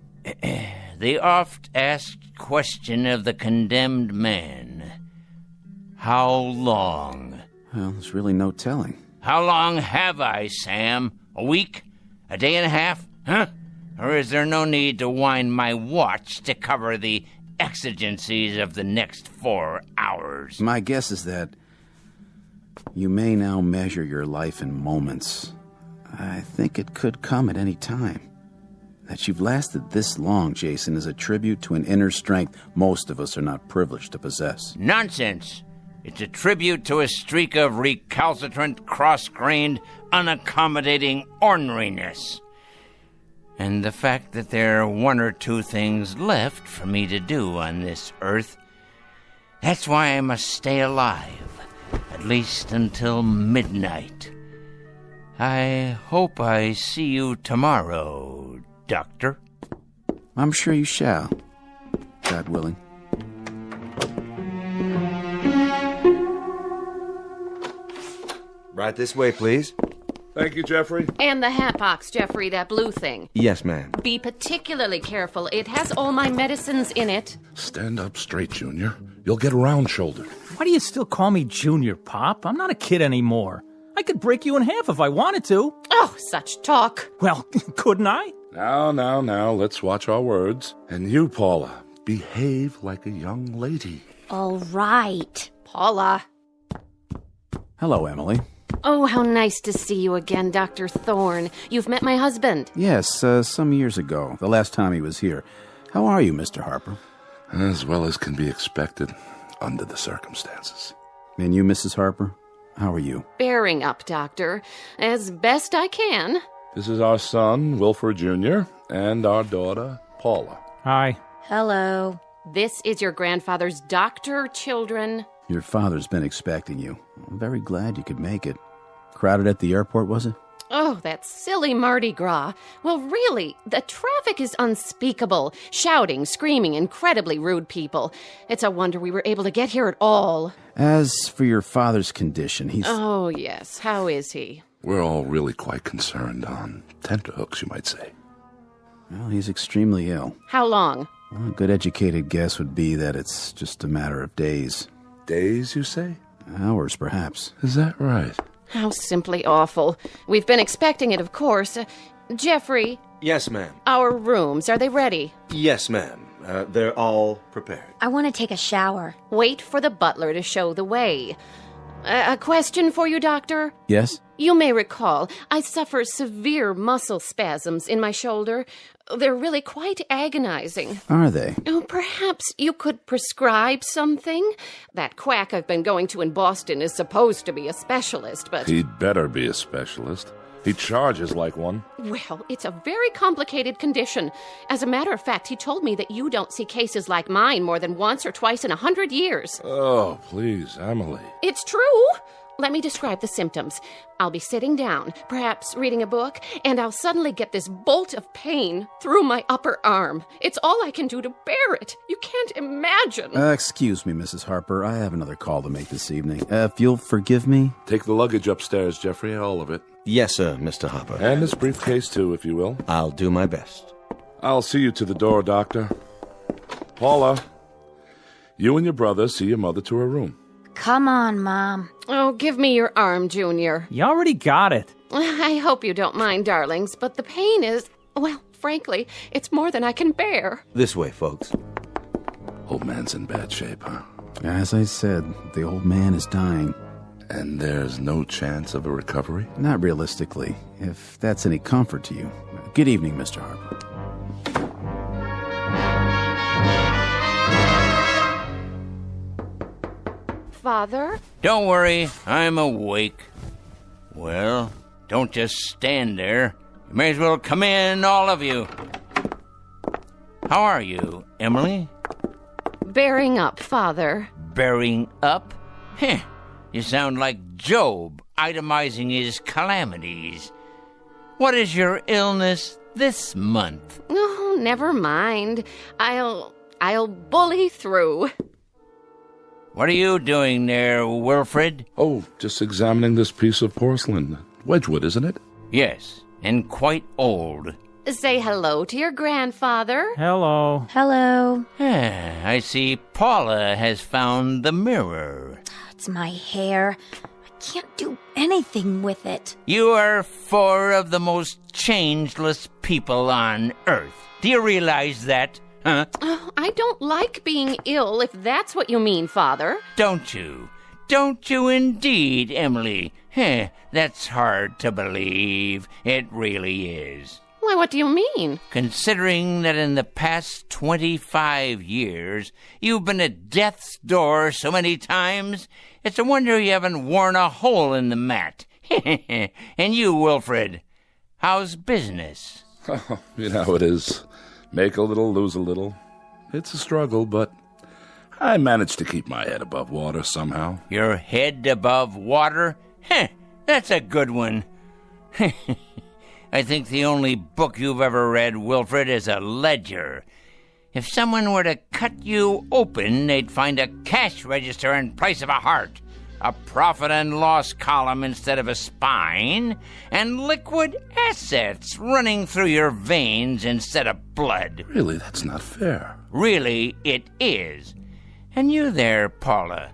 The oft-asked question of the condemned man. How long? Well, there's really no telling. How long have I, Sam? A week? A day and a half? Huh? Or is there no need to wind my watch to cover the exigencies of the next 4 hours? My guess is that you may now measure your life in moments. I think it could come at any time. That you've lasted this long, Jason, is a tribute to an inner strength most of us are not privileged to possess. Nonsense! It's a tribute to a streak of recalcitrant, cross-grained, unaccommodating orneriness. And the fact that there are one or two things left for me to do on this earth. That's why I must stay alive, at least until midnight. I hope I see you tomorrow, Doctor. I'm sure you shall, God willing. Right this way, please. Thank you, Jeffrey. And the hat box, Jeffrey, that blue thing. Yes, ma'am. Be particularly careful. It has all my medicines in it. Stand up straight, Junior. You'll get round-shouldered. Why do you still call me Junior, Pop? I'm not a kid anymore. I could break you in half if I wanted to. Oh, such talk. Well, couldn't I? Now, let's watch our words. And you, Paula, behave like a young lady. All right, Paula. Hello, Emily. Oh, how nice to see you again, Dr. Thorne. You've met my husband. Yes, some years ago, the last time he was here. How are you, Mr. Harper? As well as can be expected under the circumstances. And you, Mrs. Harper? How are you? Bearing up, Doctor. As best I can. This is our son, Wilford Jr., and our daughter, Paula. Hi. Hello. This is your grandfather's doctor, children. Your father's been expecting you. I'm very glad you could make it. Crowded at the airport, was it? Oh, that silly Mardi Gras. Well, really, the traffic is unspeakable. Shouting, screaming, incredibly rude people. It's a wonder we were able to get here at all. As for your father's condition, he's... Oh, yes. How is he? We're all really quite concerned on tenterhooks, you might say. Well, he's extremely ill. How long? Well, a good educated guess would be that it's just a matter of days. Days, you say? Hours, perhaps. Is that right? How simply awful. We've been expecting it, of course. Jeffrey? Yes, ma'am. Our rooms, are they ready? Yes, ma'am. They're all prepared. I want to take a shower. Wait for the butler to show the way. A question for you, Doctor? Yes? You may recall, I suffer severe muscle spasms in my shoulder. They're really quite agonizing. Are they? Oh, perhaps you could prescribe something? That quack I've been going to in Boston is supposed to be a specialist, but... He'd better be a specialist. He charges like one. Well, it's a very complicated condition. As a matter of fact, he told me that you don't see cases like mine more than once or twice in 100 years. Oh, please, Emily. It's true. Let me describe the symptoms. I'll be sitting down, perhaps reading a book, and I'll suddenly get this bolt of pain through my upper arm. It's all I can do to bear it. You can't imagine. Excuse me, Mrs. Harper. I have another call to make this evening. If you'll forgive me... Take the luggage upstairs, Jeffrey, all of it. Yes, sir, Mr. Harper. And this briefcase, too, if you will. I'll do my best. I'll see you to the door, Doctor. Paula, you and your brother see your mother to her room. Come on, Mom. Oh, give me your arm, Junior. You already got it. I hope you don't mind, darlings, but the pain is, well, frankly, it's more than I can bear. This way, folks. Old man's in bad shape, huh? As I said, the old man is dying. And there's no chance of a recovery? Not realistically, if that's any comfort to you. Good evening, Mr. Harper. Father? Don't worry, I'm awake. Well, don't just stand there. You may as well come in, all of you. How are you, Emily? Bearing up, Father. Bearing up? Heh, you sound like Job, itemizing his calamities. What is your illness this month? Oh, never mind. I'll bully through. What are you doing there, Wilfred? Oh, just examining this piece of porcelain. Wedgwood, isn't it? Yes, and quite old. Say hello to your grandfather. Hello. Hello. I see Paula has found the mirror. It's my hair. I can't do anything with it. You are four of the most changeless people on Earth. Do you realize that? Huh? Oh, I don't like being ill, if that's what you mean, Father. Don't you? Don't you indeed, Emily? That's hard to believe. It really is. Why, what do you mean? Considering that in the past 25 years, you've been at death's door so many times, it's a wonder you haven't worn a hole in the mat. And you, Wilfred, how's business? Oh, you know how it is. Make a little, lose a little. It's a struggle, but I managed to keep my head above water somehow. Your head above water? That's a good one. I think the only book you've ever read, Wilfred, is a ledger. If someone were to cut you open, they'd find a cash register in place of a heart, a profit and loss column instead of a spine, and liquid assets running through your veins instead of blood. Really, that's not fair. Really, it is. And you there, Paula,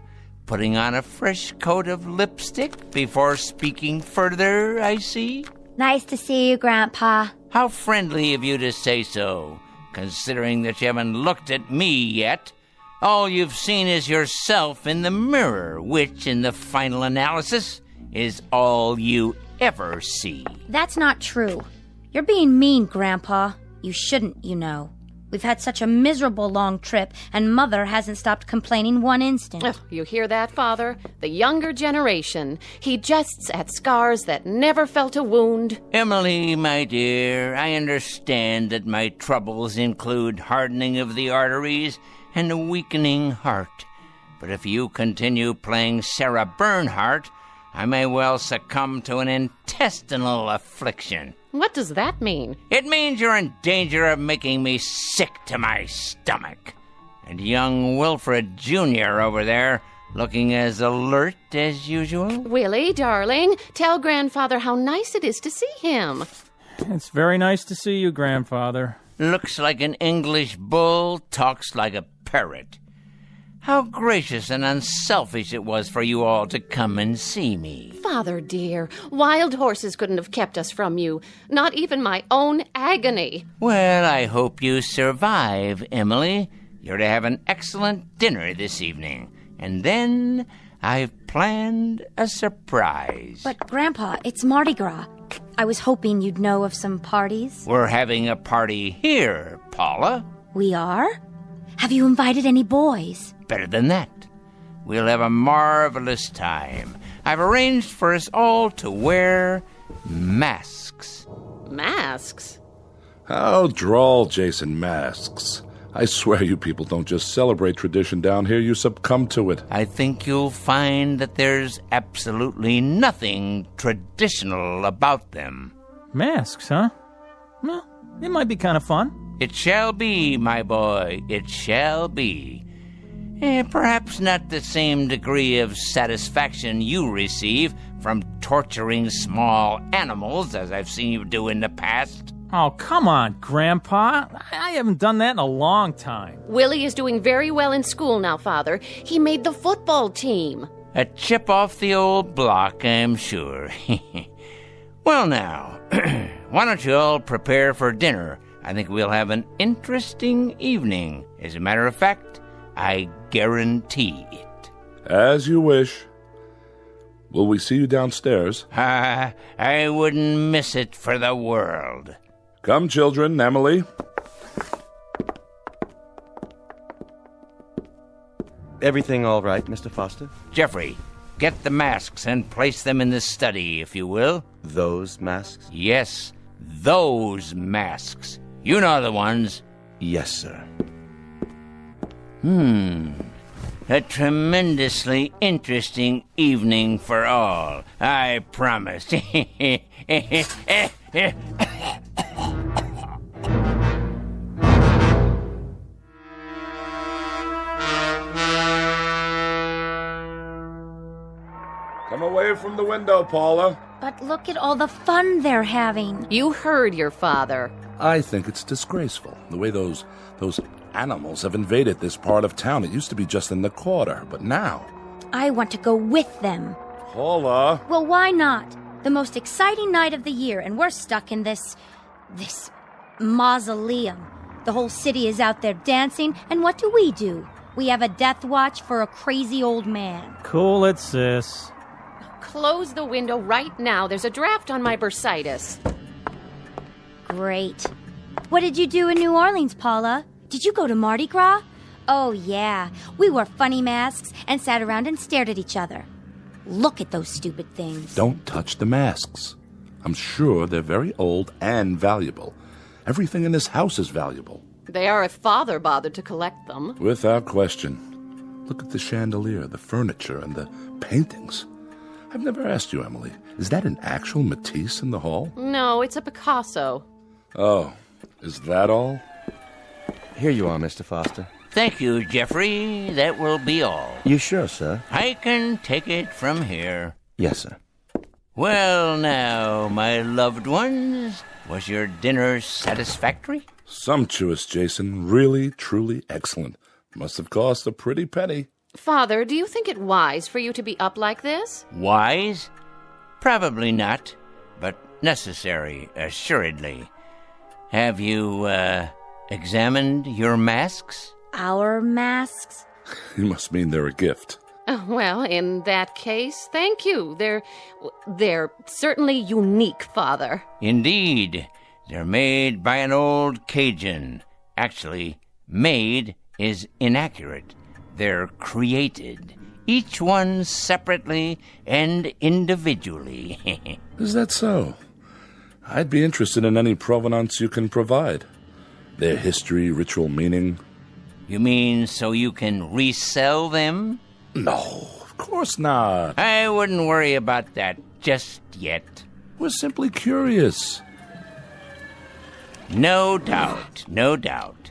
putting on a fresh coat of lipstick before speaking further, I see? Nice to see you, Grandpa. How friendly of you to say so, considering that you haven't looked at me yet. All you've seen is yourself in the mirror, which, in the final analysis, is all you ever see. That's not true. You're being mean, Grandpa. You shouldn't, you know. We've had such a miserable long trip, and Mother hasn't stopped complaining one instant. Oh, you hear that, Father? The younger generation. He jests at scars that never felt a wound. Emily, my dear, I understand that my troubles include hardening of the arteries and a weakening heart. But if you continue playing Sarah Bernhardt, I may well succumb to an intestinal affliction. What does that mean? It means you're in danger of making me sick to my stomach. And young Wilfred Jr. over there, looking as alert as usual. Willie, darling, tell Grandfather how nice it is to see him. It's very nice to see you, Grandfather. Looks like an English bull, talks like a parrot. How gracious and unselfish it was for you all to come and see me. Father dear, wild horses couldn't have kept us from you. Not even my own agony. Well, I hope you survive, Emily. You're to have an excellent dinner this evening. And then I've planned a surprise. But, Grandpa, it's Mardi Gras. I was hoping you'd know of some parties. We're having a party here, Paula. We are? Have you invited any boys? Better than that. We'll have a marvelous time. I've arranged for us all to wear masks. Masks? How droll, Jason, masks. I swear you people don't just celebrate tradition down here, you succumb to it. I think you'll find that there's absolutely nothing traditional about them. Masks, huh? Well, it might be kind of fun. It shall be, my boy, it shall be. Perhaps not the same degree of satisfaction you receive from torturing small animals as I've seen you do in the past. Oh, come on, Grandpa. I haven't done that in a long time. Willie is doing very well in school now, Father. He made the football team. A chip off the old block, I'm sure. Well, now, why don't you all prepare for dinner? I think we'll have an interesting evening. As a matter of fact, I guarantee it. As you wish. Will we see you downstairs? I wouldn't miss it for the world. Come, children. Emily. Everything all right, Mr. Foster? Jeffrey, get the masks and place them in the study, if you will. Those masks? Yes, those masks. You know the ones. Yes, sir. A tremendously interesting evening for all, I promise. Come away from the window, Paula. But look at all the fun they're having. You heard your father. I think it's disgraceful, the way those animals have invaded this part of town. It used to be just in the quarter, but now... I want to go with them. Paula! Well, why not? The most exciting night of the year, and we're stuck in this mausoleum. The whole city is out there dancing, and what do? We have a death watch for a crazy old man. Cool it, sis. Close the window right now. There's a draft on my bursitis. Great. What did you do in New Orleans, Paula? Did you go to Mardi Gras? Oh, yeah. We wore funny masks and sat around and stared at each other. Look at those stupid things. Don't touch the masks. I'm sure they're very old and valuable. Everything in this house is valuable. They are if Father bothered to collect them. Without question. Look at the chandelier, the furniture, and the paintings. I've never asked you, Emily. Is that an actual Matisse in the hall? No, it's a Picasso. Oh, is that all? Here you are, Mr. Foster. Thank you, Jeffrey. That will be all. You sure, sir? I can take it from here. Yes, sir. Well, now, my loved ones, was your dinner satisfactory? Sumptuous, Jason. Really, truly excellent. Must have cost a pretty penny. Father, do you think it wise for you to be up like this? Wise? Probably not, but necessary, assuredly. Have you, examined your masks? Our masks? You must mean they're a gift. Well, in that case, thank you. They're certainly unique, Father. Indeed. They're made by an old Cajun. Actually, made is inaccurate. They're created, each one separately and individually. Is that so? I'd be interested in any provenance you can provide. Their history, ritual meaning. You mean so you can resell them? No, Of course not. I wouldn't worry about that just yet. We're simply curious. No doubt, no doubt.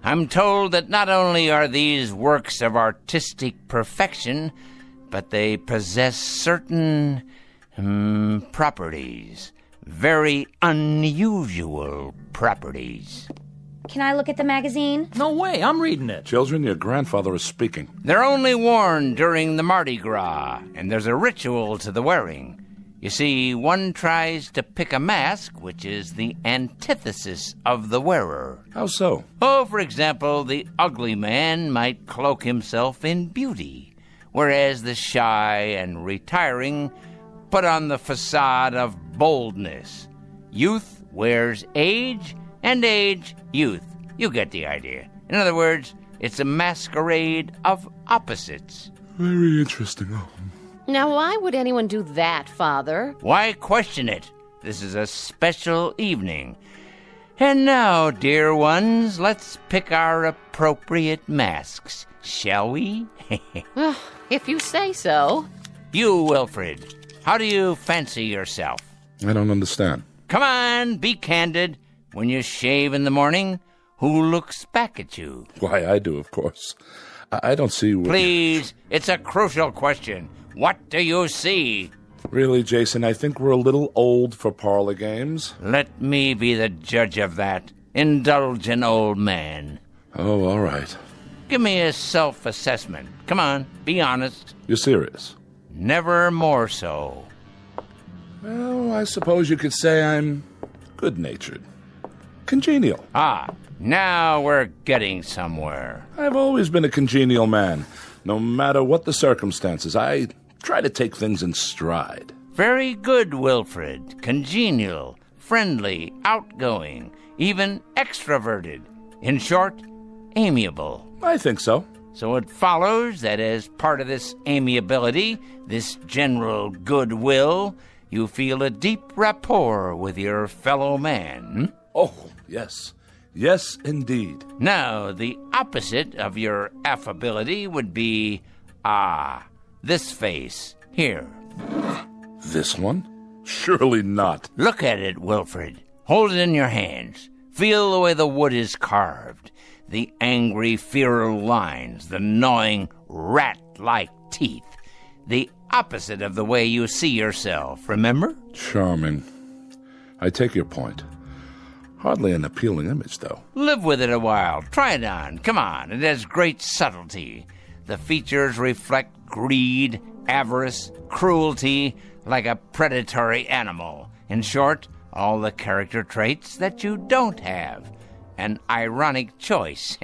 I'm told that not only are these works of artistic perfection, but they possess certain properties. Very unusual properties. Can I look at the magazine? No way, I'm reading it. Children, your grandfather is speaking. They're only worn during the Mardi Gras, and there's a ritual to the wearing. You see, one tries to pick a mask which is the antithesis of the wearer. How so? Oh, for example, the ugly man might cloak himself in beauty, whereas the shy and retiring put on the facade of boldness. Youth wears age, and age, youth. You get the idea. In other words, it's a masquerade of opposites. Very interesting. Now, why would anyone do that, Father? Why question it? This is a special evening. And now, dear ones, let's pick our appropriate masks, shall we? If you say so. You, Wilfred, how do you fancy yourself? I don't understand. Come on, be candid. When you shave in the morning, who looks back at you? Why, I do, of course. I don't see what... Please, it's a crucial question. What do you see? Really, Jason, I think we're a little old for parlor games. Let me be the judge of that. Indulge an old man. Oh, all right. Give me a self-assessment. Come on, be honest. You're serious? Never more so. Well, I suppose you could say I'm good-natured. Congenial. Ah, now we're getting somewhere. I've always been a congenial man. No matter what the circumstances, I try to take things in stride. Very good, Wilfred. Congenial, friendly, outgoing, even extroverted. In short, amiable. I think so. So it follows that as part of this amiability, this general goodwill, you feel a deep rapport with your fellow man. Oh, yes. Yes, indeed. Now, the opposite of your affability would be, this face, here. This one? Surely not. Look at it, Wilfred. Hold it in your hands. Feel the way the wood is carved. The angry, feral lines, the gnawing, rat-like teeth. The opposite of the way you see yourself, remember? Charming. I take your point. Hardly an appealing image, though. Live with it a while. Try it on. Come on. It has great subtlety. The features reflect greed, avarice, cruelty, like a predatory animal. In short, all the character traits that you don't have. An ironic choice,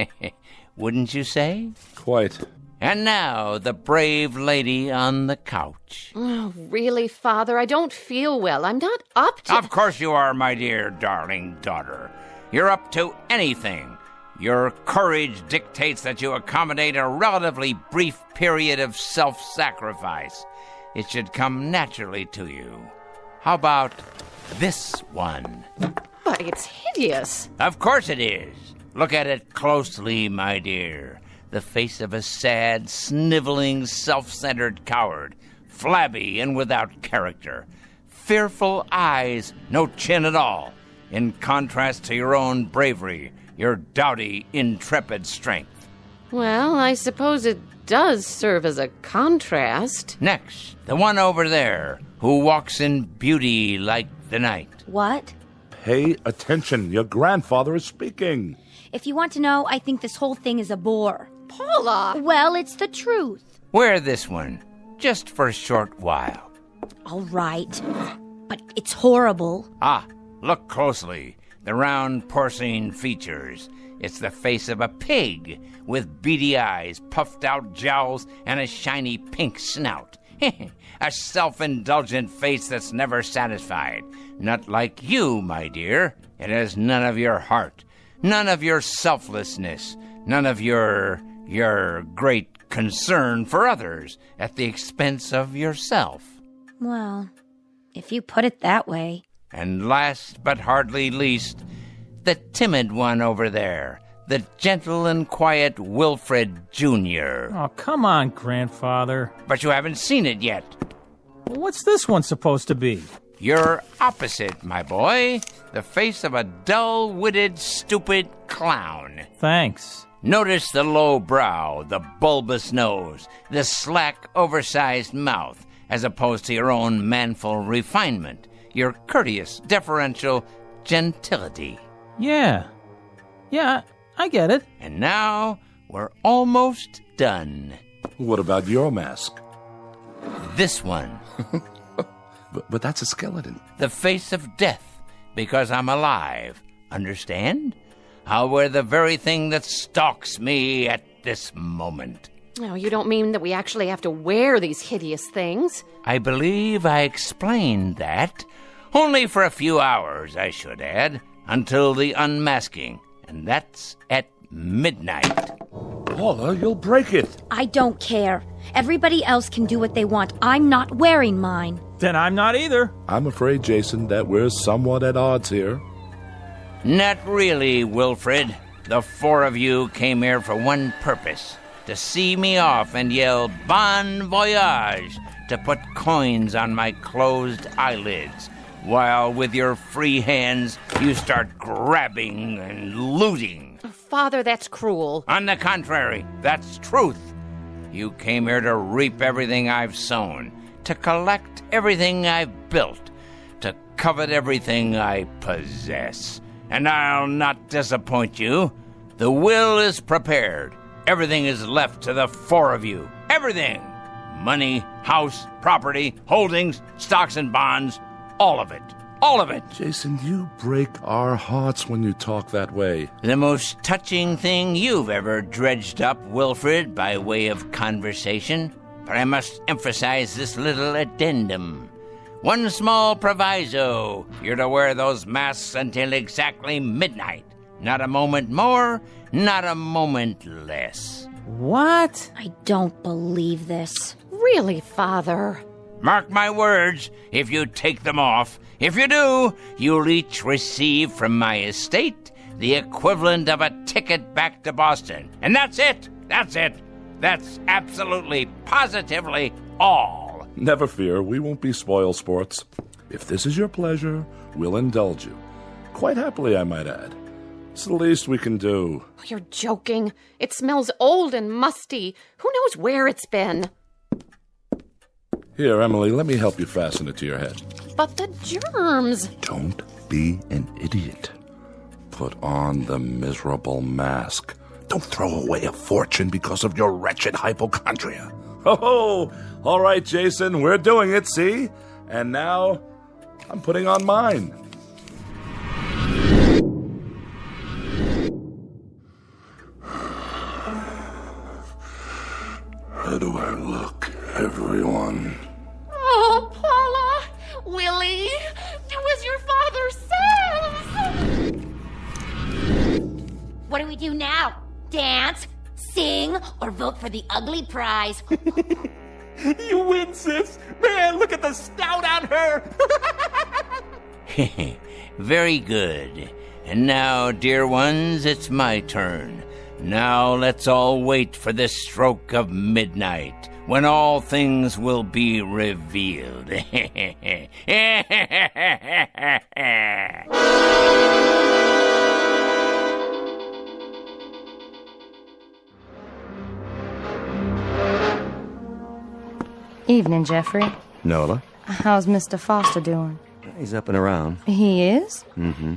wouldn't you say? Quite. And now, the brave lady on the couch. Oh, really, Father? I don't feel well. I'm not up to... Of course you are, my dear darling daughter. You're up to anything. Your courage dictates that you accommodate a relatively brief period of self-sacrifice. It should come naturally to you. How about this one? But it's hideous. Of course it is. Look at it closely, my dear. The face of a sad, sniveling, self-centered coward, flabby and without character. Fearful eyes, no chin at all, in contrast to your own bravery, your doughty, intrepid strength. Well, I suppose it does serve as a contrast. Next, the one over there, who walks in beauty like the night. What? Pay attention. Your grandfather is speaking. If you want to know, I think this whole thing is a bore. Paula! Well, it's the truth. Wear this one, just for a short while. All right. But it's horrible. Look closely. The round porcine features. It's the face of a pig, with beady eyes, puffed out jowls, and a shiny pink snout. A self-indulgent face that's never satisfied. Not like you, my dear. It has none of your heart, none of your selflessness, none of your great concern for others at the expense of yourself. Well, if you put it that way. And last but hardly least, the timid one over there, the gentle and quiet Wilfred Jr. Oh, come on, Grandfather. But you haven't seen it yet. What's this one supposed to be? You're opposite, my boy. The face of a dull-witted, stupid clown. Thanks. Notice the low brow, the bulbous nose, the slack, oversized mouth, as opposed to your own manful refinement, your courteous, deferential gentility. Yeah, I get it. And now we're almost done. What about your mask? This one. But that's a skeleton. The face of death, because I'm alive. Understand? I'll wear the very thing that stalks me at this moment. No, you don't mean that we actually have to wear these hideous things? I believe I explained that. Only for a few hours, I should add, until the unmasking. And that's at midnight. Paula, you'll break it. I don't care. Everybody else can do what they want. I'm not wearing mine. Then I'm not either. I'm afraid, Jason, that we're somewhat at odds here. Not really, Wilfred. The four of you came here for one purpose. To see me off and yell bon voyage, to put coins on my closed eyelids, while with your free hands you start grabbing and looting. Father, that's cruel. On the contrary, that's truth. You came here to reap everything I've sown, to collect everything I've built, to covet everything I possess. And I'll not disappoint you. The will is prepared. Everything is left to the four of you. Everything. Money, house, property, holdings, stocks and bonds. All of it. All of it. Jason, you break our hearts when you talk that way. The most touching thing you've ever dredged up, Wilfred, by way of conversation. But I must emphasize this little addendum. One small proviso. You're to wear those masks until exactly midnight. Not a moment more, not a moment less. What? I don't believe this. Really, Father? Mark my words, if you take them off, if you do, you'll each receive from my estate the equivalent of a ticket back to Boston. And that's it. That's it. That's absolutely, positively all. Never fear, we won't be spoil sports. If this is your pleasure, we'll indulge you. Quite happily, I might add. It's the least we can do. Oh, you're joking. It smells old and musty. Who knows where it's been? Here, Emily, let me help you fasten it to your head. But the germs. Don't be an idiot. Put on the miserable mask. Don't throw away a fortune because of your wretched hypochondria. Oh, all right, Jason, we're doing it, see? And now, I'm putting on mine. How do I look, everyone? Oh, Paula! Willie! Do as your father says! What do we do now? Dance, sing, or vote for the ugly prize? You win, sis! Man, look at the snout on her! Very good. And now, dear ones, it's my turn. Now let's all wait for the stroke of midnight, when all things will be revealed. Evening, Jeffrey. Nola? How's Mr. Foster doing? He's up and around. He is? Mm-hmm.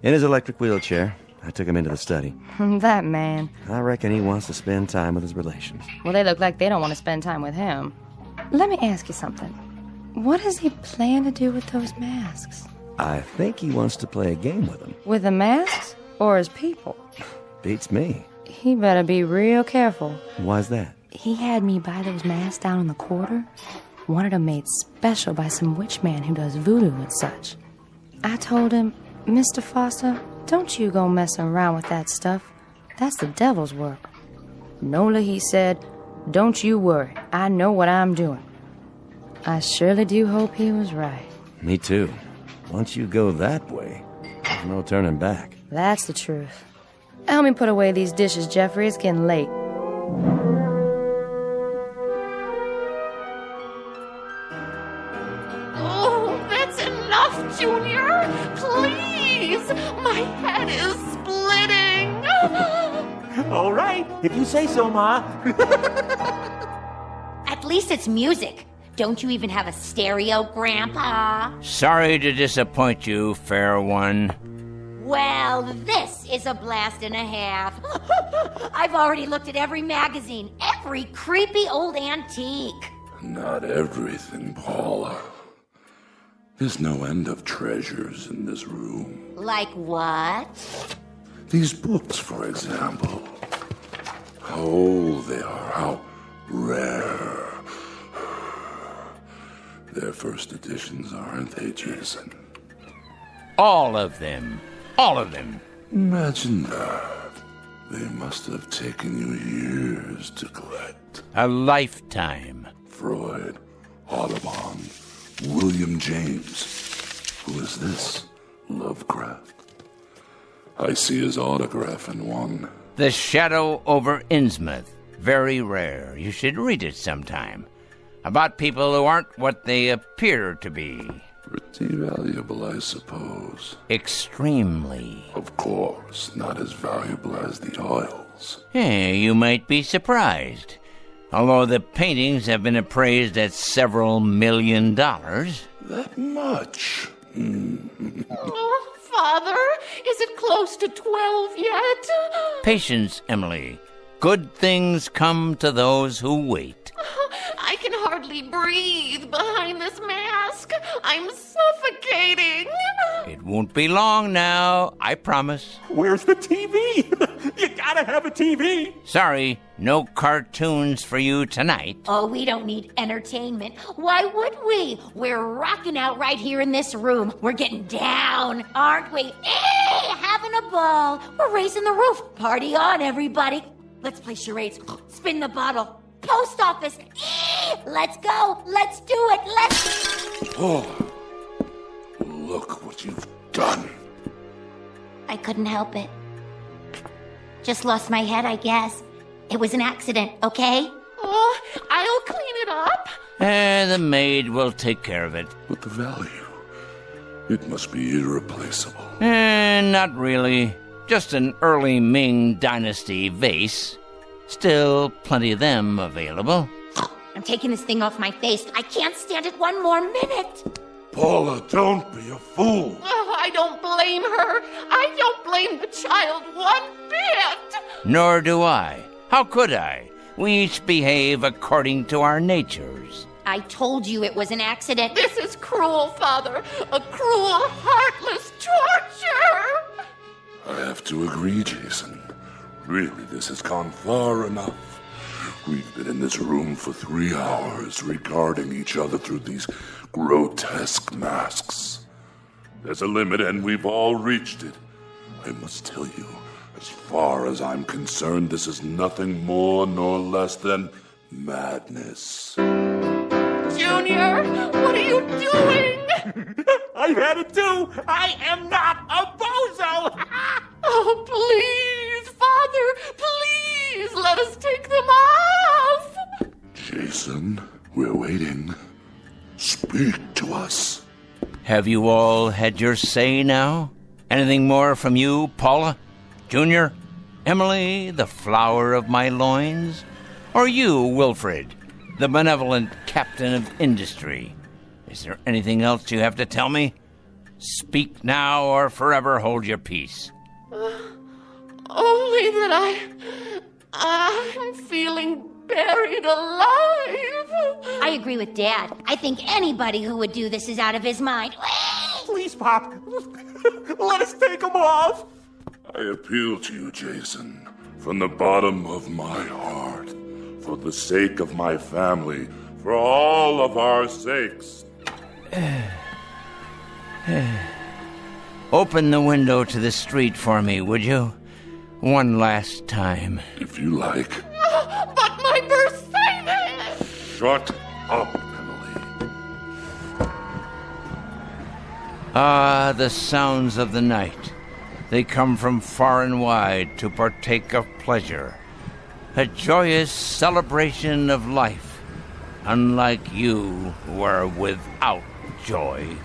In his electric wheelchair. I took him into the study. That man. I reckon he wants to spend time with his relations. Well, they look like they don't want to spend time with him. Let me ask you something. What does he plan to do with those masks? I think he wants to play a game with them. With the masks or his people? Beats me. He better be real careful. Why's that? He had me buy those masks down in the quarter. Wanted them made special by some witch man who does voodoo and such. I told him, Mr. Foster, don't you go messing around with that stuff. That's the devil's work. Nola, he said, don't you worry. I know what I'm doing. I surely do hope he was right. Me too. Once you go that way, there's no turning back. That's the truth. Help me put away these dishes, Jeffrey. It's getting late. Oh, that's enough, Junior. Please. My head is splitting. All right, if you say so, Ma. At least it's music. Don't you even have a stereo, Grandpa? Sorry to disappoint you, fair one. Well, this is a blast and a half. I've already looked at every magazine, every creepy old antique. Not everything, Paula. There's no end of treasures in this room. Like what? These books, for example. How old they are, how rare. Their first editions, aren't they, Jason? All of them. All of them. Imagine that. They must have taken you years to collect. A lifetime. Freud, Audubon, William James. Who is this? Lovecraft. I see his autograph in one. The Shadow over Innsmouth. Very rare. You should read it sometime. About people who aren't what they appear to be. Pretty valuable, I suppose. Extremely. Of course, not as valuable as the oils. Hey, you might be surprised. Although the paintings have been appraised at several $1 million. That much? Oh, Father, is it close to 12 yet? Patience, Emily. Good things come to those who wait. I can hardly breathe behind this mask. I'm suffocating. It won't be long now, I promise. Where's the TV? You gotta have a TV. Sorry, no cartoons for you tonight. Oh, we don't need entertainment. Why would we? We're rocking out right here in this room. We're getting down, aren't we? Having a ball. We're raising the roof. Party on, everybody. Let's play charades. Spin the bottle. Post office. Let's go. Let's do it. Let's... Oh, look what you've done. I couldn't help it. Just lost my head, I guess. It was an accident, okay? Oh, I'll clean it up. The maid will take care of it. But the value, it must be irreplaceable. Not really. Just an early Ming Dynasty vase. Still plenty of them available. I'm taking this thing off my face. I can't stand it one more minute. Paula, don't be a fool. Oh, I don't blame her. I don't blame the child one bit. Nor do I. How could I? We each behave according to our natures. I told you it was an accident. This is cruel, Father. A cruel, heartless torture. I have to agree, Jason. Really, this has gone far enough. We've been in this room for 3 hours, regarding each other through these grotesque masks. There's a limit, and we've all reached it. I must tell you, as far as I'm concerned, this is nothing more nor less than madness. Junior, what are you doing? I've had it too. I am not a bozo. Oh, please, Father, please, let us take them off. Jason, we're waiting. Speak to us. Have you all had your say now? Anything more from you, Paula? Junior? Emily, the flower of my loins? Or you, Wilfred, the benevolent captain of industry? Is there anything else you have to tell me? Speak now or forever hold your peace. Only that I'm feeling buried alive. I agree with Dad. I think anybody who would do this is out of his mind. Please, Pop. Let us take them off. I appeal to you, Jason, from the bottom of my heart, for the sake of my family, for all of our sakes. Open the window to the street for me, would you? One last time. If you like. But my Mercedes! Shut up, Emily. Ah, the sounds of the night. They come from far and wide to partake of pleasure, a joyous celebration of life, unlike you who are without joy.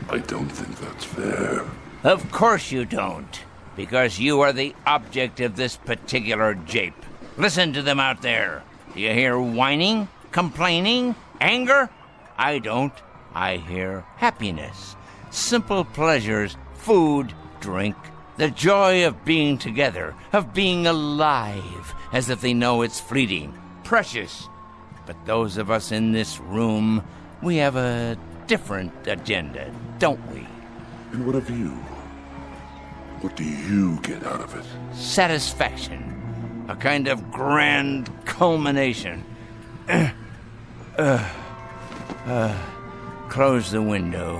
I don't think that's fair. Of course you don't, because you are the object of this particular jape. Listen to them out there. Do you hear whining, complaining, anger? I don't. I hear happiness, simple pleasures, food, drink, the joy of being together, of being alive, as if they know it's fleeting, precious. But those of us in this room, we have a different agenda, don't we? And what of you? What do you get out of it? Satisfaction. A kind of grand culmination. Close the window.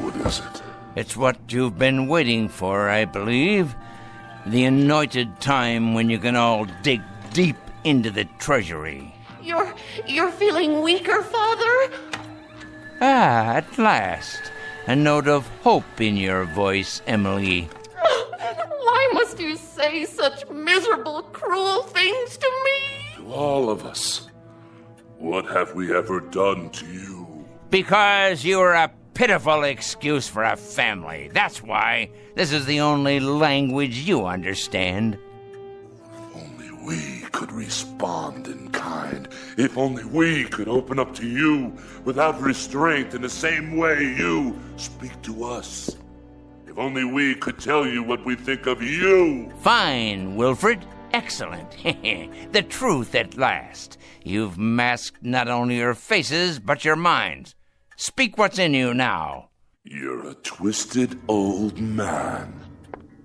What is it? It's what you've been waiting for, I believe. The anointed time when you can all dig deep into the treasury. You're feeling weaker, Father? Ah, at last. A note of hope in your voice, Emily. Why must you say such miserable, cruel things to me? To all of us. What have we ever done to you? Because you are a pitiful excuse for a family. That's why. This is the only language you understand. If only we could respond in kind. If only we could open up to you without restraint in the same way you speak to us. If only we could tell you what we think of you. Fine, Wilfred. Excellent. The truth at last. You've masked not only your faces, but your minds. Speak what's in you now. You're a twisted old man.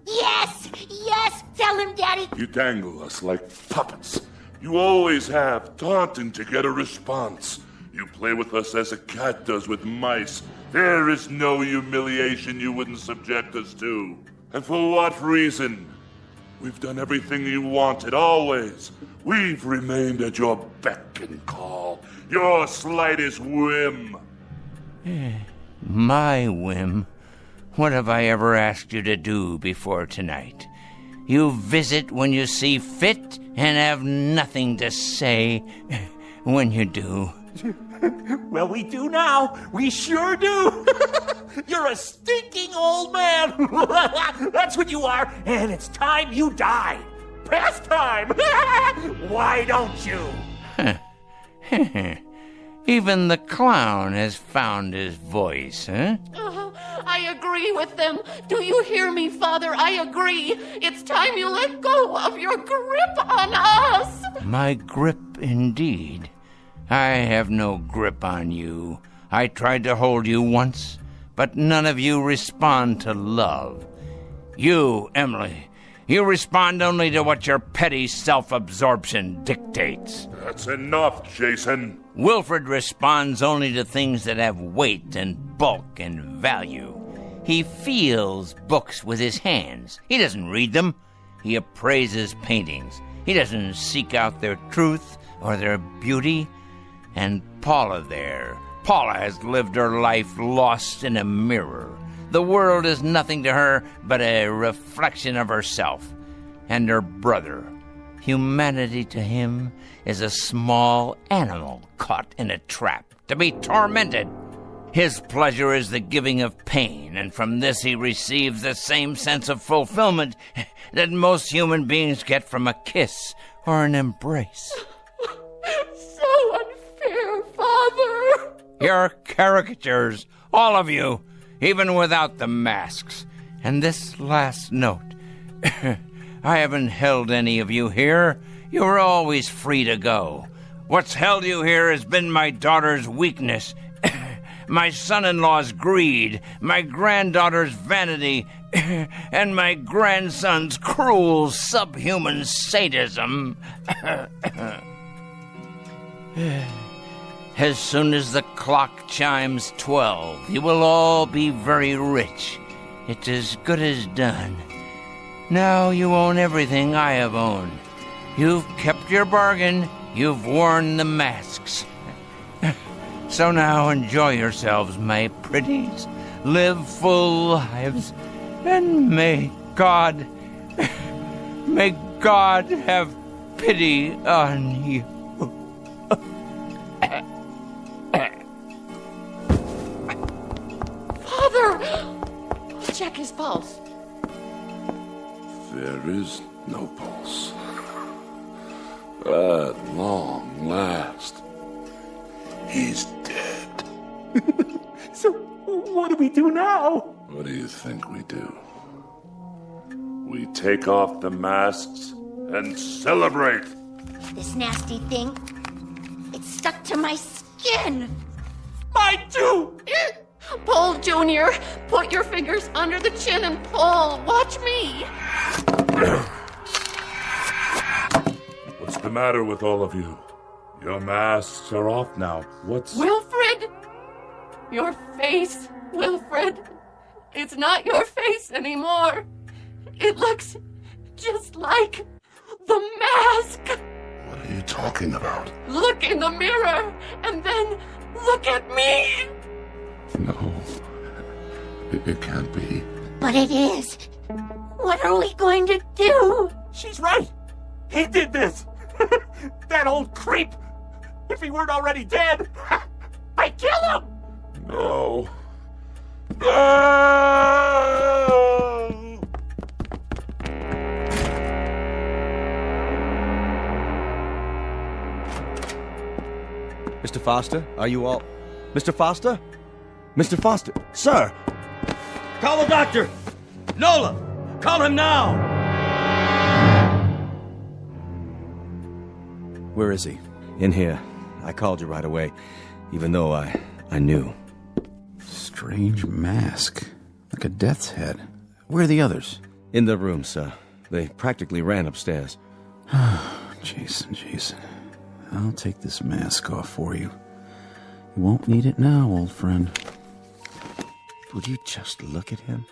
Yes! Yes! Tell him, Daddy! You dangle us like puppets. You always have, taunting to get a response. You play with us as a cat does with mice. There is no humiliation you wouldn't subject us to. And for what reason? We've done everything you wanted, always. We've remained at your beck and call, your slightest whim. My whim? What have I ever asked you to do before tonight? You visit when you see fit and have nothing to say when you do. Well, we do now. We sure do. You're a stinking old man. That's what you are, and it's time you die. Past time. Why don't you? Even the clown has found his voice, huh? I agree with them. Do you hear me, Father? I agree. It's time you let go of your grip on us. My grip, indeed. I have no grip on you. I tried to hold you once, but none of you respond to love. You, Emily, you respond only to what your petty self-absorption dictates. That's enough, Jason. Wilfred responds only to things that have weight and bulk and value. He feels books with his hands. He doesn't read them. He appraises paintings. He doesn't seek out their truth or their beauty. And Paula there. Paula has lived her life lost in a mirror. The world is nothing to her but a reflection of herself and her brother. Humanity to him is a small animal caught in a trap to be tormented. His pleasure is the giving of pain, and from this he receives the same sense of fulfillment that most human beings get from a kiss or an embrace. So unfair, Father. You're caricatures, all of you, even without the masks. And this last note. I haven't held any of you here. You were always free to go. What's held you here has been my daughter's weakness, my son-in-law's greed, my granddaughter's vanity, and my grandson's cruel, subhuman sadism. As soon as the clock chimes 12, you will all be very rich. It's as good as done. Now you own everything I have owned. You've kept your bargain. You've worn the masks. So now enjoy yourselves, my pretties. Live full lives, and may God, may God have pity on you. Father! Check his pulse. There is no pulse. At long last, he's dead. So, what do we do now? What do you think we do? We take off the masks and celebrate. This nasty thing, it's stuck to my skin. Mine too! Pull, Junior. Put your fingers under the chin and pull. Watch me. What's the matter with all of you? Your masks are off now. What's... Wilfred! Your face, Wilfred. It's not your face anymore. It looks just like the mask. What are you talking about? Look in the mirror and then look at me. No. It can't be. But it is. What are we going to do? She's right. He did this. That old creep. If he weren't already dead, I'd kill him. No. Mr. Foster, are you all... Mr. Foster? Mr. Foster? Sir! Call the doctor! Nola! Call him now! Where is he? In here. I called you right away, even though I knew. Strange mask. Like a death's head. Where are the others? In the room, sir. They practically ran upstairs. Jason. I'll take this mask off for you. You won't need it now, old friend. Would you just look at him?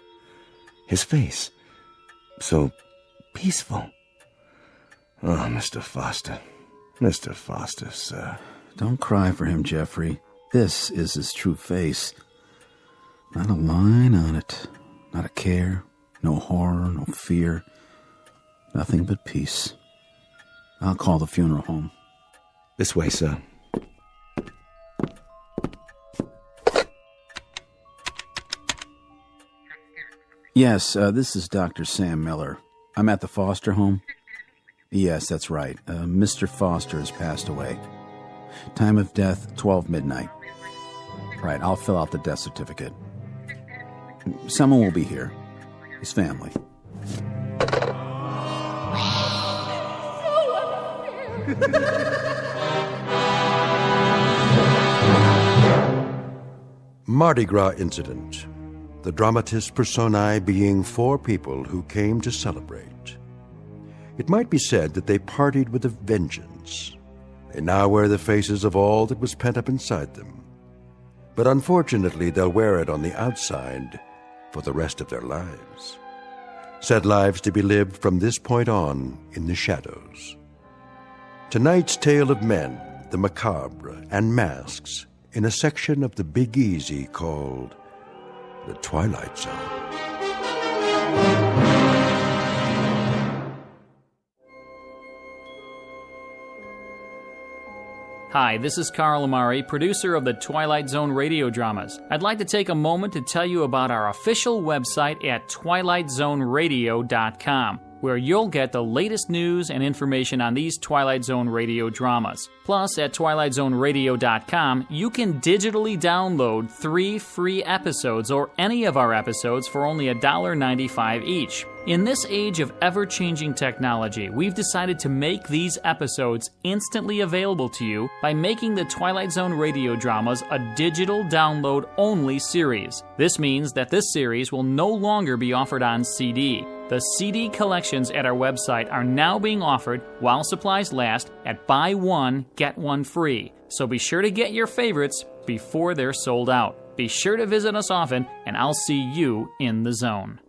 His face. So peaceful. Oh, Mr. Foster. Mr. Foster, sir. Don't cry for him, Jeffrey. This is his true face. Not a line on it. Not a care. No horror, no fear. Nothing but peace. I'll call the funeral home. This way, sir. Yes, this is Dr. Sam Miller. I'm at the Foster home. Yes, that's right. Mr. Foster has passed away. Time of death, 12 midnight. Right, I'll fill out the death certificate. Someone will be here. His family. Mardi Gras incident. The dramatis personae being four people who came to celebrate. It might be said that they partied with a vengeance. They now wear the faces of all that was pent up inside them. But unfortunately, they'll wear it on the outside for the rest of their lives. Said lives to be lived from this point on in the shadows. Tonight's tale of men, the macabre, and masks in a section of the Big Easy called the Twilight Zone. Hi, this is Carl Amari, producer of the Twilight Zone radio dramas. I'd like to take a moment to tell you about our official website at twilightzoneradio.com, where you'll get the latest news and information on these Twilight Zone radio dramas. Plus, at twilightzoneradio.com, you can digitally download 3 free episodes or any of our episodes for only $1.95 each. In this age of ever-changing technology, we've decided to make these episodes instantly available to you by making the Twilight Zone radio dramas a digital download-only series. This means that this series will no longer be offered on CD. The CD collections at our website are now being offered while supplies last at buy one, get one free. So be sure to get your favorites before they're sold out. Be sure to visit us often, and I'll see you in the zone.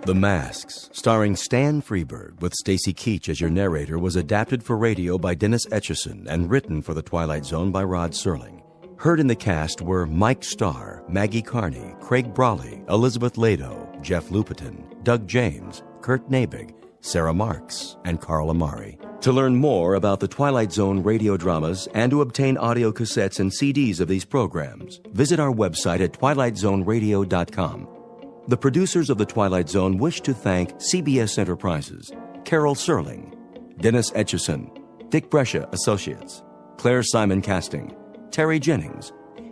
The Masks, starring Stan Freberg with Stacy Keach as your narrator, was adapted for radio by Dennis Etchison and written for The Twilight Zone by Rod Serling. Heard in the cast were Mike Starr, Maggie Carney, Craig Brawley, Elizabeth Lado, Jeff Lupetin, Doug James, Kurt Nabig, Sarah Marks, and Carl Amari. To learn more about the Twilight Zone radio dramas and to obtain audio cassettes and CDs of these programs, visit our website at twilightzoneradio.com. The producers of The Twilight Zone wish to thank CBS Enterprises, Carol Serling, Dennis Etchison, Dick Brescia Associates, Claire Simon Casting, Terry Jennings,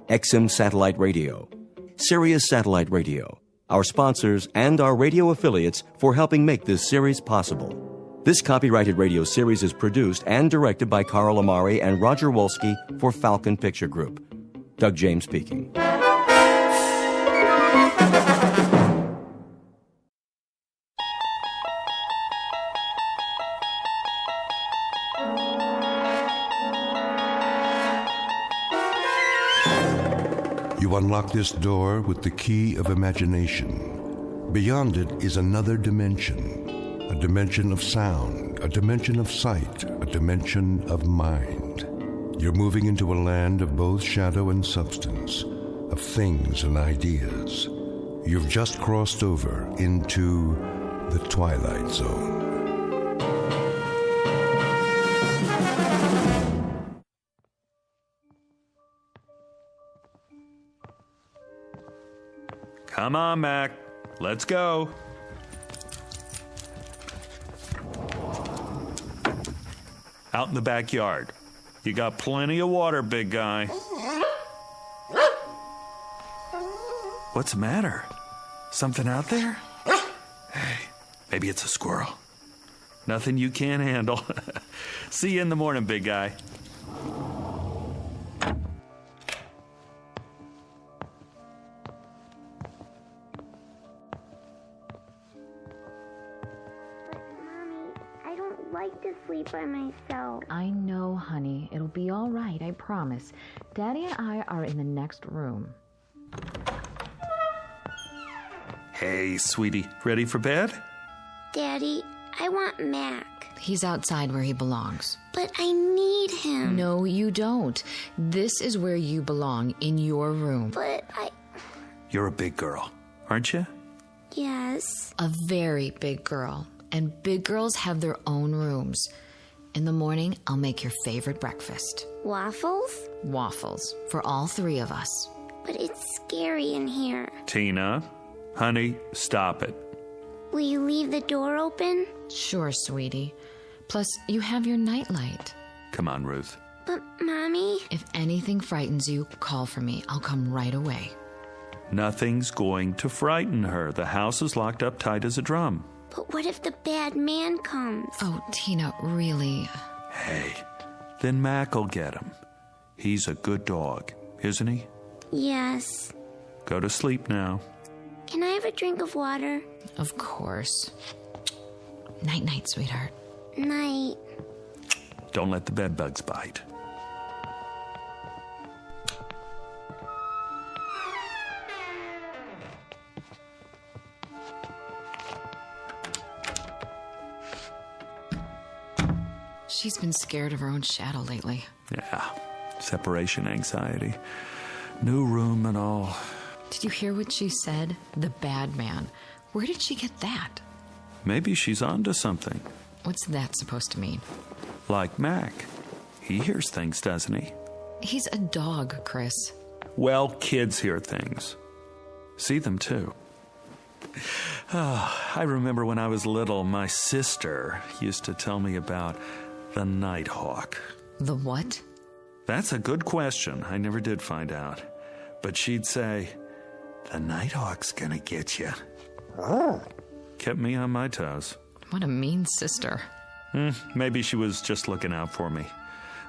XM Satellite Radio, Sirius Satellite Radio, our sponsors, and our radio affiliates for helping make this series possible. This copyrighted radio series is produced and directed by Carl Amari and Roger Wolski for Falcon Picture Group. Doug James speaking. You unlock this door with the key of imagination. Beyond it is another dimension, a dimension of sound, a dimension of sight, a dimension of mind. You're moving into a land of both shadow and substance, of things and ideas. You've just crossed over into the Twilight Zone. Come on, Mac. Let's go. Out in the backyard. You got plenty of water, big guy. What's the matter? Something out there? Hey, maybe it's a squirrel. Nothing you can't handle. See you in the morning, big guy. Sleep by myself. I know, honey. It'll be all right, I promise. Daddy and I are in the next room. Hey, sweetie. Ready for bed? Daddy, I want Mac. He's outside where he belongs. But I need him. No, you don't. This is where you belong, in your room. But You're a big girl, aren't you? Yes. A very big girl. And big girls have their own rooms. In the morning, I'll make your favorite breakfast. Waffles? Waffles. For all three of us. But it's scary in here. Tina, honey, stop it. Will you leave the door open? Sure, sweetie. Plus, you have your nightlight. Come on, Ruth. But, Mommy... If anything frightens you, call for me. I'll come right away. Nothing's going to frighten her. The house is locked up tight as a drum. But what if the bad man comes? Oh, Tina, really? Hey, then Mac'll get him. He's a good dog, isn't he? Yes. Go to sleep now. Can I have a drink of water? Of course. Night-night, sweetheart. Night. Don't let the bed bugs bite. She's been scared of her own shadow lately. Yeah, separation anxiety. New room and all. Did you hear what she said? The bad man. Where did she get that? Maybe she's onto something. What's that supposed to mean? Like Mac. He hears things, doesn't he? He's a dog, Chris. Well, kids hear things. See them, too. Oh, I remember when I was little, my sister used to tell me about the Nighthawk. The what? That's a good question. I never did find out. But she'd say, the Nighthawk's gonna get you. Kept me on my toes. What a mean sister. Maybe she was just looking out for me.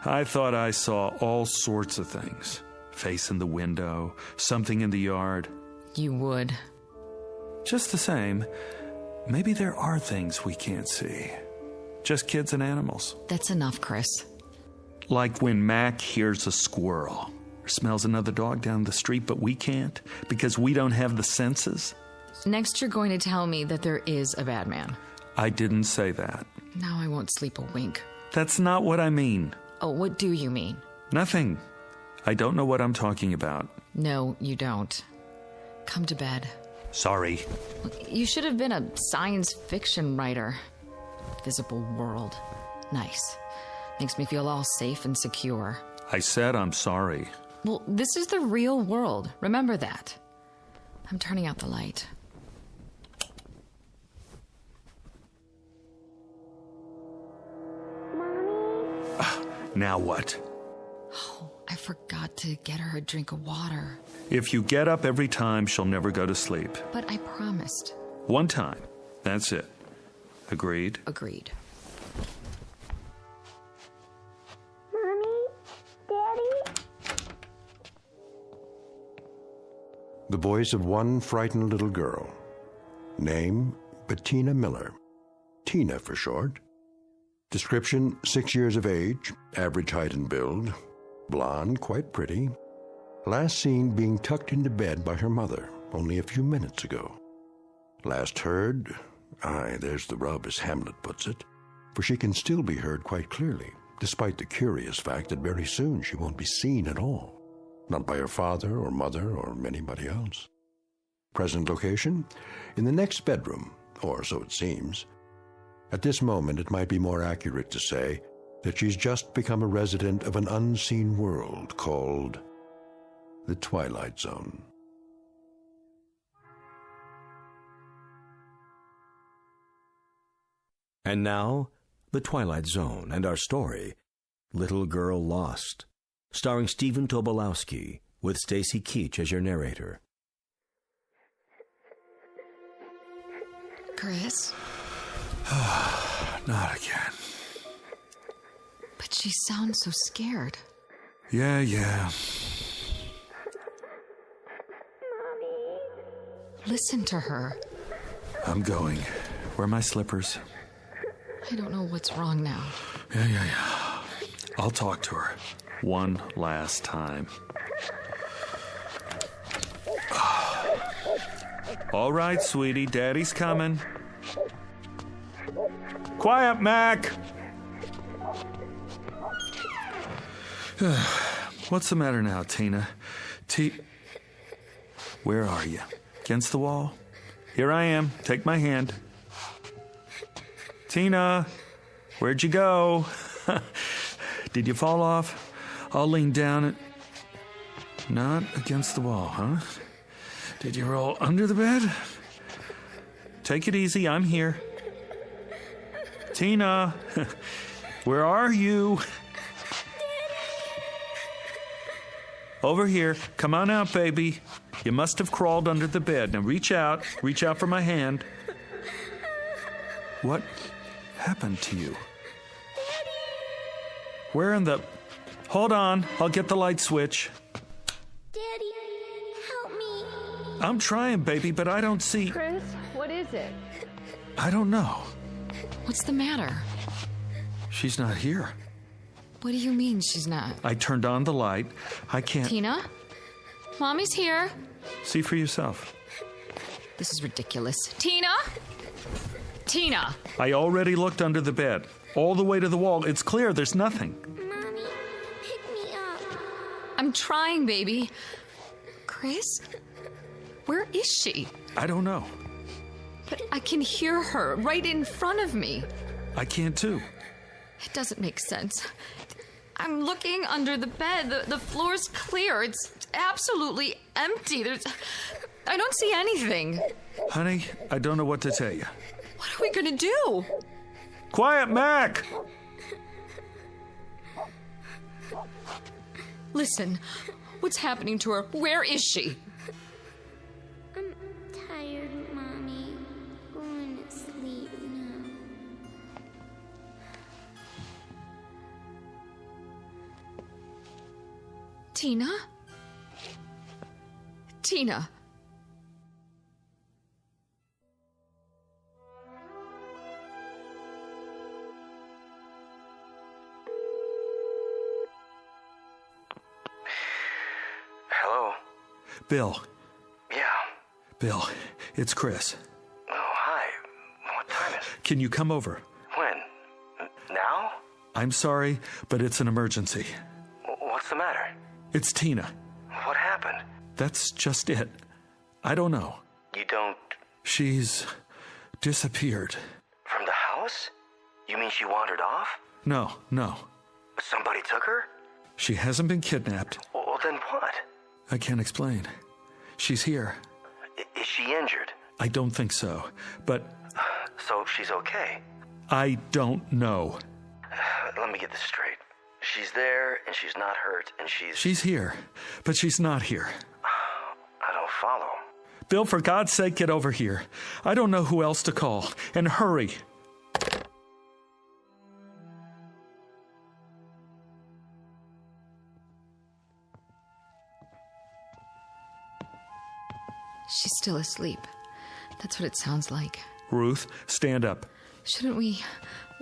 I thought I saw all sorts of things. Face in the window, something in the yard. You would. Just the same, maybe there are things we can't see. Just kids and animals. That's enough, Chris. Like when Mac hears a squirrel or smells another dog down the street, but we can't because we don't have the senses. Next, you're going to tell me that there is a bad man. I didn't say that. Now I won't sleep a wink. That's not what I mean. Oh, what do you mean? Nothing. I don't know what I'm talking about. No, you don't. Come to bed. Sorry. You should have been a science fiction writer. Visible world. Nice. Makes me feel all safe and secure. I said I'm sorry. Well, this is the real world. Remember that. I'm turning out the light. Now what? Oh, I forgot to get her a drink of water. If you get up every time, she'll never go to sleep. But I promised. One time. That's it. Agreed? Agreed. Mommy? Daddy? The voice of one frightened little girl. Name, Bettina Miller. Tina for short. Description, 6 years of age, average height and build. Blonde, quite pretty. Last seen being tucked into bed by her mother only a few minutes ago. Last heard, there's the rub as Hamlet puts it, for she can still be heard quite clearly, despite the curious fact that very soon she won't be seen at all. Not by her father or mother or anybody else. Present location? In the next bedroom, or so it seems. At this moment, it might be more accurate to say that she's just become a resident of an unseen world called the Twilight Zone. And now, The Twilight Zone and our story, Little Girl Lost, starring Stephen Tobolowsky, with Stacy Keach as your narrator. Chris? Not again. But she sounds so scared. Yeah. Listen to her. I'm going. Where are my slippers? I don't know what's wrong now. Yeah. I'll talk to her. One last time. All right, sweetie. Daddy's coming. Quiet, Mac! What's the matter now, Tina? Where are you? Against the wall? Here I am. Take my hand. Tina, where'd you go? Did you fall off? I'll lean down and... Not against the wall, huh? Did you roll under the bed? Take it easy, I'm here. Tina, where are you? Over here. Come on out, baby. You must have crawled under the bed. Now reach out for my hand. What happened to you? Where in the... Hold on, I'll get the light switch. Daddy, help me. I'm trying, baby, but I don't see... Chris, what is it? I don't know. What's the matter? She's not here. What do you mean she's not? I turned on the light. I can't... Tina? Mommy's here. See for yourself. This is ridiculous. Tina? Tina! I already looked under the bed. All the way to the wall. It's clear there's nothing. Mommy, pick me up. I'm trying, baby. Chris? Where is she? I don't know. But I can hear her right in front of me. I can too. It doesn't make sense. I'm looking under the bed. The floor's clear. It's absolutely empty. I don't see anything. Honey, I don't know what to tell you. What are we gonna do? Quiet, Mac! Listen, what's happening to her? Where is she? I'm tired, Mommy. Going to sleep now. Tina? Tina. Hello? Bill. Yeah. Bill, It's Chris. Oh, hi. What time is it? Can you come over? When? Now? I'm sorry, but it's an emergency. What's the matter? It's Tina. What happened? That's just it. I don't know. You don't... She's disappeared. From the house? You mean she wandered off? No. Somebody took her? She hasn't been kidnapped. Well, then what? I can't explain. She's here. Is she injured? I don't think so, but... So she's okay? I don't know. Let me get this straight. She's there, and she's not hurt, and she's... She's here, but she's not here. I don't follow. Bill, for God's sake, get over here. I don't know who else to call. And hurry. She's still asleep. That's what it sounds like. Ruth, stand up. Shouldn't we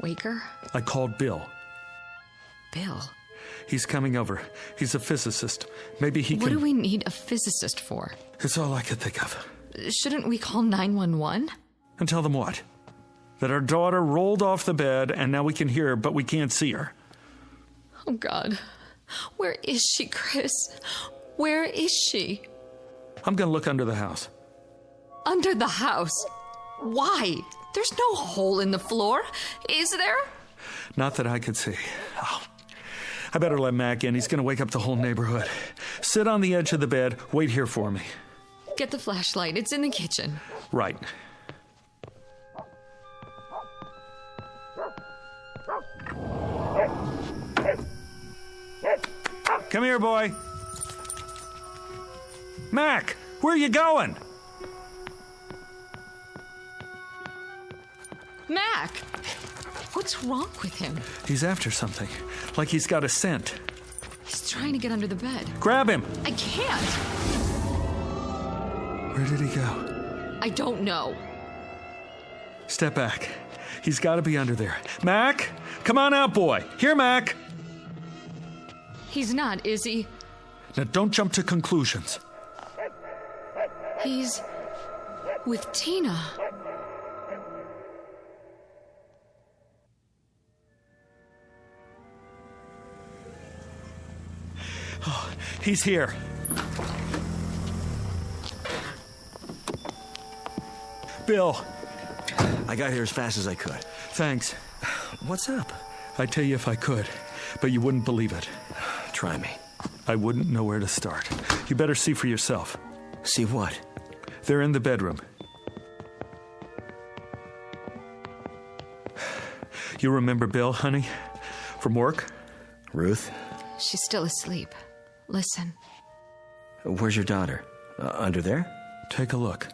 wake her? I called Bill. Bill? He's coming over. He's a physicist. Maybe he can... What do we need a physicist for? It's all I could think of. Shouldn't we call 911? And tell them what? That our daughter rolled off the bed and now we can hear her, but we can't see her. Oh, God. Where is she, Chris? Where is she? I'm going to look under the house. Under the house? Why? There's no hole in the floor, is there? Not that I could see. Oh, I better let Mac in. He's going to wake up the whole neighborhood. Sit on the edge of the bed. Wait here for me. Get the flashlight. It's in the kitchen. Right. Come here, boy. Mac, where are you going? Mac! What's wrong with him? He's after something. Like he's got a scent. He's trying to get under the bed. Grab him! I can't! Where did he go? I don't know. Step back. He's got to be under there. Mac! Come on out, boy. Here, Mac! He's not, is he? Now, don't jump to conclusions. He's with Tina. Oh, he's here. Bill. I got here as fast as I could. Thanks. What's up? I'd tell you if I could, but you wouldn't believe it. Try me. I wouldn't know where to start. You better see for yourself. See what? They're in the bedroom. You remember Bill, honey? From work? Ruth? She's still asleep. Listen. Where's your daughter? Under there? Take a look.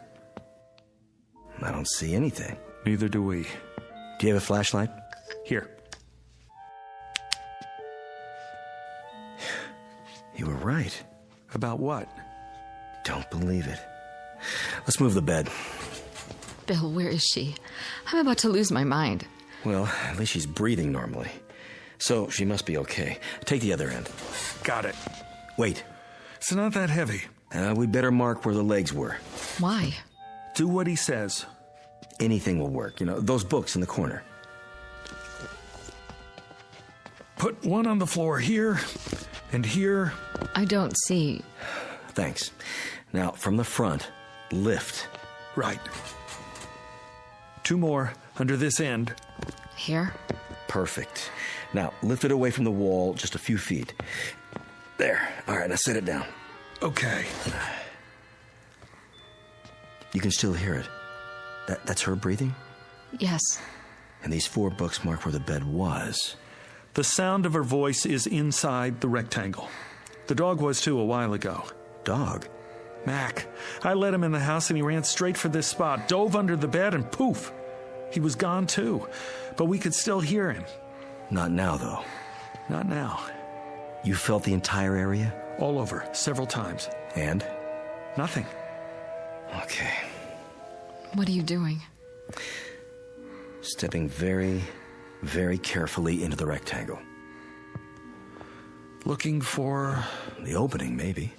I don't see anything. Neither do we. Do you have a flashlight? Here. You were right. About what? Don't believe it. Let's move the bed. Bill, where is she? I'm about to lose my mind. Well, at least she's breathing normally. So she must be okay. Take the other end. Got it. Wait. It's not that heavy. We'd better mark where the legs were. Why? Do what he says. Anything will work. You know, those books in the corner. Put one on the floor here and here. I don't see. Thanks. Now, from the front, lift. Right. Two more under this end. Here? Perfect. Now, lift it away from the wall just a few feet. There. All right, now set it down. Okay. You can still hear it. That's her breathing? Yes. And these 4 books mark where the bed was. The sound of her voice is inside the rectangle. The dog was too a while ago. Dog? Mac. I let him in the house and he ran straight for this spot, dove under the bed, and poof. He was gone too. But we could still hear him. Not now, though. Not now. You felt the entire area? All over, several times. And? Nothing. Okay. What are you doing? Stepping very, very carefully into the rectangle. Looking for... the opening, maybe.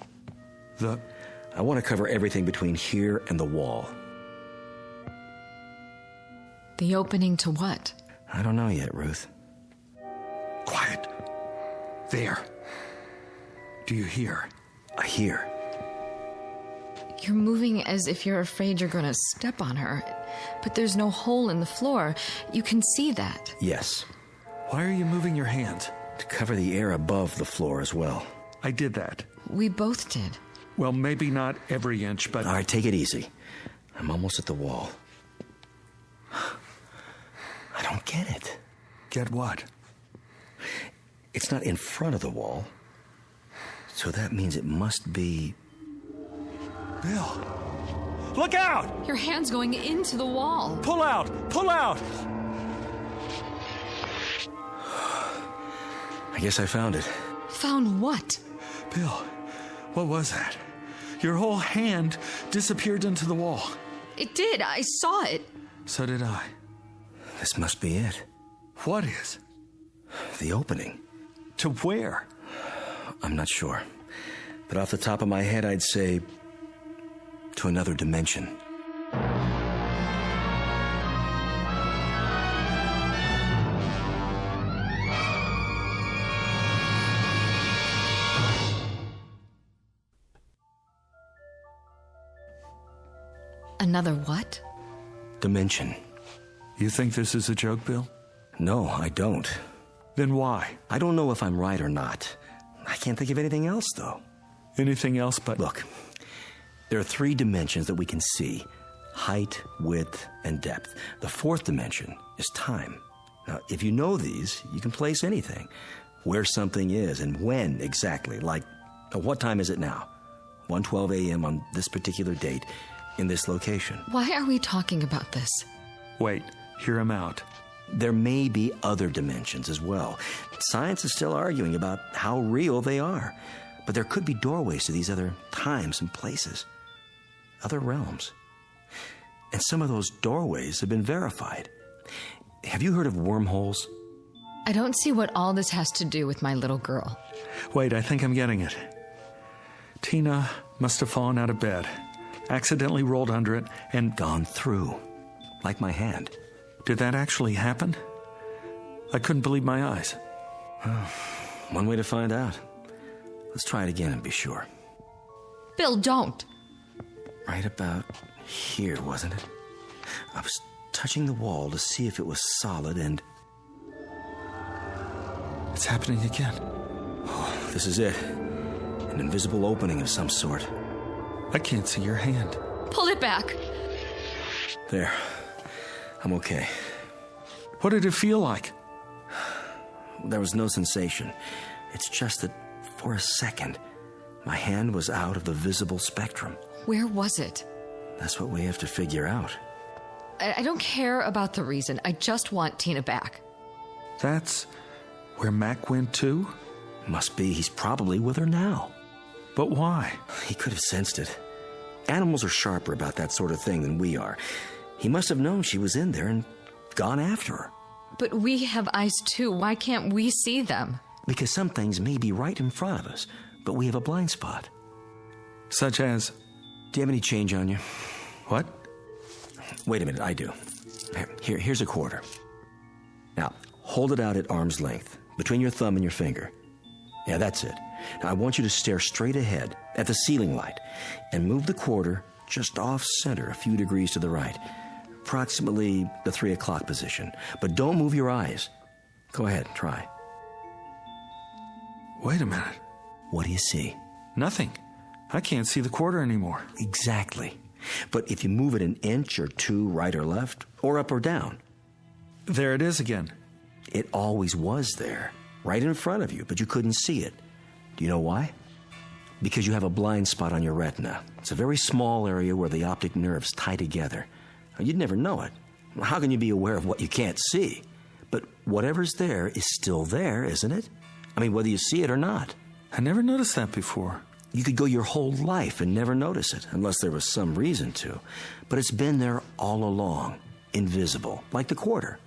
I want to cover everything between here and the wall. The opening to what? I don't know yet, Ruth. Quiet. There. Do you hear? I hear. You're moving as if you're afraid you're going to step on her. But there's no hole in the floor. You can see that. Yes. Why are you moving your hands? To cover the air above the floor as well. I did that. We both did. Well, maybe not every inch, but... All right, take it easy. I'm almost at the wall. I don't get it. Get what? It's not in front of the wall. So that means it must be... Bill! Look out! Your hand's going into the wall. Pull out! Pull out! I guess I found it. Found what? Bill, what was that? Your whole hand disappeared into the wall. It did. I saw it. So did I. This must be it. What is? The opening. To where? I'm not sure. But off the top of my head, I'd say... to another dimension. Another what? Dimension. You think this is a joke, Bill? No, I don't. Then why? I don't know if I'm right or not. I can't think of anything else, though. Anything else but... Look, there are 3 dimensions that we can see. Height, width, and depth. The 4th dimension is time. Now, if you know these, you can place anything. Where something is and when exactly. Like, what time is it now? 1:12 a.m. on this particular date in this location. Why are we talking about this? Wait, hear him out. There may be other dimensions as well. Science is still arguing about how real they are. But there could be doorways to these other times and places. Other realms. And some of those doorways have been verified. Have you heard of wormholes? I don't see what all this has to do with my little girl. Wait, I think I'm getting it. Tina must have fallen out of bed, accidentally rolled under it, and gone through. Like my hand. Did that actually happen? I couldn't believe my eyes. One way to find out. Let's try it again and be sure. Bill, don't. Right about here, wasn't it? I was touching the wall to see if it was solid and... It's happening again. Oh, this is it. An invisible opening of some sort. I can't see your hand. Pull it back. There. I'm okay. What did it feel like? There was no sensation. It's just that for a second, my hand was out of the visible spectrum. Where was it? That's what we have to figure out. I don't care about the reason. I just want Tina back. That's where Mac went too? Must be. He's probably with her now. But why? He could have sensed it. Animals are sharper about that sort of thing than we are. He must have known she was in there and gone after her. But we have eyes too. Why can't we see them? Because some things may be right in front of us, but we have a blind spot. Such as? Do you have any change on you? What? Wait a minute, I do. Here's a quarter. Now, hold it out at arm's length, between your thumb and your finger. Yeah, that's it. Now, I want you to stare straight ahead at the ceiling light and move the quarter just off-center a few degrees to the right, approximately the 3 o'clock position. But don't move your eyes. Go ahead, try. Wait a minute. What do you see? Nothing. I can't see the quarter anymore. Exactly. But if you move it an inch or 2 right or left, or up or down. There it is again. It always was there, right in front of you, but you couldn't see it. Do you know why? Because you have a blind spot on your retina. It's a very small area where the optic nerves tie together. You'd never know it. How can you be aware of what you can't see? But whatever's there is still there, isn't it? I mean, whether you see it or not. I never noticed that before. You could go your whole life and never notice it, unless there was some reason to. But it's been there all along, invisible, like the quarter.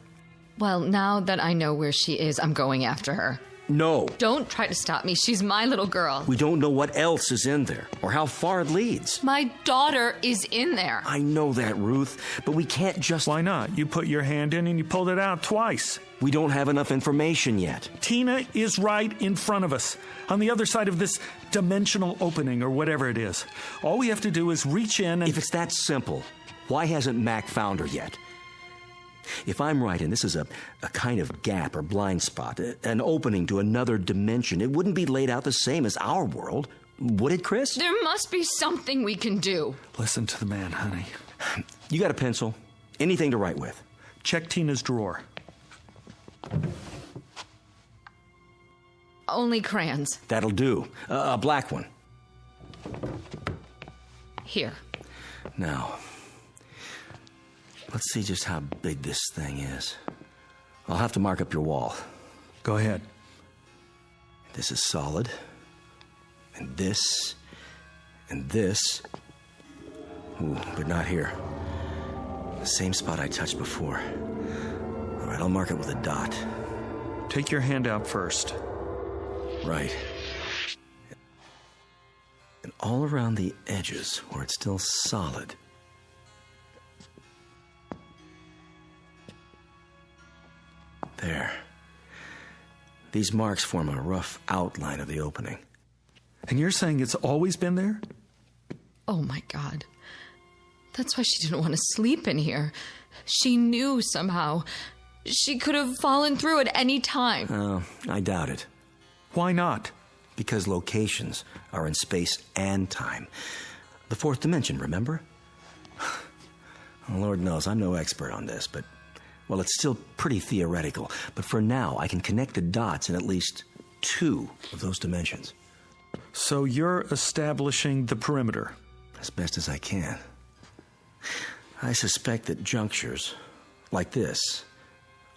Well, now that I know where she is, I'm going after her. No. Don't try to stop me. She's my little girl. We don't know what else is in there or how far it leads. My daughter is in there. I know that, Ruth, but we can't just... Why not? You put your hand in and you pulled it out twice. We don't have enough information yet. Tina is right in front of us, on the other side of this dimensional opening or whatever it is. All we have to do is reach in and... If it's that simple, why hasn't Mac found her yet? If I'm right, and this is a kind of gap or blind spot, an opening to another dimension, it wouldn't be laid out the same as our world, would it, Chris? There must be something we can do. Listen to the man, honey. You got a pencil? Anything to write with? Check Tina's drawer. Only crayons. That'll do. A black one. Here. Now, let's see just how big this thing is. I'll have to mark up your wall. Go ahead. This is solid. And this. And this. Ooh, but not here. The same spot I touched before. All right, I'll mark it with a dot. Take your hand out first. Right. And all around the edges where it's still solid. There. These marks form a rough outline of the opening. And you're saying it's always been there? Oh, my God. That's why she didn't want to sleep in here. She knew somehow. She could have fallen through at any time. Oh, I doubt it. Why not? Because locations are in space and time. The fourth dimension, remember? Lord knows, I'm no expert on this, but... Well, it's still pretty theoretical. But for now, I can connect the dots in at least 2 of those dimensions. So you're establishing the perimeter? As best as I can. I suspect that junctures like this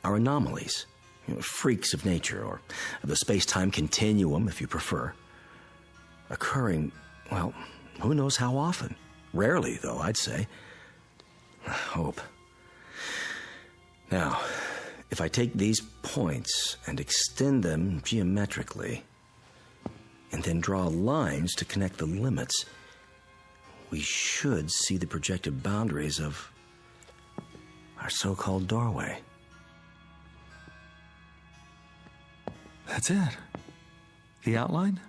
are anomalies. Freaks of nature, or of the space-time continuum, if you prefer. Occurring, well, who knows how often. Rarely, though, I'd say. I hope. Now, if I take these points and extend them geometrically, and then draw lines to connect the limits, we should see the projected boundaries of our so-called doorway. That's it? The outline?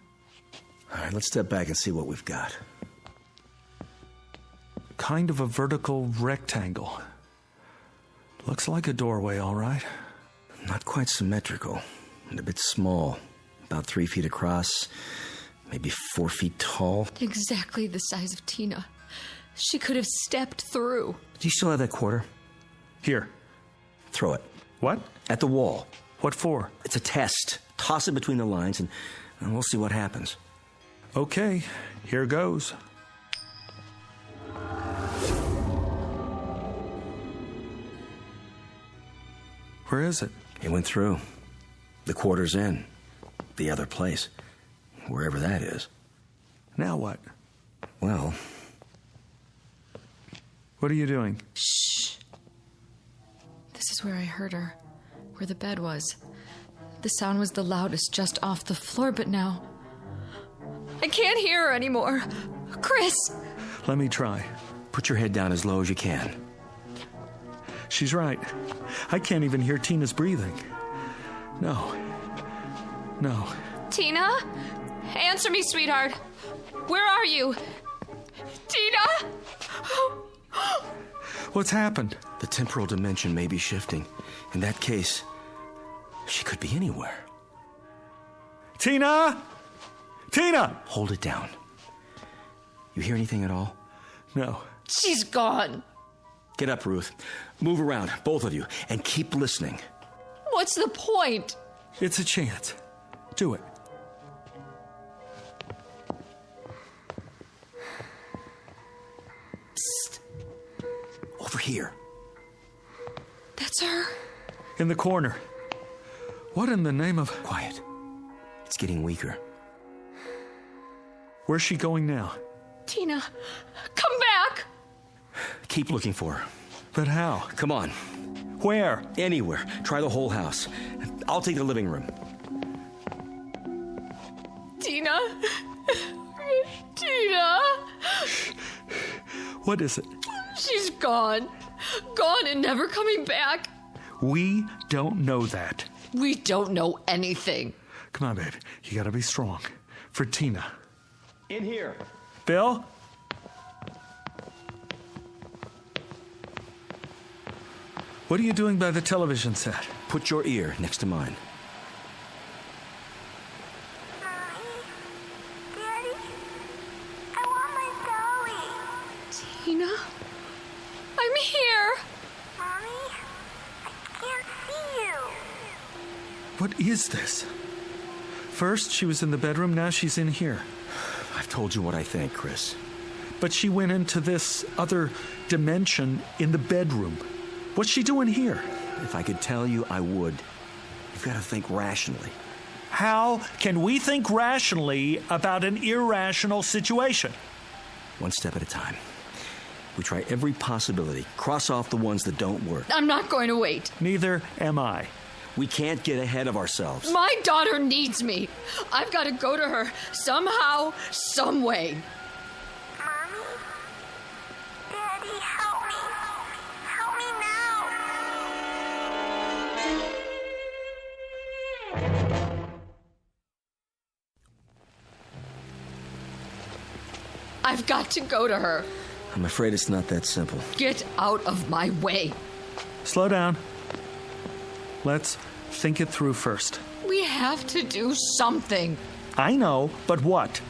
All right, let's step back and see what we've got. Kind of a vertical rectangle. Looks like a doorway, all right. Not quite symmetrical, and a bit small. About 3 feet across, maybe 4 feet tall. Exactly the size of Tina. She could have stepped through. Do you still have that quarter? Here. Throw it. What? At the wall. What for? It's a test. Toss it between the lines, and we'll see what happens. Okay, here goes. Where is it? It went through. The quarter's in. The other place. Wherever that is. Now what? Well... What are you doing? Shh. This is where I heard her. Where the bed was. The sound was the loudest just off the floor, but now... I can't hear her anymore. Chris! Let me try. Put your head down as low as you can. She's right. I can't even hear Tina's breathing. No. Tina? Answer me, sweetheart. Where are you? Tina? What's happened? The temporal dimension may be shifting. In that case, she could be anywhere. Tina! Tina! Hold it down. You hear anything at all? No. She's gone. Get up, Ruth. Move around, both of you, and keep listening. What's the point? It's a chance. Do it. Psst. Over here. That's her. In the corner. What in the name of... Quiet. It's getting weaker. Where's she going now? Tina, come back! Keep looking for her. But how? Come on. Where? Anywhere. Try the whole house. I'll take the living room. What is it? She's gone. Gone and never coming back. We don't know that. We don't know anything. Come on, babe. You gotta be strong. For Tina. In here. Bill? What are you doing by the television set? Put your ear next to mine. Tina? I'm here. Mommy, I can't see you. What is this? First, she was in the bedroom, now she's in here. I've told you what I think, Chris. But she went into this other dimension in the bedroom. What's she doing here? If I could tell you, I would. You've got to think rationally. How can we think rationally about an irrational situation? One step at a time. We try every possibility. Cross off the ones that don't work. I'm not going to wait. Neither am I. We can't get ahead of ourselves. My daughter needs me. I've got to go to her somehow, some way. Mommy? Daddy, help me. Help me now. I've got to go to her. I'm afraid it's not that simple. Get out of my way. Slow down. Let's think it through first. We have to do something. I know, but what?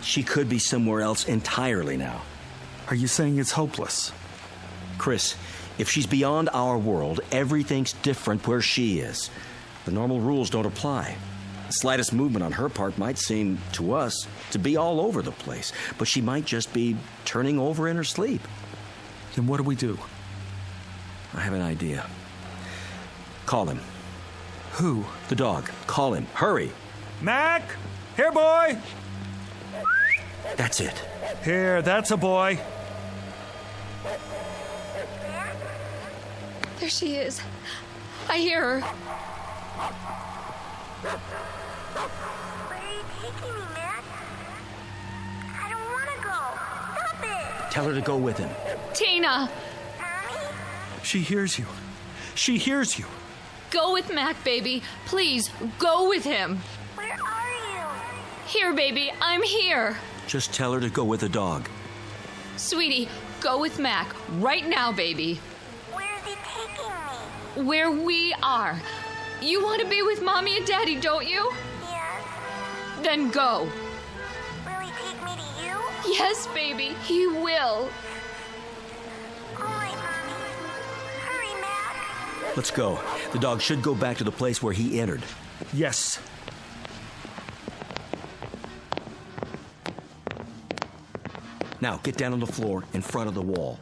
She could be somewhere else entirely now. Are you saying it's hopeless? Chris, if she's beyond our world, everything's different where she is. The normal rules don't apply. The slightest movement on her part might seem, to us, to be all over the place, but she might just be turning over in her sleep. Then what do we do? I have an idea. Call him. Who? The dog. Call him. Hurry. Mac! Here, boy! That's it. Here, that's a boy. There she is. I hear her. Where are you taking me, Matt? I don't want to go. Stop it. Tell her to go with him. Tina! She hears you. She hears you. Go with Mac, baby. Please, go with him. Where are you? Here, baby. I'm here. Just tell her to go with the dog. Sweetie, go with Mac. Right now, baby. Where is he taking me? Where we are. You want to be with Mommy and Daddy, don't you? Yes. Then go. Will he take me to you? Yes, baby. He will. All right, Mommy. Hurry, Mac. Let's go. The dog should go back to the place where he entered. Yes. Now, get down on the floor in front of the wall.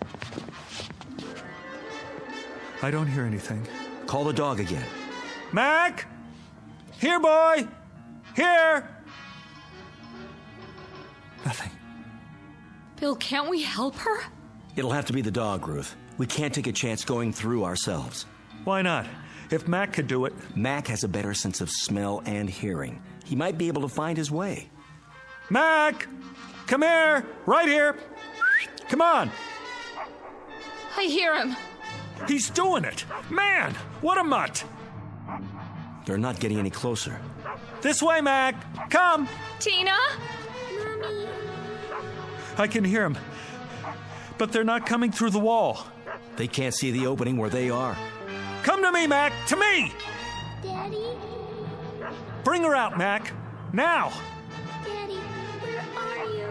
I don't hear anything. Call the dog again. Mac! Here, boy! Here! Nothing. Bill, can't we help her? It'll have to be the dog, Ruth. We can't take a chance going through ourselves. Why not? If Mac could do it. Mac has a better sense of smell and hearing. He might be able to find his way. Mac! Come here! Right here! Come on! I hear him. He's doing it! Man! What a mutt! They're not getting any closer. This way, Mac! Come! Tina? Mommy. I can hear him. But they're not coming through the wall. They can't see the opening where they are. Come to me, Mac! To me! Daddy? Bring her out, Mac! Now! Daddy, where are you?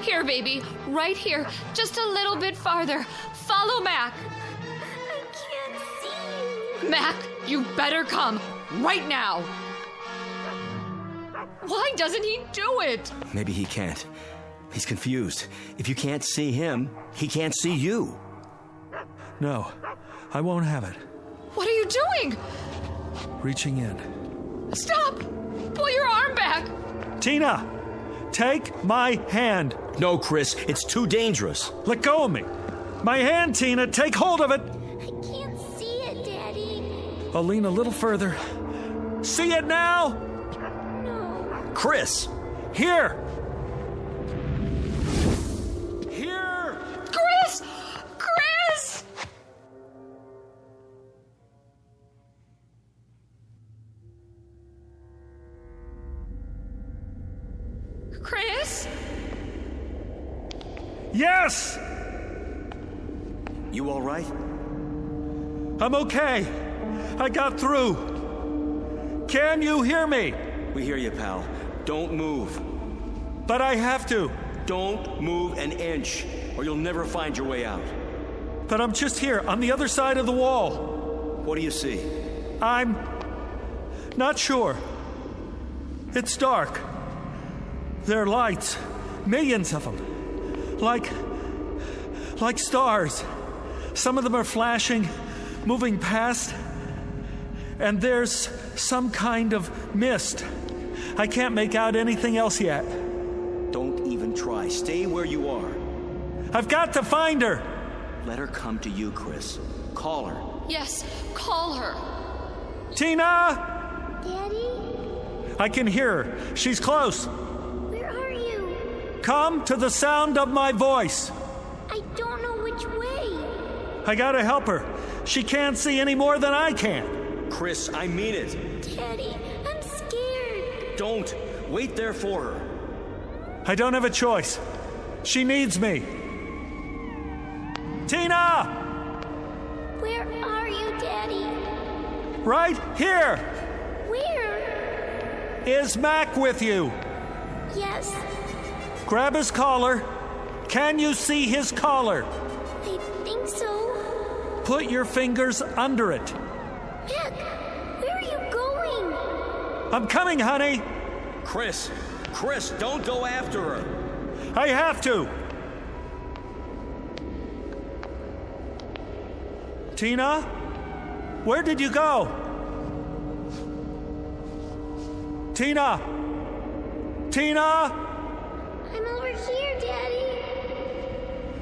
Here, baby. Right here. Just a little bit farther. Follow Mac. I can't see you. Mac, you better come. Right now. Why doesn't he do it? Maybe he can't. He's confused. If you can't see him, he can't see you. No, I won't have it. What are you doing? Reaching in. Stop! Pull your arm back. Tina! Take my hand. No, Chris, it's too dangerous. Let go of me. My hand, Tina. Take hold of it. I can't see it, Daddy. I'll lean a little further. See it now? No. Chris! Here! Here! Chris! Yes! You all right? I'm okay. I got through. Can you hear me? We hear you, pal. Don't move. But I have to. Don't move an inch, or you'll never find your way out. But I'm just here, on the other side of the wall. What do you see? I'm not sure. It's dark. There are lights, millions of them, like stars. Some of them are flashing, moving past, and there's some kind of mist. I can't make out anything else yet. Don't even try. Stay where you are. I've got to find her. Let her come to you, Chris. Call her. Yes, call her. Tina! Daddy? I can hear her. She's close. Where are you? Come to the sound of my voice. I don't know which way. I gotta help her. She can't see any more than I can. Chris, I mean it. Daddy, I'm scared. Don't. Wait there for her. I don't have a choice. She needs me. Tina! Where are you, Daddy? Right here. Where? Is Mac with you? Yes. Grab his collar. Can you see his collar? I think so. Put your fingers under it. Mac, where are you going? I'm coming, honey. Chris, don't go after her. I have to. Tina? Where did you go? Tina! Tina! I'm over here, Daddy.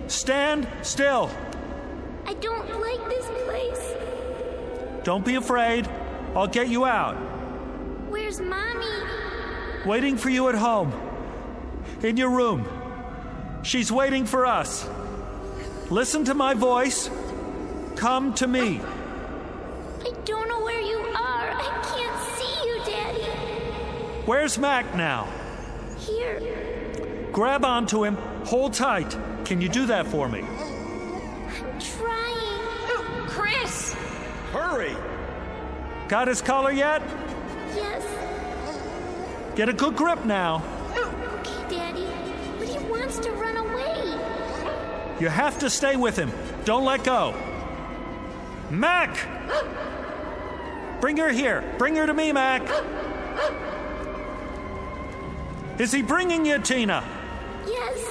Stand still. I don't like this place. Don't be afraid. I'll get you out. Where's Mommy? Waiting for you at home. In your room. She's waiting for us. Listen to my voice. Come to me. I don't know where you are. I can't see you, Daddy. Where's Mac now? Here. Grab onto him. Hold tight. Can you do that for me? I'm trying. Chris! Hurry! Got his collar yet? Yes. Get a good grip now. Okay, Daddy. But he wants to run away. You have to stay with him. Don't let go. Mac! Bring her here. Bring her to me, Mac. Is he bringing you, Tina? Yes.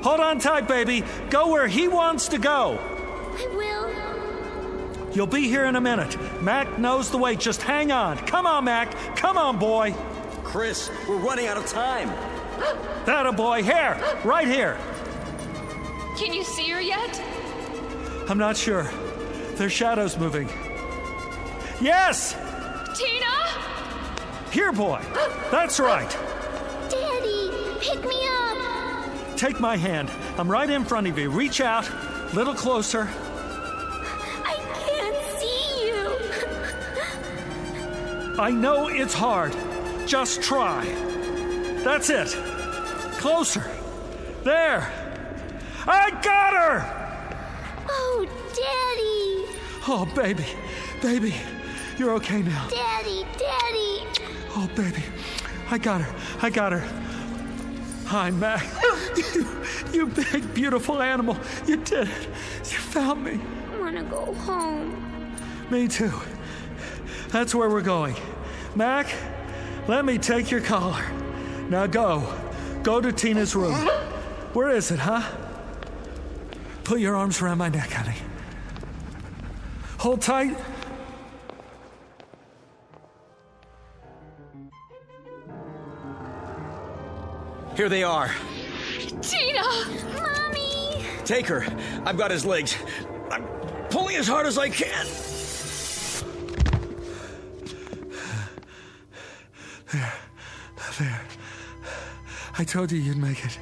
Hold on tight, baby. Go where he wants to go. I will. You'll be here in a minute. Mac knows the way. Just hang on. Come on, Mac. Come on, boy. Chris, we're running out of time. That-a boy. Here. Right here. Can you see her yet? I'm not sure. There's shadows moving. Yes! Tina! Here, boy. That's right. Daddy, pick me up. Take my hand. I'm right in front of you. Reach out. Little closer. I can't see you. I know it's hard. Just try. That's it. Closer. There. I got her! Oh, Daddy. Oh, baby. Baby. You're okay now. Daddy. Oh, baby. I got her. Hi, Mac. You big, beautiful animal. You did it. You found me. I want to go home. Me too. That's where we're going. Mac, let me take your collar. Now go. Go to Tina's room. Where is it, huh? Put your arms around my neck, honey. Hold tight. Here they are. Tina! Mommy! Take her. I've got his legs. I'm pulling as hard as I can. There. I told you you'd make it.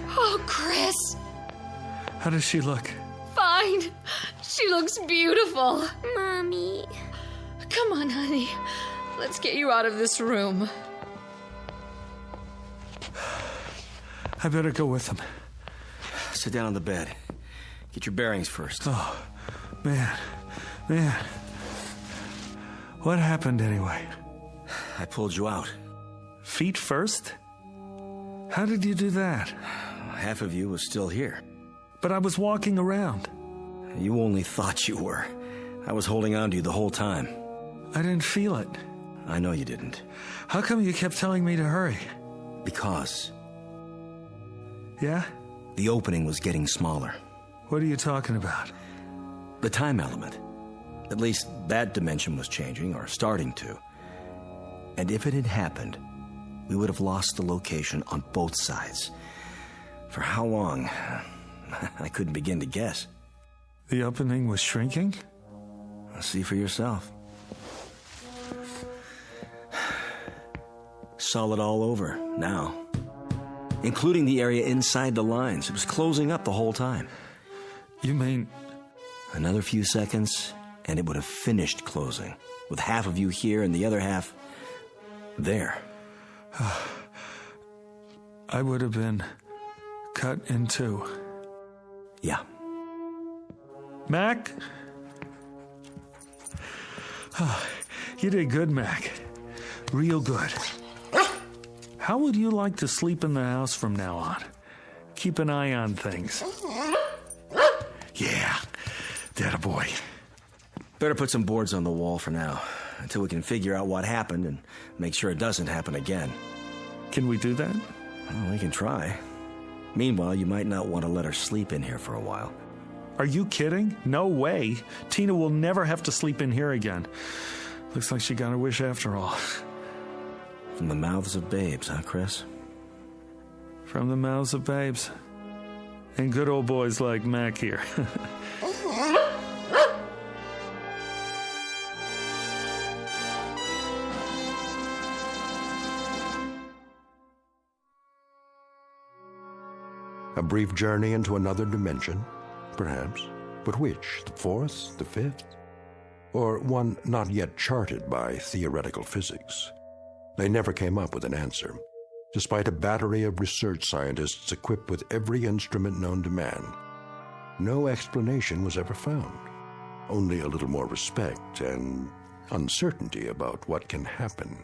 Oh, Chris. How does she look? Fine. She looks beautiful. Mommy. Come on, honey. Let's get you out of this room. I better go with him. Sit down on the bed. Get your bearings first. Oh, man. What happened anyway? I pulled you out. Feet first? How did you do that? Half of you was still here. But I was walking around. You only thought you were. I was holding on to you the whole time. I didn't feel it. I know you didn't. How come you kept telling me to hurry? Because. Yeah? The opening was getting smaller. What are you talking about? The time element. At least that dimension was changing, or starting to. And if it had happened, we would have lost the location on both sides. For how long? I couldn't begin to guess. The opening was shrinking? See for yourself. Solid all over, now. Including the area inside the lines. It was closing up the whole time. You mean... Another few seconds, and it would have finished closing, with half of you here and the other half there. I would have been cut in two. Yeah. Mac? Oh, you did good, Mac. Real good. How would you like to sleep in the house from now on? Keep an eye on things. Yeah, that boy. Better put some boards on the wall for now, until we can figure out what happened and make sure it doesn't happen again. Can we do that? Well, we can try. Meanwhile, you might not want to let her sleep in here for a while. Are you kidding? No way. Tina will never have to sleep in here again. Looks like she got her wish after all. From the mouths of babes, huh, Chris? From the mouths of babes. And good old boys like Mac here. A brief journey into another dimension, perhaps. But which? The fourth? The fifth? Or one not yet charted by theoretical physics? They never came up with an answer, despite a battery of research scientists equipped with every instrument known to man. No explanation was ever found, only a little more respect and uncertainty about what can happen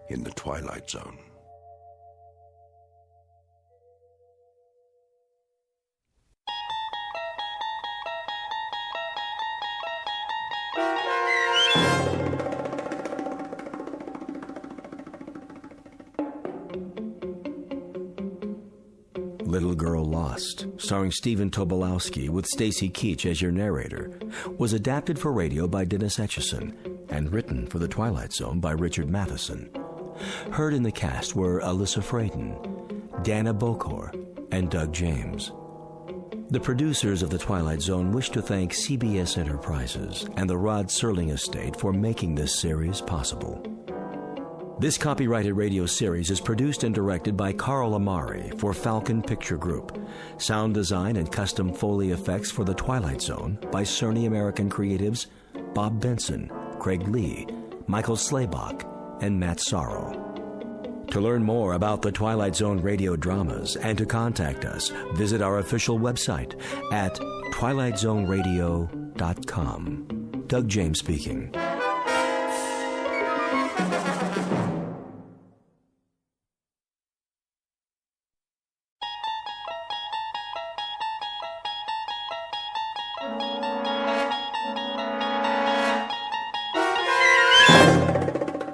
in the Twilight Zone. Little Girl Lost, starring Stephen Tobolowsky with Stacy Keach as your narrator, was adapted for radio by Dennis Etchison and written for The Twilight Zone by Richard Matheson. Heard in the cast were Alyssa Frayden, Dana Bokor, and Doug James. The producers of The Twilight Zone wish to thank CBS Enterprises and the Rod Serling Estate for making this series possible. This copyrighted radio series is produced and directed by Carl Amari for Falcon Picture Group. Sound design and custom Foley effects for The Twilight Zone by Cerny American creatives Bob Benson, Craig Lee, Michael Slaybach, and Matt Sorrow. To learn more about the Twilight Zone radio dramas and to contact us, visit our official website at twilightzoneradio.com. Doug James speaking.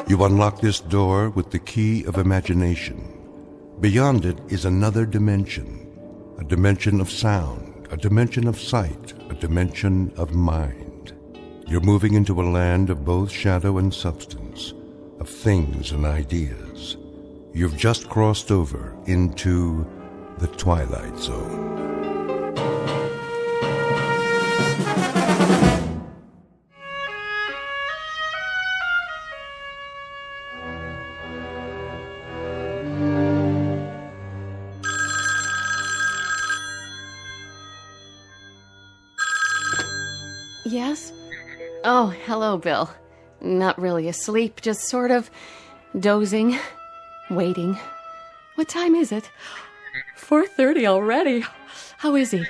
You unlock this door with the key of imagination. Beyond it is another dimension, a dimension of sound, a dimension of sight, a dimension of mind. You're moving into a land of both shadow and substance, of things and ideas. You've just crossed over into the Twilight Zone. Yes? Oh, hello, Bill. Not really asleep, just sort of dozing, waiting. What time is it? 4:30 already. How is he?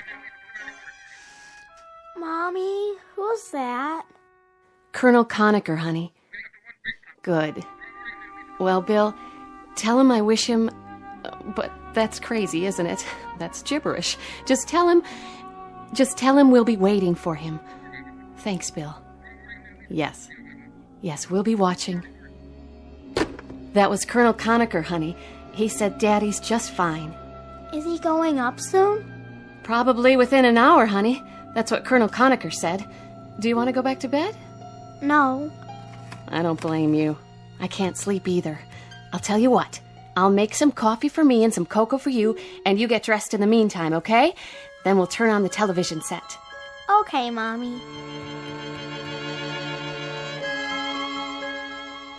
Mommy, who's that? Colonel Conacher, honey. Good. Well, Bill, tell him I wish him... But that's crazy, isn't it? That's gibberish. Just tell him we'll be waiting for him. Thanks, Bill. Yes, we'll be watching. That was Colonel Conacher, honey. He said Daddy's just fine. Is he going up soon? Probably within an hour, honey. That's what Colonel Conacher said. Do you want to go back to bed? No. I don't blame you. I can't sleep either. I'll tell you what. I'll make some coffee for me and some cocoa for you, and you get dressed in the meantime, okay? Then we'll turn on the television set. Okay, Mommy.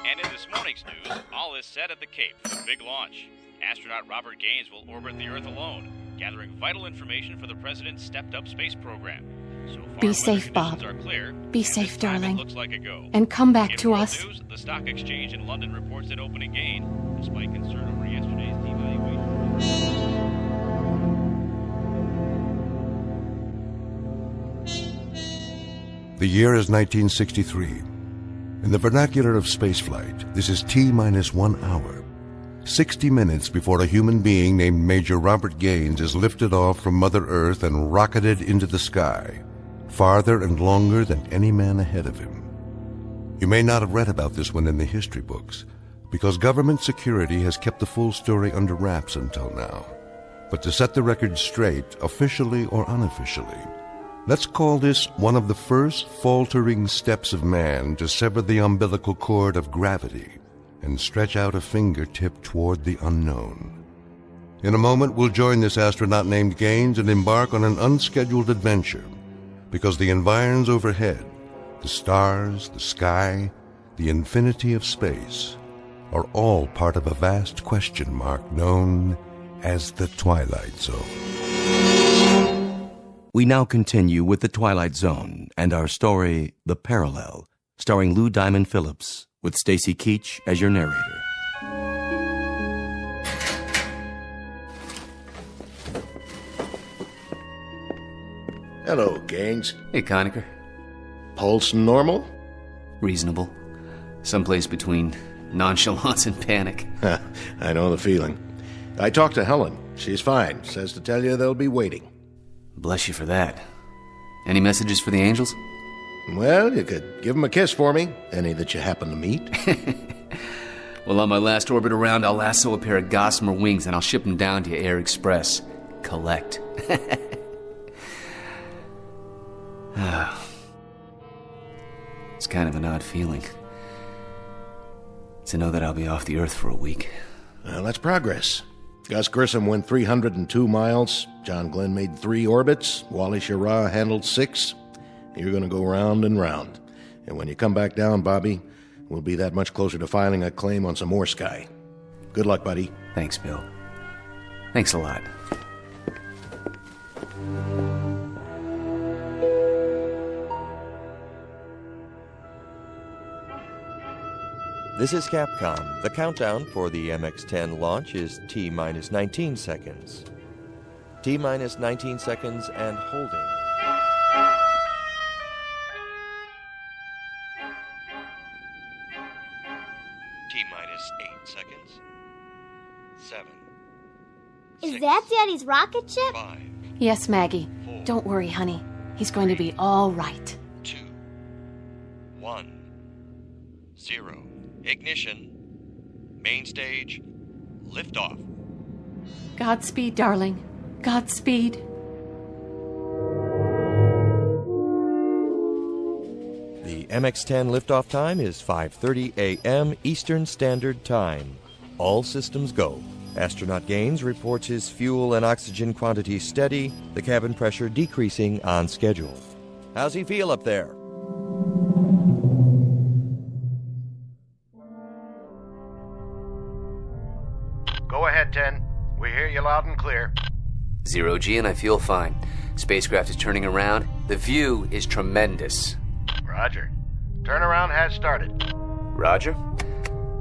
And in this morning's news, all is set at the Cape for the big launch. Astronaut Robert Gaines will orbit the Earth alone, gathering vital information for the President's stepped-up space program. So far, Be safe, Bob. are clear, Be safe, darling. looks like a go. And come back In to world us. News, the stock exchange in London reports an opening gain, despite concern over yesterday's devaluation. The year is 1963. In the vernacular of spaceflight, this is T-minus 1 hour. 60 minutes before a human being named Major Robert Gaines is lifted off from Mother Earth and rocketed into the sky, farther and longer than any man ahead of him. You may not have read about this one in the history books, because government security has kept the full story under wraps until now. But to set the record straight, officially or unofficially, let's call this one of the first faltering steps of man to sever the umbilical cord of gravity and stretch out a fingertip toward the unknown. In a moment, we'll join this astronaut named Gaines and embark on an unscheduled adventure, because the environs overhead, the stars, the sky, the infinity of space, are all part of a vast question mark known as the Twilight Zone. We now continue with The Twilight Zone and our story, The Parallel, starring Lou Diamond Phillips, with Stacy Keach as your narrator. Hello, Gaines. Hey, Conacher. Pulse normal? Reasonable. Someplace between nonchalance and panic. I know the feeling. I talked to Helen. She's fine. Says to tell you they'll be waiting. Bless you for that. Any messages for the angels? Well, you could give them a kiss for me. Any that you happen to meet. Well, on my last orbit around, I'll lasso a pair of gossamer wings and I'll ship them down to you Air Express. Collect. It's kind of an odd feeling to know that I'll be off the Earth for a week. Well, that's progress. Gus Grissom went 302 miles. John Glenn made 3 orbits. Wally Schirra handled 6. You're going to go round and round. And when you come back down, Bobby, we'll be that much closer to filing a claim on some more sky. Good luck, buddy. Thanks, Bill. Thanks a lot. This is Capcom. The countdown for the MX-10 launch is T-minus 19 seconds. T-minus 19 seconds and holding. T-minus 8 seconds. 7. Is that Daddy's rocket ship? 5. Yes, Maggie. Don't worry, honey. He's going to be all right. 2. 1. 0. Ignition. Main stage. Liftoff. Godspeed, darling. Godspeed. The MX-10 liftoff time is 5:30 a.m. Eastern Standard Time. All systems go. Astronaut Gaines reports his fuel and oxygen quantity steady, the cabin pressure decreasing on schedule. How's he feel up there? Go ahead, 10. We hear you loud and clear. 0G, and I feel fine. Spacecraft is turning around. The view is tremendous. Roger. Turnaround has started. Roger.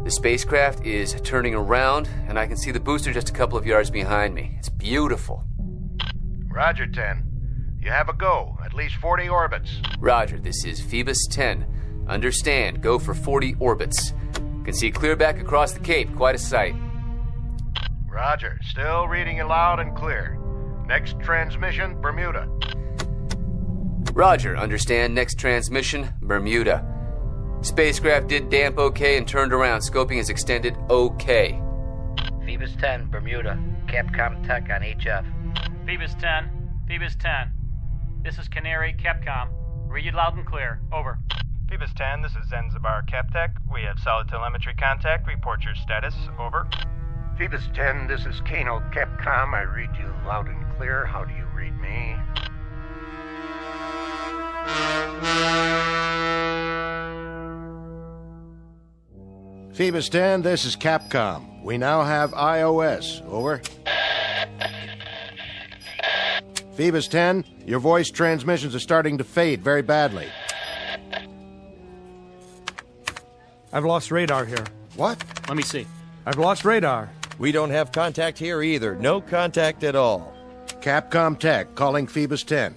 The spacecraft is turning around, and I can see the booster just a couple of yards behind me. It's beautiful. Roger, 10. You have a go. At least 40 orbits. Roger, this is Phoebus 10. Understand, go for 40 orbits. Can see clear back across the Cape, quite a sight. Roger, still reading you loud and clear. Next transmission, Bermuda. Roger, understand, next transmission, Bermuda. Spacecraft did damp okay and turned around. Scoping is extended okay. Phoebus 10, Bermuda. Capcom Tech on HF. Phoebus 10, Phoebus 10. This is Canary, Capcom. Read you loud and clear. Over. Phoebus 10, this is Zanzibar Captech. We have solid telemetry contact. Report your status. Over. Phoebus 10, this is Kano, Capcom. I read you loud and clear. How do you read me? Phoebus 10, this is Capcom. We now have iOS. Over. Phoebus 10, your voice transmissions are starting to fade very badly. I've lost radar here. What? Let me see. I've lost radar. We don't have contact here either. No contact at all. Capcom Tech calling Phoebus 10.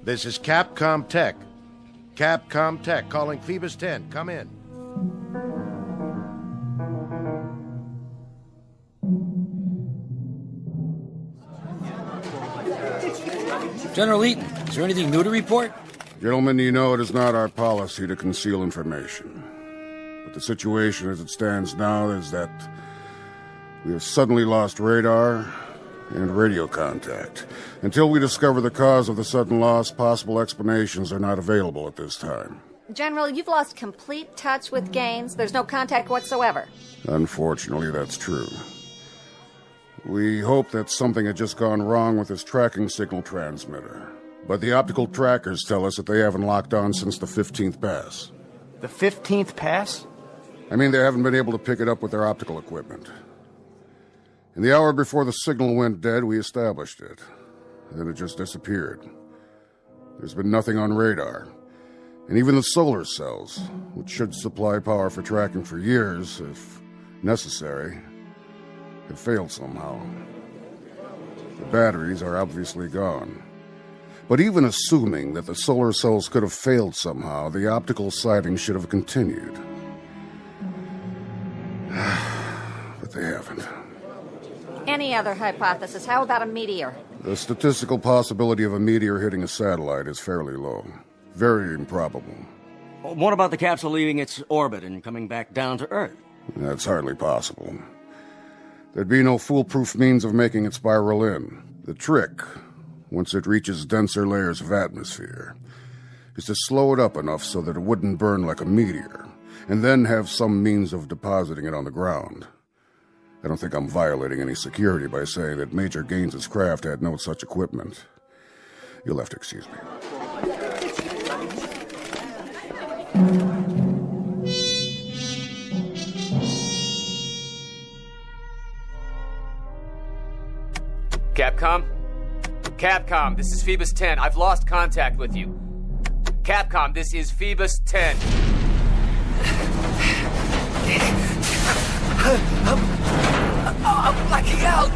This is Capcom Tech. Capcom Tech calling Phoebus 10. Come in. General Eaton, is there anything new to report? Gentlemen, you know it is not our policy to conceal information. But the situation as it stands now is that we have suddenly lost radar and radio contact. Until we discover the cause of the sudden loss, possible explanations are not available at this time. General, you've lost complete touch with Gaines. There's no contact whatsoever. Unfortunately, that's true. We hope that something had just gone wrong with his tracking signal transmitter. But the optical trackers tell us that they haven't locked on since the 15th pass. The 15th pass? I mean, they haven't been able to pick it up with their optical equipment. In the hour before the signal went dead, we established it. Then it just disappeared. There's been nothing on radar. And even the solar cells, which should supply power for tracking for years, if necessary, have failed somehow. The batteries are obviously gone. But even assuming that the solar cells could have failed somehow, the optical sighting should have continued. But they haven't. Any other hypothesis? How about a meteor? The statistical possibility of a meteor hitting a satellite is fairly low. Very improbable. What about the capsule leaving its orbit and coming back down to Earth? That's hardly possible. There'd be no foolproof means of making it spiral in. The trick, once it reaches denser layers of atmosphere, is to slow it up enough so that it wouldn't burn like a meteor, and then have some means of depositing it on the ground. I don't think I'm violating any security by saying that Major Gaines's craft had no such equipment. You'll have to excuse me. Capcom? Capcom, this is Phoebus 10. I've lost contact with you. Capcom, this is Phoebus 10. I'm blacking out!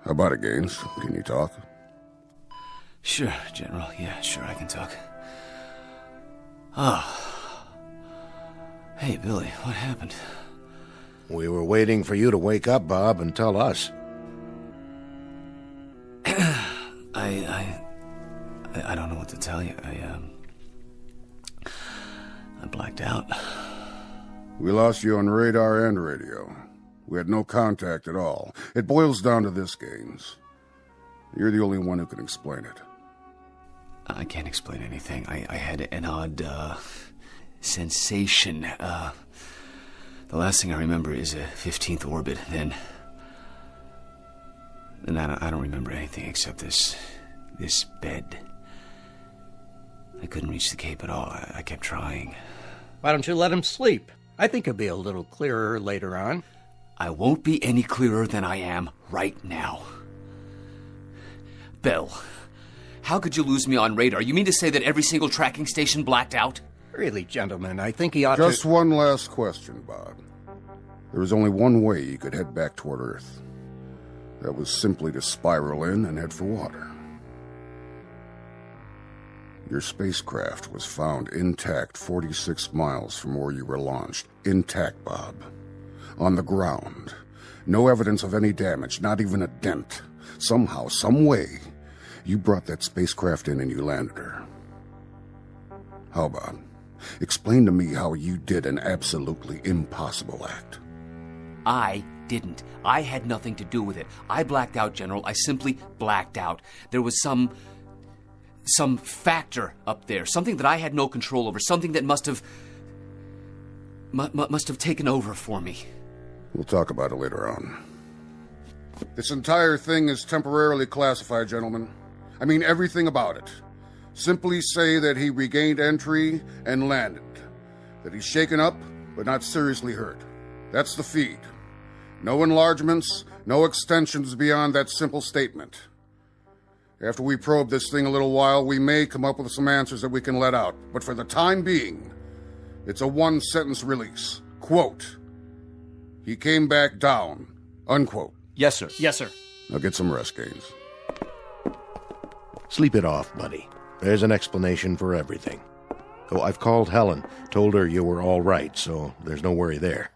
How about it, Gaines? Can you talk? Sure, General. Yeah, sure, I can talk. Oh. Hey, Billy, what happened? We were waiting for you to wake up, Bob, and tell us. I don't know what to tell you. I blacked out. We lost you on radar and radio. We had no contact at all. It boils down to this, Gaines. You're the only one who can explain it. I can't explain anything. I had an odd, sensation. The last thing I remember is a 15th orbit, then... And I don't remember anything except this bed. I couldn't reach the Cape at all. I kept trying. Why don't you let him sleep? I think he'll be a little clearer later on. I won't be any clearer than I am right now. Bill, How could you lose me on radar? You mean to say that every single tracking station blacked out? Really, gentlemen, I think he ought Just to... one last question, Bob. There was only one way you could head back toward Earth. That was simply to spiral in and head for water. Your spacecraft was found intact 46 miles from where you were launched. Intact, Bob. On the ground. No evidence of any damage, not even a dent. Somehow, some way, you brought that spacecraft in and you landed her. How, Bob? Explain to me how you did an absolutely impossible act. I didn't. I had nothing to do with it. I blacked out, General. I simply blacked out. There was some factor up there, something that I had no control over, something that must have taken over for me. We'll talk about it later on. This entire thing is temporarily classified, gentlemen. I mean everything about it. Simply say that he regained entry and landed. That he's shaken up, but not seriously hurt. That's the feed. No enlargements, no extensions beyond that simple statement. After we probe this thing a little while, we may come up with some answers that we can let out. But for the time being, it's a one-sentence release. Quote, he came back down. Unquote. Yes, sir. Yes, sir. Now get some rest, Gaines. Sleep it off, buddy. There's an explanation for everything. Oh, I've called Helen. Told her you were all right, so there's no worry there.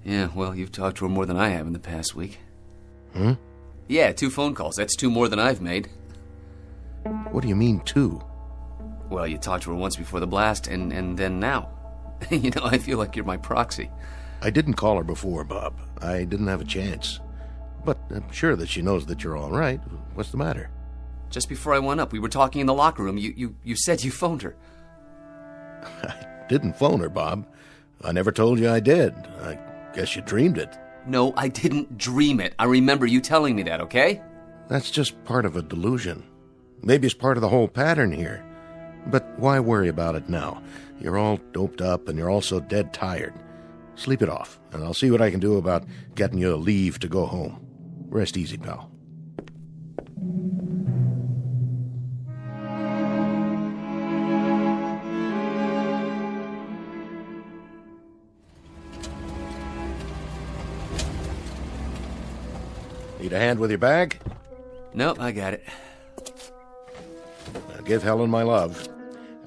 Yeah, well, you've talked to her more than I have in the past week. Hmm? Yeah, 2 phone calls. That's 2 more than I've made. What do you mean, 2? Well, you talked to her once before the blast, and then now. You know, I feel like you're my proxy. I didn't call her before, Bob. I didn't have a chance. But I'm sure that she knows that you're all right. What's the matter? Just before I went up, we were talking in the locker room. You said you phoned her. I didn't phone her, Bob. I never told you I did. I guess you dreamed it. No, I didn't dream it. I remember you telling me that, okay? That's just part of a delusion. Maybe it's part of the whole pattern here. But why worry about it now? You're all doped up and you're also dead tired. Sleep it off, and I'll see what I can do about getting you a leave to go home. Rest easy, pal. Need a hand with your bag? Nope, I got it. Now give Helen my love.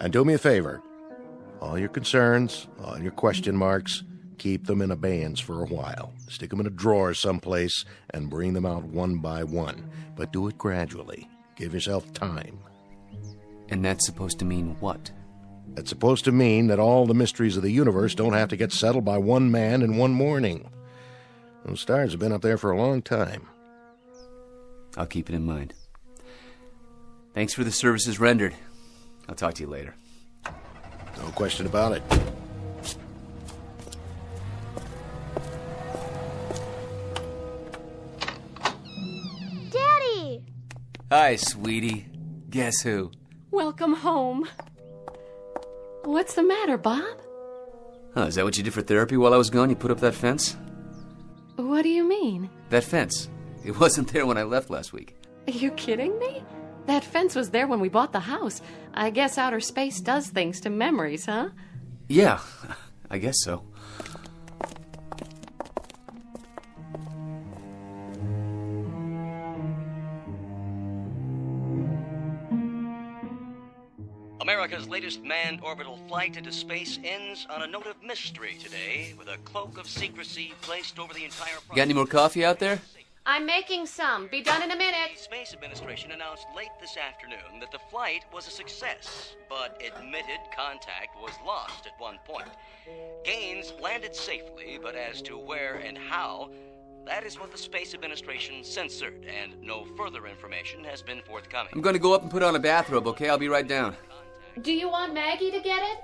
And do me a favor. All your concerns, all your question marks, keep them in abeyance for a while. Stick them in a drawer someplace and bring them out one by one. But do it gradually. Give yourself time. And that's supposed to mean what? It's supposed to mean that all the mysteries of the universe don't have to get settled by one man in one morning. Those stars have been up there for a long time. I'll keep it in mind. Thanks for the services rendered. I'll talk to you later. No question about it. Daddy! Hi, sweetie. Guess who? Welcome home. What's the matter, Bob? Oh, is that what you did for therapy while I was gone? You put up that fence? What do you mean? That fence. It wasn't there when I left last week. Are you kidding me? That fence was there when we bought the house. I guess outer space does things to memories, huh? Yeah, I guess so. America's latest manned orbital flight into space ends on a note of mystery today, with a cloak of secrecy placed over the entire process. Got any more coffee out there? I'm making some. Be done in a minute. The Space Administration announced late this afternoon that the flight was a success, but admitted contact was lost at one point. Gaines landed safely, but as to where and how, that is what the Space Administration censored, and no further information has been forthcoming. I'm going to go up and put on a bathrobe, okay? I'll be right down. Do you want Maggie to get it?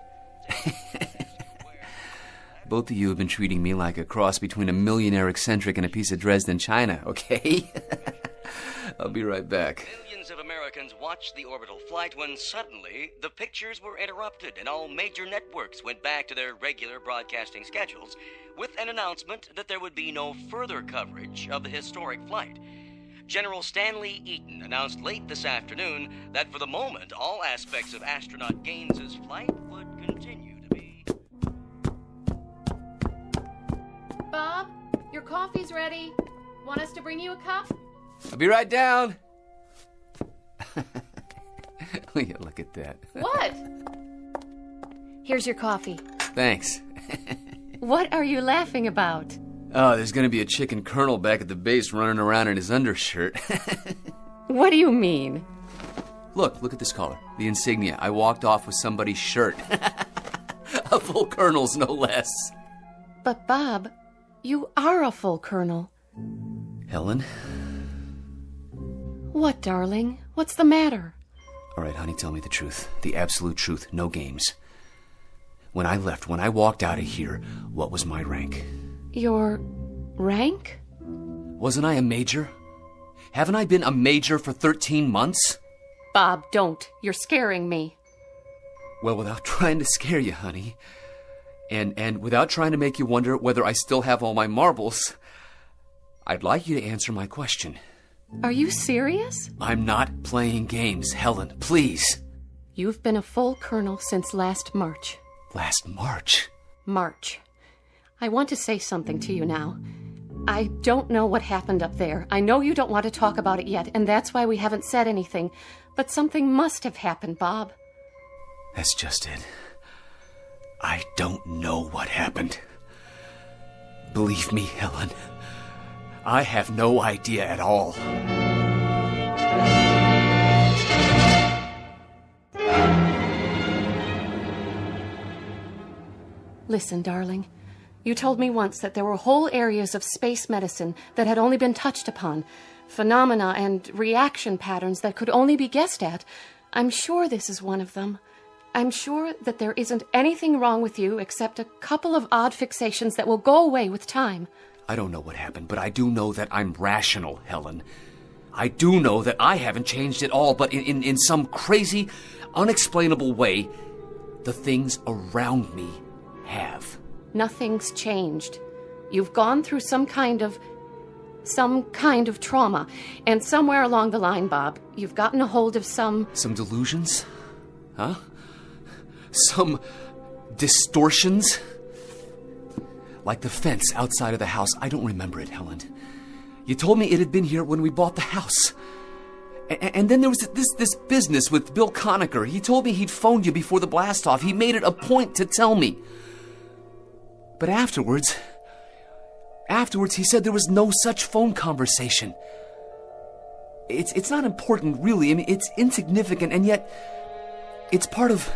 Both of you have been treating me like a cross between a millionaire eccentric and a piece of Dresden china, okay? I'll be right back. Millions of Americans watched the orbital flight when suddenly the pictures were interrupted and all major networks went back to their regular broadcasting schedules with an announcement that there would be no further coverage of the historic flight. General Stanley Eaton announced late this afternoon that for the moment, all aspects of astronaut Gaines's flight would continue to be... Bob, your coffee's ready. Want us to bring you a cup? I'll be right down. Look at that. What? Here's your coffee. Thanks. What are you laughing about? Oh, there's gonna be a chicken colonel back at the base running around in his undershirt. What do you mean? Look at this collar. The insignia. I walked off with somebody's shirt. A full colonel's, no less. But Bob, you are a full colonel. Helen? What, darling? What's the matter? All right, honey, tell me the truth. The absolute truth. No games. When I left, when I walked out of here, what was my rank? Your rank? Wasn't I a major? Haven't I been a major for 13 months? Bob, don't. You're scaring me. Well, without trying to scare you, honey, and without trying to make you wonder whether I still have all my marbles, I'd like you to answer my question. Are you serious? I'm not playing games, Helen, please. You've been a full colonel since last March. Last March? March. I want to say something to you now. I don't know what happened up there. I know you don't want to talk about it yet, and that's why we haven't said anything. But something must have happened, Bob. That's just it. I don't know what happened. Believe me, Helen, I have no idea at all. Listen, darling. You told me once that there were whole areas of space medicine that had only been touched upon, phenomena and reaction patterns that could only be guessed at. I'm sure this is one of them. I'm sure that there isn't anything wrong with you except a couple of odd fixations that will go away with time. I don't know what happened, but I do know that I'm rational, Helen. I do know that I haven't changed at all, but in some crazy, unexplainable way, the things around me have. Nothing's changed. You've gone through some kind of trauma, and somewhere along the line, Bob, you've gotten a hold of some delusions? Huh? Some distortions? Like the fence outside of the house. I don't remember it, Helen. You told me it had been here when we bought the house. And then there was this business with Bill Conacher. He told me he'd phoned you before the blast-off. He made it a point to tell me. But afterwards, he said there was no such phone conversation. It's not important, really. I mean, it's insignificant, and yet it's part of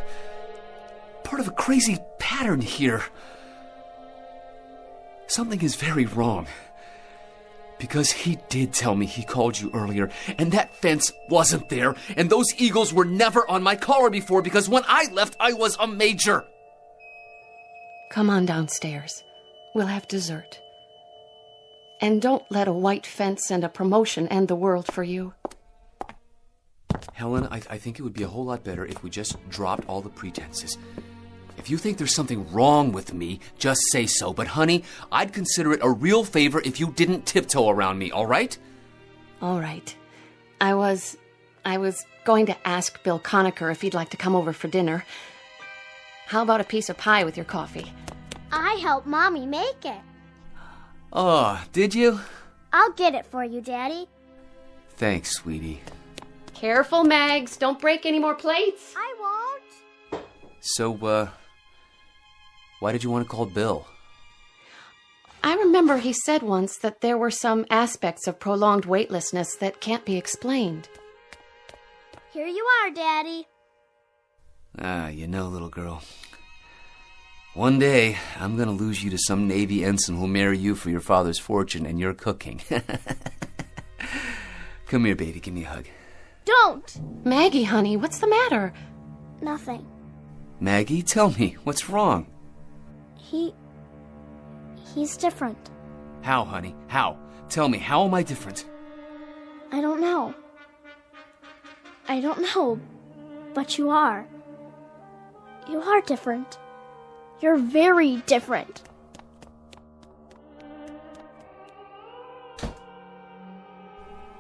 a crazy pattern here. Something is very wrong. Because he did tell me he called you earlier, and that fence wasn't there, and those eagles were never on my collar before, because when I left, I was a major. Come on downstairs. We'll have dessert. And don't let a white fence and a promotion end the world for you. Helen, I think it would be a whole lot better if we just dropped all the pretenses. If you think there's something wrong with me, just say so. But honey, I'd consider it a real favor if you didn't tiptoe around me, all right? All right. I was going to ask Bill Conacher if he'd like to come over for dinner. How about a piece of pie with your coffee? I helped Mommy make it. Oh, did you? I'll get it for you, Daddy. Thanks, sweetie. Careful, Mags. Don't break any more plates. I won't. So, why did you want to call Bill? I remember he said once that there were some aspects of prolonged weightlessness that can't be explained. Here you are, Daddy. You know, little girl, one day I'm gonna lose you to some Navy ensign who'll marry you for your father's fortune and your cooking. Come here, baby, give me a hug. Don't! Maggie, honey, what's the matter? Nothing. Maggie, tell me, what's wrong? He's different. How, honey? How? Tell me, how am I different? I don't know. But you are. You are different. You're very different.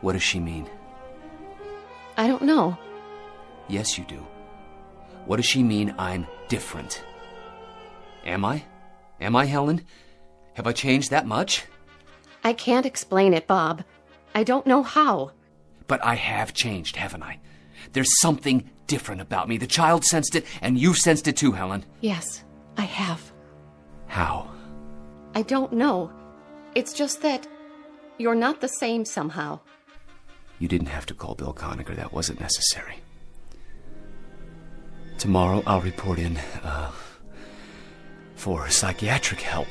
What does she mean? I don't know. Yes, you do. What does she mean I'm different? Am I? Am I, Helen? Have I changed that much? I can't explain it, Bob. I don't know how. But I have changed, haven't I? There's something different about me. The child sensed it, and you sensed it too, Helen. Yes, I have. How? I don't know. It's just that you're not the same somehow. You didn't have to call Bill Conacher. That wasn't necessary. Tomorrow I'll report in, for psychiatric help.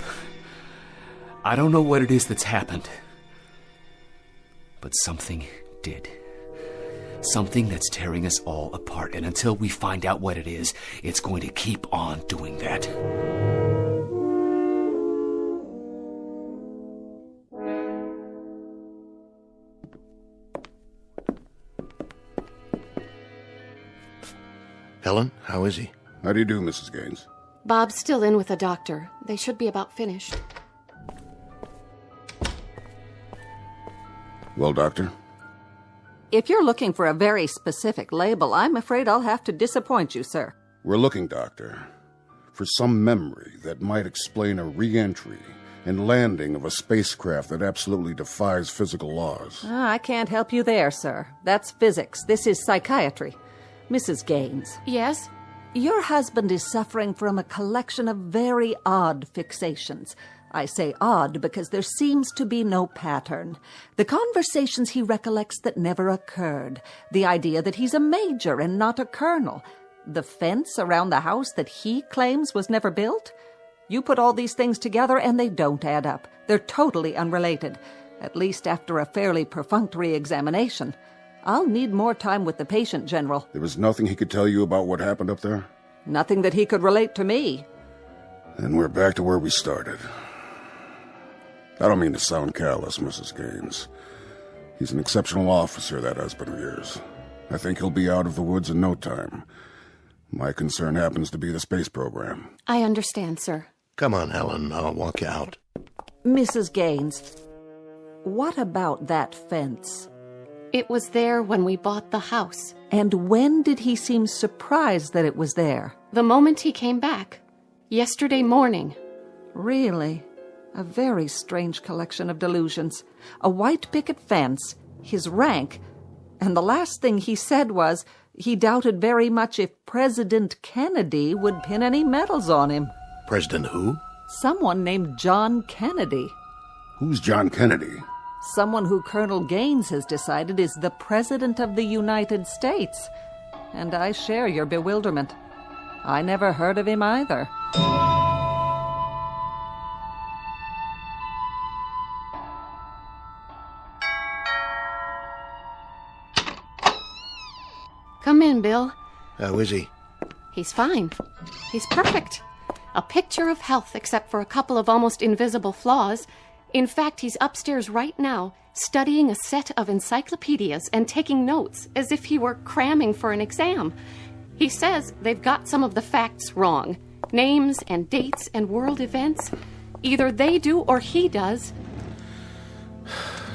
I don't know what it is that's happened, but something did. Something that's tearing us all apart, and until we find out what it is, it's going to keep on doing that. Helen, how is he? How do you do, Mrs. Gaines? Bob's still in with the doctor. They should be about finished. Well, Doctor? If you're looking for a very specific label, I'm afraid I'll have to disappoint you, sir. We're looking, Doctor, for some memory that might explain a re-entry and landing of a spacecraft that absolutely defies physical laws. I can't help you there, sir. That's physics. This is psychiatry. Mrs. Gaines. Yes? Your husband is suffering from a collection of very odd fixations. I say odd because there seems to be no pattern. The conversations he recollects that never occurred. The idea that he's a major and not a colonel. The fence around the house that he claims was never built. You put all these things together and they don't add up. They're totally unrelated, at least after a fairly perfunctory examination. I'll need more time with the patient, General. There was nothing he could tell you about what happened up there? Nothing that he could relate to me. Then we're back to where we started. I don't mean to sound callous, Mrs. Gaines. He's an exceptional officer, that husband of yours. I think he'll be out of the woods in no time. My concern happens to be the space program. I understand, sir. Come on, Helen. I'll walk you out. Mrs. Gaines, what about that fence? It was there when we bought the house. And when did he seem surprised that it was there? The moment he came back. Yesterday morning. Really? A very strange collection of delusions. A white picket fence, his rank, and the last thing he said was he doubted very much if President Kennedy would pin any medals on him. President who? Someone named John Kennedy. Who's John Kennedy? Someone who Colonel Gaines has decided is the President of the United States. And I share your bewilderment. I never heard of him either. Come in, Bill. How is he? He's fine. He's perfect. A picture of health except for a couple of almost invisible flaws. In fact, he's upstairs right now, studying a set of encyclopedias and taking notes as if he were cramming for an exam. He says they've got some of the facts wrong. Names and dates and world events. Either they do or he does.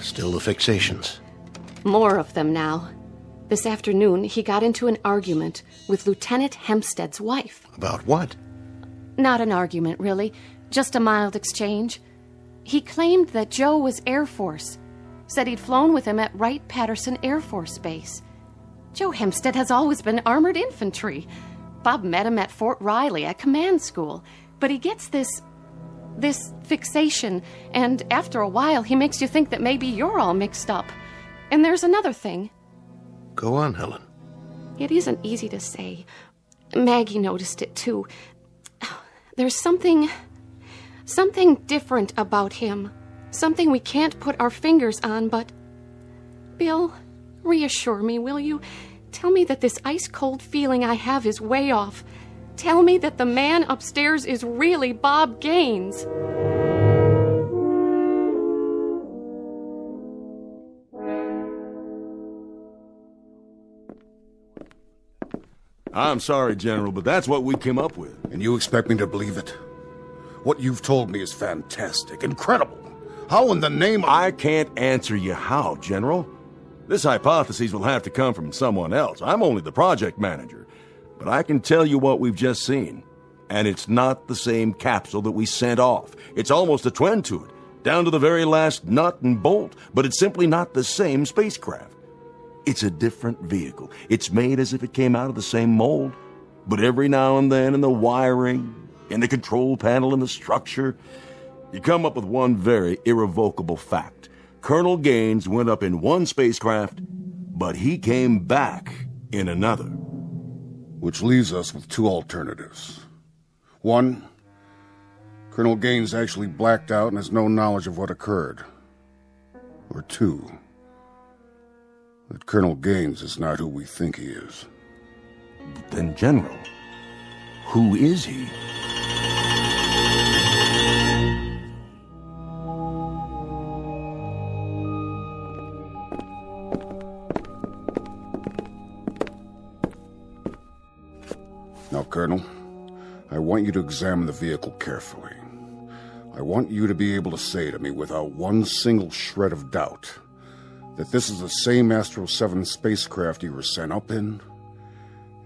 Still the fixations. More of them now. This afternoon, he got into an argument with Lieutenant Hempstead's wife. About what? Not an argument, really. Just a mild exchange. He claimed that Joe was Air Force. Said he'd flown with him at Wright-Patterson Air Force Base. Joe Hempstead has always been armored infantry. Bob met him at Fort Riley at command school. But he gets this fixation, and after a while he makes you think that maybe you're all mixed up. And there's another thing. Go on, Helen. It isn't easy to say. Maggie noticed it too. There's something different about him. Something we can't put our fingers on, but... Bill, reassure me, will you? Tell me that this ice-cold feeling I have is way off. Tell me that the man upstairs is really Bob Gaines. I'm sorry, General, but that's what we came up with. And you expect me to believe it? What you've told me is fantastic, incredible. How in the name of... I can't answer you how, General. This hypothesis will have to come from someone else. I'm only the project manager. But I can tell you what we've just seen. And it's not the same capsule that we sent off. It's almost a twin to it, down to the very last nut and bolt, but it's simply not the same spacecraft. It's a different vehicle. It's made as if it came out of the same mold. But every now and then in the wiring, in the control panel, in the structure, you come up with one very irrevocable fact. Colonel Gaines went up in one spacecraft, but he came back in another. Which leaves us with two alternatives. One, Colonel Gaines actually blacked out and has no knowledge of what occurred. Or two, that Colonel Gaines is not who we think he is. Then, General, who is he? Now, Colonel, I want you to examine the vehicle carefully. I want you to be able to say to me without one single shred of doubt that this is the same Astro 7 spacecraft you were sent up in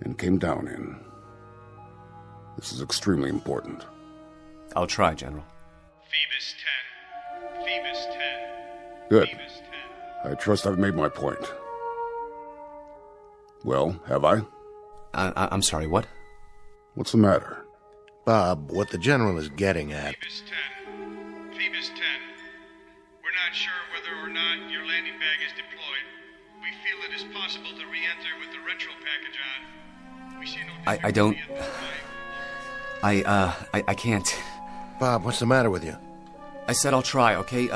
and came down in. This is extremely important. I'll try, General. Phoebus 10. Phoebus 10. Good. Phoebus 10. I trust I've made my point. Well, have I? I'm sorry, what? What's the matter? Bob, what the General is getting at... Phoebus 10. Phoebus 10. We're not sure whether or not your landing bag is deployed. We feel it is possible to re-enter with the retro package on. We see no... I don't... I can't. Bob, what's the matter with you? I said I'll try, okay?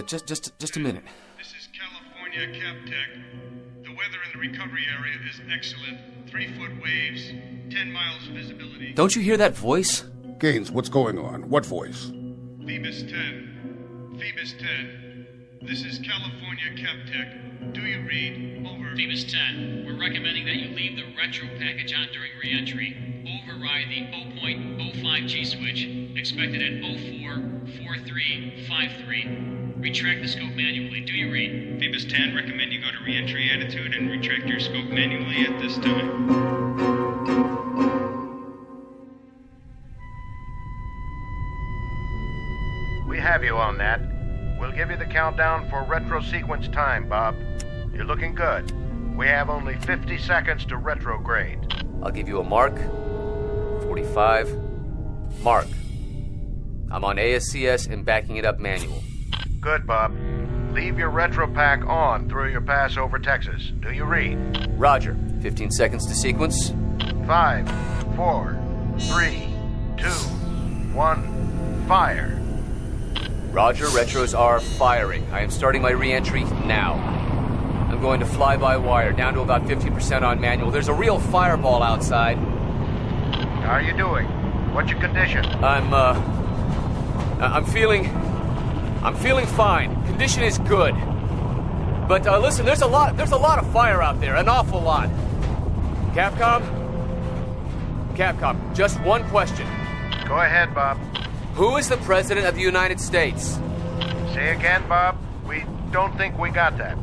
Just a minute. This is California CapTech. The weather in the recovery area is excellent. 3-foot waves, 10 miles visibility. Don't you hear that voice? Gaines, what's going on? What voice? Phoebus 10. Phoebus 10. This is California CapTech. Do you read? Over. Phoebus 10. We're recommending that you leave the retro package on during re-entry. Override the 0.05G switch. Expected at 044353. Retract the scope manually. Do you read? Phoebus 10, recommend you go to re-entry attitude and retract your scope manually at this time. We have you on that. We'll give you the countdown for retro sequence time, Bob. You're looking good. We have only 50 seconds to retrograde. I'll give you a mark. 45. Mark. I'm on ASCS and backing it up manual. Good, Bob. Leave your retro pack on through your pass over Texas. Do you read? Roger. 15 seconds to sequence. 5, 4, 3, 2, 1, fire. Roger, retros are firing. I am starting my re-entry now. I'm going to fly by wire, down to about 50% on manual. There's a real fireball outside. How are you doing? What's your condition? I'm feeling fine. Condition is good. But listen, there's a lot of fire out there, an awful lot. Capcom, just one question. Go ahead, Bob. Who is the President of the United States? Say again, Bob. We don't think we got that.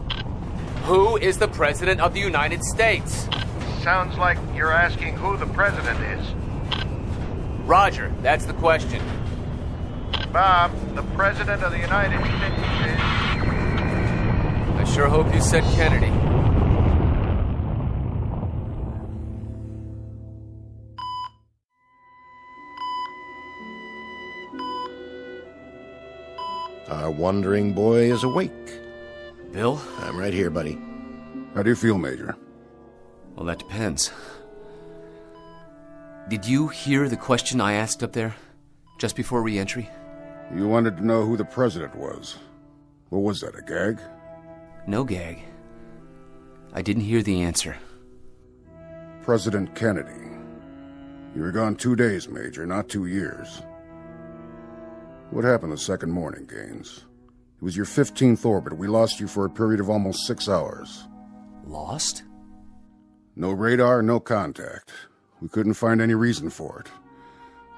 Who is the President of the United States? Sounds like you're asking who the President is. Roger, that's the question. Bob, the President of the United States is... I sure hope you said Kennedy. Our wandering boy is awake. Bill? I'm right here, buddy. How do you feel, Major? Well, that depends. Did you hear the question I asked up there, just before re-entry? You wanted to know who the president was. What was that, a gag? No gag. I didn't hear the answer. President Kennedy. You were gone 2 days, Major, not 2 years. What happened the second morning, Gaines? It was your 15th orbit. We lost you for a period of almost 6 hours. Lost? No radar, no contact. We couldn't find any reason for it.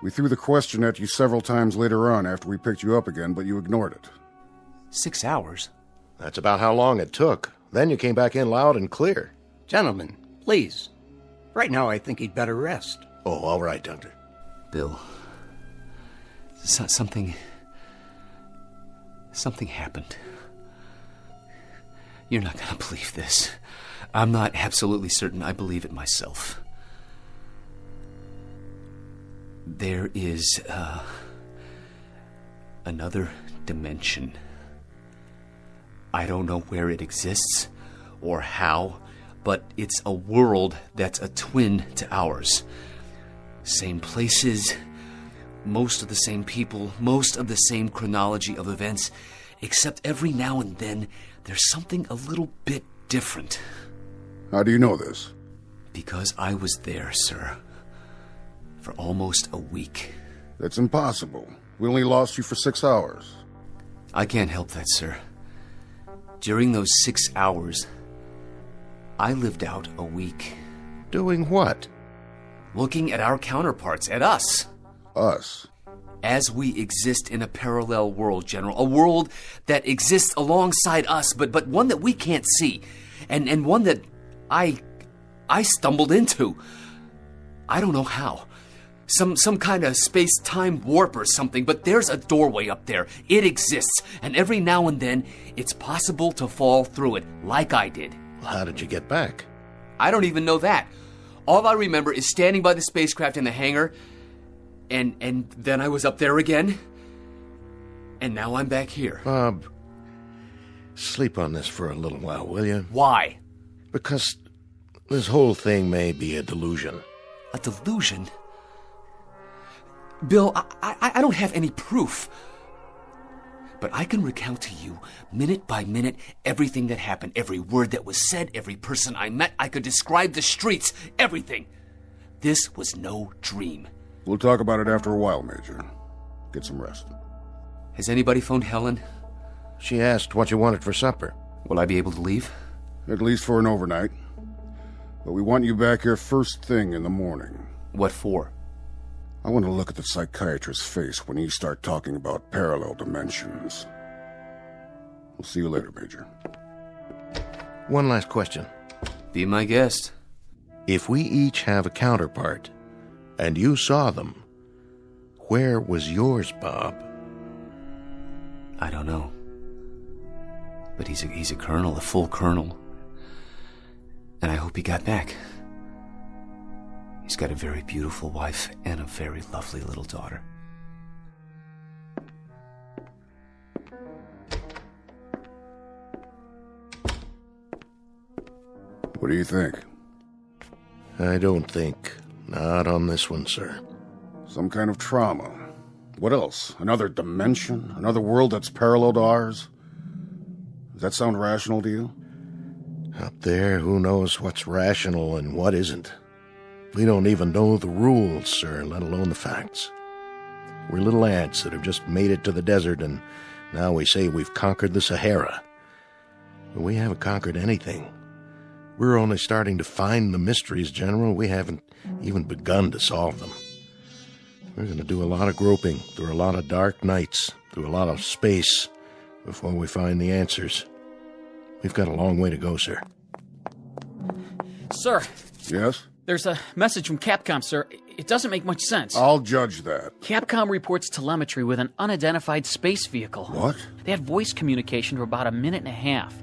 We threw the question at you several times later on after we picked you up again, but you ignored it. 6 hours? That's about how long it took. Then you came back in loud and clear. Gentlemen, please. Right now, I think he'd better rest. Oh, all right, Doctor. Bill, something happened. You're not gonna believe this. I'm not absolutely certain I believe it myself. There is another dimension. I don't know where it exists or how, but it's a world that's a twin to ours. Same places, most of the same people, most of the same chronology of events, except every now and then there's something a little bit different. How do you know this? Because I was there, sir, for almost a week. That's impossible. We only lost you for 6 hours. I can't help that, sir. During those 6 hours, I lived out a week. Doing what? Looking at our counterparts, at us. Us? As we exist in a parallel world, General. A world that exists alongside us, but one that we can't see. And one that I stumbled into. I don't know how. Some kind of space-time warp or something, but there's a doorway up there. It exists, and every now and then, it's possible to fall through it, like I did. Well, how did you get back? I don't even know that. All I remember is standing by the spacecraft in the hangar, and then I was up there again, and now I'm back here. Bob, sleep on this for a little while, will you? Why? Because this whole thing may be a delusion. A delusion? Bill, I don't have any proof. But I can recount to you, minute by minute, everything that happened. Every word that was said, every person I met. I could describe the streets, everything. This was no dream. We'll talk about it after a while, Major. Get some rest. Has anybody phoned Helen? She asked what you wanted for supper. Will I be able to leave? At least for an overnight. But we want you back here first thing in the morning. What for? I want to look at the psychiatrist's face when you start talking about parallel dimensions. We'll see you later, Major. One last question. Be my guest. If we each have a counterpart, and you saw them, where was yours, Bob? I don't know. But he's a colonel, a full colonel. And I hope he got back. He's got a very beautiful wife and a very lovely little daughter. What do you think? I don't think. Not on this one, sir. Some kind of trauma. What else? Another dimension? Another world that's parallel to ours? Does that sound rational to you? Up there, who knows what's rational and what isn't? We don't even know the rules, sir, let alone the facts. We're little ants that have just made it to the desert, and now we say we've conquered the Sahara. But we haven't conquered anything. We're only starting to find the mysteries, General. We haven't even begun to solve them. We're going to do a lot of groping through a lot of dark nights, through a lot of space, before we find the answers. We've got a long way to go, sir. Sir. Yes? There's a message from Capcom, sir. It doesn't make much sense. I'll judge that. Capcom reports telemetry with an unidentified space vehicle. What? They had voice communication for about a minute and a half.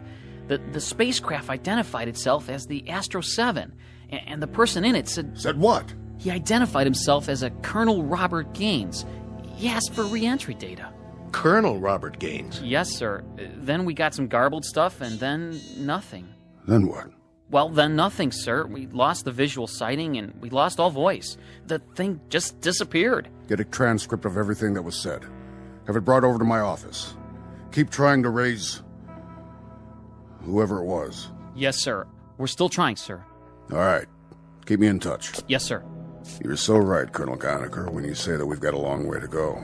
The spacecraft identified itself as the Astro 7, and the person in it said... Said what? He identified himself as a Colonel Robert Gaines. He asked for re-entry data. Colonel Robert Gaines? Yes, sir. Then we got some garbled stuff, and then nothing. Then what? Well, then nothing, sir. We lost the visual sighting, and we lost all voice. The thing just disappeared. Get a transcript of everything that was said. Have it brought over to my office. Keep trying to raise... whoever it was. Yes, sir. We're still trying, sir. All right. Keep me in touch. Yes, sir. You're so right, Colonel Conacher, when you say that we've got a long way to go.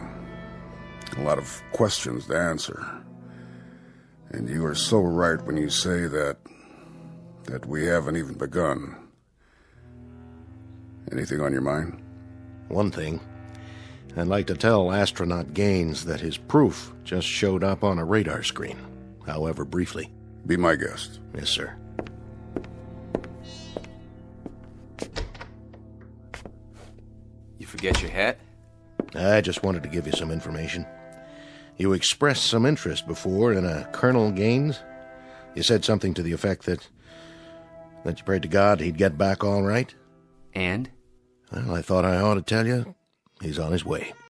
A lot of questions to answer. And you are so right when you say that we haven't even begun. Anything on your mind? One thing. I'd like to tell astronaut Gaines that his proof just showed up on a radar screen, however briefly. Be my guest. Yes, sir. You forget your hat? I just wanted to give you some information. You expressed some interest before in a Colonel Gaines. You said something to the effect that you prayed to God he'd get back all right. And? Well, I thought I ought to tell you he's on his way.